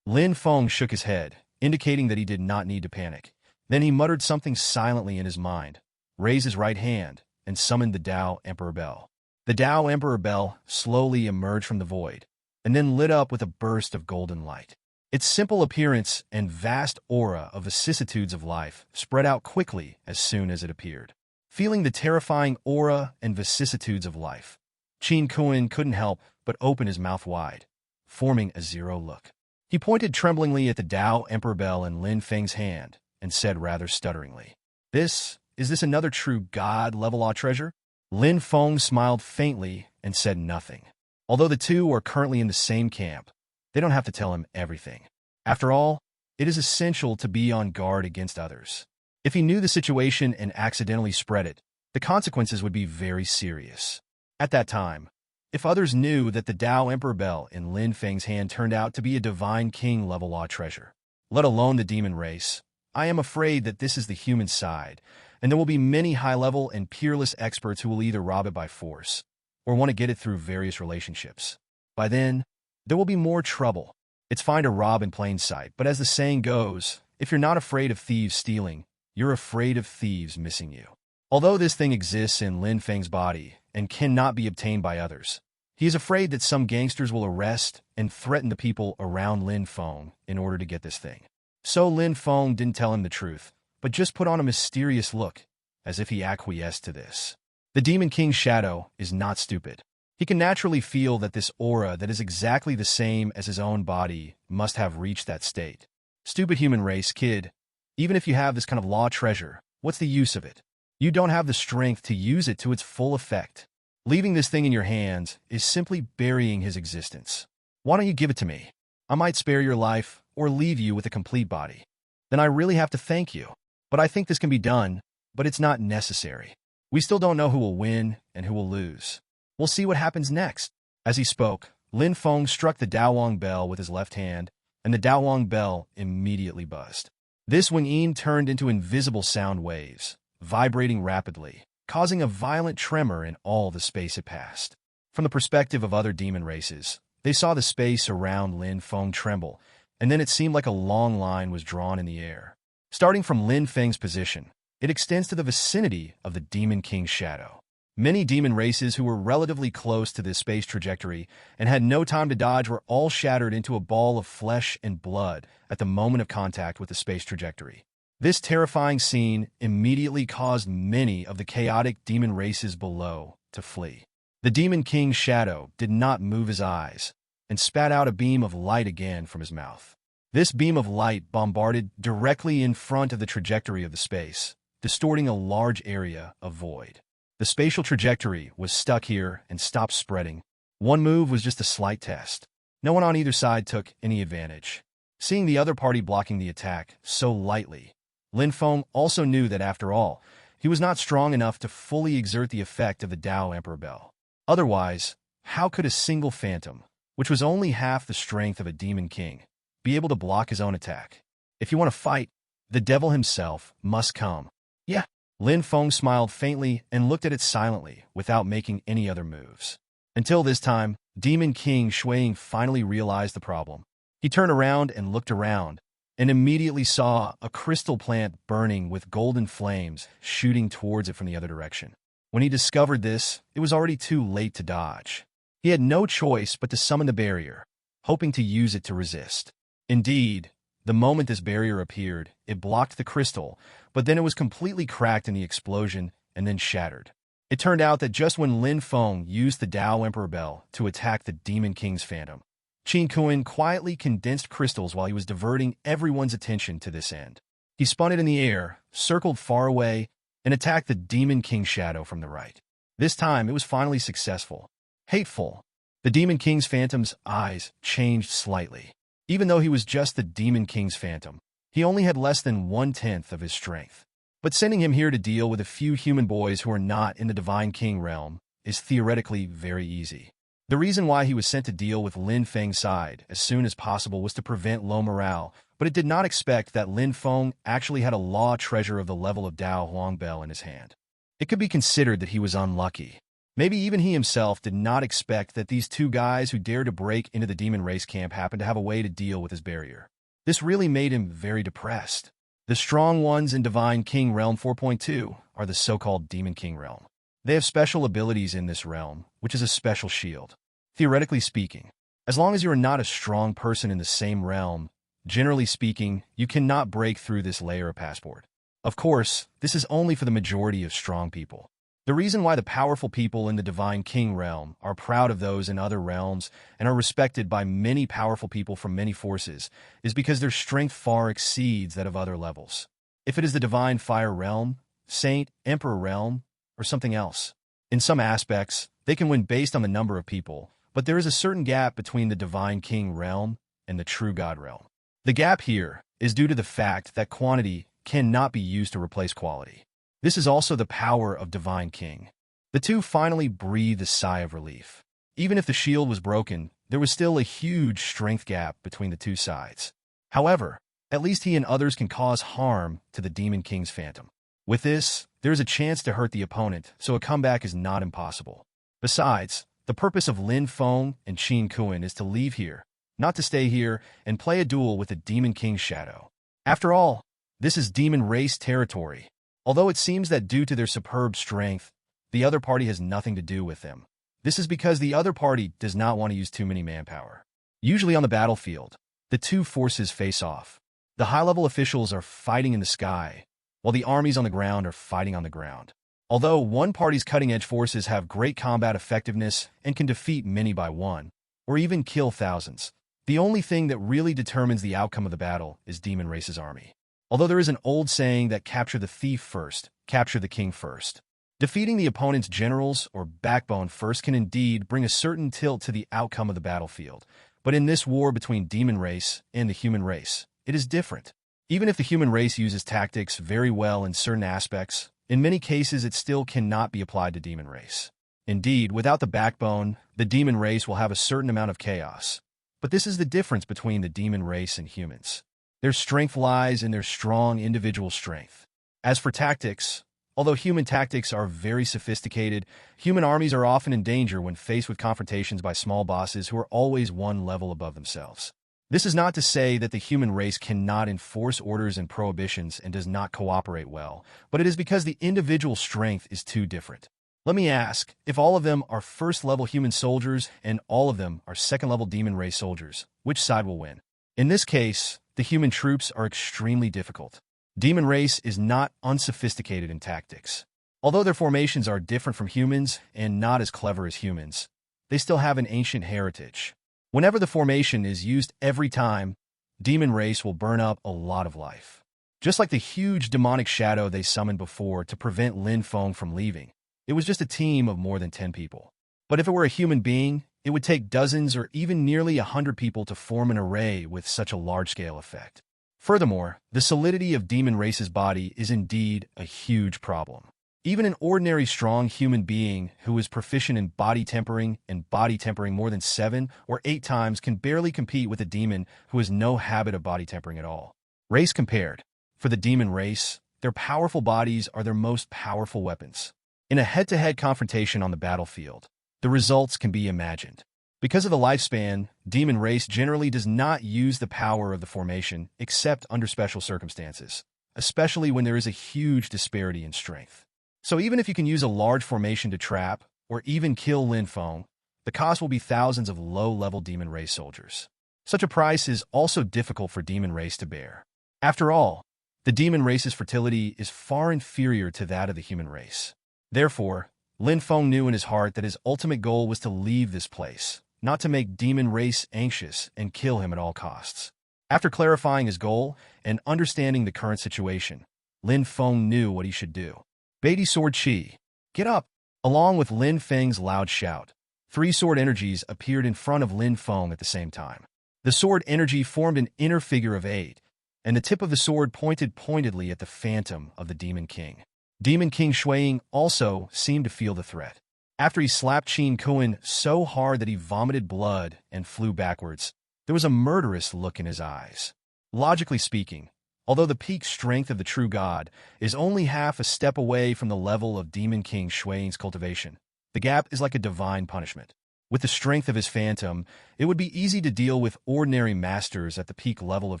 [SPEAKER 1] Lin Feng shook his head, indicating that he did not need to panic. Then he muttered something silently in his mind, raised his right hand, and summoned the Tao Emperor Bell. The Tao Emperor Bell slowly emerged from the void, and then lit up with a burst of golden light. Its simple appearance and vast aura of vicissitudes of life spread out quickly as soon as it appeared. Feeling the terrifying aura and vicissitudes of life, Qin Kuan couldn't help but open his mouth wide, forming a zero look. He pointed tremblingly at the Tao Emperor Bell in Lin Feng's hand and said rather stutteringly, Is this another true god-level law treasure? Lin Feng smiled faintly and said nothing. Although the two are currently in the same camp, they don't have to tell him everything. After all, it is essential to be on guard against others. If he knew the situation and accidentally spread it, the consequences would be very serious. At that time, if others knew that the Tao Emperor Bell in Lin Feng's hand turned out to be a divine king-level law treasure, let alone the demon race, I am afraid that this is the human side, and there will be many high-level and peerless experts who will either rob it by force or want to get it through various relationships. By then, there will be more trouble. It's fine to rob in plain sight, but as the saying goes, if you're not afraid of thieves stealing, you're afraid of thieves missing you. Although this thing exists in Lin Feng's body and cannot be obtained by others, he is afraid that some gangsters will arrest and threaten the people around Lin Feng in order to get this thing. So Lin Feng didn't tell him the truth, but just put on a mysterious look, as if he acquiesced to this. The Demon King's shadow is not stupid. He can naturally feel that this aura that is exactly the same as his own body must have reached that state. Stupid human race, kid. Even if you have this kind of law treasure, what's the use of it? You don't have the strength to use it to its full effect. Leaving this thing in your hands is simply burying his existence. Why don't you give it to me? I might spare your life or leave you with a complete body. Then I really have to thank you. But I think this can be done, but it's not necessary. We still don't know who will win and who will lose. We'll see what happens next. As he spoke, Lin Feng struck the Daowang bell with his left hand, and the Daowang bell immediately buzzed. This Wing turned into invisible sound waves, vibrating rapidly, causing a violent tremor in all the space it passed. From the perspective of other demon races, they saw the space around Lin Feng tremble, and then it seemed like a long line was drawn in the air. Starting from Lin Feng's position, it extends to the vicinity of the Demon King's shadow. Many demon races who were relatively close to this space trajectory and had no time to dodge were all shattered into a ball of flesh and blood at the moment of contact with the space trajectory. This terrifying scene immediately caused many of the chaotic demon races below to flee. The Demon King's shadow did not move his eyes and spat out a beam of light again from his mouth. This beam of light bombarded directly in front of the trajectory of the space, distorting a large area of void. The spatial trajectory was stuck here and stopped spreading. One move was just a slight test. No one on either side took any advantage. Seeing the other party blocking the attack so lightly, Lin Feng also knew that after all, he was not strong enough to fully exert the effect of the Dao Emperor Bell. Otherwise, how could a single phantom, which was only half the strength of a Demon King, be able to block his own attack? If you want to fight, the devil himself must come. Yeah. Lin Feng smiled faintly and looked at it silently without making any other moves. Until this time, Demon King Shuiying finally realized the problem. He turned around and looked around, and immediately saw a crystal plant burning with golden flames shooting towards it from the other direction. When he discovered this, it was already too late to dodge. He had no choice but to summon the barrier, hoping to use it to resist. Indeed, the moment this barrier appeared, it blocked the crystal, but then it was completely cracked in the explosion and then shattered. It turned out that just when Lin Feng used the Dao Emperor Bell to attack the Demon King's phantom, Qin Kuan quietly condensed crystals while he was diverting everyone's attention to this end. He spun it in the air, circled far away, and attacked the Demon King's shadow from the right. This time, it was finally successful. Hateful. The Demon King's phantom's eyes changed slightly. Even though he was just the Demon King's phantom, he only had less than 1/10 of his strength. But sending him here to deal with a few human boys who are not in the Divine King realm is theoretically very easy. The reason why he was sent to deal with Lin Feng's side as soon as possible was to prevent low morale, but it did not expect that Lin Feng actually had a law treasure of the level of Dao Huang Bell in his hand. It could be considered that he was unlucky. Maybe even he himself did not expect that these two guys who dared to break into the demon race camp happened to have a way to deal with his barrier. This really made him very depressed. The strong ones in Divine King Realm 4.2 are the so-called Demon King Realm. They have special abilities in this realm, which is a special shield. Theoretically speaking, as long as you are not a strong person in the same realm, generally speaking, you cannot break through this layer of passport. Of course, this is only for the majority of strong people. The reason why the powerful people in the Divine King realm are proud of those in other realms and are respected by many powerful people from many forces is because their strength far exceeds that of other levels. If it is the Divine Fire realm, Saint, Emperor realm, or something else. In some aspects, they can win based on the number of people, but there is a certain gap between the Divine King realm and the True God realm. The gap here is due to the fact that quantity cannot be used to replace quality. This is also the power of Divine King. The two finally breathed a sigh of relief. Even if the shield was broken, there was still a huge strength gap between the two sides. However, at least he and others can cause harm to the Demon King's phantom. With this, there is a chance to hurt the opponent, so a comeback is not impossible. Besides, the purpose of Lin Feng and Qin Kuan is to leave here, not to stay here and play a duel with the Demon King's shadow. After all, this is demon race territory. Although it seems that due to their superb strength, the other party has nothing to do with them. This is because the other party does not want to use too many manpower. Usually on the battlefield, the two forces face off. The high-level officials are fighting in the sky, while the armies on the ground are fighting on the ground. Although one party's cutting-edge forces have great combat effectiveness and can defeat many by one, or even kill thousands, the only thing that really determines the outcome of the battle is Demon Race's army. Although there is an old saying that capture the thief first, capture the king first. Defeating the opponent's generals or backbone first can indeed bring a certain tilt to the outcome of the battlefield. But in this war between Demon Race and the human race, it is different. Even if the human race uses tactics very well in certain aspects, in many cases it still cannot be applied to Demon Race. Indeed, without the backbone, the Demon Race will have a certain amount of chaos. But this is the difference between the Demon Race and humans. Their strength lies in their strong individual strength. As for tactics, although human tactics are very sophisticated, human armies are often in danger when faced with confrontations by small bosses who are always one level above themselves. This is not to say that the human race cannot enforce orders and prohibitions and does not cooperate well, but it is because the individual strength is too different. Let me ask, if all of them are first-level human soldiers and all of them are second-level Demon Race soldiers, which side will win? In this case, the human troops are extremely difficult. Demon Race is not unsophisticated in tactics. Although their formations are different from humans and not as clever as humans, they still have an ancient heritage. Whenever the formation is used every time, Demon Race will burn up a lot of life. Just like the huge demonic shadow they summoned before to prevent Lin Feng from leaving, it was just a team of more than 10 people. But if it were a human being, it would take dozens or even nearly 100 people to form an array with such a large-scale effect. Furthermore, the solidity of Demon Race's body is indeed a huge problem. Even an ordinary strong human being who is proficient in body tempering and body tempering more than 7 or 8 times can barely compete with a demon who has no habit of body tempering at all. Race compared. For the Demon Race, their powerful bodies are their most powerful weapons. In a head-to-head confrontation on the battlefield, the results can be imagined. Because of the lifespan, Demon Race generally does not use the power of the formation except under special circumstances, especially when there is a huge disparity in strength. So even if you can use a large formation to trap or even kill Lin Feng, the cost will be thousands of low-level Demon Race soldiers. Such a price is also difficult for Demon Race to bear. After all, the Demon Race's fertility is far inferior to that of the human race. Therefore, Lin Feng knew in his heart that his ultimate goal was to leave this place, not to make Demon Race anxious and kill him at all costs. After clarifying his goal and understanding the current situation, Lin Feng knew what he should do. Beatty Sword Chi, get up! Along with Lin Feng's loud shout, 3 sword energies appeared in front of Lin Feng at the same time. The sword energy formed an inner figure of 8, and the tip of the sword pointed pointedly at the phantom of the Demon King. Demon King Shuiying also seemed to feel the threat. After he slapped Qin Kuan so hard that he vomited blood and flew backwards, there was a murderous look in his eyes. Logically speaking, although the peak strength of the true god is only half a step away from the level of Demon King Shuiying's cultivation, the gap is like a divine punishment. With the strength of his phantom, it would be easy to deal with ordinary masters at the peak level of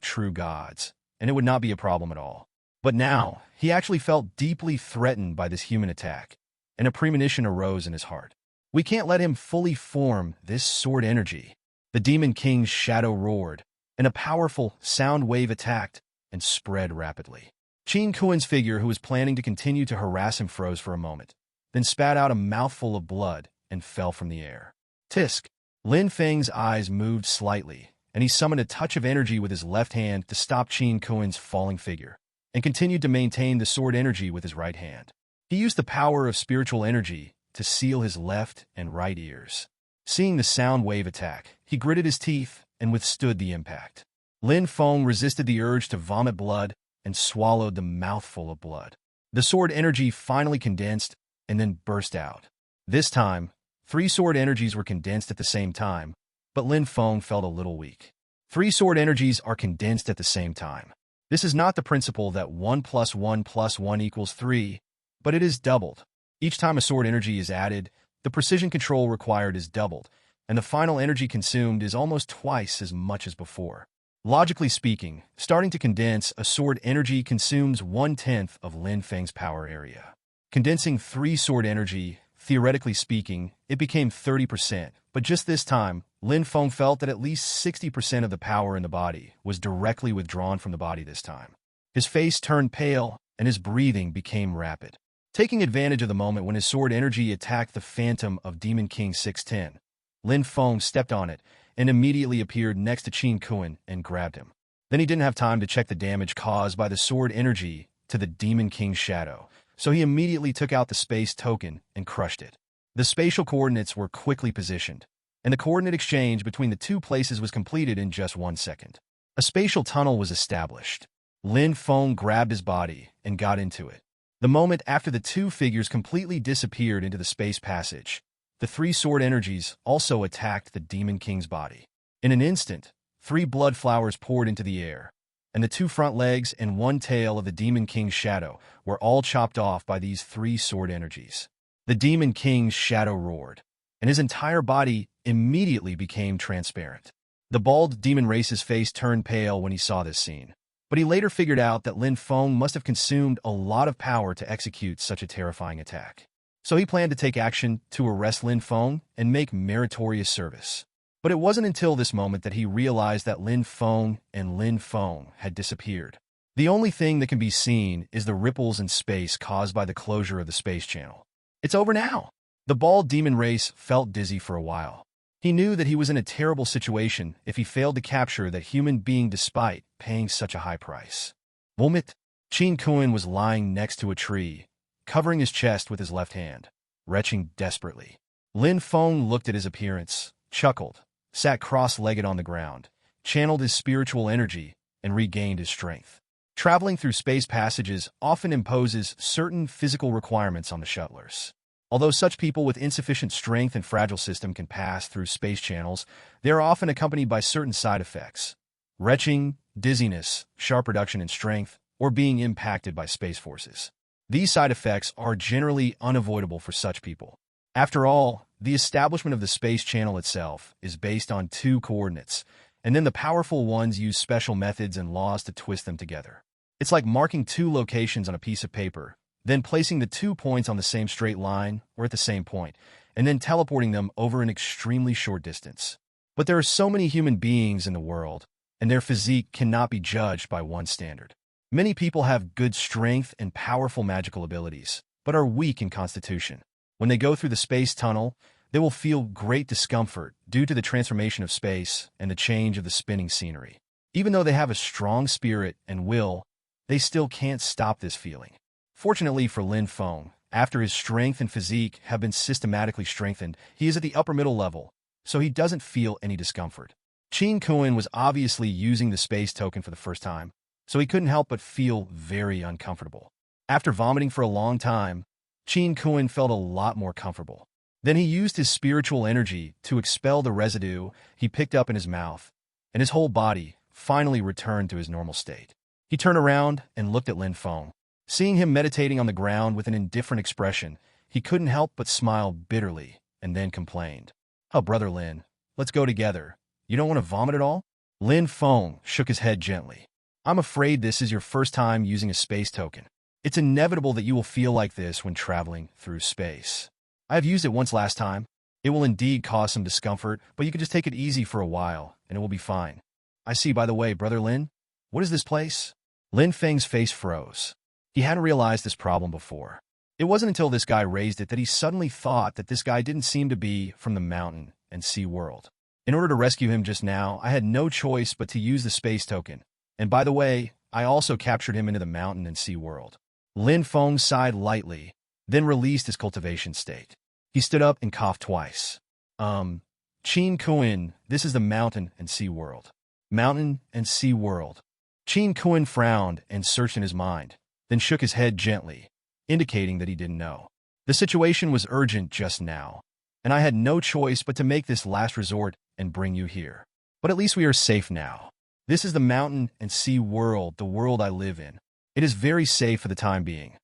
[SPEAKER 1] true gods, and it would not be a problem at all. But now, he actually felt deeply threatened by this human attack, and a premonition arose in his heart. We can't let him fully form this sword energy. The Demon King's shadow roared, and a powerful sound wave attacked and spread rapidly. Qin Kuan's figure, who was planning to continue to harass him, froze for a moment, then spat out a mouthful of blood and fell from the air. Tisk! Lin Feng's eyes moved slightly, and he summoned a touch of energy with his left hand to stop Qin Kuan's falling figure, and continued to maintain the sword energy with his right hand. He used the power of spiritual energy to seal his left and right ears. Seeing the sound wave attack, he gritted his teeth and withstood the impact. Lin Feng resisted the urge to vomit blood and swallowed the mouthful of blood. The sword energy finally condensed and then burst out. This time, 3 sword energies were condensed at the same time, but Lin Feng felt a little weak. 3 sword energies are condensed at the same time. This is not the principle that 1 + 1 + 1 = 3, but it is doubled. Each time a sword energy is added, the precision control required is doubled, and the final energy consumed is almost twice as much as before. Logically speaking, starting to condense a sword energy consumes 1/10 of Lin Feng's power area. Condensing 3 sword energy, theoretically speaking, it became 30%, but just this time, Lin Feng felt that at least 60% of the power in the body was directly withdrawn from the body this time. His face turned pale, and his breathing became rapid. Taking advantage of the moment when his sword energy attacked the phantom of Demon King 610, Lin Feng stepped on it and immediately appeared next to Qin Kuan and grabbed him. Then he didn't have time to check the damage caused by the sword energy to the Demon King's shadow, so he immediately took out the space token and crushed it. The spatial coordinates were quickly positioned, and the coordinate exchange between the two places was completed in just 1 second. A spatial tunnel was established. Lin Feng grabbed his body and got into it. The moment after the two figures completely disappeared into the space passage, the 3 sword energies also attacked the Demon King's body. In an instant, 3 blood flowers poured into the air, and the 2 front legs and 1 tail of the Demon King's shadow were all chopped off by these 3 sword energies. The Demon King's shadow roared, and his entire body immediately became transparent. The bald demon race's face turned pale when he saw this scene, but he later figured out that Lin Feng must have consumed a lot of power to execute such a terrifying attack. So he planned to take action to arrest Lin Feng and make meritorious service. But it wasn't until this moment that he realized that Lin Feng had disappeared. The only thing that can be seen is the ripples in space caused by the closure of the space channel. It's over now. The bald demon race felt dizzy for a while. He knew that he was in a terrible situation if he failed to capture that human being despite paying such a high price. Moment, Qin Kuan was lying next to a tree, covering his chest with his left hand, retching desperately. Lin Feng looked at his appearance, chuckled, sat cross-legged on the ground, channeled his spiritual energy, and regained his strength. Traveling through space passages often imposes certain physical requirements on the shuttlers. Although such people with insufficient strength and fragile system can pass through space channels, they are often accompanied by certain side effects: retching, dizziness, sharp reduction in strength, or being impacted by space forces. These side effects are generally unavoidable for such people. After all, the establishment of the space channel itself is based on 2 coordinates, and then the powerful ones use special methods and laws to twist them together. It's like marking 2 locations on a piece of paper, then placing the 2 points on the same straight line or at the same point, and then teleporting them over an extremely short distance. But there are so many human beings in the world, and their physique cannot be judged by one standard. Many people have good strength and powerful magical abilities, but are weak in constitution. When they go through the space tunnel, they will feel great discomfort due to the transformation of space and the change of the spinning scenery. Even though they have a strong spirit and will, they still can't stop this feeling. Fortunately for Lin Feng, after his strength and physique have been systematically strengthened, he is at the upper middle level, so he doesn't feel any discomfort. Qin Kuan was obviously using the space token for the first time, so he couldn't help but feel very uncomfortable. After vomiting for a long time, Qin Kuan felt a lot more comfortable. Then he used his spiritual energy to expel the residue he picked up in his mouth, and his whole body finally returned to his normal state. He turned around and looked at Lin Feng. Seeing him meditating on the ground with an indifferent expression, he couldn't help but smile bitterly and then complained. "Oh, brother Lin, let's go together. You don't want to vomit at all?" Lin Feng shook his head gently. "I'm afraid this is your first time using a space token. It's inevitable that you will feel like this when traveling through space. I have used it once last time. It will indeed cause some discomfort, but you can just take it easy for a while, and it will be fine. I see, by the way, brother Lin, what is this place?" Lin Feng's face froze. He hadn't realized this problem before. It wasn't until this guy raised it that he suddenly thought that this guy didn't seem to be from the mountain and sea world. In order to rescue him just now, I had no choice but to use the space token. And by the way, I also captured him into the mountain and sea world. Lin Feng sighed lightly, then released his cultivation state. He stood up and coughed twice. Qin Kuan, this is the mountain and sea world. Mountain and sea world. Qin Kuan frowned and searched in his mind, then shook his head gently, indicating that he didn't know. The situation was urgent just now, and I had no choice but to make this last resort and bring you here. But at least we are safe now. This is the mountain and sea world, the world I live in. It is very safe for the time being.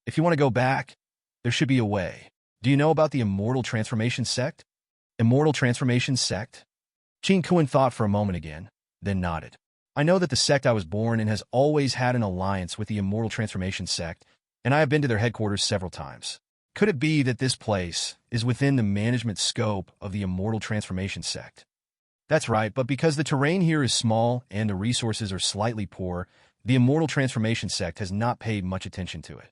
[SPEAKER 1] If you want to go back, there should be a way. Do you know about the Immortal Transformation Sect? Immortal Transformation Sect? Qin Kuan thought for a moment again, then nodded. I know that the sect I was born in has always had an alliance with the Immortal Transformation Sect, and I have been to their headquarters several times. Could it be that this place is within the management scope of the Immortal Transformation Sect? That's right, but because the terrain here is small and the resources are slightly poor, the Immortal Transformation Sect has not paid much attention to it.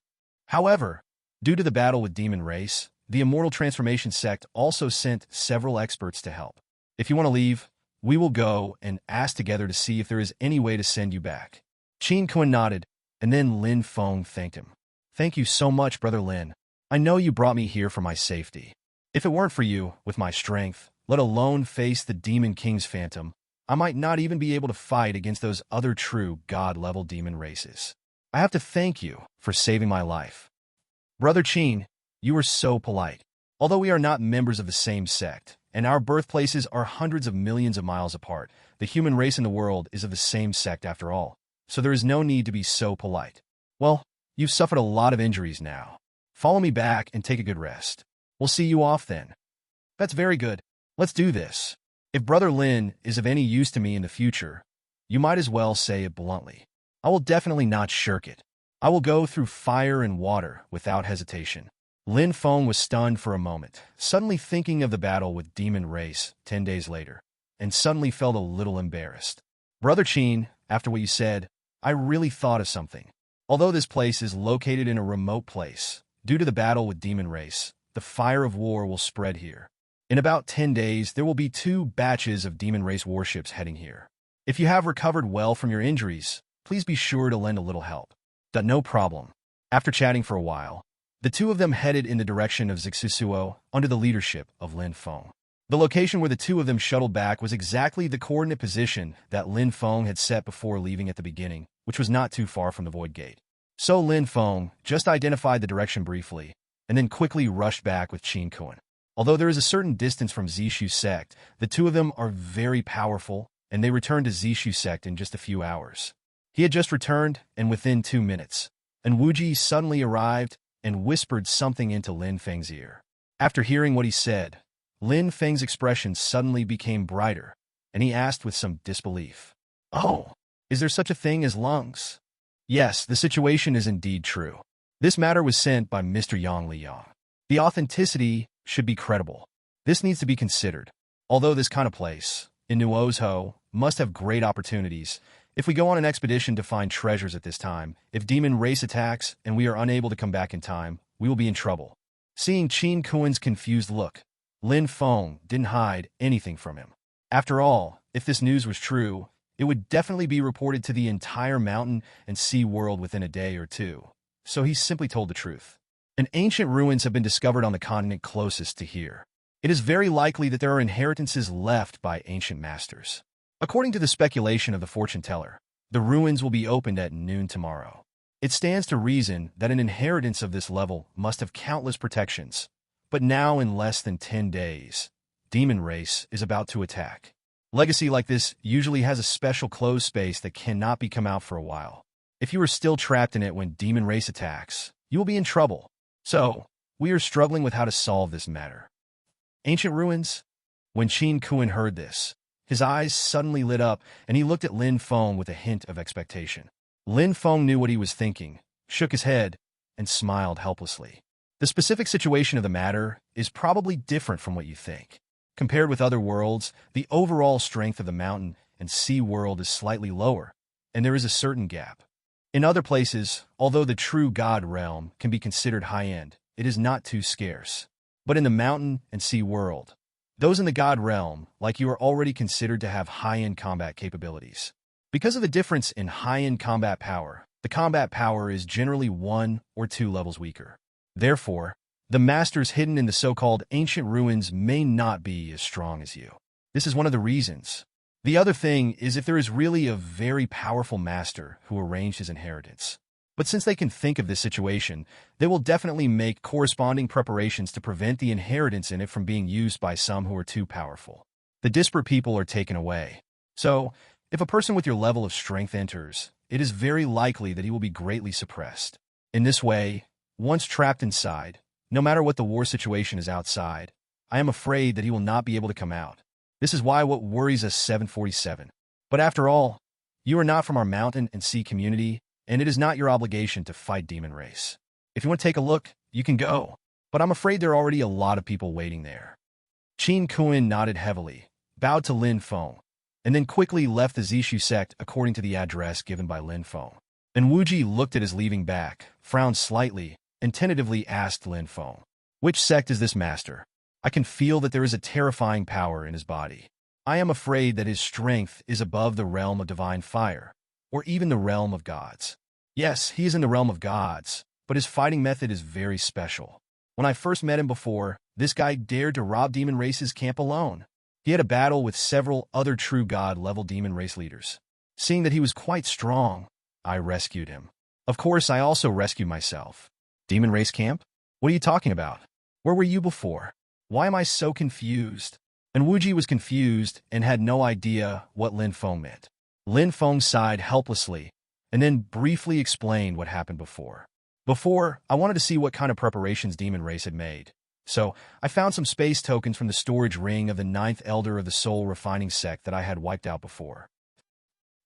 [SPEAKER 1] However, due to the battle with Demon Race, the Immortal Transformation Sect also sent several experts to help. If you want to leave, we will go and ask together to see if there is any way to send you back. Qin Kun nodded, and then Lin Feng thanked him. Thank you so much, Brother Lin. I know you brought me here for my safety. If it weren't for you, with my strength, let alone face the Demon King's phantom, I might not even be able to fight against those other true God-level demon races. I have to thank you for saving my life. Brother Qin, you are so polite. Although we are not members of the same sect, and our birthplaces are hundreds of millions of miles apart, the human race in the world is of the same sect after all, so there is no need to be so polite. Well, you've suffered a lot of injuries now. Follow me back and take a good rest. We'll see you off then. That's very good. Let's do this. If Brother Lin is of any use to me in the future, you might as well say it bluntly. I will definitely not shirk it. I will go through fire and water without hesitation. Lin Feng was stunned for a moment, suddenly thinking of the battle with Demon Race 10 days later, and suddenly felt a little embarrassed. Brother Qin, after what you said, I really thought of something. Although this place is located in a remote place, due to the battle with Demon Race, the fire of war will spread here. In about 10 days, there will be 2 batches of Demon Race warships heading here. If you have recovered well from your injuries, please be sure to lend a little help. No problem. After chatting for a while, the 2 of them headed in the direction of Zixisuo under the leadership of Lin Feng. The location where the 2 of them shuttled back was exactly the coordinate position that Lin Feng had set before leaving at the beginning, which was not too far from the Void Gate. So Lin Feng just identified the direction briefly, and then quickly rushed back with Qin Kun. Although there is a certain distance from Zishu Sect, the 2 of them are very powerful, and they returned to Zishu Sect in just a few hours. He had just returned, and within 2 minutes, and Wuji suddenly arrived and whispered something into Lin Feng's ear. After hearing what he said, Lin Feng's expression suddenly became brighter, and he asked with some disbelief, "Oh, is there such a thing as lungs?" Yes, the situation is indeed true. This matter was sent by Mr. Yang Liyang. The authenticity should be credible. This needs to be considered. Although this kind of place, in Nuozho, must have great opportunities, if we go on an expedition to find treasures at this time, if Demon Race attacks and we are unable to come back in time, we will be in trouble. Seeing Qin Kuen's confused look, Lin Feng didn't hide anything from him. After all, if this news was true, it would definitely be reported to the entire mountain and sea world within a day or 2. So he simply told the truth. And ancient ruins have been discovered on the continent closest to here. It is very likely that there are inheritances left by ancient masters. According to the speculation of the fortune teller, the ruins will be opened at noon tomorrow. It stands to reason that an inheritance of this level must have countless protections. But now in less than 10 days, Demon Race is about to attack. Legacy like this usually has a special closed space that cannot be come out for a while. If you are still trapped in it when Demon Race attacks, you will be in trouble. So, we are struggling with how to solve this matter. Ancient ruins? When Qin Kun heard this, his eyes suddenly lit up and he looked at Lin Feng with a hint of expectation. Lin Feng knew what he was thinking, shook his head, and smiled helplessly. The specific situation of the matter is probably different from what you think. Compared with other worlds, the overall strength of the mountain and sea world is slightly lower, and there is a certain gap. In other places, although the true God realm can be considered high-end, it is not too scarce. But in the mountain and sea world, those in the God realm, like you, are already considered to have high-end combat capabilities. Because of the difference in high-end combat power, the combat power is generally 1 or 2 levels weaker. Therefore, the masters hidden in the so-called ancient ruins may not be as strong as you. This is one of the reasons. The other thing is if there is really a very powerful master who arranged his inheritance. But since they can think of this situation, they will definitely make corresponding preparations to prevent the inheritance in it from being used by some who are too powerful. The disparate people are taken away. So, if a person with your level of strength enters, it is very likely that he will be greatly suppressed. In this way, once trapped inside, no matter what the war situation is outside, I am afraid that he will not be able to come out. This is why what worries us 747. But after all, You are not from our mountain and sea community, and it is not your obligation to fight demon race. If you want to take a look, you can go, but I'm afraid there are already a lot of people waiting there. Qin Kuan nodded heavily, bowed to Lin Feng, and then quickly left the Zishu sect according to the address given by Lin Feng. And Wuji looked at his leaving back, frowned slightly, and tentatively asked Lin Feng, "Which sect is this master? I can feel that there is a terrifying power in his body. I am afraid that his strength is above the realm of divine fire, or even the realm of gods. Yes, he is in the realm of gods, but his fighting method is very special. When I first met him before, this guy dared to rob demon race's camp alone. He had a battle with several other true god-level demon race leaders. Seeing that he was quite strong, I rescued him. Of course, I also rescued myself. Demon race camp? What are you talking about? Where were you before? Why am I so confused?" And Wuji was confused and had no idea what Lin Feng meant. Lin Feng sighed helplessly and then briefly explained what happened before. Before, I wanted to see what kind of preparations demon race had made. So, I found some space tokens from the storage ring of the 9th Elder of the Soul Refining Sect that I had wiped out before.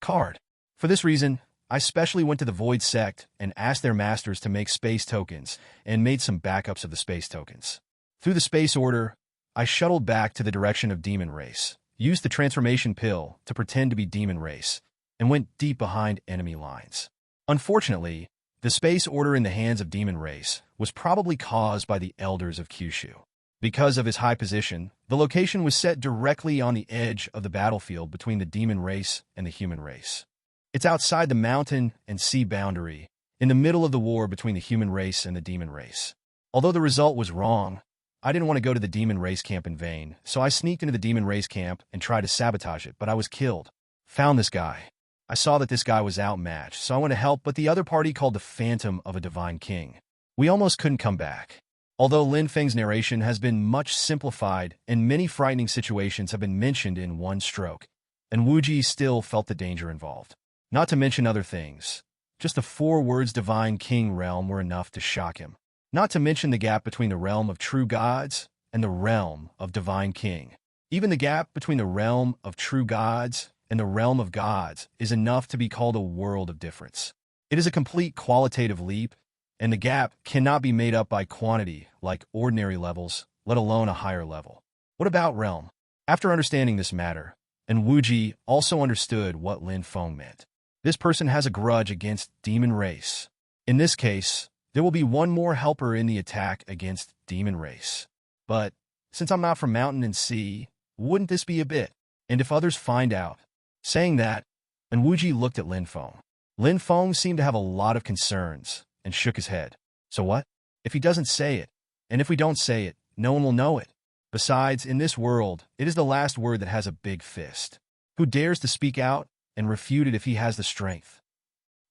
[SPEAKER 1] Card. For this reason, I specially went to the Void Sect and asked their masters to make space tokens and made some backups of the space tokens. Through the space order, I shuttled back to the direction of demon race, used the transformation pill to pretend to be demon race, and went deep behind enemy lines. Unfortunately, the space order in the hands of demon race was probably caused by the elders of Kyushu. Because of his high position, the location was set directly on the edge of the battlefield between the demon race and the human race. It's outside the mountain and sea boundary, in the middle of the war between the human race and the demon race. Although the result was wrong, I didn't want to go to the demon race camp in vain, so I sneaked into the demon race camp and tried to sabotage it, but I was killed. Found this guy. I saw that this guy was outmatched, so I went to help, but the other party called the Phantom of a Divine King. We almost couldn't come back. Although Lin Feng's narration has been much simplified and many frightening situations have been mentioned in one stroke, and Wuji still felt the danger involved. Not to mention other things. Just the 4 words Divine King realm were enough to shock him. Not to mention the gap between the realm of true gods and the realm of divine king. Even the gap between the realm of true gods and the realm of gods is enough to be called a world of difference. It is a complete qualitative leap, and the gap cannot be made up by quantity like ordinary levels, let alone a higher level. What about realm? After understanding this matter, and Wuji also understood what Lin Feng meant. This person has a grudge against demon race. In this case, there will be one more helper in the attack against demon race. But, since I'm not from mountain and sea, wouldn't this be a bit? And if others find out? Saying that, and Wuji looked at Lin Feng. Lin Feng seemed to have a lot of concerns, and shook his head. So what? If he doesn't say it, and if we don't say it, no one will know it. Besides, in this world, it is the last word that has a big fist. Who dares to speak out and refute it if he has the strength?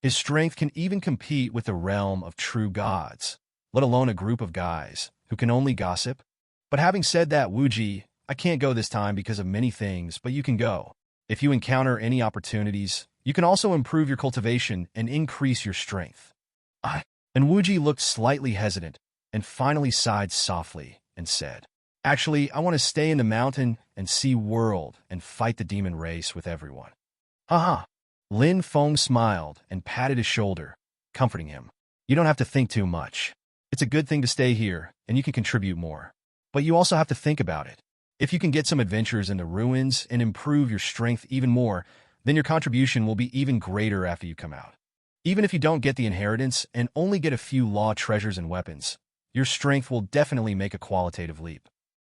[SPEAKER 1] His strength can even compete with the realm of true gods, let alone a group of guys who can only gossip. But having said that, Wuji, I can't go this time because of many things, but you can go. If you encounter any opportunities, you can also improve your cultivation and increase your strength. And Wuji looked slightly hesitant and finally sighed softly and said, "Actually, I want to stay in the mountain and sea world and fight the demon race with everyone." Haha. Lin Feng smiled and patted his shoulder, comforting him. "You don't have to think too much. It's a good thing to stay here, and you can contribute more. But you also have to think about it. If you can get some adventures in the ruins and improve your strength even more, then your contribution will be even greater after you come out. Even if you don't get the inheritance and only get a few law treasures and weapons, your strength will definitely make a qualitative leap."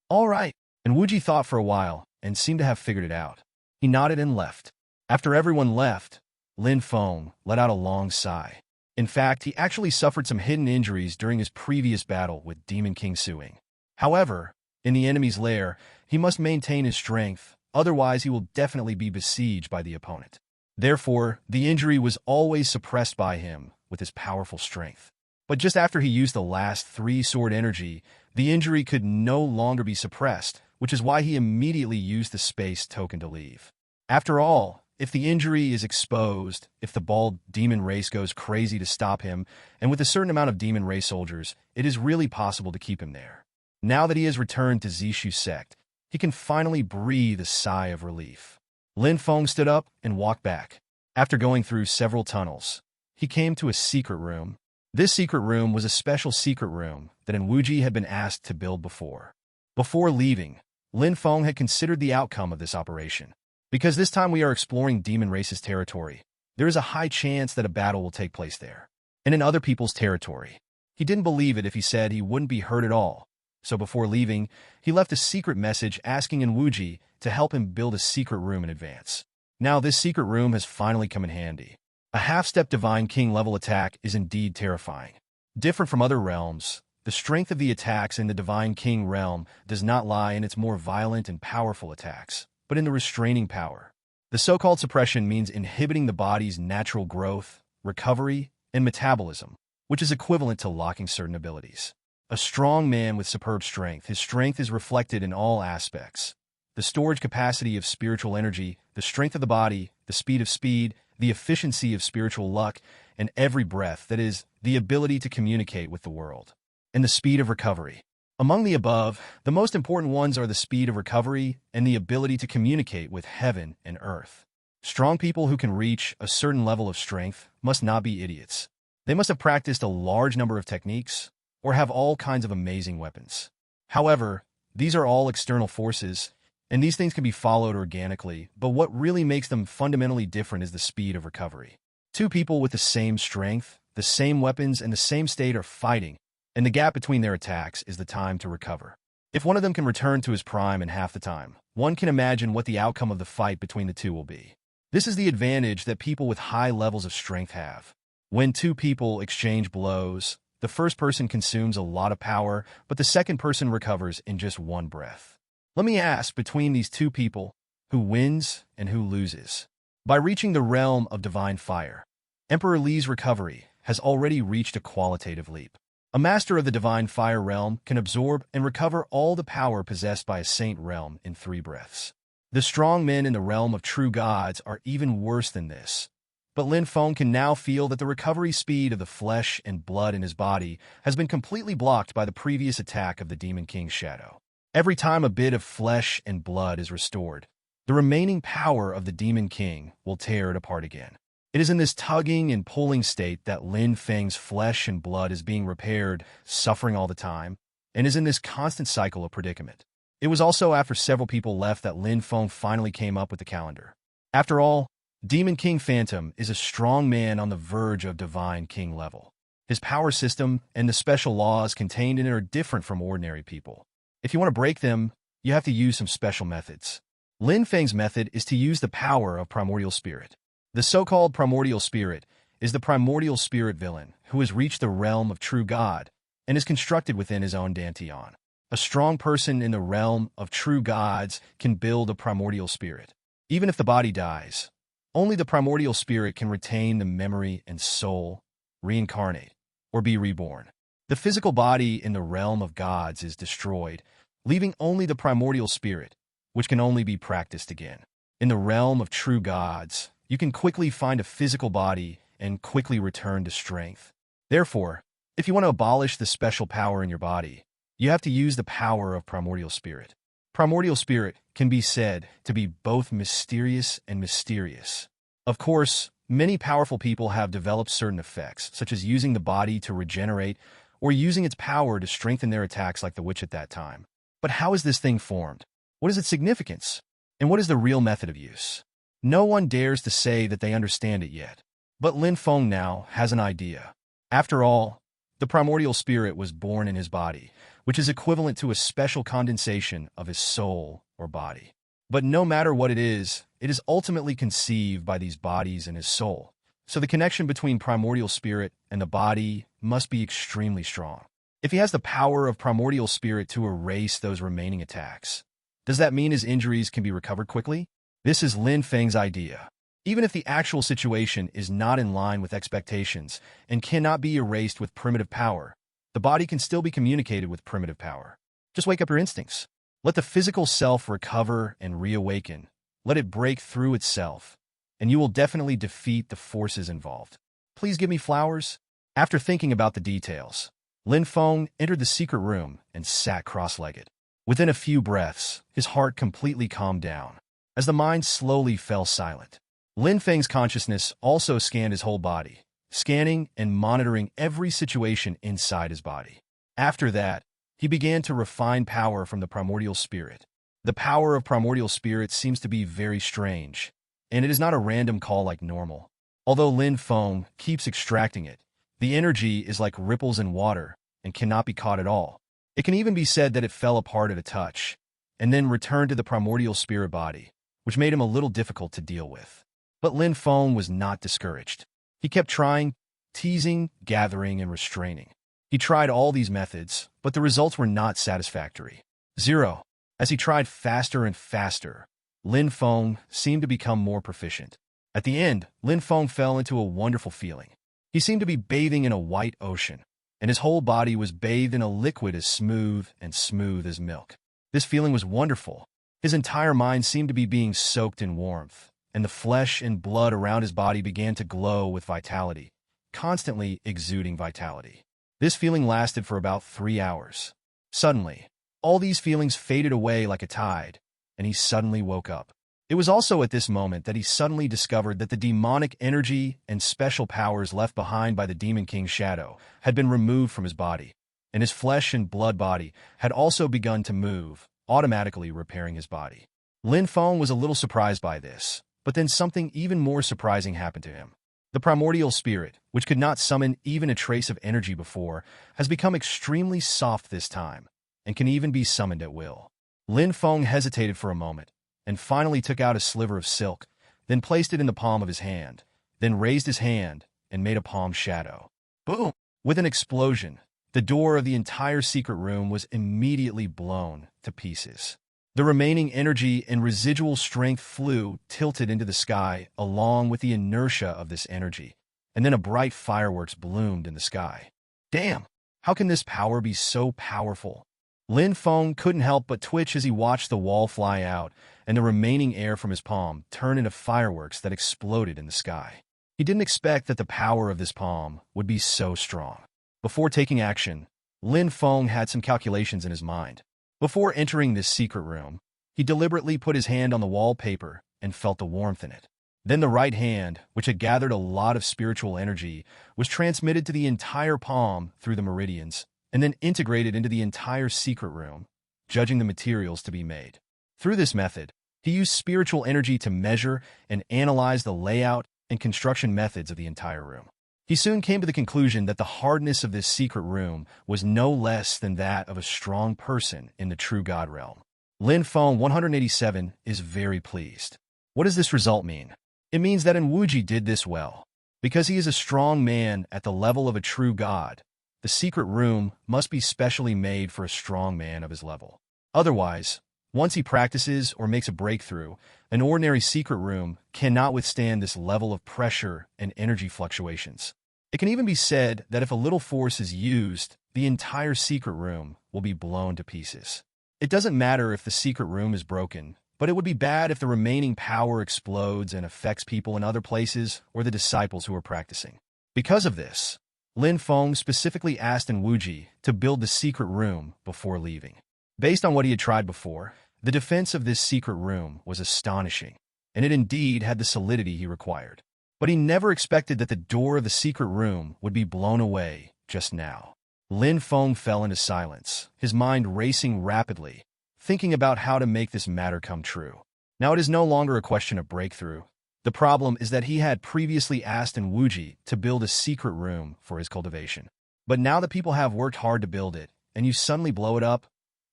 [SPEAKER 1] "All right." And Wuji thought for a while and seemed to have figured it out. He nodded and left. After everyone left, Lin Feng let out a long sigh. In fact, he actually suffered some hidden injuries during his previous battle with Demon King Suing. However, in the enemy's lair, he must maintain his strength, otherwise he will definitely be besieged by the opponent. Therefore, the injury was always suppressed by him with his powerful strength. But just after he used the last 3-sword energy, the injury could no longer be suppressed, which is why he immediately used the space token to leave. After all, if the injury is exposed, if the bald demon race goes crazy to stop him, and with a certain amount of demon race soldiers, it is really possible to keep him there. Now that he has returned to Zishu sect, he can finally breathe a sigh of relief. Lin Feng stood up and walked back. After going through several tunnels, he came to a secret room. This secret room was a special secret room that Enwuji had been asked to build before. Before leaving, Lin Feng had considered the outcome of this operation. Because this time we are exploring demon race's territory, there is a high chance that a battle will take place there. And in other people's territory. He didn't believe it if he said he wouldn't be hurt at all. So before leaving, he left a secret message asking Enwuji to help him build a secret room in advance. Now this secret room has finally come in handy. A half-step Divine King level attack is indeed terrifying. Different from other realms, the strength of the attacks in the Divine King realm does not lie in its more violent and powerful attacks, but in the restraining power. The so-called suppression means inhibiting the body's natural growth, recovery, and metabolism, which is equivalent to locking certain abilities. A strong man with superb strength, his strength is reflected in all aspects. The storage capacity of spiritual energy, the strength of the body, the speed, the efficiency of spiritual luck, and every breath, that is, the ability to communicate with the world. And the speed of recovery. Among the above, the most important ones are the speed of recovery and the ability to communicate with heaven and earth. Strong people who can reach a certain level of strength must not be idiots. They must have practiced a large number of techniques or have all kinds of amazing weapons. However, these are all external forces, and these things can be followed organically, but what really makes them fundamentally different is the speed of recovery. Two people with the same strength, the same weapons, and the same state are fighting, and the gap between their attacks is the time to recover. If one of them can return to his prime in half the time, one can imagine what the outcome of the fight between the two will be. This is the advantage that people with high levels of strength have. When two people exchange blows, the first person consumes a lot of power, but the second person recovers in just one breath. Let me ask, between these two people, who wins and who loses? By reaching the realm of divine fire, Emperor Li's recovery has already reached a qualitative leap. A master of the divine fire realm can absorb and recover all the power possessed by a saint realm in 3 breaths. The strong men in the realm of true gods are even worse than this. But Lin Feng can now feel that the recovery speed of the flesh and blood in his body has been completely blocked by the previous attack of the Demon King's shadow. Every time a bit of flesh and blood is restored, the remaining power of the Demon King will tear it apart again. It is in this tugging and pulling state that Lin Feng's flesh and blood is being repaired, suffering all the time, and is in this constant cycle of predicament. It was also after several people left that Lin Feng finally came up with the calendar. After all, Demon King Phantom is a strong man on the verge of Divine King level. His power system and the special laws contained in it are different from ordinary people. If you want to break them, you have to use some special methods. Lin Feng's method is to use the power of Primordial Spirit. The so-called Primordial Spirit is the Primordial Spirit villain who has reached the realm of true God and is constructed within his own Dantian. A strong person in the realm of true gods can build a Primordial Spirit. Even if the body dies, only the Primordial Spirit can retain the memory and soul, reincarnate, or be reborn. The physical body in the realm of gods is destroyed, leaving only the Primordial Spirit, which can only be practiced again. In the realm of true gods, you can quickly find a physical body and quickly return to strength. Therefore, if you want to abolish the special power in your body, you have to use the power of Primordial Spirit. Primordial Spirit can be said to be both mysterious and mysterious. Of course, many powerful people have developed certain effects, such as using the body to regenerate or using its power to strengthen their attacks like the witch at that time. But how is this thing formed? What is its significance? And what is the real method of use? No one dares to say that they understand it yet. But Lin Feng now has an idea. After all, the Primordial Spirit was born in his body, which is equivalent to a special condensation of his soul or body. But no matter what it is ultimately conceived by these bodies and his soul. So the connection between Primordial Spirit and the body must be extremely strong. If he has the power of Primordial Spirit to erase those remaining attacks, does that mean his injuries can be recovered quickly? This is Lin Feng's idea. Even if the actual situation is not in line with expectations and cannot be erased with primitive power, the body can still be communicated with primitive power. Just wake up your instincts. Let the physical self recover and reawaken. Let it break through itself, and you will definitely defeat the forces involved. Please give me flowers. After thinking about the details, Lin Feng entered the secret room and sat cross-legged. Within a few breaths, his heart completely calmed down, as the mind slowly fell silent. Lin Feng's consciousness also scanned his whole body, scanning and monitoring every situation inside his body. After that, he began to refine power from the primordial spirit. The power of primordial spirit seems to be very strange, and it is not a random call like normal. Although Lin Feng keeps extracting it, the energy is like ripples in water and cannot be caught at all. It can even be said that it fell apart at a touch, and then returned to the primordial spirit body, which made him a little difficult to deal with. But Lin Feng was not discouraged. He kept trying, teasing, gathering, and restraining. He tried all these methods, but the results were not satisfactory. 0. As he tried faster and faster, Lin Feng seemed to become more proficient. At the end, Lin Feng fell into a wonderful feeling. He seemed to be bathing in a white ocean, and his whole body was bathed in a liquid as smooth as milk. This feeling was wonderful. His entire mind seemed to be being soaked in warmth, and the flesh and blood around his body began to glow with vitality, constantly exuding vitality. This feeling lasted for about 3 hours. Suddenly, all these feelings faded away like a tide, and he suddenly woke up. It was also at this moment that he suddenly discovered that the demonic energy and special powers left behind by the Demon King's shadow had been removed from his body, and his flesh and blood body had also begun to move, automatically repairing his body. Lin Feng was a little surprised by this, but then something even more surprising happened to him. The primordial spirit, which could not summon even a trace of energy before, has become extremely soft this time, and can even be summoned at will. Lin Feng hesitated for a moment, and finally took out a sliver of silk, then placed it in the palm of his hand, then raised his hand and made a palm shadow. Boom! With an explosion, the door of the entire secret room was immediately blown to pieces. The remaining energy and residual strength flew, tilted into the sky, along with the inertia of this energy, and then a bright fireworks bloomed in the sky. Damn! How can this power be so powerful? Lin Feng couldn't help but twitch as he watched the wall fly out, and the remaining air from his palm turn into fireworks that exploded in the sky. He didn't expect that the power of this palm would be so strong. Before taking action, Lin Feng had some calculations in his mind. Before entering this secret room, he deliberately put his hand on the wallpaper and felt the warmth in it. Then the right hand, which had gathered a lot of spiritual energy, was transmitted to the entire palm through the meridians, and then integrated into the entire secret room, judging the materials to be made. Through this method, he used spiritual energy to measure and analyze the layout and construction methods of the entire room. He soon came to the conclusion that the hardness of this secret room was no less than that of a strong person in the true God realm. Lin Feng 187 is very pleased. What does this result mean? It means that Wuji did this well. Because he is a strong man at the level of a true god, the secret room must be specially made for a strong man of his level. Otherwise, once he practices or makes a breakthrough, an ordinary secret room cannot withstand this level of pressure and energy fluctuations. It can even be said that if a little force is used, the entire secret room will be blown to pieces. It doesn't matter if the secret room is broken, but it would be bad if the remaining power explodes and affects people in other places or the disciples who are practicing. Because of this, Lin Feng specifically asked Wuji to build the secret room before leaving. Based on what he had tried before, the defense of this secret room was astonishing, and it indeed had the solidity he required. But he never expected that the door of the secret room would be blown away just now. Lin Feng fell into silence, his mind racing rapidly, thinking about how to make this matter come true. Now it is no longer a question of breakthrough. The problem is that he had previously asked Wuji to build a secret room for his cultivation. But now that people have worked hard to build it, and you suddenly blow it up,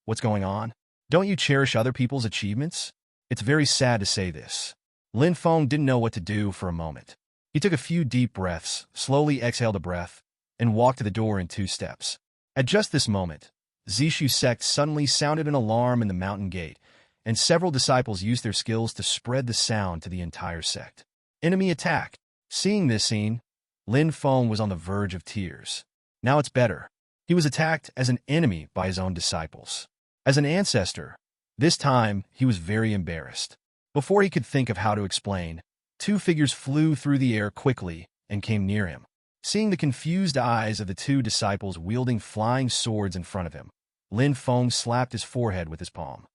[SPEAKER 1] what's going on? Don't you cherish other people's achievements? It's very sad to say this. Lin Feng didn't know what to do for a moment. He took a few deep breaths, slowly exhaled a breath, and walked to the door in 2 steps. At just this moment, Zishu sect suddenly sounded an alarm in the mountain gate, and several disciples used their skills to spread the sound to the entire sect. Enemy attack. Seeing this scene, Lin Feng was on the verge of tears. Now it's better. He was attacked as an enemy by his own disciples. As an ancestor, this time he was very embarrassed. Before he could think of how to explain, 2 figures flew through the air quickly and came near him. Seeing the confused eyes of the 2 disciples wielding flying swords in front of him, Lin Feng slapped his forehead with his palm.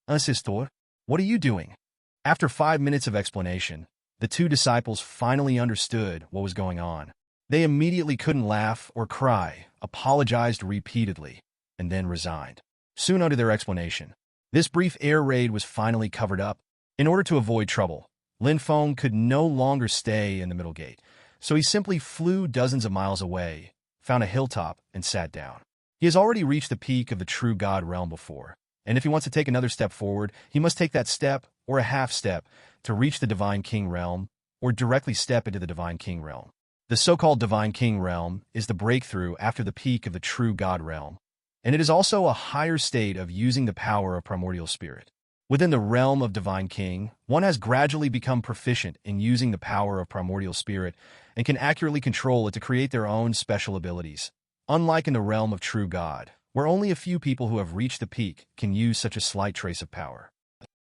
[SPEAKER 1] Ancestor, what are you doing? After 5 minutes of explanation, the two disciples finally understood what was going on. They immediately couldn't laugh or cry, apologized repeatedly, and then resigned. Soon under their explanation, this brief air raid was finally covered up. In order to avoid trouble, Lin Feng could no longer stay in the middle gate, so he simply flew dozens of miles away, found a hilltop, and sat down. He has already reached the peak of the true God realm before, and if he wants to take another step forward, he must take that step, or a half step, to reach the Divine King realm, or directly step into the Divine King realm. The so-called Divine King realm is the breakthrough after the peak of the true God realm, and it is also a higher state of using the power of primordial spirit. Within the realm of Divine King, one has gradually become proficient in using the power of primordial spirit and can accurately control it to create their own special abilities. Unlike in the realm of true God, where only a few people who have reached the peak can use such a slight trace of power.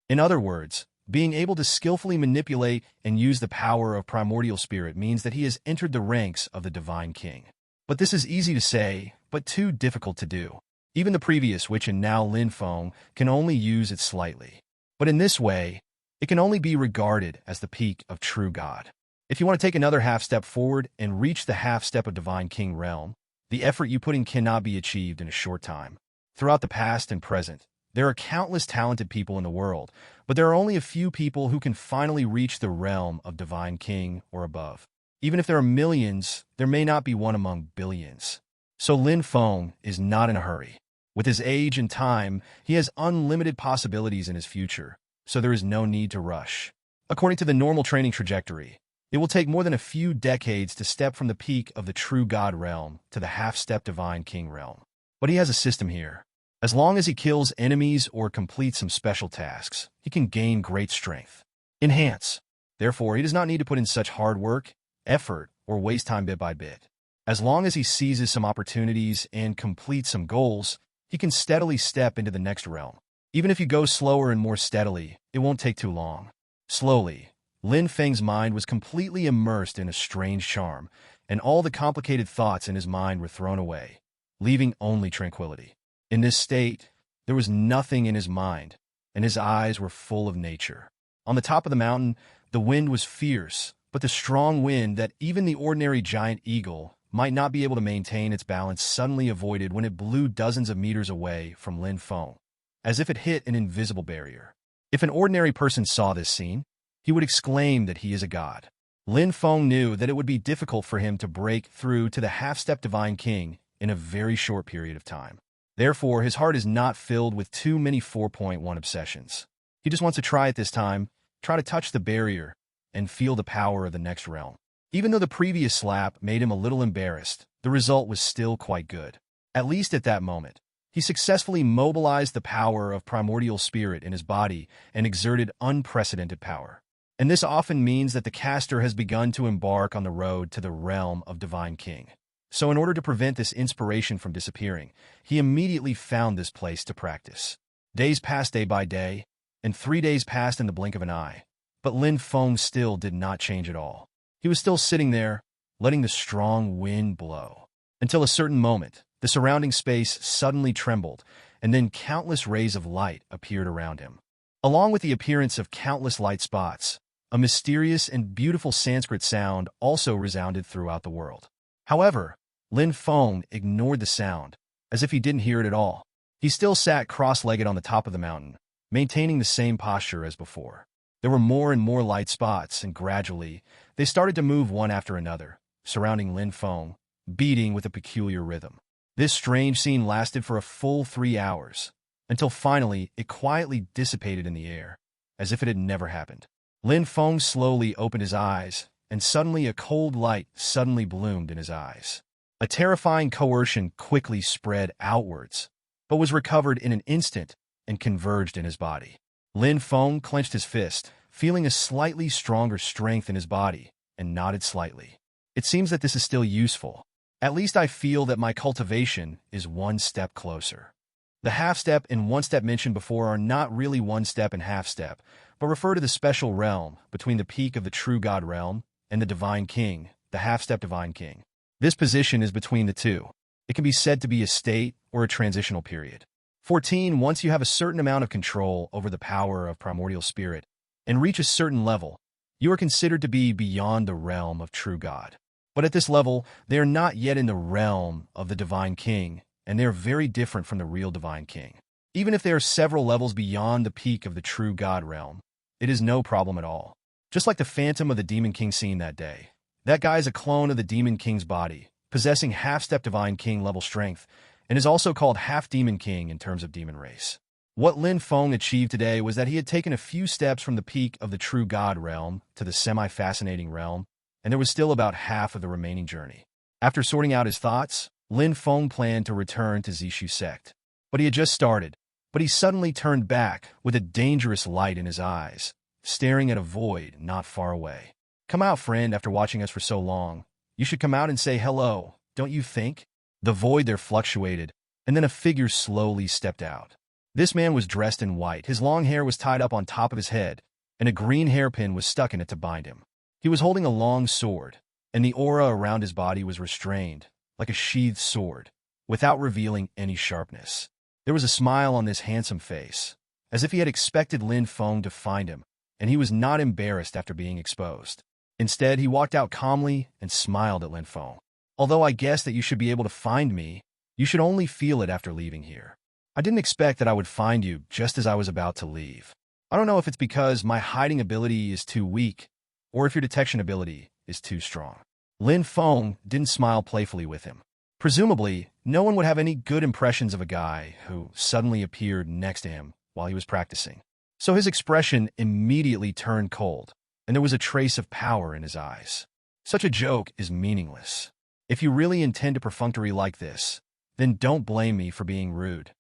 [SPEAKER 1] In other words, being able to skillfully manipulate and use the power of primordial spirit means that he has entered the ranks of the Divine King. But this is easy to say, but too difficult to do. Even the previous witch and now Lin Feng can only use it slightly. But in this way, it can only be regarded as the peak of true God. If you want to take another half step forward and reach the half step of Divine King realm, the effort you put in cannot be achieved in a short time. Throughout the past and present, there are countless talented people in the world, but there are only a few people who can finally reach the realm of Divine King or above. Even if there are millions, there may not be one among billions. So Lin Feng is not in a hurry. With his age and time, he has unlimited possibilities in his future, so there is no need to rush. According to the normal training trajectory, it will take more than a few decades to step from the peak of the true God realm to the half-step Divine King realm. But he has a system here. As long as he kills enemies or completes some special tasks, he can gain great strength. Enhance. Therefore, he does not need to put in such hard work, effort, or waste time bit by bit. As long as he seizes some opportunities and completes some goals, he can steadily step into the next realm. Even if you go slower and more steadily, it won't take too long. Slowly, Lin Feng's mind was completely immersed in a strange charm, and all the complicated thoughts in his mind were thrown away, leaving only tranquility. In this state, there was nothing in his mind, and his eyes were full of nature. On the top of the mountain, the wind was fierce, but the strong wind that even the ordinary giant eagle might not be able to maintain its balance suddenly avoided when it blew dozens of meters away from Lin Feng, as if it hit an invisible barrier. If an ordinary person saw this scene, he would exclaim that he is a god. Lin Feng knew that it would be difficult for him to break through to the half-step Divine King in a very short period of time. Therefore, his heart is not filled with too many 4.1 obsessions. He just wants to try it this time, try to touch the barrier, and feel the power of the next realm. Even though the previous slap made him a little embarrassed, the result was still quite good. At least at that moment, he successfully mobilized the power of primordial spirit in his body and exerted unprecedented power. And this often means that the caster has begun to embark on the road to the realm of Divine King. So in order to prevent this inspiration from disappearing, he immediately found this place to practice. Days passed day by day, and 3 days passed in the blink of an eye. But Lin Feng still did not change at all. He was still sitting there, letting the strong wind blow. Until a certain moment, the surrounding space suddenly trembled, and then countless rays of light appeared around him. Along with the appearance of countless light spots, a mysterious and beautiful Sanskrit sound also resounded throughout the world. However, Lin Feng ignored the sound, as if he didn't hear it at all. He still sat cross-legged on the top of the mountain, maintaining the same posture as before. There were more and more light spots, and gradually, they started to move one after another, surrounding Lin Feng, beating with a peculiar rhythm. This strange scene lasted for a full 3 hours, until finally it quietly dissipated in the air, as if it had never happened. Lin Feng slowly opened his eyes, and suddenly a cold light suddenly bloomed in his eyes. A terrifying coercion quickly spread outwards, but was recovered in an instant and converged in his body. Lin Feng clenched his fist, feeling a slightly stronger strength in his body, and nodded slightly. It seems that this is still useful. At least I feel that my cultivation is one step closer. The half-step and one-step mentioned before are not really one-step and half-step, but refer to the special realm between the peak of the true God realm and the Divine King, the half-step Divine King. This position is between the two. It can be said to be a state or a transitional period. 14. Once you have a certain amount of control over the power of primordial spirit and reach a certain level, You are considered to be beyond the realm of true God. But at this level, they are not yet in the realm of the Divine King, and they are very different from the real Divine King. Even if they are several levels beyond the peak of the true God realm, it is no problem at all. Just like the phantom of the Demon King seen that day. That guy is a clone of the Demon King's body, possessing half-step Divine King level strength, and is also called half-Demon King in terms of demon race. What Lin Feng achieved today was that he had taken a few steps from the peak of the true God realm to the semi-fascinating realm, and there was still about half of the remaining journey. After sorting out his thoughts, Lin Feng planned to return to Zishu Sect. But he had just started. But he suddenly turned back with a dangerous light in his eyes, staring at a void not far away. Come out, friend, after watching us for so long. You should come out and say hello, don't you think? The void there fluctuated, and then a figure slowly stepped out. This man was dressed in white, his long hair was tied up on top of his head, and a green hairpin was stuck in it to bind him. He was holding a long sword, and the aura around his body was restrained, like a sheathed sword, without revealing any sharpness. There was a smile on this handsome face, as if he had expected Lin Feng to find him, and he was not embarrassed after being exposed. Instead, he walked out calmly and smiled at Lin Feng. Although I guess that you should be able to find me, you should only feel it after leaving here. I didn't expect that I would find you just as I was about to leave. I don't know if it's because my hiding ability is too weak, or if your detection ability is too strong. Lin Feng didn't smile playfully with him. Presumably, no one would have any good impressions of a guy who suddenly appeared next to him while he was practicing. So his expression immediately turned cold, and there was a trace of power in his eyes. Such a joke is meaningless. If you really intend to perfunctory like this, then don't blame me for being rude.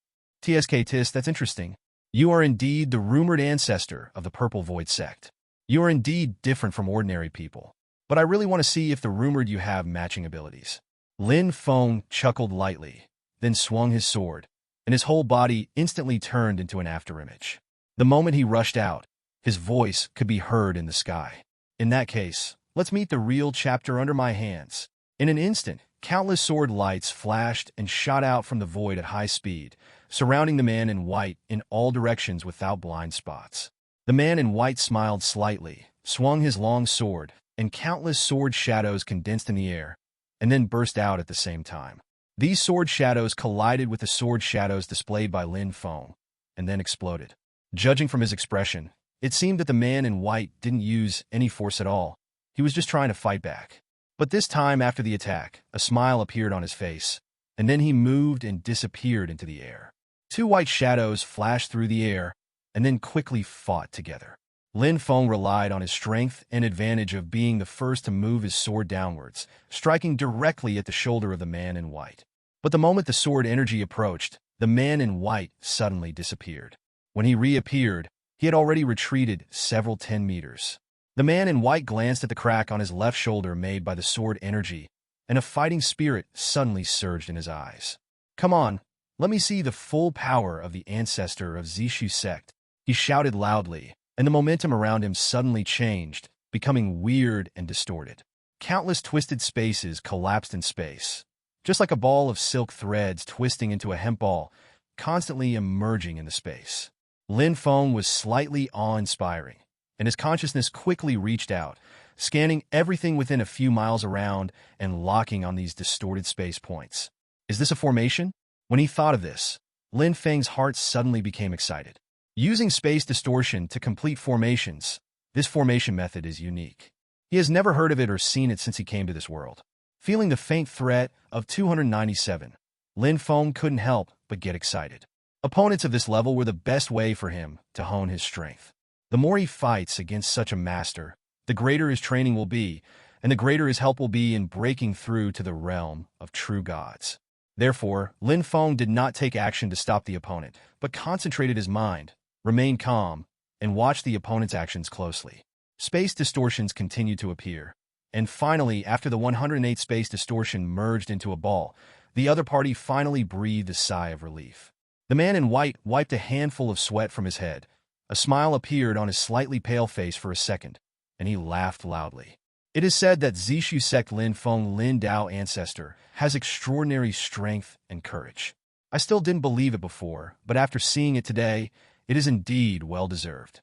[SPEAKER 1] TSK, that's interesting. You are indeed the rumored ancestor of the Purple Void Sect. You are indeed different from ordinary people. But I really want to see if the rumored you have matching abilities. Lin Feng chuckled lightly, then swung his sword, and his whole body instantly turned into an afterimage. The moment he rushed out, his voice could be heard in the sky. In that case, let's meet the real chapter under my hands. In an instant, countless sword lights flashed and shot out from the void at high speed, surrounding the man in white in all directions without blind spots. The man in white smiled slightly, swung his long sword, and countless sword shadows condensed in the air, and then burst out at the same time. These sword shadows collided with the sword shadows displayed by Lin Feng, and then exploded. Judging from his expression, it seemed that the man in white didn't use any force at all. He was just trying to fight back. But this time after the attack, a smile appeared on his face, and then he moved and disappeared into the air. Two white shadows flashed through the air, and then quickly fought together. Lin Feng relied on his strength and advantage of being the first to move his sword downwards, striking directly at the shoulder of the man in white. But the moment the sword energy approached, the man in white suddenly disappeared. When he reappeared, he had already retreated several 10 meters. The man in white glanced at the crack on his left shoulder made by the sword energy, and a fighting spirit suddenly surged in his eyes. Come on, let me see the full power of the Ancestor of Zishu Sect, he shouted loudly, and the momentum around him suddenly changed, becoming weird and distorted. Countless twisted spaces collapsed in space, just like a ball of silk threads twisting into a hemp ball, constantly emerging in the space. Lin Feng was slightly awe-inspiring, and his consciousness quickly reached out, scanning everything within a few miles around and locking on these distorted space points. Is this a formation? When he thought of this, Lin Feng's heart suddenly became excited. Using space distortion to complete formations, this formation method is unique. He has never heard of it or seen it since he came to this world. Feeling the faint threat of 297, Lin Feng couldn't help but get excited. Opponents of this level were the best way for him to hone his strength. The more he fights against such a master, the greater his training will be, and the greater his help will be in breaking through to the realm of true gods. Therefore, Lin Feng did not take action to stop the opponent, but concentrated his mind, remained calm, and watched the opponent's actions closely. Space distortions continued to appear, and finally, after the 108 space distortion merged into a ball, the other party finally breathed a sigh of relief. The man in white wiped a handful of sweat from his head. A smile appeared on his slightly pale face for a second, and he laughed loudly. It is said that Zishu Sect Lin Feng Lin Dao Ancestor has extraordinary strength and courage. I still didn't believe it before, but after seeing it today, it is indeed well-deserved.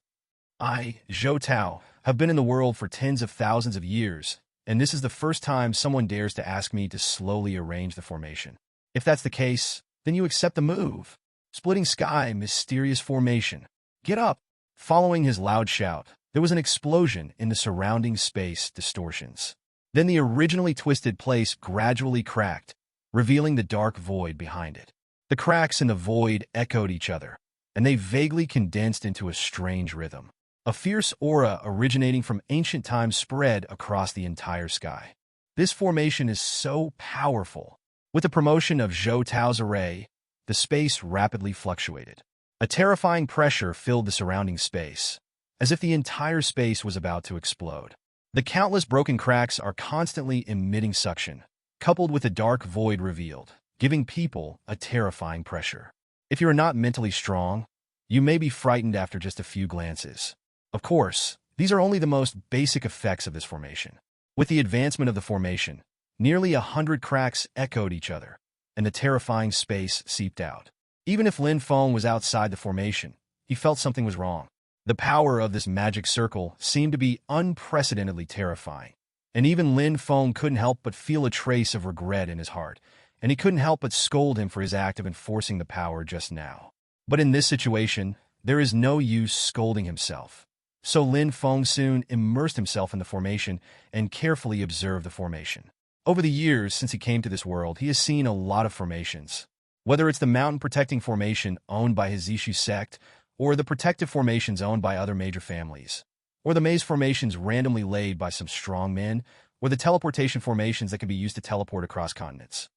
[SPEAKER 1] I, Zhou Tao, have been in the world for tens of thousands of years, and this is the first time someone dares to ask me to slowly arrange the formation. If that's the case, then you accept the move. Splitting sky, mysterious formation. Get up! Following his loud shout, there was an explosion in the surrounding space distortions. Then the originally twisted place gradually cracked, revealing the dark void behind it. The cracks in the void echoed each other, and they vaguely condensed into a strange rhythm. A fierce aura originating from ancient times spread across the entire sky. This formation is so powerful. With the promotion of Zhou Tao's array, the space rapidly fluctuated. A terrifying pressure filled the surrounding space, as if the entire space was about to explode. The countless broken cracks are constantly emitting suction, coupled with a dark void revealed, giving people a terrifying pressure. If you are not mentally strong, you may be frightened after just a few glances. Of course, these are only the most basic effects of this formation. With the advancement of the formation, nearly 100 cracks echoed each other, and the terrifying space seeped out. Even if Lin Feng was outside the formation, he felt something was wrong. The power of this magic circle seemed to be unprecedentedly terrifying, and even Lin Feng couldn't help but feel a trace of regret in his heart, and he couldn't help but scold him for his act of enforcing the power just now. But in this situation, there is no use scolding himself. So Lin Feng soon immersed himself in the formation and carefully observed the formation. Over the years since he came to this world, he has seen a lot of formations. Whether it's the mountain-protecting formation owned by his Zishu sect, or the protective formations owned by other major families, or the maze formations randomly laid by some strong men, or the teleportation formations that can be used to teleport across continents.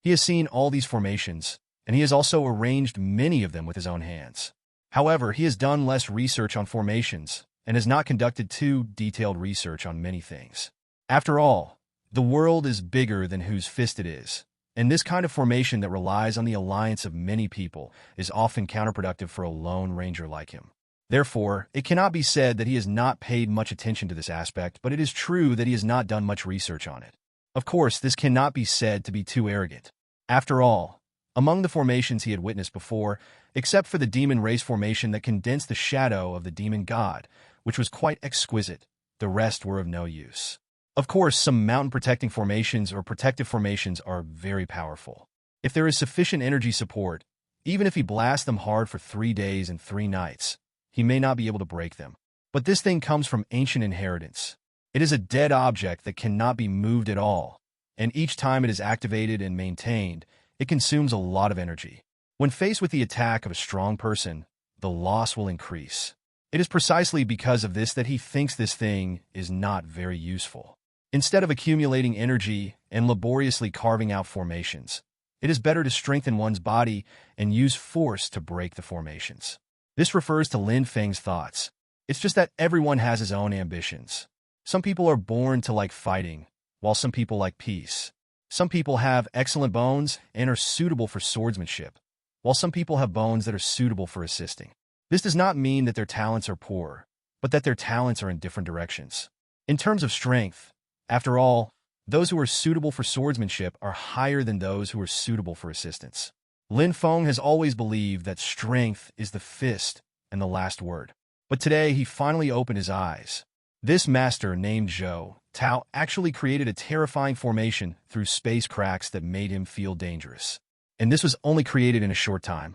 [SPEAKER 1] He has seen all these formations, and he has also arranged many of them with his own hands. However, he has done less research on formations and has not conducted too detailed research on many things. After all, the world is bigger than whose fist it is, and this kind of formation that relies on the alliance of many people is often counterproductive for a lone ranger like him. Therefore, it cannot be said that he has not paid much attention to this aspect, but it is true that he has not done much research on it. Of course, this cannot be said to be too arrogant. After all, among the formations he had witnessed before, except for the demon race formation that condensed the shadow of the demon god, which was quite exquisite, the rest were of no use. Of course, some mountain-protecting formations or protective formations are very powerful. If there is sufficient energy support, even if he blasts them hard for 3 days and 3 nights, he may not be able to break them. But this thing comes from ancient inheritance. It is a dead object that cannot be moved at all, and each time it is activated and maintained, it consumes a lot of energy. When faced with the attack of a strong person, the loss will increase. It is precisely because of this that he thinks this thing is not very useful. Instead of accumulating energy and laboriously carving out formations, it is better to strengthen one's body and use force to break the formations. This refers to Lin Feng's thoughts. It's just that everyone has his own ambitions. Some people are born to like fighting, while some people like peace. Some people have excellent bones and are suitable for swordsmanship, while some people have bones that are suitable for assisting. This does not mean that their talents are poor, but that their talents are in different directions. In terms of strength, after all, those who are suitable for swordsmanship are higher than those who are suitable for assistance. Lin Feng has always believed that strength is the fist and the last word. But today he finally opened his eyes. This master named Zhou Tao actually created a terrifying formation through space cracks that made him feel dangerous. And this was only created in a short time.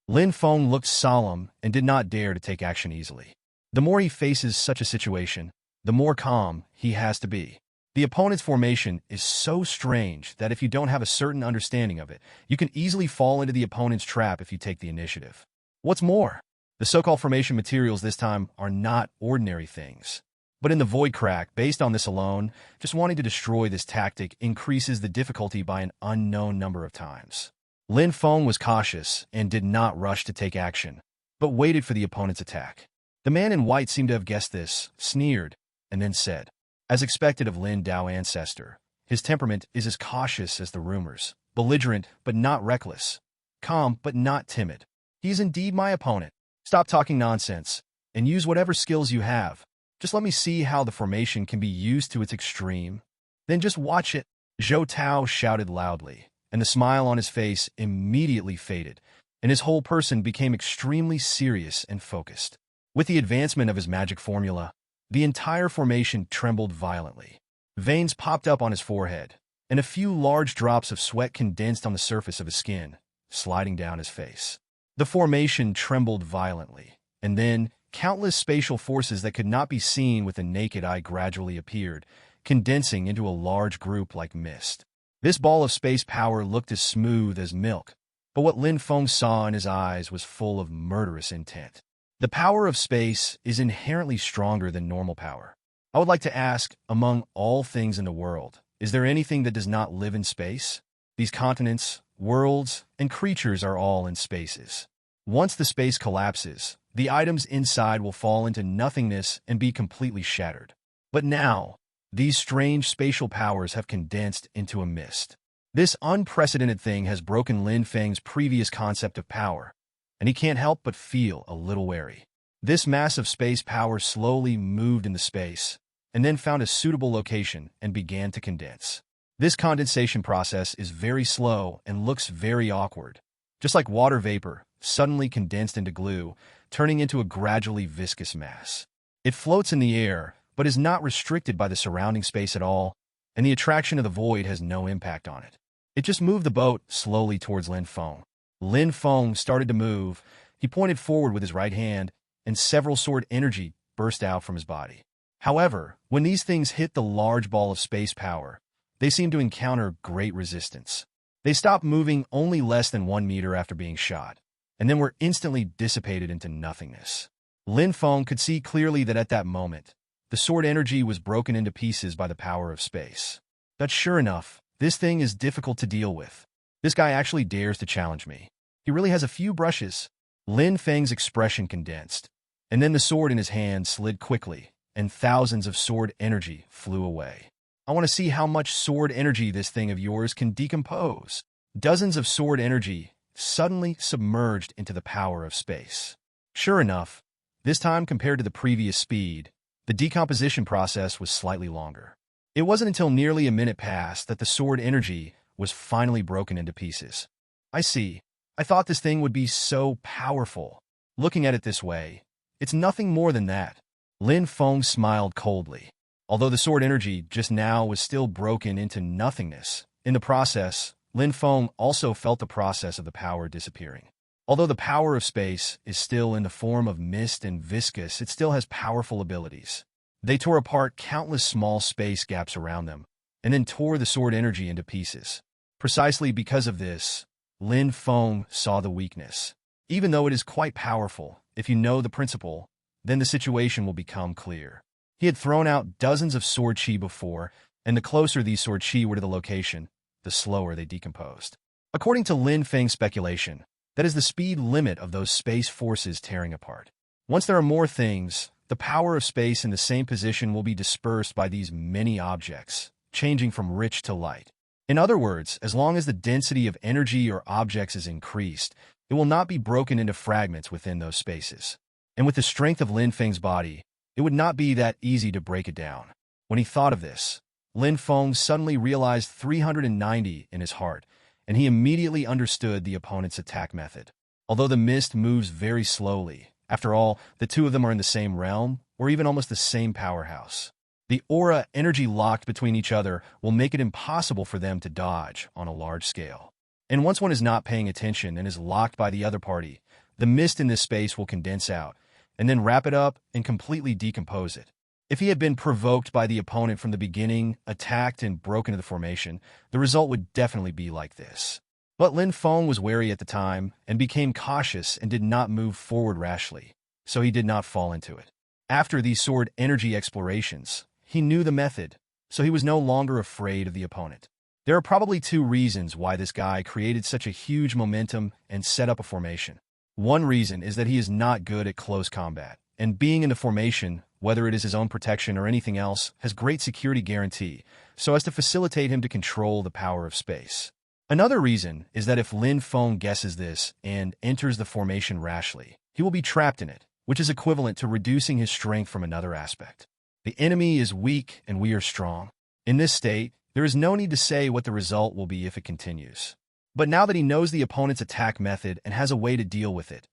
[SPEAKER 1] Lin Feng looked solemn and did not dare to take action easily. The more he faces such a situation, the more calm he has to be. The opponent's formation is so strange that if you don't have a certain understanding of it, you can easily fall into the opponent's trap if you take the initiative. What's more, the so-called formation materials this time are not ordinary things. But in the void crack, based on this alone, just wanting to destroy this tactic increases the difficulty by an unknown number of times. Lin Feng was cautious and did not rush to take action, but waited for the opponent's attack. The man in white seemed to have guessed this, sneered, and then said, as expected of Lin Dao Ancestor, his temperament is as cautious as the rumors, belligerent but not reckless, calm but not timid. He is indeed my opponent. Stop talking nonsense, and use whatever skills you have. Just let me see how the formation can be used to its extreme. Then just watch it. Zhou Tao shouted loudly, and the smile on his face immediately faded, and his whole person became extremely serious and focused. With the advancement of his magic formula, The entire formation trembled violently. Veins popped up on his forehead, and a few large drops of sweat condensed on the surface of his skin, sliding down his face. The formation trembled violently, and then countless spatial forces that could not be seen with the naked eye gradually appeared, condensing into a large group like mist. This ball of space power looked as smooth as milk, but what Lin Feng saw in his eyes was full of murderous intent. The power of space is inherently stronger than normal power. I would like to ask, among all things in the world, is there anything that does not live in space? These continents, worlds, and creatures are all in spaces. Once the space collapses, the items inside will fall into nothingness and be completely shattered. But now, these strange spatial powers have condensed into a mist. This unprecedented thing has broken Lin Feng's previous concept of power, and he can't help but feel a little wary. This mass of space power slowly moved into space, and then found a suitable location and began to condense. This condensation process is very slow and looks very awkward, just like water vapor suddenly condensed into glue, turning into a gradually viscous mass. It floats in the air, but is not restricted by the surrounding space at all, and the attraction of the void has no impact on it. It just moved the boat slowly towards Lin Feng. Lin Feng started to move. He pointed forward with his right hand, and several sword energy burst out from his body. However, when these things hit the large ball of space power, they seemed to encounter great resistance. They stopped moving only less than 1 meter after being shot, and then were instantly dissipated into nothingness. Lin Feng could see clearly that at that moment, the sword energy was broken into pieces by the power of space. But sure enough, this thing is difficult to deal with. This guy actually dares to challenge me. He really has a few brushes. Lin Feng's expression condensed, and then the sword in his hand slid quickly, and thousands of sword energy flew away. I want to see how much sword energy this thing of yours can decompose. Dozens of sword energy suddenly submerged into the power of space. Sure enough, this time compared to the previous speed, the decomposition process was slightly longer. It wasn't until nearly a minute passed that the sword energy was finally broken into pieces. I see. I thought this thing would be so powerful. Looking at it this way, it's nothing more than that. Lin Feng smiled coldly. Although the sword energy just now was still broken into nothingness, in the process, Lin Feng also felt the process of the power disappearing. Although the power of space is still in the form of mist and viscous, it still has powerful abilities. They tore apart countless small space gaps around them, and then tore the sword energy into pieces. Precisely because of this, Lin Feng saw the weakness. Even though it is quite powerful, if you know the principle, then the situation will become clear. He had thrown out dozens of sword chi before, and the closer these sword chi were to the location, the slower they decomposed. According to Lin Feng's speculation, that is the speed limit of those space forces tearing apart. Once there are more things, the power of space in the same position will be dispersed by these many objects, changing from rich to light. In other words, as long as the density of energy or objects is increased, it will not be broken into fragments within those spaces. And with the strength of Lin Feng's body, it would not be that easy to break it down. When he thought of this, Lin Feng suddenly realized 390 in his heart, and he immediately understood the opponent's attack method. Although the mist moves very slowly, after all, the two of them are in the same realm, or even almost the same powerhouse. The aura energy locked between each other will make it impossible for them to dodge on a large scale. And once one is not paying attention and is locked by the other party, the mist in this space will condense out, and then wrap it up and completely decompose it. If he had been provoked by the opponent from the beginning, attacked and broken into the formation, the result would definitely be like this. But Lin Feng was wary at the time and became cautious and did not move forward rashly, so he did not fall into it. After these sword energy explorations, he knew the method, so he was no longer afraid of the opponent. There are probably two reasons why this guy created such a huge momentum and set up a formation. One reason is that he is not good at close combat, and being in the formation, whether it is his own protection or anything else, has great security guarantee, so as to facilitate him to control the power of space. Another reason is that if Lin Feng guesses this and enters the formation rashly, he will be trapped in it, which is equivalent to reducing his strength from another aspect. The enemy is weak and we are strong. In this state, there is no need to say what the result will be if it continues. But now that he knows the opponent's attack method and has a way to deal with it,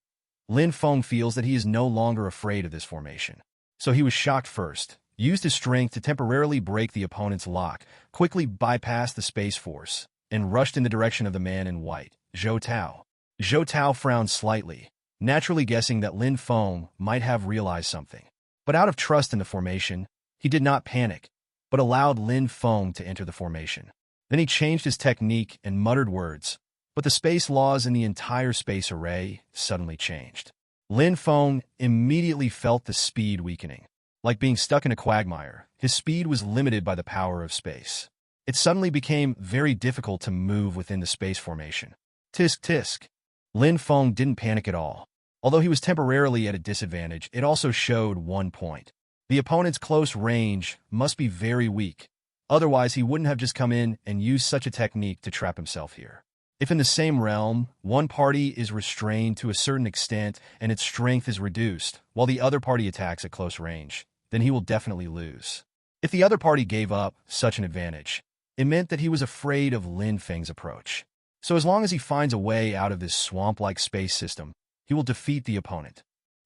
[SPEAKER 1] Lin Feng feels that he is no longer afraid of this formation. So he was shocked first, used his strength to temporarily break the opponent's lock, quickly bypassed the Space Force, and rushed in the direction of the man in white, Zhou Tao. Zhou Tao frowned slightly, naturally guessing that Lin Feng might have realized something. But out of trust in the formation, he did not panic, but allowed Lin Feng to enter the formation. Then he changed his technique and muttered words, but the space laws in the entire space array suddenly changed. Lin Feng immediately felt the speed weakening. Like being stuck in a quagmire, his speed was limited by the power of space. It suddenly became very difficult to move within the space formation. Tisk tisk. Lin Feng didn't panic at all. Although he was temporarily at a disadvantage, it also showed one point. The opponent's close range must be very weak. Otherwise, he wouldn't have just come in and used such a technique to trap himself here. If in the same realm, one party is restrained to a certain extent and its strength is reduced, while the other party attacks at close range, then he will definitely lose. If the other party gave up such an advantage, it meant that he was afraid of Lin Feng's approach. So as long as he finds a way out of this swamp-like space system, he will defeat the opponent.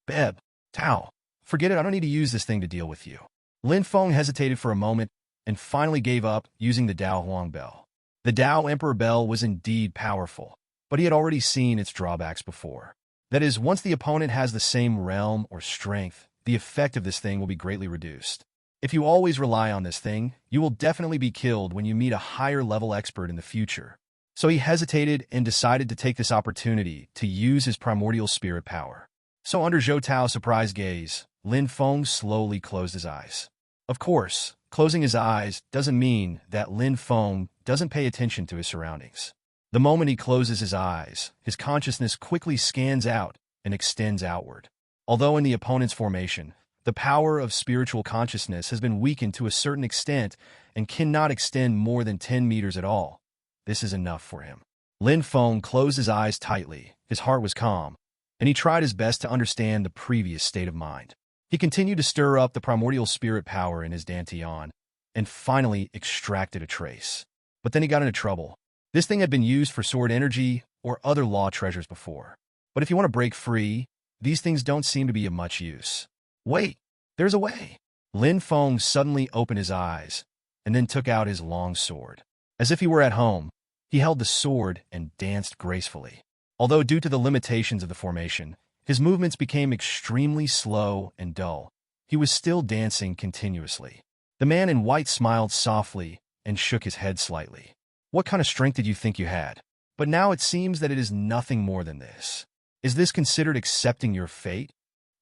[SPEAKER 1] Beb, Tao, forget it, I don't need to use this thing to deal with you. Lin Feng hesitated for a moment and finally gave up using the Dao Huang Bell. The Dao Emperor Bell was indeed powerful, but he had already seen its drawbacks before. That is, once the opponent has the same realm or strength, the effect of this thing will be greatly reduced. If you always rely on this thing, you will definitely be killed when you meet a higher-level expert in the future. So he hesitated and decided to take this opportunity to use his primordial spirit power. So under Zhou Tao's surprised gaze, Lin Feng slowly closed his eyes. Of course, closing his eyes doesn't mean that Lin Feng doesn't pay attention to his surroundings. The moment he closes his eyes, his consciousness quickly scans out and extends outward. Although in the opponent's formation, the power of spiritual consciousness has been weakened to a certain extent and cannot extend more than 10 meters at all, this is enough for him. Lin Feng closed his eyes tightly, his heart was calm, and he tried his best to understand the previous state of mind. He continued to stir up the primordial spirit power in his dantian, and finally extracted a trace. But then he got into trouble. This thing had been used for sword energy or other law treasures before. But if you want to break free, these things don't seem to be of much use. Wait, there's a way. Lin Feng suddenly opened his eyes, and then took out his long sword. As if he were at home, he held the sword and danced gracefully. Although due to the limitations of the formation, his movements became extremely slow and dull, he was still dancing continuously. The man in white smiled softly and shook his head slightly. What kind of strength did you think you had? But now it seems that it is nothing more than this. Is this considered accepting your fate?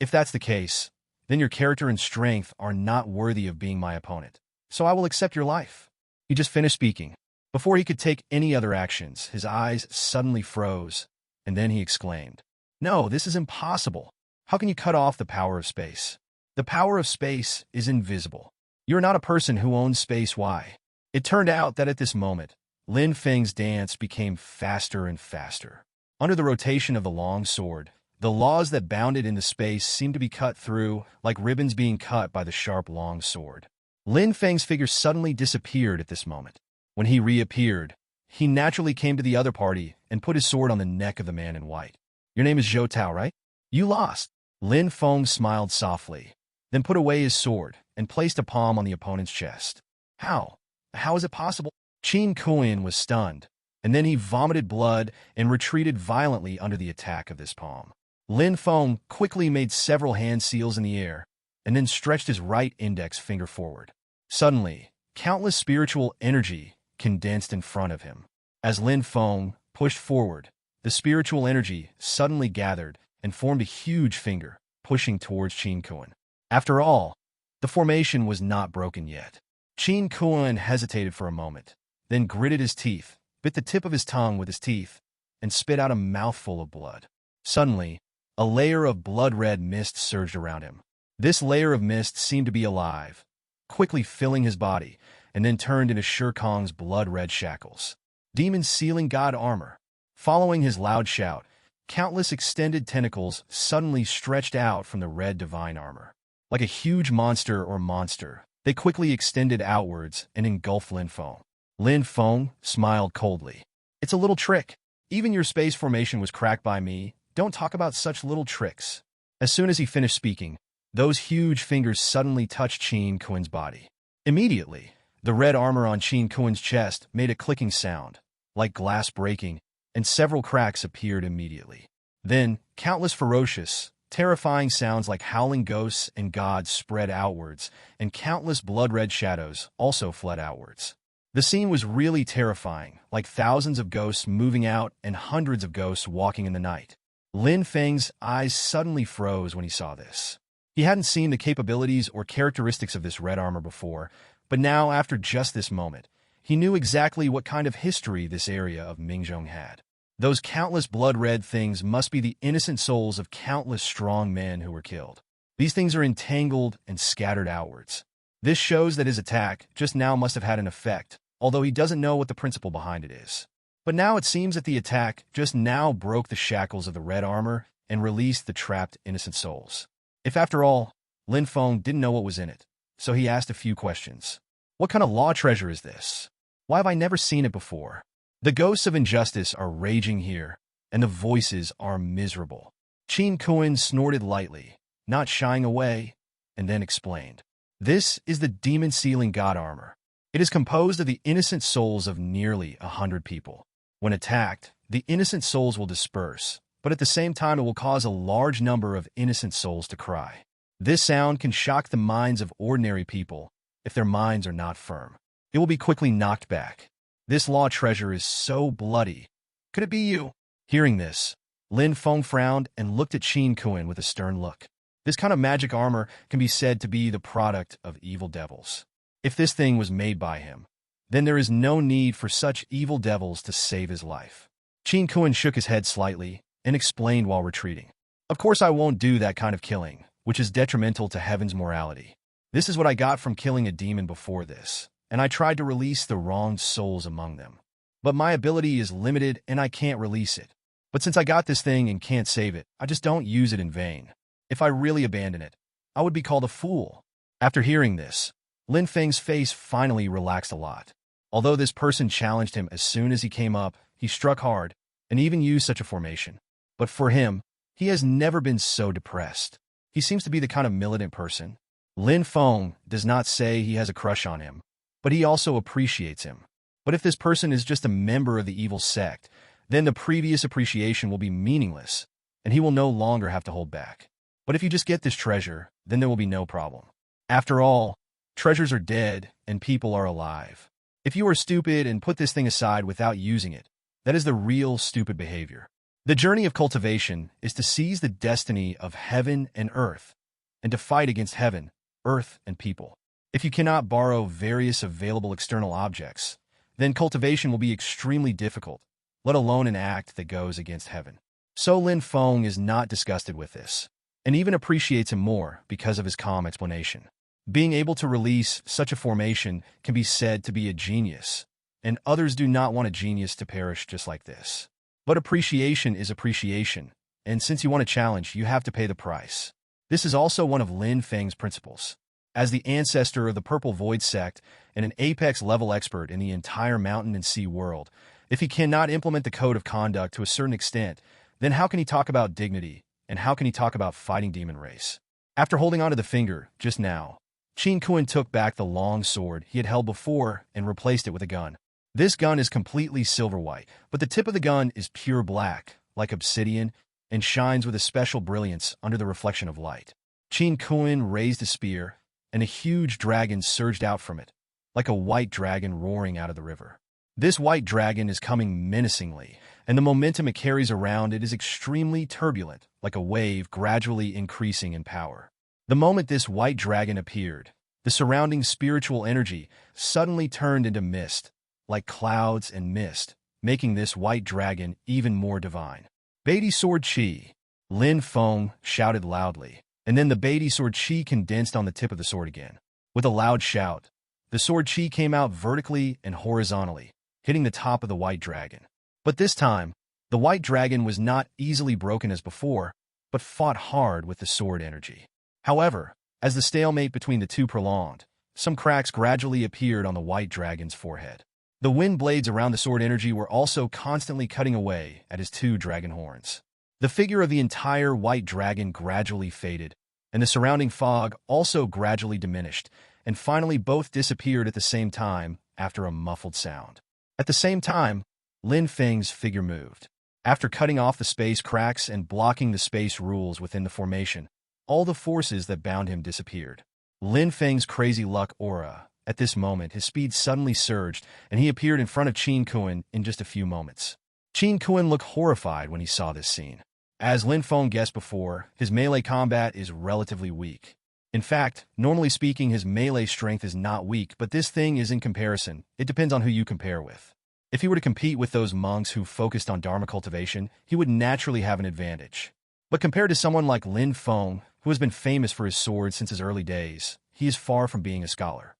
[SPEAKER 1] If that's the case, then your character and strength are not worthy of being my opponent. So I will accept your life. He just finished speaking. Before he could take any other actions, his eyes suddenly froze, and then he exclaimed, "No, this is impossible. How can you cut off the power of space? The power of space is invisible. You're not a person who owns space. Why?" It turned out that at this moment, Lin Feng's dance became faster and faster. Under the rotation of the long sword, the laws that bound it into space seemed to be cut through, like ribbons being cut by the sharp long sword. Lin Feng's figure suddenly disappeared at this moment. When he reappeared, he naturally came to the other party and put his sword on the neck of the man in white. "Your name is Zhou Tao, right? You lost." Lin Feng smiled softly, then put away his sword and placed a palm on the opponent's chest. How? How is it possible? Qin Kuan was stunned, and then he vomited blood and retreated violently under the attack of this palm. Lin Feng quickly made several hand seals in the air, and then stretched his right index finger forward. Suddenly, countless spiritual energy condensed in front of him. As Lin Feng pushed forward, the spiritual energy suddenly gathered and formed a huge finger, pushing towards Qin Kuan. After all, the formation was not broken yet. Qin Kuan hesitated for a moment, then gritted his teeth, bit the tip of his tongue with his teeth, and spit out a mouthful of blood. Suddenly, a layer of blood-red mist surged around him. This layer of mist seemed to be alive, quickly filling his body, and then turned into Shur Kong's blood-red shackles. Demon sealing god armor. Following his loud shout, countless extended tentacles suddenly stretched out from the red divine armor. Like a huge monster or monster, they quickly extended outwards and engulfed Lin Feng. Lin Feng smiled coldly. "It's a little trick. Even your space formation was cracked by me. Don't talk about such little tricks." As soon as he finished speaking, Those huge fingers suddenly touched Qin Kuin's body. Immediately, the red armor on Qin Kuin's chest made a clicking sound, like glass breaking, and several cracks appeared immediately. Then, countless ferocious, terrifying sounds like howling ghosts and gods spread outwards, and countless blood-red shadows also fled outwards. The scene was really terrifying, like thousands of ghosts moving out and hundreds of ghosts walking in the night. Lin Feng's eyes suddenly froze when he saw this. He hadn't seen the capabilities or characteristics of this red armor before, but now, after just this moment, he knew exactly what kind of history this area of Mingzhong had. Those countless blood-red things must be the innocent souls of countless strong men who were killed. These things are entangled and scattered outwards. This shows that his attack just now must have had an effect, although he doesn't know what the principle behind it is. But now it seems that the attack just now broke the shackles of the red armor and released the trapped innocent souls. If after all, Lin Feng didn't know what was in it, so he asked a few questions. What kind of law treasure is this? Why have I never seen it before? The ghosts of injustice are raging here, and the voices are miserable. Qin Kuin snorted lightly, not shying away, and then explained. This is the demon-sealing god armor. It is composed of the innocent souls of nearly 100 people. When attacked, the innocent souls will disperse, but at the same time it will cause a large number of innocent souls to cry. This sound can shock the minds of ordinary people if their minds are not firm. It will be quickly knocked back. This law treasure is so bloody. Could it be you? Hearing this, Lin Feng frowned and looked at Qin Kuin with a stern look. This kind of magic armor can be said to be the product of evil devils. If this thing was made by him, then there is no need for such evil devils to save his life. Qin Kuin shook his head slightly and explained while retreating. Of course I won't do that kind of killing, which is detrimental to heaven's morality. This is what I got from killing a demon before this, and I tried to release the wronged souls among them. But my ability is limited and I can't release it. But since I got this thing and can't save it, I just don't use it in vain. If I really abandon it, I would be called a fool. After hearing this, Lin Feng's face finally relaxed a lot. Although this person challenged him as soon as he came up, he struck hard and even used such a formation. But for him, he has never been so depressed. He seems to be the kind of militant person. Lin Feng does not say he has a crush on him, but he also appreciates him. But if this person is just a member of the evil sect, then the previous appreciation will be meaningless, and he will no longer have to hold back. But if you just get this treasure, then there will be no problem. After all, treasures are dead and people are alive. If you are stupid and put this thing aside without using it, that is the real stupid behavior. The journey of cultivation is to seize the destiny of heaven and earth, and to fight against heaven, earth, and people. If you cannot borrow various available external objects, then cultivation will be extremely difficult, let alone an act that goes against heaven. So Lin Feng is not disgusted with this, and even appreciates him more because of his calm explanation. Being able to release such a formation can be said to be a genius, and others do not want a genius to perish just like this. But appreciation is appreciation, and since you want a challenge, you have to pay the price. This is also one of Lin Feng's principles. As the ancestor of the Purple Void Sect and an apex-level expert in the entire mountain and sea world, if he cannot implement the code of conduct to a certain extent, then how can he talk about dignity, and how can he talk about fighting demon race? After holding onto the finger, just now, Qin Kuin took back the long sword he had held before and replaced it with a gun. This gun is completely silver-white, but the tip of the gun is pure black, like obsidian, and shines with a special brilliance under the reflection of light. Qin Kuin raised a spear, and a huge dragon surged out from it, like a white dragon roaring out of the river. This white dragon is coming menacingly, and the momentum it carries around it is extremely turbulent, like a wave gradually increasing in power. The moment this white dragon appeared, the surrounding spiritual energy suddenly turned into mist, like clouds and mist, making this white dragon even more divine. Beatty Sword Chi! Lin Feng shouted loudly, and then the Beatty Sword Chi condensed on the tip of the sword again. With a loud shout, the sword Chi came out vertically and horizontally, hitting the top of the white dragon. But this time, the white dragon was not easily broken as before, but fought hard with the sword energy. However, as the stalemate between the two prolonged, some cracks gradually appeared on the white dragon's forehead. The wind blades around the sword energy were also constantly cutting away at his two dragon horns. The figure of the entire white dragon gradually faded, and the surrounding fog also gradually diminished, and finally both disappeared at the same time after a muffled sound. At the same time, Lin Feng's figure moved. After cutting off the space cracks and blocking the space rules within the formation, all the forces that bound him disappeared. Lin Feng's crazy luck aura. At this moment, his speed suddenly surged, and he appeared in front of Qin Kuan in just a few moments. Qin Kuan looked horrified when he saw this scene. As Lin Feng guessed before, his melee combat is relatively weak. In fact, normally speaking, his melee strength is not weak, but this thing is in comparison. It depends on who you compare with. If he were to compete with those monks who focused on Dharma cultivation, he would naturally have an advantage. But compared to someone like Lin Feng, who has been famous for his sword since his early days, he is far from being a scholar.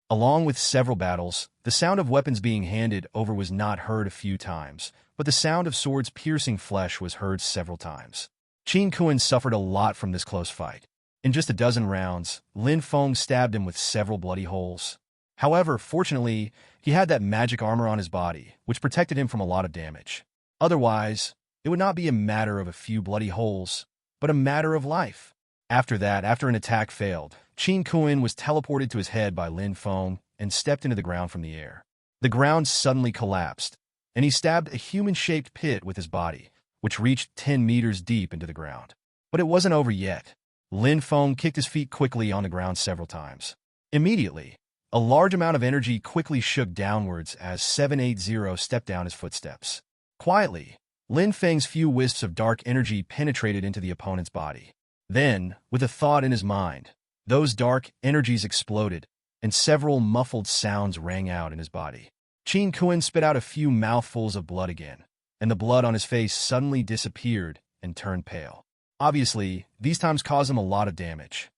[SPEAKER 1] Along with several battles, the sound of weapons being handed over was not heard a few times, but the sound of swords piercing flesh was heard several times. Qin Kuan suffered a lot from this close fight. In just a dozen rounds, Lin Feng stabbed him with several bloody holes. However, fortunately, he had that magic armor on his body, which protected him from a lot of damage. Otherwise, it would not be a matter of a few bloody holes, but a matter of life. After that, after an attack failed, Qin Kuan was teleported to his head by Lin Feng and stepped into the ground from the air. The ground suddenly collapsed, and he stabbed a human-shaped pit with his body, which reached 10 meters deep into the ground. But it wasn't over yet. Lin Feng kicked his feet quickly on the ground several times. Immediately, a large amount of energy quickly shook downwards as 780 stepped down his footsteps. Quietly, Lin Feng's few wisps of dark energy penetrated into the opponent's body. Then, with a thought in his mind, those dark energies exploded, and several muffled sounds rang out in his body. Qin Kuan spit out a few mouthfuls of blood again, and the blood on his face suddenly disappeared and turned pale. Obviously, these times caused him a lot of damage.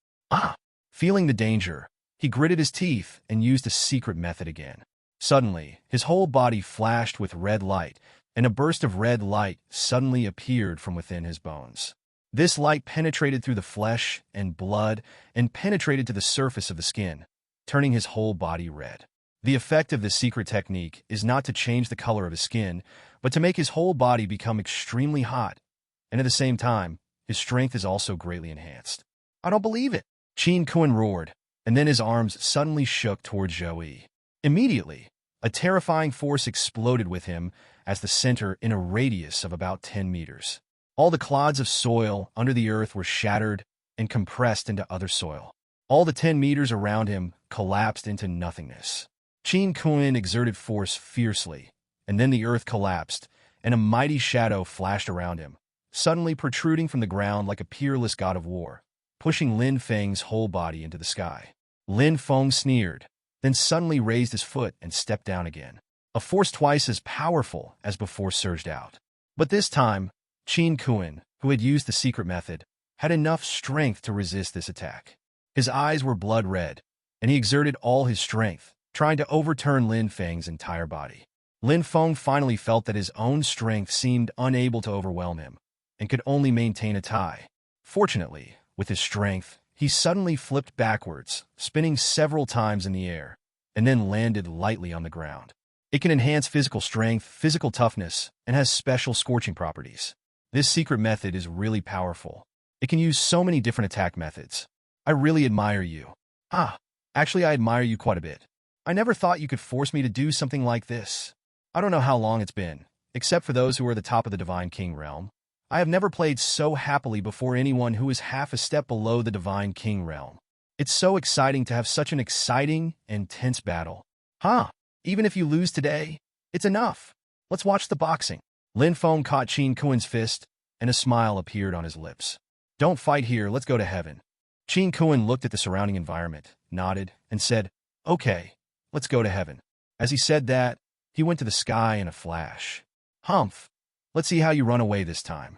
[SPEAKER 1] Feeling the danger, he gritted his teeth and used a secret method again. Suddenly, his whole body flashed with red light, and a burst of red light suddenly appeared from within his bones. This light penetrated through the flesh and blood and penetrated to the surface of the skin, turning his whole body red. The effect of this secret technique is not to change the color of his skin, but to make his whole body become extremely hot, and at the same time, his strength is also greatly enhanced. I don't believe it! Qin Kuan roared, and then his arms suddenly shook towards Zhou Yi. Immediately, a terrifying force exploded with him as the center in a radius of about 10 meters. All the clods of soil under the earth were shattered and compressed into other soil. All the 10 meters around him collapsed into nothingness. Qin Kuan exerted force fiercely, and then the earth collapsed, and a mighty shadow flashed around him, suddenly protruding from the ground like a peerless god of war, pushing Lin Feng's whole body into the sky. Lin Feng sneered, then suddenly raised his foot and stepped down again. A force twice as powerful as before surged out. But this time, Qin Kuan, who had used the secret method, had enough strength to resist this attack. His eyes were blood red, and he exerted all his strength, trying to overturn Lin Feng's entire body. Lin Feng finally felt that his own strength seemed unable to overwhelm him, and could only maintain a tie. Fortunately, with his strength, he suddenly flipped backwards, spinning several times in the air, and then landed lightly on the ground. It can enhance physical strength, physical toughness, and has special scorching properties. This secret method is really powerful. It can use so many different attack methods. I really admire you. Actually, I admire you quite a bit. I never thought you could force me to do something like this. I don't know how long it's been, except for those who are the top of the Divine King realm. I have never played so happily before anyone who is half a step below the Divine King realm. It's so exciting to have such an exciting and tense battle. Even if you lose today, it's enough. Let's watch the boxing. Lin Feng caught Qin Kuan's fist, and a smile appeared on his lips. Don't fight here, let's go to heaven. Qin Kuan looked at the surrounding environment, nodded, and said, Okay, let's go to heaven. As he said that, he went to the sky in a flash. Let's see how you run away this time.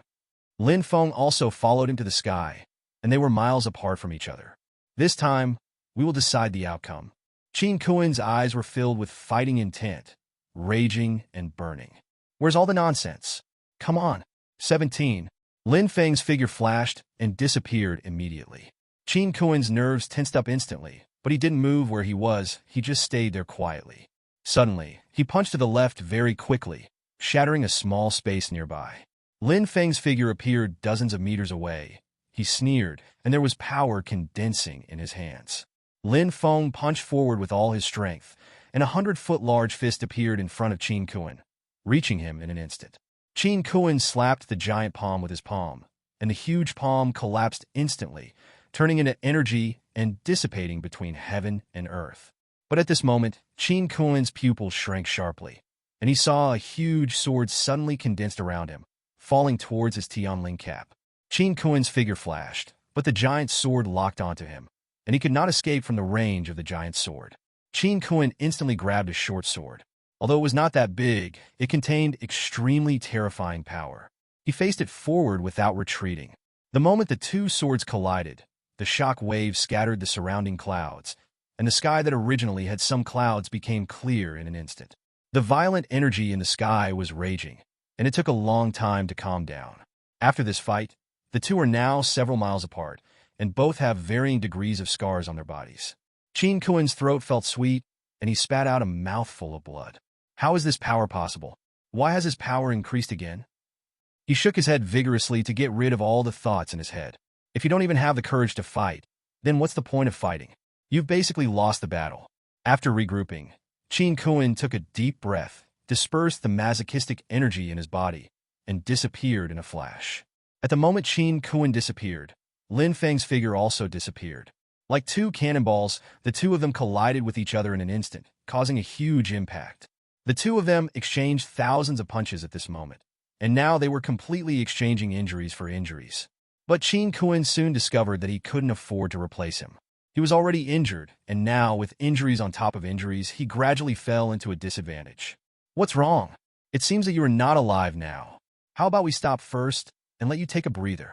[SPEAKER 1] Lin Feng also followed him to the sky, and they were miles apart from each other. This time, we will decide the outcome. Qin Kuan's eyes were filled with fighting intent, raging and burning. Where's all the nonsense? Come on. 17. Lin Feng's figure flashed and disappeared immediately. Qin Kuan's nerves tensed up instantly, but he didn't move where he was, he just stayed there quietly. Suddenly, he punched to the left very quickly, shattering a small space nearby. Lin Feng's figure appeared dozens of meters away, He sneered, and there was power condensing in his hands. Lin Feng punched forward with all his strength, and 100-foot large fist appeared in front of Qin Kuan, reaching him in an instant. Qin Kuan slapped the giant palm with his palm, and the huge palm collapsed instantly, turning into energy and dissipating between heaven and earth. But at this moment, Qin Kuan's pupils shrank sharply, and he saw a huge sword suddenly condensed around him, falling towards his Tianling cap. Qin Kuan's figure flashed, but the giant sword locked onto him, and he could not escape from the range of the giant sword. Qin Kuan instantly grabbed a short sword. Although it was not that big, it contained extremely terrifying power. He faced it forward without retreating. The moment the two swords collided, the shock waves scattered the surrounding clouds, and the sky that originally had some clouds became clear in an instant. The violent energy in the sky was raging, and it took a long time to calm down. After this fight, the two are now several miles apart, and both have varying degrees of scars on their bodies. Qin Kuan's throat felt sweet, and he spat out a mouthful of blood. How is this power possible? Why has his power increased again? He shook his head vigorously to get rid of all the thoughts in his head. If you don't even have the courage to fight, then what's the point of fighting? You've basically lost the battle. After regrouping, Qin Kuan took a deep breath, dispersed the masochistic energy in his body, and disappeared in a flash. At the moment Qin Kuan disappeared, Lin Feng's figure also disappeared. Like two cannonballs, the two of them collided with each other in an instant, causing a huge impact. The two of them exchanged thousands of punches at this moment, and now they were completely exchanging injuries for injuries. But Qin Kuan soon discovered that he couldn't afford to replace him. He was already injured, and now, with injuries on top of injuries, he gradually fell into a disadvantage. What's wrong? It seems that you are not alive now. How about we stop first and let you take a breather?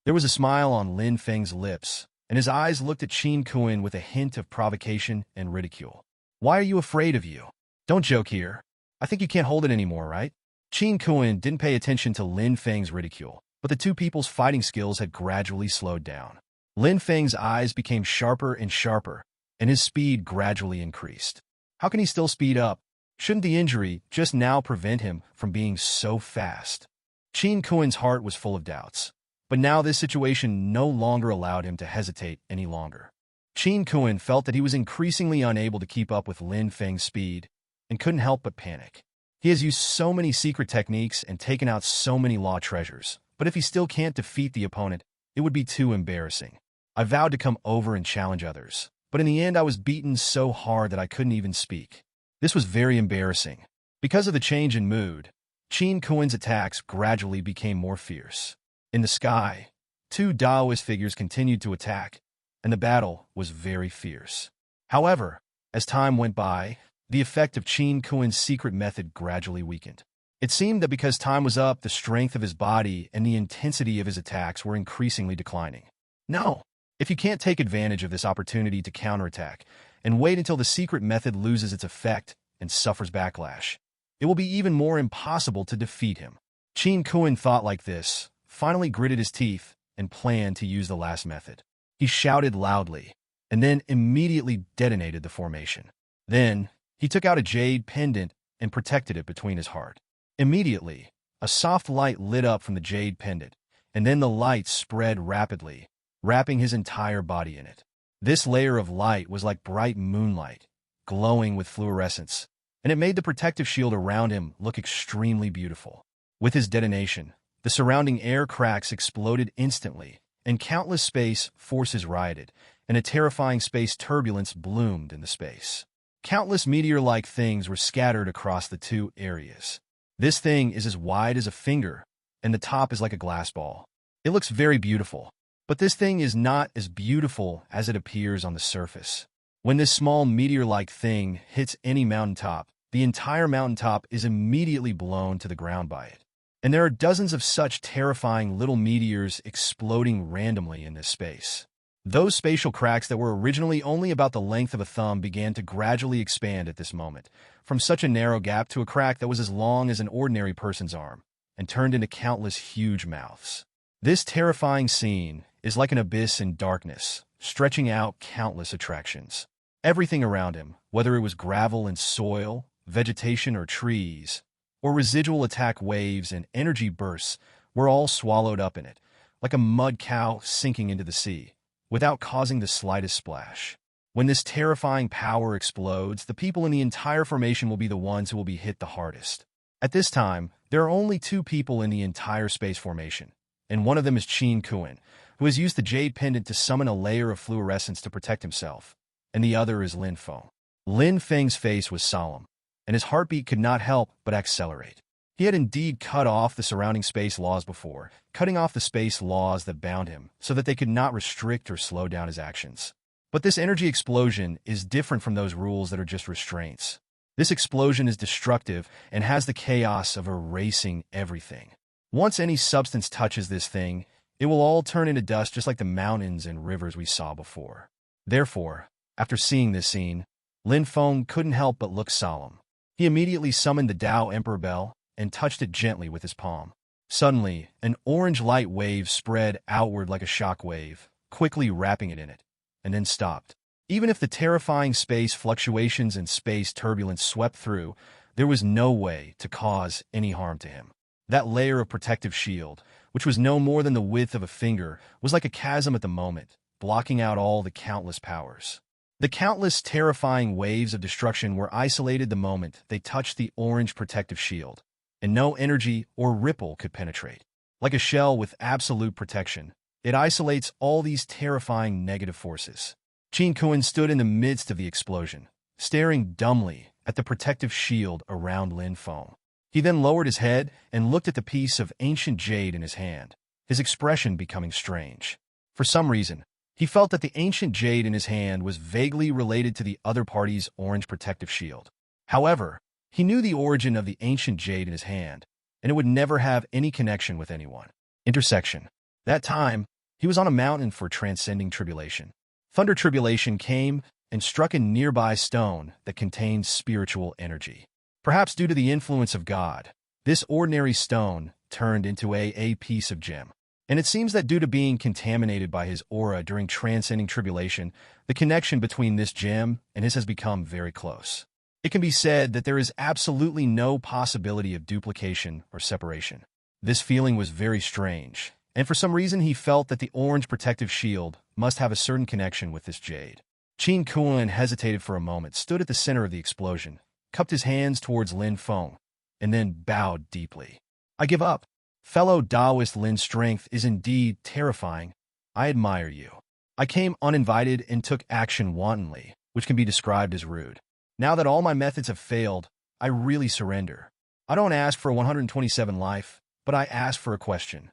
[SPEAKER 1] There was a smile on Lin Feng's lips, and his eyes looked at Qin Kuan with a hint of provocation and ridicule. Why are you afraid of you? Don't joke here. I think you can't hold it anymore, right? Qin Kuan didn't pay attention to Lin Feng's ridicule, but the two people's fighting skills had gradually slowed down. Lin Feng's eyes became sharper and sharper, and his speed gradually increased. How can he still speed up? Shouldn't the injury just now prevent him from being so fast? Qin Kuan's heart was full of doubts, but now this situation no longer allowed him to hesitate any longer. Qin Kuan felt that he was increasingly unable to keep up with Lin Feng's speed, and couldn't help but panic. He has used so many secret techniques and taken out so many law treasures, but if he still can't defeat the opponent, it would be too embarrassing. I vowed to come over and challenge others, but in the end I was beaten so hard that I couldn't even speak. This was very embarrassing. Because of the change in mood, Qin Kuan's attacks gradually became more fierce. In the sky, two Daoist figures continued to attack, and the battle was very fierce. However, as time went by, the effect of Qin Kuan's secret method gradually weakened. It seemed that because time was up, the strength of his body and the intensity of his attacks were increasingly declining. No! If you can't take advantage of this opportunity to counterattack and wait until the secret method loses its effect and suffers backlash, it will be even more impossible to defeat him. Qin Kuan thought like this, finally gritted his teeth, and planned to use the last method. He shouted loudly, and then immediately detonated the formation. Then, he took out a jade pendant and protected it between his heart. Immediately, a soft light lit up from the jade pendant, and then the light spread rapidly, wrapping his entire body in it. This layer of light was like bright moonlight, glowing with fluorescence, and it made the protective shield around him look extremely beautiful. With his detonation, the surrounding air cracks exploded instantly, and countless space forces rioted, and a terrifying space turbulence bloomed in the space. Countless meteor-like things were scattered across the two areas. This thing is as wide as a finger, and the top is like a glass ball. It looks very beautiful, but this thing is not as beautiful as it appears on the surface. When this small meteor-like thing hits any mountaintop, the entire mountaintop is immediately blown to the ground by it. And there are dozens of such terrifying little meteors exploding randomly in this space. Those spatial cracks that were originally only about the length of a thumb began to gradually expand at this moment, from such a narrow gap to a crack that was as long as an ordinary person's arm, and turned into countless huge mouths. This terrifying scene is like an abyss in darkness, stretching out countless attractions. Everything around him, whether it was gravel and soil, vegetation or trees, or residual attack waves and energy bursts, were all swallowed up in it, like a mud cow sinking into the sea, without causing the slightest splash. When this terrifying power explodes, the people in the entire formation will be the ones who will be hit the hardest. At this time, there are only 2 people in the entire space formation, and one of them is Qin Kuan, who has used the Jade Pendant to summon a layer of fluorescence to protect himself, and the other is Lin Feng. Lin Feng's face was solemn, and his heartbeat could not help but accelerate. He had indeed cut off the surrounding space laws before, cutting off the space laws that bound him so that they could not restrict or slow down his actions. But this energy explosion is different from those rules that are just restraints. This explosion is destructive and has the chaos of erasing everything. Once any substance touches this thing, it will all turn into dust just like the mountains and rivers we saw before. Therefore, after seeing this scene, Lin Feng couldn't help but look solemn. He immediately summoned the Tao Emperor Bell and touched it gently with his palm. Suddenly, an orange light wave spread outward like a shock wave, quickly wrapping it in it, and then stopped. Even if the terrifying space fluctuations and space turbulence swept through, there was no way to cause any harm to him. That layer of protective shield, which was no more than the width of a finger, was like a chasm at the moment, blocking out all the countless powers. The countless terrifying waves of destruction were isolated the moment they touched the orange protective shield, and no energy or ripple could penetrate. Like a shell with absolute protection, it isolates all these terrifying negative forces. Qin Kuan stood in the midst of the explosion, staring dumbly at the protective shield around Lin Feng. He then lowered his head and looked at the piece of ancient jade in his hand, his expression becoming strange. For some reason, he felt that the ancient jade in his hand was vaguely related to the other party's orange protective shield. However, he knew the origin of the ancient jade in his hand, and it would never have any connection with anyone. Intersection. That time, he was on a mountain for transcending tribulation. Thunder tribulation came and struck a nearby stone that contained spiritual energy. Perhaps due to the influence of God, this ordinary stone turned into a piece of gem. And it seems that due to being contaminated by his aura during transcending tribulation, the connection between this gem and his has become very close. It can be said that there is absolutely no possibility of duplication or separation. This feeling was very strange, and for some reason he felt that the orange protective shield must have a certain connection with this jade. Qin Kuan hesitated for a moment, stood at the center of the explosion, cupped his hands towards Lin Feng, and then bowed deeply. I give up. Fellow Taoist Lin's strength is indeed terrifying. I admire you. I came uninvited and took action wantonly, which can be described as rude. Now that all my methods have failed, I really surrender. I don't ask for a 127 life, but I ask for a question.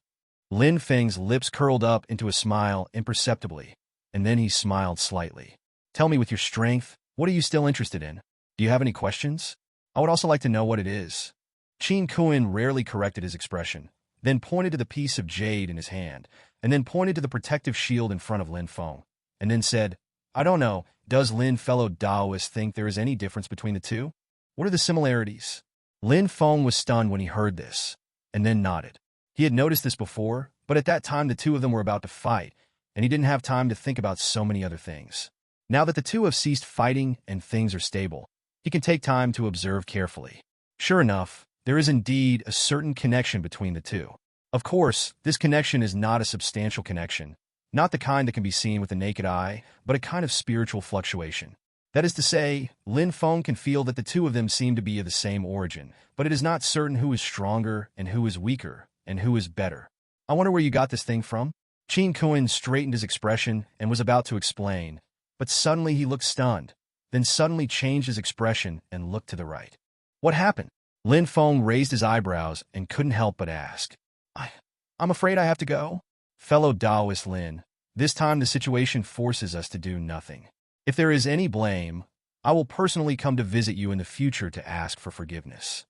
[SPEAKER 1] Lin Feng's lips curled up into a smile imperceptibly, and then he smiled slightly. Tell me with your strength, what are you still interested in? Do you have any questions? I would also like to know what it is. Qin Kuan rarely corrected his expression, then pointed to the piece of jade in his hand, and then pointed to the protective shield in front of Lin Feng, and then said, I don't know, does Lin fellow Taoist think there is any difference between the two? What are the similarities? Lin Feng was stunned when he heard this, and then nodded. He had noticed this before, but at that time the two of them were about to fight, and he didn't have time to think about so many other things. Now that the two have ceased fighting and things are stable, he can take time to observe carefully. Sure enough, there is indeed a certain connection between the two. Of course, this connection is not a substantial connection, not the kind that can be seen with the naked eye, but a kind of spiritual fluctuation. That is to say, Lin Feng can feel that the two of them seem to be of the same origin, but it is not certain who is stronger and who is weaker, and who is better. I wonder where you got this thing from? Qin Kuan straightened his expression and was about to explain, but suddenly he looked stunned, then suddenly changed his expression and looked to the right. What happened? Lin Feng raised his eyebrows and couldn't help but ask. I'm afraid I have to go. Fellow Taoist Lin, this time the situation forces us to do nothing. If there is any blame, I will personally come to visit you in the future to ask for forgiveness.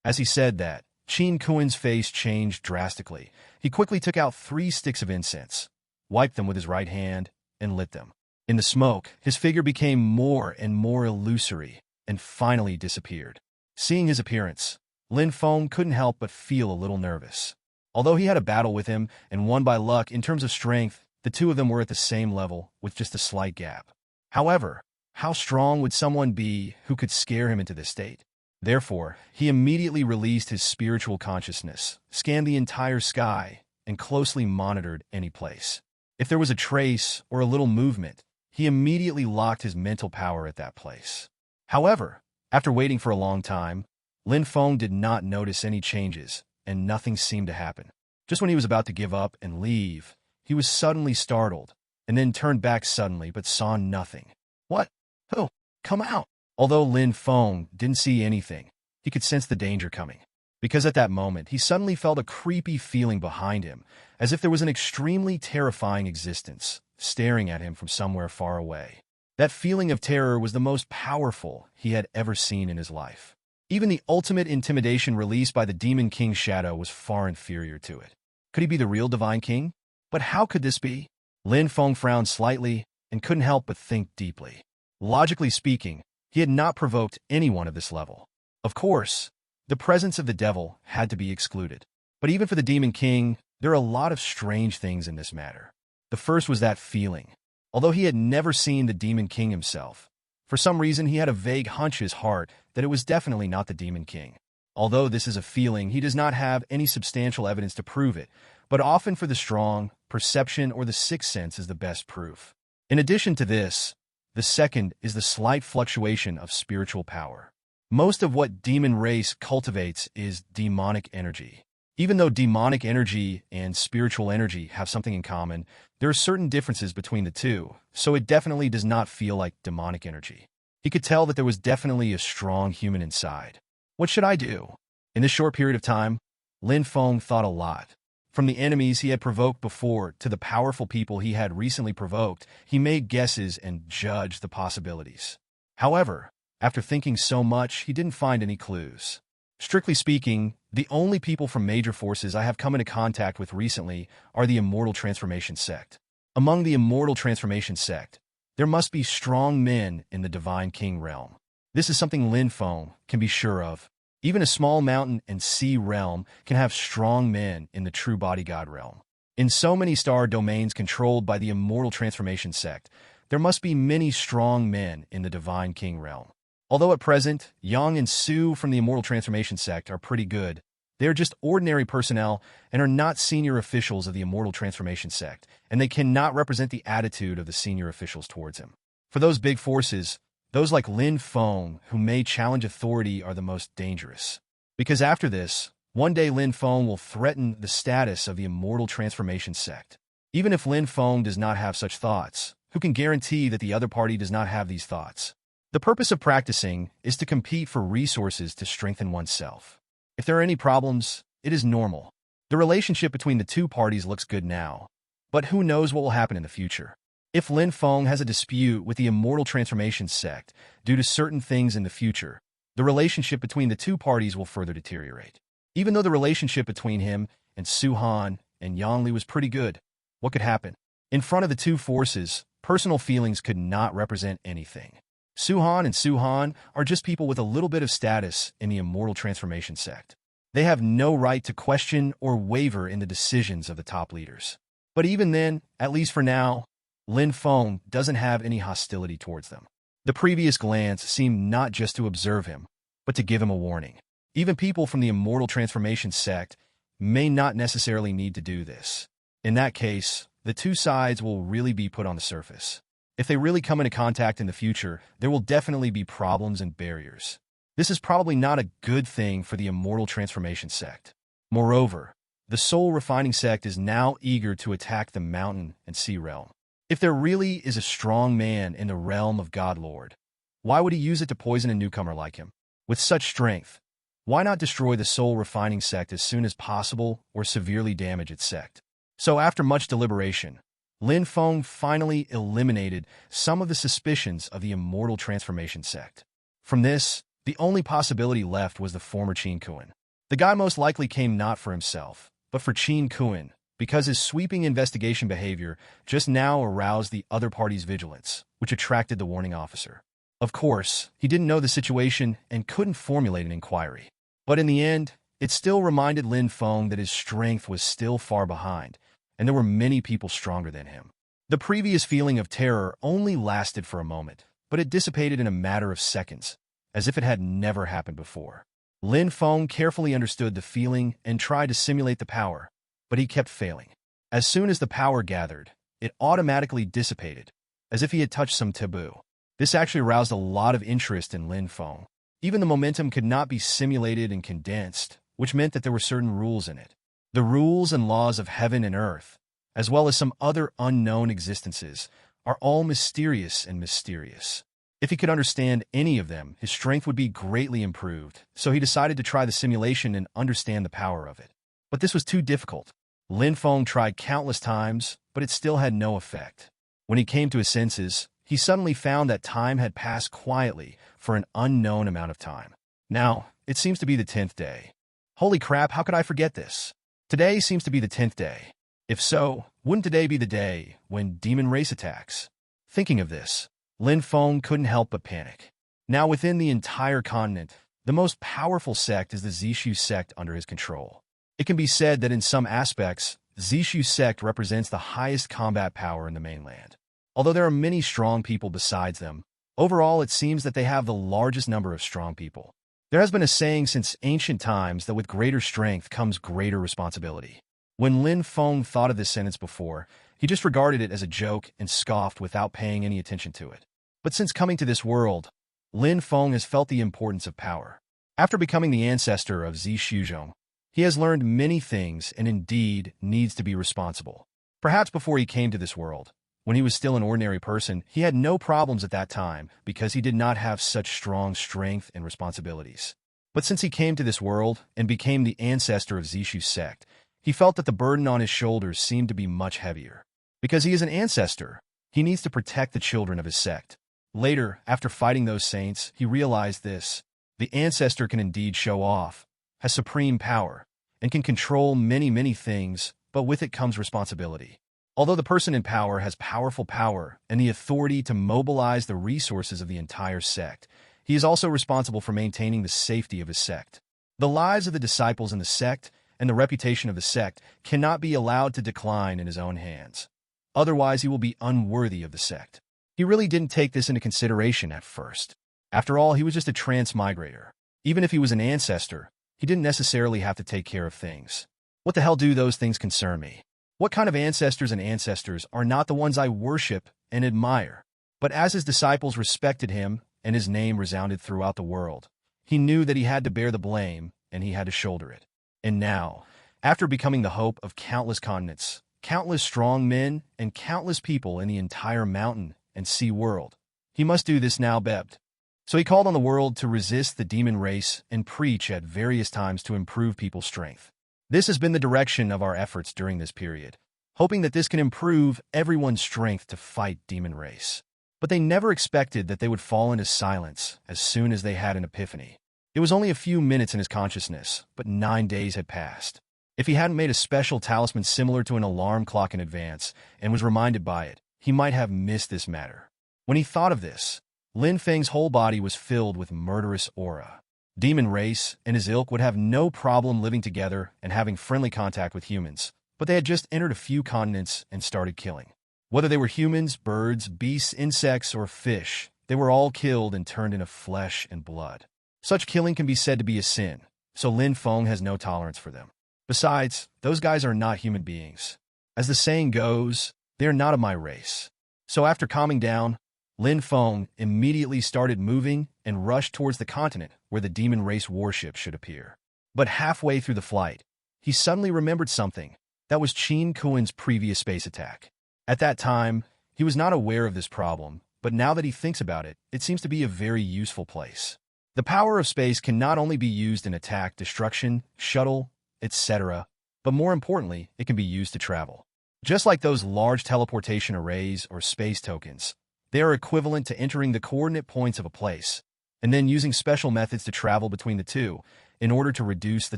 [SPEAKER 1] As he said that, Qin Kuan's face changed drastically. He quickly took out 3 sticks of incense, wiped them with his right hand, and lit them. In the smoke, his figure became more and more illusory and finally disappeared. Seeing his appearance, Lin Feng couldn't help but feel a little nervous. Although he had a battle with him and won by luck in terms of strength, the two of them were at the same level with just a slight gap. However, how strong would someone be who could scare him into this state? Therefore, he immediately released his spiritual consciousness, scanned the entire sky, and closely monitored any place. If there was a trace or a little movement, he immediately locked his mental power at that place. However, after waiting for a long time, Lin Feng did not notice any changes, and nothing seemed to happen. Just when he was about to give up and leave, he was suddenly startled, and then turned back suddenly but saw nothing. What? Who? Come out! Although Lin Feng didn't see anything, he could sense the danger coming. Because at that moment, he suddenly felt a creepy feeling behind him, as if there was an extremely terrifying existence staring at him from somewhere far away. That feeling of terror was the most powerful he had ever seen in his life. Even the ultimate intimidation released by the Demon King's shadow was far inferior to it. Could he be the real Divine King? But how could this be? Lin Feng frowned slightly and couldn't help but think deeply. Logically speaking, he had not provoked anyone of this level. Of course, the presence of the devil had to be excluded. But even for the Demon King, there are a lot of strange things in this matter. The first was that feeling. Although he had never seen the Demon King himself, for some reason he had a vague hunch in his heart that it was definitely not the Demon King. Although this is a feeling, he does not have any substantial evidence to prove it, but often for the strong, perception or the sixth sense is the best proof. In addition to this, the second is the slight fluctuation of spiritual power. Most of what demon race cultivates is demonic energy. Even though demonic energy and spiritual energy have something in common, there are certain differences between the two, so it definitely does not feel like demonic energy. He could tell that there was definitely a strong human inside. What should I do? In this short period of time, Lin Feng thought a lot. From the enemies he had provoked before to the powerful people he had recently provoked, he made guesses and judged the possibilities. However, after thinking so much, he didn't find any clues. Strictly speaking, the only people from major forces I have come into contact with recently are the Immortal Transformation Sect. Among the Immortal Transformation Sect, there must be strong men in the Divine King realm. This is something Lin Feng can be sure of. Even a small mountain and sea realm can have strong men in the true bodyguard realm. In so many star domains controlled by the Immortal Transformation Sect, there must be many strong men in the Divine King realm. Although at present, Yang and Su from the Immortal Transformation Sect are pretty good, they are just ordinary personnel and are not senior officials of the Immortal Transformation Sect, and they cannot represent the attitude of the senior officials towards him. For those big forces, those like Lin Feng, who may challenge authority, are the most dangerous. Because after this, one day Lin Feng will threaten the status of the Immortal Transformation Sect. Even if Lin Feng does not have such thoughts, who can guarantee that the other party does not have these thoughts? The purpose of practicing is to compete for resources to strengthen oneself. If there are any problems, it is normal. The relationship between the two parties looks good now, but who knows what will happen in the future. If Lin Feng has a dispute with the Immortal Transformation Sect due to certain things in the future, the relationship between the two parties will further deteriorate. Even though the relationship between him and Su Han and Yang Li was pretty good, what could happen? In front of the two forces, personal feelings could not represent anything. Su Han and Su Han are just people with a little bit of status in the Immortal Transformation Sect. They have no right to question or waver in the decisions of the top leaders. But even then, at least for now, Lin Feng doesn't have any hostility towards them. The previous glance seemed not just to observe him, but to give him a warning. Even people from the Immortal Transformation Sect may not necessarily need to do this. In that case, the two sides will really be put on the surface. If they really come into contact in the future, there will definitely be problems and barriers. This is probably not a good thing for the Immortal Transformation Sect. Moreover, the Soul Refining Sect is now eager to attack the Mountain and Sea Realm. If there really is a strong man in the realm of God Lord, why would he use it to poison a newcomer like him? With such strength, why not destroy the Soul Refining Sect as soon as possible or severely damage its sect? So after much deliberation, Lin Feng finally eliminated some of the suspicions of the Immortal Transformation Sect. From this, the only possibility left was the former Qin Kuan. The guy most likely came not for himself, but for Qin Kuan, because his sweeping investigation behavior just now aroused the other party's vigilance, which attracted the warning officer. Of course, he didn't know the situation and couldn't formulate an inquiry. But in the end, it still reminded Lin Feng that his strength was still far behind, and there were many people stronger than him. The previous feeling of terror only lasted for a moment, but it dissipated in a matter of seconds, as if it had never happened before. Lin Feng carefully understood the feeling and tried to simulate the power, but he kept failing. As soon as the power gathered, it automatically dissipated, as if he had touched some taboo. This actually aroused a lot of interest in Lin Feng. Even the momentum could not be simulated and condensed, which meant that there were certain rules in it. The rules and laws of heaven and earth, as well as some other unknown existences, are all mysterious and mysterious. If he could understand any of them, his strength would be greatly improved, so he decided to try the simulation and understand the power of it. But this was too difficult. Lin Feng tried countless times, but it still had no effect. When he came to his senses, he suddenly found that time had passed quietly for an unknown amount of time. Now, it seems to be the 10th day. Holy crap, how could I forget this? Today seems to be the 10th day. If so, wouldn't today be the day when demon race attacks? Thinking of this, Lin Feng couldn't help but panic. Now within the entire continent, the most powerful sect is the Zishu sect under his control. It can be said that in some aspects, Zishu sect represents the highest combat power in the mainland. Although there are many strong people besides them, overall it seems that they have the largest number of strong people. There has been a saying since ancient times that with greater strength comes greater responsibility. When Lin Feng thought of this sentence before, he just regarded it as a joke and scoffed without paying any attention to it. But since coming to this world, Lin Feng has felt the importance of power. After becoming the ancestor of Zishuzhong, he has learned many things and indeed needs to be responsible. Perhaps before he came to this world, when he was still an ordinary person, he had no problems at that time because he did not have such strong strength and responsibilities. But since he came to this world and became the ancestor of Zishu sect, he felt that the burden on his shoulders seemed to be much heavier. Because he is an ancestor, he needs to protect the children of his sect. Later, after fighting those saints, he realized this. The ancestor can indeed show off, has supreme power, and can control many things, but with it comes responsibility. Although the person in power has powerful power and the authority to mobilize the resources of the entire sect, he is also responsible for maintaining the safety of his sect. The lives of the disciples in the sect and the reputation of the sect cannot be allowed to decline in his own hands. Otherwise, he will be unworthy of the sect. He really didn't take this into consideration at first. After all, he was just a transmigrator. Even if he was an ancestor, he didn't necessarily have to take care of things. What the hell do those things concern me? What kind of ancestors and ancestors are not the ones I worship and admire? But as his disciples respected him and his name resounded throughout the world, he knew that he had to bear the blame and he had to shoulder it. And now, after becoming the hope of countless continents, countless strong men, and countless people in the entire mountain and sea world, he must do this now, Bebt. So he called on the world to resist the demon race and preach at various times to improve people's strength. This has been the direction of our efforts during this period, hoping that this can improve everyone's strength to fight demon race. But they never expected that they would fall into silence as soon as they had an epiphany. It was only a few minutes in his consciousness, but 9 days had passed. If he hadn't made a special talisman similar to an alarm clock in advance and was reminded by it, he might have missed this matter. When he thought of this, Lin Feng's whole body was filled with murderous aura. Demon race and his ilk would have no problem living together and having friendly contact with humans, but they had just entered a few continents and started killing. Whether they were humans, birds, beasts, insects, or fish, they were all killed and turned into flesh and blood. Such killing can be said to be a sin, so Lin Feng has no tolerance for them. Besides, those guys are not human beings. As the saying goes, they are not of my race. So after calming down, Lin Feng immediately started moving and rushed towards the continent where the demon race warship should appear. But halfway through the flight, he suddenly remembered something. That was Qin Kuan's previous space attack. At that time, he was not aware of this problem, but now that he thinks about it, it seems to be a very useful place. The power of space can not only be used in attack, destruction, shuttle, etc., but more importantly, it can be used to travel. Just like those large teleportation arrays or space tokens, they are equivalent to entering the coordinate points of a place, and then using special methods to travel between the two in order to reduce the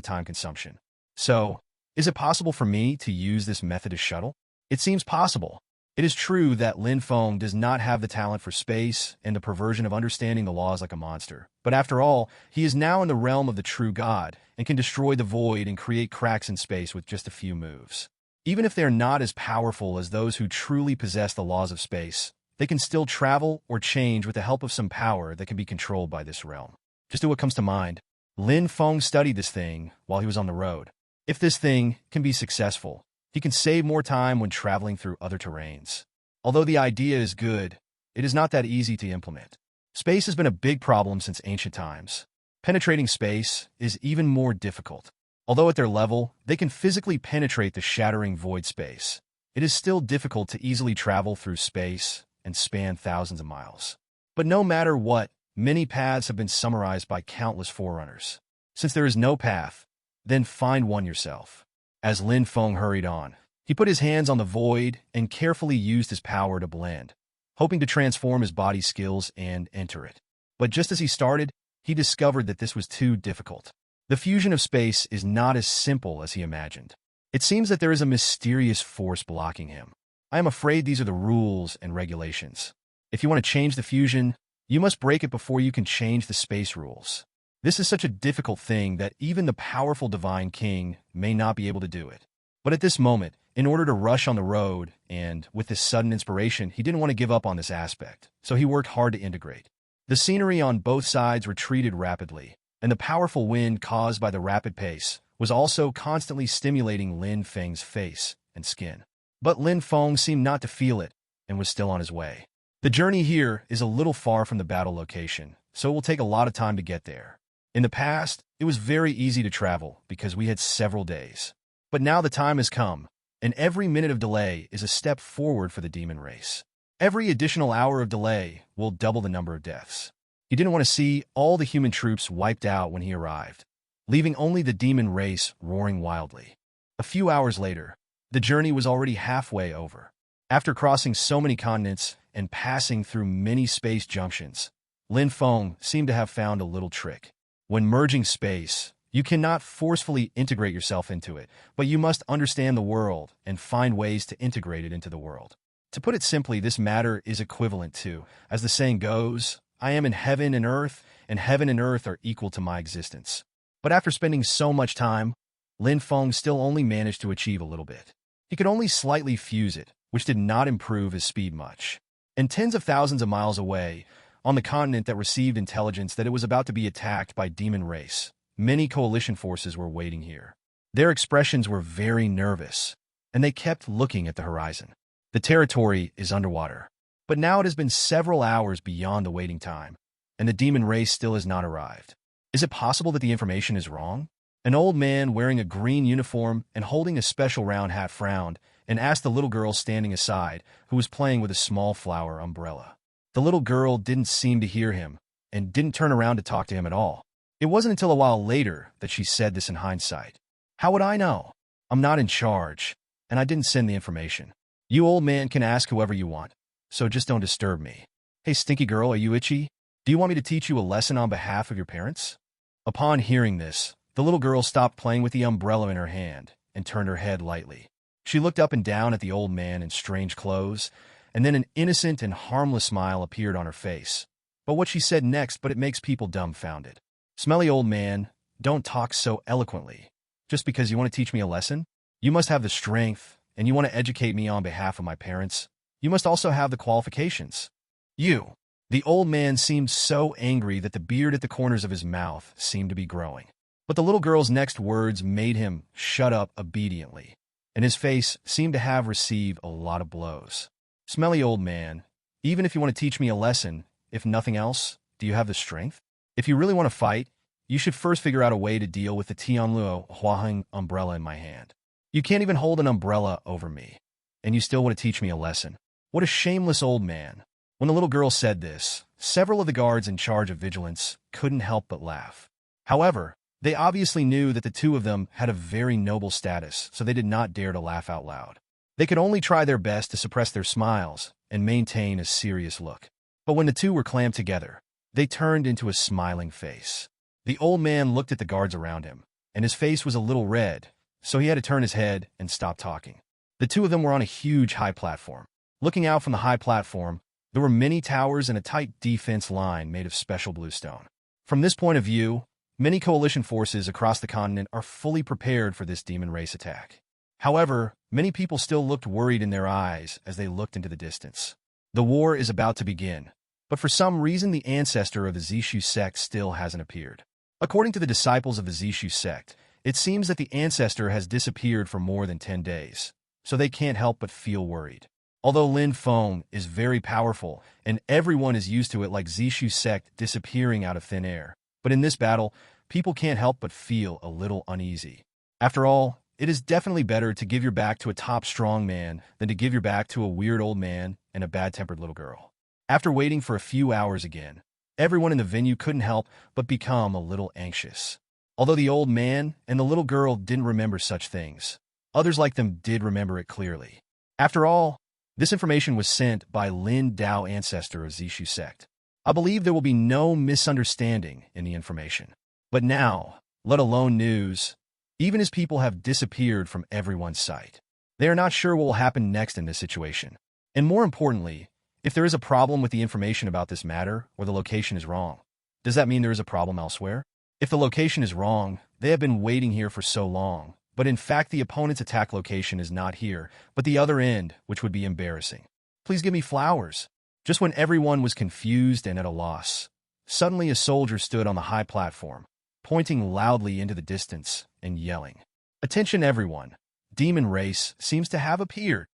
[SPEAKER 1] time consumption. So, is it possible for me to use this method as shuttle? It seems possible. It is true that Lin Feng does not have the talent for space and the perversion of understanding the laws like a monster. But after all, he is now in the realm of the true God and can destroy the void and create cracks in space with just a few moves. Even if they are not as powerful as those who truly possess the laws of space, they can still travel or change with the help of some power that can be controlled by this realm. Just do what comes to mind. Lin Feng studied this thing while he was on the road. If this thing can be successful, he can save more time when traveling through other terrains. Although the idea is good, it is not that easy to implement. Space has been a big problem since ancient times. Penetrating space is even more difficult. Although at their level, they can physically penetrate the shattering void space, it is still difficult to easily travel through space and span thousands of miles. But no matter what, many paths have been summarized by countless forerunners. Since there is no path, then find one yourself. As Lin Feng hurried on, he put his hands on the void and carefully used his power to blend, hoping to transform his body skills and enter it. But just as he started, he discovered that this was too difficult. The fusion of space is not as simple as he imagined. It seems that there is a mysterious force blocking him. I am afraid these are the rules and regulations. If you want to change the fusion, you must break it before you can change the space rules. This is such a difficult thing that even the powerful Divine King may not be able to do it. But at this moment, in order to rush on the road, and with this sudden inspiration, he didn't want to give up on this aspect, so he worked hard to integrate. The scenery on both sides retreated rapidly, and the powerful wind caused by the rapid pace was also constantly stimulating Lin Feng's face and skin. But Lin Feng seemed not to feel it and was still on his way. The journey here is a little far from the battle location, so it will take a lot of time to get there. In the past, it was very easy to travel because we had several days. But now the time has come, and every minute of delay is a step forward for the demon race. Every additional hour of delay will double the number of deaths. He didn't want to see all the human troops wiped out when he arrived, leaving only the demon race roaring wildly. A few hours later, the journey was already halfway over. After crossing so many continents and passing through many space junctions, Lin Feng seemed to have found a little trick. When merging space, you cannot forcefully integrate yourself into it, but you must understand the world and find ways to integrate it into the world. To put it simply, this matter is equivalent to, as the saying goes, I am in heaven and earth are equal to my existence. But after spending so much time, Lin Feng still only managed to achieve a little bit. He could only slightly fuse it, which did not improve his speed much. And tens of thousands of miles away, on the continent that received intelligence that it was about to be attacked by demon race, many coalition forces were waiting here. Their expressions were very nervous, and they kept looking at the horizon. The territory is underwater, but now it has been several hours beyond the waiting time, and the demon race still has not arrived. Is it possible that the information is wrong? An old man wearing a green uniform and holding a special round hat frowned and asked the little girl standing aside, who was playing with a small flower umbrella. The little girl didn't seem to hear him and didn't turn around to talk to him at all. It wasn't until a while later that she said this in hindsight. How would I know? I'm not in charge, and I didn't send the information. You old man can ask whoever you want, so just don't disturb me. Hey stinky girl, are you itchy? Do you want me to teach you a lesson on behalf of your parents? Upon hearing this, the little girl stopped playing with the umbrella in her hand and turned her head lightly. She looked up and down at the old man in strange clothes, and then an innocent and harmless smile appeared on her face. But what she said next, but it makes people dumbfounded. Smelly old man, don't talk so eloquently. Just because you want to teach me a lesson? You must have the strength, and you want to educate me on behalf of my parents. You must also have the qualifications. You. The old man seemed so angry that the beard at the corners of his mouth seemed to be growing. But the little girl's next words made him shut up obediently, and his face seemed to have received a lot of blows. Smelly old man, even if you want to teach me a lesson, if nothing else, do you have the strength? If you really want to fight, you should first figure out a way to deal with the Tianluo Huaheng umbrella in my hand. You can't even hold an umbrella over me, and you still want to teach me a lesson. What a shameless old man. When the little girl said this, several of the guards in charge of vigilance couldn't help but laugh. However, they obviously knew that the two of them had a very noble status, so they did not dare to laugh out loud. They could only try their best to suppress their smiles and maintain a serious look. But when the two were clamped together, they turned into a smiling face. The old man looked at the guards around him, and his face was a little red, so he had to turn his head and stop talking. The two of them were on a huge high platform. Looking out from the high platform, there were many towers and a tight defense line made of special bluestone. From this point of view, many coalition forces across the continent are fully prepared for this demon race attack. However, many people still looked worried in their eyes as they looked into the distance. The war is about to begin, but for some reason the ancestor of the Zishu sect still hasn't appeared. According to the disciples of the Zishu sect, It seems that the Ancestor has disappeared for more than 10 days, so they can't help but feel worried. Although Lin Feng is very powerful, and everyone is used to it like Zishu sect disappearing out of thin air, but in this battle, people can't help but feel a little uneasy. After all, it is definitely better to give your back to a top strong man than to give your back to a weird old man and a bad-tempered little girl. After waiting for a few hours again, everyone in the venue couldn't help but become a little anxious. Although the old man and the little girl didn't remember such things, others like them did remember it clearly. After all, this information was sent by Lin Dao, Ancestor of Zishu sect. I believe there will be no misunderstanding in the information. But now, let alone news, even as people have disappeared from everyone's sight, they are not sure what will happen next in this situation. And more importantly, if there is a problem with the information about this matter or the location is wrong, does that mean there is a problem elsewhere? If the location is wrong, they have been waiting here for so long, but in fact the opponent's attack location is not here, but the other end, which would be embarrassing. Please give me flowers. Just when everyone was confused and at a loss, suddenly a soldier stood on the high platform, pointing loudly into the distance and yelling, "Attention everyone! Demon race seems to have appeared.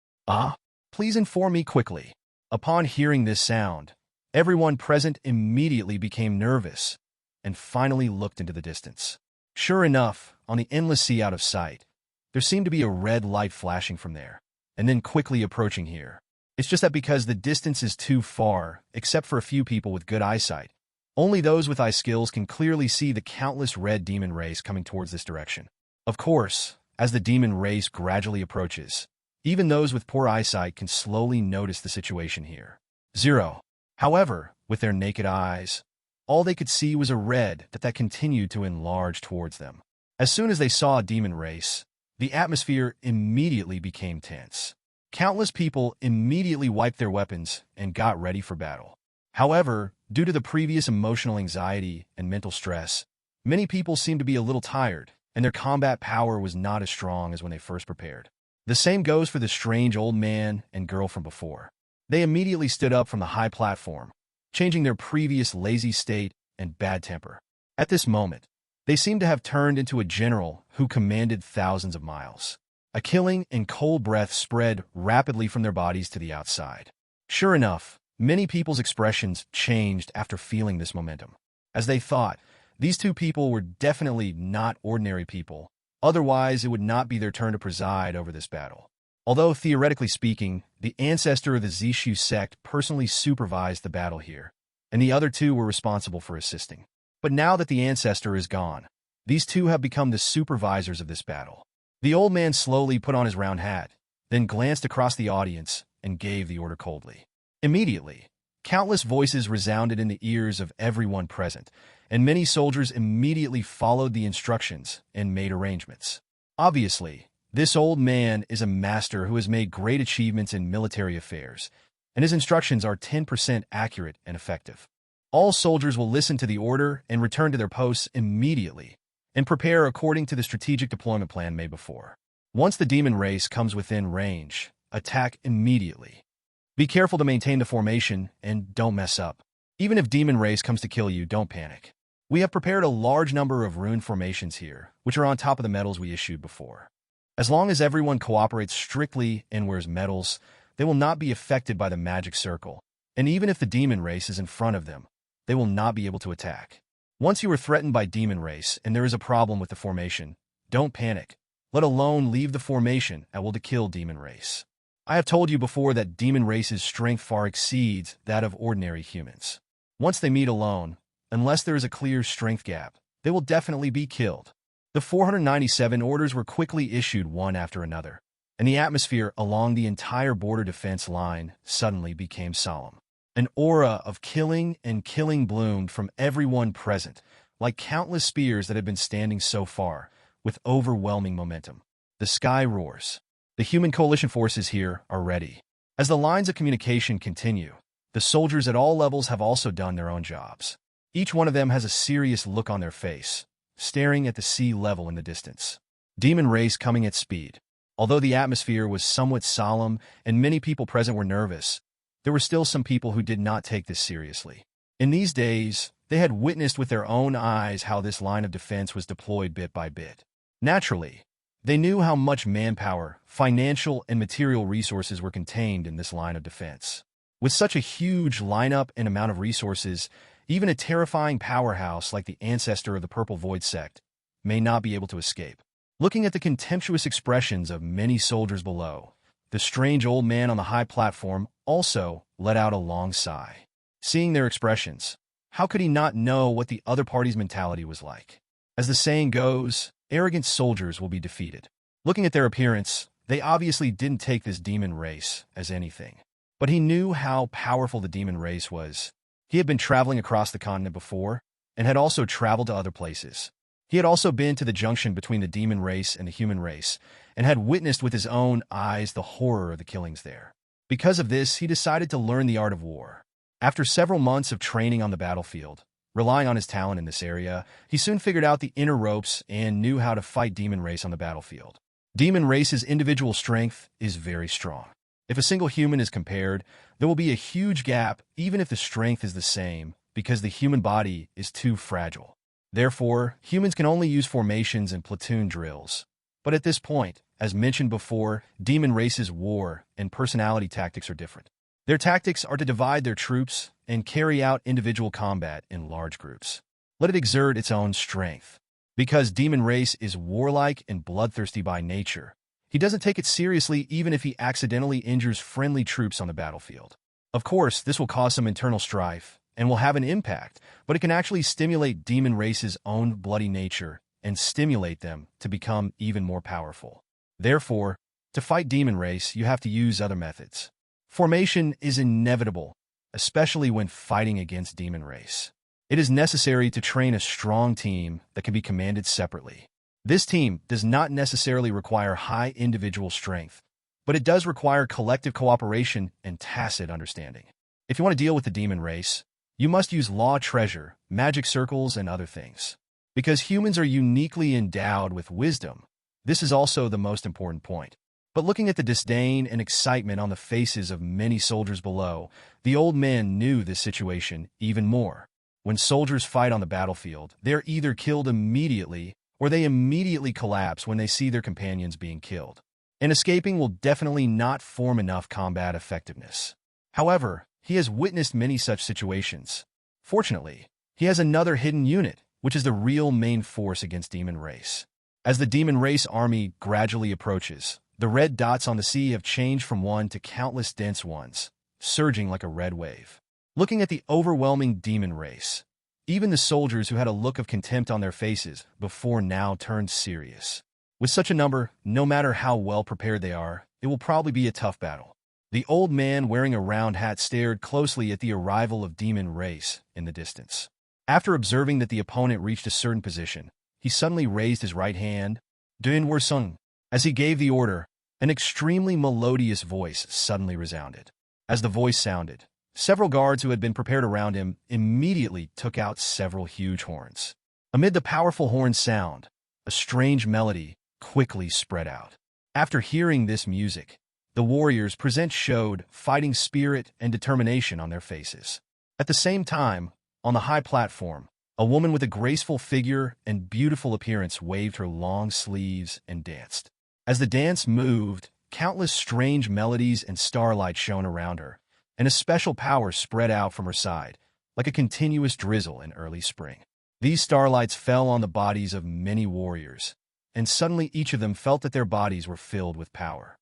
[SPEAKER 1] Please inform me quickly." Upon hearing this sound, everyone present immediately became nervous and finally looked into the distance. Sure enough, on the endless sea out of sight, there seemed to be a red light flashing from there, and then quickly approaching here. It's just that because the distance is too far, except for a few people with good eyesight, only those with eye skills can clearly see the countless red demon rays coming towards this direction. Of course, as the demon race gradually approaches, even those with poor eyesight can slowly notice the situation here. However, with their naked eyes, all they could see was a red that continued to enlarge towards them. As soon as they saw a demon race, the atmosphere immediately became tense. Countless people immediately wiped their weapons and got ready for battle. However, due to the previous emotional anxiety and mental stress, many people seemed to be a little tired, and their combat power was not as strong as when they first prepared. The same goes for the strange old man and girl from before. They immediately stood up from the high platform, changing their previous lazy state and bad temper. At this moment, they seemed to have turned into a general who commanded thousands of miles. A killing and cold breath spread rapidly from their bodies to the outside. Sure enough, many people's expressions changed after feeling this momentum, as they thought these two people were definitely not ordinary people. Otherwise, it would not be their turn to preside over this battle. Although, theoretically speaking, the Ancestor of the Zishu sect personally supervised the battle here, and the other two were responsible for assisting. But now that the Ancestor is gone, these two have become the supervisors of this battle. The old man slowly put on his round hat, then glanced across the audience and gave the order coldly. Immediately, countless voices resounded in the ears of everyone present, and many soldiers immediately followed the instructions and made arrangements. Obviously, this old man is a master who has made great achievements in military affairs, and his instructions are 10% accurate and effective. All soldiers will listen to the order and return to their posts immediately, and prepare according to the strategic deployment plan made before. Once the demon race comes within range, attack immediately. Be careful to maintain the formation and don't mess up. Even if demon race comes to kill you, don't panic. We have prepared a large number of rune formations here, which are on top of the medals we issued before. As long as everyone cooperates strictly and wears medals, they will not be affected by the magic circle, and even if the demon race is in front of them, they will not be able to attack. Once you are threatened by demon race and there is a problem with the formation, don't panic, let alone leave the formation and will to kill demon race. I have told you before that demon race's strength far exceeds that of ordinary humans. Once they meet alone, unless there is a clear strength gap, they will definitely be killed. The 497 orders were quickly issued one after another, and the atmosphere along the entire border defense line suddenly became solemn. An aura of killing and killing bloomed from everyone present, like countless spears that had been standing so far, with overwhelming momentum. The sky roars. The human coalition forces here are ready. As the lines of communication continue, the soldiers at all levels have also done their own jobs. Each one of them has a serious look on their face, staring at the sea level in the distance. Demon race coming at speed. Although the atmosphere was somewhat solemn and many people present were nervous, there were still some people who did not take this seriously. In these days, they had witnessed with their own eyes how this line of defense was deployed bit by bit. Naturally, they knew how much manpower, financial, and material resources were contained in this line of defense. With such a huge lineup and amount of resources, even a terrifying powerhouse like the Ancestor of the Purple Void Sect may not be able to escape. Looking at the contemptuous expressions of many soldiers below, the strange old man on the high platform also let out a long sigh. Seeing their expressions, how could he not know what the other party's mentality was like? As the saying goes, arrogant soldiers will be defeated. Looking at their appearance, they obviously didn't take this demon race as anything. But he knew how powerful the demon race was. He had been traveling across the continent before, and had also traveled to other places. He had also been to the junction between the demon race and the human race, and had witnessed with his own eyes the horror of the killings there. Because of this, he decided to learn the art of war. After several months of training on the battlefield, relying on his talent in this area, he soon figured out the inner ropes and knew how to fight demon race on the battlefield. Demon race's individual strength is very strong. If a single human is compared, there will be a huge gap even if the strength is the same, because the human body is too fragile. Therefore, humans can only use formations and platoon drills. But at this point, as mentioned before, demon race's war and personality tactics are different. Their tactics are to divide their troops and carry out individual combat in large groups. Let it exert its own strength. Because demon race is warlike and bloodthirsty by nature, he doesn't take it seriously even if he accidentally injures friendly troops on the battlefield. Of course, this will cause some internal strife and will have an impact, but it can actually stimulate demon race's own bloody nature and stimulate them to become even more powerful. Therefore, to fight demon race, you have to use other methods. Formation is inevitable, especially when fighting against demon race. It is necessary to train a strong team that can be commanded separately. This team does not necessarily require high individual strength, but it does require collective cooperation and tacit understanding. If you want to deal with the demon race, you must use law treasure, magic circles, and other things. Because humans are uniquely endowed with wisdom, this is also the most important point. But looking at the disdain and excitement on the faces of many soldiers below, the old man knew this situation even more. When soldiers fight on the battlefield, they're either killed immediately or they immediately collapse when they see their companions being killed. And escaping will definitely not form enough combat effectiveness. However, he has witnessed many such situations. Fortunately, he has another hidden unit, which is the real main force against demon race. As the demon race army gradually approaches, the red dots on the sea have changed from one to countless dense ones, surging like a red wave. Looking at the overwhelming demon race, even the soldiers who had a look of contempt on their faces before now turned serious. With such a number, no matter how well prepared they are, it will probably be a tough battle. The old man wearing a round hat stared closely at the arrival of demon race in the distance. After observing that the opponent reached a certain position, he suddenly raised his right hand, Dun Wer Sung. As he gave the order, an extremely melodious voice suddenly resounded. As the voice sounded, several guards who had been prepared around him immediately took out several huge horns. Amid the powerful horn sound, a strange melody quickly spread out. After hearing this music, the warriors present showed fighting spirit and determination on their faces. At the same time, on the high platform, a woman with a graceful figure and beautiful appearance waved her long sleeves and danced. As the dance moved, countless strange melodies and starlight shone around her, and a special power spread out from her side, like a continuous drizzle in early spring. These starlights fell on the bodies of many warriors, and suddenly each of them felt that their bodies were filled with power.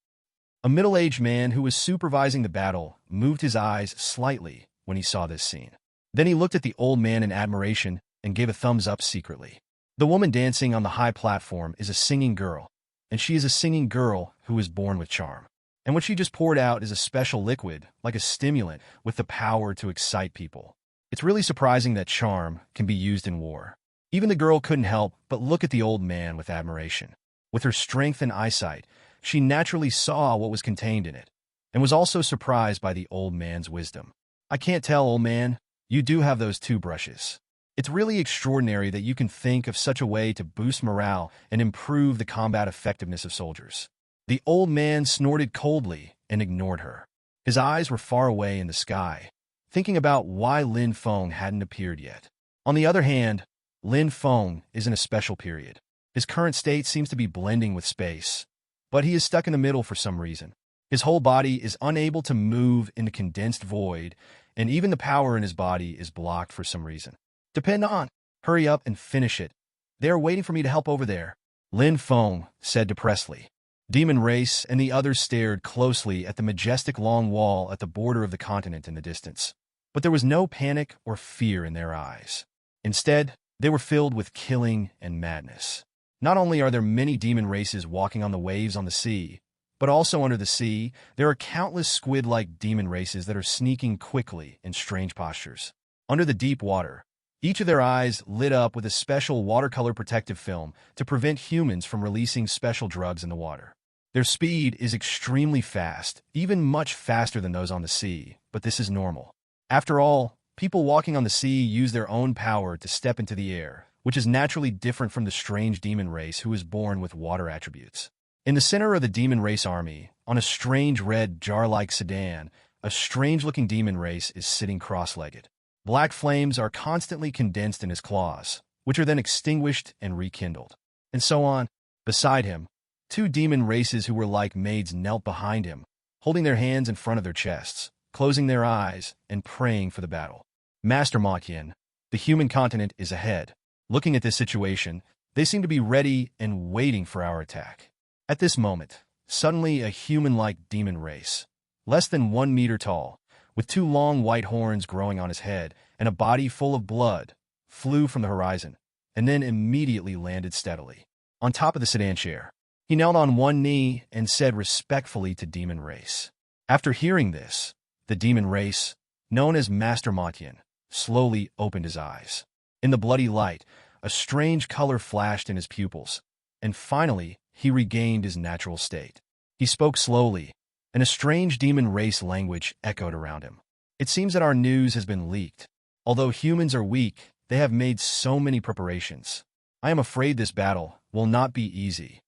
[SPEAKER 1] A middle-aged man who was supervising the battle moved his eyes slightly when he saw this scene. Then he looked at the old man in admiration and gave a thumbs up secretly. The woman dancing on the high platform is a singing girl, and she is a singing girl who is born with charm. And what she just poured out is a special liquid, like a stimulant, with the power to excite people. It's really surprising that charm can be used in war. Even the girl couldn't help but look at the old man with admiration. With her strength and eyesight, she naturally saw what was contained in it, and was also surprised by the old man's wisdom. I can't tell, old man, you do have those two brushes. It's really extraordinary that you can think of such a way to boost morale and improve the combat effectiveness of soldiers. The old man snorted coldly and ignored her. His eyes were far away in the sky, thinking about why Lin Feng hadn't appeared yet. On the other hand, Lin Feng is in a special period. His current state seems to be blending with space, but he is stuck in the middle for some reason. His whole body is unable to move in the condensed void, and even the power in his body is blocked for some reason. Depend on. Hurry up and finish it. They are waiting for me to help over there, Lin Feng said depressedly. Demon Race and the others stared closely at the majestic long wall at the border of the continent in the distance. But there was no panic or fear in their eyes. Instead, they were filled with killing and madness. Not only are there many demon races walking on the waves on the sea, but also under the sea, there are countless squid-like demon races that are sneaking quickly in strange postures. Under the deep water, each of their eyes lit up with a special watercolor protective film to prevent humans from releasing special drugs in the water. Their speed is extremely fast, even much faster than those on the sea, but this is normal. After all, people walking on the sea use their own power to step into the air, which is naturally different from the strange demon race who is born with water attributes. In the center of the demon race army, on a strange red jar-like sedan, a strange-looking demon race is sitting cross-legged. Black flames are constantly condensed in his claws, which are then extinguished and rekindled. And so on. Beside him, two demon races who were like maids knelt behind him, holding their hands in front of their chests, closing their eyes, and praying for the battle. Master Matian, the human continent is ahead. Looking at this situation, they seem to be ready and waiting for our attack. At this moment, suddenly a human-like demon race, less than 1 meter tall, with two long white horns growing on his head and a body full of blood, flew from the horizon, and then immediately landed steadily on top of the sedan chair. He knelt on one knee and said respectfully to Demon Race. After hearing this, the Demon Race, known as Master Matian, slowly opened his eyes. In the bloody light, a strange color flashed in his pupils, and finally he regained his natural state. He spoke slowly, and a strange demon race language echoed around him. It seems that our news has been leaked. Although humans are weak, they have made so many preparations. I am afraid this battle will not be easy.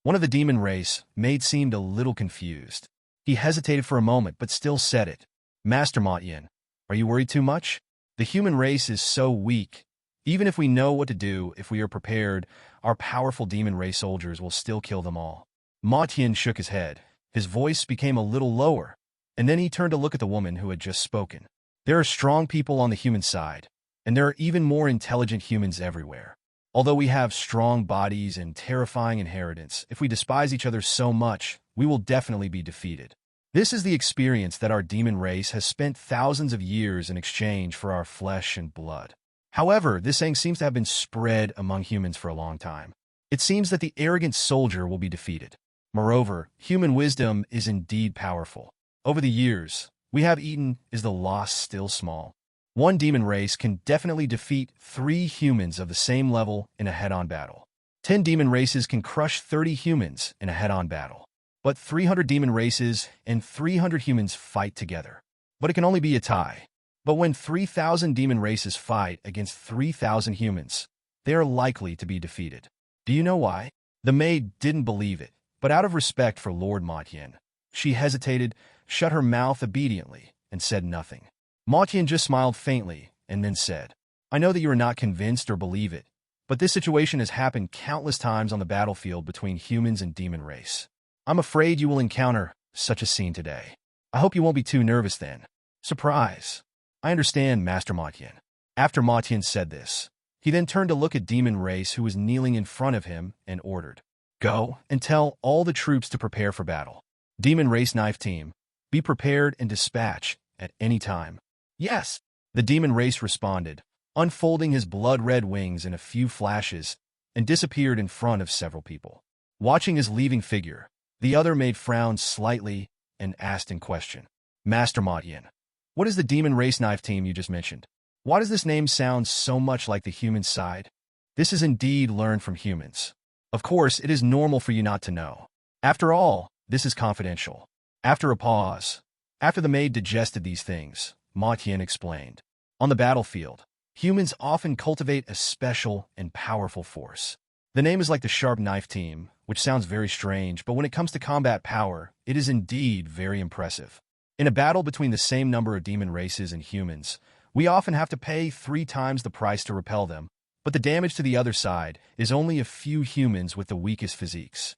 [SPEAKER 1] One of the demon race made seemed a little confused. He hesitated for a moment, but still said it. Master Matian, are you worried too much? The human race is so weak. Even if we know what to do, if we are prepared, our powerful demon race soldiers will still kill them all. Matian shook his head. His voice became a little lower, and then he turned to look at the woman who had just spoken. There are strong people on the human side, and there are even more intelligent humans everywhere. Although we have strong bodies and terrifying inheritance, if we despise each other so much, we will definitely be defeated. This is the experience that our demon race has spent thousands of years in exchange for our flesh and blood. However, this saying seems to have been spread among humans for a long time. It seems that the arrogant soldier will be defeated. Moreover, human wisdom is indeed powerful. Over the years, we have eaten is the loss still small. One demon race can definitely defeat 3 humans of the same level in a head-on battle. 10 demon races can crush 30 humans in a head-on battle. But 300 demon races and 300 humans fight together. But it can only be a tie. But when 3,000 demon races fight against 3,000 humans, they are likely to be defeated. Do you know why? The maid didn't believe it, but out of respect for Lord Matian, she hesitated, shut her mouth obediently, and said nothing. Matian just smiled faintly and then said, I know that you are not convinced or believe it, but this situation has happened countless times on the battlefield between humans and demon race. I'm afraid you will encounter such a scene today. I hope you won't be too nervous then. Surprise. I understand, Master Matian. After Matian said this, he then turned to look at Demon Race who was kneeling in front of him and ordered, Go and tell all the troops to prepare for battle. Demon Race Knife Team, be prepared and dispatch at any time. Yes, the Demon Race responded, unfolding his blood-red wings in a few flashes and disappeared in front of several people. Watching his leaving figure, the other maid frowned slightly and asked in question, Master Matian, what is the Demon Race Knife Team you just mentioned? Why does this name sound so much like the human side? This is indeed learned from humans. Of course, it is normal for you not to know. After all, this is confidential. After a pause, after the maid digested these things, Matian explained. On the battlefield, humans often cultivate a special and powerful force. The name is like the Sharp Knife Team, which sounds very strange, but when it comes to combat power, it is indeed very impressive. In a battle between the same number of demon races and humans, we often have to pay 3 times the price to repel them, But the damage to the other side is only a few humans with the weakest physiques.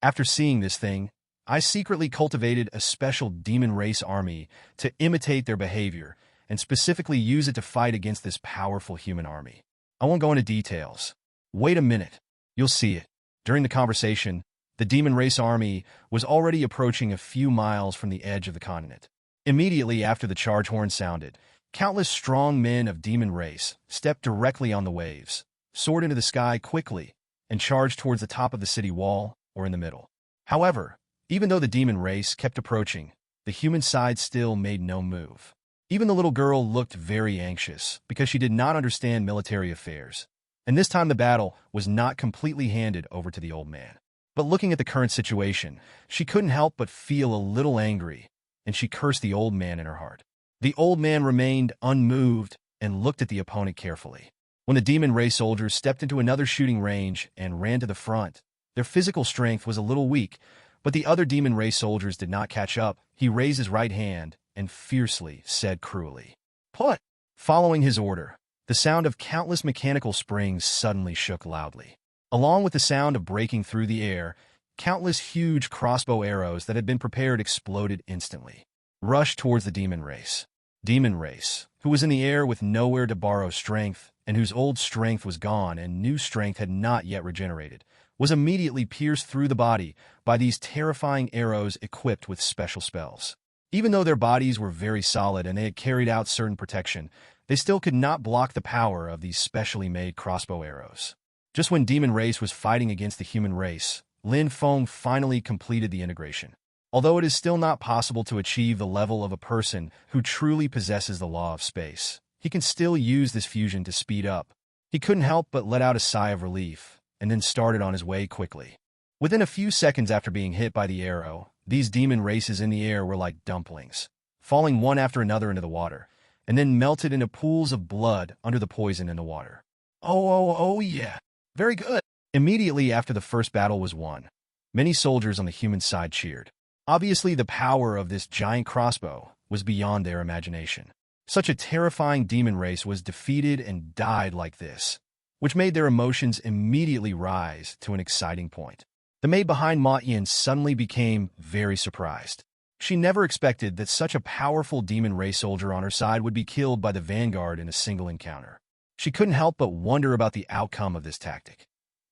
[SPEAKER 1] After seeing this thing, I secretly cultivated a special demon race army to imitate their behavior and specifically use it to fight against this powerful human army. I won't go into details. Wait a minute. You'll see it. During the conversation, the demon race army was already approaching a few miles from the edge of the continent. Immediately after the charge horn sounded, countless strong men of demon race stepped directly on the waves, soared into the sky quickly, and charged towards the top of the city wall or in the middle. However, even though the demon race kept approaching, the human side still made no move. Even the little girl looked very anxious because she did not understand military affairs. And this time the battle was not completely handed over to the old man. But looking at the current situation, she couldn't help but feel a little angry, and she cursed the old man in her heart. The old man remained unmoved and looked at the opponent carefully. When the demon race soldiers stepped into another shooting range and ran to the front, their physical strength was a little weak, but the other demon race soldiers did not catch up. He raised his right hand and fiercely said cruelly, "Put!" Following his order, the sound of countless mechanical springs suddenly shook loudly. Along with the sound of breaking through the air, countless huge crossbow arrows that had been prepared exploded instantly, rushed towards the demon race. Demon race, who was in the air with nowhere to borrow strength, and whose old strength was gone and new strength had not yet regenerated, was immediately pierced through the body by these terrifying arrows equipped with special spells. Even though their bodies were very solid and they had carried out certain protection, they still could not block the power of these specially made crossbow arrows. Just when demon race was fighting against the human race, Lin Feng finally completed the integration. Although it is still not possible to achieve the level of a person who truly possesses the law of space, he can still use this fusion to speed up. He couldn't help but let out a sigh of relief, and then started on his way quickly. Within a few seconds after being hit by the arrow, these demon races in the air were like dumplings, falling one after another into the water, and then melted into pools of blood under the poison in the water. Oh yeah. Very good. Immediately after the first battle was won, many soldiers on the human side cheered. Obviously, the power of this giant crossbow was beyond their imagination. Such a terrifying demon race was defeated and died like this, which made their emotions immediately rise to an exciting point. The maid behind Ma Yin suddenly became very surprised. She never expected that such a powerful demon race soldier on her side would be killed by the vanguard in a single encounter. She couldn't help but wonder about the outcome of this tactic.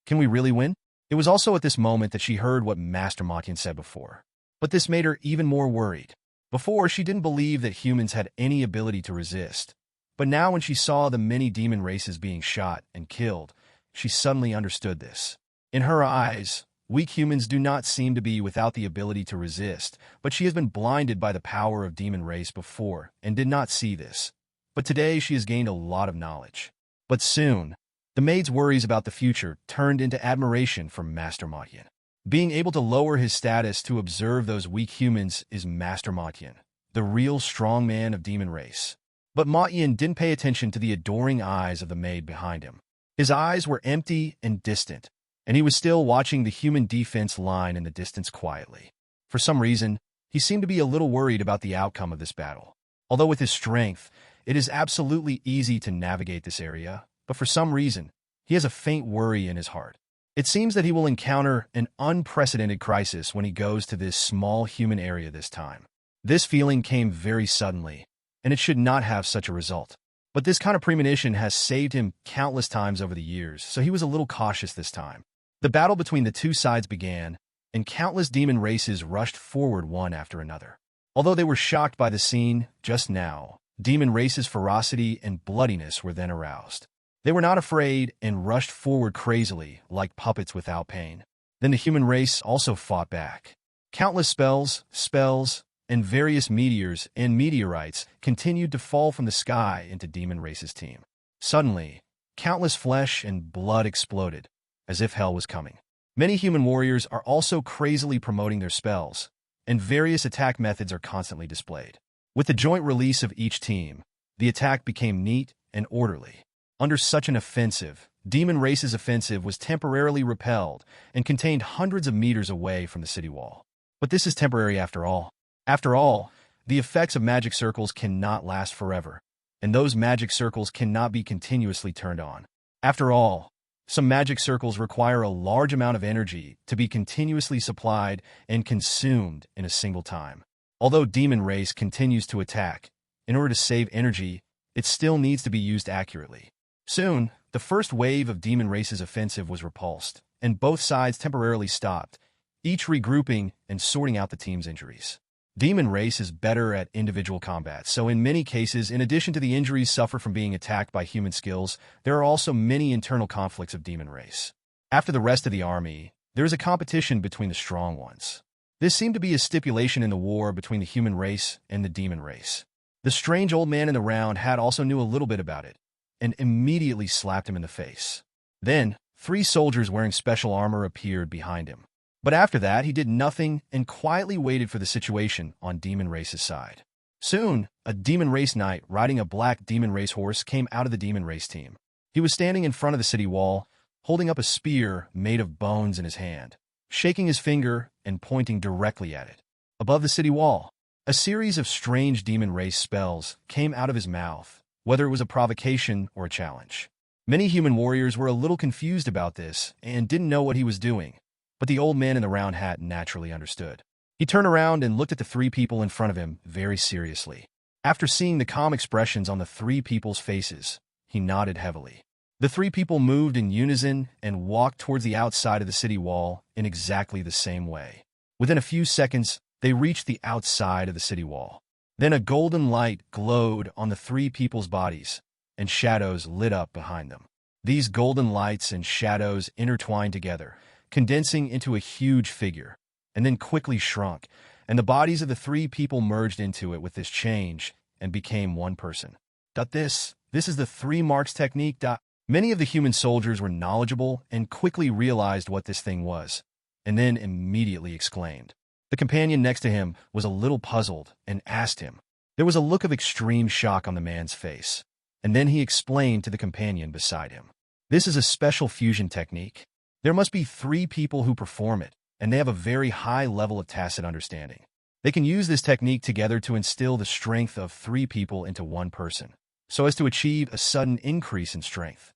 [SPEAKER 1] Can we really win? It was also at this moment that she heard what Master Ma Yin said before. But this made her even more worried. Before, she didn't believe that humans had any ability to resist. But now when she saw the many demon races being shot and killed, she suddenly understood this. In her eyes, weak humans do not seem to be without the ability to resist, but she has been blinded by the power of demon race before and did not see this. But today she has gained a lot of knowledge. But soon, the maid's worries about the future turned into admiration for Master Ma Yin. Being able to lower his status to observe those weak humans is Master Ma Yin, the real strong man of demon race. But Ma Yin didn't pay attention to the adoring eyes of the maid behind him. His eyes were empty and distant, and he was still watching the human defense line in the distance quietly. For some reason, he seemed to be a little worried about the outcome of this battle. Although with his strength, it is absolutely easy to navigate this area, but for some reason, he has a faint worry in his heart. It seems that he will encounter an unprecedented crisis when he goes to this small human area this time. This feeling came very suddenly, and it should not have such a result. But this kind of premonition has saved him countless times over the years, so he was a little cautious this time. The battle between the two sides began, and countless demon races rushed forward one after another. Although they were shocked by the scene just now, demon races' ferocity and bloodiness were then aroused. They were not afraid and rushed forward crazily, like puppets without pain. Then the human race also fought back. Countless spells, and various meteors and meteorites continued to fall from the sky into demon race's team. Suddenly, countless flesh and blood exploded, as if hell was coming. Many human warriors are also crazily promoting their spells, and various attack methods are constantly displayed. With the joint release of each team, the attack became neat and orderly. Under such an offensive, demon race's offensive was temporarily repelled and contained hundreds of meters away from the city wall. But this is temporary after all. After all, the effects of magic circles cannot last forever, and those magic circles cannot be continuously turned on. After all, some magic circles require a large amount of energy to be continuously supplied and consumed in a single time. Although Demon Race continues to attack, in order to save energy, it still needs to be used accurately. Soon, the first wave of Demon Race's offensive was repulsed, and both sides temporarily stopped, each regrouping and sorting out the team's injuries. Demon Race is better at individual combat, so in many cases, in addition to the injuries suffered from being attacked by human skills, there are also many internal conflicts of Demon Race. After the rest of the army, there is a competition between the strong ones. This seemed to be a stipulation in the war between the human race and the demon race. The strange old man in the round hat also knew a little bit about it, and immediately slapped him in the face. Then, 3 soldiers wearing special armor appeared behind him. But after that, he did nothing and quietly waited for the situation on Demon Race's side. Soon, a Demon Race knight riding a black Demon Race horse came out of the Demon Race team. He was standing in front of the city wall, holding up a spear made of bones in his hand, shaking his finger and pointing directly at it. Above the city wall, a series of strange Demon Race spells came out of his mouth, whether it was a provocation or a challenge. Many human warriors were a little confused about this and didn't know what he was doing. But the old man in the round hat naturally understood. He turned around and looked at the 3 people in front of him very seriously. After seeing the calm expressions on the 3 people's faces, he nodded heavily. The 3 people moved in unison and walked towards the outside of the city wall in exactly the same way. Within a few seconds, they reached the outside of the city wall. Then a golden light glowed on the 3 people's bodies, and shadows lit up behind them. These golden lights and shadows intertwined together, condensing into a huge figure, and then quickly shrunk, and the bodies of the 3 people merged into it with this change and became one person. This is the 3 marks technique. Many of the human soldiers were knowledgeable and quickly realized what this thing was, and then immediately exclaimed. The companion next to him was a little puzzled and asked him. There was a look of extreme shock on the man's face, and then he explained to the companion beside him. This is a special fusion technique. There must be 3 people who perform it, and they have a very high level of tacit understanding. They can use this technique together to instill the strength of 3 people into one person, so as to achieve a sudden increase in strength.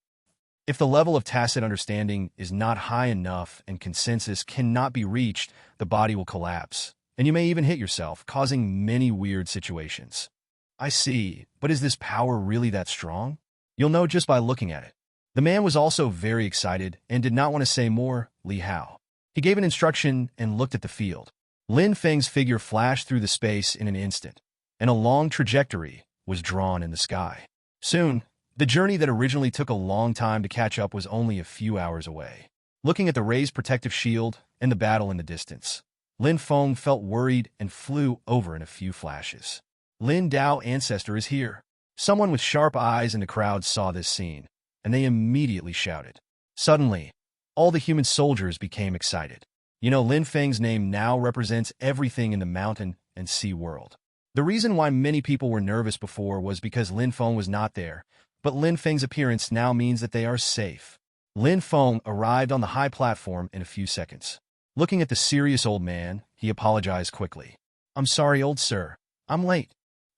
[SPEAKER 1] If the level of tacit understanding is not high enough and consensus cannot be reached, the body will collapse, and you may even hit yourself, causing many weird situations. I see, but is this power really that strong? You'll know just by looking at it. The man was also very excited and did not want to say more. Li Hao. He gave an instruction and looked at the field. Lin Feng's figure flashed through the space in an instant, and a long trajectory was drawn in the sky. Soon, the journey that originally took a long time to catch up was only a few hours away. Looking at the raised protective shield and the battle in the distance, Lin Feng felt worried and flew over in a few flashes. Lin Dao Ancestor is here. Someone with sharp eyes in the crowd saw this scene, and they immediately shouted. Suddenly, all the human soldiers became excited. Lin Feng's name now represents everything in the mountain and sea world. The reason why many people were nervous before was because Lin Feng was not there, but Lin Feng's appearance now means that they are safe. Lin Feng arrived on the high platform in a few seconds. Looking at the serious old man, he apologized quickly. I'm sorry, old sir. I'm late.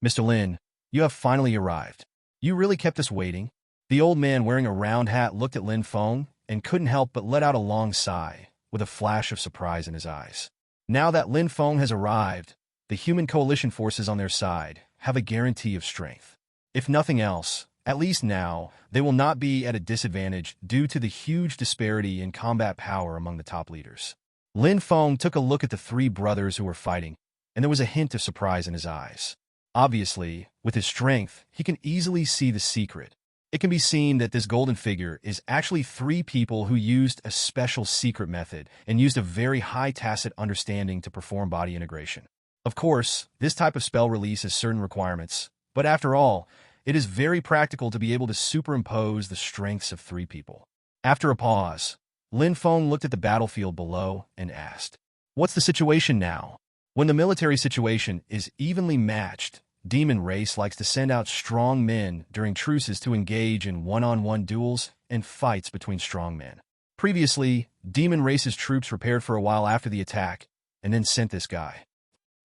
[SPEAKER 1] Mr. Lin, you have finally arrived. You really kept us waiting. The old man wearing a round hat looked at Lin Feng and couldn't help but let out a long sigh, with a flash of surprise in his eyes. Now that Lin Feng has arrived, the human coalition forces on their side have a guarantee of strength. If nothing else, at least now, they will not be at a disadvantage due to the huge disparity in combat power among the top leaders. Lin Feng took a look at the 3 brothers who were fighting, and there was a hint of surprise in his eyes. Obviously, with his strength, he can easily see the secret. It can be seen that this golden figure is actually 3 people who used a special secret method and used a very high tacit understanding to perform body integration. Of course, this type of spell release has certain requirements, but after all, it is very practical to be able to superimpose the strengths of 3 people. After a pause, Lin Feng looked at the battlefield below and asked, "What's the situation now?" When the military situation is evenly matched, Demon Race likes to send out strong men during truces to engage in one-on-one duels and fights between strong men. Previously, Demon Race's troops prepared for a while after the attack, and then sent this guy.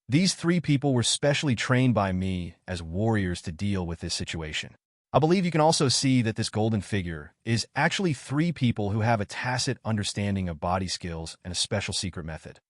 [SPEAKER 1] These 3 people were specially trained by me as warriors to deal with this situation. I believe you can also see that this golden figure is actually three people who have a tacit understanding of body skills and a special secret method.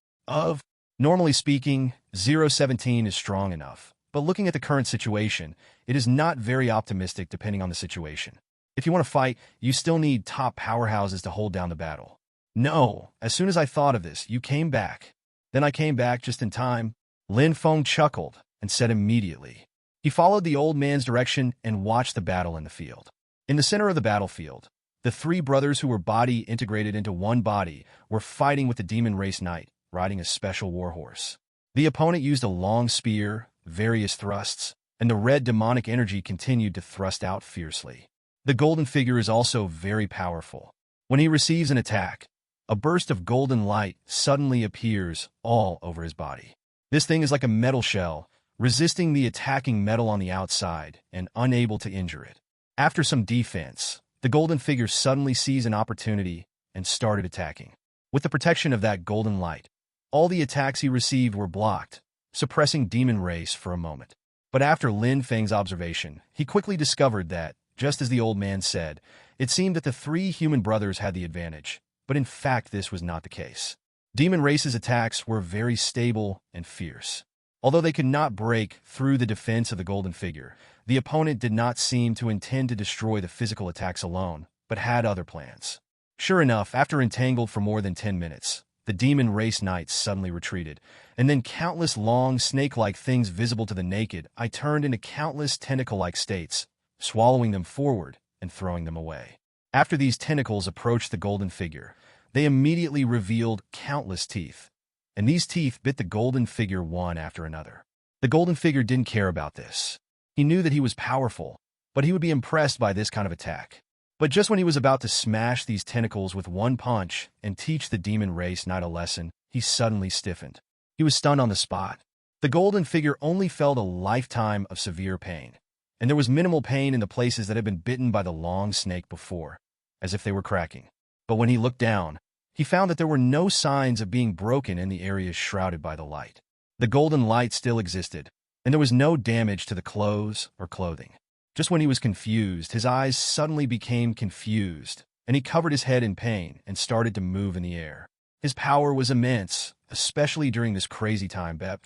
[SPEAKER 1] Normally speaking, 017 is strong enough, but looking at the current situation, it is not very optimistic depending on the situation. If you want to fight, you still need top powerhouses to hold down the battle. No, as soon as I thought of this, you came back. Then I came back just in time. Lin Feng chuckled and said immediately. He followed the old man's direction and watched the battle in the field. In the center of the battlefield, the three brothers who were body integrated into one body were fighting with the demon race knight, riding a special warhorse. The opponent used a long spear, various thrusts, and the red demonic energy continued to thrust out fiercely. The golden figure is also very powerful. When he receives an attack, a burst of golden light suddenly appears all over his body. This thing is like a metal shell, resisting the attacking metal on the outside and unable to injure it. After some defense, the golden figure suddenly seized an opportunity and started attacking. With the protection of that golden light, all the attacks he received were blocked, suppressing demon race for a moment. But after Lin Feng's observation, he quickly discovered that, just as the old man said, it seemed that the three human brothers had the advantage, but in fact this was not the case. Demon race's attacks were very stable and fierce. Although they could not break through the defense of the golden figure, the opponent did not seem to intend to destroy the physical attacks alone, but had other plans. Sure enough, after entangled for more than 10 minutes, the demon race knights suddenly retreated, and then countless long snake-like things visible to the naked eye turned into countless tentacle-like states, swallowing them forward and throwing them away. After these tentacles approached the golden figure, they immediately revealed countless teeth, and these teeth bit the golden figure one after another. The golden figure didn't care about this. He knew that he was powerful, but he would be impressed by this kind of attack. But just when he was about to smash these tentacles with one punch and teach the demon race knight a lesson, he suddenly stiffened. He was stunned on the spot. The golden figure only felt a lifetime of severe pain, and there was minimal pain in the places that had been bitten by the long snake before, as if they were cracking. But when he looked down, he found that there were no signs of being broken in the areas shrouded by the light. The golden light still existed, and there was no damage to the clothes or clothing. Just when he was confused, his eyes suddenly became confused, and he covered his head in pain and started to move in the air. His power was immense, especially during this crazy time, Bep.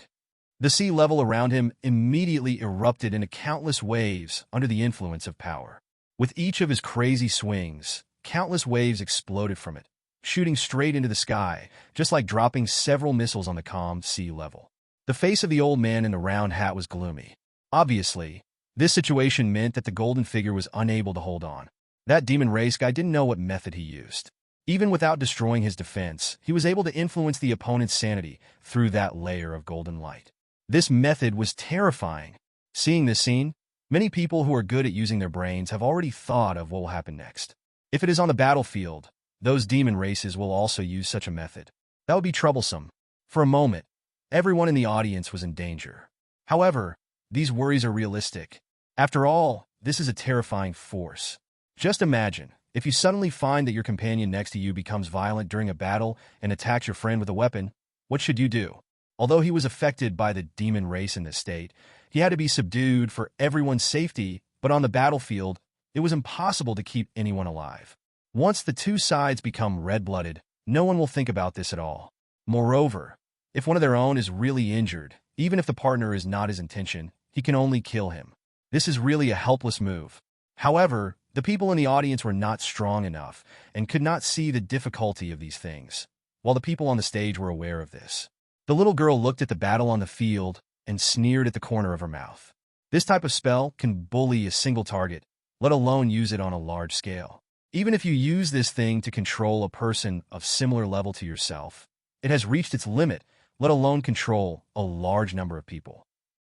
[SPEAKER 1] The sea level around him immediately erupted into countless waves under the influence of power. With each of his crazy swings, countless waves exploded from it, shooting straight into the sky, just like dropping several missiles on the calm sea level. The face of the old man in the round hat was gloomy. Obviously, this situation meant that the golden figure was unable to hold on. That demon race guy didn't know what method he used. Even without destroying his defense, he was able to influence the opponent's sanity through that layer of golden light. This method was terrifying. Seeing this scene, many people who are good at using their brains have already thought of what will happen next. If it is on the battlefield, those demon races will also use such a method. That would be troublesome. For a moment, everyone in the audience was in danger. However, these worries are realistic. After all, this is a terrifying force. Just imagine, if you suddenly find that your companion next to you becomes violent during a battle and attacks your friend with a weapon, what should you do? Although he was affected by the demon race in this state, he had to be subdued for everyone's safety, but on the battlefield, it was impossible to keep anyone alive. Once the two sides become red-blooded, no one will think about this at all. Moreover, if one of their own is really injured, even if the partner is not his intention, he can only kill him. This is really a helpless move. However, the people in the audience were not strong enough and could not see the difficulty of these things, while the people on the stage were aware of this. The little girl looked at the battle on the field and sneered at the corner of her mouth. This type of spell can bully a single target, let alone use it on a large scale. Even if you use this thing to control a person of similar level to yourself, it has reached its limit, let alone control a large number of people.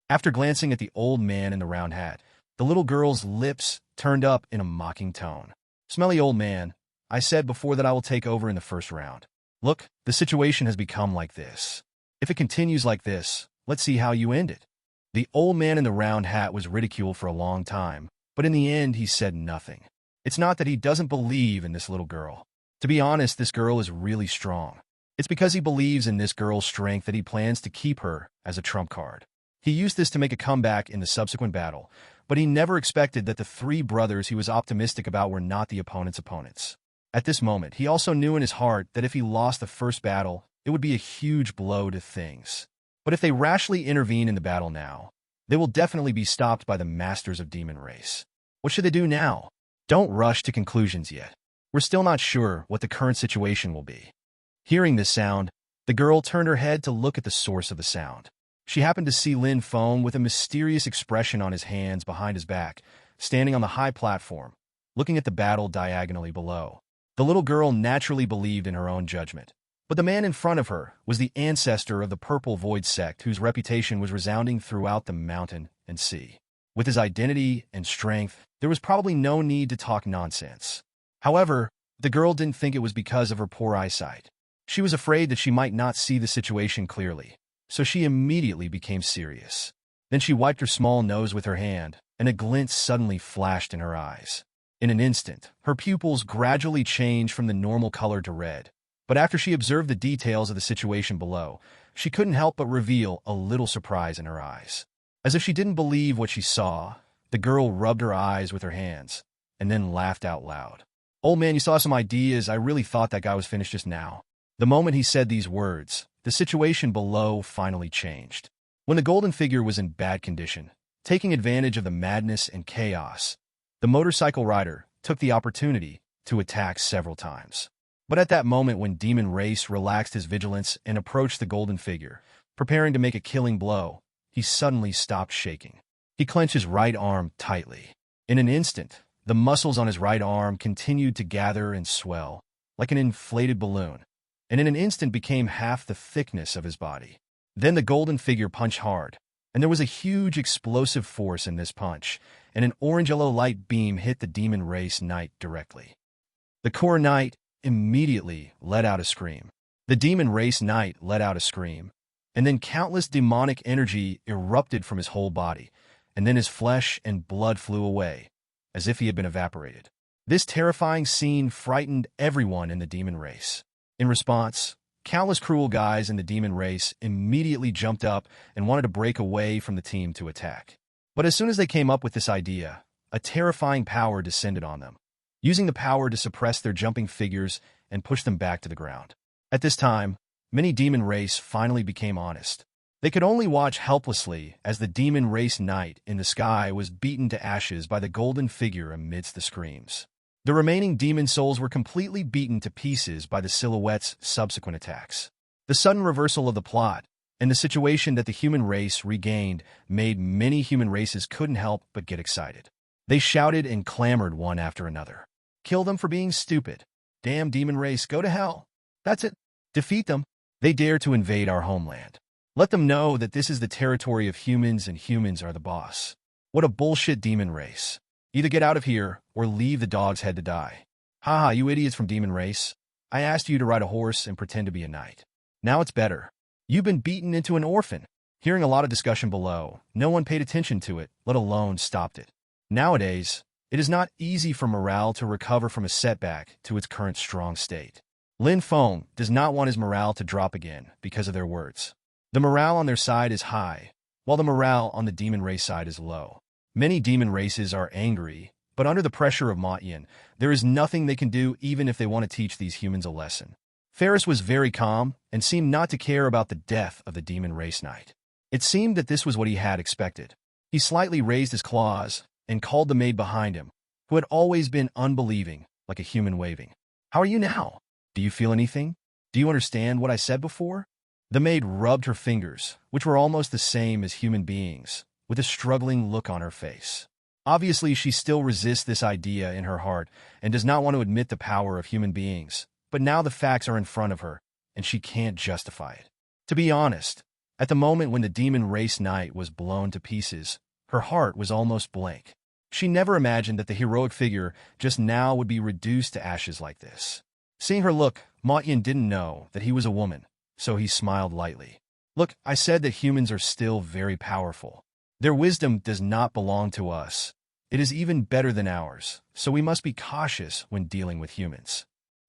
[SPEAKER 1] After glancing at the old man in the round hat, the little girl's lips turned up in a mocking tone. "Smelly old man, I said before that I will take over in the first round. Look, the situation has become like this. If it continues like this, let's see how you end it." The old man in the round hat was ridiculed for a long time, but in the end he said nothing. It's not that he doesn't believe in this little girl. To be honest, this girl is really strong. It's because he believes in this girl's strength that he plans to keep her as a trump card. He used this to make a comeback in the subsequent battle, but he never expected that the three brothers he was optimistic about were not the opponent's opponents. At this moment, he also knew in his heart that if he lost the first battle, it would be a huge blow to things. But if they rashly intervene in the battle now, they will definitely be stopped by the masters of demon race. What should they do now? Don't rush to conclusions yet. We're still not sure what the current situation will be. Hearing this sound, the girl turned her head to look at the source of the sound. She happened to see Lin Feng with a mysterious expression on his hands behind his back, standing on the high platform, looking at the battle diagonally below. The little girl naturally believed in her own judgment. But the man in front of her was the ancestor of the Purple Void Sect, whose reputation was resounding throughout the mountain and sea. With his identity and strength, there was probably no need to talk nonsense. However, the girl didn't think it was because of her poor eyesight. She was afraid that she might not see the situation clearly, so she immediately became serious. Then she wiped her small nose with her hand, and a glint suddenly flashed in her eyes. In an instant, her pupils gradually changed from the normal color to red. But after she observed the details of the situation below, she couldn't help but reveal a little surprise in her eyes. As if she didn't believe what she saw, the girl rubbed her eyes with her hands, and then laughed out loud. "Old man, you saw some ideas. I really thought that guy was finished just now." The moment he said these words, the situation below finally changed. When the golden figure was in bad condition, taking advantage of the madness and chaos, the motorcycle rider took the opportunity to attack several times. But at that moment when Demon Race relaxed his vigilance and approached the golden figure, preparing to make a killing blow, he suddenly stopped shaking. He clenched his right arm tightly. In an instant, the muscles on his right arm continued to gather and swell, like an inflated balloon, and in an instant became half the thickness of his body. Then the golden figure punched hard, and there was a huge explosive force in this punch, and an orange-yellow light beam hit the Demon Race Knight directly. The core Knight immediately let out a scream. The Demon Race Knight let out a scream, and then countless demonic energy erupted from his whole body, and then his flesh and blood flew away, as if he had been evaporated. This terrifying scene frightened everyone in the demon race. In response, countless cruel guys in the demon race immediately jumped up and wanted to break away from the team to attack. But as soon as they came up with this idea, a terrifying power descended on them, using the power to suppress their jumping figures and push them back to the ground. At this time, many demon race finally became honest. They could only watch helplessly as the demon race knight in the sky was beaten to ashes by the golden figure amidst the screams. The remaining demon souls were completely beaten to pieces by the silhouette's subsequent attacks. The sudden reversal of the plot and the situation that the human race regained made many human races couldn't help but get excited. They shouted and clamored one after another. Kill them for being stupid. Damn demon race, go to hell. That's it. Defeat them. They dare to invade our homeland. Let them know that this is the territory of humans and humans are the boss. What a bullshit demon race. Either get out of here or leave the dog's head to die. Haha, you idiots from demon race. I asked you to ride a horse and pretend to be a knight. Now it's better. You've been beaten into an orphan. Hearing a lot of discussion below, no one paid attention to it, let alone stopped it. Nowadays, it is not easy for morale to recover from a setback to its current strong state. Lin Feng does not want his morale to drop again because of their words. The morale on their side is high, while the morale on the demon race side is low. Many demon races are angry, but under the pressure of Ma Yin, there is nothing they can do even if they want to teach these humans a lesson. Ferris was very calm and seemed not to care about the death of the demon race knight. It seemed that this was what he had expected. He slightly raised his claws and called the maid behind him, who had always been unbelieving, like a human waving. How are you now? Do you feel anything? Do you understand what I said before? The maid rubbed her fingers, which were almost the same as human beings, with a struggling look on her face. Obviously, she still resists this idea in her heart and does not want to admit the power of human beings, but now the facts are in front of her, and she can't justify it. To be honest, at the moment when the demon race knight was blown to pieces, her heart was almost blank. She never imagined that the heroic figure just now would be reduced to ashes like this. Seeing her look, Ma Yin didn't know that he was a woman, so he smiled lightly. Look, I said that humans are still very powerful. Their wisdom does not belong to us. It is even better than ours, so we must be cautious when dealing with humans.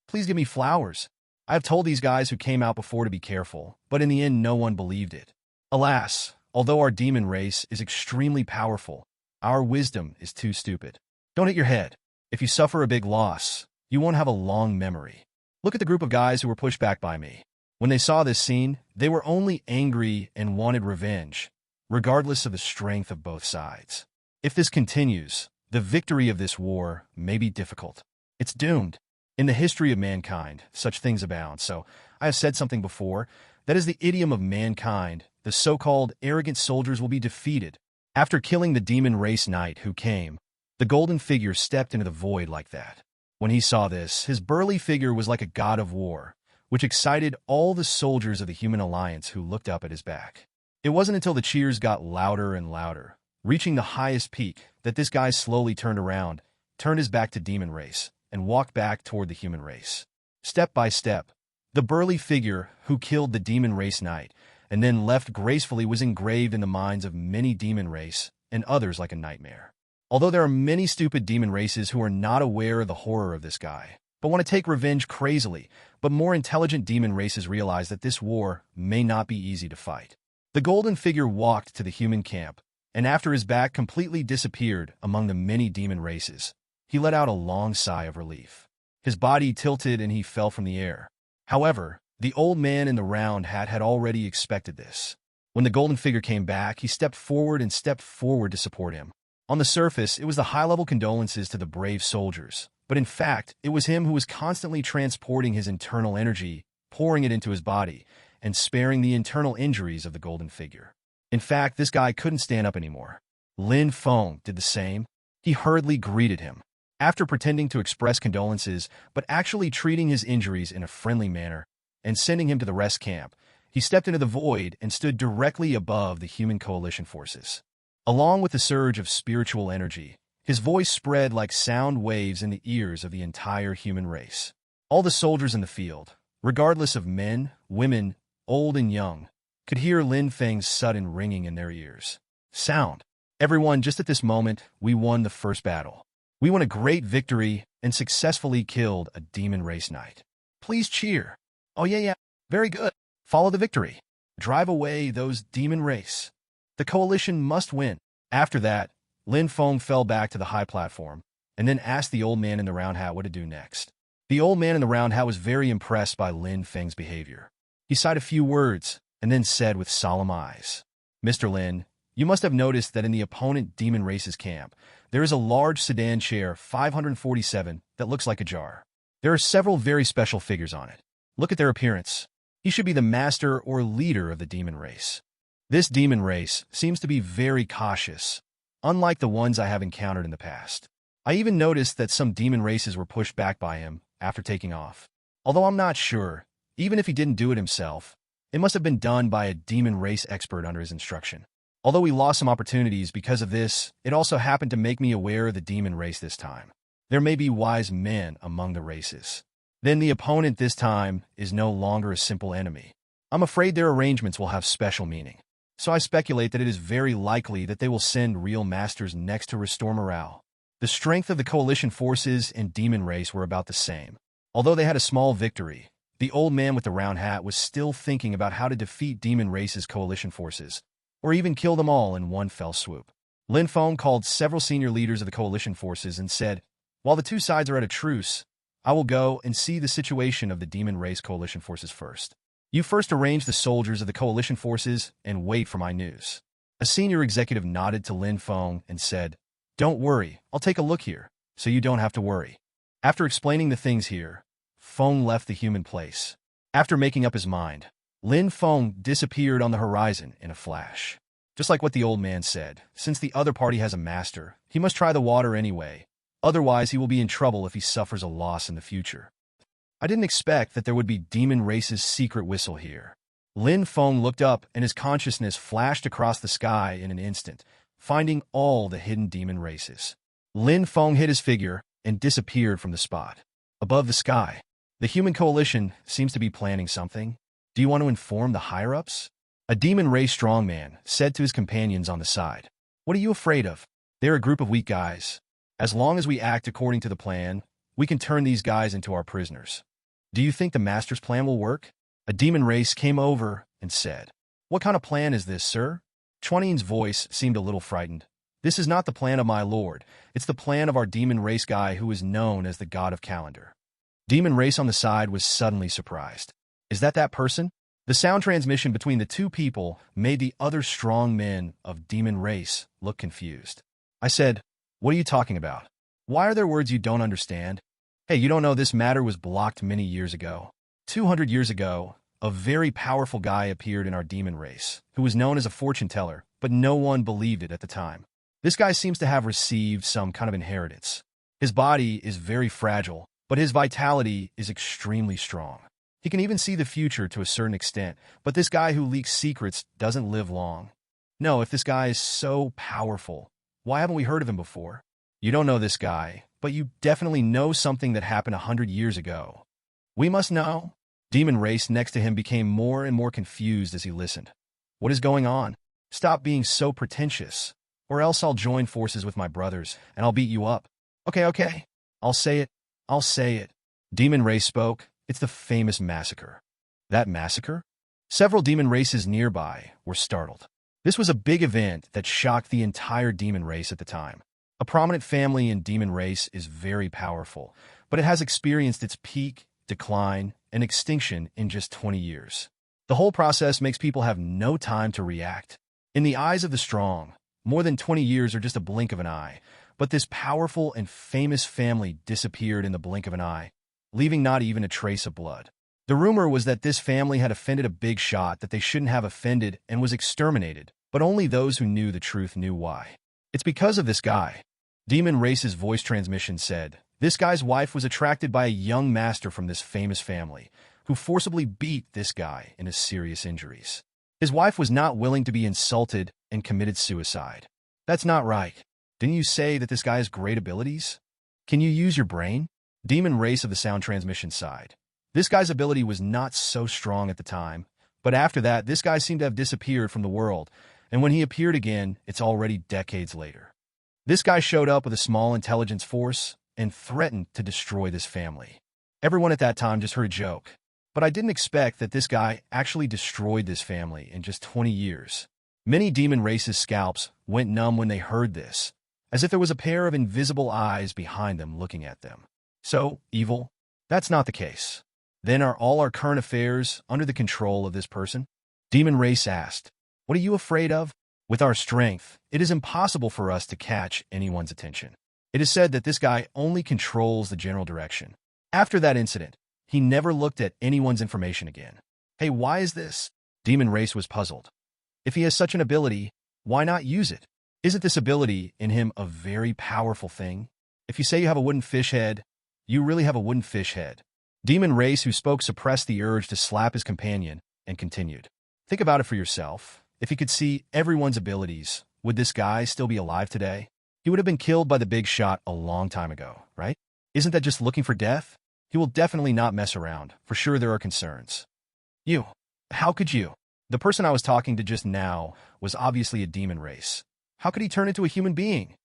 [SPEAKER 1] Please give me flowers. I have told these guys who came out before to be careful, but in the end no one believed it. Alas, although our demon race is extremely powerful, Our wisdom is too stupid. Don't hit your head. If you suffer a big loss, you won't have a long memory. Look at the group of guys who were pushed back by me. When they saw this scene, they were only angry and wanted revenge, regardless of the strength of both sides. If this continues, the victory of this war may be difficult. It's doomed. In the history of mankind, such things abound. So, I have said something before. That is the idiom of mankind. The so-called arrogant soldiers will be defeated. After killing the demon race knight who came, the golden figure stepped into the void like that. When he saw this, his burly figure was like a god of war, which excited all the soldiers of the human alliance who looked up at his back. It wasn't until the cheers got louder and louder, reaching the highest peak, that this guy slowly turned around, turned his back to demon race, and walked back toward the human race. Step by step, the burly figure who killed the demon race knight and then left gracefully was engraved in the minds of many demon race and others like a nightmare. Although there are many stupid demon races who are not aware of the horror of this guy, but want to take revenge crazily, but more intelligent demon races realize that this war may not be easy to fight. The golden figure walked to the human camp, and after his back completely disappeared among the many demon races, he let out a long sigh of relief. His body tilted and he fell from the air. However, the old man in the round hat had already expected this. When the golden figure came back, he stepped forward to support him. On the surface, it was the high-level condolences to the brave soldiers, but in fact, it was him who was constantly transporting his internal energy, pouring it into his body, and sparing the internal injuries of the golden figure. In fact, this guy couldn't stand up anymore. Lin Feng did the same. He hurriedly greeted him. After pretending to express condolences, but actually treating his injuries in a friendly manner, and sending him to the rest camp, he stepped into the void and stood directly above the human coalition forces. Along with the surge of spiritual energy, his voice spread like sound waves in the ears of the entire human race. All the soldiers in the field, regardless of men, women, old and young, could hear Lin Feng's sudden ringing in their ears. Sound. Everyone, just at this moment, we won the first battle. We won a great victory and successfully killed a demon race knight. Please cheer. Oh yeah, very good. Follow the victory. Drive away those demon race. The coalition must win. After that, Lin Feng fell back to the high platform and then asked the old man in the round hat what to do next. The old man in the round hat was very impressed by Lin Feng's behavior. He sighed a few words and then said with solemn eyes, "Mr. Lin, you must have noticed that in the opponent demon race's camp, there is a large sedan chair 547 that looks like a jar. There are several very special figures on it. Look at their appearance. He should be the master or leader of the demon race. This demon race seems to be very cautious, unlike the ones I have encountered in the past. I even noticed that some demon races were pushed back by him after taking off. Although I'm not sure, even if he didn't do it himself, it must have been done by a demon race expert under his instruction. Although we lost some opportunities because of this, it also happened to make me aware of the demon race this time. There may be wise men among the races. Then the opponent this time is no longer a simple enemy. I'm afraid their arrangements will have special meaning. So I speculate that it is very likely that they will send real masters next to restore morale. The strength of the coalition forces and demon race were about the same. Although they had a small victory, the old man with the round hat was still thinking about how to defeat demon race's coalition forces, or even kill them all in one fell swoop. Lin Feng called several senior leaders of the coalition forces and said, "While the two sides are at a truce, I will go and see the situation of the demon race coalition forces first. You first arrange the soldiers of the coalition forces and wait for my news." A senior executive nodded to Lin Feng and said, "Don't worry, I'll take a look here, so you don't have to worry." After explaining the things here, Feng left the human place. After making up his mind, Lin Feng disappeared on the horizon in a flash. Just like what the old man said, since the other party has a master, he must try the water anyway. Otherwise, he will be in trouble if he suffers a loss in the future. I didn't expect that there would be demon race's secret whistle here. Lin Feng looked up and his consciousness flashed across the sky in an instant, finding all the hidden demon races. Lin Feng hid his figure and disappeared from the spot. Above the sky, the human coalition seems to be planning something. Do you want to inform the higher-ups? A demon race strongman said to his companions on the side. What are you afraid of? They're a group of weak guys. As long as we act according to the plan, we can turn these guys into our prisoners. Do you think the master's plan will work? A demon race came over and said, "What kind of plan is this, sir?" Chuanin's voice seemed a little frightened. This is not the plan of my lord. It's the plan of our demon race guy who is known as the god of calendar. Demon race on the side was suddenly surprised. Is that person? The sound transmission between the two people made the other strong men of demon race look confused. I said, "What are you talking about? Why are there words you don't understand? Hey, you don't know this matter was blocked many years ago. 200 years ago, a very powerful guy appeared in our demon race, who was known as a fortune teller, but no one believed it at the time. This guy seems to have received some kind of inheritance. His body is very fragile, but his vitality is extremely strong. He can even see the future to a certain extent, but this guy who leaks secrets doesn't live long. No, if this guy is so powerful, why haven't we heard of him before? You don't know this guy, but you definitely know something that happened 100 years ago. We must know." Demon race next to him became more and more confused as he listened. "What is going on? Stop being so pretentious, or else I'll join forces with my brothers, and I'll beat you up." Okay. I'll say it. Demon race spoke. "It's the famous massacre." "That massacre?" Several demon races nearby were startled. This was a big event that shocked the entire demon race at the time. A prominent family in demon race is very powerful, but it has experienced its peak, decline, and extinction in just 20 years. The whole process makes people have no time to react. In the eyes of the strong, more than 20 years are just a blink of an eye, but this powerful and famous family disappeared in the blink of an eye, leaving not even a trace of blood. The rumor was that this family had offended a big shot that they shouldn't have offended and was exterminated, but only those who knew the truth knew why. "It's because of this guy." Demon Race's voice transmission said, "This guy's wife was attracted by a young master from this famous family, who forcibly beat this guy into serious injuries. His wife was not willing to be insulted and committed suicide." "That's not right. Didn't you say that this guy has great abilities? Can you use your brain?" Demon Race of the sound transmission side. "This guy's ability was not so strong at the time, but after that, this guy seemed to have disappeared from the world, and when he appeared again, it's already decades later. This guy showed up with a small intelligence force and threatened to destroy this family. Everyone at that time just heard a joke, but I didn't expect that this guy actually destroyed this family in just 20 years. Many demon races' scalps went numb when they heard this, as if there was a pair of invisible eyes behind them looking at them. So, evil? That's not the case. Then are all our current affairs under the control of this person?" Demon Race asked. "What are you afraid of? With our strength, it is impossible for us to catch anyone's attention. It is said that this guy only controls the general direction. After that incident, he never looked at anyone's information again." "Hey, why is this?" Demon Race was puzzled. "If he has such an ability, why not use it? Isn't this ability in him a very powerful thing? If you say you have a wooden fish head, you really have a wooden fish head." Demon Race, who spoke, suppressed the urge to slap his companion and continued. "Think about it for yourself. If he could see everyone's abilities, would this guy still be alive today? He would have been killed by the big shot a long time ago, right? Isn't that just looking for death? He will definitely not mess around. For sure there are concerns." "You. How could you?" The person I was talking to just now was obviously a demon race. How could he turn into a human being?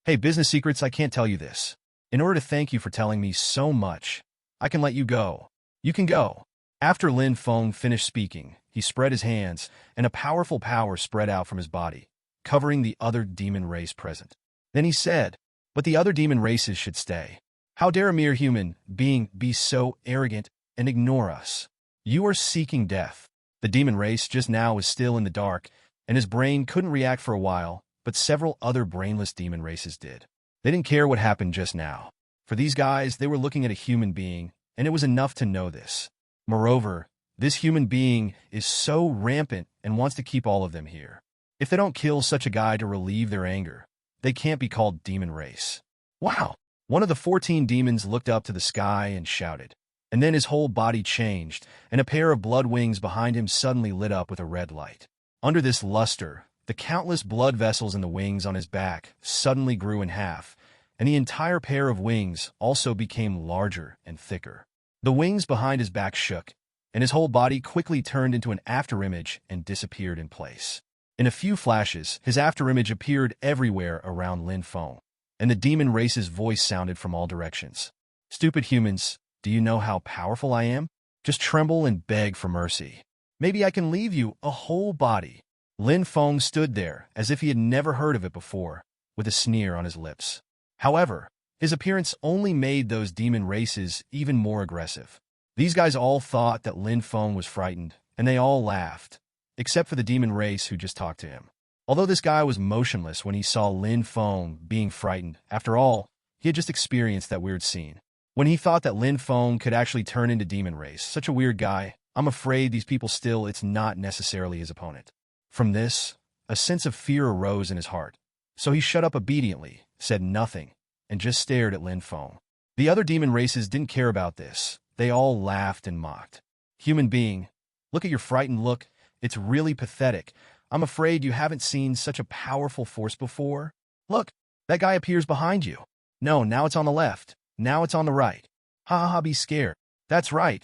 [SPEAKER 1] "Hey, business secrets, I can't tell you this. In order to thank you for telling me so much, I can let you go. You can go." After Lin Feng finished speaking, he spread his hands, and a powerful power spread out from his body, covering the other demon race present. Then he said, "But the other demon races should stay. How dare a mere human being be so arrogant and ignore us? You are seeking death." The demon race just now was still in the dark, and his brain couldn't react for a while, but several other brainless demon races did. They didn't care what happened just now. For these guys, they were looking at a human being, and it was enough to know this. Moreover, this human being is so rampant and wants to keep all of them here. If they don't kill such a guy to relieve their anger, they can't be called demon race. "Wow!" One of the 14 demons looked up to the sky and shouted. And then his whole body changed, and a pair of blood wings behind him suddenly lit up with a red light. Under this luster, the countless blood vessels in the wings on his back suddenly grew in half, and the entire pair of wings also became larger and thicker. The wings behind his back shook, and his whole body quickly turned into an afterimage and disappeared in place. In a few flashes, his afterimage appeared everywhere around Lin Feng, and the demon race's voice sounded from all directions. "Stupid humans, do you know how powerful I am? Just tremble and beg for mercy. Maybe I can leave you a whole body." Lin Feng stood there as if he had never heard of it before, with a sneer on his lips. However, his appearance only made those demon races even more aggressive. These guys all thought that Lin Feng was frightened, and they all laughed, except for the demon race who just talked to him. Although this guy was motionless when he saw Lin Feng being frightened, after all, he had just experienced that weird scene. When he thought that Lin Feng could actually turn into demon race, such a weird guy, I'm afraid these people still it's not necessarily his opponent. From this, a sense of fear arose in his heart. So he shut up obediently, said nothing, and just stared at Lin Feng. The other demon races didn't care about this. They all laughed and mocked. Human being, look at your frightened look. It's really pathetic. I'm afraid you haven't seen such a powerful force before. Look, that guy appears behind you. No, now it's on the left. Now it's on the right. Ha ha ha, be scared. That's right.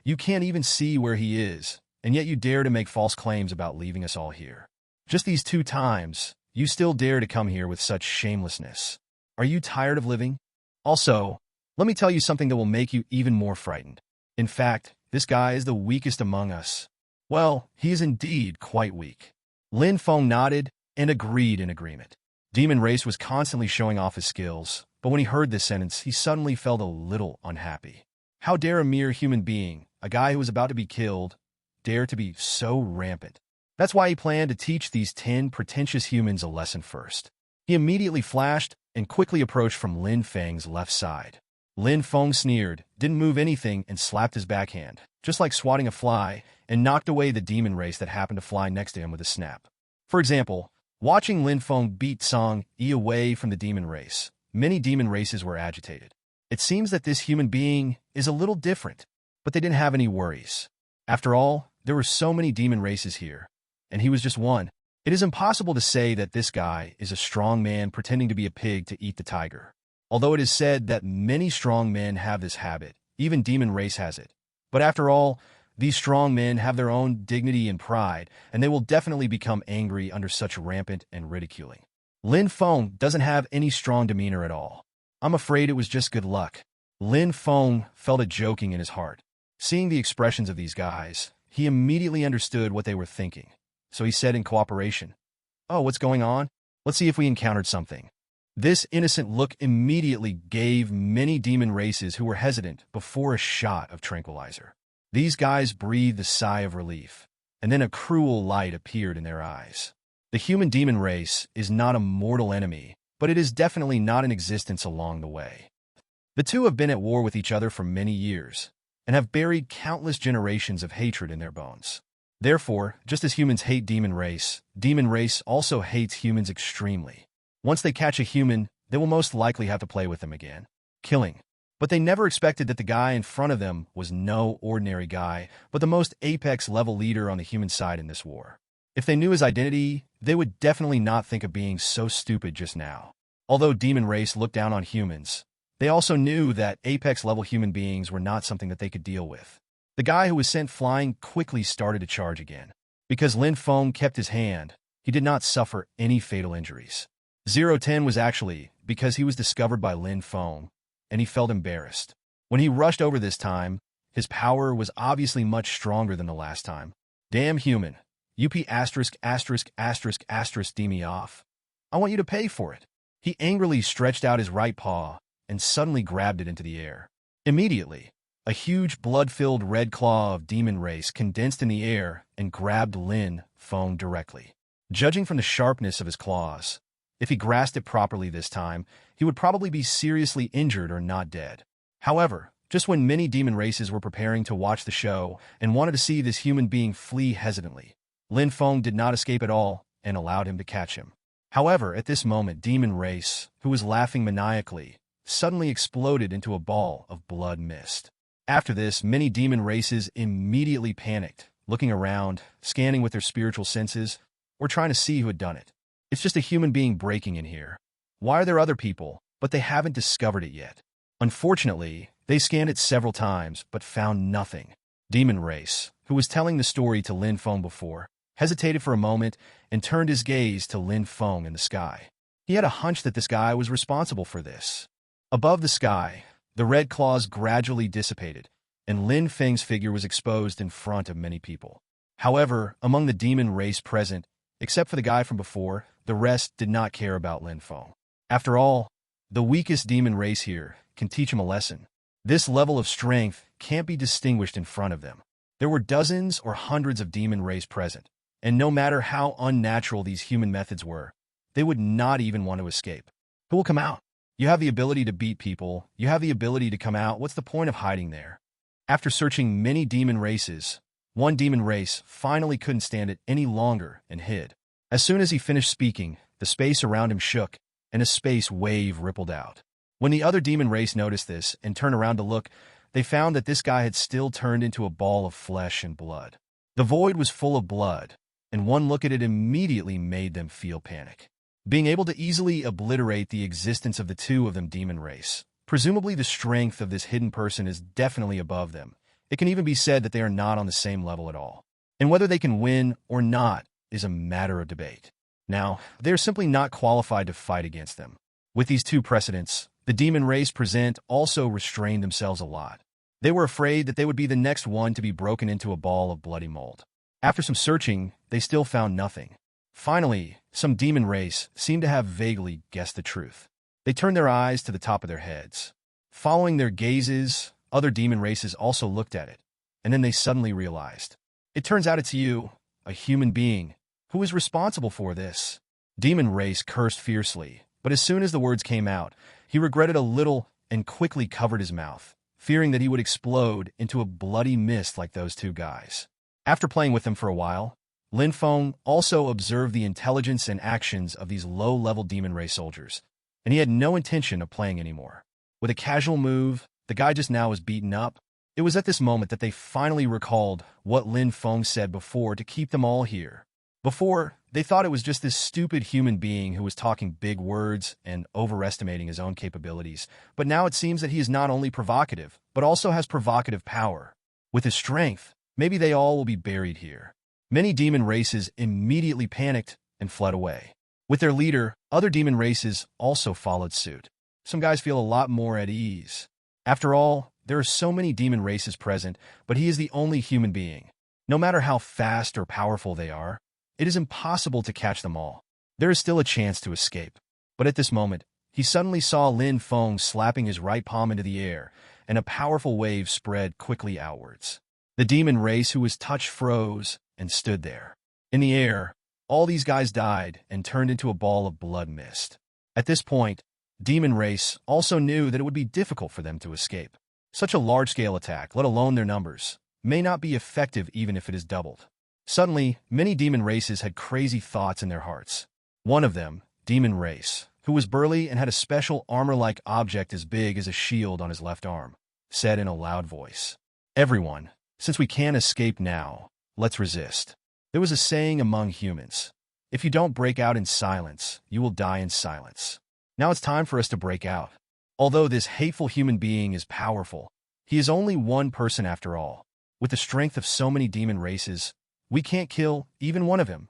[SPEAKER 1] You can't even see where he is, and yet you dare to make false claims about leaving us all here. Just these 2 times, you still dare to come here with such shamelessness. Are you tired of living? Also, let me tell you something that will make you even more frightened. In fact, this guy is the weakest among us. Well, he is indeed quite weak. Lin Feng nodded and agreed in agreement. Demon Race was constantly showing off his skills, but when he heard this sentence, he suddenly felt a little unhappy. How dare a mere human being, a guy who was about to be killed, dare to be so rampant? That's why he planned to teach these 10 pretentious humans a lesson first. He immediately flashed and quickly approached from Lin Feng's left side. Lin Feng sneered, didn't move anything, and slapped his backhand, just like swatting a fly, and knocked away the demon race that happened to fly next to him with a snap. For example, watching Lin Feng beat Song Yi away from the demon race, many demon races were agitated. It seems that this human being is a little different, but they didn't have any worries. After all, there were so many demon races here, and he was just one. It is impossible to say that this guy is a strong man pretending to be a pig to eat the tiger. Although it is said that many strong men have this habit, even demon race has it. But after all, these strong men have their own dignity and pride, and they will definitely become angry under such rampant and ridiculing. Lin Feng doesn't have any strong demeanor at all. I'm afraid it was just good luck. Lin Feng felt a joking in his heart. Seeing the expressions of these guys, he immediately understood what they were thinking. So he said in cooperation, "Oh, what's going on? Let's see if we encountered something." This innocent look immediately gave many demon races who were hesitant before a shot of tranquilizer. These guys breathed a sigh of relief, and then a cruel light appeared in their eyes. The human demon race is not a mortal enemy, but it is definitely not in existence along the way. The two have been at war with each other for many years, and have buried countless generations of hatred in their bones. Therefore, just as humans hate demon race also hates humans extremely. Once they catch a human, they will most likely have to play with them again, killing. But they never expected that the guy in front of them was no ordinary guy, but the most apex-level leader on the human side in this war. If they knew his identity, they would definitely not think of being so stupid just now. Although demon race looked down on humans, they also knew that apex-level human beings were not something that they could deal with. The guy who was sent flying quickly started to charge again. Because Lin Feng kept his hand, he did not suffer any fatal injuries. 010 was actually because he was discovered by Lin Feng, and he felt embarrassed. When he rushed over this time, his power was obviously much stronger than the last time. Damn human. UP ****** D me off. I want you to pay for it. He angrily stretched out his right paw and suddenly grabbed it into the air. Immediately, a huge blood-filled red claw of demon race condensed in the air and grabbed Lin Feng directly. Judging from the sharpness of his claws, if he grasped it properly this time, he would probably be seriously injured or not dead. However, just when many demon races were preparing to watch the show and wanted to see this human being flee hesitantly, Lin Feng did not escape at all and allowed him to catch him. However, at this moment, demon race, who was laughing maniacally, suddenly exploded into a ball of blood mist. After this, many demon races immediately panicked, looking around, scanning with their spiritual senses, or trying to see who had done it. It's just a human being breaking in here. Why are there other people, but they haven't discovered it yet? Unfortunately, they scanned it several times, but found nothing. Demon Race, who was telling the story to Lin Feng before, hesitated for a moment and turned his gaze to Lin Feng in the sky. He had a hunch that this guy was responsible for this. Above the sky, the red claws gradually dissipated, and Lin Feng's figure was exposed in front of many people. However, among the demon race present, except for the guy from before, the rest did not care about Lin Feng. After all, the weakest demon race here can teach him a lesson. This level of strength can't be distinguished in front of them. There were dozens or hundreds of demon race present, and no matter how unnatural these human methods were, they would not even want to escape. Who will come out? You have the ability to beat people. You have the ability to come out. What's the point of hiding there? After searching many demon races, one demon race finally couldn't stand it any longer and hid. As soon as he finished speaking, the space around him shook, and a space wave rippled out. When the other demon race noticed this and turned around to look, they found that this guy had still turned into a ball of flesh and blood. The void was full of blood, and one look at it immediately made them feel panic. Being able to easily obliterate the existence of the two of them demon race, presumably the strength of this hidden person is definitely above them. It can even be said that they are not on the same level at all. And whether they can win or not is a matter of debate. Now, they are simply not qualified to fight against them. With these two precedents, the demon race present also restrained themselves a lot. They were afraid that they would be the next one to be broken into a ball of bloody mold. After some searching, they still found nothing. Finally, some demon race seemed to have vaguely guessed the truth. They turned their eyes to the top of their heads. Following their gazes, other demon races also looked at it, and then they suddenly realized. It turns out it's you, a human being, who is responsible for this. Demon race cursed fiercely, but as soon as the words came out, he regretted a little and quickly covered his mouth, fearing that he would explode into a bloody mist like those two guys. After playing with them for a while, Lin Feng also observed the intelligence and actions of these low-level demon race soldiers, and he had no intention of playing anymore. With a casual move, the guy just now was beaten up. It was at this moment that they finally recalled what Lin Feng said before to keep them all here. Before, they thought it was just this stupid human being who was talking big words and overestimating his own capabilities, but now it seems that he is not only provocative, but also has provocative power. With his strength, maybe they all will be buried here. Many demon races immediately panicked and fled away. With their leader, other demon races also followed suit. Some guys feel a lot more at ease. After all, there are so many demon races present, but he is the only human being. No matter how fast or powerful they are, it is impossible to catch them all. There is still a chance to escape. But at this moment, he suddenly saw Lin Feng slapping his right palm into the air, and a powerful wave spread quickly outwards. The demon race who was touched froze and stood there. In the air, all these guys died and turned into a ball of blood mist. At this point, demon race also knew that it would be difficult for them to escape. Such a large-scale attack, let alone their numbers, may not be effective even if it is doubled. Suddenly, many demon races had crazy thoughts in their hearts. One of them, demon race, who was burly and had a special armor-like object as big as a shield on his left arm, said in a loud voice, "Everyone, since we can't escape now, let's resist." There was a saying among humans, if you don't break out in silence, you will die in silence. Now it's time for us to break out. Although this hateful human being is powerful, he is only one person after all. With the strength of so many demon races, we can't kill even one of him.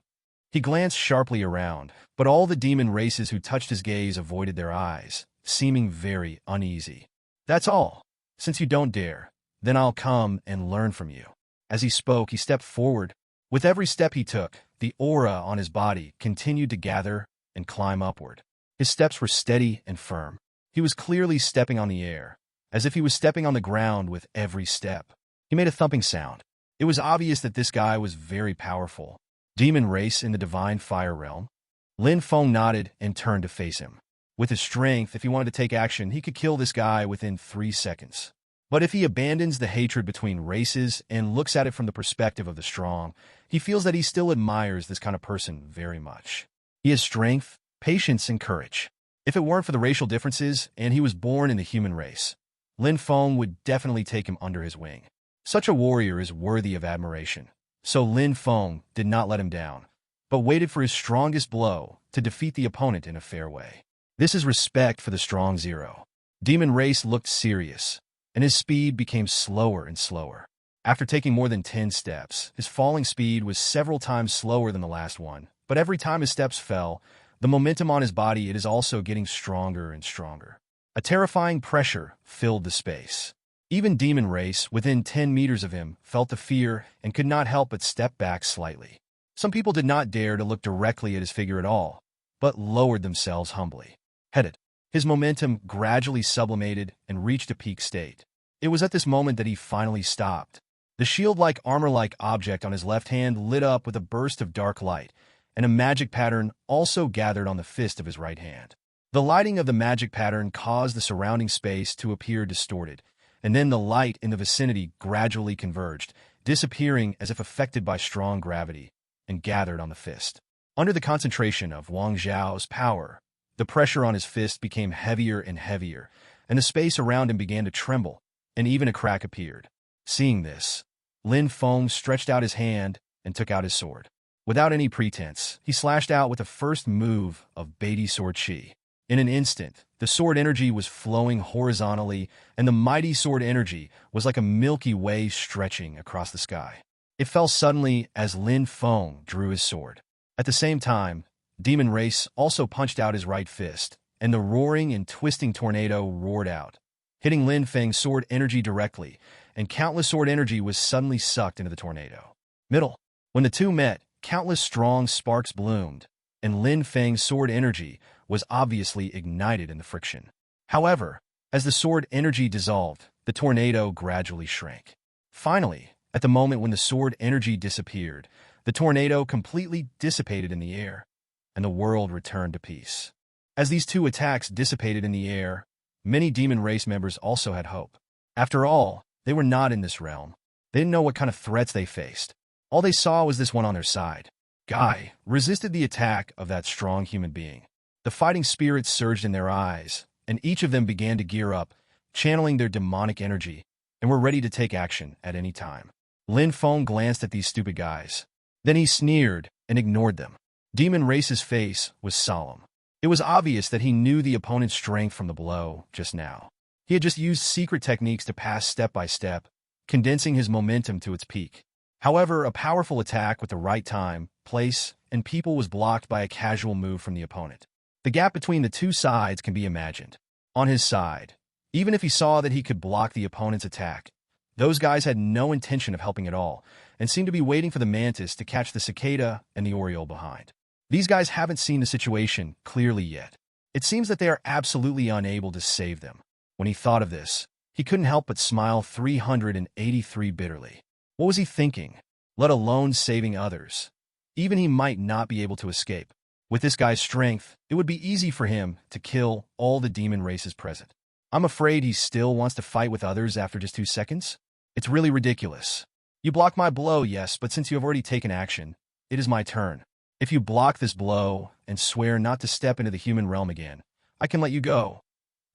[SPEAKER 1] He glanced sharply around, but all the demon races who touched his gaze avoided their eyes, seeming very uneasy. "That's all. Since you don't dare, then I'll come and learn from you." As he spoke, he stepped forward. With every step he took, the aura on his body continued to gather and climb upward. His steps were steady and firm. He was clearly stepping on the air, as if he was stepping on the ground with every step. He made a thumping sound. It was obvious that this guy was very powerful. Demon race in the divine fire realm? Lin Feng nodded and turned to face him. With his strength, if he wanted to take action, he could kill this guy within 3 seconds. But if he abandons the hatred between races and looks at it from the perspective of the strong, he feels that he still admires this kind of person very much. He has strength, patience, and courage. If it weren't for the racial differences and he was born in the human race, Lin Feng would definitely take him under his wing. Such a warrior is worthy of admiration. So Lin Feng did not let him down, but waited for his strongest blow to defeat the opponent in a fair way. This is respect for the strong zero. Demon race looked serious, and his speed became slower and slower. After taking more than 10 steps, his falling speed was several times slower than the last one, but every time his steps fell, the momentum on his body, it is also getting stronger and stronger. A terrifying pressure filled the space. Even demon race, within 10 meters of him, felt the fear and could not help but step back slightly. Some people did not dare to look directly at his figure at all, but lowered themselves humbly. Headed. His momentum gradually sublimated and reached a peak state. It was at this moment that he finally stopped. The shield-like, armor-like object on his left hand lit up with a burst of dark light, and a magic pattern also gathered on the fist of his right hand. The lighting of the magic pattern caused the surrounding space to appear distorted, and then the light in the vicinity gradually converged, disappearing as if affected by strong gravity, and gathered on the fist. Under the concentration of Wang Zhao's power, the pressure on his fist became heavier and heavier, and the space around him began to tremble, and even a crack appeared. Seeing this, Lin Feng stretched out his hand and took out his sword. Without any pretense, he slashed out with the first move of Beatty Sword Chi. In an instant, the sword energy was flowing horizontally, and the mighty sword energy was like a Milky Way stretching across the sky. It fell suddenly as Lin Feng drew his sword. At the same time, Demon Race also punched out his right fist, and the roaring and twisting tornado roared out, hitting Lin Feng's sword energy directly, and countless sword energy was suddenly sucked into the tornado. When the two met, countless strong sparks bloomed, and Lin Feng's sword energy was obviously ignited in the friction. However, as the sword energy dissolved, the tornado gradually shrank. Finally, at the moment when the sword energy disappeared, the tornado completely dissipated in the air, and the world returned to peace. As these two attacks dissipated in the air, many demon race members also had hope. After all, they were not in this realm. They didn't know what kind of threats they faced. All they saw was this one on their side. Guy resisted the attack of that strong human being. The fighting spirits surged in their eyes, and each of them began to gear up, channeling their demonic energy, and were ready to take action at any time. Lin Feng glanced at these stupid guys. Then he sneered and ignored them. Demon Race's face was solemn. It was obvious that he knew the opponent's strength from the blow just now. He had just used secret techniques to pass step by step, condensing his momentum to its peak. However, a powerful attack with the right time, place, and people was blocked by a casual move from the opponent. The gap between the two sides can be imagined. On his side, even if he saw that he could block the opponent's attack, those guys had no intention of helping at all, and seemed to be waiting for the mantis to catch the cicada and the oriole behind. These guys haven't seen the situation clearly yet. It seems that they are absolutely unable to save them. When he thought of this, he couldn't help but smile 383 bitterly. What was he thinking? Let alone saving others. Even he might not be able to escape. With this guy's strength, it would be easy for him to kill all the demon races present. I'm afraid he still wants to fight with others after just 2 seconds. It's really ridiculous. You block my blow, yes, but since you have already taken action, it is my turn. If you block this blow and swear not to step into the human realm again, I can let you go.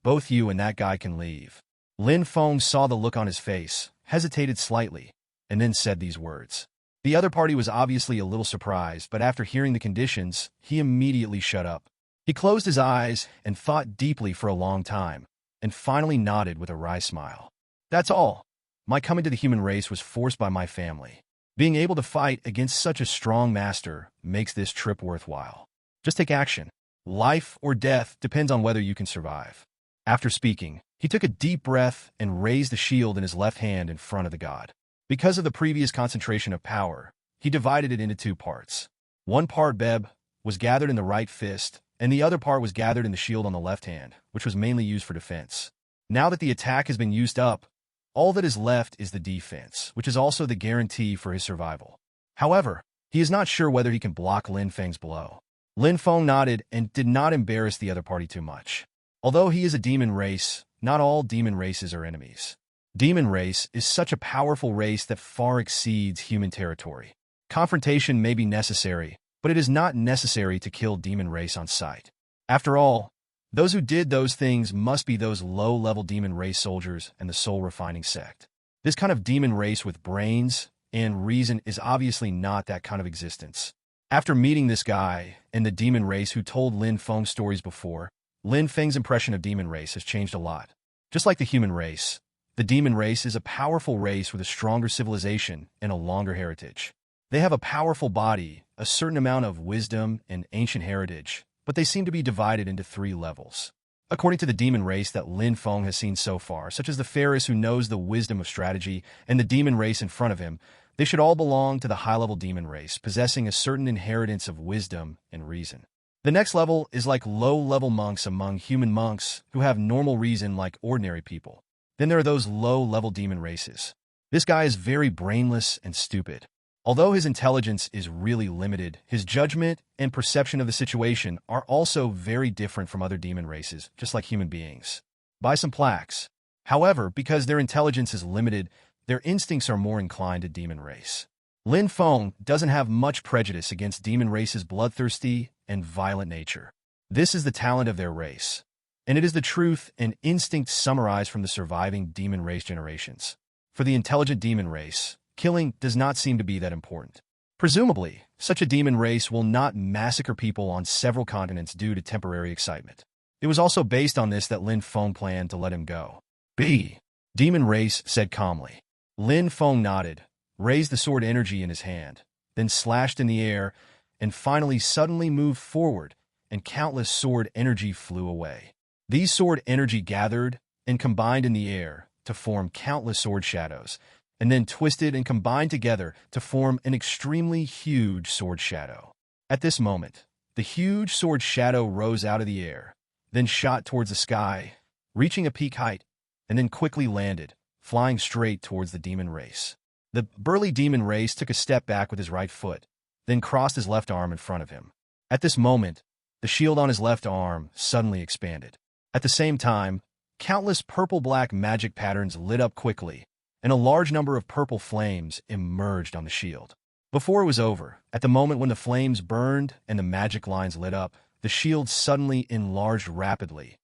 [SPEAKER 1] Both you and that guy can leave. Lin Feng saw the look on his face, hesitated slightly, and then said these words. The other party was obviously a little surprised, but after hearing the conditions, he immediately shut up. He closed his eyes and thought deeply for a long time, and finally nodded with a wry smile. That's all. My coming to the human race was forced by my family. Being able to fight against such a strong master makes this trip worthwhile. Just take action. Life or death depends on whether you can survive. After speaking, he took a deep breath and raised the shield in his left hand in front of the god. Because of the previous concentration of power, he divided it into 2 parts. One part Beb was gathered in the right fist, and the other part was gathered in the shield on the left hand, which was mainly used for defense. Now that the attack has been used up, all that is left is the defense, which is also the guarantee for his survival. However, he is not sure whether he can block Lin Feng's blow. Lin Feng nodded and did not embarrass the other party too much. Although he is a demon race, not all demon races are enemies. Demon race is such a powerful race that far exceeds human territory. Confrontation may be necessary, but it is not necessary to kill demon race on sight. After all, those who did those things must be those low-level demon race soldiers and the soul-refining sect. This kind of demon race with brains and reason is obviously not that kind of existence. After meeting this guy and the demon race who told Lin Feng stories before, Lin Feng's impression of demon race has changed a lot. Just like the human race, the demon race is a powerful race with a stronger civilization and a longer heritage. They have a powerful body, a certain amount of wisdom and ancient heritage, but they seem to be divided into 3 levels. According to the demon race that Lin Feng has seen so far, such as the Ferris who knows the wisdom of strategy and the demon race in front of him, they should all belong to the high-level demon race, possessing a certain inheritance of wisdom and reason. The next level is like low-level monks among human monks who have normal reason like ordinary people. Then there are those low-level demon races. This guy is very brainless and stupid. Although his intelligence is really limited, his judgment and perception of the situation are also very different from other demon races, just like human beings. Buy some plaques. However, because their intelligence is limited, their instincts are more inclined to demon race. Lin Feng doesn't have much prejudice against demon race's bloodthirsty and violent nature. This is the talent of their race, and it is the truth and instinct summarized from the surviving demon race generations. For the intelligent demon race, killing does not seem to be that important. Presumably, such a demon race will not massacre people on several continents due to temporary excitement. It was also based on this that Lin Feng planned to let him go. B. Demon race said calmly. Lin Feng nodded, raised the sword energy in his hand, then slashed in the air, and finally suddenly moved forward, and countless sword energy flew away. These sword energy gathered and combined in the air to form countless sword shadows, and then twisted and combined together to form an extremely huge sword shadow. At this moment, the huge sword shadow rose out of the air, then shot towards the sky, reaching a peak height, and then quickly landed, flying straight towards the demon race. The burly demon race took a step back with his right foot, then crossed his left arm in front of him. At this moment, the shield on his left arm suddenly expanded. At the same time, countless purple-black magic patterns lit up quickly, and a large number of purple flames emerged on the shield. Before it was over, at the moment when the flames burned and the magic lines lit up, the shield suddenly enlarged rapidly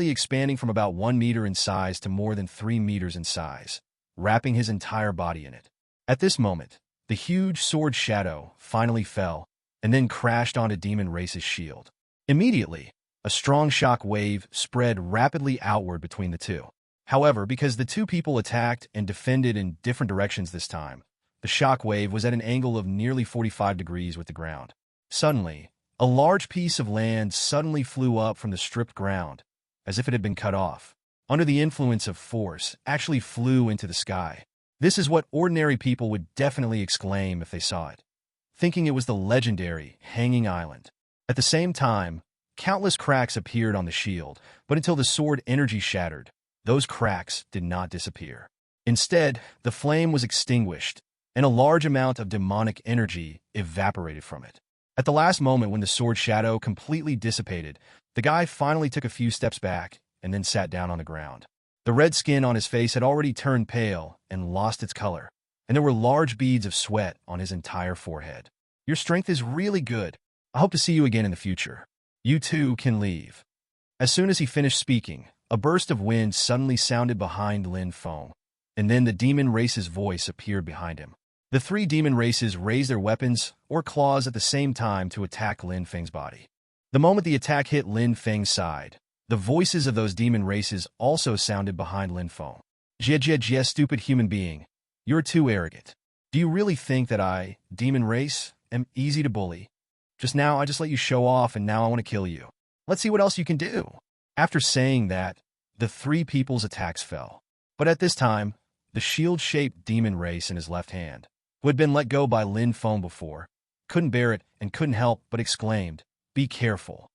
[SPEAKER 1] expanding from about 1 meter in size to more than 3 meters in size, wrapping his entire body in it. At this moment, the huge sword shadow finally fell and then crashed onto Demon Race's shield. Immediately, a strong shock wave spread rapidly outward between the two. However, because the two people attacked and defended in different directions this time, the shock wave was at an angle of nearly 45 degrees with the ground. Suddenly, a large piece of land suddenly flew up from the stripped ground, as if it had been cut off. Under the influence of force, actually flew into the sky. This is what ordinary people would definitely exclaim if they saw it, thinking it was the legendary Hanging Island. At the same time, countless cracks appeared on the shield, but until the sword energy shattered, those cracks did not disappear. Instead, the flame was extinguished, and a large amount of demonic energy evaporated from it. At the last moment when the sword shadow completely dissipated, the guy finally took a few steps back and then sat down on the ground. The red skin on his face had already turned pale and lost its color, and there were large beads of sweat on his entire forehead. Your strength is really good. I hope to see you again in the future. You too can leave. As soon as he finished speaking, a burst of wind suddenly sounded behind Lin Feng, and then the demon race's voice appeared behind him. The three demon races raised their weapons or claws at the same time to attack Lin Feng's body. The moment the attack hit Lin Feng's side, the voices of those demon races also sounded behind Lin Feng. Jie, stupid human being. You're too arrogant. Do you really think that I, demon race, am easy to bully? Just now I just let you show off and now I want to kill you. Let's see what else you can do. After saying that, the three people's attacks fell. But at this time, the shield-shaped demon race in his left hand, who had been let go by Lin Feng before, couldn't bear it and couldn't help but exclaimed, "Be careful."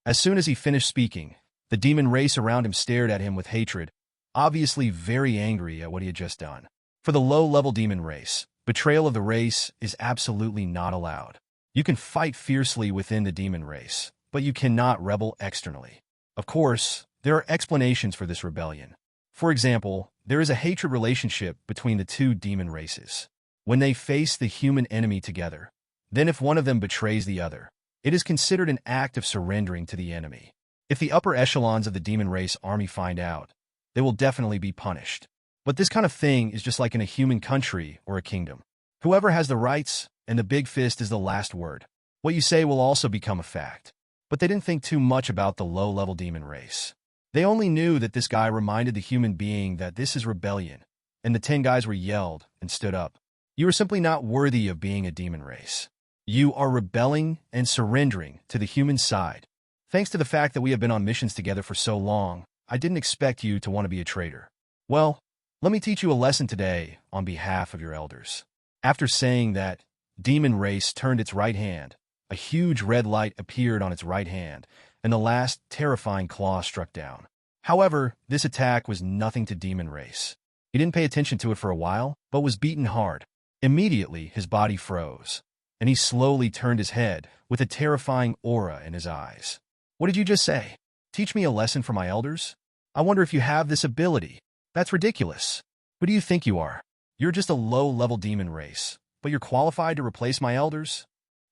[SPEAKER 1] As soon as he finished speaking, the demon race around him stared at him with hatred, obviously very angry at what he had just done. For the low-level demon race, betrayal of the race is absolutely not allowed. You can fight fiercely within the demon race, but you cannot rebel externally. Of course, there are explanations for this rebellion. For example, there is a hatred relationship between the two demon races. When they face the human enemy together, then if one of them betrays the other, it is considered an act of surrendering to the enemy. If the upper echelons of the demon race army find out, they will definitely be punished. But this kind of thing is just like in a human country or a kingdom. Whoever has the rights and the big fist is the last word. What you say will also become a fact. But they didn't think too much about the low-level demon race. They only knew that this guy reminded the human being that this is rebellion, and the 10 guys were yelled and stood up. You are simply not worthy of being a demon race. You are rebelling and surrendering to the human side. Thanks to the fact that we have been on missions together for so long, I didn't expect you to want to be a traitor. Well, let me teach you a lesson today on behalf of your elders. After saying that, demon race turned its right hand, A huge red light appeared on its right hand, and the last terrifying claw struck down. However, this attack was nothing to Demon Race. He didn't pay attention to it for a while, but was beaten hard. Immediately, his body froze, and he slowly turned his head with a terrifying aura in his eyes. What did you just say? Teach me a lesson from my elders? I wonder if you have this ability. That's ridiculous. Who do you think you are? You're just a low-level demon race, but you're qualified to replace my elders?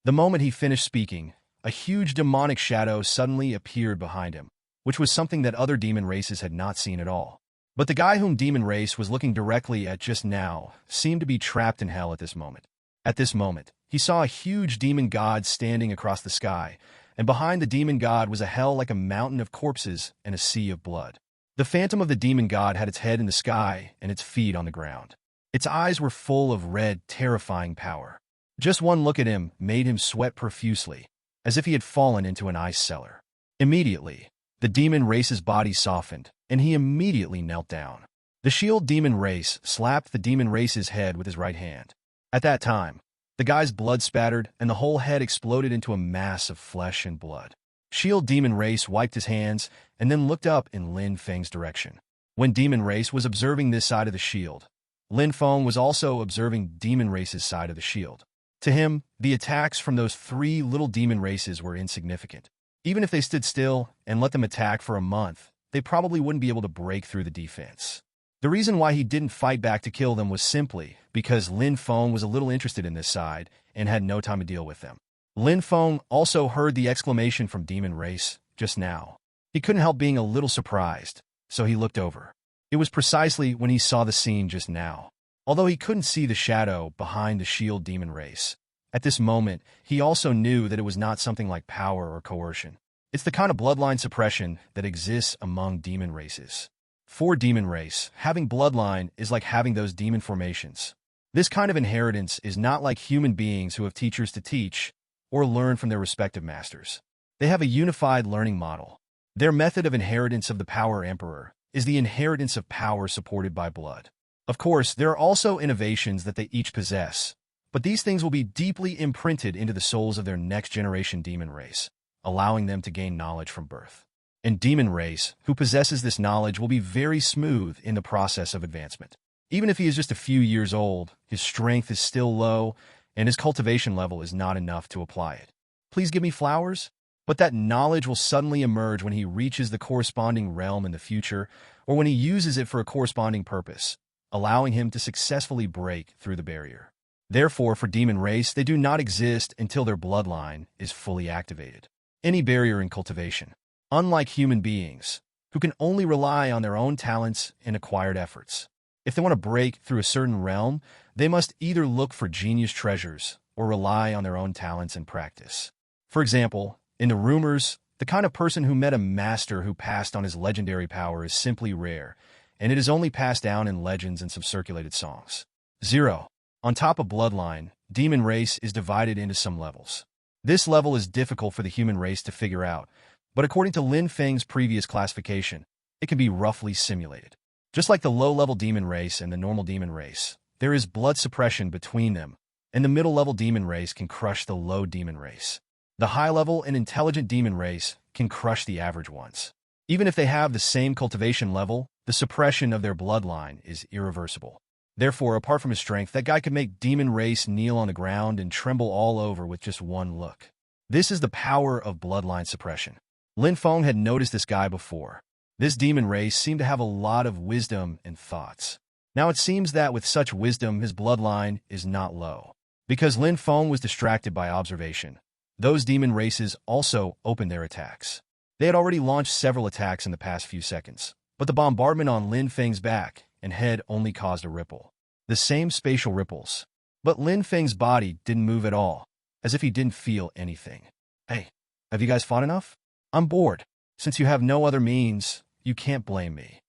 [SPEAKER 1] The moment he finished speaking, a huge demonic shadow suddenly appeared behind him, which was something that other demon races had not seen at all. But the guy whom Demon Race was looking directly at just now seemed to be trapped in hell at this moment. At this moment, he saw a huge demon god standing across the sky, and behind the demon god was a hell like a mountain of corpses and a sea of blood. The phantom of the demon god had its head in the sky and its feet on the ground. Its eyes were full of red, terrifying power. Just one look at him made him sweat profusely, as if he had fallen into an ice cellar. Immediately, the demon race's body softened, and he immediately knelt down. The shield demon race slapped the demon race's head with his right hand. At that time, the guy's blood spattered, and the whole head exploded into a mass of flesh and blood. Shield demon race wiped his hands and then looked up in Lin Feng's direction. When demon race was observing this side of the shield, Lin Feng was also observing demon race's side of the shield. To him, the attacks from those three little demon races were insignificant. Even if they stood still and let them attack for a month, they probably wouldn't be able to break through the defense. The reason why he didn't fight back to kill them was simply because Lin Feng was a little interested in this side and had no time to deal with them. Lin Feng also heard the exclamation from Demon Race just now. He couldn't help being a little surprised, so he looked over. It was precisely when he saw the scene just now. Although he couldn't see the shadow behind the shield Demon Race, at this moment, he also knew that it was not something like power or coercion. It's the kind of bloodline suppression that exists among demon races. For Demon Race, having bloodline is like having those demon formations. This kind of inheritance is not like human beings who have teachers to teach or learn from their respective masters. They have a unified learning model. Their method of inheritance of the Power Emperor is the inheritance of power supported by blood. Of course, there are also innovations that they each possess, but these things will be deeply imprinted into the souls of their next-generation demon race, allowing them to gain knowledge from birth. And Demon Race, who possesses this knowledge, will be very smooth in the process of advancement. Even if he is just a few years old, his strength is still low, and his cultivation level is not enough to apply it. Please give me flowers? But that knowledge will suddenly emerge when he reaches the corresponding realm in the future, or when he uses it for a corresponding purpose, allowing him to successfully break through the barrier. Therefore, for Demon Race, they do not exist until their bloodline is fully activated. Any barrier in cultivation, unlike human beings, who can only rely on their own talents and acquired efforts. If they want to break through a certain realm, they must either look for genius treasures or rely on their own talents and practice. For example, in the rumors, the kind of person who met a master who passed on his legendary power is simply rare, and it is only passed down in legends and some circulated songs. 0. On top of bloodline, Demon Race is divided into some levels. This level is difficult for the human race to figure out, but according to Lin Feng's previous classification, it can be roughly simulated. Just like the low-level demon race and the normal demon race, there is blood suppression between them, and the middle-level demon race can crush the low demon race. The high-level and intelligent demon race can crush the average ones. Even if they have the same cultivation level, the suppression of their bloodline is irreversible. Therefore, apart from his strength, that guy could make Demon Race kneel on the ground and tremble all over with just one look. This is the power of bloodline suppression. Lin Feng had noticed this guy before. This demon race seemed to have a lot of wisdom and thoughts. Now it seems that with such wisdom, his bloodline is not low. Because Lin Feng was distracted by observation, those demon races also opened their attacks. They had already launched several attacks in the past few seconds, but the bombardment on Lin Feng's back and head only caused a ripple. The same spatial ripples. But Lin Feng's body didn't move at all, as if he didn't feel anything. Hey, have you guys fought enough? I'm bored. Since you have no other means, you can't blame me.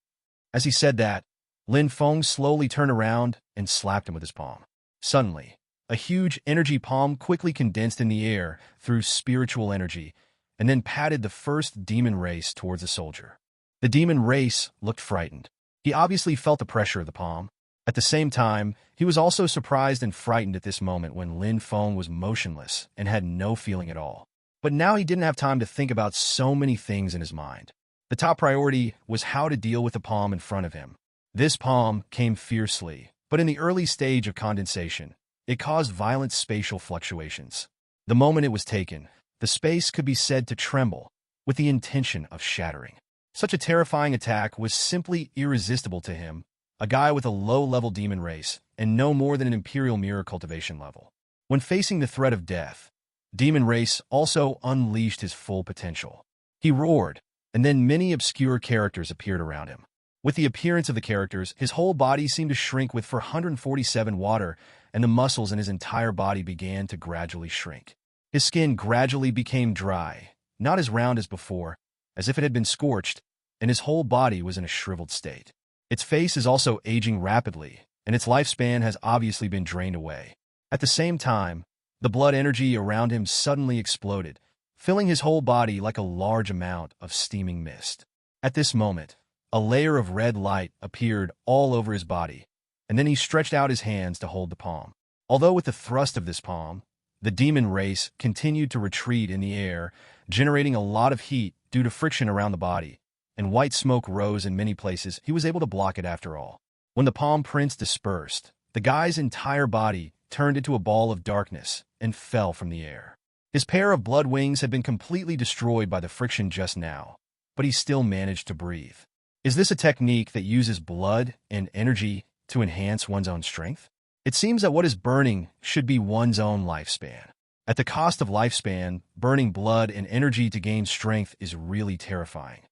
[SPEAKER 1] As he said that, Lin Feng slowly turned around and slapped him with his palm. Suddenly, a huge energy palm quickly condensed in the air through spiritual energy, and then patted the first demon race towards the soldier. The demon race looked frightened. He obviously felt the pressure of the palm. At the same time, he was also surprised and frightened at this moment when Lin Feng was motionless and had no feeling at all. But now he didn't have time to think about so many things in his mind. The top priority was how to deal with the palm in front of him. This palm came fiercely, but in the early stage of condensation, it caused violent spatial fluctuations. The moment it was taken, the space could be said to tremble, with the intention of shattering. Such a terrifying attack was simply irresistible to him, a guy with a low-level demon race and no more than an Imperial Mirror cultivation level. When facing the threat of death, Demon Race also unleashed his full potential. He roared, and then many obscure characters appeared around him. With the appearance of the characters, his whole body seemed to shrink with 447 water, and the muscles in his entire body began to gradually shrink. His skin gradually became dry, not as round as before, as if it had been scorched, and his whole body was in a shriveled state. Its face is also aging rapidly, and its lifespan has obviously been drained away. At the same time, the blood energy around him suddenly exploded, filling his whole body like a large amount of steaming mist. At this moment, a layer of red light appeared all over his body, and then he stretched out his hands to hold the palm. Although with the thrust of this palm, the demon race continued to retreat in the air, generating a lot of heat due to friction around the body, and white smoke rose in many places. He was able to block it after all. When the palm prince dispersed, the guy's entire body turned into a ball of darkness and fell from the air. His pair of blood wings had been completely destroyed by the friction just now, but he still managed to breathe. Is this a technique that uses blood and energy to enhance one's own strength? It seems that what is burning should be one's own lifespan. At the cost of lifespan, burning blood and energy to gain strength is really terrifying.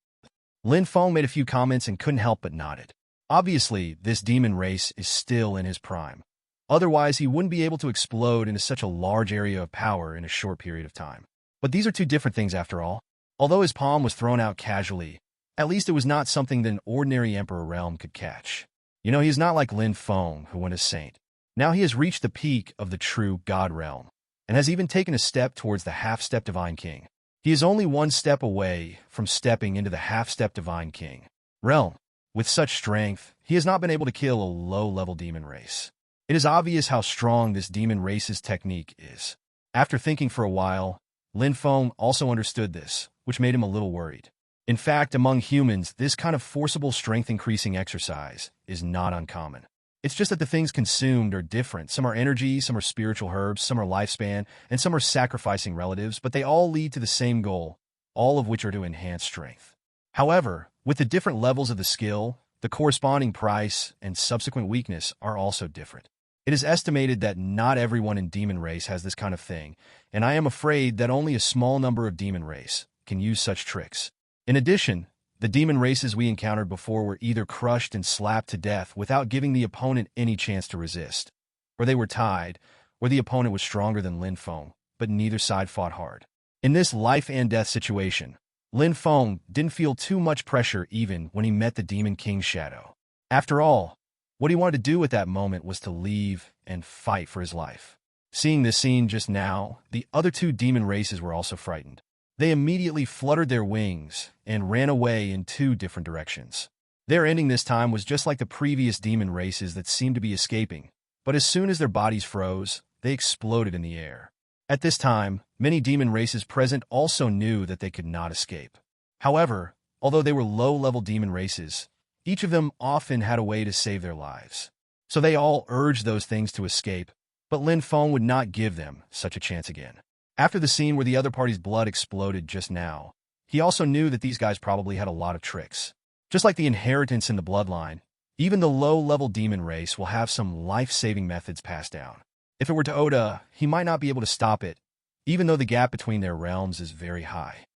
[SPEAKER 1] Lin Feng made a few comments and couldn't help but nodded. Obviously, this demon race is still in his prime. Otherwise, he wouldn't be able to explode into such a large area of power in a short period of time. But these are two different things after all. Although his palm was thrown out casually, at least it was not something that an ordinary Emperor realm could catch. You know, he's not like Lin Feng, who went a saint. Now he has reached the peak of the true God realm, and has even taken a step towards the half-step Divine King. He is only one step away from stepping into the half-step Divine King realm. With such strength, he has not been able to kill a low-level demon race. It is obvious how strong this demon race's technique is. After thinking for a while, Lin Feng also understood this, which made him a little worried. In fact, among humans, this kind of forcible strength-increasing exercise is not uncommon. It's just that the things consumed are different. Some are energy, some are spiritual herbs, some are lifespan, and some are sacrificing relatives, but they all lead to the same goal, all of which are to enhance strength. However, with the different levels of the skill, the corresponding price and subsequent weakness are also different. It is estimated that not everyone in Demon Race has this kind of thing, and I am afraid that only a small number of Demon Race can use such tricks. In addition, the demon races we encountered before were either crushed and slapped to death without giving the opponent any chance to resist, or they were tied, or the opponent was stronger than Lin Feng, but neither side fought hard. In this life and death situation, Lin Feng didn't feel too much pressure even when he met the Demon King's shadow. After all, what he wanted to do at that moment was to leave and fight for his life. Seeing this scene just now, the other two demon races were also frightened. They immediately fluttered their wings and ran away in two different directions. Their ending this time was just like the previous demon races that seemed to be escaping, but as soon as their bodies froze, they exploded in the air. At this time, many demon races present also knew that they could not escape. However, although they were low-level demon races, each of them often had a way to save their lives. So they all urged those things to escape, but Lin Feng would not give them such a chance again. After the scene where the other party's blood exploded just now, he also knew that these guys probably had a lot of tricks. Just like the inheritance in the bloodline, even the low-level demon race will have some life-saving methods passed down. If it were to Oda, he might not be able to stop it, even though the gap between their realms is very high.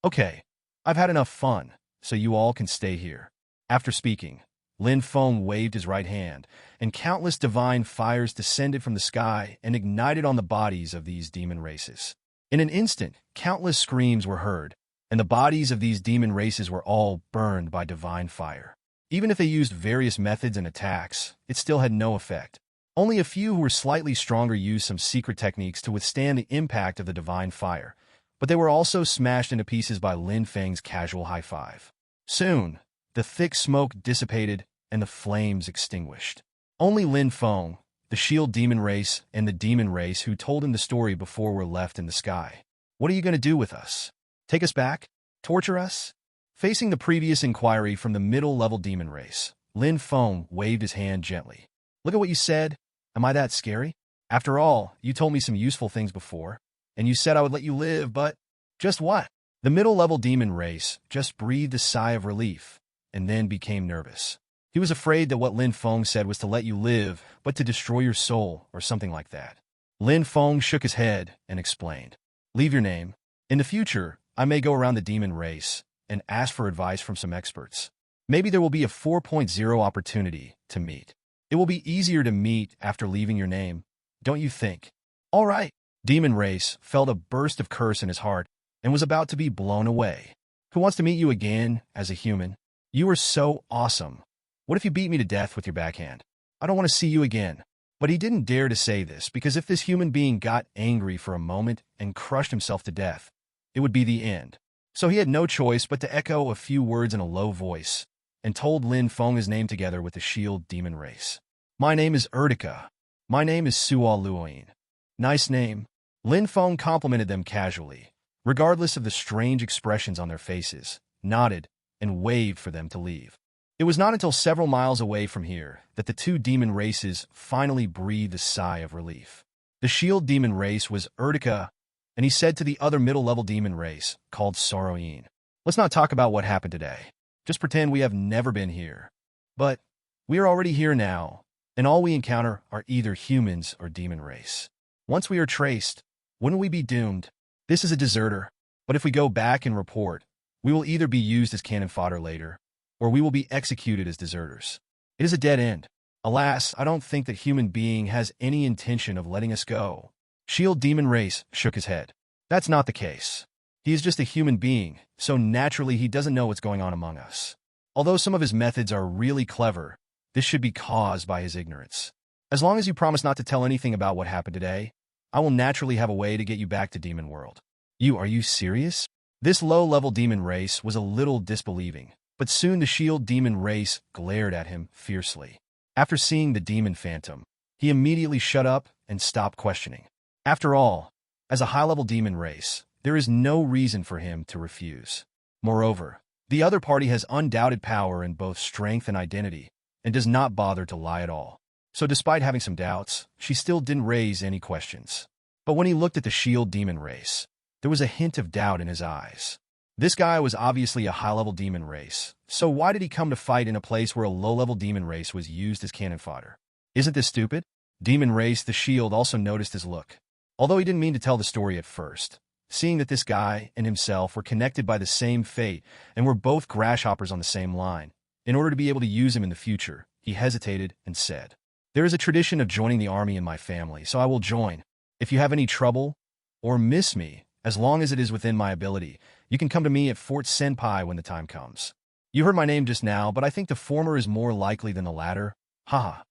[SPEAKER 1] Okay, I've had enough fun, so you all can stay here. After speaking, Lin Feng waved his right hand, and countless divine fires descended from the sky and ignited on the bodies of these demon races. In an instant, countless screams were heard, and the bodies of these demon races were all burned by divine fire. Even if they used various methods and attacks, it still had no effect. Only a few who were slightly stronger used some secret techniques to withstand the impact of the divine fire, but they were also smashed into pieces by Lin Feng's casual high five. Soon, the thick smoke dissipated and the flames extinguished. Only Lin Feng, the shield demon race, and the demon race who told him the story before were left in the sky. What are you going to do with us? Take us back? Torture us? Facing the previous inquiry from the middle-level demon race, Lin Feng waved his hand gently. Look at what you said. Am I that scary? After all, you told me some useful things before, and you said I would let you live, but just what? The middle-level demon race just breathed a sigh of relief, and then became nervous. He was afraid that what Lin Feng said was to let you live, but to destroy your soul, or something like that. Lin Feng shook his head and explained. Leave your name. In the future, I may go around the demon race and ask for advice from some experts. Maybe there will be a 4.0 opportunity to meet. It will be easier to meet after leaving your name, don't you think? All right. Demon race felt a burst of curse in his heart and was about to be blown away. Who wants to meet you again as a human? You are so awesome. What if you beat me to death with your backhand? I don't want to see you again. But he didn't dare to say this, because if this human being got angry for a moment and crushed himself to death, it would be the end. So he had no choice but to echo a few words in a low voice, and told Lin Feng his name together with the shield demon race. My name is Ertika. My name is Suo Luoyin. Nice name. Lin Feng complimented them casually, regardless of the strange expressions on their faces, nodded, and waved for them to leave. It was not until several miles away from here that the two demon races finally breathed a sigh of relief. The shield demon race was Ertika, and he said to the other middle-level demon race, called Soroyin, let's not talk about what happened today. Just pretend we have never been here. But we are already here now, and all we encounter are either humans or demon race. Once we are traced, wouldn't we be doomed? This is a deserter, but if we go back and report, we will either be used as cannon fodder later, or we will be executed as deserters. It is a dead end. Alas, I don't think that human being has any intention of letting us go. Shield demon race shook his head. That's not the case. He is just a human being, so naturally he doesn't know what's going on among us. Although some of his methods are really clever, this should be caused by his ignorance. As long as you promise not to tell anything about what happened today, I will naturally have a way to get you back to Demon World. Are you serious? This low-level demon race was a little disbelieving, but soon the shield demon race glared at him fiercely. After seeing the demon phantom, he immediately shut up and stopped questioning. After all, as a high-level demon race, there is no reason for him to refuse. Moreover, the other party has undoubted power in both strength and identity, and does not bother to lie at all. So despite having some doubts, she still didn't raise any questions. But when he looked at the shield demon race, there was a hint of doubt in his eyes. This guy was obviously a high-level demon race, so why did he come to fight in a place where a low-level demon race was used as cannon fodder? Isn't this stupid? Demon race the shield also noticed his look. Although he didn't mean to tell the story at first, seeing that this guy and himself were connected by the same fate and were both grasshoppers on the same line, in order to be able to use him in the future, he hesitated and said, There is a tradition of joining the army in my family, so I will join. If you have any trouble or miss me, as long as it is within my ability, you can come to me at Fort Senpai when the time comes. You heard my name just now, but I think the former is more likely than the latter. Haha.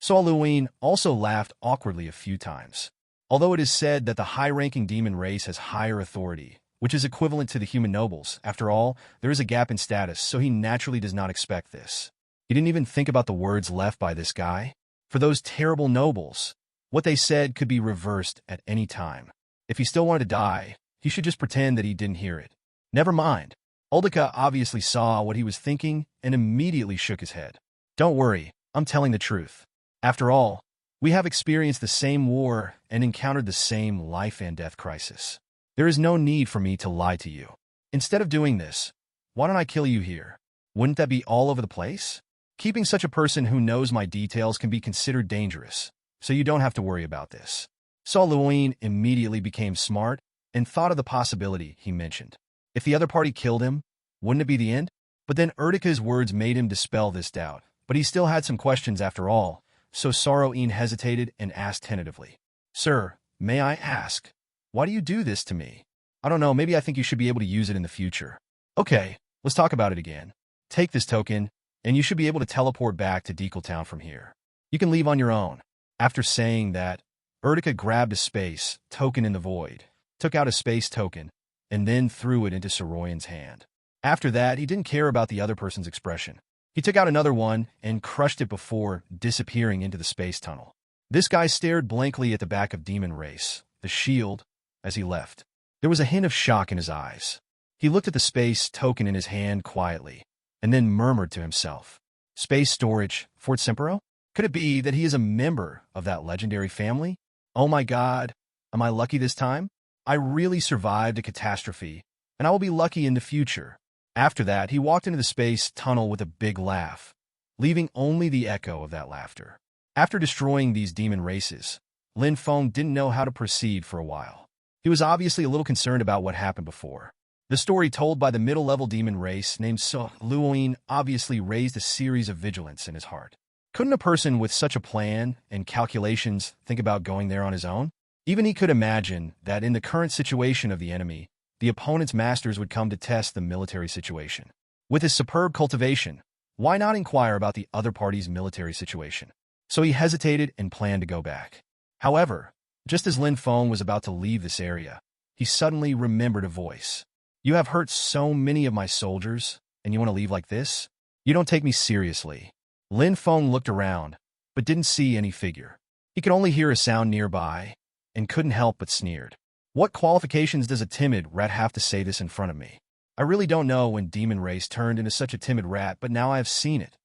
[SPEAKER 1] Suo Luoyin also laughed awkwardly a few times. Although it is said that the high-ranking demon race has higher authority, which is equivalent to the human nobles, after all, there is a gap in status, so he naturally does not expect this. He didn't even think about the words left by this guy. For those terrible nobles, what they said could be reversed at any time. If he still wanted to die, he should just pretend that he didn't hear it. Never mind. Oldika obviously saw what he was thinking and immediately shook his head. Don't worry, I'm telling the truth. After all, we have experienced the same war and encountered the same life and death crisis. There is no need for me to lie to you. Instead of doing this, why don't I kill you here? Wouldn't that be all over the place? Keeping such a person who knows my details can be considered dangerous, so you don't have to worry about this. Suo Luoyin immediately became smart and thought of the possibility he mentioned. If the other party killed him, wouldn't it be the end? But then Erdika's words made him dispel this doubt, but he still had some questions after all, so Soroyin hesitated and asked tentatively, Sir, may I ask, why do you do this to me? I don't know, maybe I think you should be able to use it in the future. Okay, let's talk about it again. Take this token, and you should be able to teleport back to Dekel Town from here. You can leave on your own. After saying that, Erdika grabbed a space token in the void, took out a space token, and then threw it into Soroyin's hand. After that, he didn't care about the other person's expression. He took out another one and crushed it before disappearing into the space tunnel. This guy stared blankly at the back of Demon Race, the shield, as he left. There was a hint of shock in his eyes. He looked at the space token in his hand quietly, and then murmured to himself, "Space storage, Fort Sempero? Could it be that he is a member of that legendary family? Oh my God, am I lucky this time? I really survived a catastrophe, and I will be lucky in the future." After that, he walked into the space tunnel with a big laugh, leaving only the echo of that laughter. After destroying these demon races, Lin Feng didn't know how to proceed for a while. He was obviously a little concerned about what happened before. The story told by the middle-level demon race named So Luoyin obviously raised a series of vigilance in his heart. Couldn't a person with such a plan and calculations think about going there on his own? Even he could imagine that in the current situation of the enemy, the opponent's masters would come to test the military situation. With his superb cultivation, why not inquire about the other party's military situation? So he hesitated and planned to go back. However, just as Lin Feng was about to leave this area, he suddenly remembered a voice. "You have hurt so many of my soldiers, and you want to leave like this? You don't take me seriously." Lin Feng looked around, but didn't see any figure. He could only hear a sound nearby, and couldn't help but sneered. What qualifications does a timid rat have to say this in front of me? I really don't know when Demon Race turned into such a timid rat, but now I have seen it.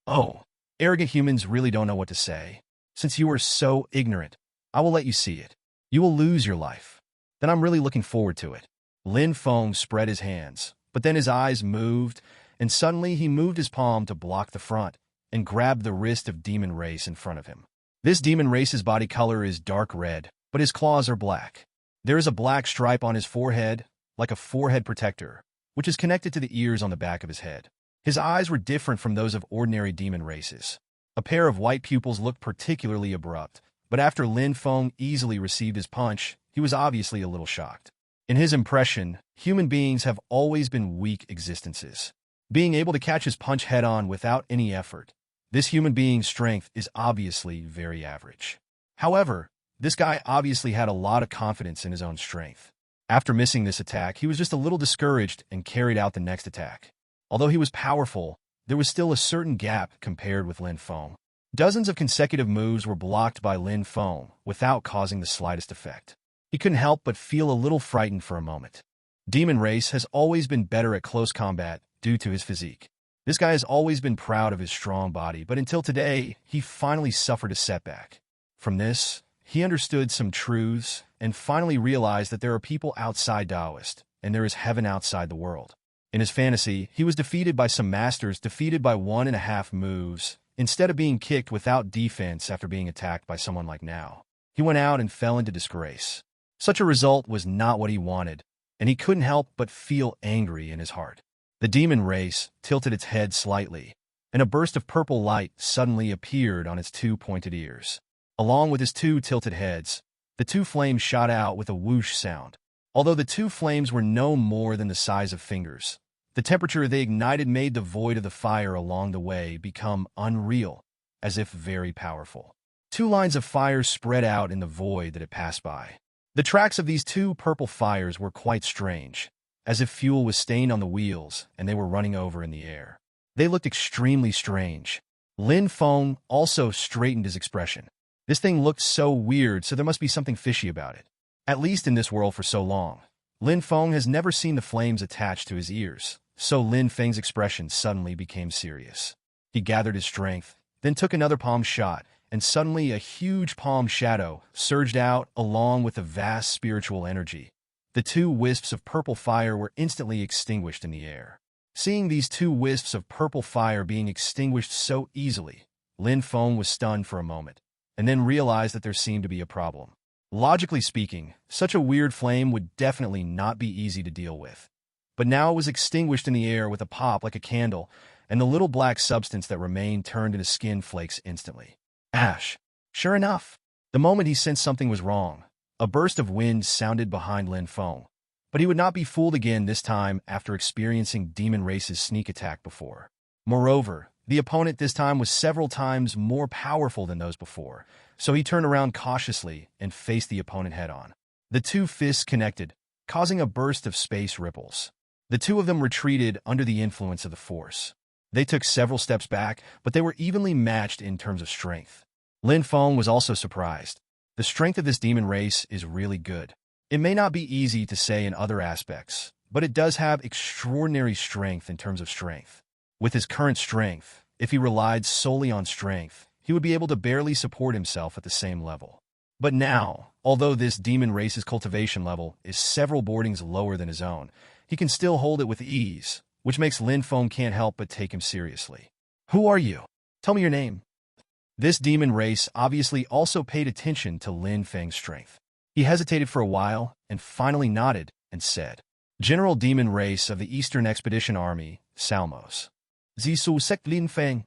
[SPEAKER 1] Oh, arrogant humans really don't know what to say. Since you are so ignorant, I will let you see it. You will lose your life. Then I'm really looking forward to it. Lin Feng spread his hands, but then his eyes moved, and suddenly he moved his palm to block the front and grabbed the wrist of Demon Race in front of him. This Demon Race's body color is dark red, but his claws are black. There is a black stripe on his forehead, like a forehead protector, which is connected to the ears on the back of his head. His eyes were different from those of ordinary demon races. A pair of white pupils looked particularly abrupt, but after Lin Feng easily received his punch, he was obviously a little shocked. In his impression, human beings have always been weak existences. Being able to catch his punch head-on without any effort, this human being's strength is obviously very average. However, this guy obviously had a lot of confidence in his own strength. After missing this attack, he was just a little discouraged and carried out the next attack. Although he was powerful, there was still a certain gap compared with Lin Feng. Dozens of consecutive moves were blocked by Lin Feng without causing the slightest effect. He couldn't help but feel a little frightened for a moment. Demon Race has always been better at close combat due to his physique. This guy has always been proud of his strong body, but until today, he finally suffered a setback. From this, he understood some truths and finally realized that there are people outside Taoist, and there is heaven outside the world. In his fantasy, he was defeated by some masters defeated by 1.5 moves, instead of being kicked without defense after being attacked by someone like now. He went out and fell into disgrace. Such a result was not what he wanted, and he couldn't help but feel angry in his heart. The demon race tilted its head slightly, and a burst of purple light suddenly appeared on its 2 pointed ears. Along with his 2 tilted heads, the 2 flames shot out with a whoosh sound. Although the 2 flames were no more than the size of fingers, the temperature they ignited made the void of the fire along the way become unreal, as if very powerful. 2 lines of fire spread out in the void that it passed by. The tracks of these 2 purple fires were quite strange, as if fuel was stained on the wheels and they were running over in the air. They looked extremely strange. Lin Feng also straightened his expression. This thing looked so weird, so there must be something fishy about it. At least in this world for so long, Lin Feng has never seen the flames attached to his ears, so Lin Feng's expression suddenly became serious. He gathered his strength, then took another palm shot, and suddenly a huge palm shadow surged out along with a vast spiritual energy. The 2 wisps of purple fire were instantly extinguished in the air. Seeing these 2 wisps of purple fire being extinguished so easily, Lin Feng was stunned for a moment, and then realized that there seemed to be a problem. Logically speaking, such a weird flame would definitely not be easy to deal with. But now it was extinguished in the air with a pop like a candle, and the little black substance that remained turned into skin flakes instantly. Ash. Sure enough, the moment he sensed something was wrong, a burst of wind sounded behind Lin Feng. But he would not be fooled again this time after experiencing Demon Race's sneak attack before. Moreover, the opponent this time was several times more powerful than those before, so he turned around cautiously and faced the opponent head-on. The 2 fists connected, causing a burst of space ripples. The 2 of them retreated under the influence of the force. They took several steps back, but they were evenly matched in terms of strength. Lin Feng was also surprised. The strength of this demon race is really good. It may not be easy to say in other aspects, but it does have extraordinary strength in terms of strength. With his current strength, if he relied solely on strength, he would be able to barely support himself at the same level. But now, although this demon race's cultivation level is several boardings lower than his own, he can still hold it with ease, which makes Lin Feng can't help but take him seriously. Who are you? Tell me your name. This demon race obviously also paid attention to Lin Feng's strength. He hesitated for a while and finally nodded and said, General Demon Race of the Eastern Expedition Army, Salmos. Zisu Sect Lin Feng.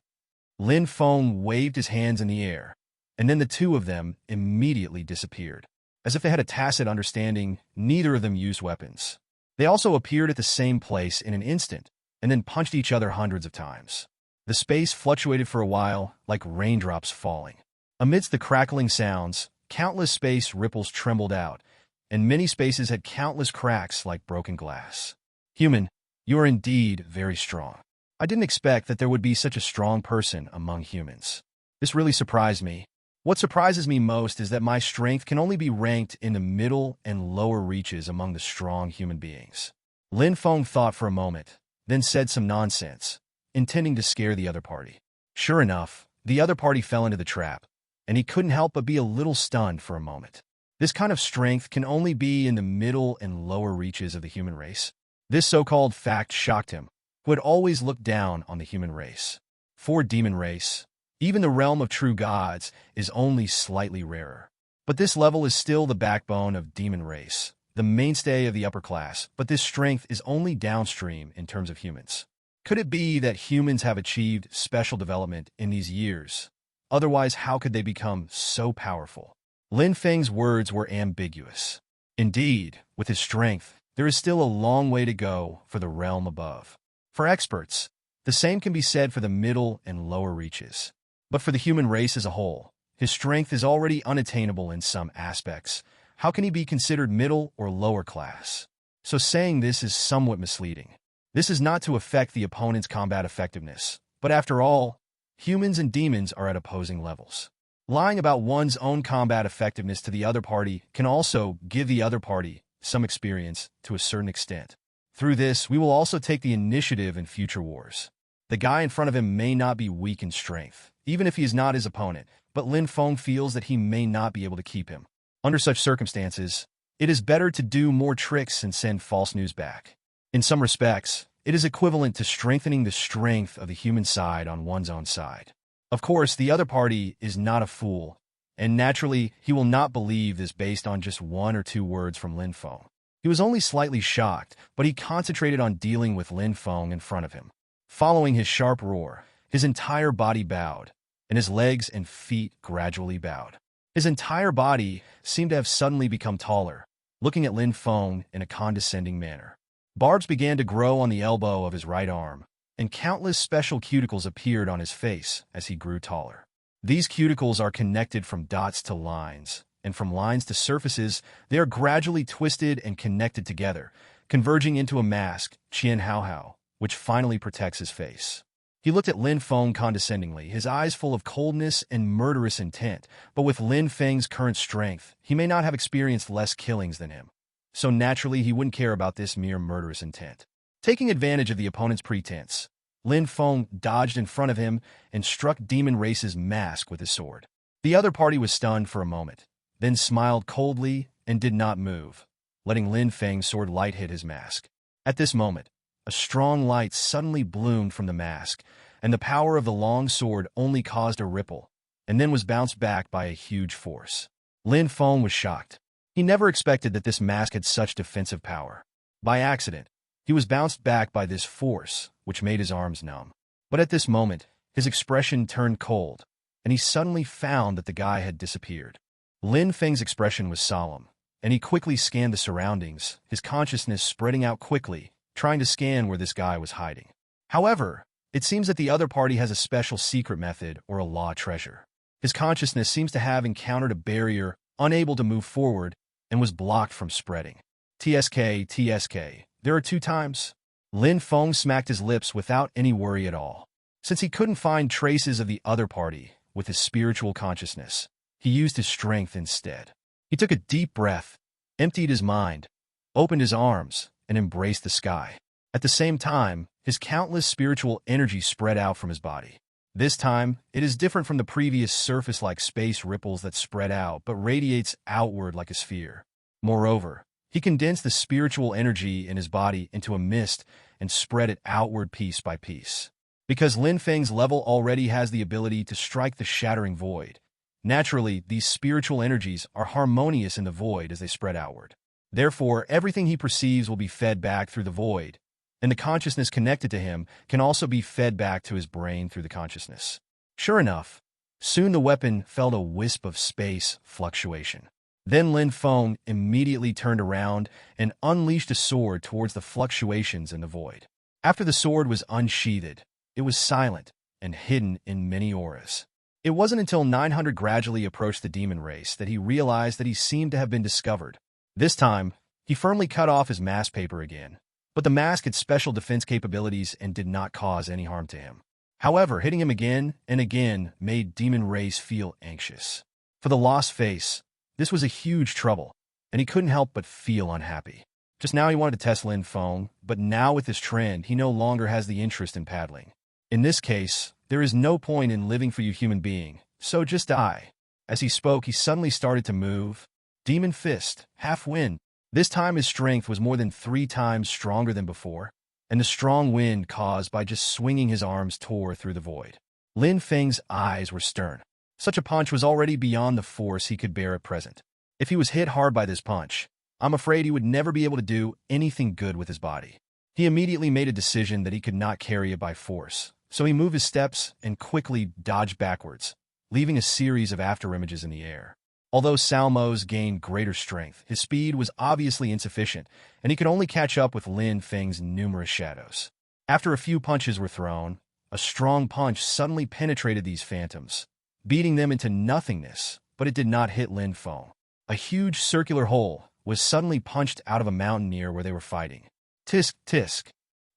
[SPEAKER 1] Lin Feng waved his hands in the air, and then the two of them immediately disappeared. As if they had a tacit understanding, neither of them used weapons. They also appeared at the same place in an instant, and then punched each other hundreds of times. The space fluctuated for a while, like raindrops falling. Amidst the crackling sounds, countless space ripples trembled out, and many spaces had countless cracks like broken glass. Human, you are indeed very strong. I didn't expect that there would be such a strong person among humans. This really surprised me. What surprises me most is that my strength can only be ranked in the middle and lower reaches among the strong human beings. Lin Feng thought for a moment, then said some nonsense, intending to scare the other party. Sure enough, the other party fell into the trap, and he couldn't help but be a little stunned for a moment. This kind of strength can only be in the middle and lower reaches of the human race. This so-called fact shocked him, who had always looked down on the human race. For demon race, even the realm of true gods is only slightly rarer. But this level is still the backbone of demon race, the mainstay of the upper class, but this strength is only downstream in terms of humans. Could it be that humans have achieved special development in these years? Otherwise, how could they become so powerful? Lin Feng's words were ambiguous. Indeed, with his strength, there is still a long way to go for the realm above. For experts, the same can be said for the middle and lower reaches. But for the human race as a whole, his strength is already unattainable in some aspects. How can he be considered middle or lower class? So saying this is somewhat misleading. This is not to affect the opponent's combat effectiveness, but after all, humans and demons are at opposing levels. Lying about one's own combat effectiveness to the other party can also give the other party some experience to a certain extent. Through this, we will also take the initiative in future wars. The guy in front of him may not be weak in strength, even if he is not his opponent, but Lin Feng feels that he may not be able to keep him. Under such circumstances, it is better to do more tricks and send false news back. In some respects, it is equivalent to strengthening the strength of the human side on one's own side. Of course, the other party is not a fool, and naturally, he will not believe this based on just one or two words from Lin Feng. He was only slightly shocked, but he concentrated on dealing with Lin Feng in front of him. Following his sharp roar, his entire body bowed, and his legs and feet gradually bowed. His entire body seemed to have suddenly become taller, looking at Lin Feng in a condescending manner. Barbs began to grow on the elbow of his right arm, and countless special cuticles appeared on his face as he grew taller. These cuticles are connected from dots to lines, and from lines to surfaces, they are gradually twisted and connected together, converging into a mask, Qian Hao Hao, which finally protects his face. He looked at Lin Feng condescendingly, his eyes full of coldness and murderous intent, but with Lin Feng's current strength, he may not have experienced less killings than him. So naturally, he wouldn't care about this mere murderous intent. Taking advantage of the opponent's pretense, Lin Feng dodged in front of him and struck Demon Race's mask with his sword. The other party was stunned for a moment, then smiled coldly and did not move, letting Lin Feng's sword light hit his mask. At this moment, a strong light suddenly bloomed from the mask, and the power of the long sword only caused a ripple, and then was bounced back by a huge force. Lin Feng was shocked. He never expected that this mask had such defensive power. By accident, he was bounced back by this force, which made his arms numb. But at this moment, his expression turned cold, and he suddenly found that the guy had disappeared. Lin Feng's expression was solemn, and he quickly scanned the surroundings, his consciousness spreading out quickly, trying to scan where this guy was hiding. However, it seems that the other party has a special secret method or a law treasure. His consciousness seems to have encountered a barrier, unable to move forward, and was blocked from spreading. TSK, there are 2 times. Lin Feng smacked his lips without any worry at all. Since he couldn't find traces of the other party with his spiritual consciousness, he used his strength instead. He took a deep breath, emptied his mind, opened his arms, and embraced the sky. At the same time, his countless spiritual energy spread out from his body. This time, it is different from the previous surface-like space ripples that spread out but radiates outward like a sphere. Moreover, he condensed the spiritual energy in his body into a mist and spread it outward piece by piece. Because Lin Feng's level already has the ability to strike the shattering void, naturally, these spiritual energies are harmonious in the void as they spread outward. Therefore, everything he perceives will be fed back through the void, and the consciousness connected to him can also be fed back to his brain through the consciousness. Sure enough, soon the weapon felt a wisp of space fluctuation. Then Lin Feng immediately turned around and unleashed a sword towards the fluctuations in the void. After the sword was unsheathed, it was silent and hidden in many auras. It wasn't until 900 gradually approached the demon race that he realized that he seemed to have been discovered. This time, he firmly cut off his mask paper again, but the mask had special defense capabilities and did not cause any harm to him. However, hitting him again and again made demon race feel anxious. For the lost face, this was a huge trouble, and he couldn't help but feel unhappy. Just now he wanted to test Lin Feng, but now with this trend, he no longer has the interest in paddling. In this case, there is no point in living for you human being, so just die. As he spoke, he suddenly started to move. Demon Fist, half wind. This time his strength was more than 3 times stronger than before, and the strong wind caused by just swinging his arms tore through the void. Lin Feng's eyes were stern. Such a punch was already beyond the force he could bear at present. If he was hit hard by this punch, I'm afraid he would never be able to do anything good with his body. He immediately made a decision that he could not carry it by force, so he moved his steps and quickly dodged backwards, leaving a series of afterimages in the air. Although Salmo's gained greater strength, his speed was obviously insufficient, and he could only catch up with Lin Feng's numerous shadows. After a few punches were thrown, a strong punch suddenly penetrated these phantoms, beating them into nothingness, but it did not hit Lin Feng. A huge circular hole was suddenly punched out of a mountain near where they were fighting. Tisk, tisk.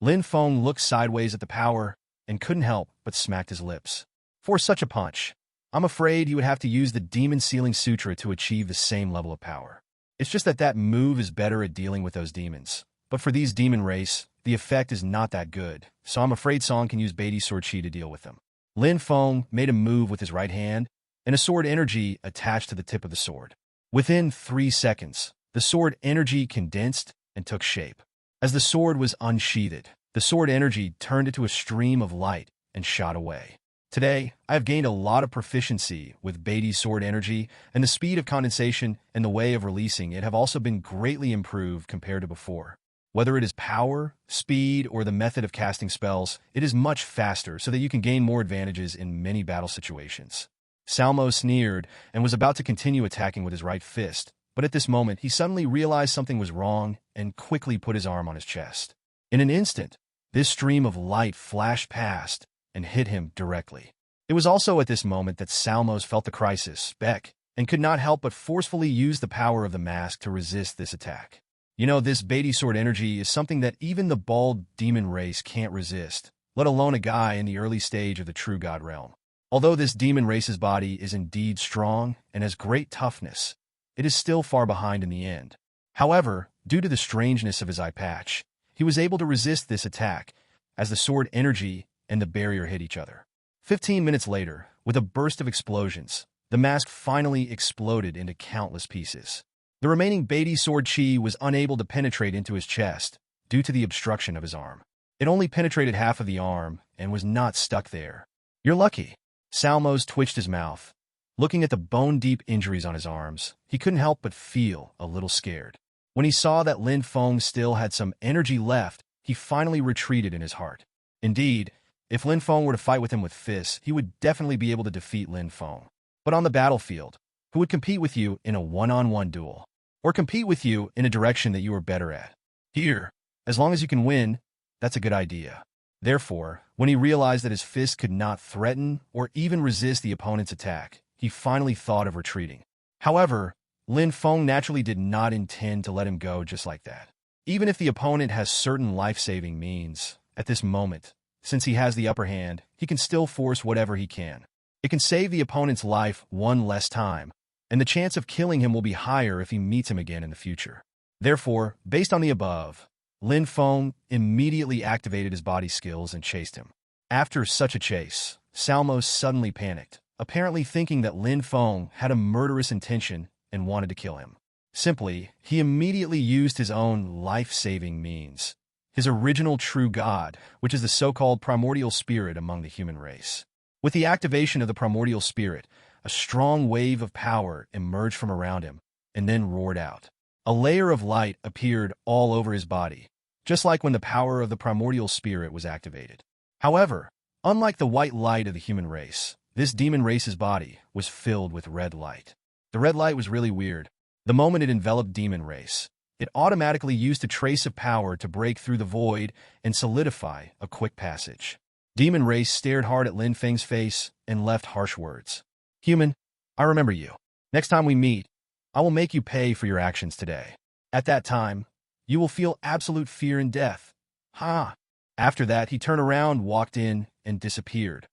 [SPEAKER 1] Lin Feng looked sideways at the power and couldn't help but smacked his lips. For such a punch, I'm afraid you would have to use the Demon Sealing Sutra to achieve the same level of power. It's just that move is better at dealing with those demons. But for these demon race, the effect is not that good, so I'm afraid Song can use Beatty's sword chi to deal with them. Lin Feng made a move with his right hand, and a sword energy attached to the tip of the sword. Within 3 seconds, the sword energy condensed and took shape. As the sword was unsheathed, the sword energy turned into a stream of light and shot away. Today, I have gained a lot of proficiency with Beatty's sword energy, and the speed of condensation and the way of releasing it have also been greatly improved compared to before. Whether it is power, speed, or the method of casting spells, it is much faster so that you can gain more advantages in many battle situations. Salmo sneered and was about to continue attacking with his right fist, but at this moment he suddenly realized something was wrong and quickly put his arm on his chest. In an instant, this stream of light flashed past and hit him directly. It was also at this moment that Salmos felt the crisis, Beck, and could not help but forcefully use the power of the mask to resist this attack. You know, this Beatty sword energy is something that even the bald demon race can't resist, let alone a guy in the early stage of the true god realm. Although this demon race's body is indeed strong and has great toughness, it is still far behind in the end. However, due to the strangeness of his eye patch, he was able to resist this attack as the sword energy and the barrier hit each other. 15 minutes later, with a burst of explosions, the mask finally exploded into countless pieces. The remaining Beatty sword chi was unable to penetrate into his chest due to the obstruction of his arm. It only penetrated half of the arm and was not stuck there. You're lucky. Salmos twitched his mouth. Looking at the bone-deep injuries on his arms, he couldn't help but feel a little scared. When he saw that Lin Feng still had some energy left, he finally retreated in his heart. Indeed, if Lin Feng were to fight with him with fists, he would definitely be able to defeat Lin Feng. But on the battlefield, who would compete with you in a one-on-one duel? Or compete with you in a direction that you are better at? Here, as long as you can win, that's a good idea. Therefore, when he realized that his fist could not threaten or even resist the opponent's attack, he finally thought of retreating. However, Lin Feng naturally did not intend to let him go just like that. Even if the opponent has certain life-saving means, at this moment, since he has the upper hand, he can still force whatever he can. It can save the opponent's life one less time, and the chance of killing him will be higher if he meets him again in the future. Therefore, based on the above, Lin Feng immediately activated his body skills and chased him. After such a chase, Salmo suddenly panicked, apparently thinking that Lin Feng had a murderous intention and wanted to kill him. Simply, he immediately used his own life-saving means, his original true god, which is the so-called primordial spirit among the human race. With the activation of the primordial spirit, a strong wave of power emerged from around him and then roared out. A layer of light appeared all over his body, just like when the power of the primordial spirit was activated. However, unlike the white light of the human race, this demon race's body was filled with red light. The red light was really weird. The moment it enveloped demon race, it automatically used a trace of power to break through the void and solidify a quick passage. Demon race stared hard at Lin Feng's face and left harsh words. Human, I remember you. Next time we meet, I will make you pay for your actions today. At that time, you will feel absolute fear and death. Ha! After that, he turned around, walked in, and disappeared.